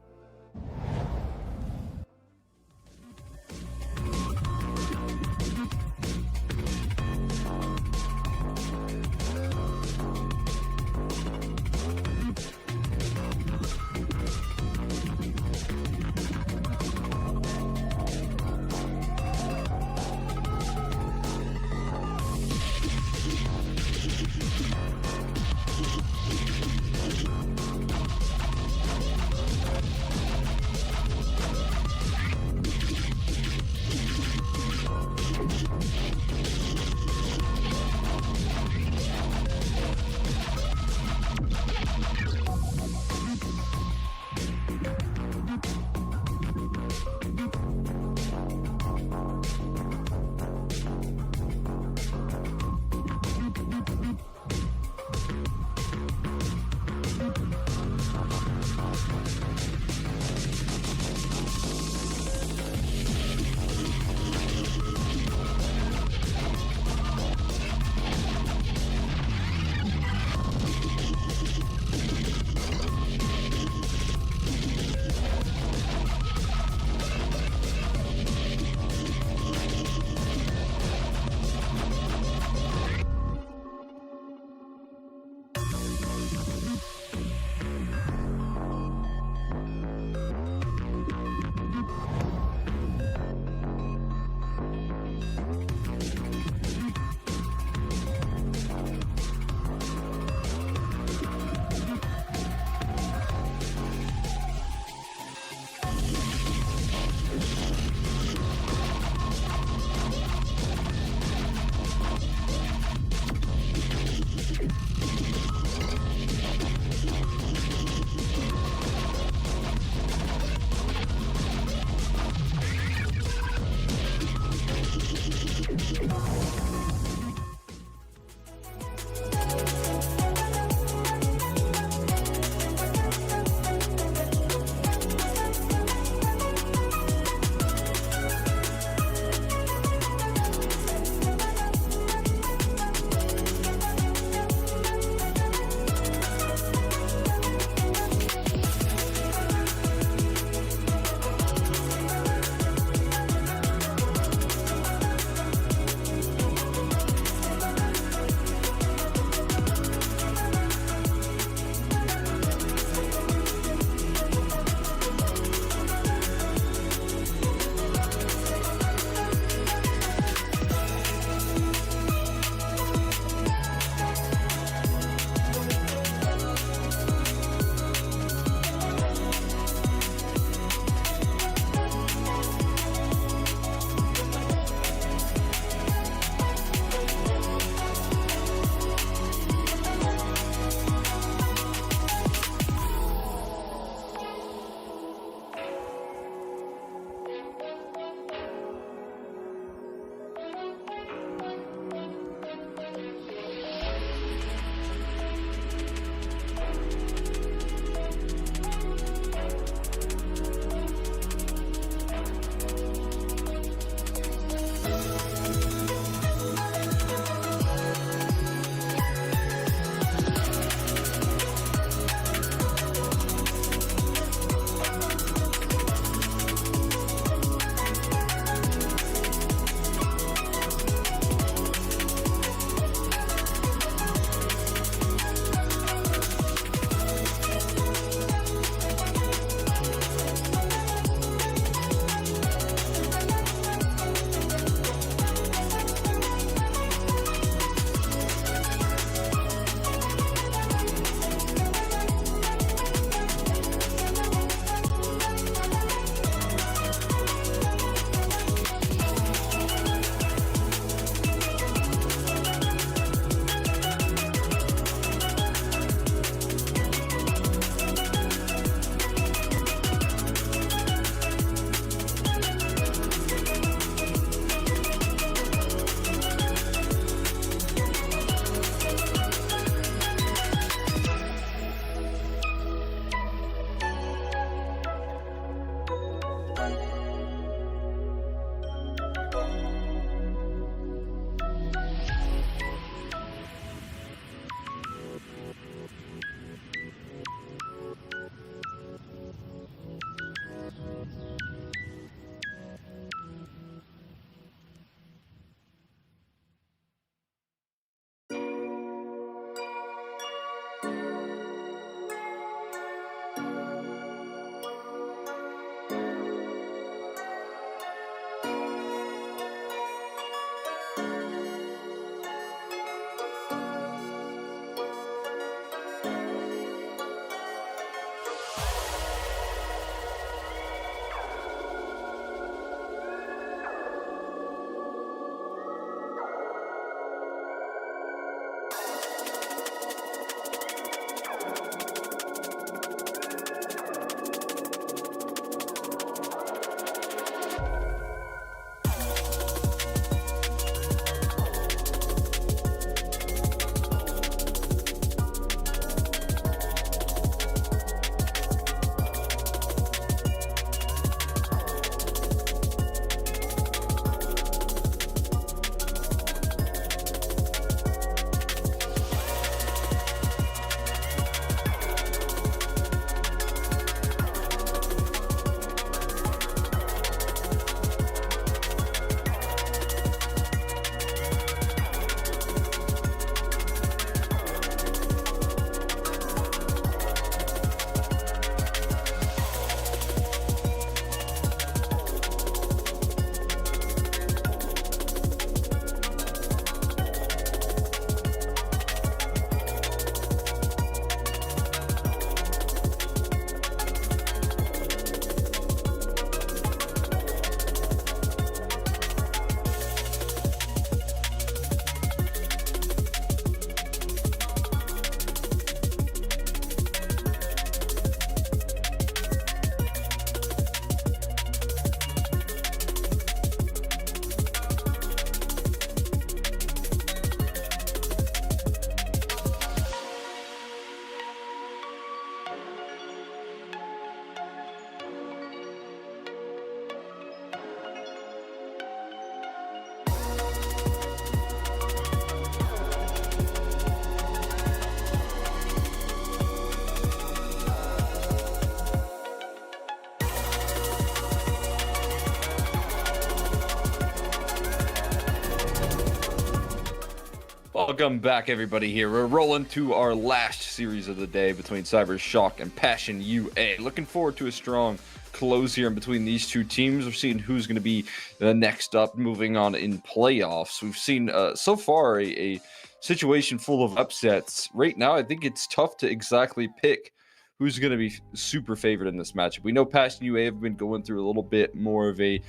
Welcome back, everybody. Here we're rolling to our last series of the day between CyberSHOKE and Passion UA. Looking forward to a strong close here in between these two teams. We're seeing who's going to be the next up, moving on in playoffs. We've seen so far a situation full of upsets. Right now, I think it's tough to exactly pick who's going to be super favored in this matchup. We know Passion UA have been going through a little bit more of a,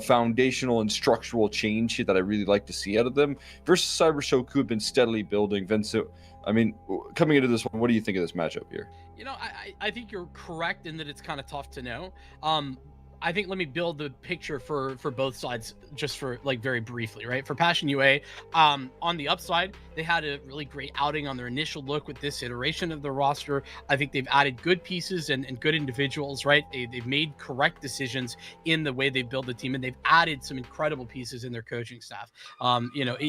foundational and structural change here that I really like to see out of them versus CyberSHOKE, who have been steadily building. Vincent, I mean, coming into this one, what do you think of this matchup here? I think you're correct in that it's kind of tough to know. I think let me build the picture for both sides just for very briefly, right? For Passion UA, on the upside, they had a really great outing on their initial look with this iteration of the roster. I think they've added good pieces and good individuals, right? They've made correct decisions in the way they build the team, and they've added some incredible pieces in their coaching staff.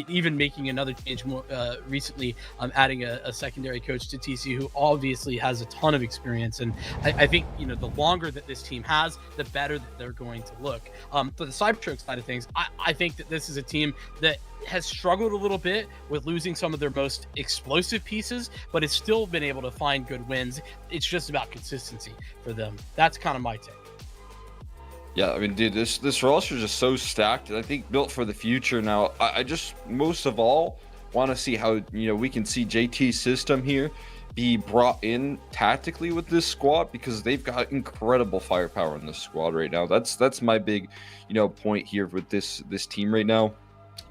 Even making another change more recently, adding a secondary coach to TC who obviously has a ton of experience. And I think, the longer that this team has, the better that they're going to look. For the CyberSHOKE side of things, I think that this is a team that has struggled a little bit with losing some of their most explosive pieces, but has still been able to find good wins. It's just about consistency for them. That's kind of my take. Yeah, I mean, dude, this roster is just so stacked, and I think built for the future. Now, I just most of all want to see how we can see JT's system here be brought in tactically with this squad, because they've got incredible firepower in this squad right now. That's my big point here with this team right now.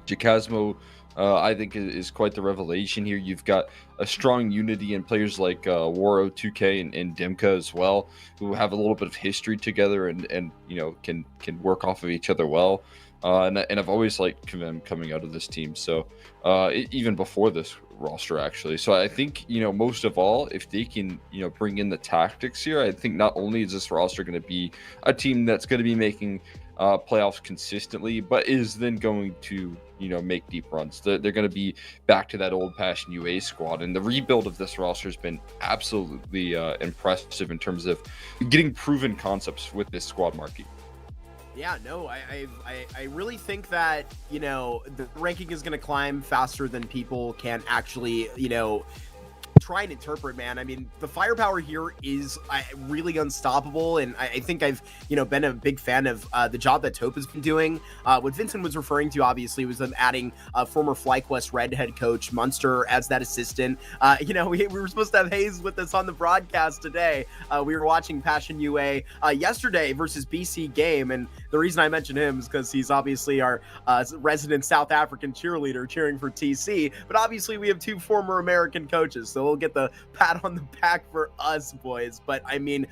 Jacasmo, I think is quite the revelation here. You've got a strong unity in players like Waro 2K and Dimka as well, who have a little bit of history together and can work off of each other well. And I've always liked them coming out of this team. So even before this roster, actually. So I think, most of all, if they can, bring in the tactics here, I think not only is this roster going to be a team that's going to be making playoffs consistently, but is then going to, make deep runs. They're going to be back to that old Passion UA squad. And the rebuild of this roster has been absolutely impressive in terms of getting proven concepts with this squad, Marky. Yeah, no, I really think that, the ranking is going to climb faster than people can actually, try and interpret, man. I mean, the firepower here is really unstoppable, and I think I've, been a big fan of the job that Tope has been doing. What Vincent was referring to, obviously, was them adding former FlyQuest Red head coach Munster as that assistant. We were supposed to have Hayes with us on the broadcast today. We were watching Passion UA yesterday versus BC Game, and the reason I mention him is because he's obviously our resident South African cheerleader cheering for TC, but obviously we have two former American coaches, so we'll get the pat on the back for us, boys. But I mean,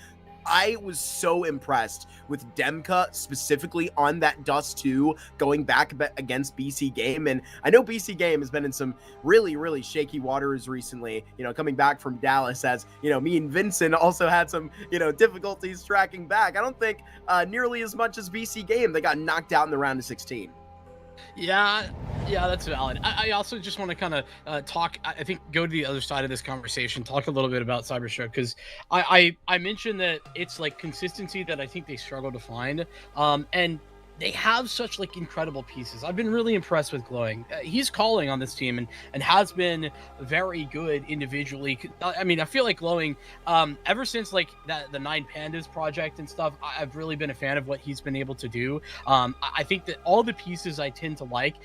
I was so impressed with Demka specifically on that Dust 2 going back against BC Game. And I know BC Game has been in some really, really shaky waters recently, coming back from Dallas, as, me and Vincent also had some, difficulties tracking back. I don't think nearly as much as BC Game. They got knocked out in the round of 16. Yeah, that's valid. I also just want to kind of talk, I think, go to the other side of this conversation, talk a little bit about CyberSHOKE, because I mentioned that it's consistency that I think they struggle to find. And they have such incredible pieces. I've been really impressed with Glowing. He's calling on this team and has been very good individually. I mean, I feel like Glowing, ever since the Nine Pandas project and stuff, I've really been a fan of what he's been able to do. I think that all the pieces I tend to like.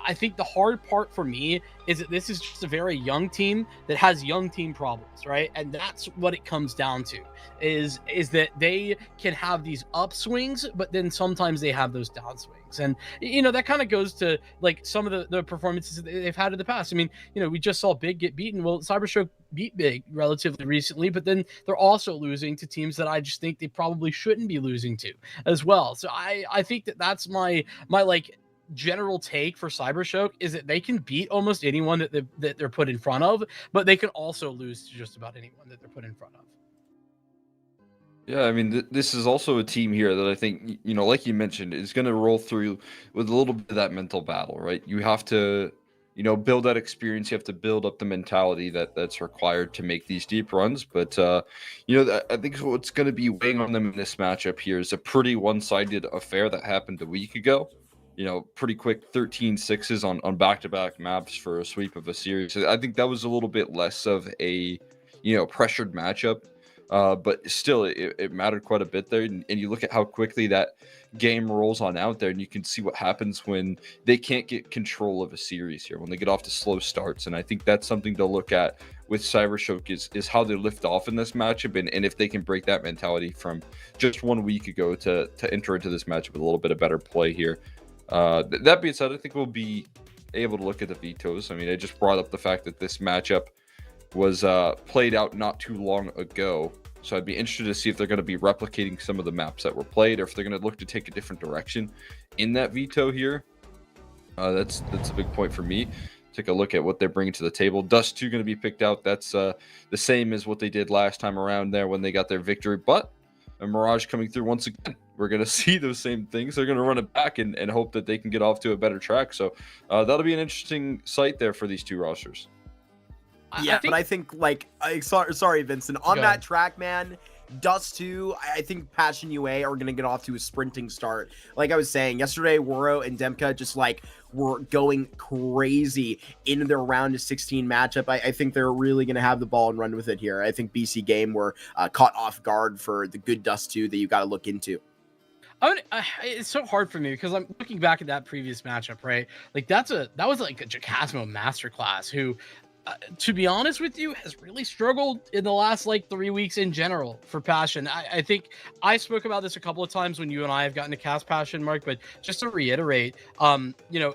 I think the hard part for me is that this is just a very young team that has young team problems, right? And that's what it comes down to, is that they can have these upswings, but then sometimes they have those downswings. And, that kind of goes to some of the performances that they've had in the past. I mean, we just saw Big get beaten. Well, CyberSHOKE beat Big relatively recently, but then they're also losing to teams that I just think they probably shouldn't be losing to as well. So I think that that's my general take for CyberSHOKE, is that they can beat almost anyone that they're put in front of, but they can also lose to just about anyone that they're put in front of. Yeah, I mean, this is also a team here that I think, like you mentioned, is going to roll through with a little bit of that mental battle, right? You have to, build that experience. You have to build up the mentality that's required to make these deep runs. But, I think what's going to be weighing on them in this matchup here is a pretty one-sided affair that happened a week ago. pretty quick 13 sixes on back-to-back maps for a sweep of a series. I think that was a little bit less of a, pressured matchup. But still, it mattered quite a bit there. And you look at how quickly that game rolls on out there, and you can see what happens when they can't get control of a series here, when they get off to slow starts. And I think that's something to look at with CYBERSHOKE is how they lift off in this matchup, and if they can break that mentality from just 1 week ago to enter into this matchup with a little bit of better play here. That being said, I think we'll be able to look at the vetoes. I mean, I just brought up the fact that this matchup was played out not too long ago. So I'd be interested to see if they're going to be replicating some of the maps that were played, or if they're going to look to take a different direction in that veto here. That's a big point for me. Take a look at what they're bringing to the table. Dust 2 going to be picked out. That's the same as what they did last time around there when they got their victory. But a Mirage coming through once again. We're going to see those same things. They're going to run it back and hope that they can get off to a better track. So that'll be an interesting sight there for these two rosters. Yeah, but I think, sorry, Vincent, on that track, man, Dust 2, I think Passion UA are going to get off to a sprinting start. Like I was saying, yesterday, Woro and Demka just, were going crazy in their round of 16 matchup. I think they're really going to have the ball and run with it here. I think BC Game were caught off guard for the good Dust 2 that you got to look into. It's so hard for me because I'm looking back at that previous matchup, right? That was a Jacasmo masterclass who, to be honest with you, has really struggled in the last 3 weeks in general for Passion. I think I spoke about this a couple of times when you and I have gotten to cast Passion, Mark, but just to reiterate,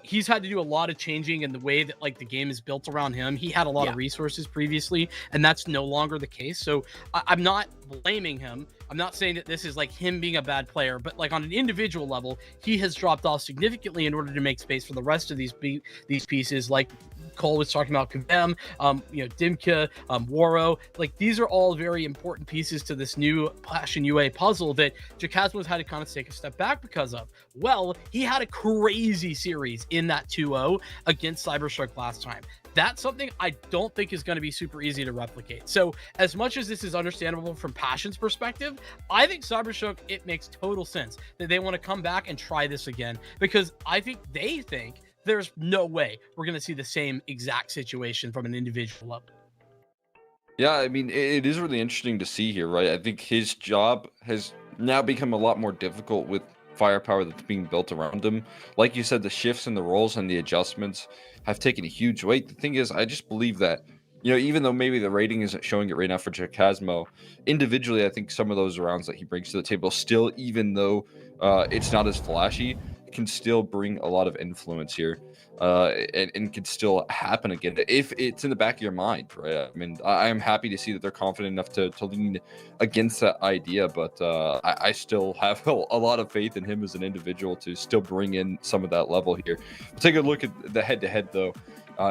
he's had to do a lot of changing in the way that the game is built around him. He had a lot of resources previously, and that's no longer the case. So I'm not blaming him. I'm not saying that this is him being a bad player, but on an individual level, he has dropped off significantly in order to make space for the rest of these pieces. Cole was talking about Kavem, Dimka, Woro. These are all very important pieces to this new Passion UA puzzle that Jacasmo's had to kind of take a step back because of. Well, he had a crazy series in that 2-0 against CYBERSHOKE last time. That's something I don't think is going to be super easy to replicate. So as much as this is understandable from Passion's perspective, I think CYBERSHOKE, it makes total sense that they want to come back and try this again, because I think they think there's no way we're going to see the same exact situation from an individual level. Yeah, I mean, it is really interesting to see here, right? I think his job has now become a lot more difficult with firepower that's being built around him. Like you said, the shifts in the roles and the adjustments have taken a huge weight. The thing is, I just believe that, even though maybe the rating isn't showing it right now for Jacasmo, individually, I think some of those rounds that he brings to the table still, even though it's not as flashy, can still bring a lot of influence here, and can still happen again if it's in the back of your mind, right? I mean, I am happy to see that they're confident enough to lean against that idea, but I still have a lot of faith in him as an individual to still bring in some of that level here. We'll take a look at the head-to-head, though,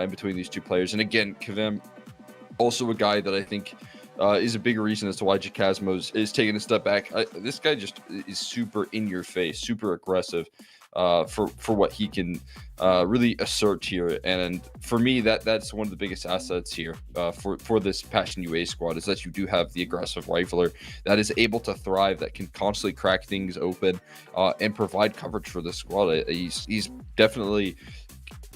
in between these two players. And again, Kavem, also a guy that I think is a big reason as to why Jacasmo is taking a step back. This guy just is super in your face, super aggressive for what he can really assert here. And for me, that's one of the biggest assets here for this Passion UA squad, is that you do have the aggressive rifler that is able to thrive, that can constantly crack things open and provide coverage for the squad. He's definitely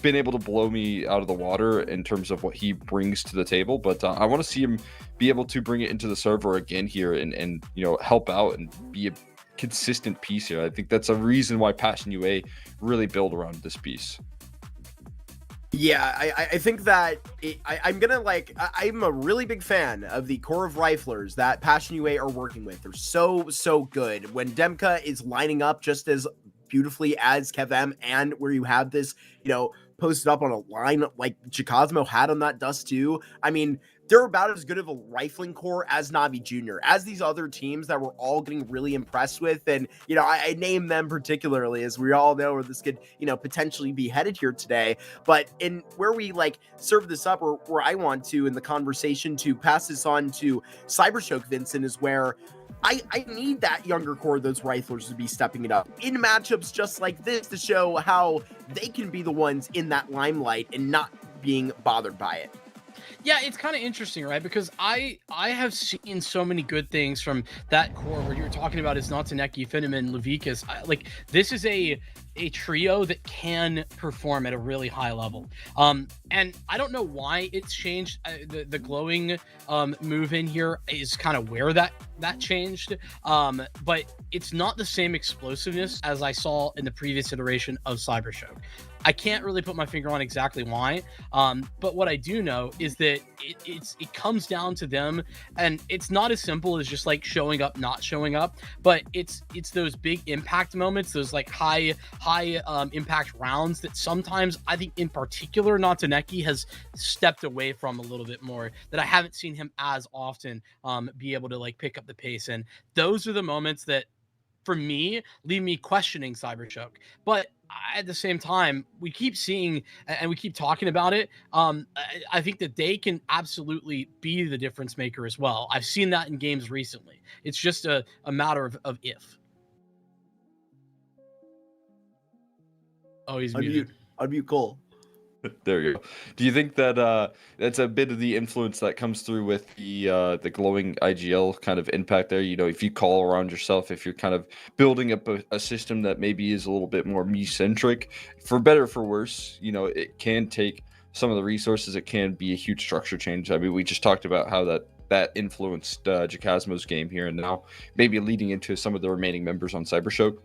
been able to blow me out of the water in terms of what he brings to the table, but I want to see him be able to bring it into the server again here and help out and be a consistent piece here. I think that's a reason why Passion UA really build around this piece. Yeah, I think that I'm a really big fan of the core of riflers that Passion UA are working with. They're so good. When Demka is lining up just as beautifully as Kevem, and where you have this, posted up on a line like Jacasmo had on that Dust 2, I mean, they're about as good of a rifling core as Navi Jr., as these other teams that we're all getting really impressed with. And, I name them particularly as we all know where this could, potentially be headed here today. But in where we serve this up, or where I want to in the conversation to pass this on to CYBERSHOKE, Vincent, is where I need that younger core of those riflers to be stepping it up in matchups just like this to show how they can be the ones in that limelight and not being bothered by it. Yeah, it's kind of interesting, right? Because I have seen so many good things from that core where you were talking about is Nataneki, Finneman, Levikas. This is a trio that can perform at a really high level. And I don't know why it's changed. The glowing move in here is kind of where that changed. But it's not the same explosiveness as I saw in the previous iteration of CYBERSHOKE. I can't really put my finger on exactly why, but what I do know is that it comes down to them, and it's not as simple as just like showing up, not showing up, but it's those big impact moments, those like high impact rounds that sometimes I think in particular Nataneki has stepped away from a little bit more, that I haven't seen him as often be able to like pick up the pace, and those are the moments that for me leave me questioning CYBERSHOKE. But at the same time, we keep seeing and we keep talking about it. I think that they can absolutely be the difference maker as well. I've seen that in games recently. It's just a matter of if. Oh, he's muted. Unmute Cole. There you go. Do you think that that's a bit of the influence that comes through with the glowing IGL kind of impact there? You know, if you call around yourself, if you're kind of building up a system that maybe is a little bit more me-centric, for better or for worse, you know, it can take some of the resources. It can be a huge structure change. I mean, we just talked about how that influenced Jacasmo's game here, and now maybe leading into some of the remaining members on CYBERSHOKE.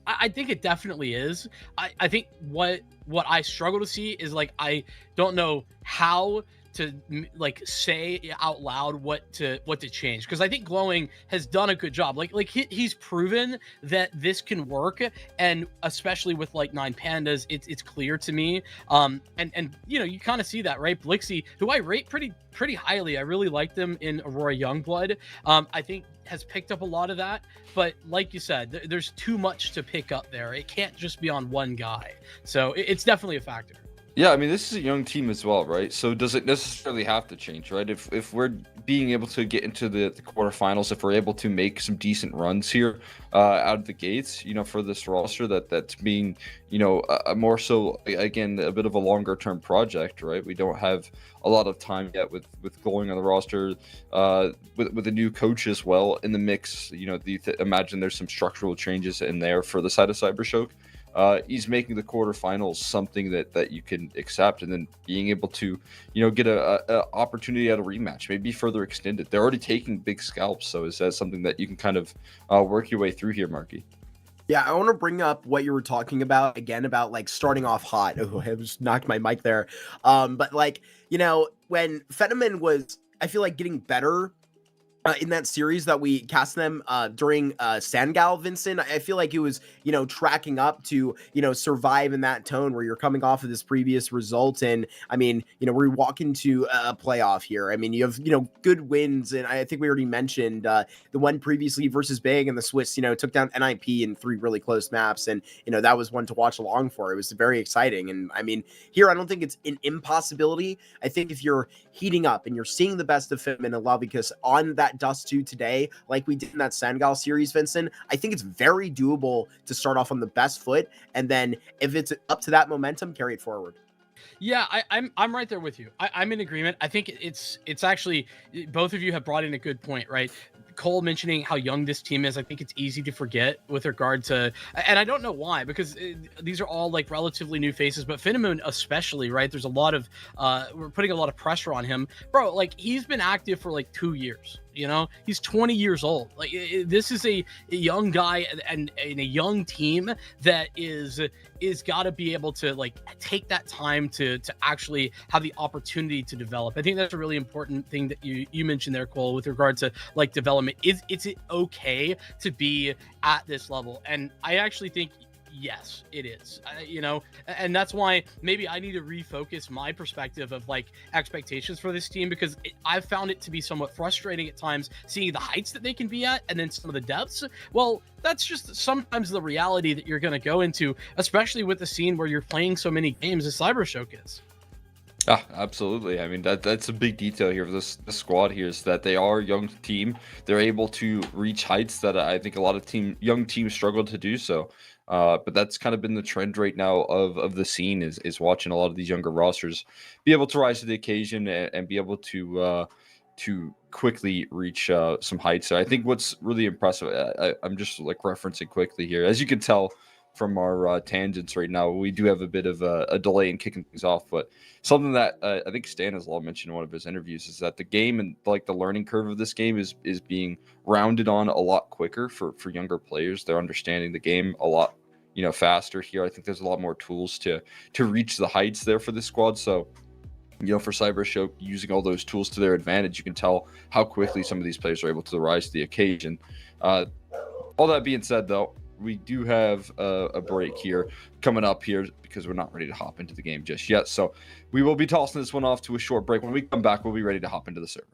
I think it definitely is. I think what I struggle to see is like I don't know how to like say out loud what to change, because I think glowing has done a good job. Like he's proven that this can work, and especially with like 9Pandas, it's clear to me. And you know, you kind of see that, right? Blixie, who I rate pretty highly. I really like them in Aurora Youngblood. I think has picked up a lot of that, but like you said, there's too much to pick up there. It can't just be on one guy, so it's definitely a factor. Yeah, I mean, this is a young team as well, right? So does it necessarily have to change, right? If we're being able to get into the quarterfinals, if we're able to make some decent runs here out of the gates, you know, for this roster that's being, you know, a more so, again, a bit of a longer term project, right? We don't have a lot of time yet with going on the roster, with a new coach as well in the mix. You know, imagine there's some structural changes in there for the side of CYBERSHOKE. He's making the quarterfinals something that you can accept, and then being able to, you know, get a opportunity at a rematch, maybe further extended. They're already taking big scalps, so is that something that you can kind of work your way through here, Marky? Yeah, I want to bring up what you were talking about again about like starting off hot. Oh, I just knocked my mic there. But like, you know, when Fenneman was, I feel like, getting better in that series that we cast them during Sangal, Vincent, I feel like it was, you know, tracking up to, you know, survive in that tone where you're coming off of this previous result. And I mean, you know, we walk into a playoff here. I mean, you have, you know, good wins. And I think we already mentioned the one previously versus Big, and the Swiss, you know, took down NIP in 3 really close maps. And, you know, that was one to watch along for. It was very exciting. And I mean, here, I don't think it's an impossibility. I think if you're heating up and you're seeing the best of Fitman and Love, because on that Dust 2 today, like we did in that Sangal series, Vincent, I think it's very doable to start off on the best foot, and then if it's up to that momentum, carry it forward. Yeah, I'm right there with you. I'm in agreement. I think it's actually, both of you have brought in a good point, right? Cole mentioning how young this team is, I think it's easy to forget with regard to, and I don't know why, because these are all like relatively new faces, but Finnemoon especially, right? There's a lot of, we're putting a lot of pressure on him. Bro, like he's been active for like 2 years. You know, he's 20 years old. Like this is a young guy and a young team that is got to be able to like take that time to actually have the opportunity to develop. I think that's a really important thing that you mentioned there, Cole, with regard to like development. Is it okay to be at this level? And I actually think yes, it is. You know, and that's why maybe I need to refocus my perspective of like expectations for this team, because I've found it to be somewhat frustrating at times seeing the heights that they can be at and then some of the depths. Well, that's just sometimes the reality that you're going to go into, especially with the scene where you're playing so many games as CYBERSHOKE is. Absolutely. I mean, that's a big detail here for this squad here, is that they are a young team. They're able to reach heights that I think a lot of young teams struggle to do so. But that's kind of been the trend right now of the scene is watching a lot of these younger rosters be able to rise to the occasion and be able to quickly reach some heights. So I think what's really impressive, I'm just like referencing quickly here, as you can tell from our tangents right now. We do have a bit of a delay in kicking things off, but something that I think Stanislaw mentioned in one of his interviews is that the game and like the learning curve of this game is being rounded on a lot quicker for younger players. They're understanding the game a lot, faster here. I think there's a lot more tools to reach the heights there for this squad. So, for CYBERSHOKE, using all those tools to their advantage, you can tell how quickly some of these players are able to rise to the occasion. All that being said, though, we do have a break here coming up here because we're not ready to hop into the game just yet. So we will be tossing this one off to a short break. When we come back, we'll be ready to hop into the server.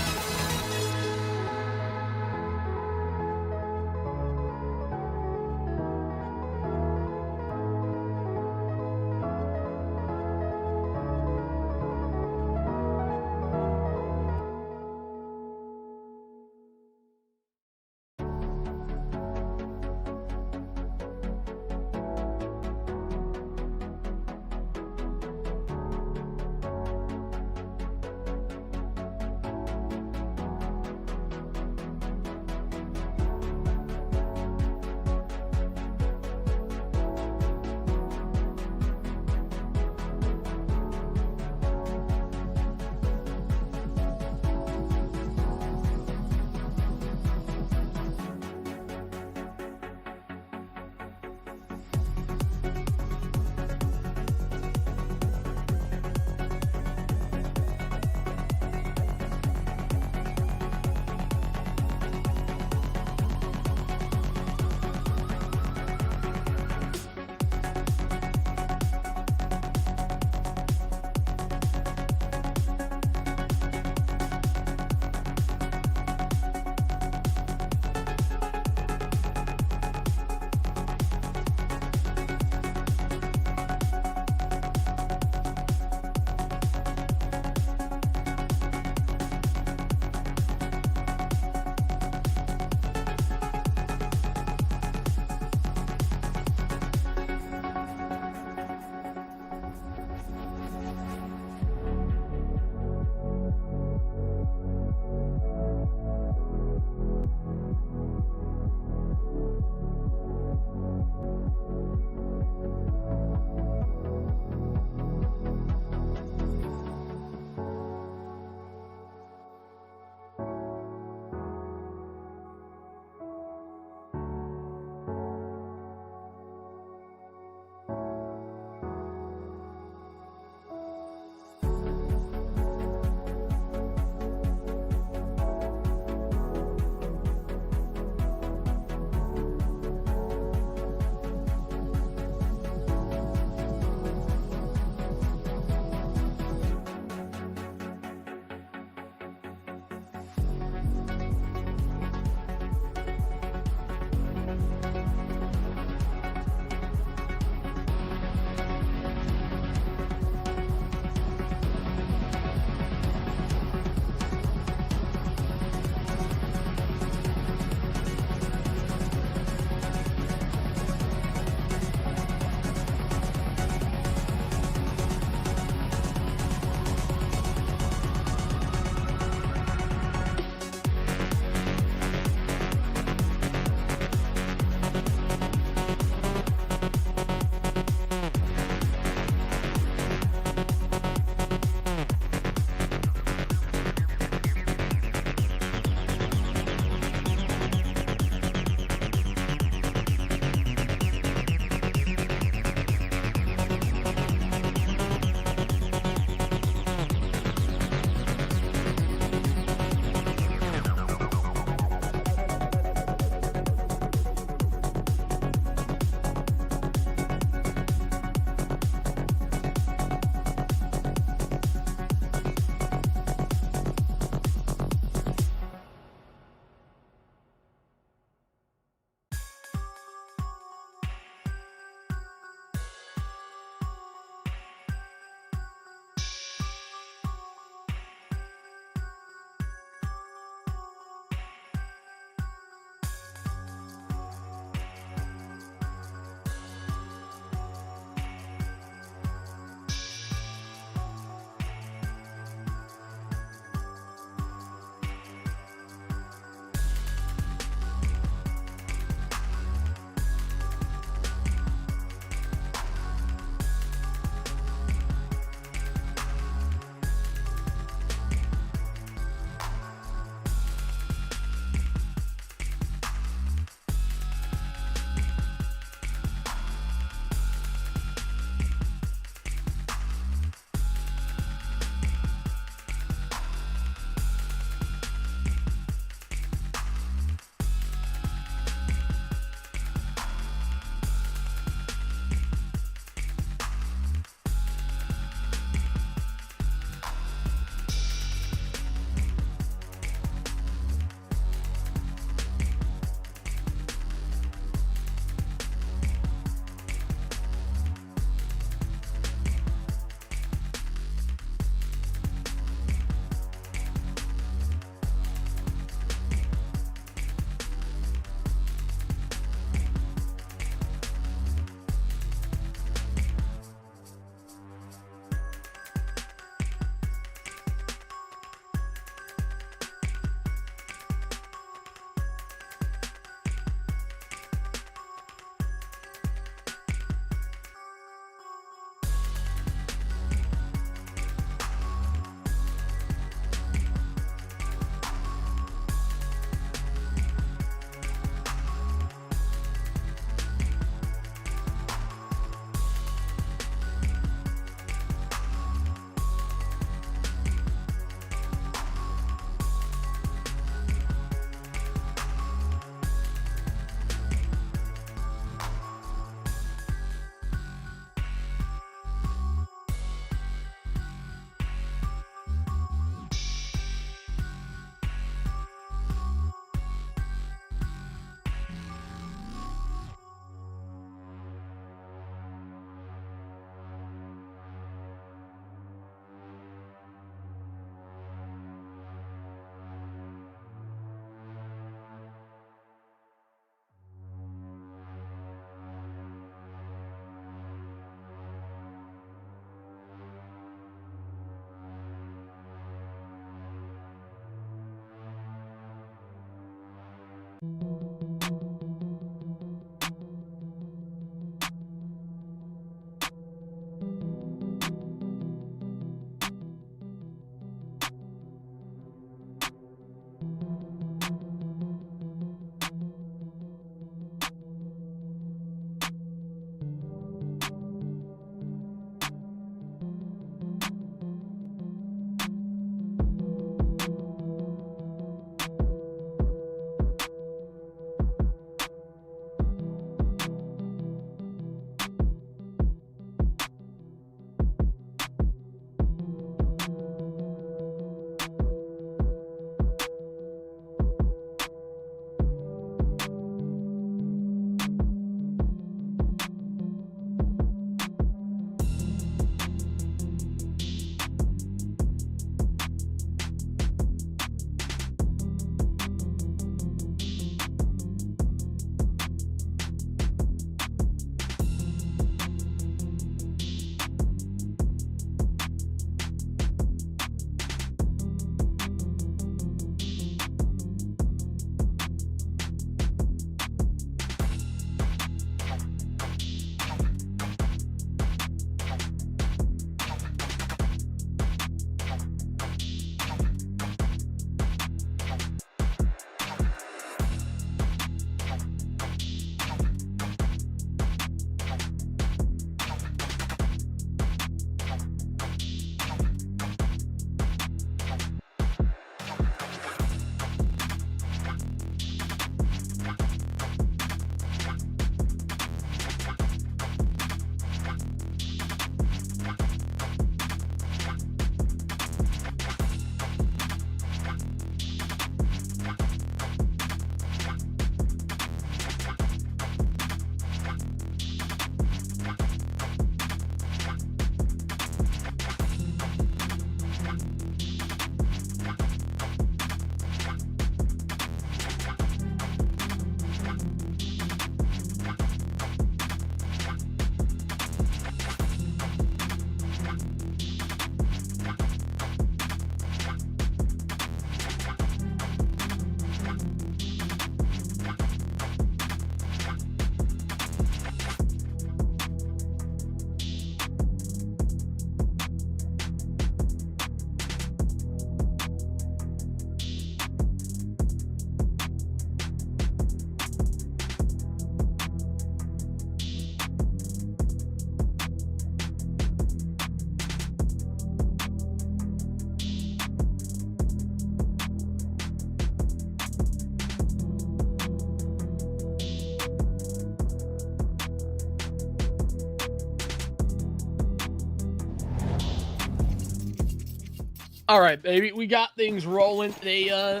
All right, baby, we got things rolling. They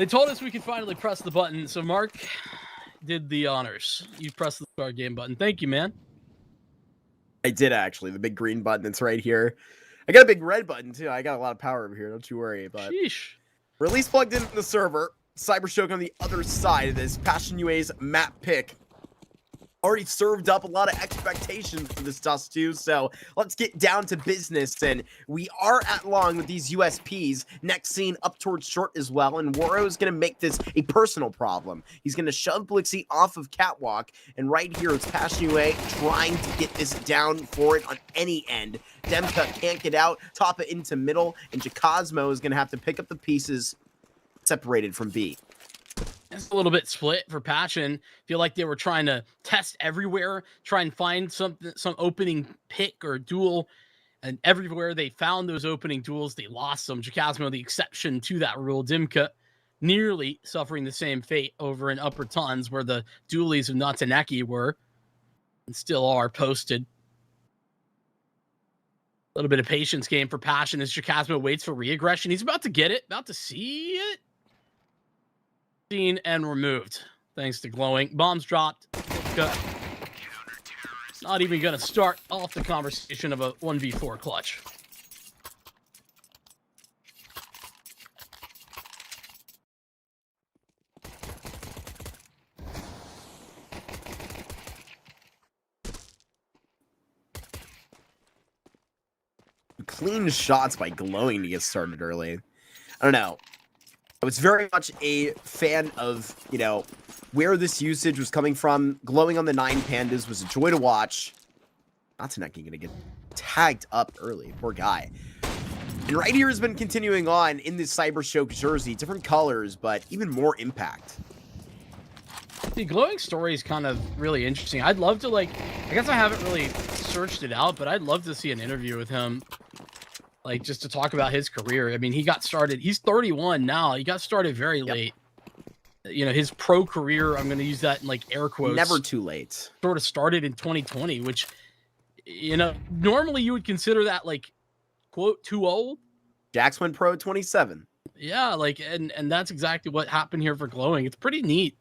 told us we could finally press the button, so Mark did the honors. You pressed the start game button. Thank you, man. I did actually. The big green button that's right here. I got a big red button too. I got a lot of power over here. Don't you worry. But Sheesh. release plugged into the server. CYBERSHOKE on the other side of this. Passion UA's map pick already served up a lot of expectations for this Dust 2, so let's get down to business. And we are at long with these USPs. Next scene up towards short as well, and Waro is going to make this a personal problem. He's going to shove Blixie off of Catwalk, and right here it's Passion UA trying to get this down for it on any end. Demka can't get out, top it into middle, and Jacosmo is going to have to pick up the pieces separated from B. It's a little bit split for Passion. Feel like they were trying to test everywhere, try and find some opening pick or duel, and everywhere they found those opening duels, they lost them. Jacosmo, the exception to that rule. Dimka nearly suffering the same fate over in Upper Tons, where the dualies of Nataneki were and still are posted. A little bit of patience game for Passion as Jacosmo waits for re-aggression. He's about to get it, about to see it. Seen and removed thanks to glowing. Bombs dropped. Not even going to start off the conversation of a 1v4 clutch. Clean shots by glowing to get started early. I don't know. I was very much a fan of, you know, where this usage was coming from. Glowing on the 9 pandas was a joy to watch. Nataneki gonna get tagged up early. Poor guy. And right here has been continuing on in this CYBERSHOKE jersey. Different colors, but even more impact. The glowing story is kind of really interesting. I'd love to, like, I guess I haven't really searched it out, but I'd love to see an interview with him. Like, just to talk about his career. I mean, he got started, he's 31 now. He got started very late. You know, his pro career, I'm going to use that in like air quotes. Never too late. Sort of started in 2020, which, you know, normally you would consider that like, quote, too old. Jax went pro 27. Yeah, like, and that's exactly what happened here for glowing. It's pretty neat.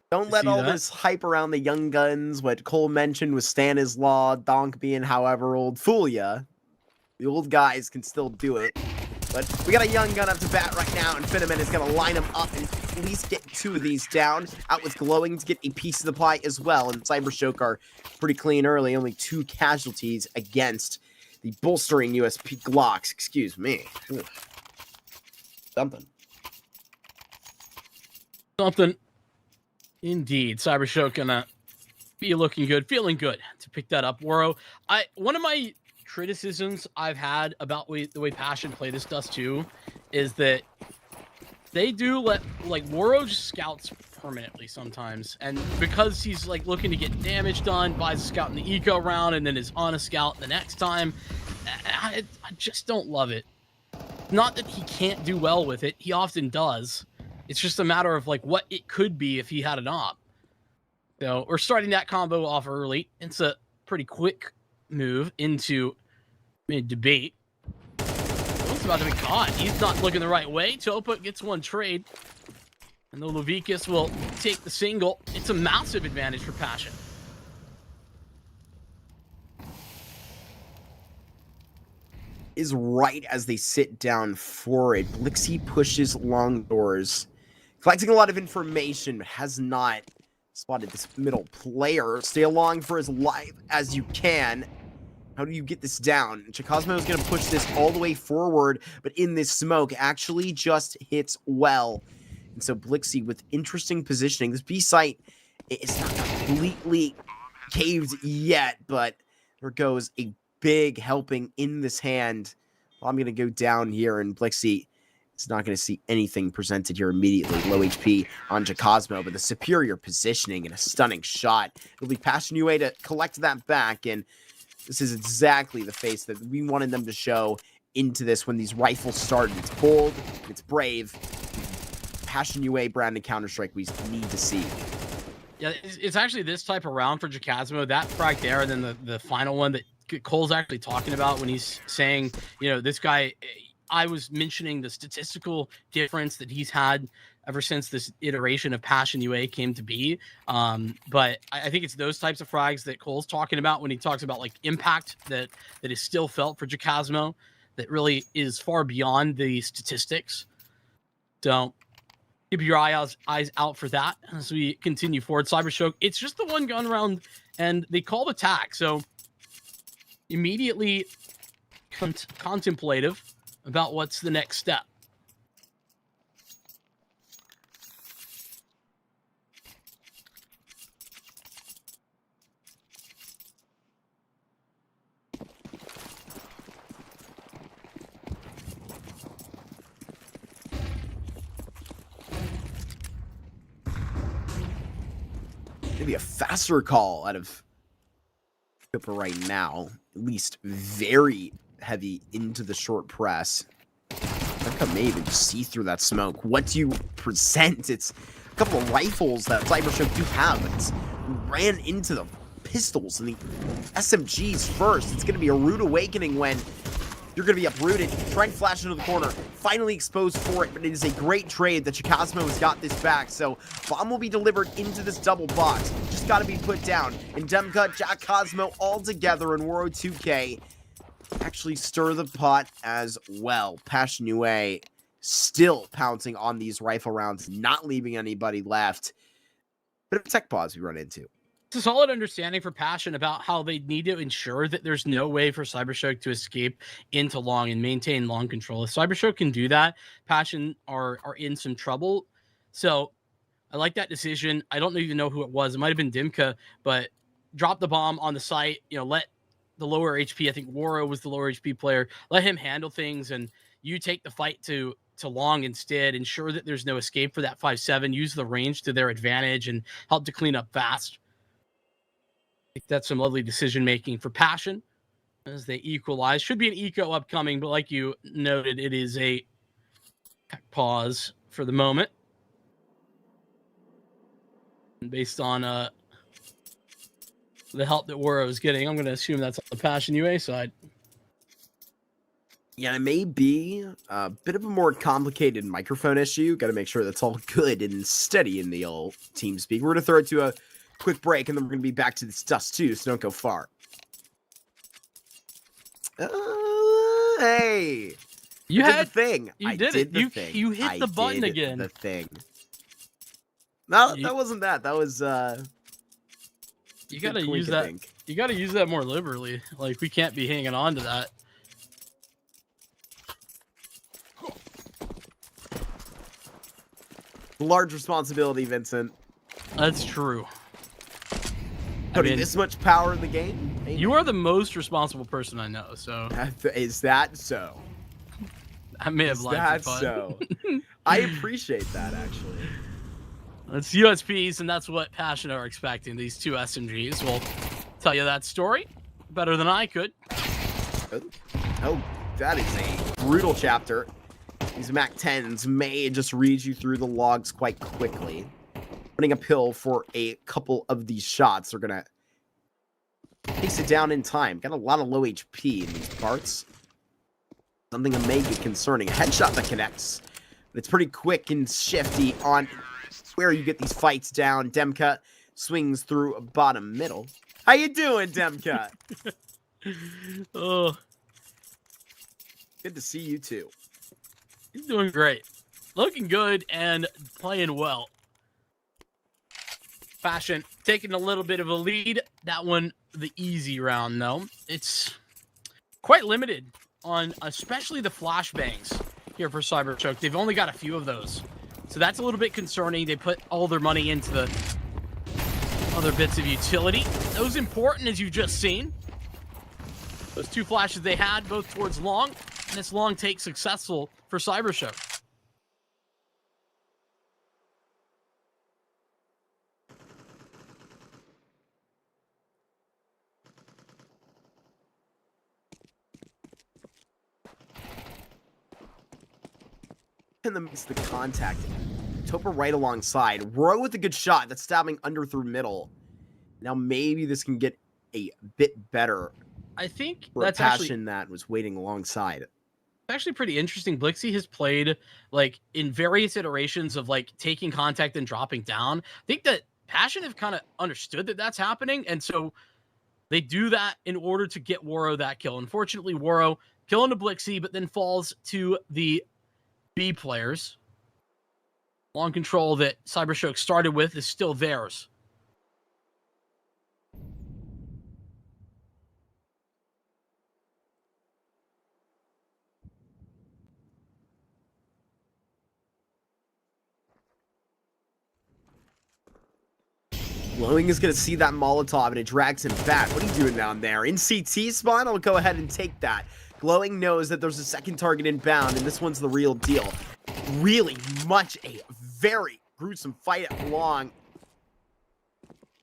Don't let all this hype around the young guns, what Cole mentioned with Stanislaw, Donk being however old, fool ya. The old guys can still do it. But we got a young gun up to bat right now, and Finneman is going to line them up and at least get 2 of these down. Out with glowing to get a piece of the pie as well. And CYBERSHOKE are pretty clean early. Only 2 casualties against the bolstering USP Glocks. Excuse me. Ugh. Something. Indeed. CYBERSHOKE gonna be looking good, feeling good to pick that up. Waro, one of my criticisms I've had about the way Passion play this Dust 2 is that they do let, like, Waro just scouts permanently sometimes, and because he's like looking to get damage done, buys a scout in the eco round and then is on a scout the next time. I just don't love it. Not that he can't do well with it, he often does. It's just a matter of like what it could be if he had an op. So we're starting that combo off early. It's a pretty quick move into mid-debate. He's about to be caught. He's not looking the right way. Topa gets 1 trade. And the Levikas will take the single. It's a massive advantage for Passion. Is right as they sit down for it. Blixie pushes long doors. Collecting a lot of information, has not spotted this middle player. Stay along for as live as you can. How do you get this down? Jacosmo is going to push this all the way forward, but in this smoke actually just hits well. And so Blixie with interesting positioning. This B site is not completely caved yet, but there goes a big helping in this hand. Well, I'm going to go down here, and Blixie is not going to see anything presented here immediately. Low HP on Jacosmo, but the superior positioning and a stunning shot. It'll be Passion UA to collect that back, and this is exactly the face that we wanted them to show into this when these rifles started. It's bold, it's brave. Passion UA branded Counter-Strike we need to see. Yeah, it's actually this type of round for Jacosmo. That frag there, and then the final one that Cole's actually talking about when he's saying, you know, this guy, I was mentioning the statistical difference that he's had ever since this iteration of Passion UA came to be. But I think it's those types of frags that Cole's talking about when he talks about like impact that is still felt for Jacasmo, that really is far beyond the statistics. So keep your eyes out for that as we continue forward. CYBERSHOKE, it's just the one gun round, and they called attack. So immediately contemplative about what's the next step. Maybe a faster call out of Cooper right now. At least very heavy into the short press. I may even see through that smoke. What do you present? It's a couple of rifles that CYBERSHOKE do have, but it's ran into the pistols and the SMGs first. It's going to be a rude awakening when you're going to be uprooted. Try and flash into the corner. Finally exposed for it, but it is a great trade that Jacasmo has got this back. So bomb will be delivered into this double box. Just got to be put down. And Demka, Jacasmo all together in Waro 2K actually stir the pot as well. Passion UA still pouncing on these rifle rounds, not leaving anybody left. Bit of a tech pause we run into. It's a solid understanding for Passion about how they need to ensure that there's no way for CYBERSHOKE to escape into long and maintain long control. If CYBERSHOKE can do that, Passion are in some trouble. So I like that decision. I don't even know who it was. It might have been Dimka, but drop the bomb on the site, let the lower HP, I think Waro was the lower HP player, let him handle things, and you take the fight to long instead. Ensure that there's no escape for that 5-7. Use the range to their advantage and help to clean up fast. I think that's some lovely decision making for Passion as they equalize. Should be an eco upcoming, but like you noted, it is a pause for the moment. And based on the help that Waro is getting, I'm going to assume that's on the Passion UA side. Yeah, it may be a bit of a more complicated microphone issue. Got to make sure that's all good and steady in the old TeamSpeak. We're going to throw it to a quick break, and then we're going to be back to this dust too, so don't go far. Hey! You did had the thing. You I did it. the thing. You hit the button did again. The thing. No, that wasn't that. That was you got to use that. You got to use that more liberally. Like, we can't be hanging on to that. Large responsibility, Vincent. That's true. Putting this much power in the game? You are the most responsible person I know, so... Is that so? I may have lied for fun. So? I appreciate that, actually. It's USPs, and that's what Passion are expecting. These two SMGs will tell you that story better than I could. Oh, that is a brutal chapter. These MAC 10s may just read you through the logs quite quickly. Running uphill for a couple of these shots. They're going to pace it down in time. Got a lot of low HP in these parts. Something that may be concerning. A headshot that connects. But it's pretty quick and shifty on where you get these fights down. Demka swings through a bottom middle. How you doing, Demka? Oh, good to see you too. He's doing great. Looking good and playing well. Passion taking a little bit of a lead. That one, the easy round, though. It's quite limited on especially the flashbangs here for CYBERSHOKE. They've only got a few of those. So that's a little bit concerning. They put all their money into the other bits of utility. Those important, as you've just seen. Those two flashes they had, both towards long. And this long take successful for CYBERSHOKE. In the midst of the contact, Topa right alongside. Roy with a good shot that's stabbing under through middle. Now maybe this can get a bit better. I think for that's a Passion actually that was waiting alongside. actually pretty interesting. Blixie has played like in various iterations of like taking contact and dropping down. I think that Passion have kind of understood that that's happening, and so they do that in order to get Waro that kill. Unfortunately, Waro killing the Blixie, but then falls to the B players. Long control that CYBERSHOKE started with is still theirs. Glowing is going to see that Molotov, and it drags him back. What are you doing down there? In CT spawn? I'll go ahead and take that. Glowing knows that there's a second target inbound, and this one's the real deal. Really much a very gruesome fight along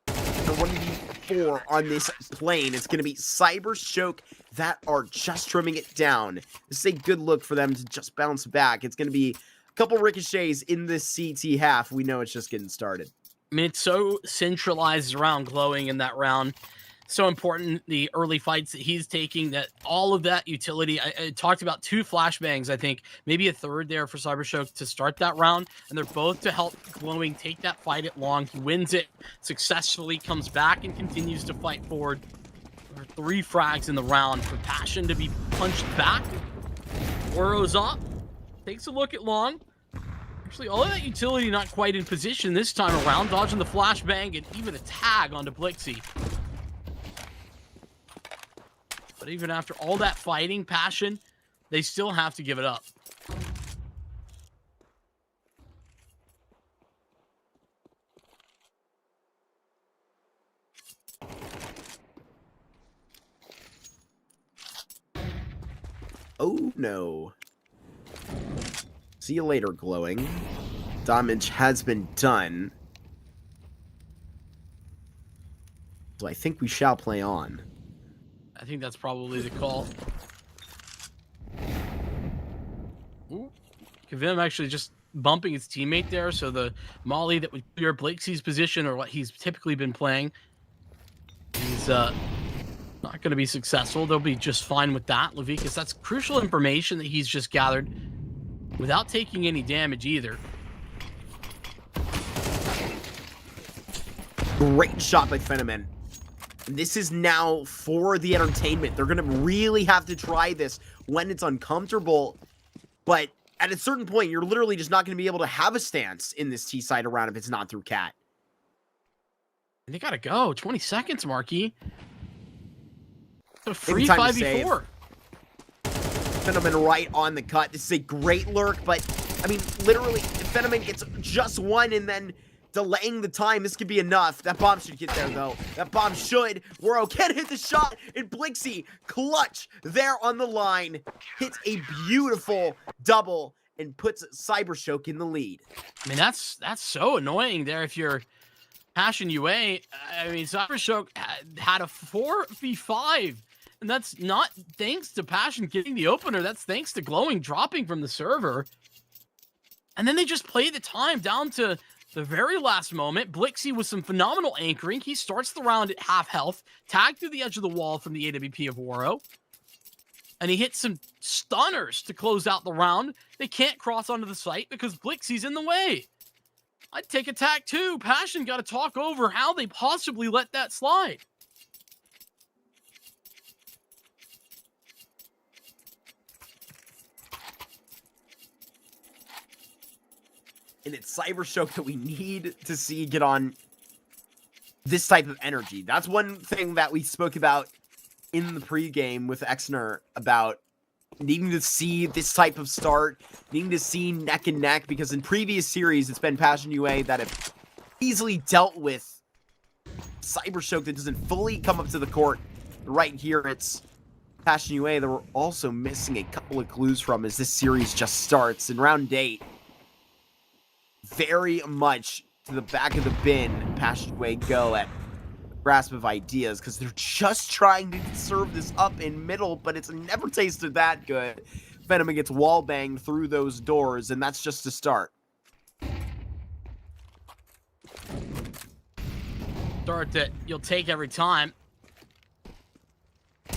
the 1v4 on this plane. It's going to be CYBERSHOKE that are just trimming it down. This is a good look for them to just bounce back. It's going to be a couple ricochets in this CT half. We know it's just getting started. I mean, it's so centralized around Glowing in that round. So important, the early fights that he's taking, that all of that utility. I talked about 2 flashbangs, I think, maybe a third there for CYBERSHOKE to start that round, and they're both to help Glowing take that fight at long. He wins it successfully, comes back, and continues to fight forward. There are 3 frags in the round for Passion to be punched back. Waro's up, takes a look at long. Actually, all of that utility not quite in position this time around, dodging the flashbang and even a tag onto Blixie. But even after all that fighting, Passion, they still have to give it up. Oh no. See you later, Glowing. Damage has been done. So I think we shall play on. I think that's probably the call. Ooh. Kavim actually just bumping his teammate there, so the molly that would clear Blixie's position, or what he's typically been playing, he's not going to be successful. They'll be just fine with that. Levikas, that's crucial information that he's just gathered without taking any damage either. Great shot by Fenomen. This is now for the entertainment. They're going to really have to try this when it's uncomfortable. But at a certain point, you're literally just not going to be able to have a stance in this T-side around if it's not through Cat. And they got to go. 20 seconds, Marky. A free Time to 5v4. Fenomen right on the cut. This is a great lurk, but, I mean, literally, if Fenomen gets just one and then delaying the time, this could be enough. That bomb should get there, though. That bomb should. Waro can't hit the shot, and Blixie, clutch there on the line, hits a beautiful double and puts CYBERSHOKE in the lead. I mean, that's so annoying there if you're Passion UA. I mean, CYBERSHOKE had a 4v5. And that's not thanks to Passion getting the opener. That's thanks to Glowing dropping from the server. And then they just play the time down to the very last moment. Blixie with some phenomenal anchoring. He starts the round at half health, tagged through the edge of the wall from the AWP of Waro. And he hits some stunners to close out the round. They can't cross onto the site because Blixie's in the way. I'd take attack too. Passion got to talk over how they possibly let that slide. And it's CYBERSHOKE that we need to see get on this type of energy. That's one thing that we spoke about in the pregame with Exner about needing to see this type of start, needing to see neck and neck, because in previous series, it's been Passion UA that have easily dealt with CYBERSHOKE that doesn't fully come up to the court. Right here, it's Passion UA that we're also missing a couple of clues from as this series just starts. In round 8, very much to the back of the bin, Passion UA go at grasp of ideas, because they're just trying to serve this up in middle, but it's never tasted that good. Venom gets wall banged through those doors, and that's just a start. Start that you'll take every time.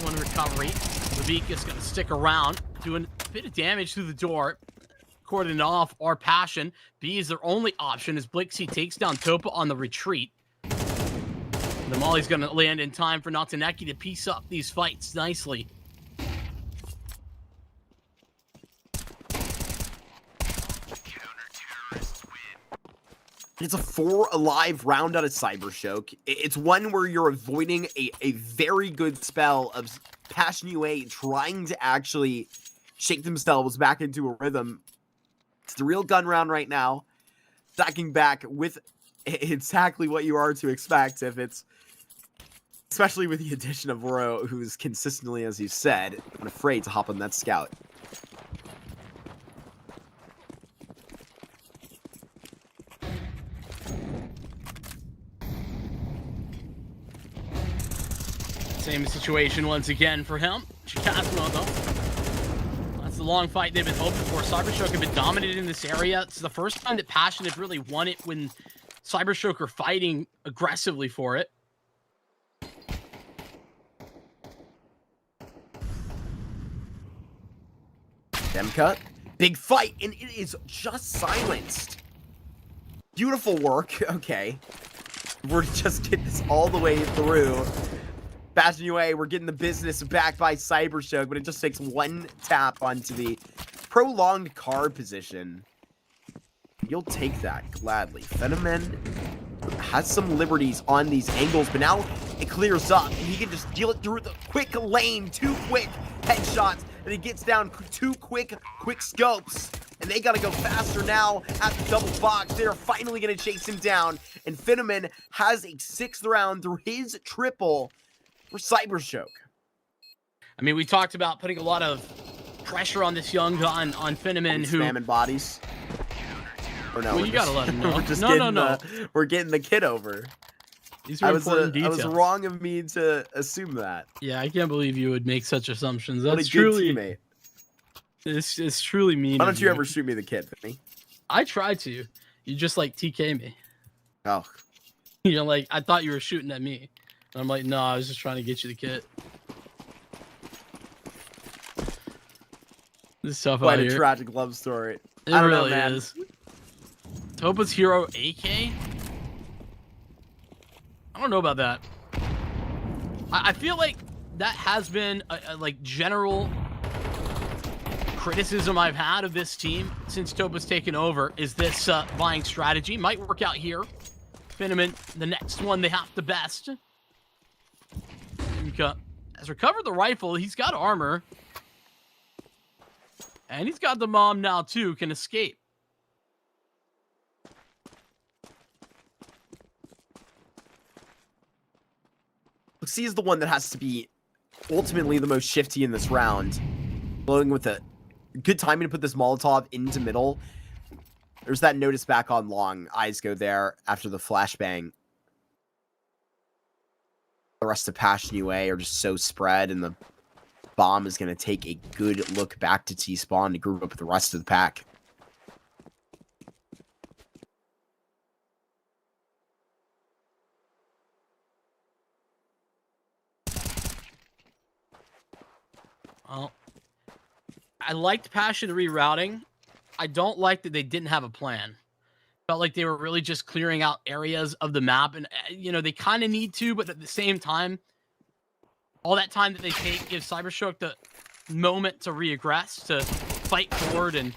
One recovery. Levikas gonna stick around, doing bit of damage through the door. Cordoned off our Passion. B is their only option as Blixie takes down Topa on the retreat. The Molly's going to land in time for Nataneki to piece up these fights nicely. It's a 4 alive round out of CYBERSHOKE. It's one where you're avoiding a very good spell of Passion UA trying to actually shake themselves back into a rhythm. It's the real gun round right now. Stacking back with exactly what you are to expect if it's... Especially with the addition of Oro, who's consistently, as you said, afraid to hop on that scout. Same situation once again for him. Chikasmo, though. That's the long fight they've been hoping for. CYBERSHOKE have been dominated in this area. It's the first time that Passion have really won it when CYBERSHOKE are fighting aggressively for it. Demka, big fight, and it is just silenced. Beautiful work. Okay. We're just getting this all the way through. Passion UA, we're getting the business back by CYBERSHOKE, but it just takes one tap onto the prolonged card position. You'll take that gladly. Phenomen has some liberties on these angles, but now it clears up, and he can just deal it through the quick lane, 2 quick headshots, and he gets down 2 quick scopes. And they gotta go faster now at the double box. They're finally gonna chase him down, and Phenomen has a 6th round through his triple for CYBERSHOKE. I mean, we talked about putting a lot of pressure on this young gun on Phenomen, who spamming bodies. Or no, well, you gotta let him know. We're just No. We're getting the kid over. These are important details. I was wrong of me to assume that. Yeah, I can't believe you would make such assumptions. What That's a good truly teammate. It's truly mean. Why don't you ever shoot me the kid, Vinny? I tried to. You just like TK me. Oh. You're like, I thought you were shooting at me. And I'm like, no, I was just trying to get you the kit. This is tough Quite out a here. tragic love story. It I don't really know, man. is. Topa's hero AK? I don't know about that. I feel like that has been a like general criticism I've had of this team since Topa's taken over is this buying strategy. Might work out here. Phenomen, the next one they have to best. Has recovered the rifle. He's got armor. And he's got the mom now too, can escape. C is the one that has to be ultimately the most shifty in this round. Blowing with a good timing to put this Molotov into middle. There's that notice back on long. Eyes go there after the flashbang. The rest of Passion UA are just so spread, and the bomb is going to take a good look back to T-Spawn to group up with the rest of the pack. Well, I liked Passion rerouting. I don't like that they didn't have a plan. Felt like they were really just clearing out areas of the map, and you know, they kind of need to, but at the same time, all that time that they take gives CYBERSHOKE the moment to reaggress, to fight forward, and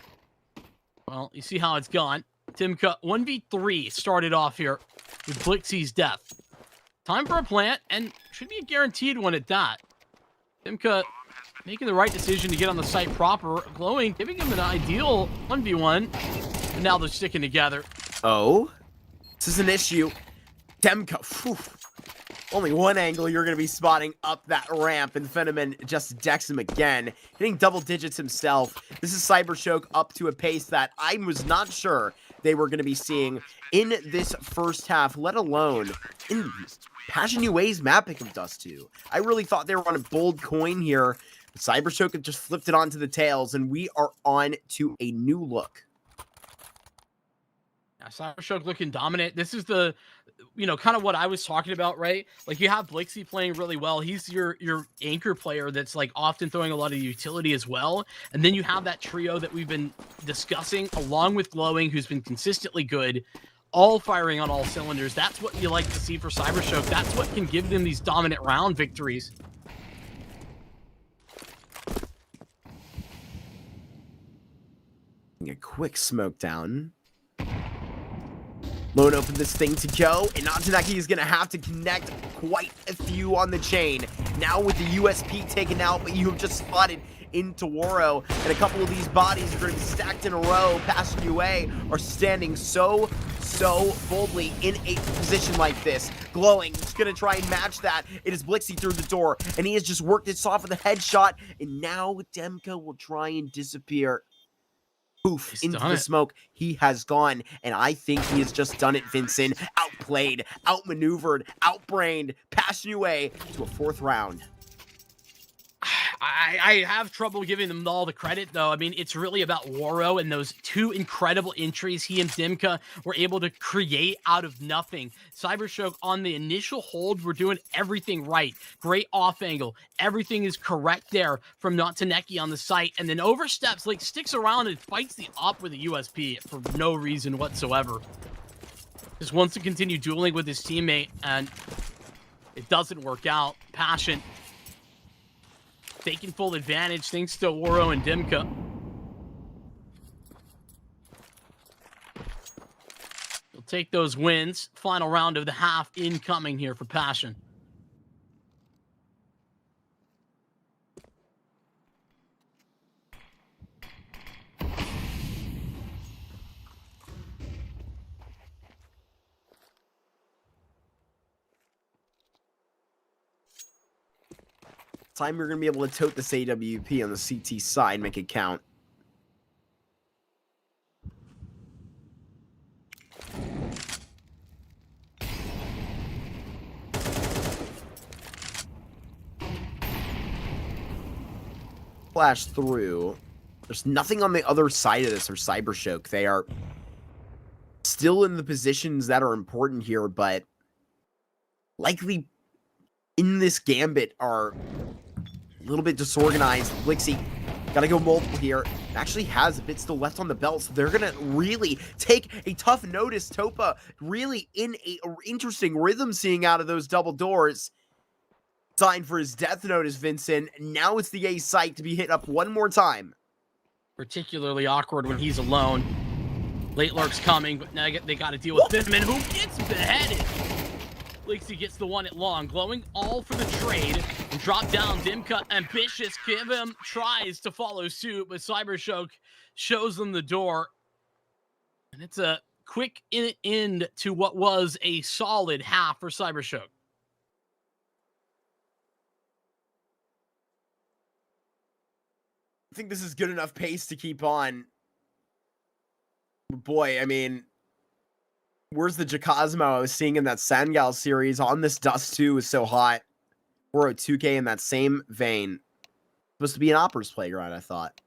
well, you see how it's gone. Timka 1v3 started off here with Blixie's death. Time for a plant, and should be a guaranteed one at that. Timka making the right decision to get on the site proper. Glowing, giving him an ideal 1v1. And now they're sticking together. Oh, this is an issue. Demko, whew. Only one angle you're going to be spotting up that ramp, and Phenomen just decks him again, hitting double digits himself. This is CYBERSHOKE up to a pace that I was not sure they were going to be seeing in this first half, let alone in Passion UA's map pick of Dust 2. I really thought they were on a bold coin here. CYBERSHOKE just flipped it onto the tails, and we are on to a new look. Yeah, CyberShoke looking dominant. This is the, kind of what I was talking about, right? Like you have Blixie playing really well. He's your anchor player that's like often throwing a lot of utility as well. And then you have that trio that we've been discussing along with Glowing, who's been consistently good, all firing on all cylinders. That's what you like to see for CyberShoke. That's what can give them these dominant round victories. A quick smoke down. Lone open this thing to go, and Nataneki is going to have to connect quite a few on the chain. Now with the USP taken out, but you have just spotted into Waro, and a couple of these bodies are going to be stacked in a row. Passion UA are standing so boldly in a position like this. Glowing is going to try and match that. It is Blixie through the door, and he has just worked this off with a headshot, and now Demka will try and disappear. Poof, into the smoke. He has gone, and I think he has just done it, Vincent. Outplayed, outmaneuvered, outbrained, Passion UA to a 4th round. I have trouble giving them all the credit, though. I mean, it's really about Waro and those 2 incredible entries he and Dimka were able to create out of nothing. CyberShoke on the initial hold, we're doing everything right. Great off angle. Everything is correct there from Nataneki on the site, and then oversteps, like sticks around and fights the op with a USP for no reason whatsoever. Just wants to continue dueling with his teammate, and it doesn't work out. Passion taking full advantage thanks to Waro and Dimka. He'll take those wins. Final round of the half incoming here for Passion. Time you're going to be able to tote this AWP on the CT side, make it count. Flash through. There's nothing on the other side of this for CyberShoke. They are still in the positions that are important here, but likely in this gambit are a little bit disorganized. Blixie gotta go multiple here. Actually has a bit still left on the belt, so they're gonna really take a tough notice. Topa really in a interesting rhythm seeing out of those double doors. Signed for his death notice, Vincent. Now it's the A site to be hit up one more time. Particularly awkward when he's alone. Late Lurk's coming, but now they gotta deal with Bitman, who gets beheaded. Blixie gets the one at long, Glowing all for the trade, and drop down. Dimka ambitious, give him tries to follow suit, but CyberShoke shows them the door, and it's a quick end to what was a solid half for CyberShoke. I think this is good enough pace to keep on. Boy, I mean, where's the Jacosmo I was seeing in that Sangal series? On this Dust 2 is so hot. We're at 2K in that same vein. Supposed to be an Opera's playground, I thought.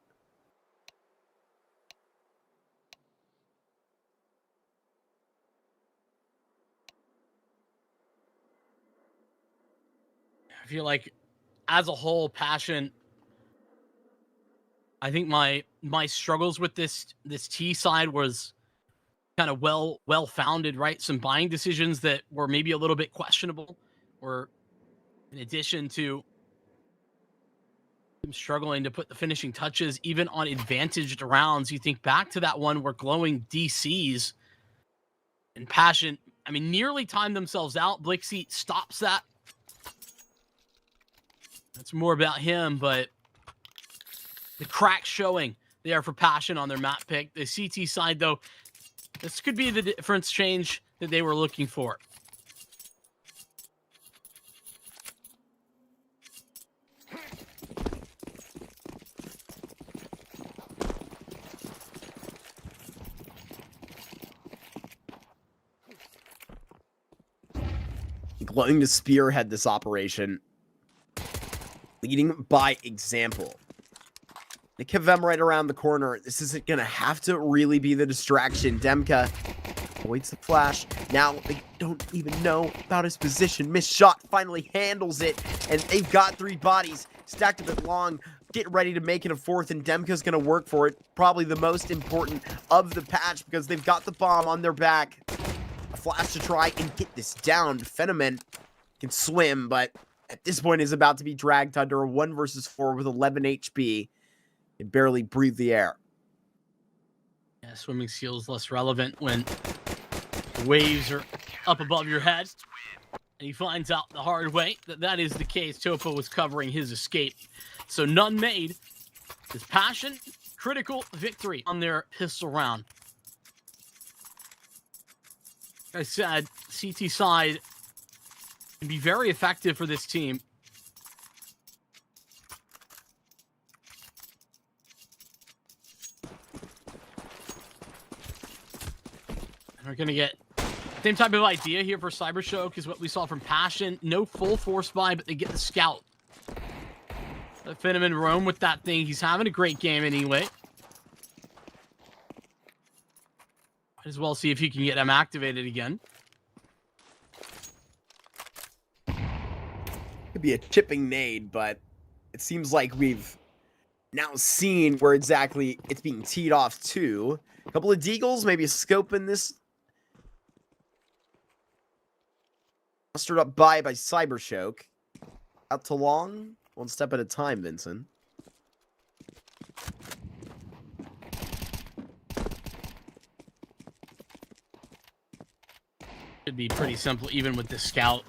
I feel like, as a whole, Passion, I think my struggles with this T side was kind of well-founded, right? Some buying decisions that were maybe a little bit questionable, or in addition to them struggling to put the finishing touches even on advantaged rounds. You think back to that one where Glowing DCs and Passion, I mean, nearly timed themselves out. Blixie stops that. That's more about him, but the cracks showing there for Passion on their map pick. The CT side, though, this could be the difference change that they were looking for. Glowing to spearhead this operation, leading by example. They kept them right around the corner. This isn't going to have to really be the distraction. Demka Avoids the flash. Now they don't even know about his position. Missed shot, finally handles it. And they've got 3 bodies stacked a bit long. Get ready to make it a 4th, and Demka's going to work for it. Probably the most important of the patch because they've got the bomb on their back. A flash to try and get this down. Phenomen can swim, but at this point is about to be dragged under a 1 versus 4 with 11 HP. Can barely breathe the air. Yeah, swimming skills less relevant when the waves are up above your head. And he finds out the hard way that that is the case. Topa was covering his escape. So none made. His passion, critical victory on their pistol round. Like I said, CT side can be very effective for this team. And we're going to get same type of idea here for CYBERSHOKE is what we saw from Passion. No full force buy, but they get the scout. Let Phenomen roam with that thing. He's having a great game anyway. Might as well see if he can get him activated again. Could be a chipping nade, but it seems like we've now seen where exactly it's being teed off to. A couple of deagles, maybe a scope in this. Mustered up by CYBERSHOKE. Out to long. 1 step at a time, Vincent. Should be pretty simple, even with the scout.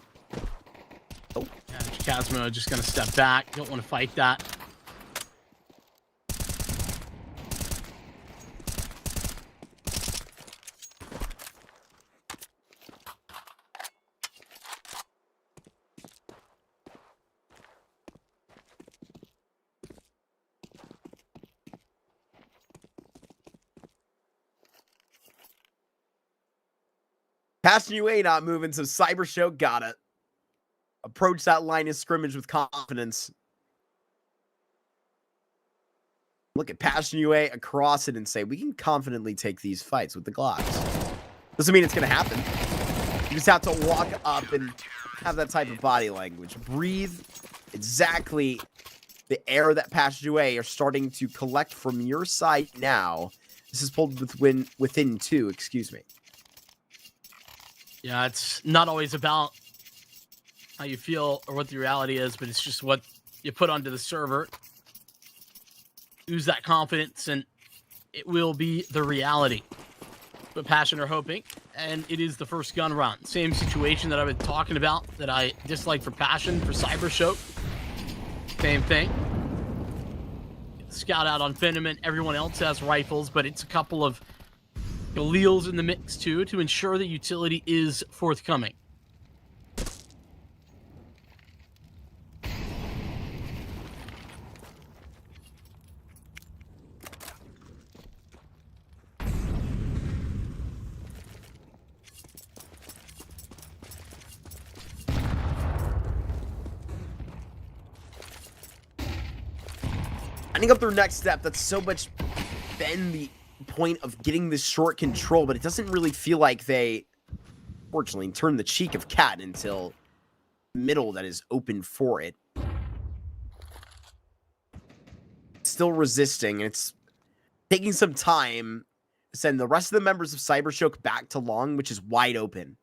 Oh. Yeah, Chasmo just going to step back. Don't want to fight that. Passion UA not moving, so CYBERSHOKE gotta approach that line of scrimmage with confidence. Look at Passion UA across it and say, we can confidently take these fights with the Glocks. Doesn't mean it's gonna happen. You just have to walk up and have that type of body language. Breathe exactly the air that Passion UA are starting to collect from your side now. This is pulled within 2, excuse me. Yeah, it's not always about how you feel or what the reality is, but it's just what you put onto the server. Use that confidence, and it will be the reality. But Passion are hoping, and it is the first gun round. Same situation that I've been talking about that I dislike for Passion, for CYBERSHOKE. Same thing. Scout out on Phenomen. Everyone else has rifles, but it's a couple of Galeals in the mix too to ensure that utility is forthcoming. Lining up their next step, that's so much been the point of getting this short control, but it doesn't really feel like they, fortunately, turn the cheek of Cat until middle that is open for it. Still resisting, and it's taking some time to send the rest of the members of CYBERSHOKE back to long, which is wide open.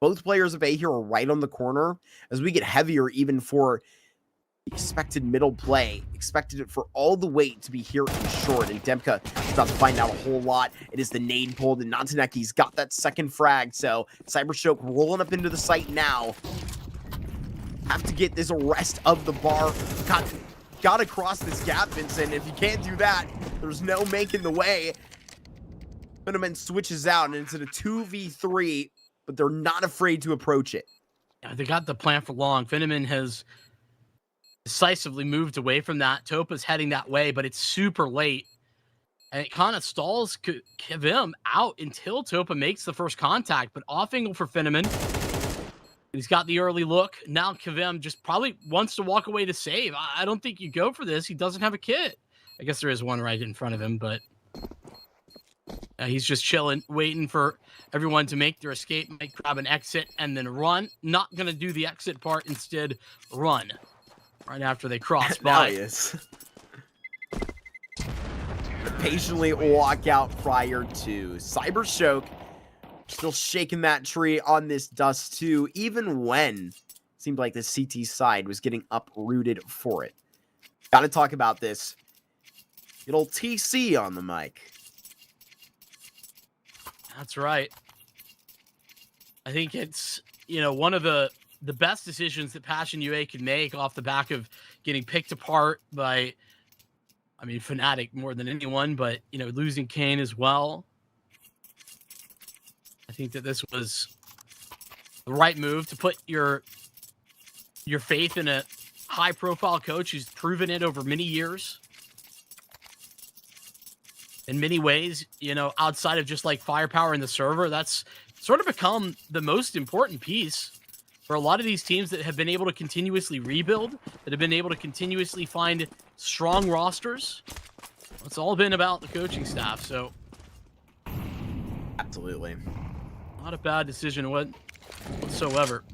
Both players of A here are right on the corner. As we get heavier even for expected middle play, expected it for all the weight to be here in short, and Demka is about to find out a whole lot. It is the nade pulled, and Nantaneki's got that second frag, so CYBERSHOKE rolling up into the site now. Have to get this rest of the bar. Got to cross this gap, Vincent. If you can't do that, there's no making the way. Phenomen switches out, and it's in a 2v3, but they're not afraid to approach it. Yeah, they got the plan for long. Phenomen has decisively moved away from that. Topa's heading that way, but it's super late. And it kind of stalls Kivim out until Topa makes the first contact. But off angle for Phenomen. He's got the early look. Now Kivim just probably wants to walk away to save. I don't think you go for this. He doesn't have a kit. I guess there is one right in front of him, but He's just chilling, waiting for everyone to make their escape, might grab an exit, and then run. Not going to do the exit part, instead run right after they cross Now by. he is. Patiently walk out prior to CYBERSHOKE. Still shaking that tree on this dust too, even when it seemed like the CT side was getting uprooted for it. Gotta talk about this. Good old TC on the mic. That's right. I think it's, one of the best decisions that Passion UA could make off the back of getting picked apart by, Fnatic more than anyone, but, losing Kane as well. I think that this was the right move to put your faith in a high-profile coach who's proven it over many years. In many ways, outside of just like firepower in the server, that's sort of become the most important piece for a lot of these teams that have been able to continuously rebuild, that have been able to continuously find strong rosters. It's all been about the coaching staff, so Absolutely. not a bad decision whatsoever.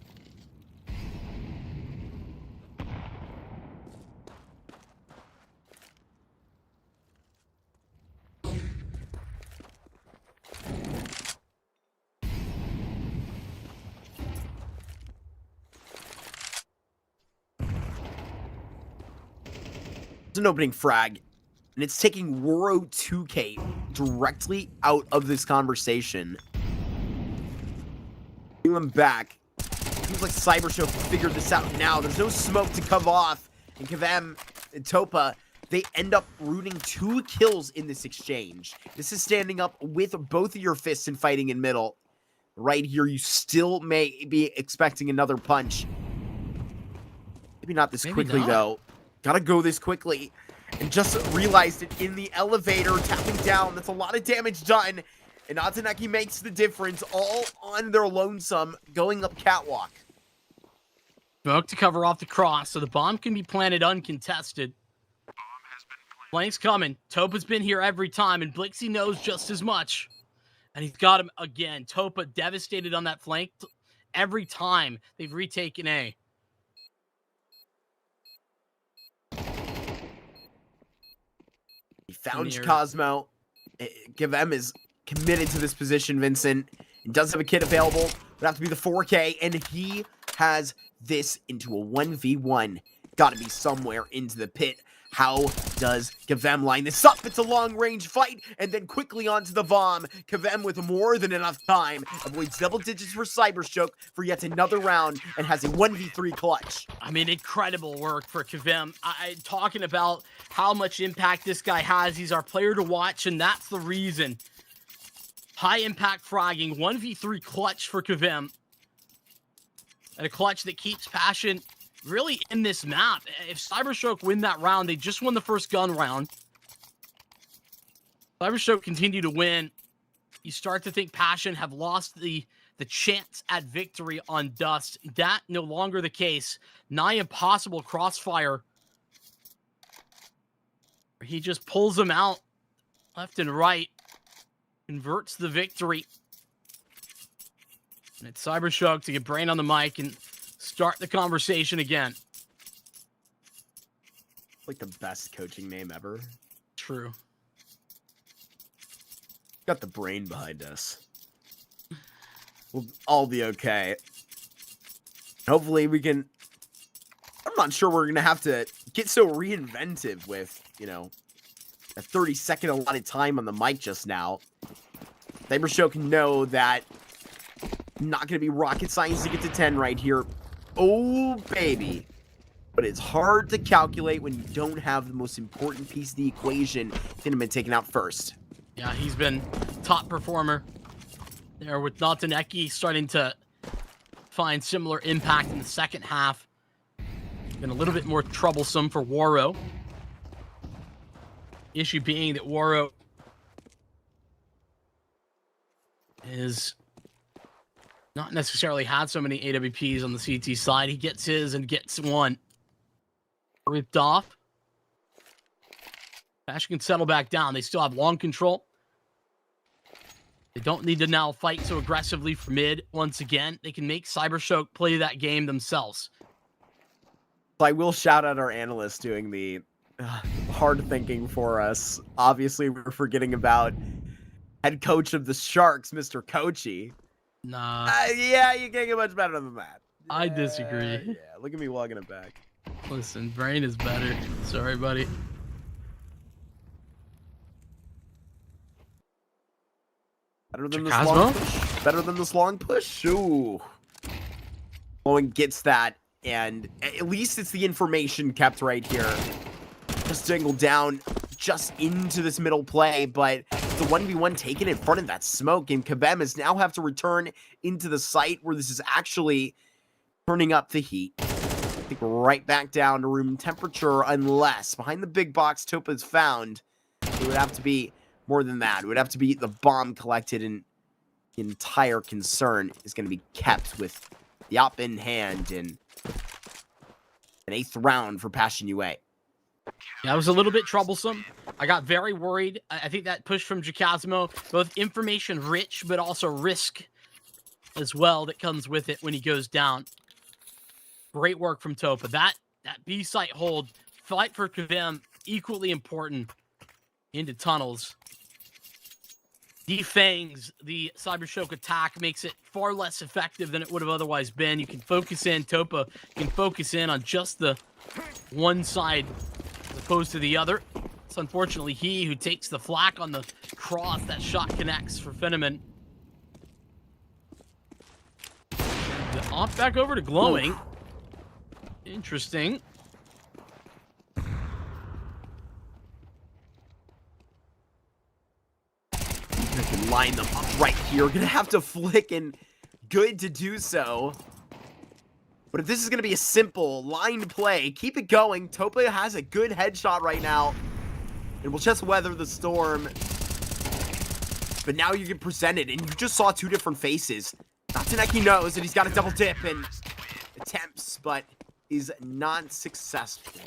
It's an opening frag, and it's taking Woro 2K directly out of this conversation. Bring them back. Seems like CYBERSHOKE figured this out now. There's no smoke to come off, and Kavem and Topa, they end up rooting 2 kills in this exchange. This is standing up with both of your fists and fighting in middle. Right here, you still may be expecting another punch. Maybe not this quickly, though. Gotta go this quickly. And just realized it in the elevator, tapping down. That's a lot of damage done. And Ataneki makes the difference, all on their lonesome, going up catwalk. Smoke to cover off the cross, so the bomb can be planted uncontested. Flank's coming. Topa's been here every time, and Blixie knows just as much. And he's got him again. Topa devastated on that flank every time they've retaken A. He found Cosmo. Gavem is committed to this position, Vincent. He does have a kit available. Would have to be the 4K, and he has this into a 1v1. Gotta be somewhere into the pit. How does Kavem line this up? It's a long-range fight, and then quickly onto the bomb. Kavem with more than enough time avoids double digits for CYBERSHOKE for yet another round and has a 1v3 clutch. Incredible work for Kavem. Talking about how much impact this guy has. He's our player to watch, and that's the reason. High-impact fragging, 1v3 clutch for Kavem. And a clutch that keeps Passion really in this map. If CYBERSHOKE win that round, they just won the first gun round. CYBERSHOKE continue to win. You start to think Passion have lost the chance at victory on Dust. That no longer the case. Nigh impossible crossfire. He just pulls them out left and right. Converts the victory. And it's CYBERSHOKE to get Brain on the mic and start the conversation again. Like the best coaching name ever. True. Got the Brain behind us. We'll all be okay. Hopefully we can... I'm not sure we're going to have to get so reinventive with, a 30-second allotted time on the mic just now. CYBERSHOKE can know that not going to be rocket science to get to 10 right here. Oh, baby. But it's hard to calculate when you don't have the most important piece of the equation. Going to be taken out first. Yeah, he's been top performer there with Nataneki starting to find similar impact in the second half. Been a little bit more troublesome for Woro. Issue being that Woro is not necessarily had so many AWPs on the CT side. He gets his and gets one. Ripped off. Passion can settle back down. They still have long control. They don't need to now fight so aggressively for mid once again. They can make CYBERSHOKE play that game themselves. I will shout out our analysts doing the hard thinking for us. Obviously, we're forgetting about head coach of the Sharks, Mr. Kochi. Nah. Yeah, you can't get much better than that. I disagree. Yeah, look at me walking it back. Listen, Brain is better. Sorry, buddy. Better than this long Chakazmo? push. Better than this long push. Ooh. Owen gets that, and at least it's the information kept right here. Just dangled down just into this middle play, but the 1v1 taken in front of that smoke, and Kabemas now have to return into the site where this is actually turning up the heat. I think we're right back down to room temperature, unless behind the big box Topa is found. It would have to be more than that. It would have to be the bomb collected, and the entire concern is going to be kept with the op in hand and an 8th round for Passion UA. Yeah, it was a little bit troublesome. I got very worried. I think that push from Chakazmo, both information rich, but also risk as well that comes with it when he goes down. Great work from Topa. That B site hold, fight for Kavem, equally important into tunnels. Defangs the CYBERSHOKE attack, makes it far less effective than it would have otherwise been. You can focus in, Topa can focus in on just the one side as opposed to the other. It's unfortunately he who takes the flak on the cross. That shot connects for Fenneman. The off back over to Glowing. Interesting. I can line them up right here. Gonna have to flick, and good to do so. But if this is gonna be a simple line play, keep it going. Topa has a good headshot right now, and we'll just weather the storm. But now you get presented, and you just saw two different faces. Nataneki knows that he's got a double dip and attempts, but is not successful.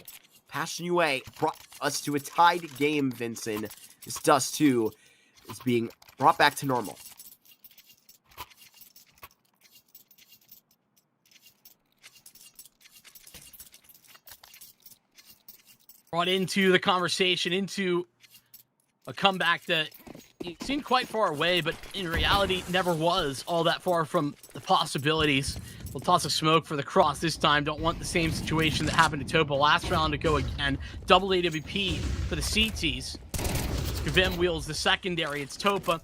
Passion UA brought us to a tied game, Vincent. This Dust 2 is being brought back to normal. Brought into the conversation, into a comeback that seemed quite far away, but in reality never was all that far from the possibilities. We'll toss a smoke for the cross this time. Don't want the same situation that happened to Topa last round to go again. Double AWP for the CTs. Kavem wheels the secondary. It's Topa.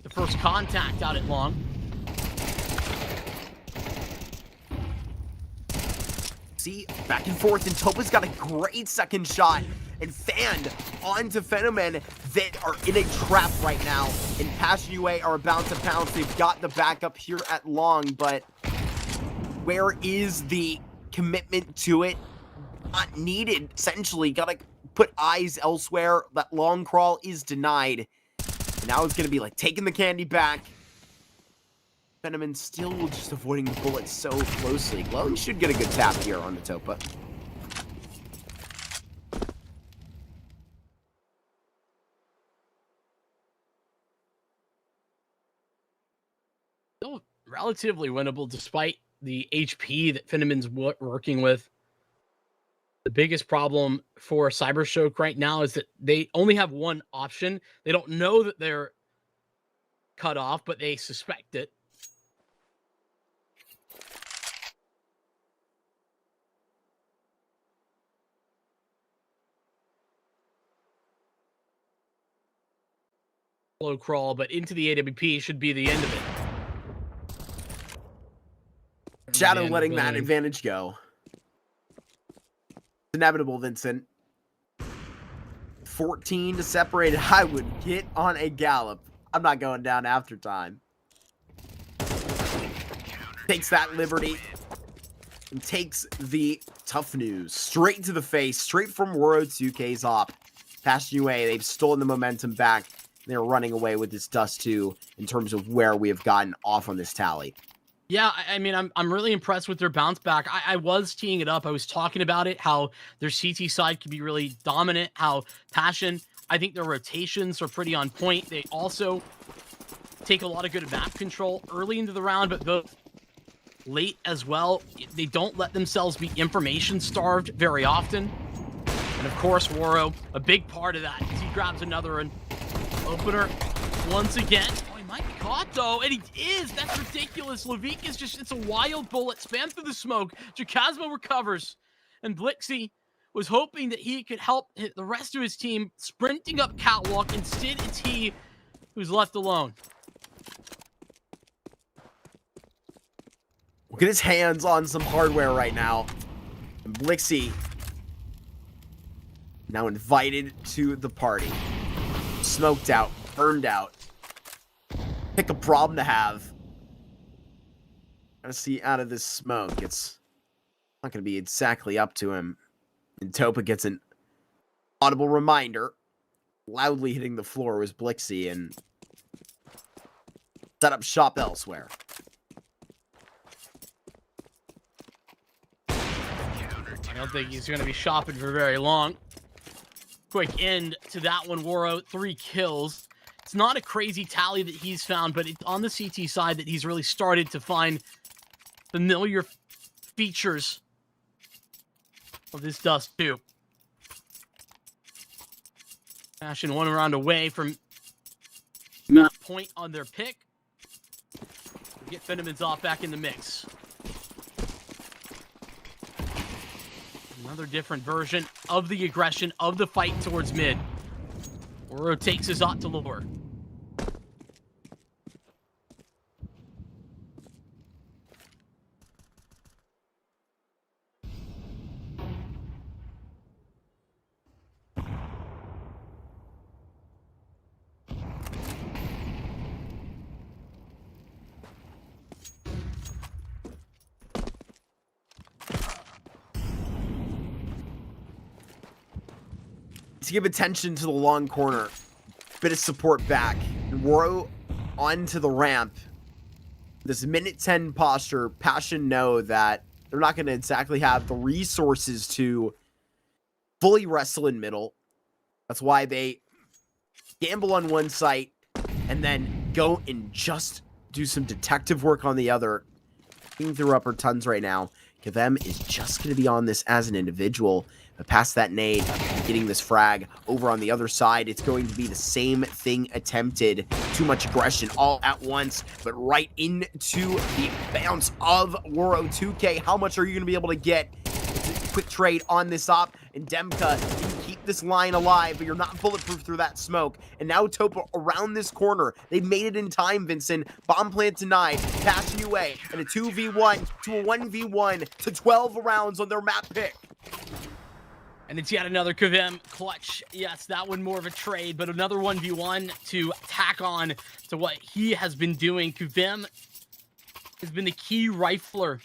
The first contact out at long. See, back and forth, and Topa's got a great second shot and fanned onto Fenneman that are in a trap right now. And Passion UA are about to pounce. They've got the backup here at long, but where is the commitment to it? Not needed, essentially. Gotta put eyes elsewhere. That long crawl is denied. And now it's gonna be like taking the candy back. Fenneman still just avoiding the bullets so closely. Glowing should get a good tap here on the Topa. Still relatively winnable despite the HP that Fenneman's working with. The biggest problem for CYBERSHOKE right now is that they only have one option. They don't know that they're cut off, but they suspect it. Low crawl, but into the AWP should be the end of it. Shadow letting that advantage go. It's inevitable, Vincent. 14 to separate. I would get on a gallop. I'm not going down after time. Takes that liberty and takes the tough news straight to the face, straight from World 2K's op. Passion UA, they've stolen the momentum back. They're running away with this Dust 2 in terms of where we have gotten off on this tally. Yeah, I mean, I'm really impressed with their bounce back. I was teeing it up. I was talking about it, how their CT side can be really dominant, how Passion, I think their rotations are pretty on point. They also take a lot of good map control early into the round, but both late as well. They don't let themselves be information starved very often. And of course, Waro, a big part of that, as he grabs another opener once again. Oh, he might be caught though, and he is. That's ridiculous. Levique is just, it's a wild bullet, spam through the smoke. Jacasmo recovers, and Blixie was hoping that he could help the rest of his team sprinting up catwalk. Instead, it's he who's left alone. We'll get his hands on some hardware right now. And Blixie now invited to the party. Smoked out, burned out. Pick a problem to have. Gotta see out of this smoke. It's not gonna be exactly up to him. And Topa gets an audible reminder. Loudly hitting the floor was Blixie and set up shop elsewhere. I don't think he's going to be shopping for very long. Quick end to that one, Waro. 3 kills. It's not a crazy tally that he's found, but it's on the CT side that he's really started to find familiar features of this dust too. Passion 1 round away from point on their pick. Get Fenneman's off back in the mix. Another different version of the aggression of the fight towards mid. Waro takes his Ot to lure. To give attention to the long corner, bit of support back, and Waro onto the ramp. This minute 10 posture, Passion know that they're not going to exactly have the resources to fully wrestle in middle. That's why they gamble on one site and then go and just do some detective work on the other. Looking through upper tons right now. Kavem is just going to be on this as an individual. But past that nade, getting this frag over on the other side, it's going to be the same thing attempted. Too much aggression all at once, but right into the bounce of Waro 2K. How much are you going to be able to get? It's a quick trade on this op, and Demka can keep this line alive, but you're not bulletproof through that smoke. And now Topa around this corner. They've made it in time, Vincent. Bomb plant denied. Passion UA, and a 2v1 to a 1v1 to 12 rounds on their map pick. And it's yet another Kavem clutch. Yes, that one more of a trade, but another 1v1 to tack on to what he has been doing. Kavem has been the key rifler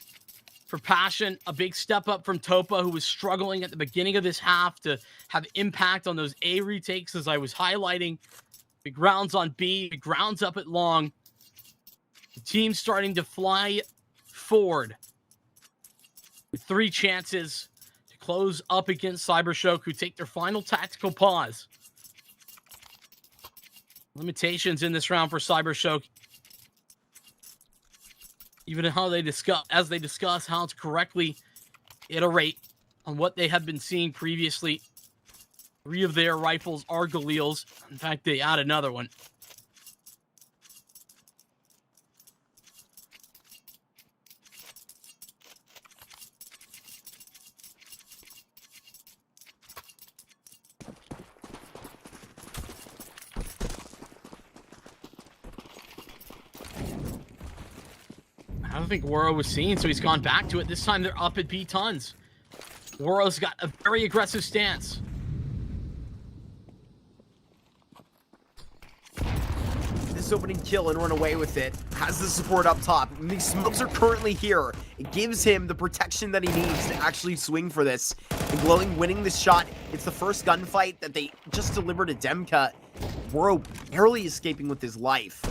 for Passion. A big step up from Topa, who was struggling at the beginning of this half to have impact on those A retakes, as I was highlighting. Big rounds on B, big rounds up at long. The team starting to fly forward with 3 chances close up against CYBERSHOKE, who take their final tactical pause. Limitations in this round for CYBERSHOKE. Even how they discuss how to correctly iterate on what they have been seeing previously. 3 of their rifles are Galil's. In fact, they add another one. I don't think Waro was seen, so he's gone back to it. This time they're up at B tons. Waro's got a very aggressive stance. This opening kill and run away with it. Has the support up top. And these smokes are currently here. It gives him the protection that he needs to actually swing for this. And Glowing winning this shot. It's the first gunfight that they just delivered to Demka. Waro barely escaping with his life.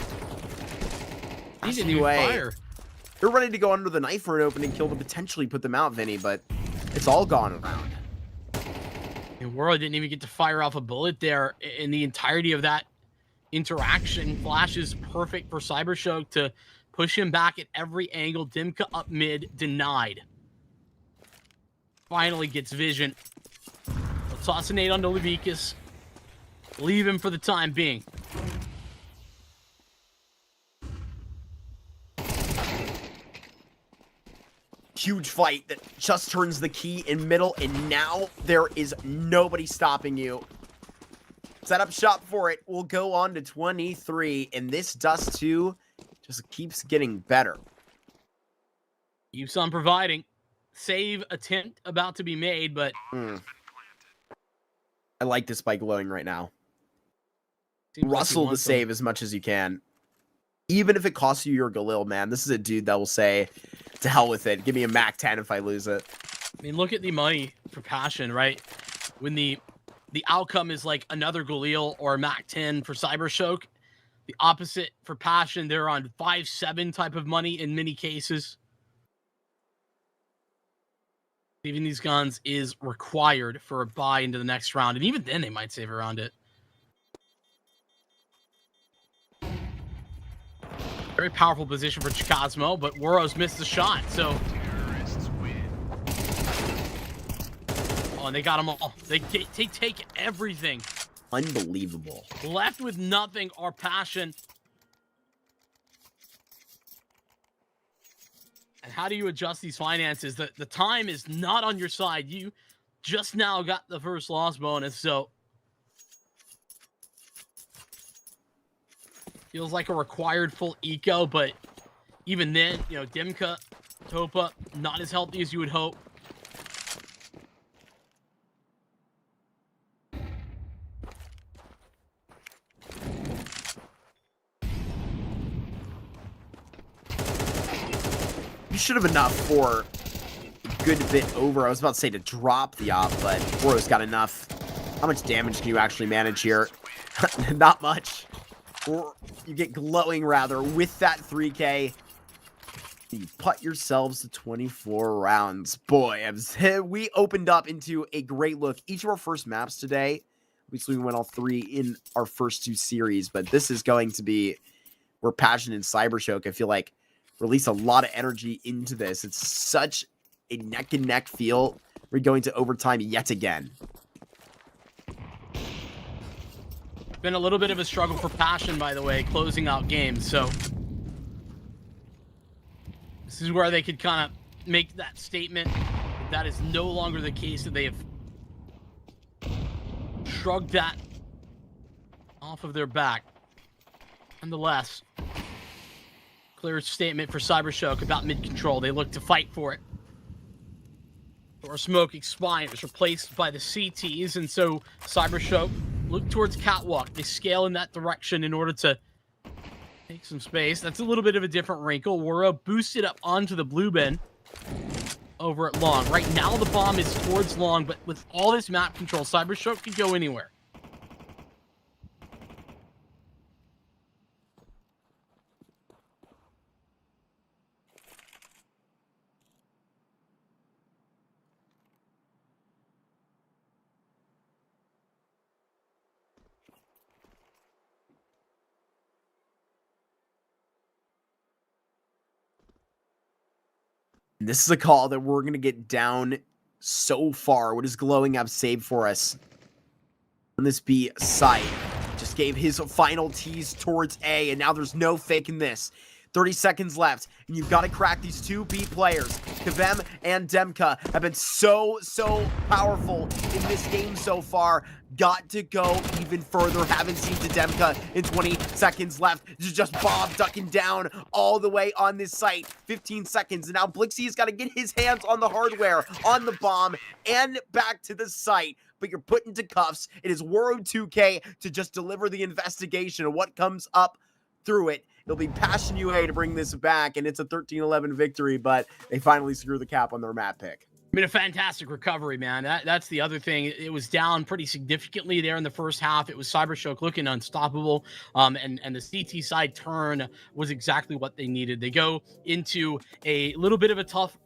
He didn't even fire. They're ready to go under the knife for an opening kill to potentially put them out, Vinny, but it's all gone around. And Waro didn't even get to fire off a bullet there in the entirety of that interaction. Flash is perfect for CYBERSHOKE to push him back at every angle. Dimka up mid, denied. Finally gets vision. They'll toss a nade onto Levikas. Leave him for the time being. Huge fight that just turns the key in middle, and now there is nobody stopping you. Set up shop for it. We'll go on to 23, and this Dust 2 just keeps getting better. Keeps on providing. Save attempt about to be made, but... I like this by glowing right now. Seems Rustle like the save as much as you can. Even if it costs you your Galil, man. This is a dude that will say, to hell with it. Give me a Mac 10 if I lose it. I mean, look at the money for Passion, right? When the outcome is like another Galil or a Mac 10 for CYBERSHOKE, the opposite for Passion, they're on 5-7 type of money in many cases. Saving these guns is required for a buy into the next round, and even then they might save around it. Very powerful position for Chikazmo, but Wuros missed the shot, so... Oh, and they got them all. They take everything. Unbelievable. Left with nothing are Passion. And how do you adjust these finances? The time is not on your side. You just now got the first loss bonus, so... Feels like a required full eco, but even then, you know, Dimka, Topa, not as healthy as you would hope. You should have enough for a good bit over. I was about to say to drop the op, but Wuros got enough. How much damage can you actually manage here? Not much. Or you get glowing, rather, with that 3K. You put yourselves to 24 rounds. Boy, we opened up into a great look. Each of our first maps today, obviously we went all 3 in our first 2 series, but this is going to be where Passion and CYBERSHOKE, I feel like, release a lot of energy into this. It's such a neck-and-neck feel. We're going to overtime yet again. Been a little bit of a struggle for Passion, by the way, closing out games, so this is where they could kind of make that statement. That is no longer the case, that they have shrugged that off of their back. Nonetheless, clear statement for CYBERSHOKE about mid-control. They look to fight for it. Or smoke expires, replaced by the CTs, and so CYBERSHOKE look towards Catwalk. They scale in that direction in order to take some space. That's a little bit of a different wrinkle. Wuro boosted up onto the blue bin over at Long. Right now the bomb is towards Long, but with all this map control, CYBERSHOKE could go anywhere. This is a call that we're going to get down so far. What does Glowing have saved for us? On this B side. Just gave his final tease towards A, and now there's no faking this. 30 seconds left, and you've got to crack these 2 B players. Kavem and Demka have been so powerful in this game so far. Got to go even further. Haven't seen to Demka in 20 seconds left. Just Bob ducking down all the way on this site. 15 seconds, and now Blixie's got to get his hands on the hardware, on the bomb, and back to the site. But you're put into cuffs. It is Wuro 2K to just deliver the investigation of what comes up through it. It'll be Passion UA to bring this back, and it's a 13-11 victory, but they finally screw the cap on their map pick. I mean, a fantastic recovery, man. That's the other thing. It was down pretty significantly there in the first half. It was CYBERSHOKE looking unstoppable. And the CT side turn was exactly what they needed. They go into a little bit of a tough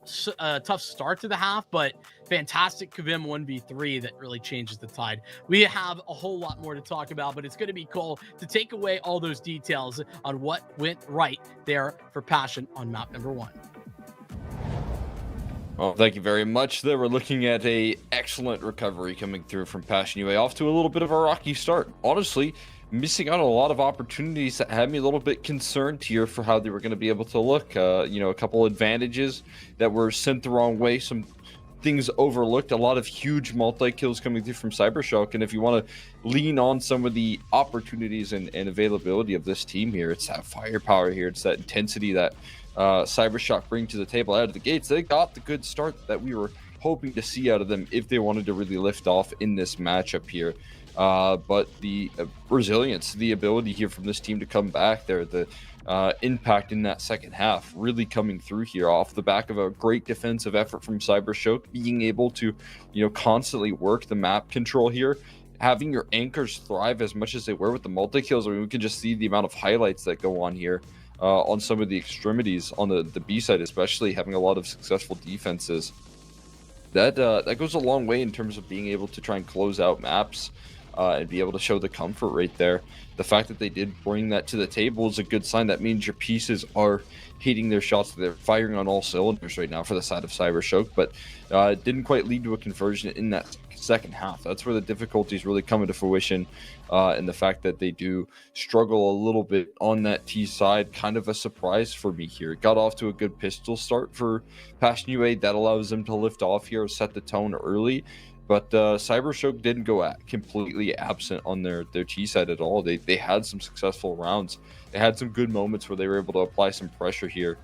start to the half, but fantastic Kavim 1v3 that really changes the tide. We have a whole lot more to talk about, but it's going to be cool to take away all those details on what went right there for Passion on map number 1. Well, thank you very much. There we're looking at a excellent recovery coming through from Passion UA, off to a little bit of a rocky start. Honestly, missing out on a lot of opportunities that had me a little bit concerned here for how they were going to be able to look. A couple advantages that were sent the wrong way, some things overlooked, a lot of huge multi-kills coming through from CYBERSHOKE. And if you want to lean on some of the opportunities and availability of this team here, it's that firepower here, it's that intensity that CYBERSHOKE bring to the table out of the gates. They got the good start that we were hoping to see out of them if they wanted to really lift off in this matchup here. But the resilience, the ability here from this team to come back there, the impact in that second half really coming through here off the back of a great defensive effort from CYBERSHOKE, being able to, constantly work the map control here, having your anchors thrive as much as they were with the multi-kills. I mean, we can just see the amount of highlights that go on here. On some of the extremities on the B side, especially having a lot of successful defenses. That goes a long way in terms of being able to try and close out maps and be able to show the comfort right there. The fact that they did bring that to the table is a good sign. That means your pieces are hitting their shots. They're firing on all cylinders right now for the side of CYBERSHOKE, but it didn't quite lead to a conversion in that second half. That's where the difficulties really come into fruition, and the fact that they do struggle a little bit on that T side, kind of a surprise for me here. Got off to a good pistol start for Passion UA. That allows them to lift off here, set the tone early, but CYBERSHOKE didn't go completely absent on their T side at all. They had some successful rounds. They had some good moments where they were able to apply some pressure here,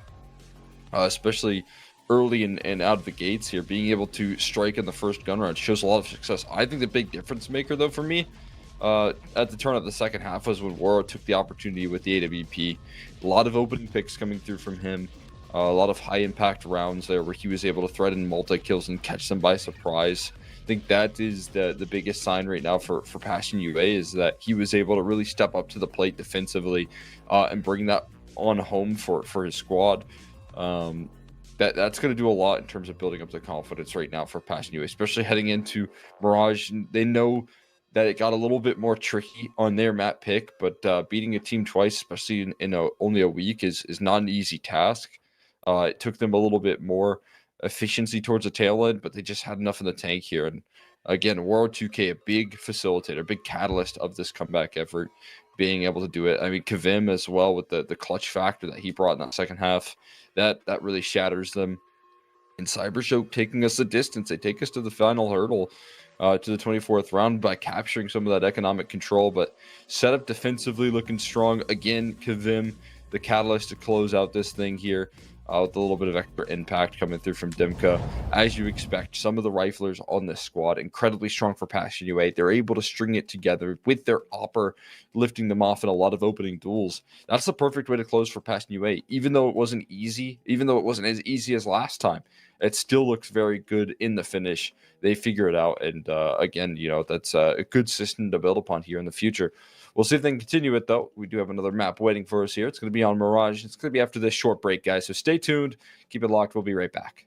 especially early and out of the gates here. Being able to strike in the first gun round shows a lot of success. I think the big difference maker, though, for me, at the turn of the second half was when Waro took the opportunity with the AWP. A lot of opening picks coming through from him. A lot of high impact rounds there where he was able to threaten multi-kills and catch them by surprise. I think that is the biggest sign right now for Passion UA, is that he was able to really step up to the plate defensively and bring that on home for his squad. That's going to do a lot in terms of building up the confidence right now for Passion UA, especially heading into Mirage. They know that it got a little bit more tricky on their map pick, but beating a team twice, especially in only a week, is not an easy task. It took them a little bit more efficiency towards the tail end, but they just had enough in the tank here. And again, World 2K, a big facilitator, big catalyst of this comeback effort, being able to do it. I mean, Kavim as well, with the clutch factor that he brought in that second half, that really shatters them. And CYBERSHOKE taking us the distance. They take us to the final hurdle, to the 24th round, by capturing some of that economic control, but set up defensively, looking strong. Again, Kavim, the catalyst to close out this thing here. With a little bit of extra impact coming through from Dimka. As you expect, some of the riflers on this squad, incredibly strong for Passion UA. They're able to string it together with their opper, lifting them off in a lot of opening duels. That's the perfect way to close for Passion UA. Even though it wasn't easy, even though it wasn't as easy as last time, it still looks very good in the finish. They figure it out. And again, that's a good system to build upon here in the future. We'll see if they can continue it, though. We do have another map waiting for us here. It's going to be on Mirage. It's going to be after this short break, guys. So stay tuned. Keep it locked. We'll be right back.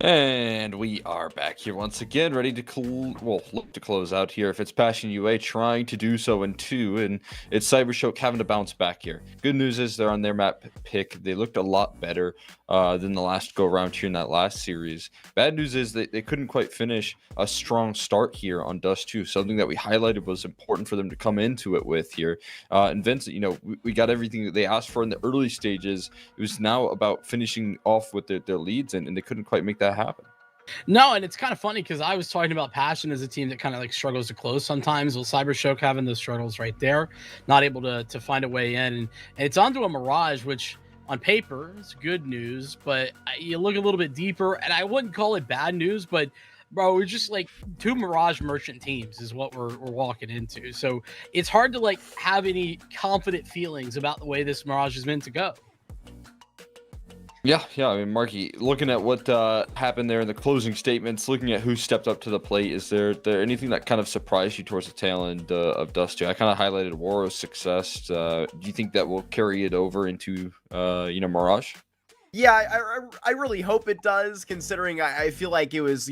And we are back here once again, ready to look to close out here. If it's Passion UA trying to do so in 2, and it's CYBERSHOKE having to bounce back here. Good news is they're on their map pick. They looked a lot better than the last go around here in that last series. Bad news is they couldn't quite finish a strong start here on Dust 2, something that we highlighted was important for them to come into it with here. And Vincent, you know, we got everything that they asked for in the early stages. It was now about finishing off with their leads, and they couldn't quite make that happen. No, and it's kind of funny because I was talking about Passion as a team that kind of like struggles to close sometimes. Well, CYBERSHOKE having those struggles right there, not able to find a way in, and it's onto a Mirage, which on paper is good news, but you look a little bit deeper, and I wouldn't call it bad news, but bro, we're just like 2 Mirage merchant teams is what we're walking into. So it's hard to like have any confident feelings about the way this Mirage is meant to go. Yeah. I mean, Marky, looking at what happened there in the closing statements, looking at who stepped up to the plate, is there anything that kind of surprised you towards the tail end of Dust 2? I kind of highlighted Waro's success. Do you think that will carry it over into Mirage? Yeah, I really hope it does, considering I feel like it was,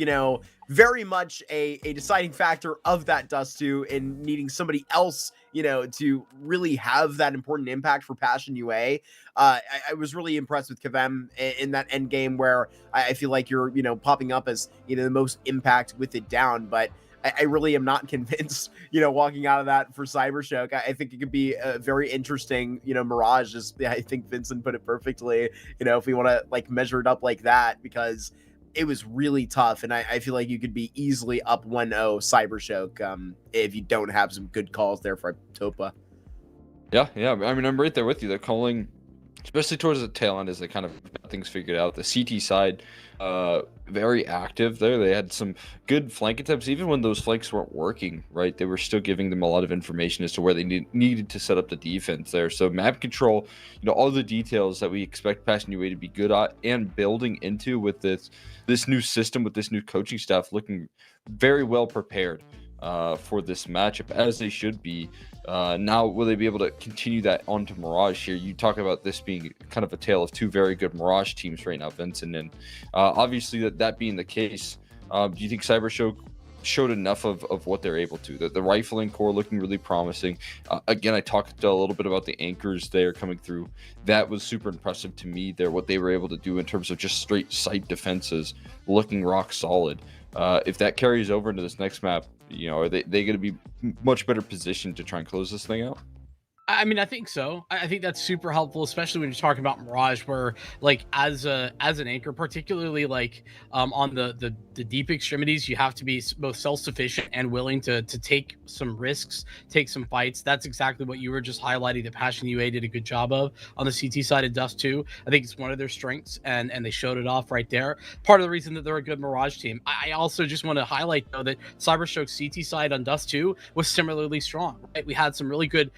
very much a deciding factor of that Dust 2 in needing somebody else, to really have that important impact for Passion UA. I was really impressed with Kavem in that end game where I feel like you're, popping up as, the most impact with it down, but I really am not convinced, walking out of that for CYBERSHOKE. I think it could be a very interesting, Mirage. I think Vincent put it perfectly, if we want to like measure it up like that, because it was really tough. And I feel like you could be easily up 1-0 CYBERSHOKE if you don't have some good calls there for Topa. Yeah. I mean, I'm right there with you. They're calling, especially towards the tail end as they kind of got things figured out. The CT side, very active there. They had some good flank attempts, even when those flanks weren't working, right? They were still giving them a lot of information as to where they needed to set up the defense there. So map control, all the details that we expect Passion UA to be good at and building into with this new system, with this new coaching staff, looking very well prepared for this matchup, as they should be. Now, will they be able to continue that onto Mirage here? You talk about this being kind of a tale of 2 very good Mirage teams right now, Vincent, and obviously that being the case, do you think CYBERSHOKE showed enough of what they're able to? The rifling core looking really promising. Again, I talked a little bit about the anchors there coming through. That was super impressive to me there, what they were able to do in terms of just straight sight defenses, looking rock solid. If that carries over into this next map, are they going to be much better positioned to try and close this thing out? I mean, I think so. I think that's super helpful, especially when you're talking about Mirage, where like as an anchor, particularly like on the deep extremities, you have to be both self-sufficient and willing to take some risks, take some fights. That's exactly what you were just highlighting that Passion UA did a good job of on the CT side of Dust 2. I think it's one of their strengths, and they showed it off right there. Part of the reason that they're a good Mirage team. I also just want to highlight though that CYBERSHOKE's CT side on Dust 2 was similarly strong. Right? We had some really good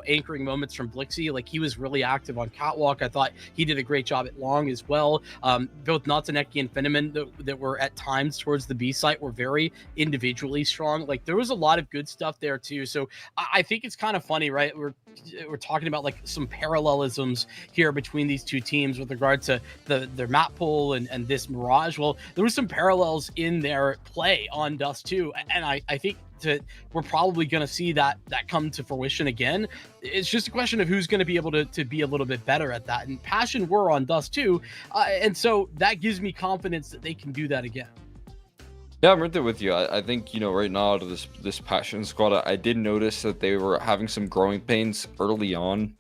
anchoring moments from Blixie. Like, he was really active on Catwalk. I thought he did a great job at Long as well. Both Natsaneki and Finneman that were at times towards the B site were very individually strong. Like, there was a lot of good stuff there too. So I think it's kind of funny, right? We're talking about like some parallelisms here between these 2 teams with regard to their map pool and this Mirage. Well, there was some parallels in their play on Dust 2, and I think we're probably going to see that come to fruition again. It's just a question of who's going to be able to be a little bit better at that. And Passion were on Dust 2, and so that gives me confidence that they can do that again. Yeah, I'm right there with you. I think, right now out of this Passion squad, I did notice that they were having some growing pains early on.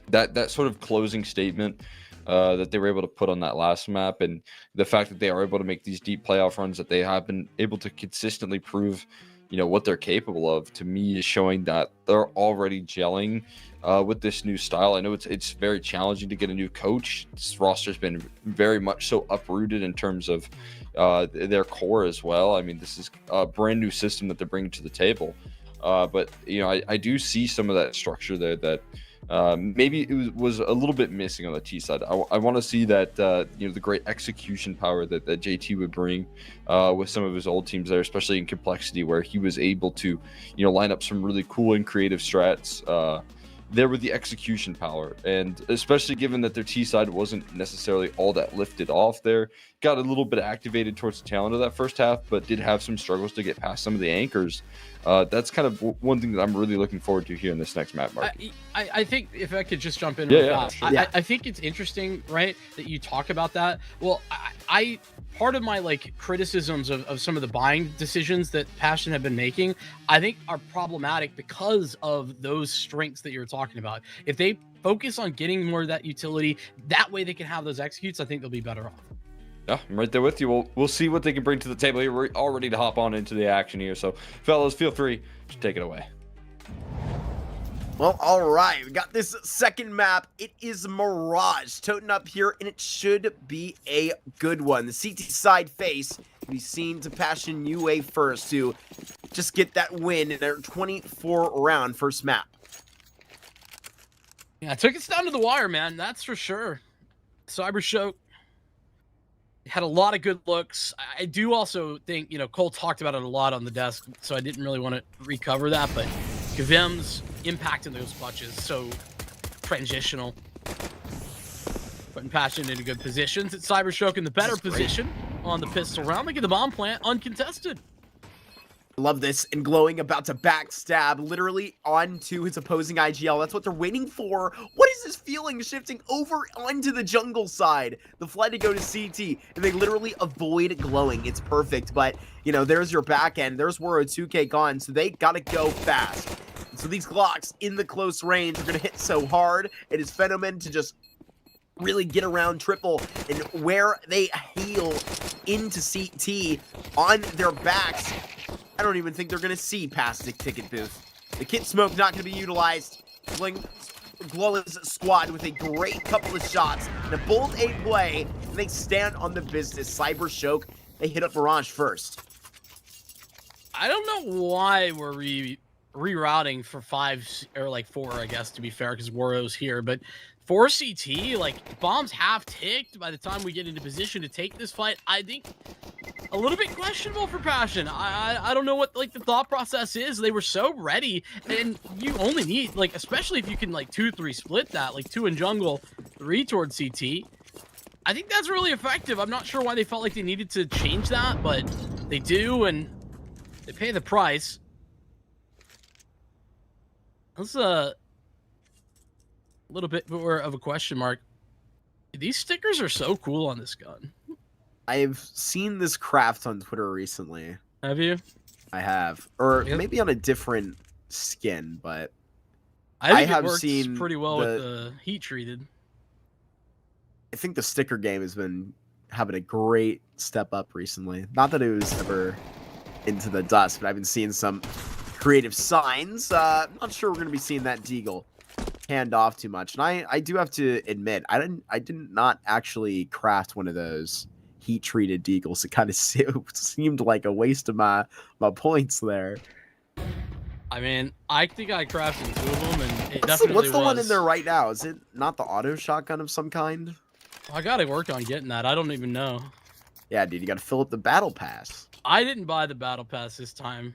That sort of closing statement that they were able to put on that last map, and the fact that they are able to make these deep playoff runs, that they have been able to consistently prove what they're capable of, to me is showing that they're already gelling with this new style. I know it's very challenging to get a new coach. This roster's been very much so uprooted in terms of their core as well. I mean, this is a brand new system that they're bringing to the table. But I do see some of that structure there that maybe it was a little bit missing on the T side. I want to see that the great execution power that JT would bring with some of his old teams there, especially in Complexity, where he was able to line up some really cool and creative strats there with the execution power, and especially given that their T side wasn't necessarily all that lifted off there, got a little bit activated towards the tail end of that first half, but did have some struggles to get past some of the anchors. That's kind of one thing that I'm really looking forward to here in this next map, Mark. I think if I could just jump in, Sure. I think it's interesting, right, that you talk about that. Well, I part of my like criticisms of some of the buying decisions that Passion have been making, I think are problematic because of those strengths that you're talking about. If they focus on getting more of that utility, that way they can have those executes, I think they'll be better off. Yeah, I'm right there with you. We'll see what they can bring to the table here. We're all ready to hop on into the action here. So, fellas, feel free to take it away. Well, all right. We got this second map. It is Mirage toting up here, and it should be a good one. The CT side face we seen to Passion UA first to just get that win in their 24-round first map. Yeah, it took us down to the wire, man. That's for sure. CYBERSHOKE had a lot of good looks. I do also think, Cole talked about it a lot on the desk, so I didn't really want to recover that, but Kavem's impact in those clutches, so transitional. Putting Passion into good positions. It's CYBERSHOKE in the better position on the pistol round. Look at the bomb plant, uncontested. Love this. And Glowing about to backstab literally onto his opposing IGL. That's what they're waiting for. What is this feeling shifting over onto the jungle side? The flight to go to CT, and they literally avoid Glowing. It's perfect, but, there's your back end. There's Woro 2K gone, so they gotta go fast. And so these Glocks in the close range are gonna hit so hard. It is Phenomen to just really get around Triple, and where they heal into CT on their backs, I don't even think they're going to see past the ticket booth. The kit smoke not going to be utilized. Glow's squad with a great couple of shots and a bold A play, and they stand on the business. CYBERSHOKE, they hit up Mirage first. I don't know why we're rerouting for 5 or like 4, I guess, to be fair, because Woro's here, but 4 CT, like, bombs half ticked by the time we get into position to take this fight. I think a little bit questionable for Passion. I don't know what, like, the thought process is. They were so ready, and you only need, like, especially if you can, like, 2-3 split that, like, 2 in jungle, 3 towards CT. I think that's really effective. I'm not sure why they felt like they needed to change that, but they do, and they pay the price. That's a little bit more of a question mark. These stickers are so cool on this gun. I've seen this craft on Twitter recently. Have you? I have. Or Yep. maybe on a different skin, but I think have it works seen pretty well with the heat treated. I think the sticker game has been having a great step up recently. Not that it was ever into the dust, but I've been seeing some creative signs. I'm not sure we're going to be seeing that Deagle hand off too much. And I do have to admit, I did not actually craft one of those heat treated Deagles. It kind of seemed like a waste of my points there. I mean, I think I crafted 2 of them, and it definitely What's the was. one in there right now? Is it not the auto shotgun of some kind? I gotta work on getting that. I don't even know. Yeah, dude, you got to fill up the battle pass I didn't buy the battle pass this time.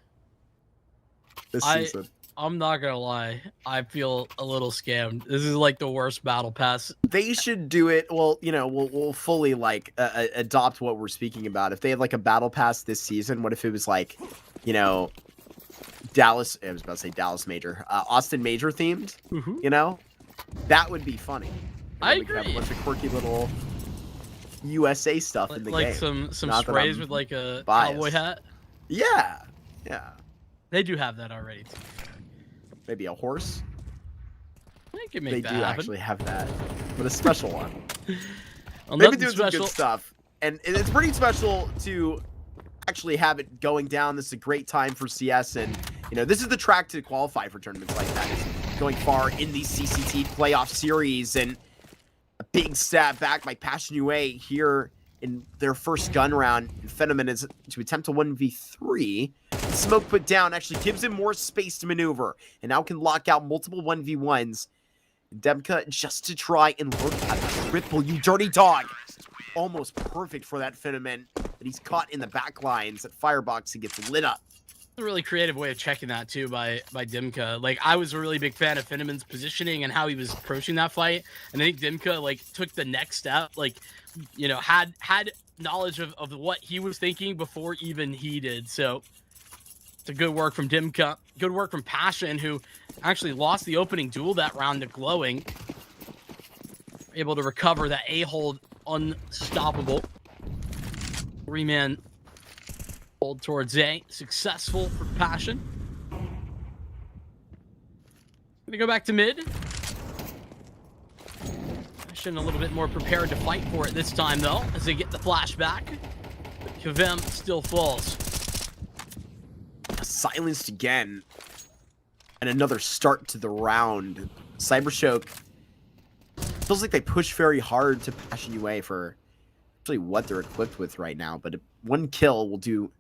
this season. I'm not gonna lie. I feel a little scammed. This is like the worst battle pass. They should do it. Well, we'll fully like adopt what we're speaking about. If they had like a battle pass this season, what if it was like, Dallas? I was about to say Dallas Major, Austin Major themed. That would be funny. I We could have a agree. bunch of quirky little USA stuff in the Like game. some Not that sprays I'm with like a biased. cowboy hat. Yeah. They do have that already. Too. Maybe a horse. I can make They that do happen. actually have that, but a special one. Well, They've been nothing doing some special. good stuff, and it's pretty special to actually have it going down. This is a great time for CS, and this is the track to qualify for tournaments like that. Is going far in the CCT playoff series, and a big stab back by Passion UA here in their first gun round. And Phenomen is to attempt a 1v3. Smoke put down actually gives him more space to maneuver, and now can lock out multiple 1v1s. Demka just to try and look at the triple. You dirty dog. Almost perfect for that Phenomen, but he's caught in the back lines. That firebox, he gets lit up. A really creative way of checking that too by Dimka. Like, I was a really big fan of Finneman's positioning and how he was approaching that fight, and I think Dimka like took the next step, like, you know, had knowledge of what he was thinking before even he did. So it's a good work from Dimka, good work from Passion, who actually lost the opening duel that round to Glowing, able to recover that A-hold unstoppable 3-man hold towards A, successful for Passion. Gonna go back to mid. Passion a little bit more prepared to fight for it this time, though, as they get the flashback. But Kavem still falls. Silenced again. And another start to the round. CYBERSHOKE feels like they push very hard to Passion UA for actually what they're equipped with right now, but one kill will do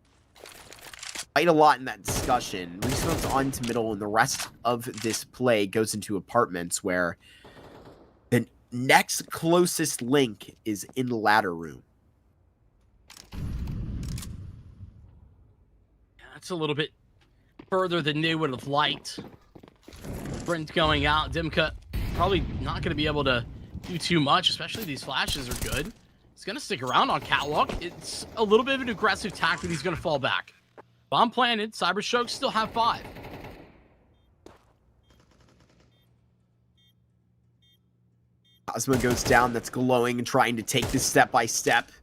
quite a lot in that discussion. Respawns on to middle, and the rest of this play goes into apartments, where the next closest link is in ladder room. That's a little bit further than they would have liked. Brent going out. Dimka probably not going to be able to do too much, especially these flashes are good. He's going to stick around on Catwalk. It's a little bit of an aggressive tack, but he's going to fall back. Bomb planted. CYBERSHOKE still have 5. Cosmo goes down. That's Glowing and trying to take this step by step,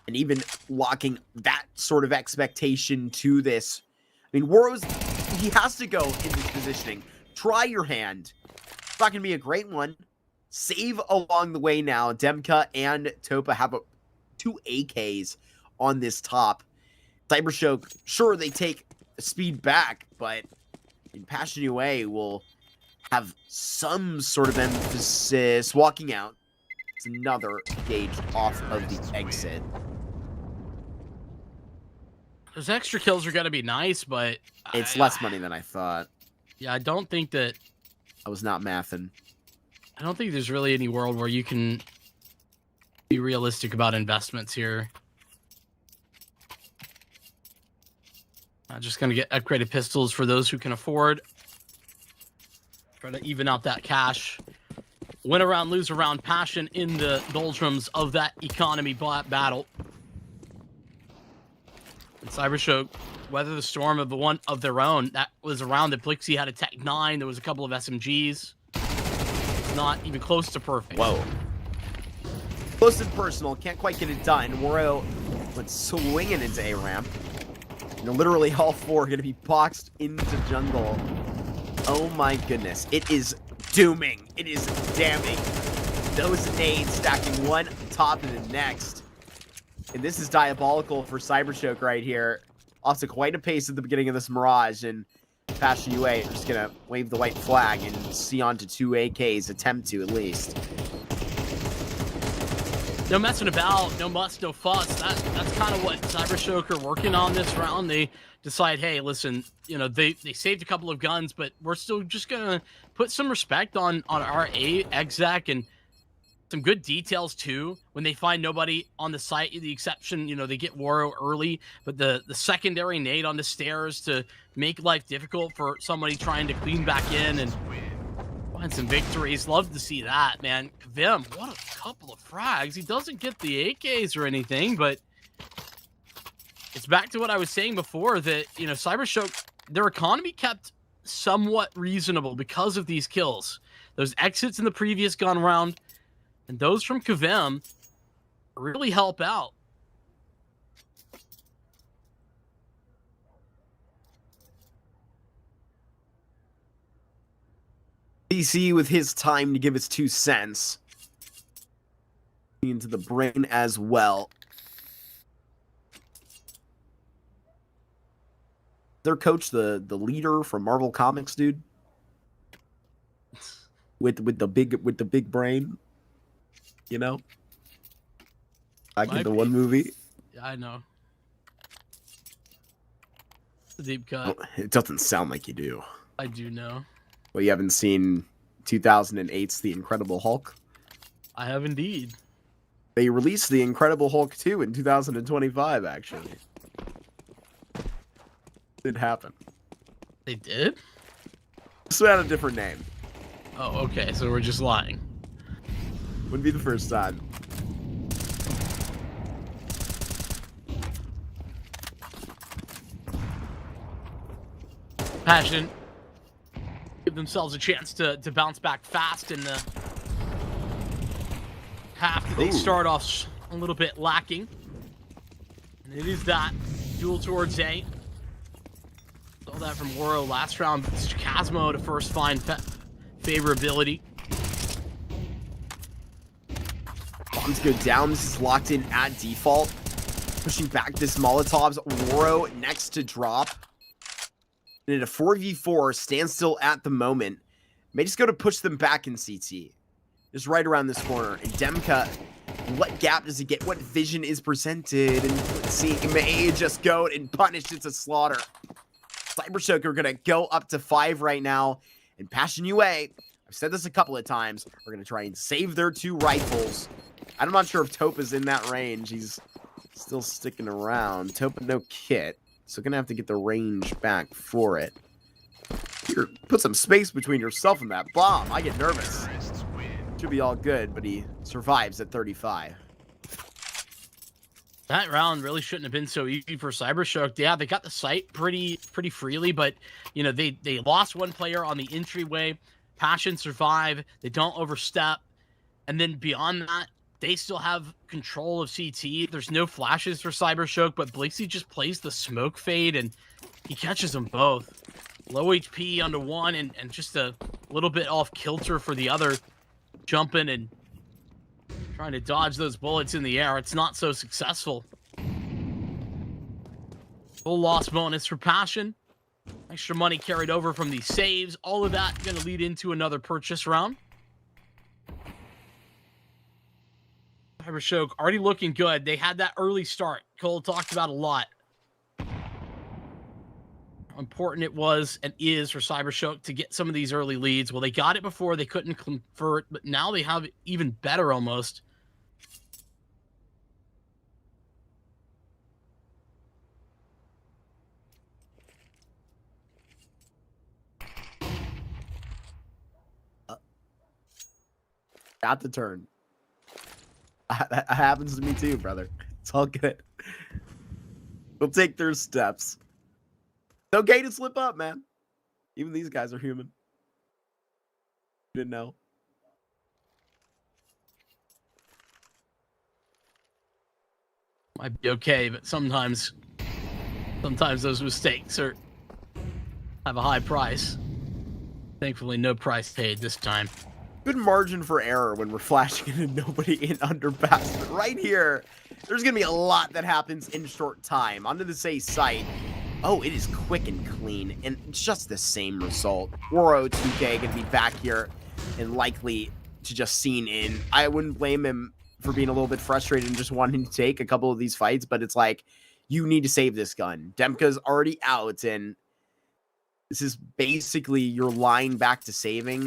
and even locking that sort of expectation to this. I mean, Woro's, he has to go in this positioning. Try your hand. It's not going to be a great one. Save along the way now. Demka and Topa have 2 AKs on this top. CYBERSHOKE, sure, they take speed back, but in Passion UA will have some sort of emphasis. Walking out. It's another gauge off of the exit. Those extra kills are going to be nice, but It's less money than I thought. Yeah, I don't think that... I was not mathing. I don't think there's really any world where you can be realistic about investments here. Just going to get upgraded pistols for those who can afford. Try to even out that cash. Win around, lose around. Passion in the doldrums of that economy battle. And CYBERSHOKE weather the storm of the one of their own. That was around the Blixie had a Tech 9. There was a couple of SMGs. It's not even close to perfect. Whoa. Close and personal. Can't quite get it done. Woro went swinging into A ramp. And literally all 4 are going to be boxed into jungle. Oh my goodness. It is dooming. It is damning. Those nades stacking one on top of the next. And this is diabolical for CYBERSHOKE right here. Off to quite a pace at the beginning of this Mirage. And Passion UA are just going to wave the white flag and see on to 2 AKs. Attempt to, at least. No messing about, no muss, no fuss. That's kind of what CYBERSHOKE are working on this round. They decide, hey, listen, you know, they saved a couple of guns, but we're still just gonna put some respect on our exec and some good details too. When they find nobody on the site, the exception, you know, they get Woro early, but the secondary nade on the stairs to make life difficult for somebody trying to clean back in and find some victories. Love to see that, man. Vim, what a couple of frags. He doesn't get the AKs or anything, but it's back to what I was saying before, that, you know, CYBERSHOKE, their economy kept somewhat reasonable because of these kills. Those exits in the previous gun round and those from Kavem really help out. DC with his time to give his 2 cents. Into the brain as well. Their coach, the leader from Marvel Comics, dude. With the big brain. You know? Back in the one movie. Yeah, I know. The deep cut. Well, it doesn't sound like you do. I do know. Well, you haven't seen 2008's The Incredible Hulk? I have indeed. They released The Incredible Hulk 2 in 2025, actually. Didn't happen. They did? This one had a different name. Oh, okay. So we're just lying. Wouldn't be the first time. Passion. Give themselves a chance to bounce back fast in the half that they start off a little bit lacking. And it is that duel towards A. Saw that from Woro last round. It's Chasmo to first find favorability. Bombs go down. This is locked in at default. Pushing back this Molotovs. Woro next to drop. And in a 4v4, standstill at the moment. May just go to push them back in CT. Just right around this corner. And Demka, what gap does he get? What vision is presented? And let's see, May just go and punish. It's a slaughter. CYBERSHOKE are going to go up to 5 right now. And Passion UA, I've said this a couple of times, are going to try and save their 2 rifles. I'm not sure if Topa's in that range. He's still sticking around. Topa no kit. So gonna have to get the range back for it. Here, put some space between yourself and that bomb. I get nervous. Should be all good, but he survives at 35. That round really shouldn't have been so easy for CYBERSHOKE. Yeah, they got the site pretty freely, but you know they lost one player on the entryway. Passion survive. They don't overstep, and then beyond that, they still have control of CT. There's no flashes for CYBERSHOKE, but Blixey just plays the smoke fade, and he catches them both. Low HP onto one, and just a little bit off kilter for the other. Jumping and trying to dodge those bullets in the air. It's not so successful. Full loss bonus for Passion. Extra money carried over from these saves. All of that going to lead into another purchase round. CYBERSHOKE already looking good. They had that early start. Cole talked about a lot. How important it was and is for CYBERSHOKE to get some of these early leads. Well, they got it before. They couldn't convert, but now they have it even better almost. Got the turn. That happens to me too, brother. It's all good. We'll take their steps. It's okay to slip up, man. Even these guys are human. Didn't know. Might be okay, but sometimes those mistakes have a high price. Thankfully, no price paid this time. Good margin for error when we're flashing into nobody in underpass. But right here, there's going to be a lot that happens in short time. Onto the A site. Oh, it is quick and clean. And just the same result. Woro 2K going to be back here and likely to just scene in. I wouldn't blame him for being a little bit frustrated and just wanting to take a couple of these fights. But it's like, you need to save this gun. Demka's already out. And this is basically your line back to saving.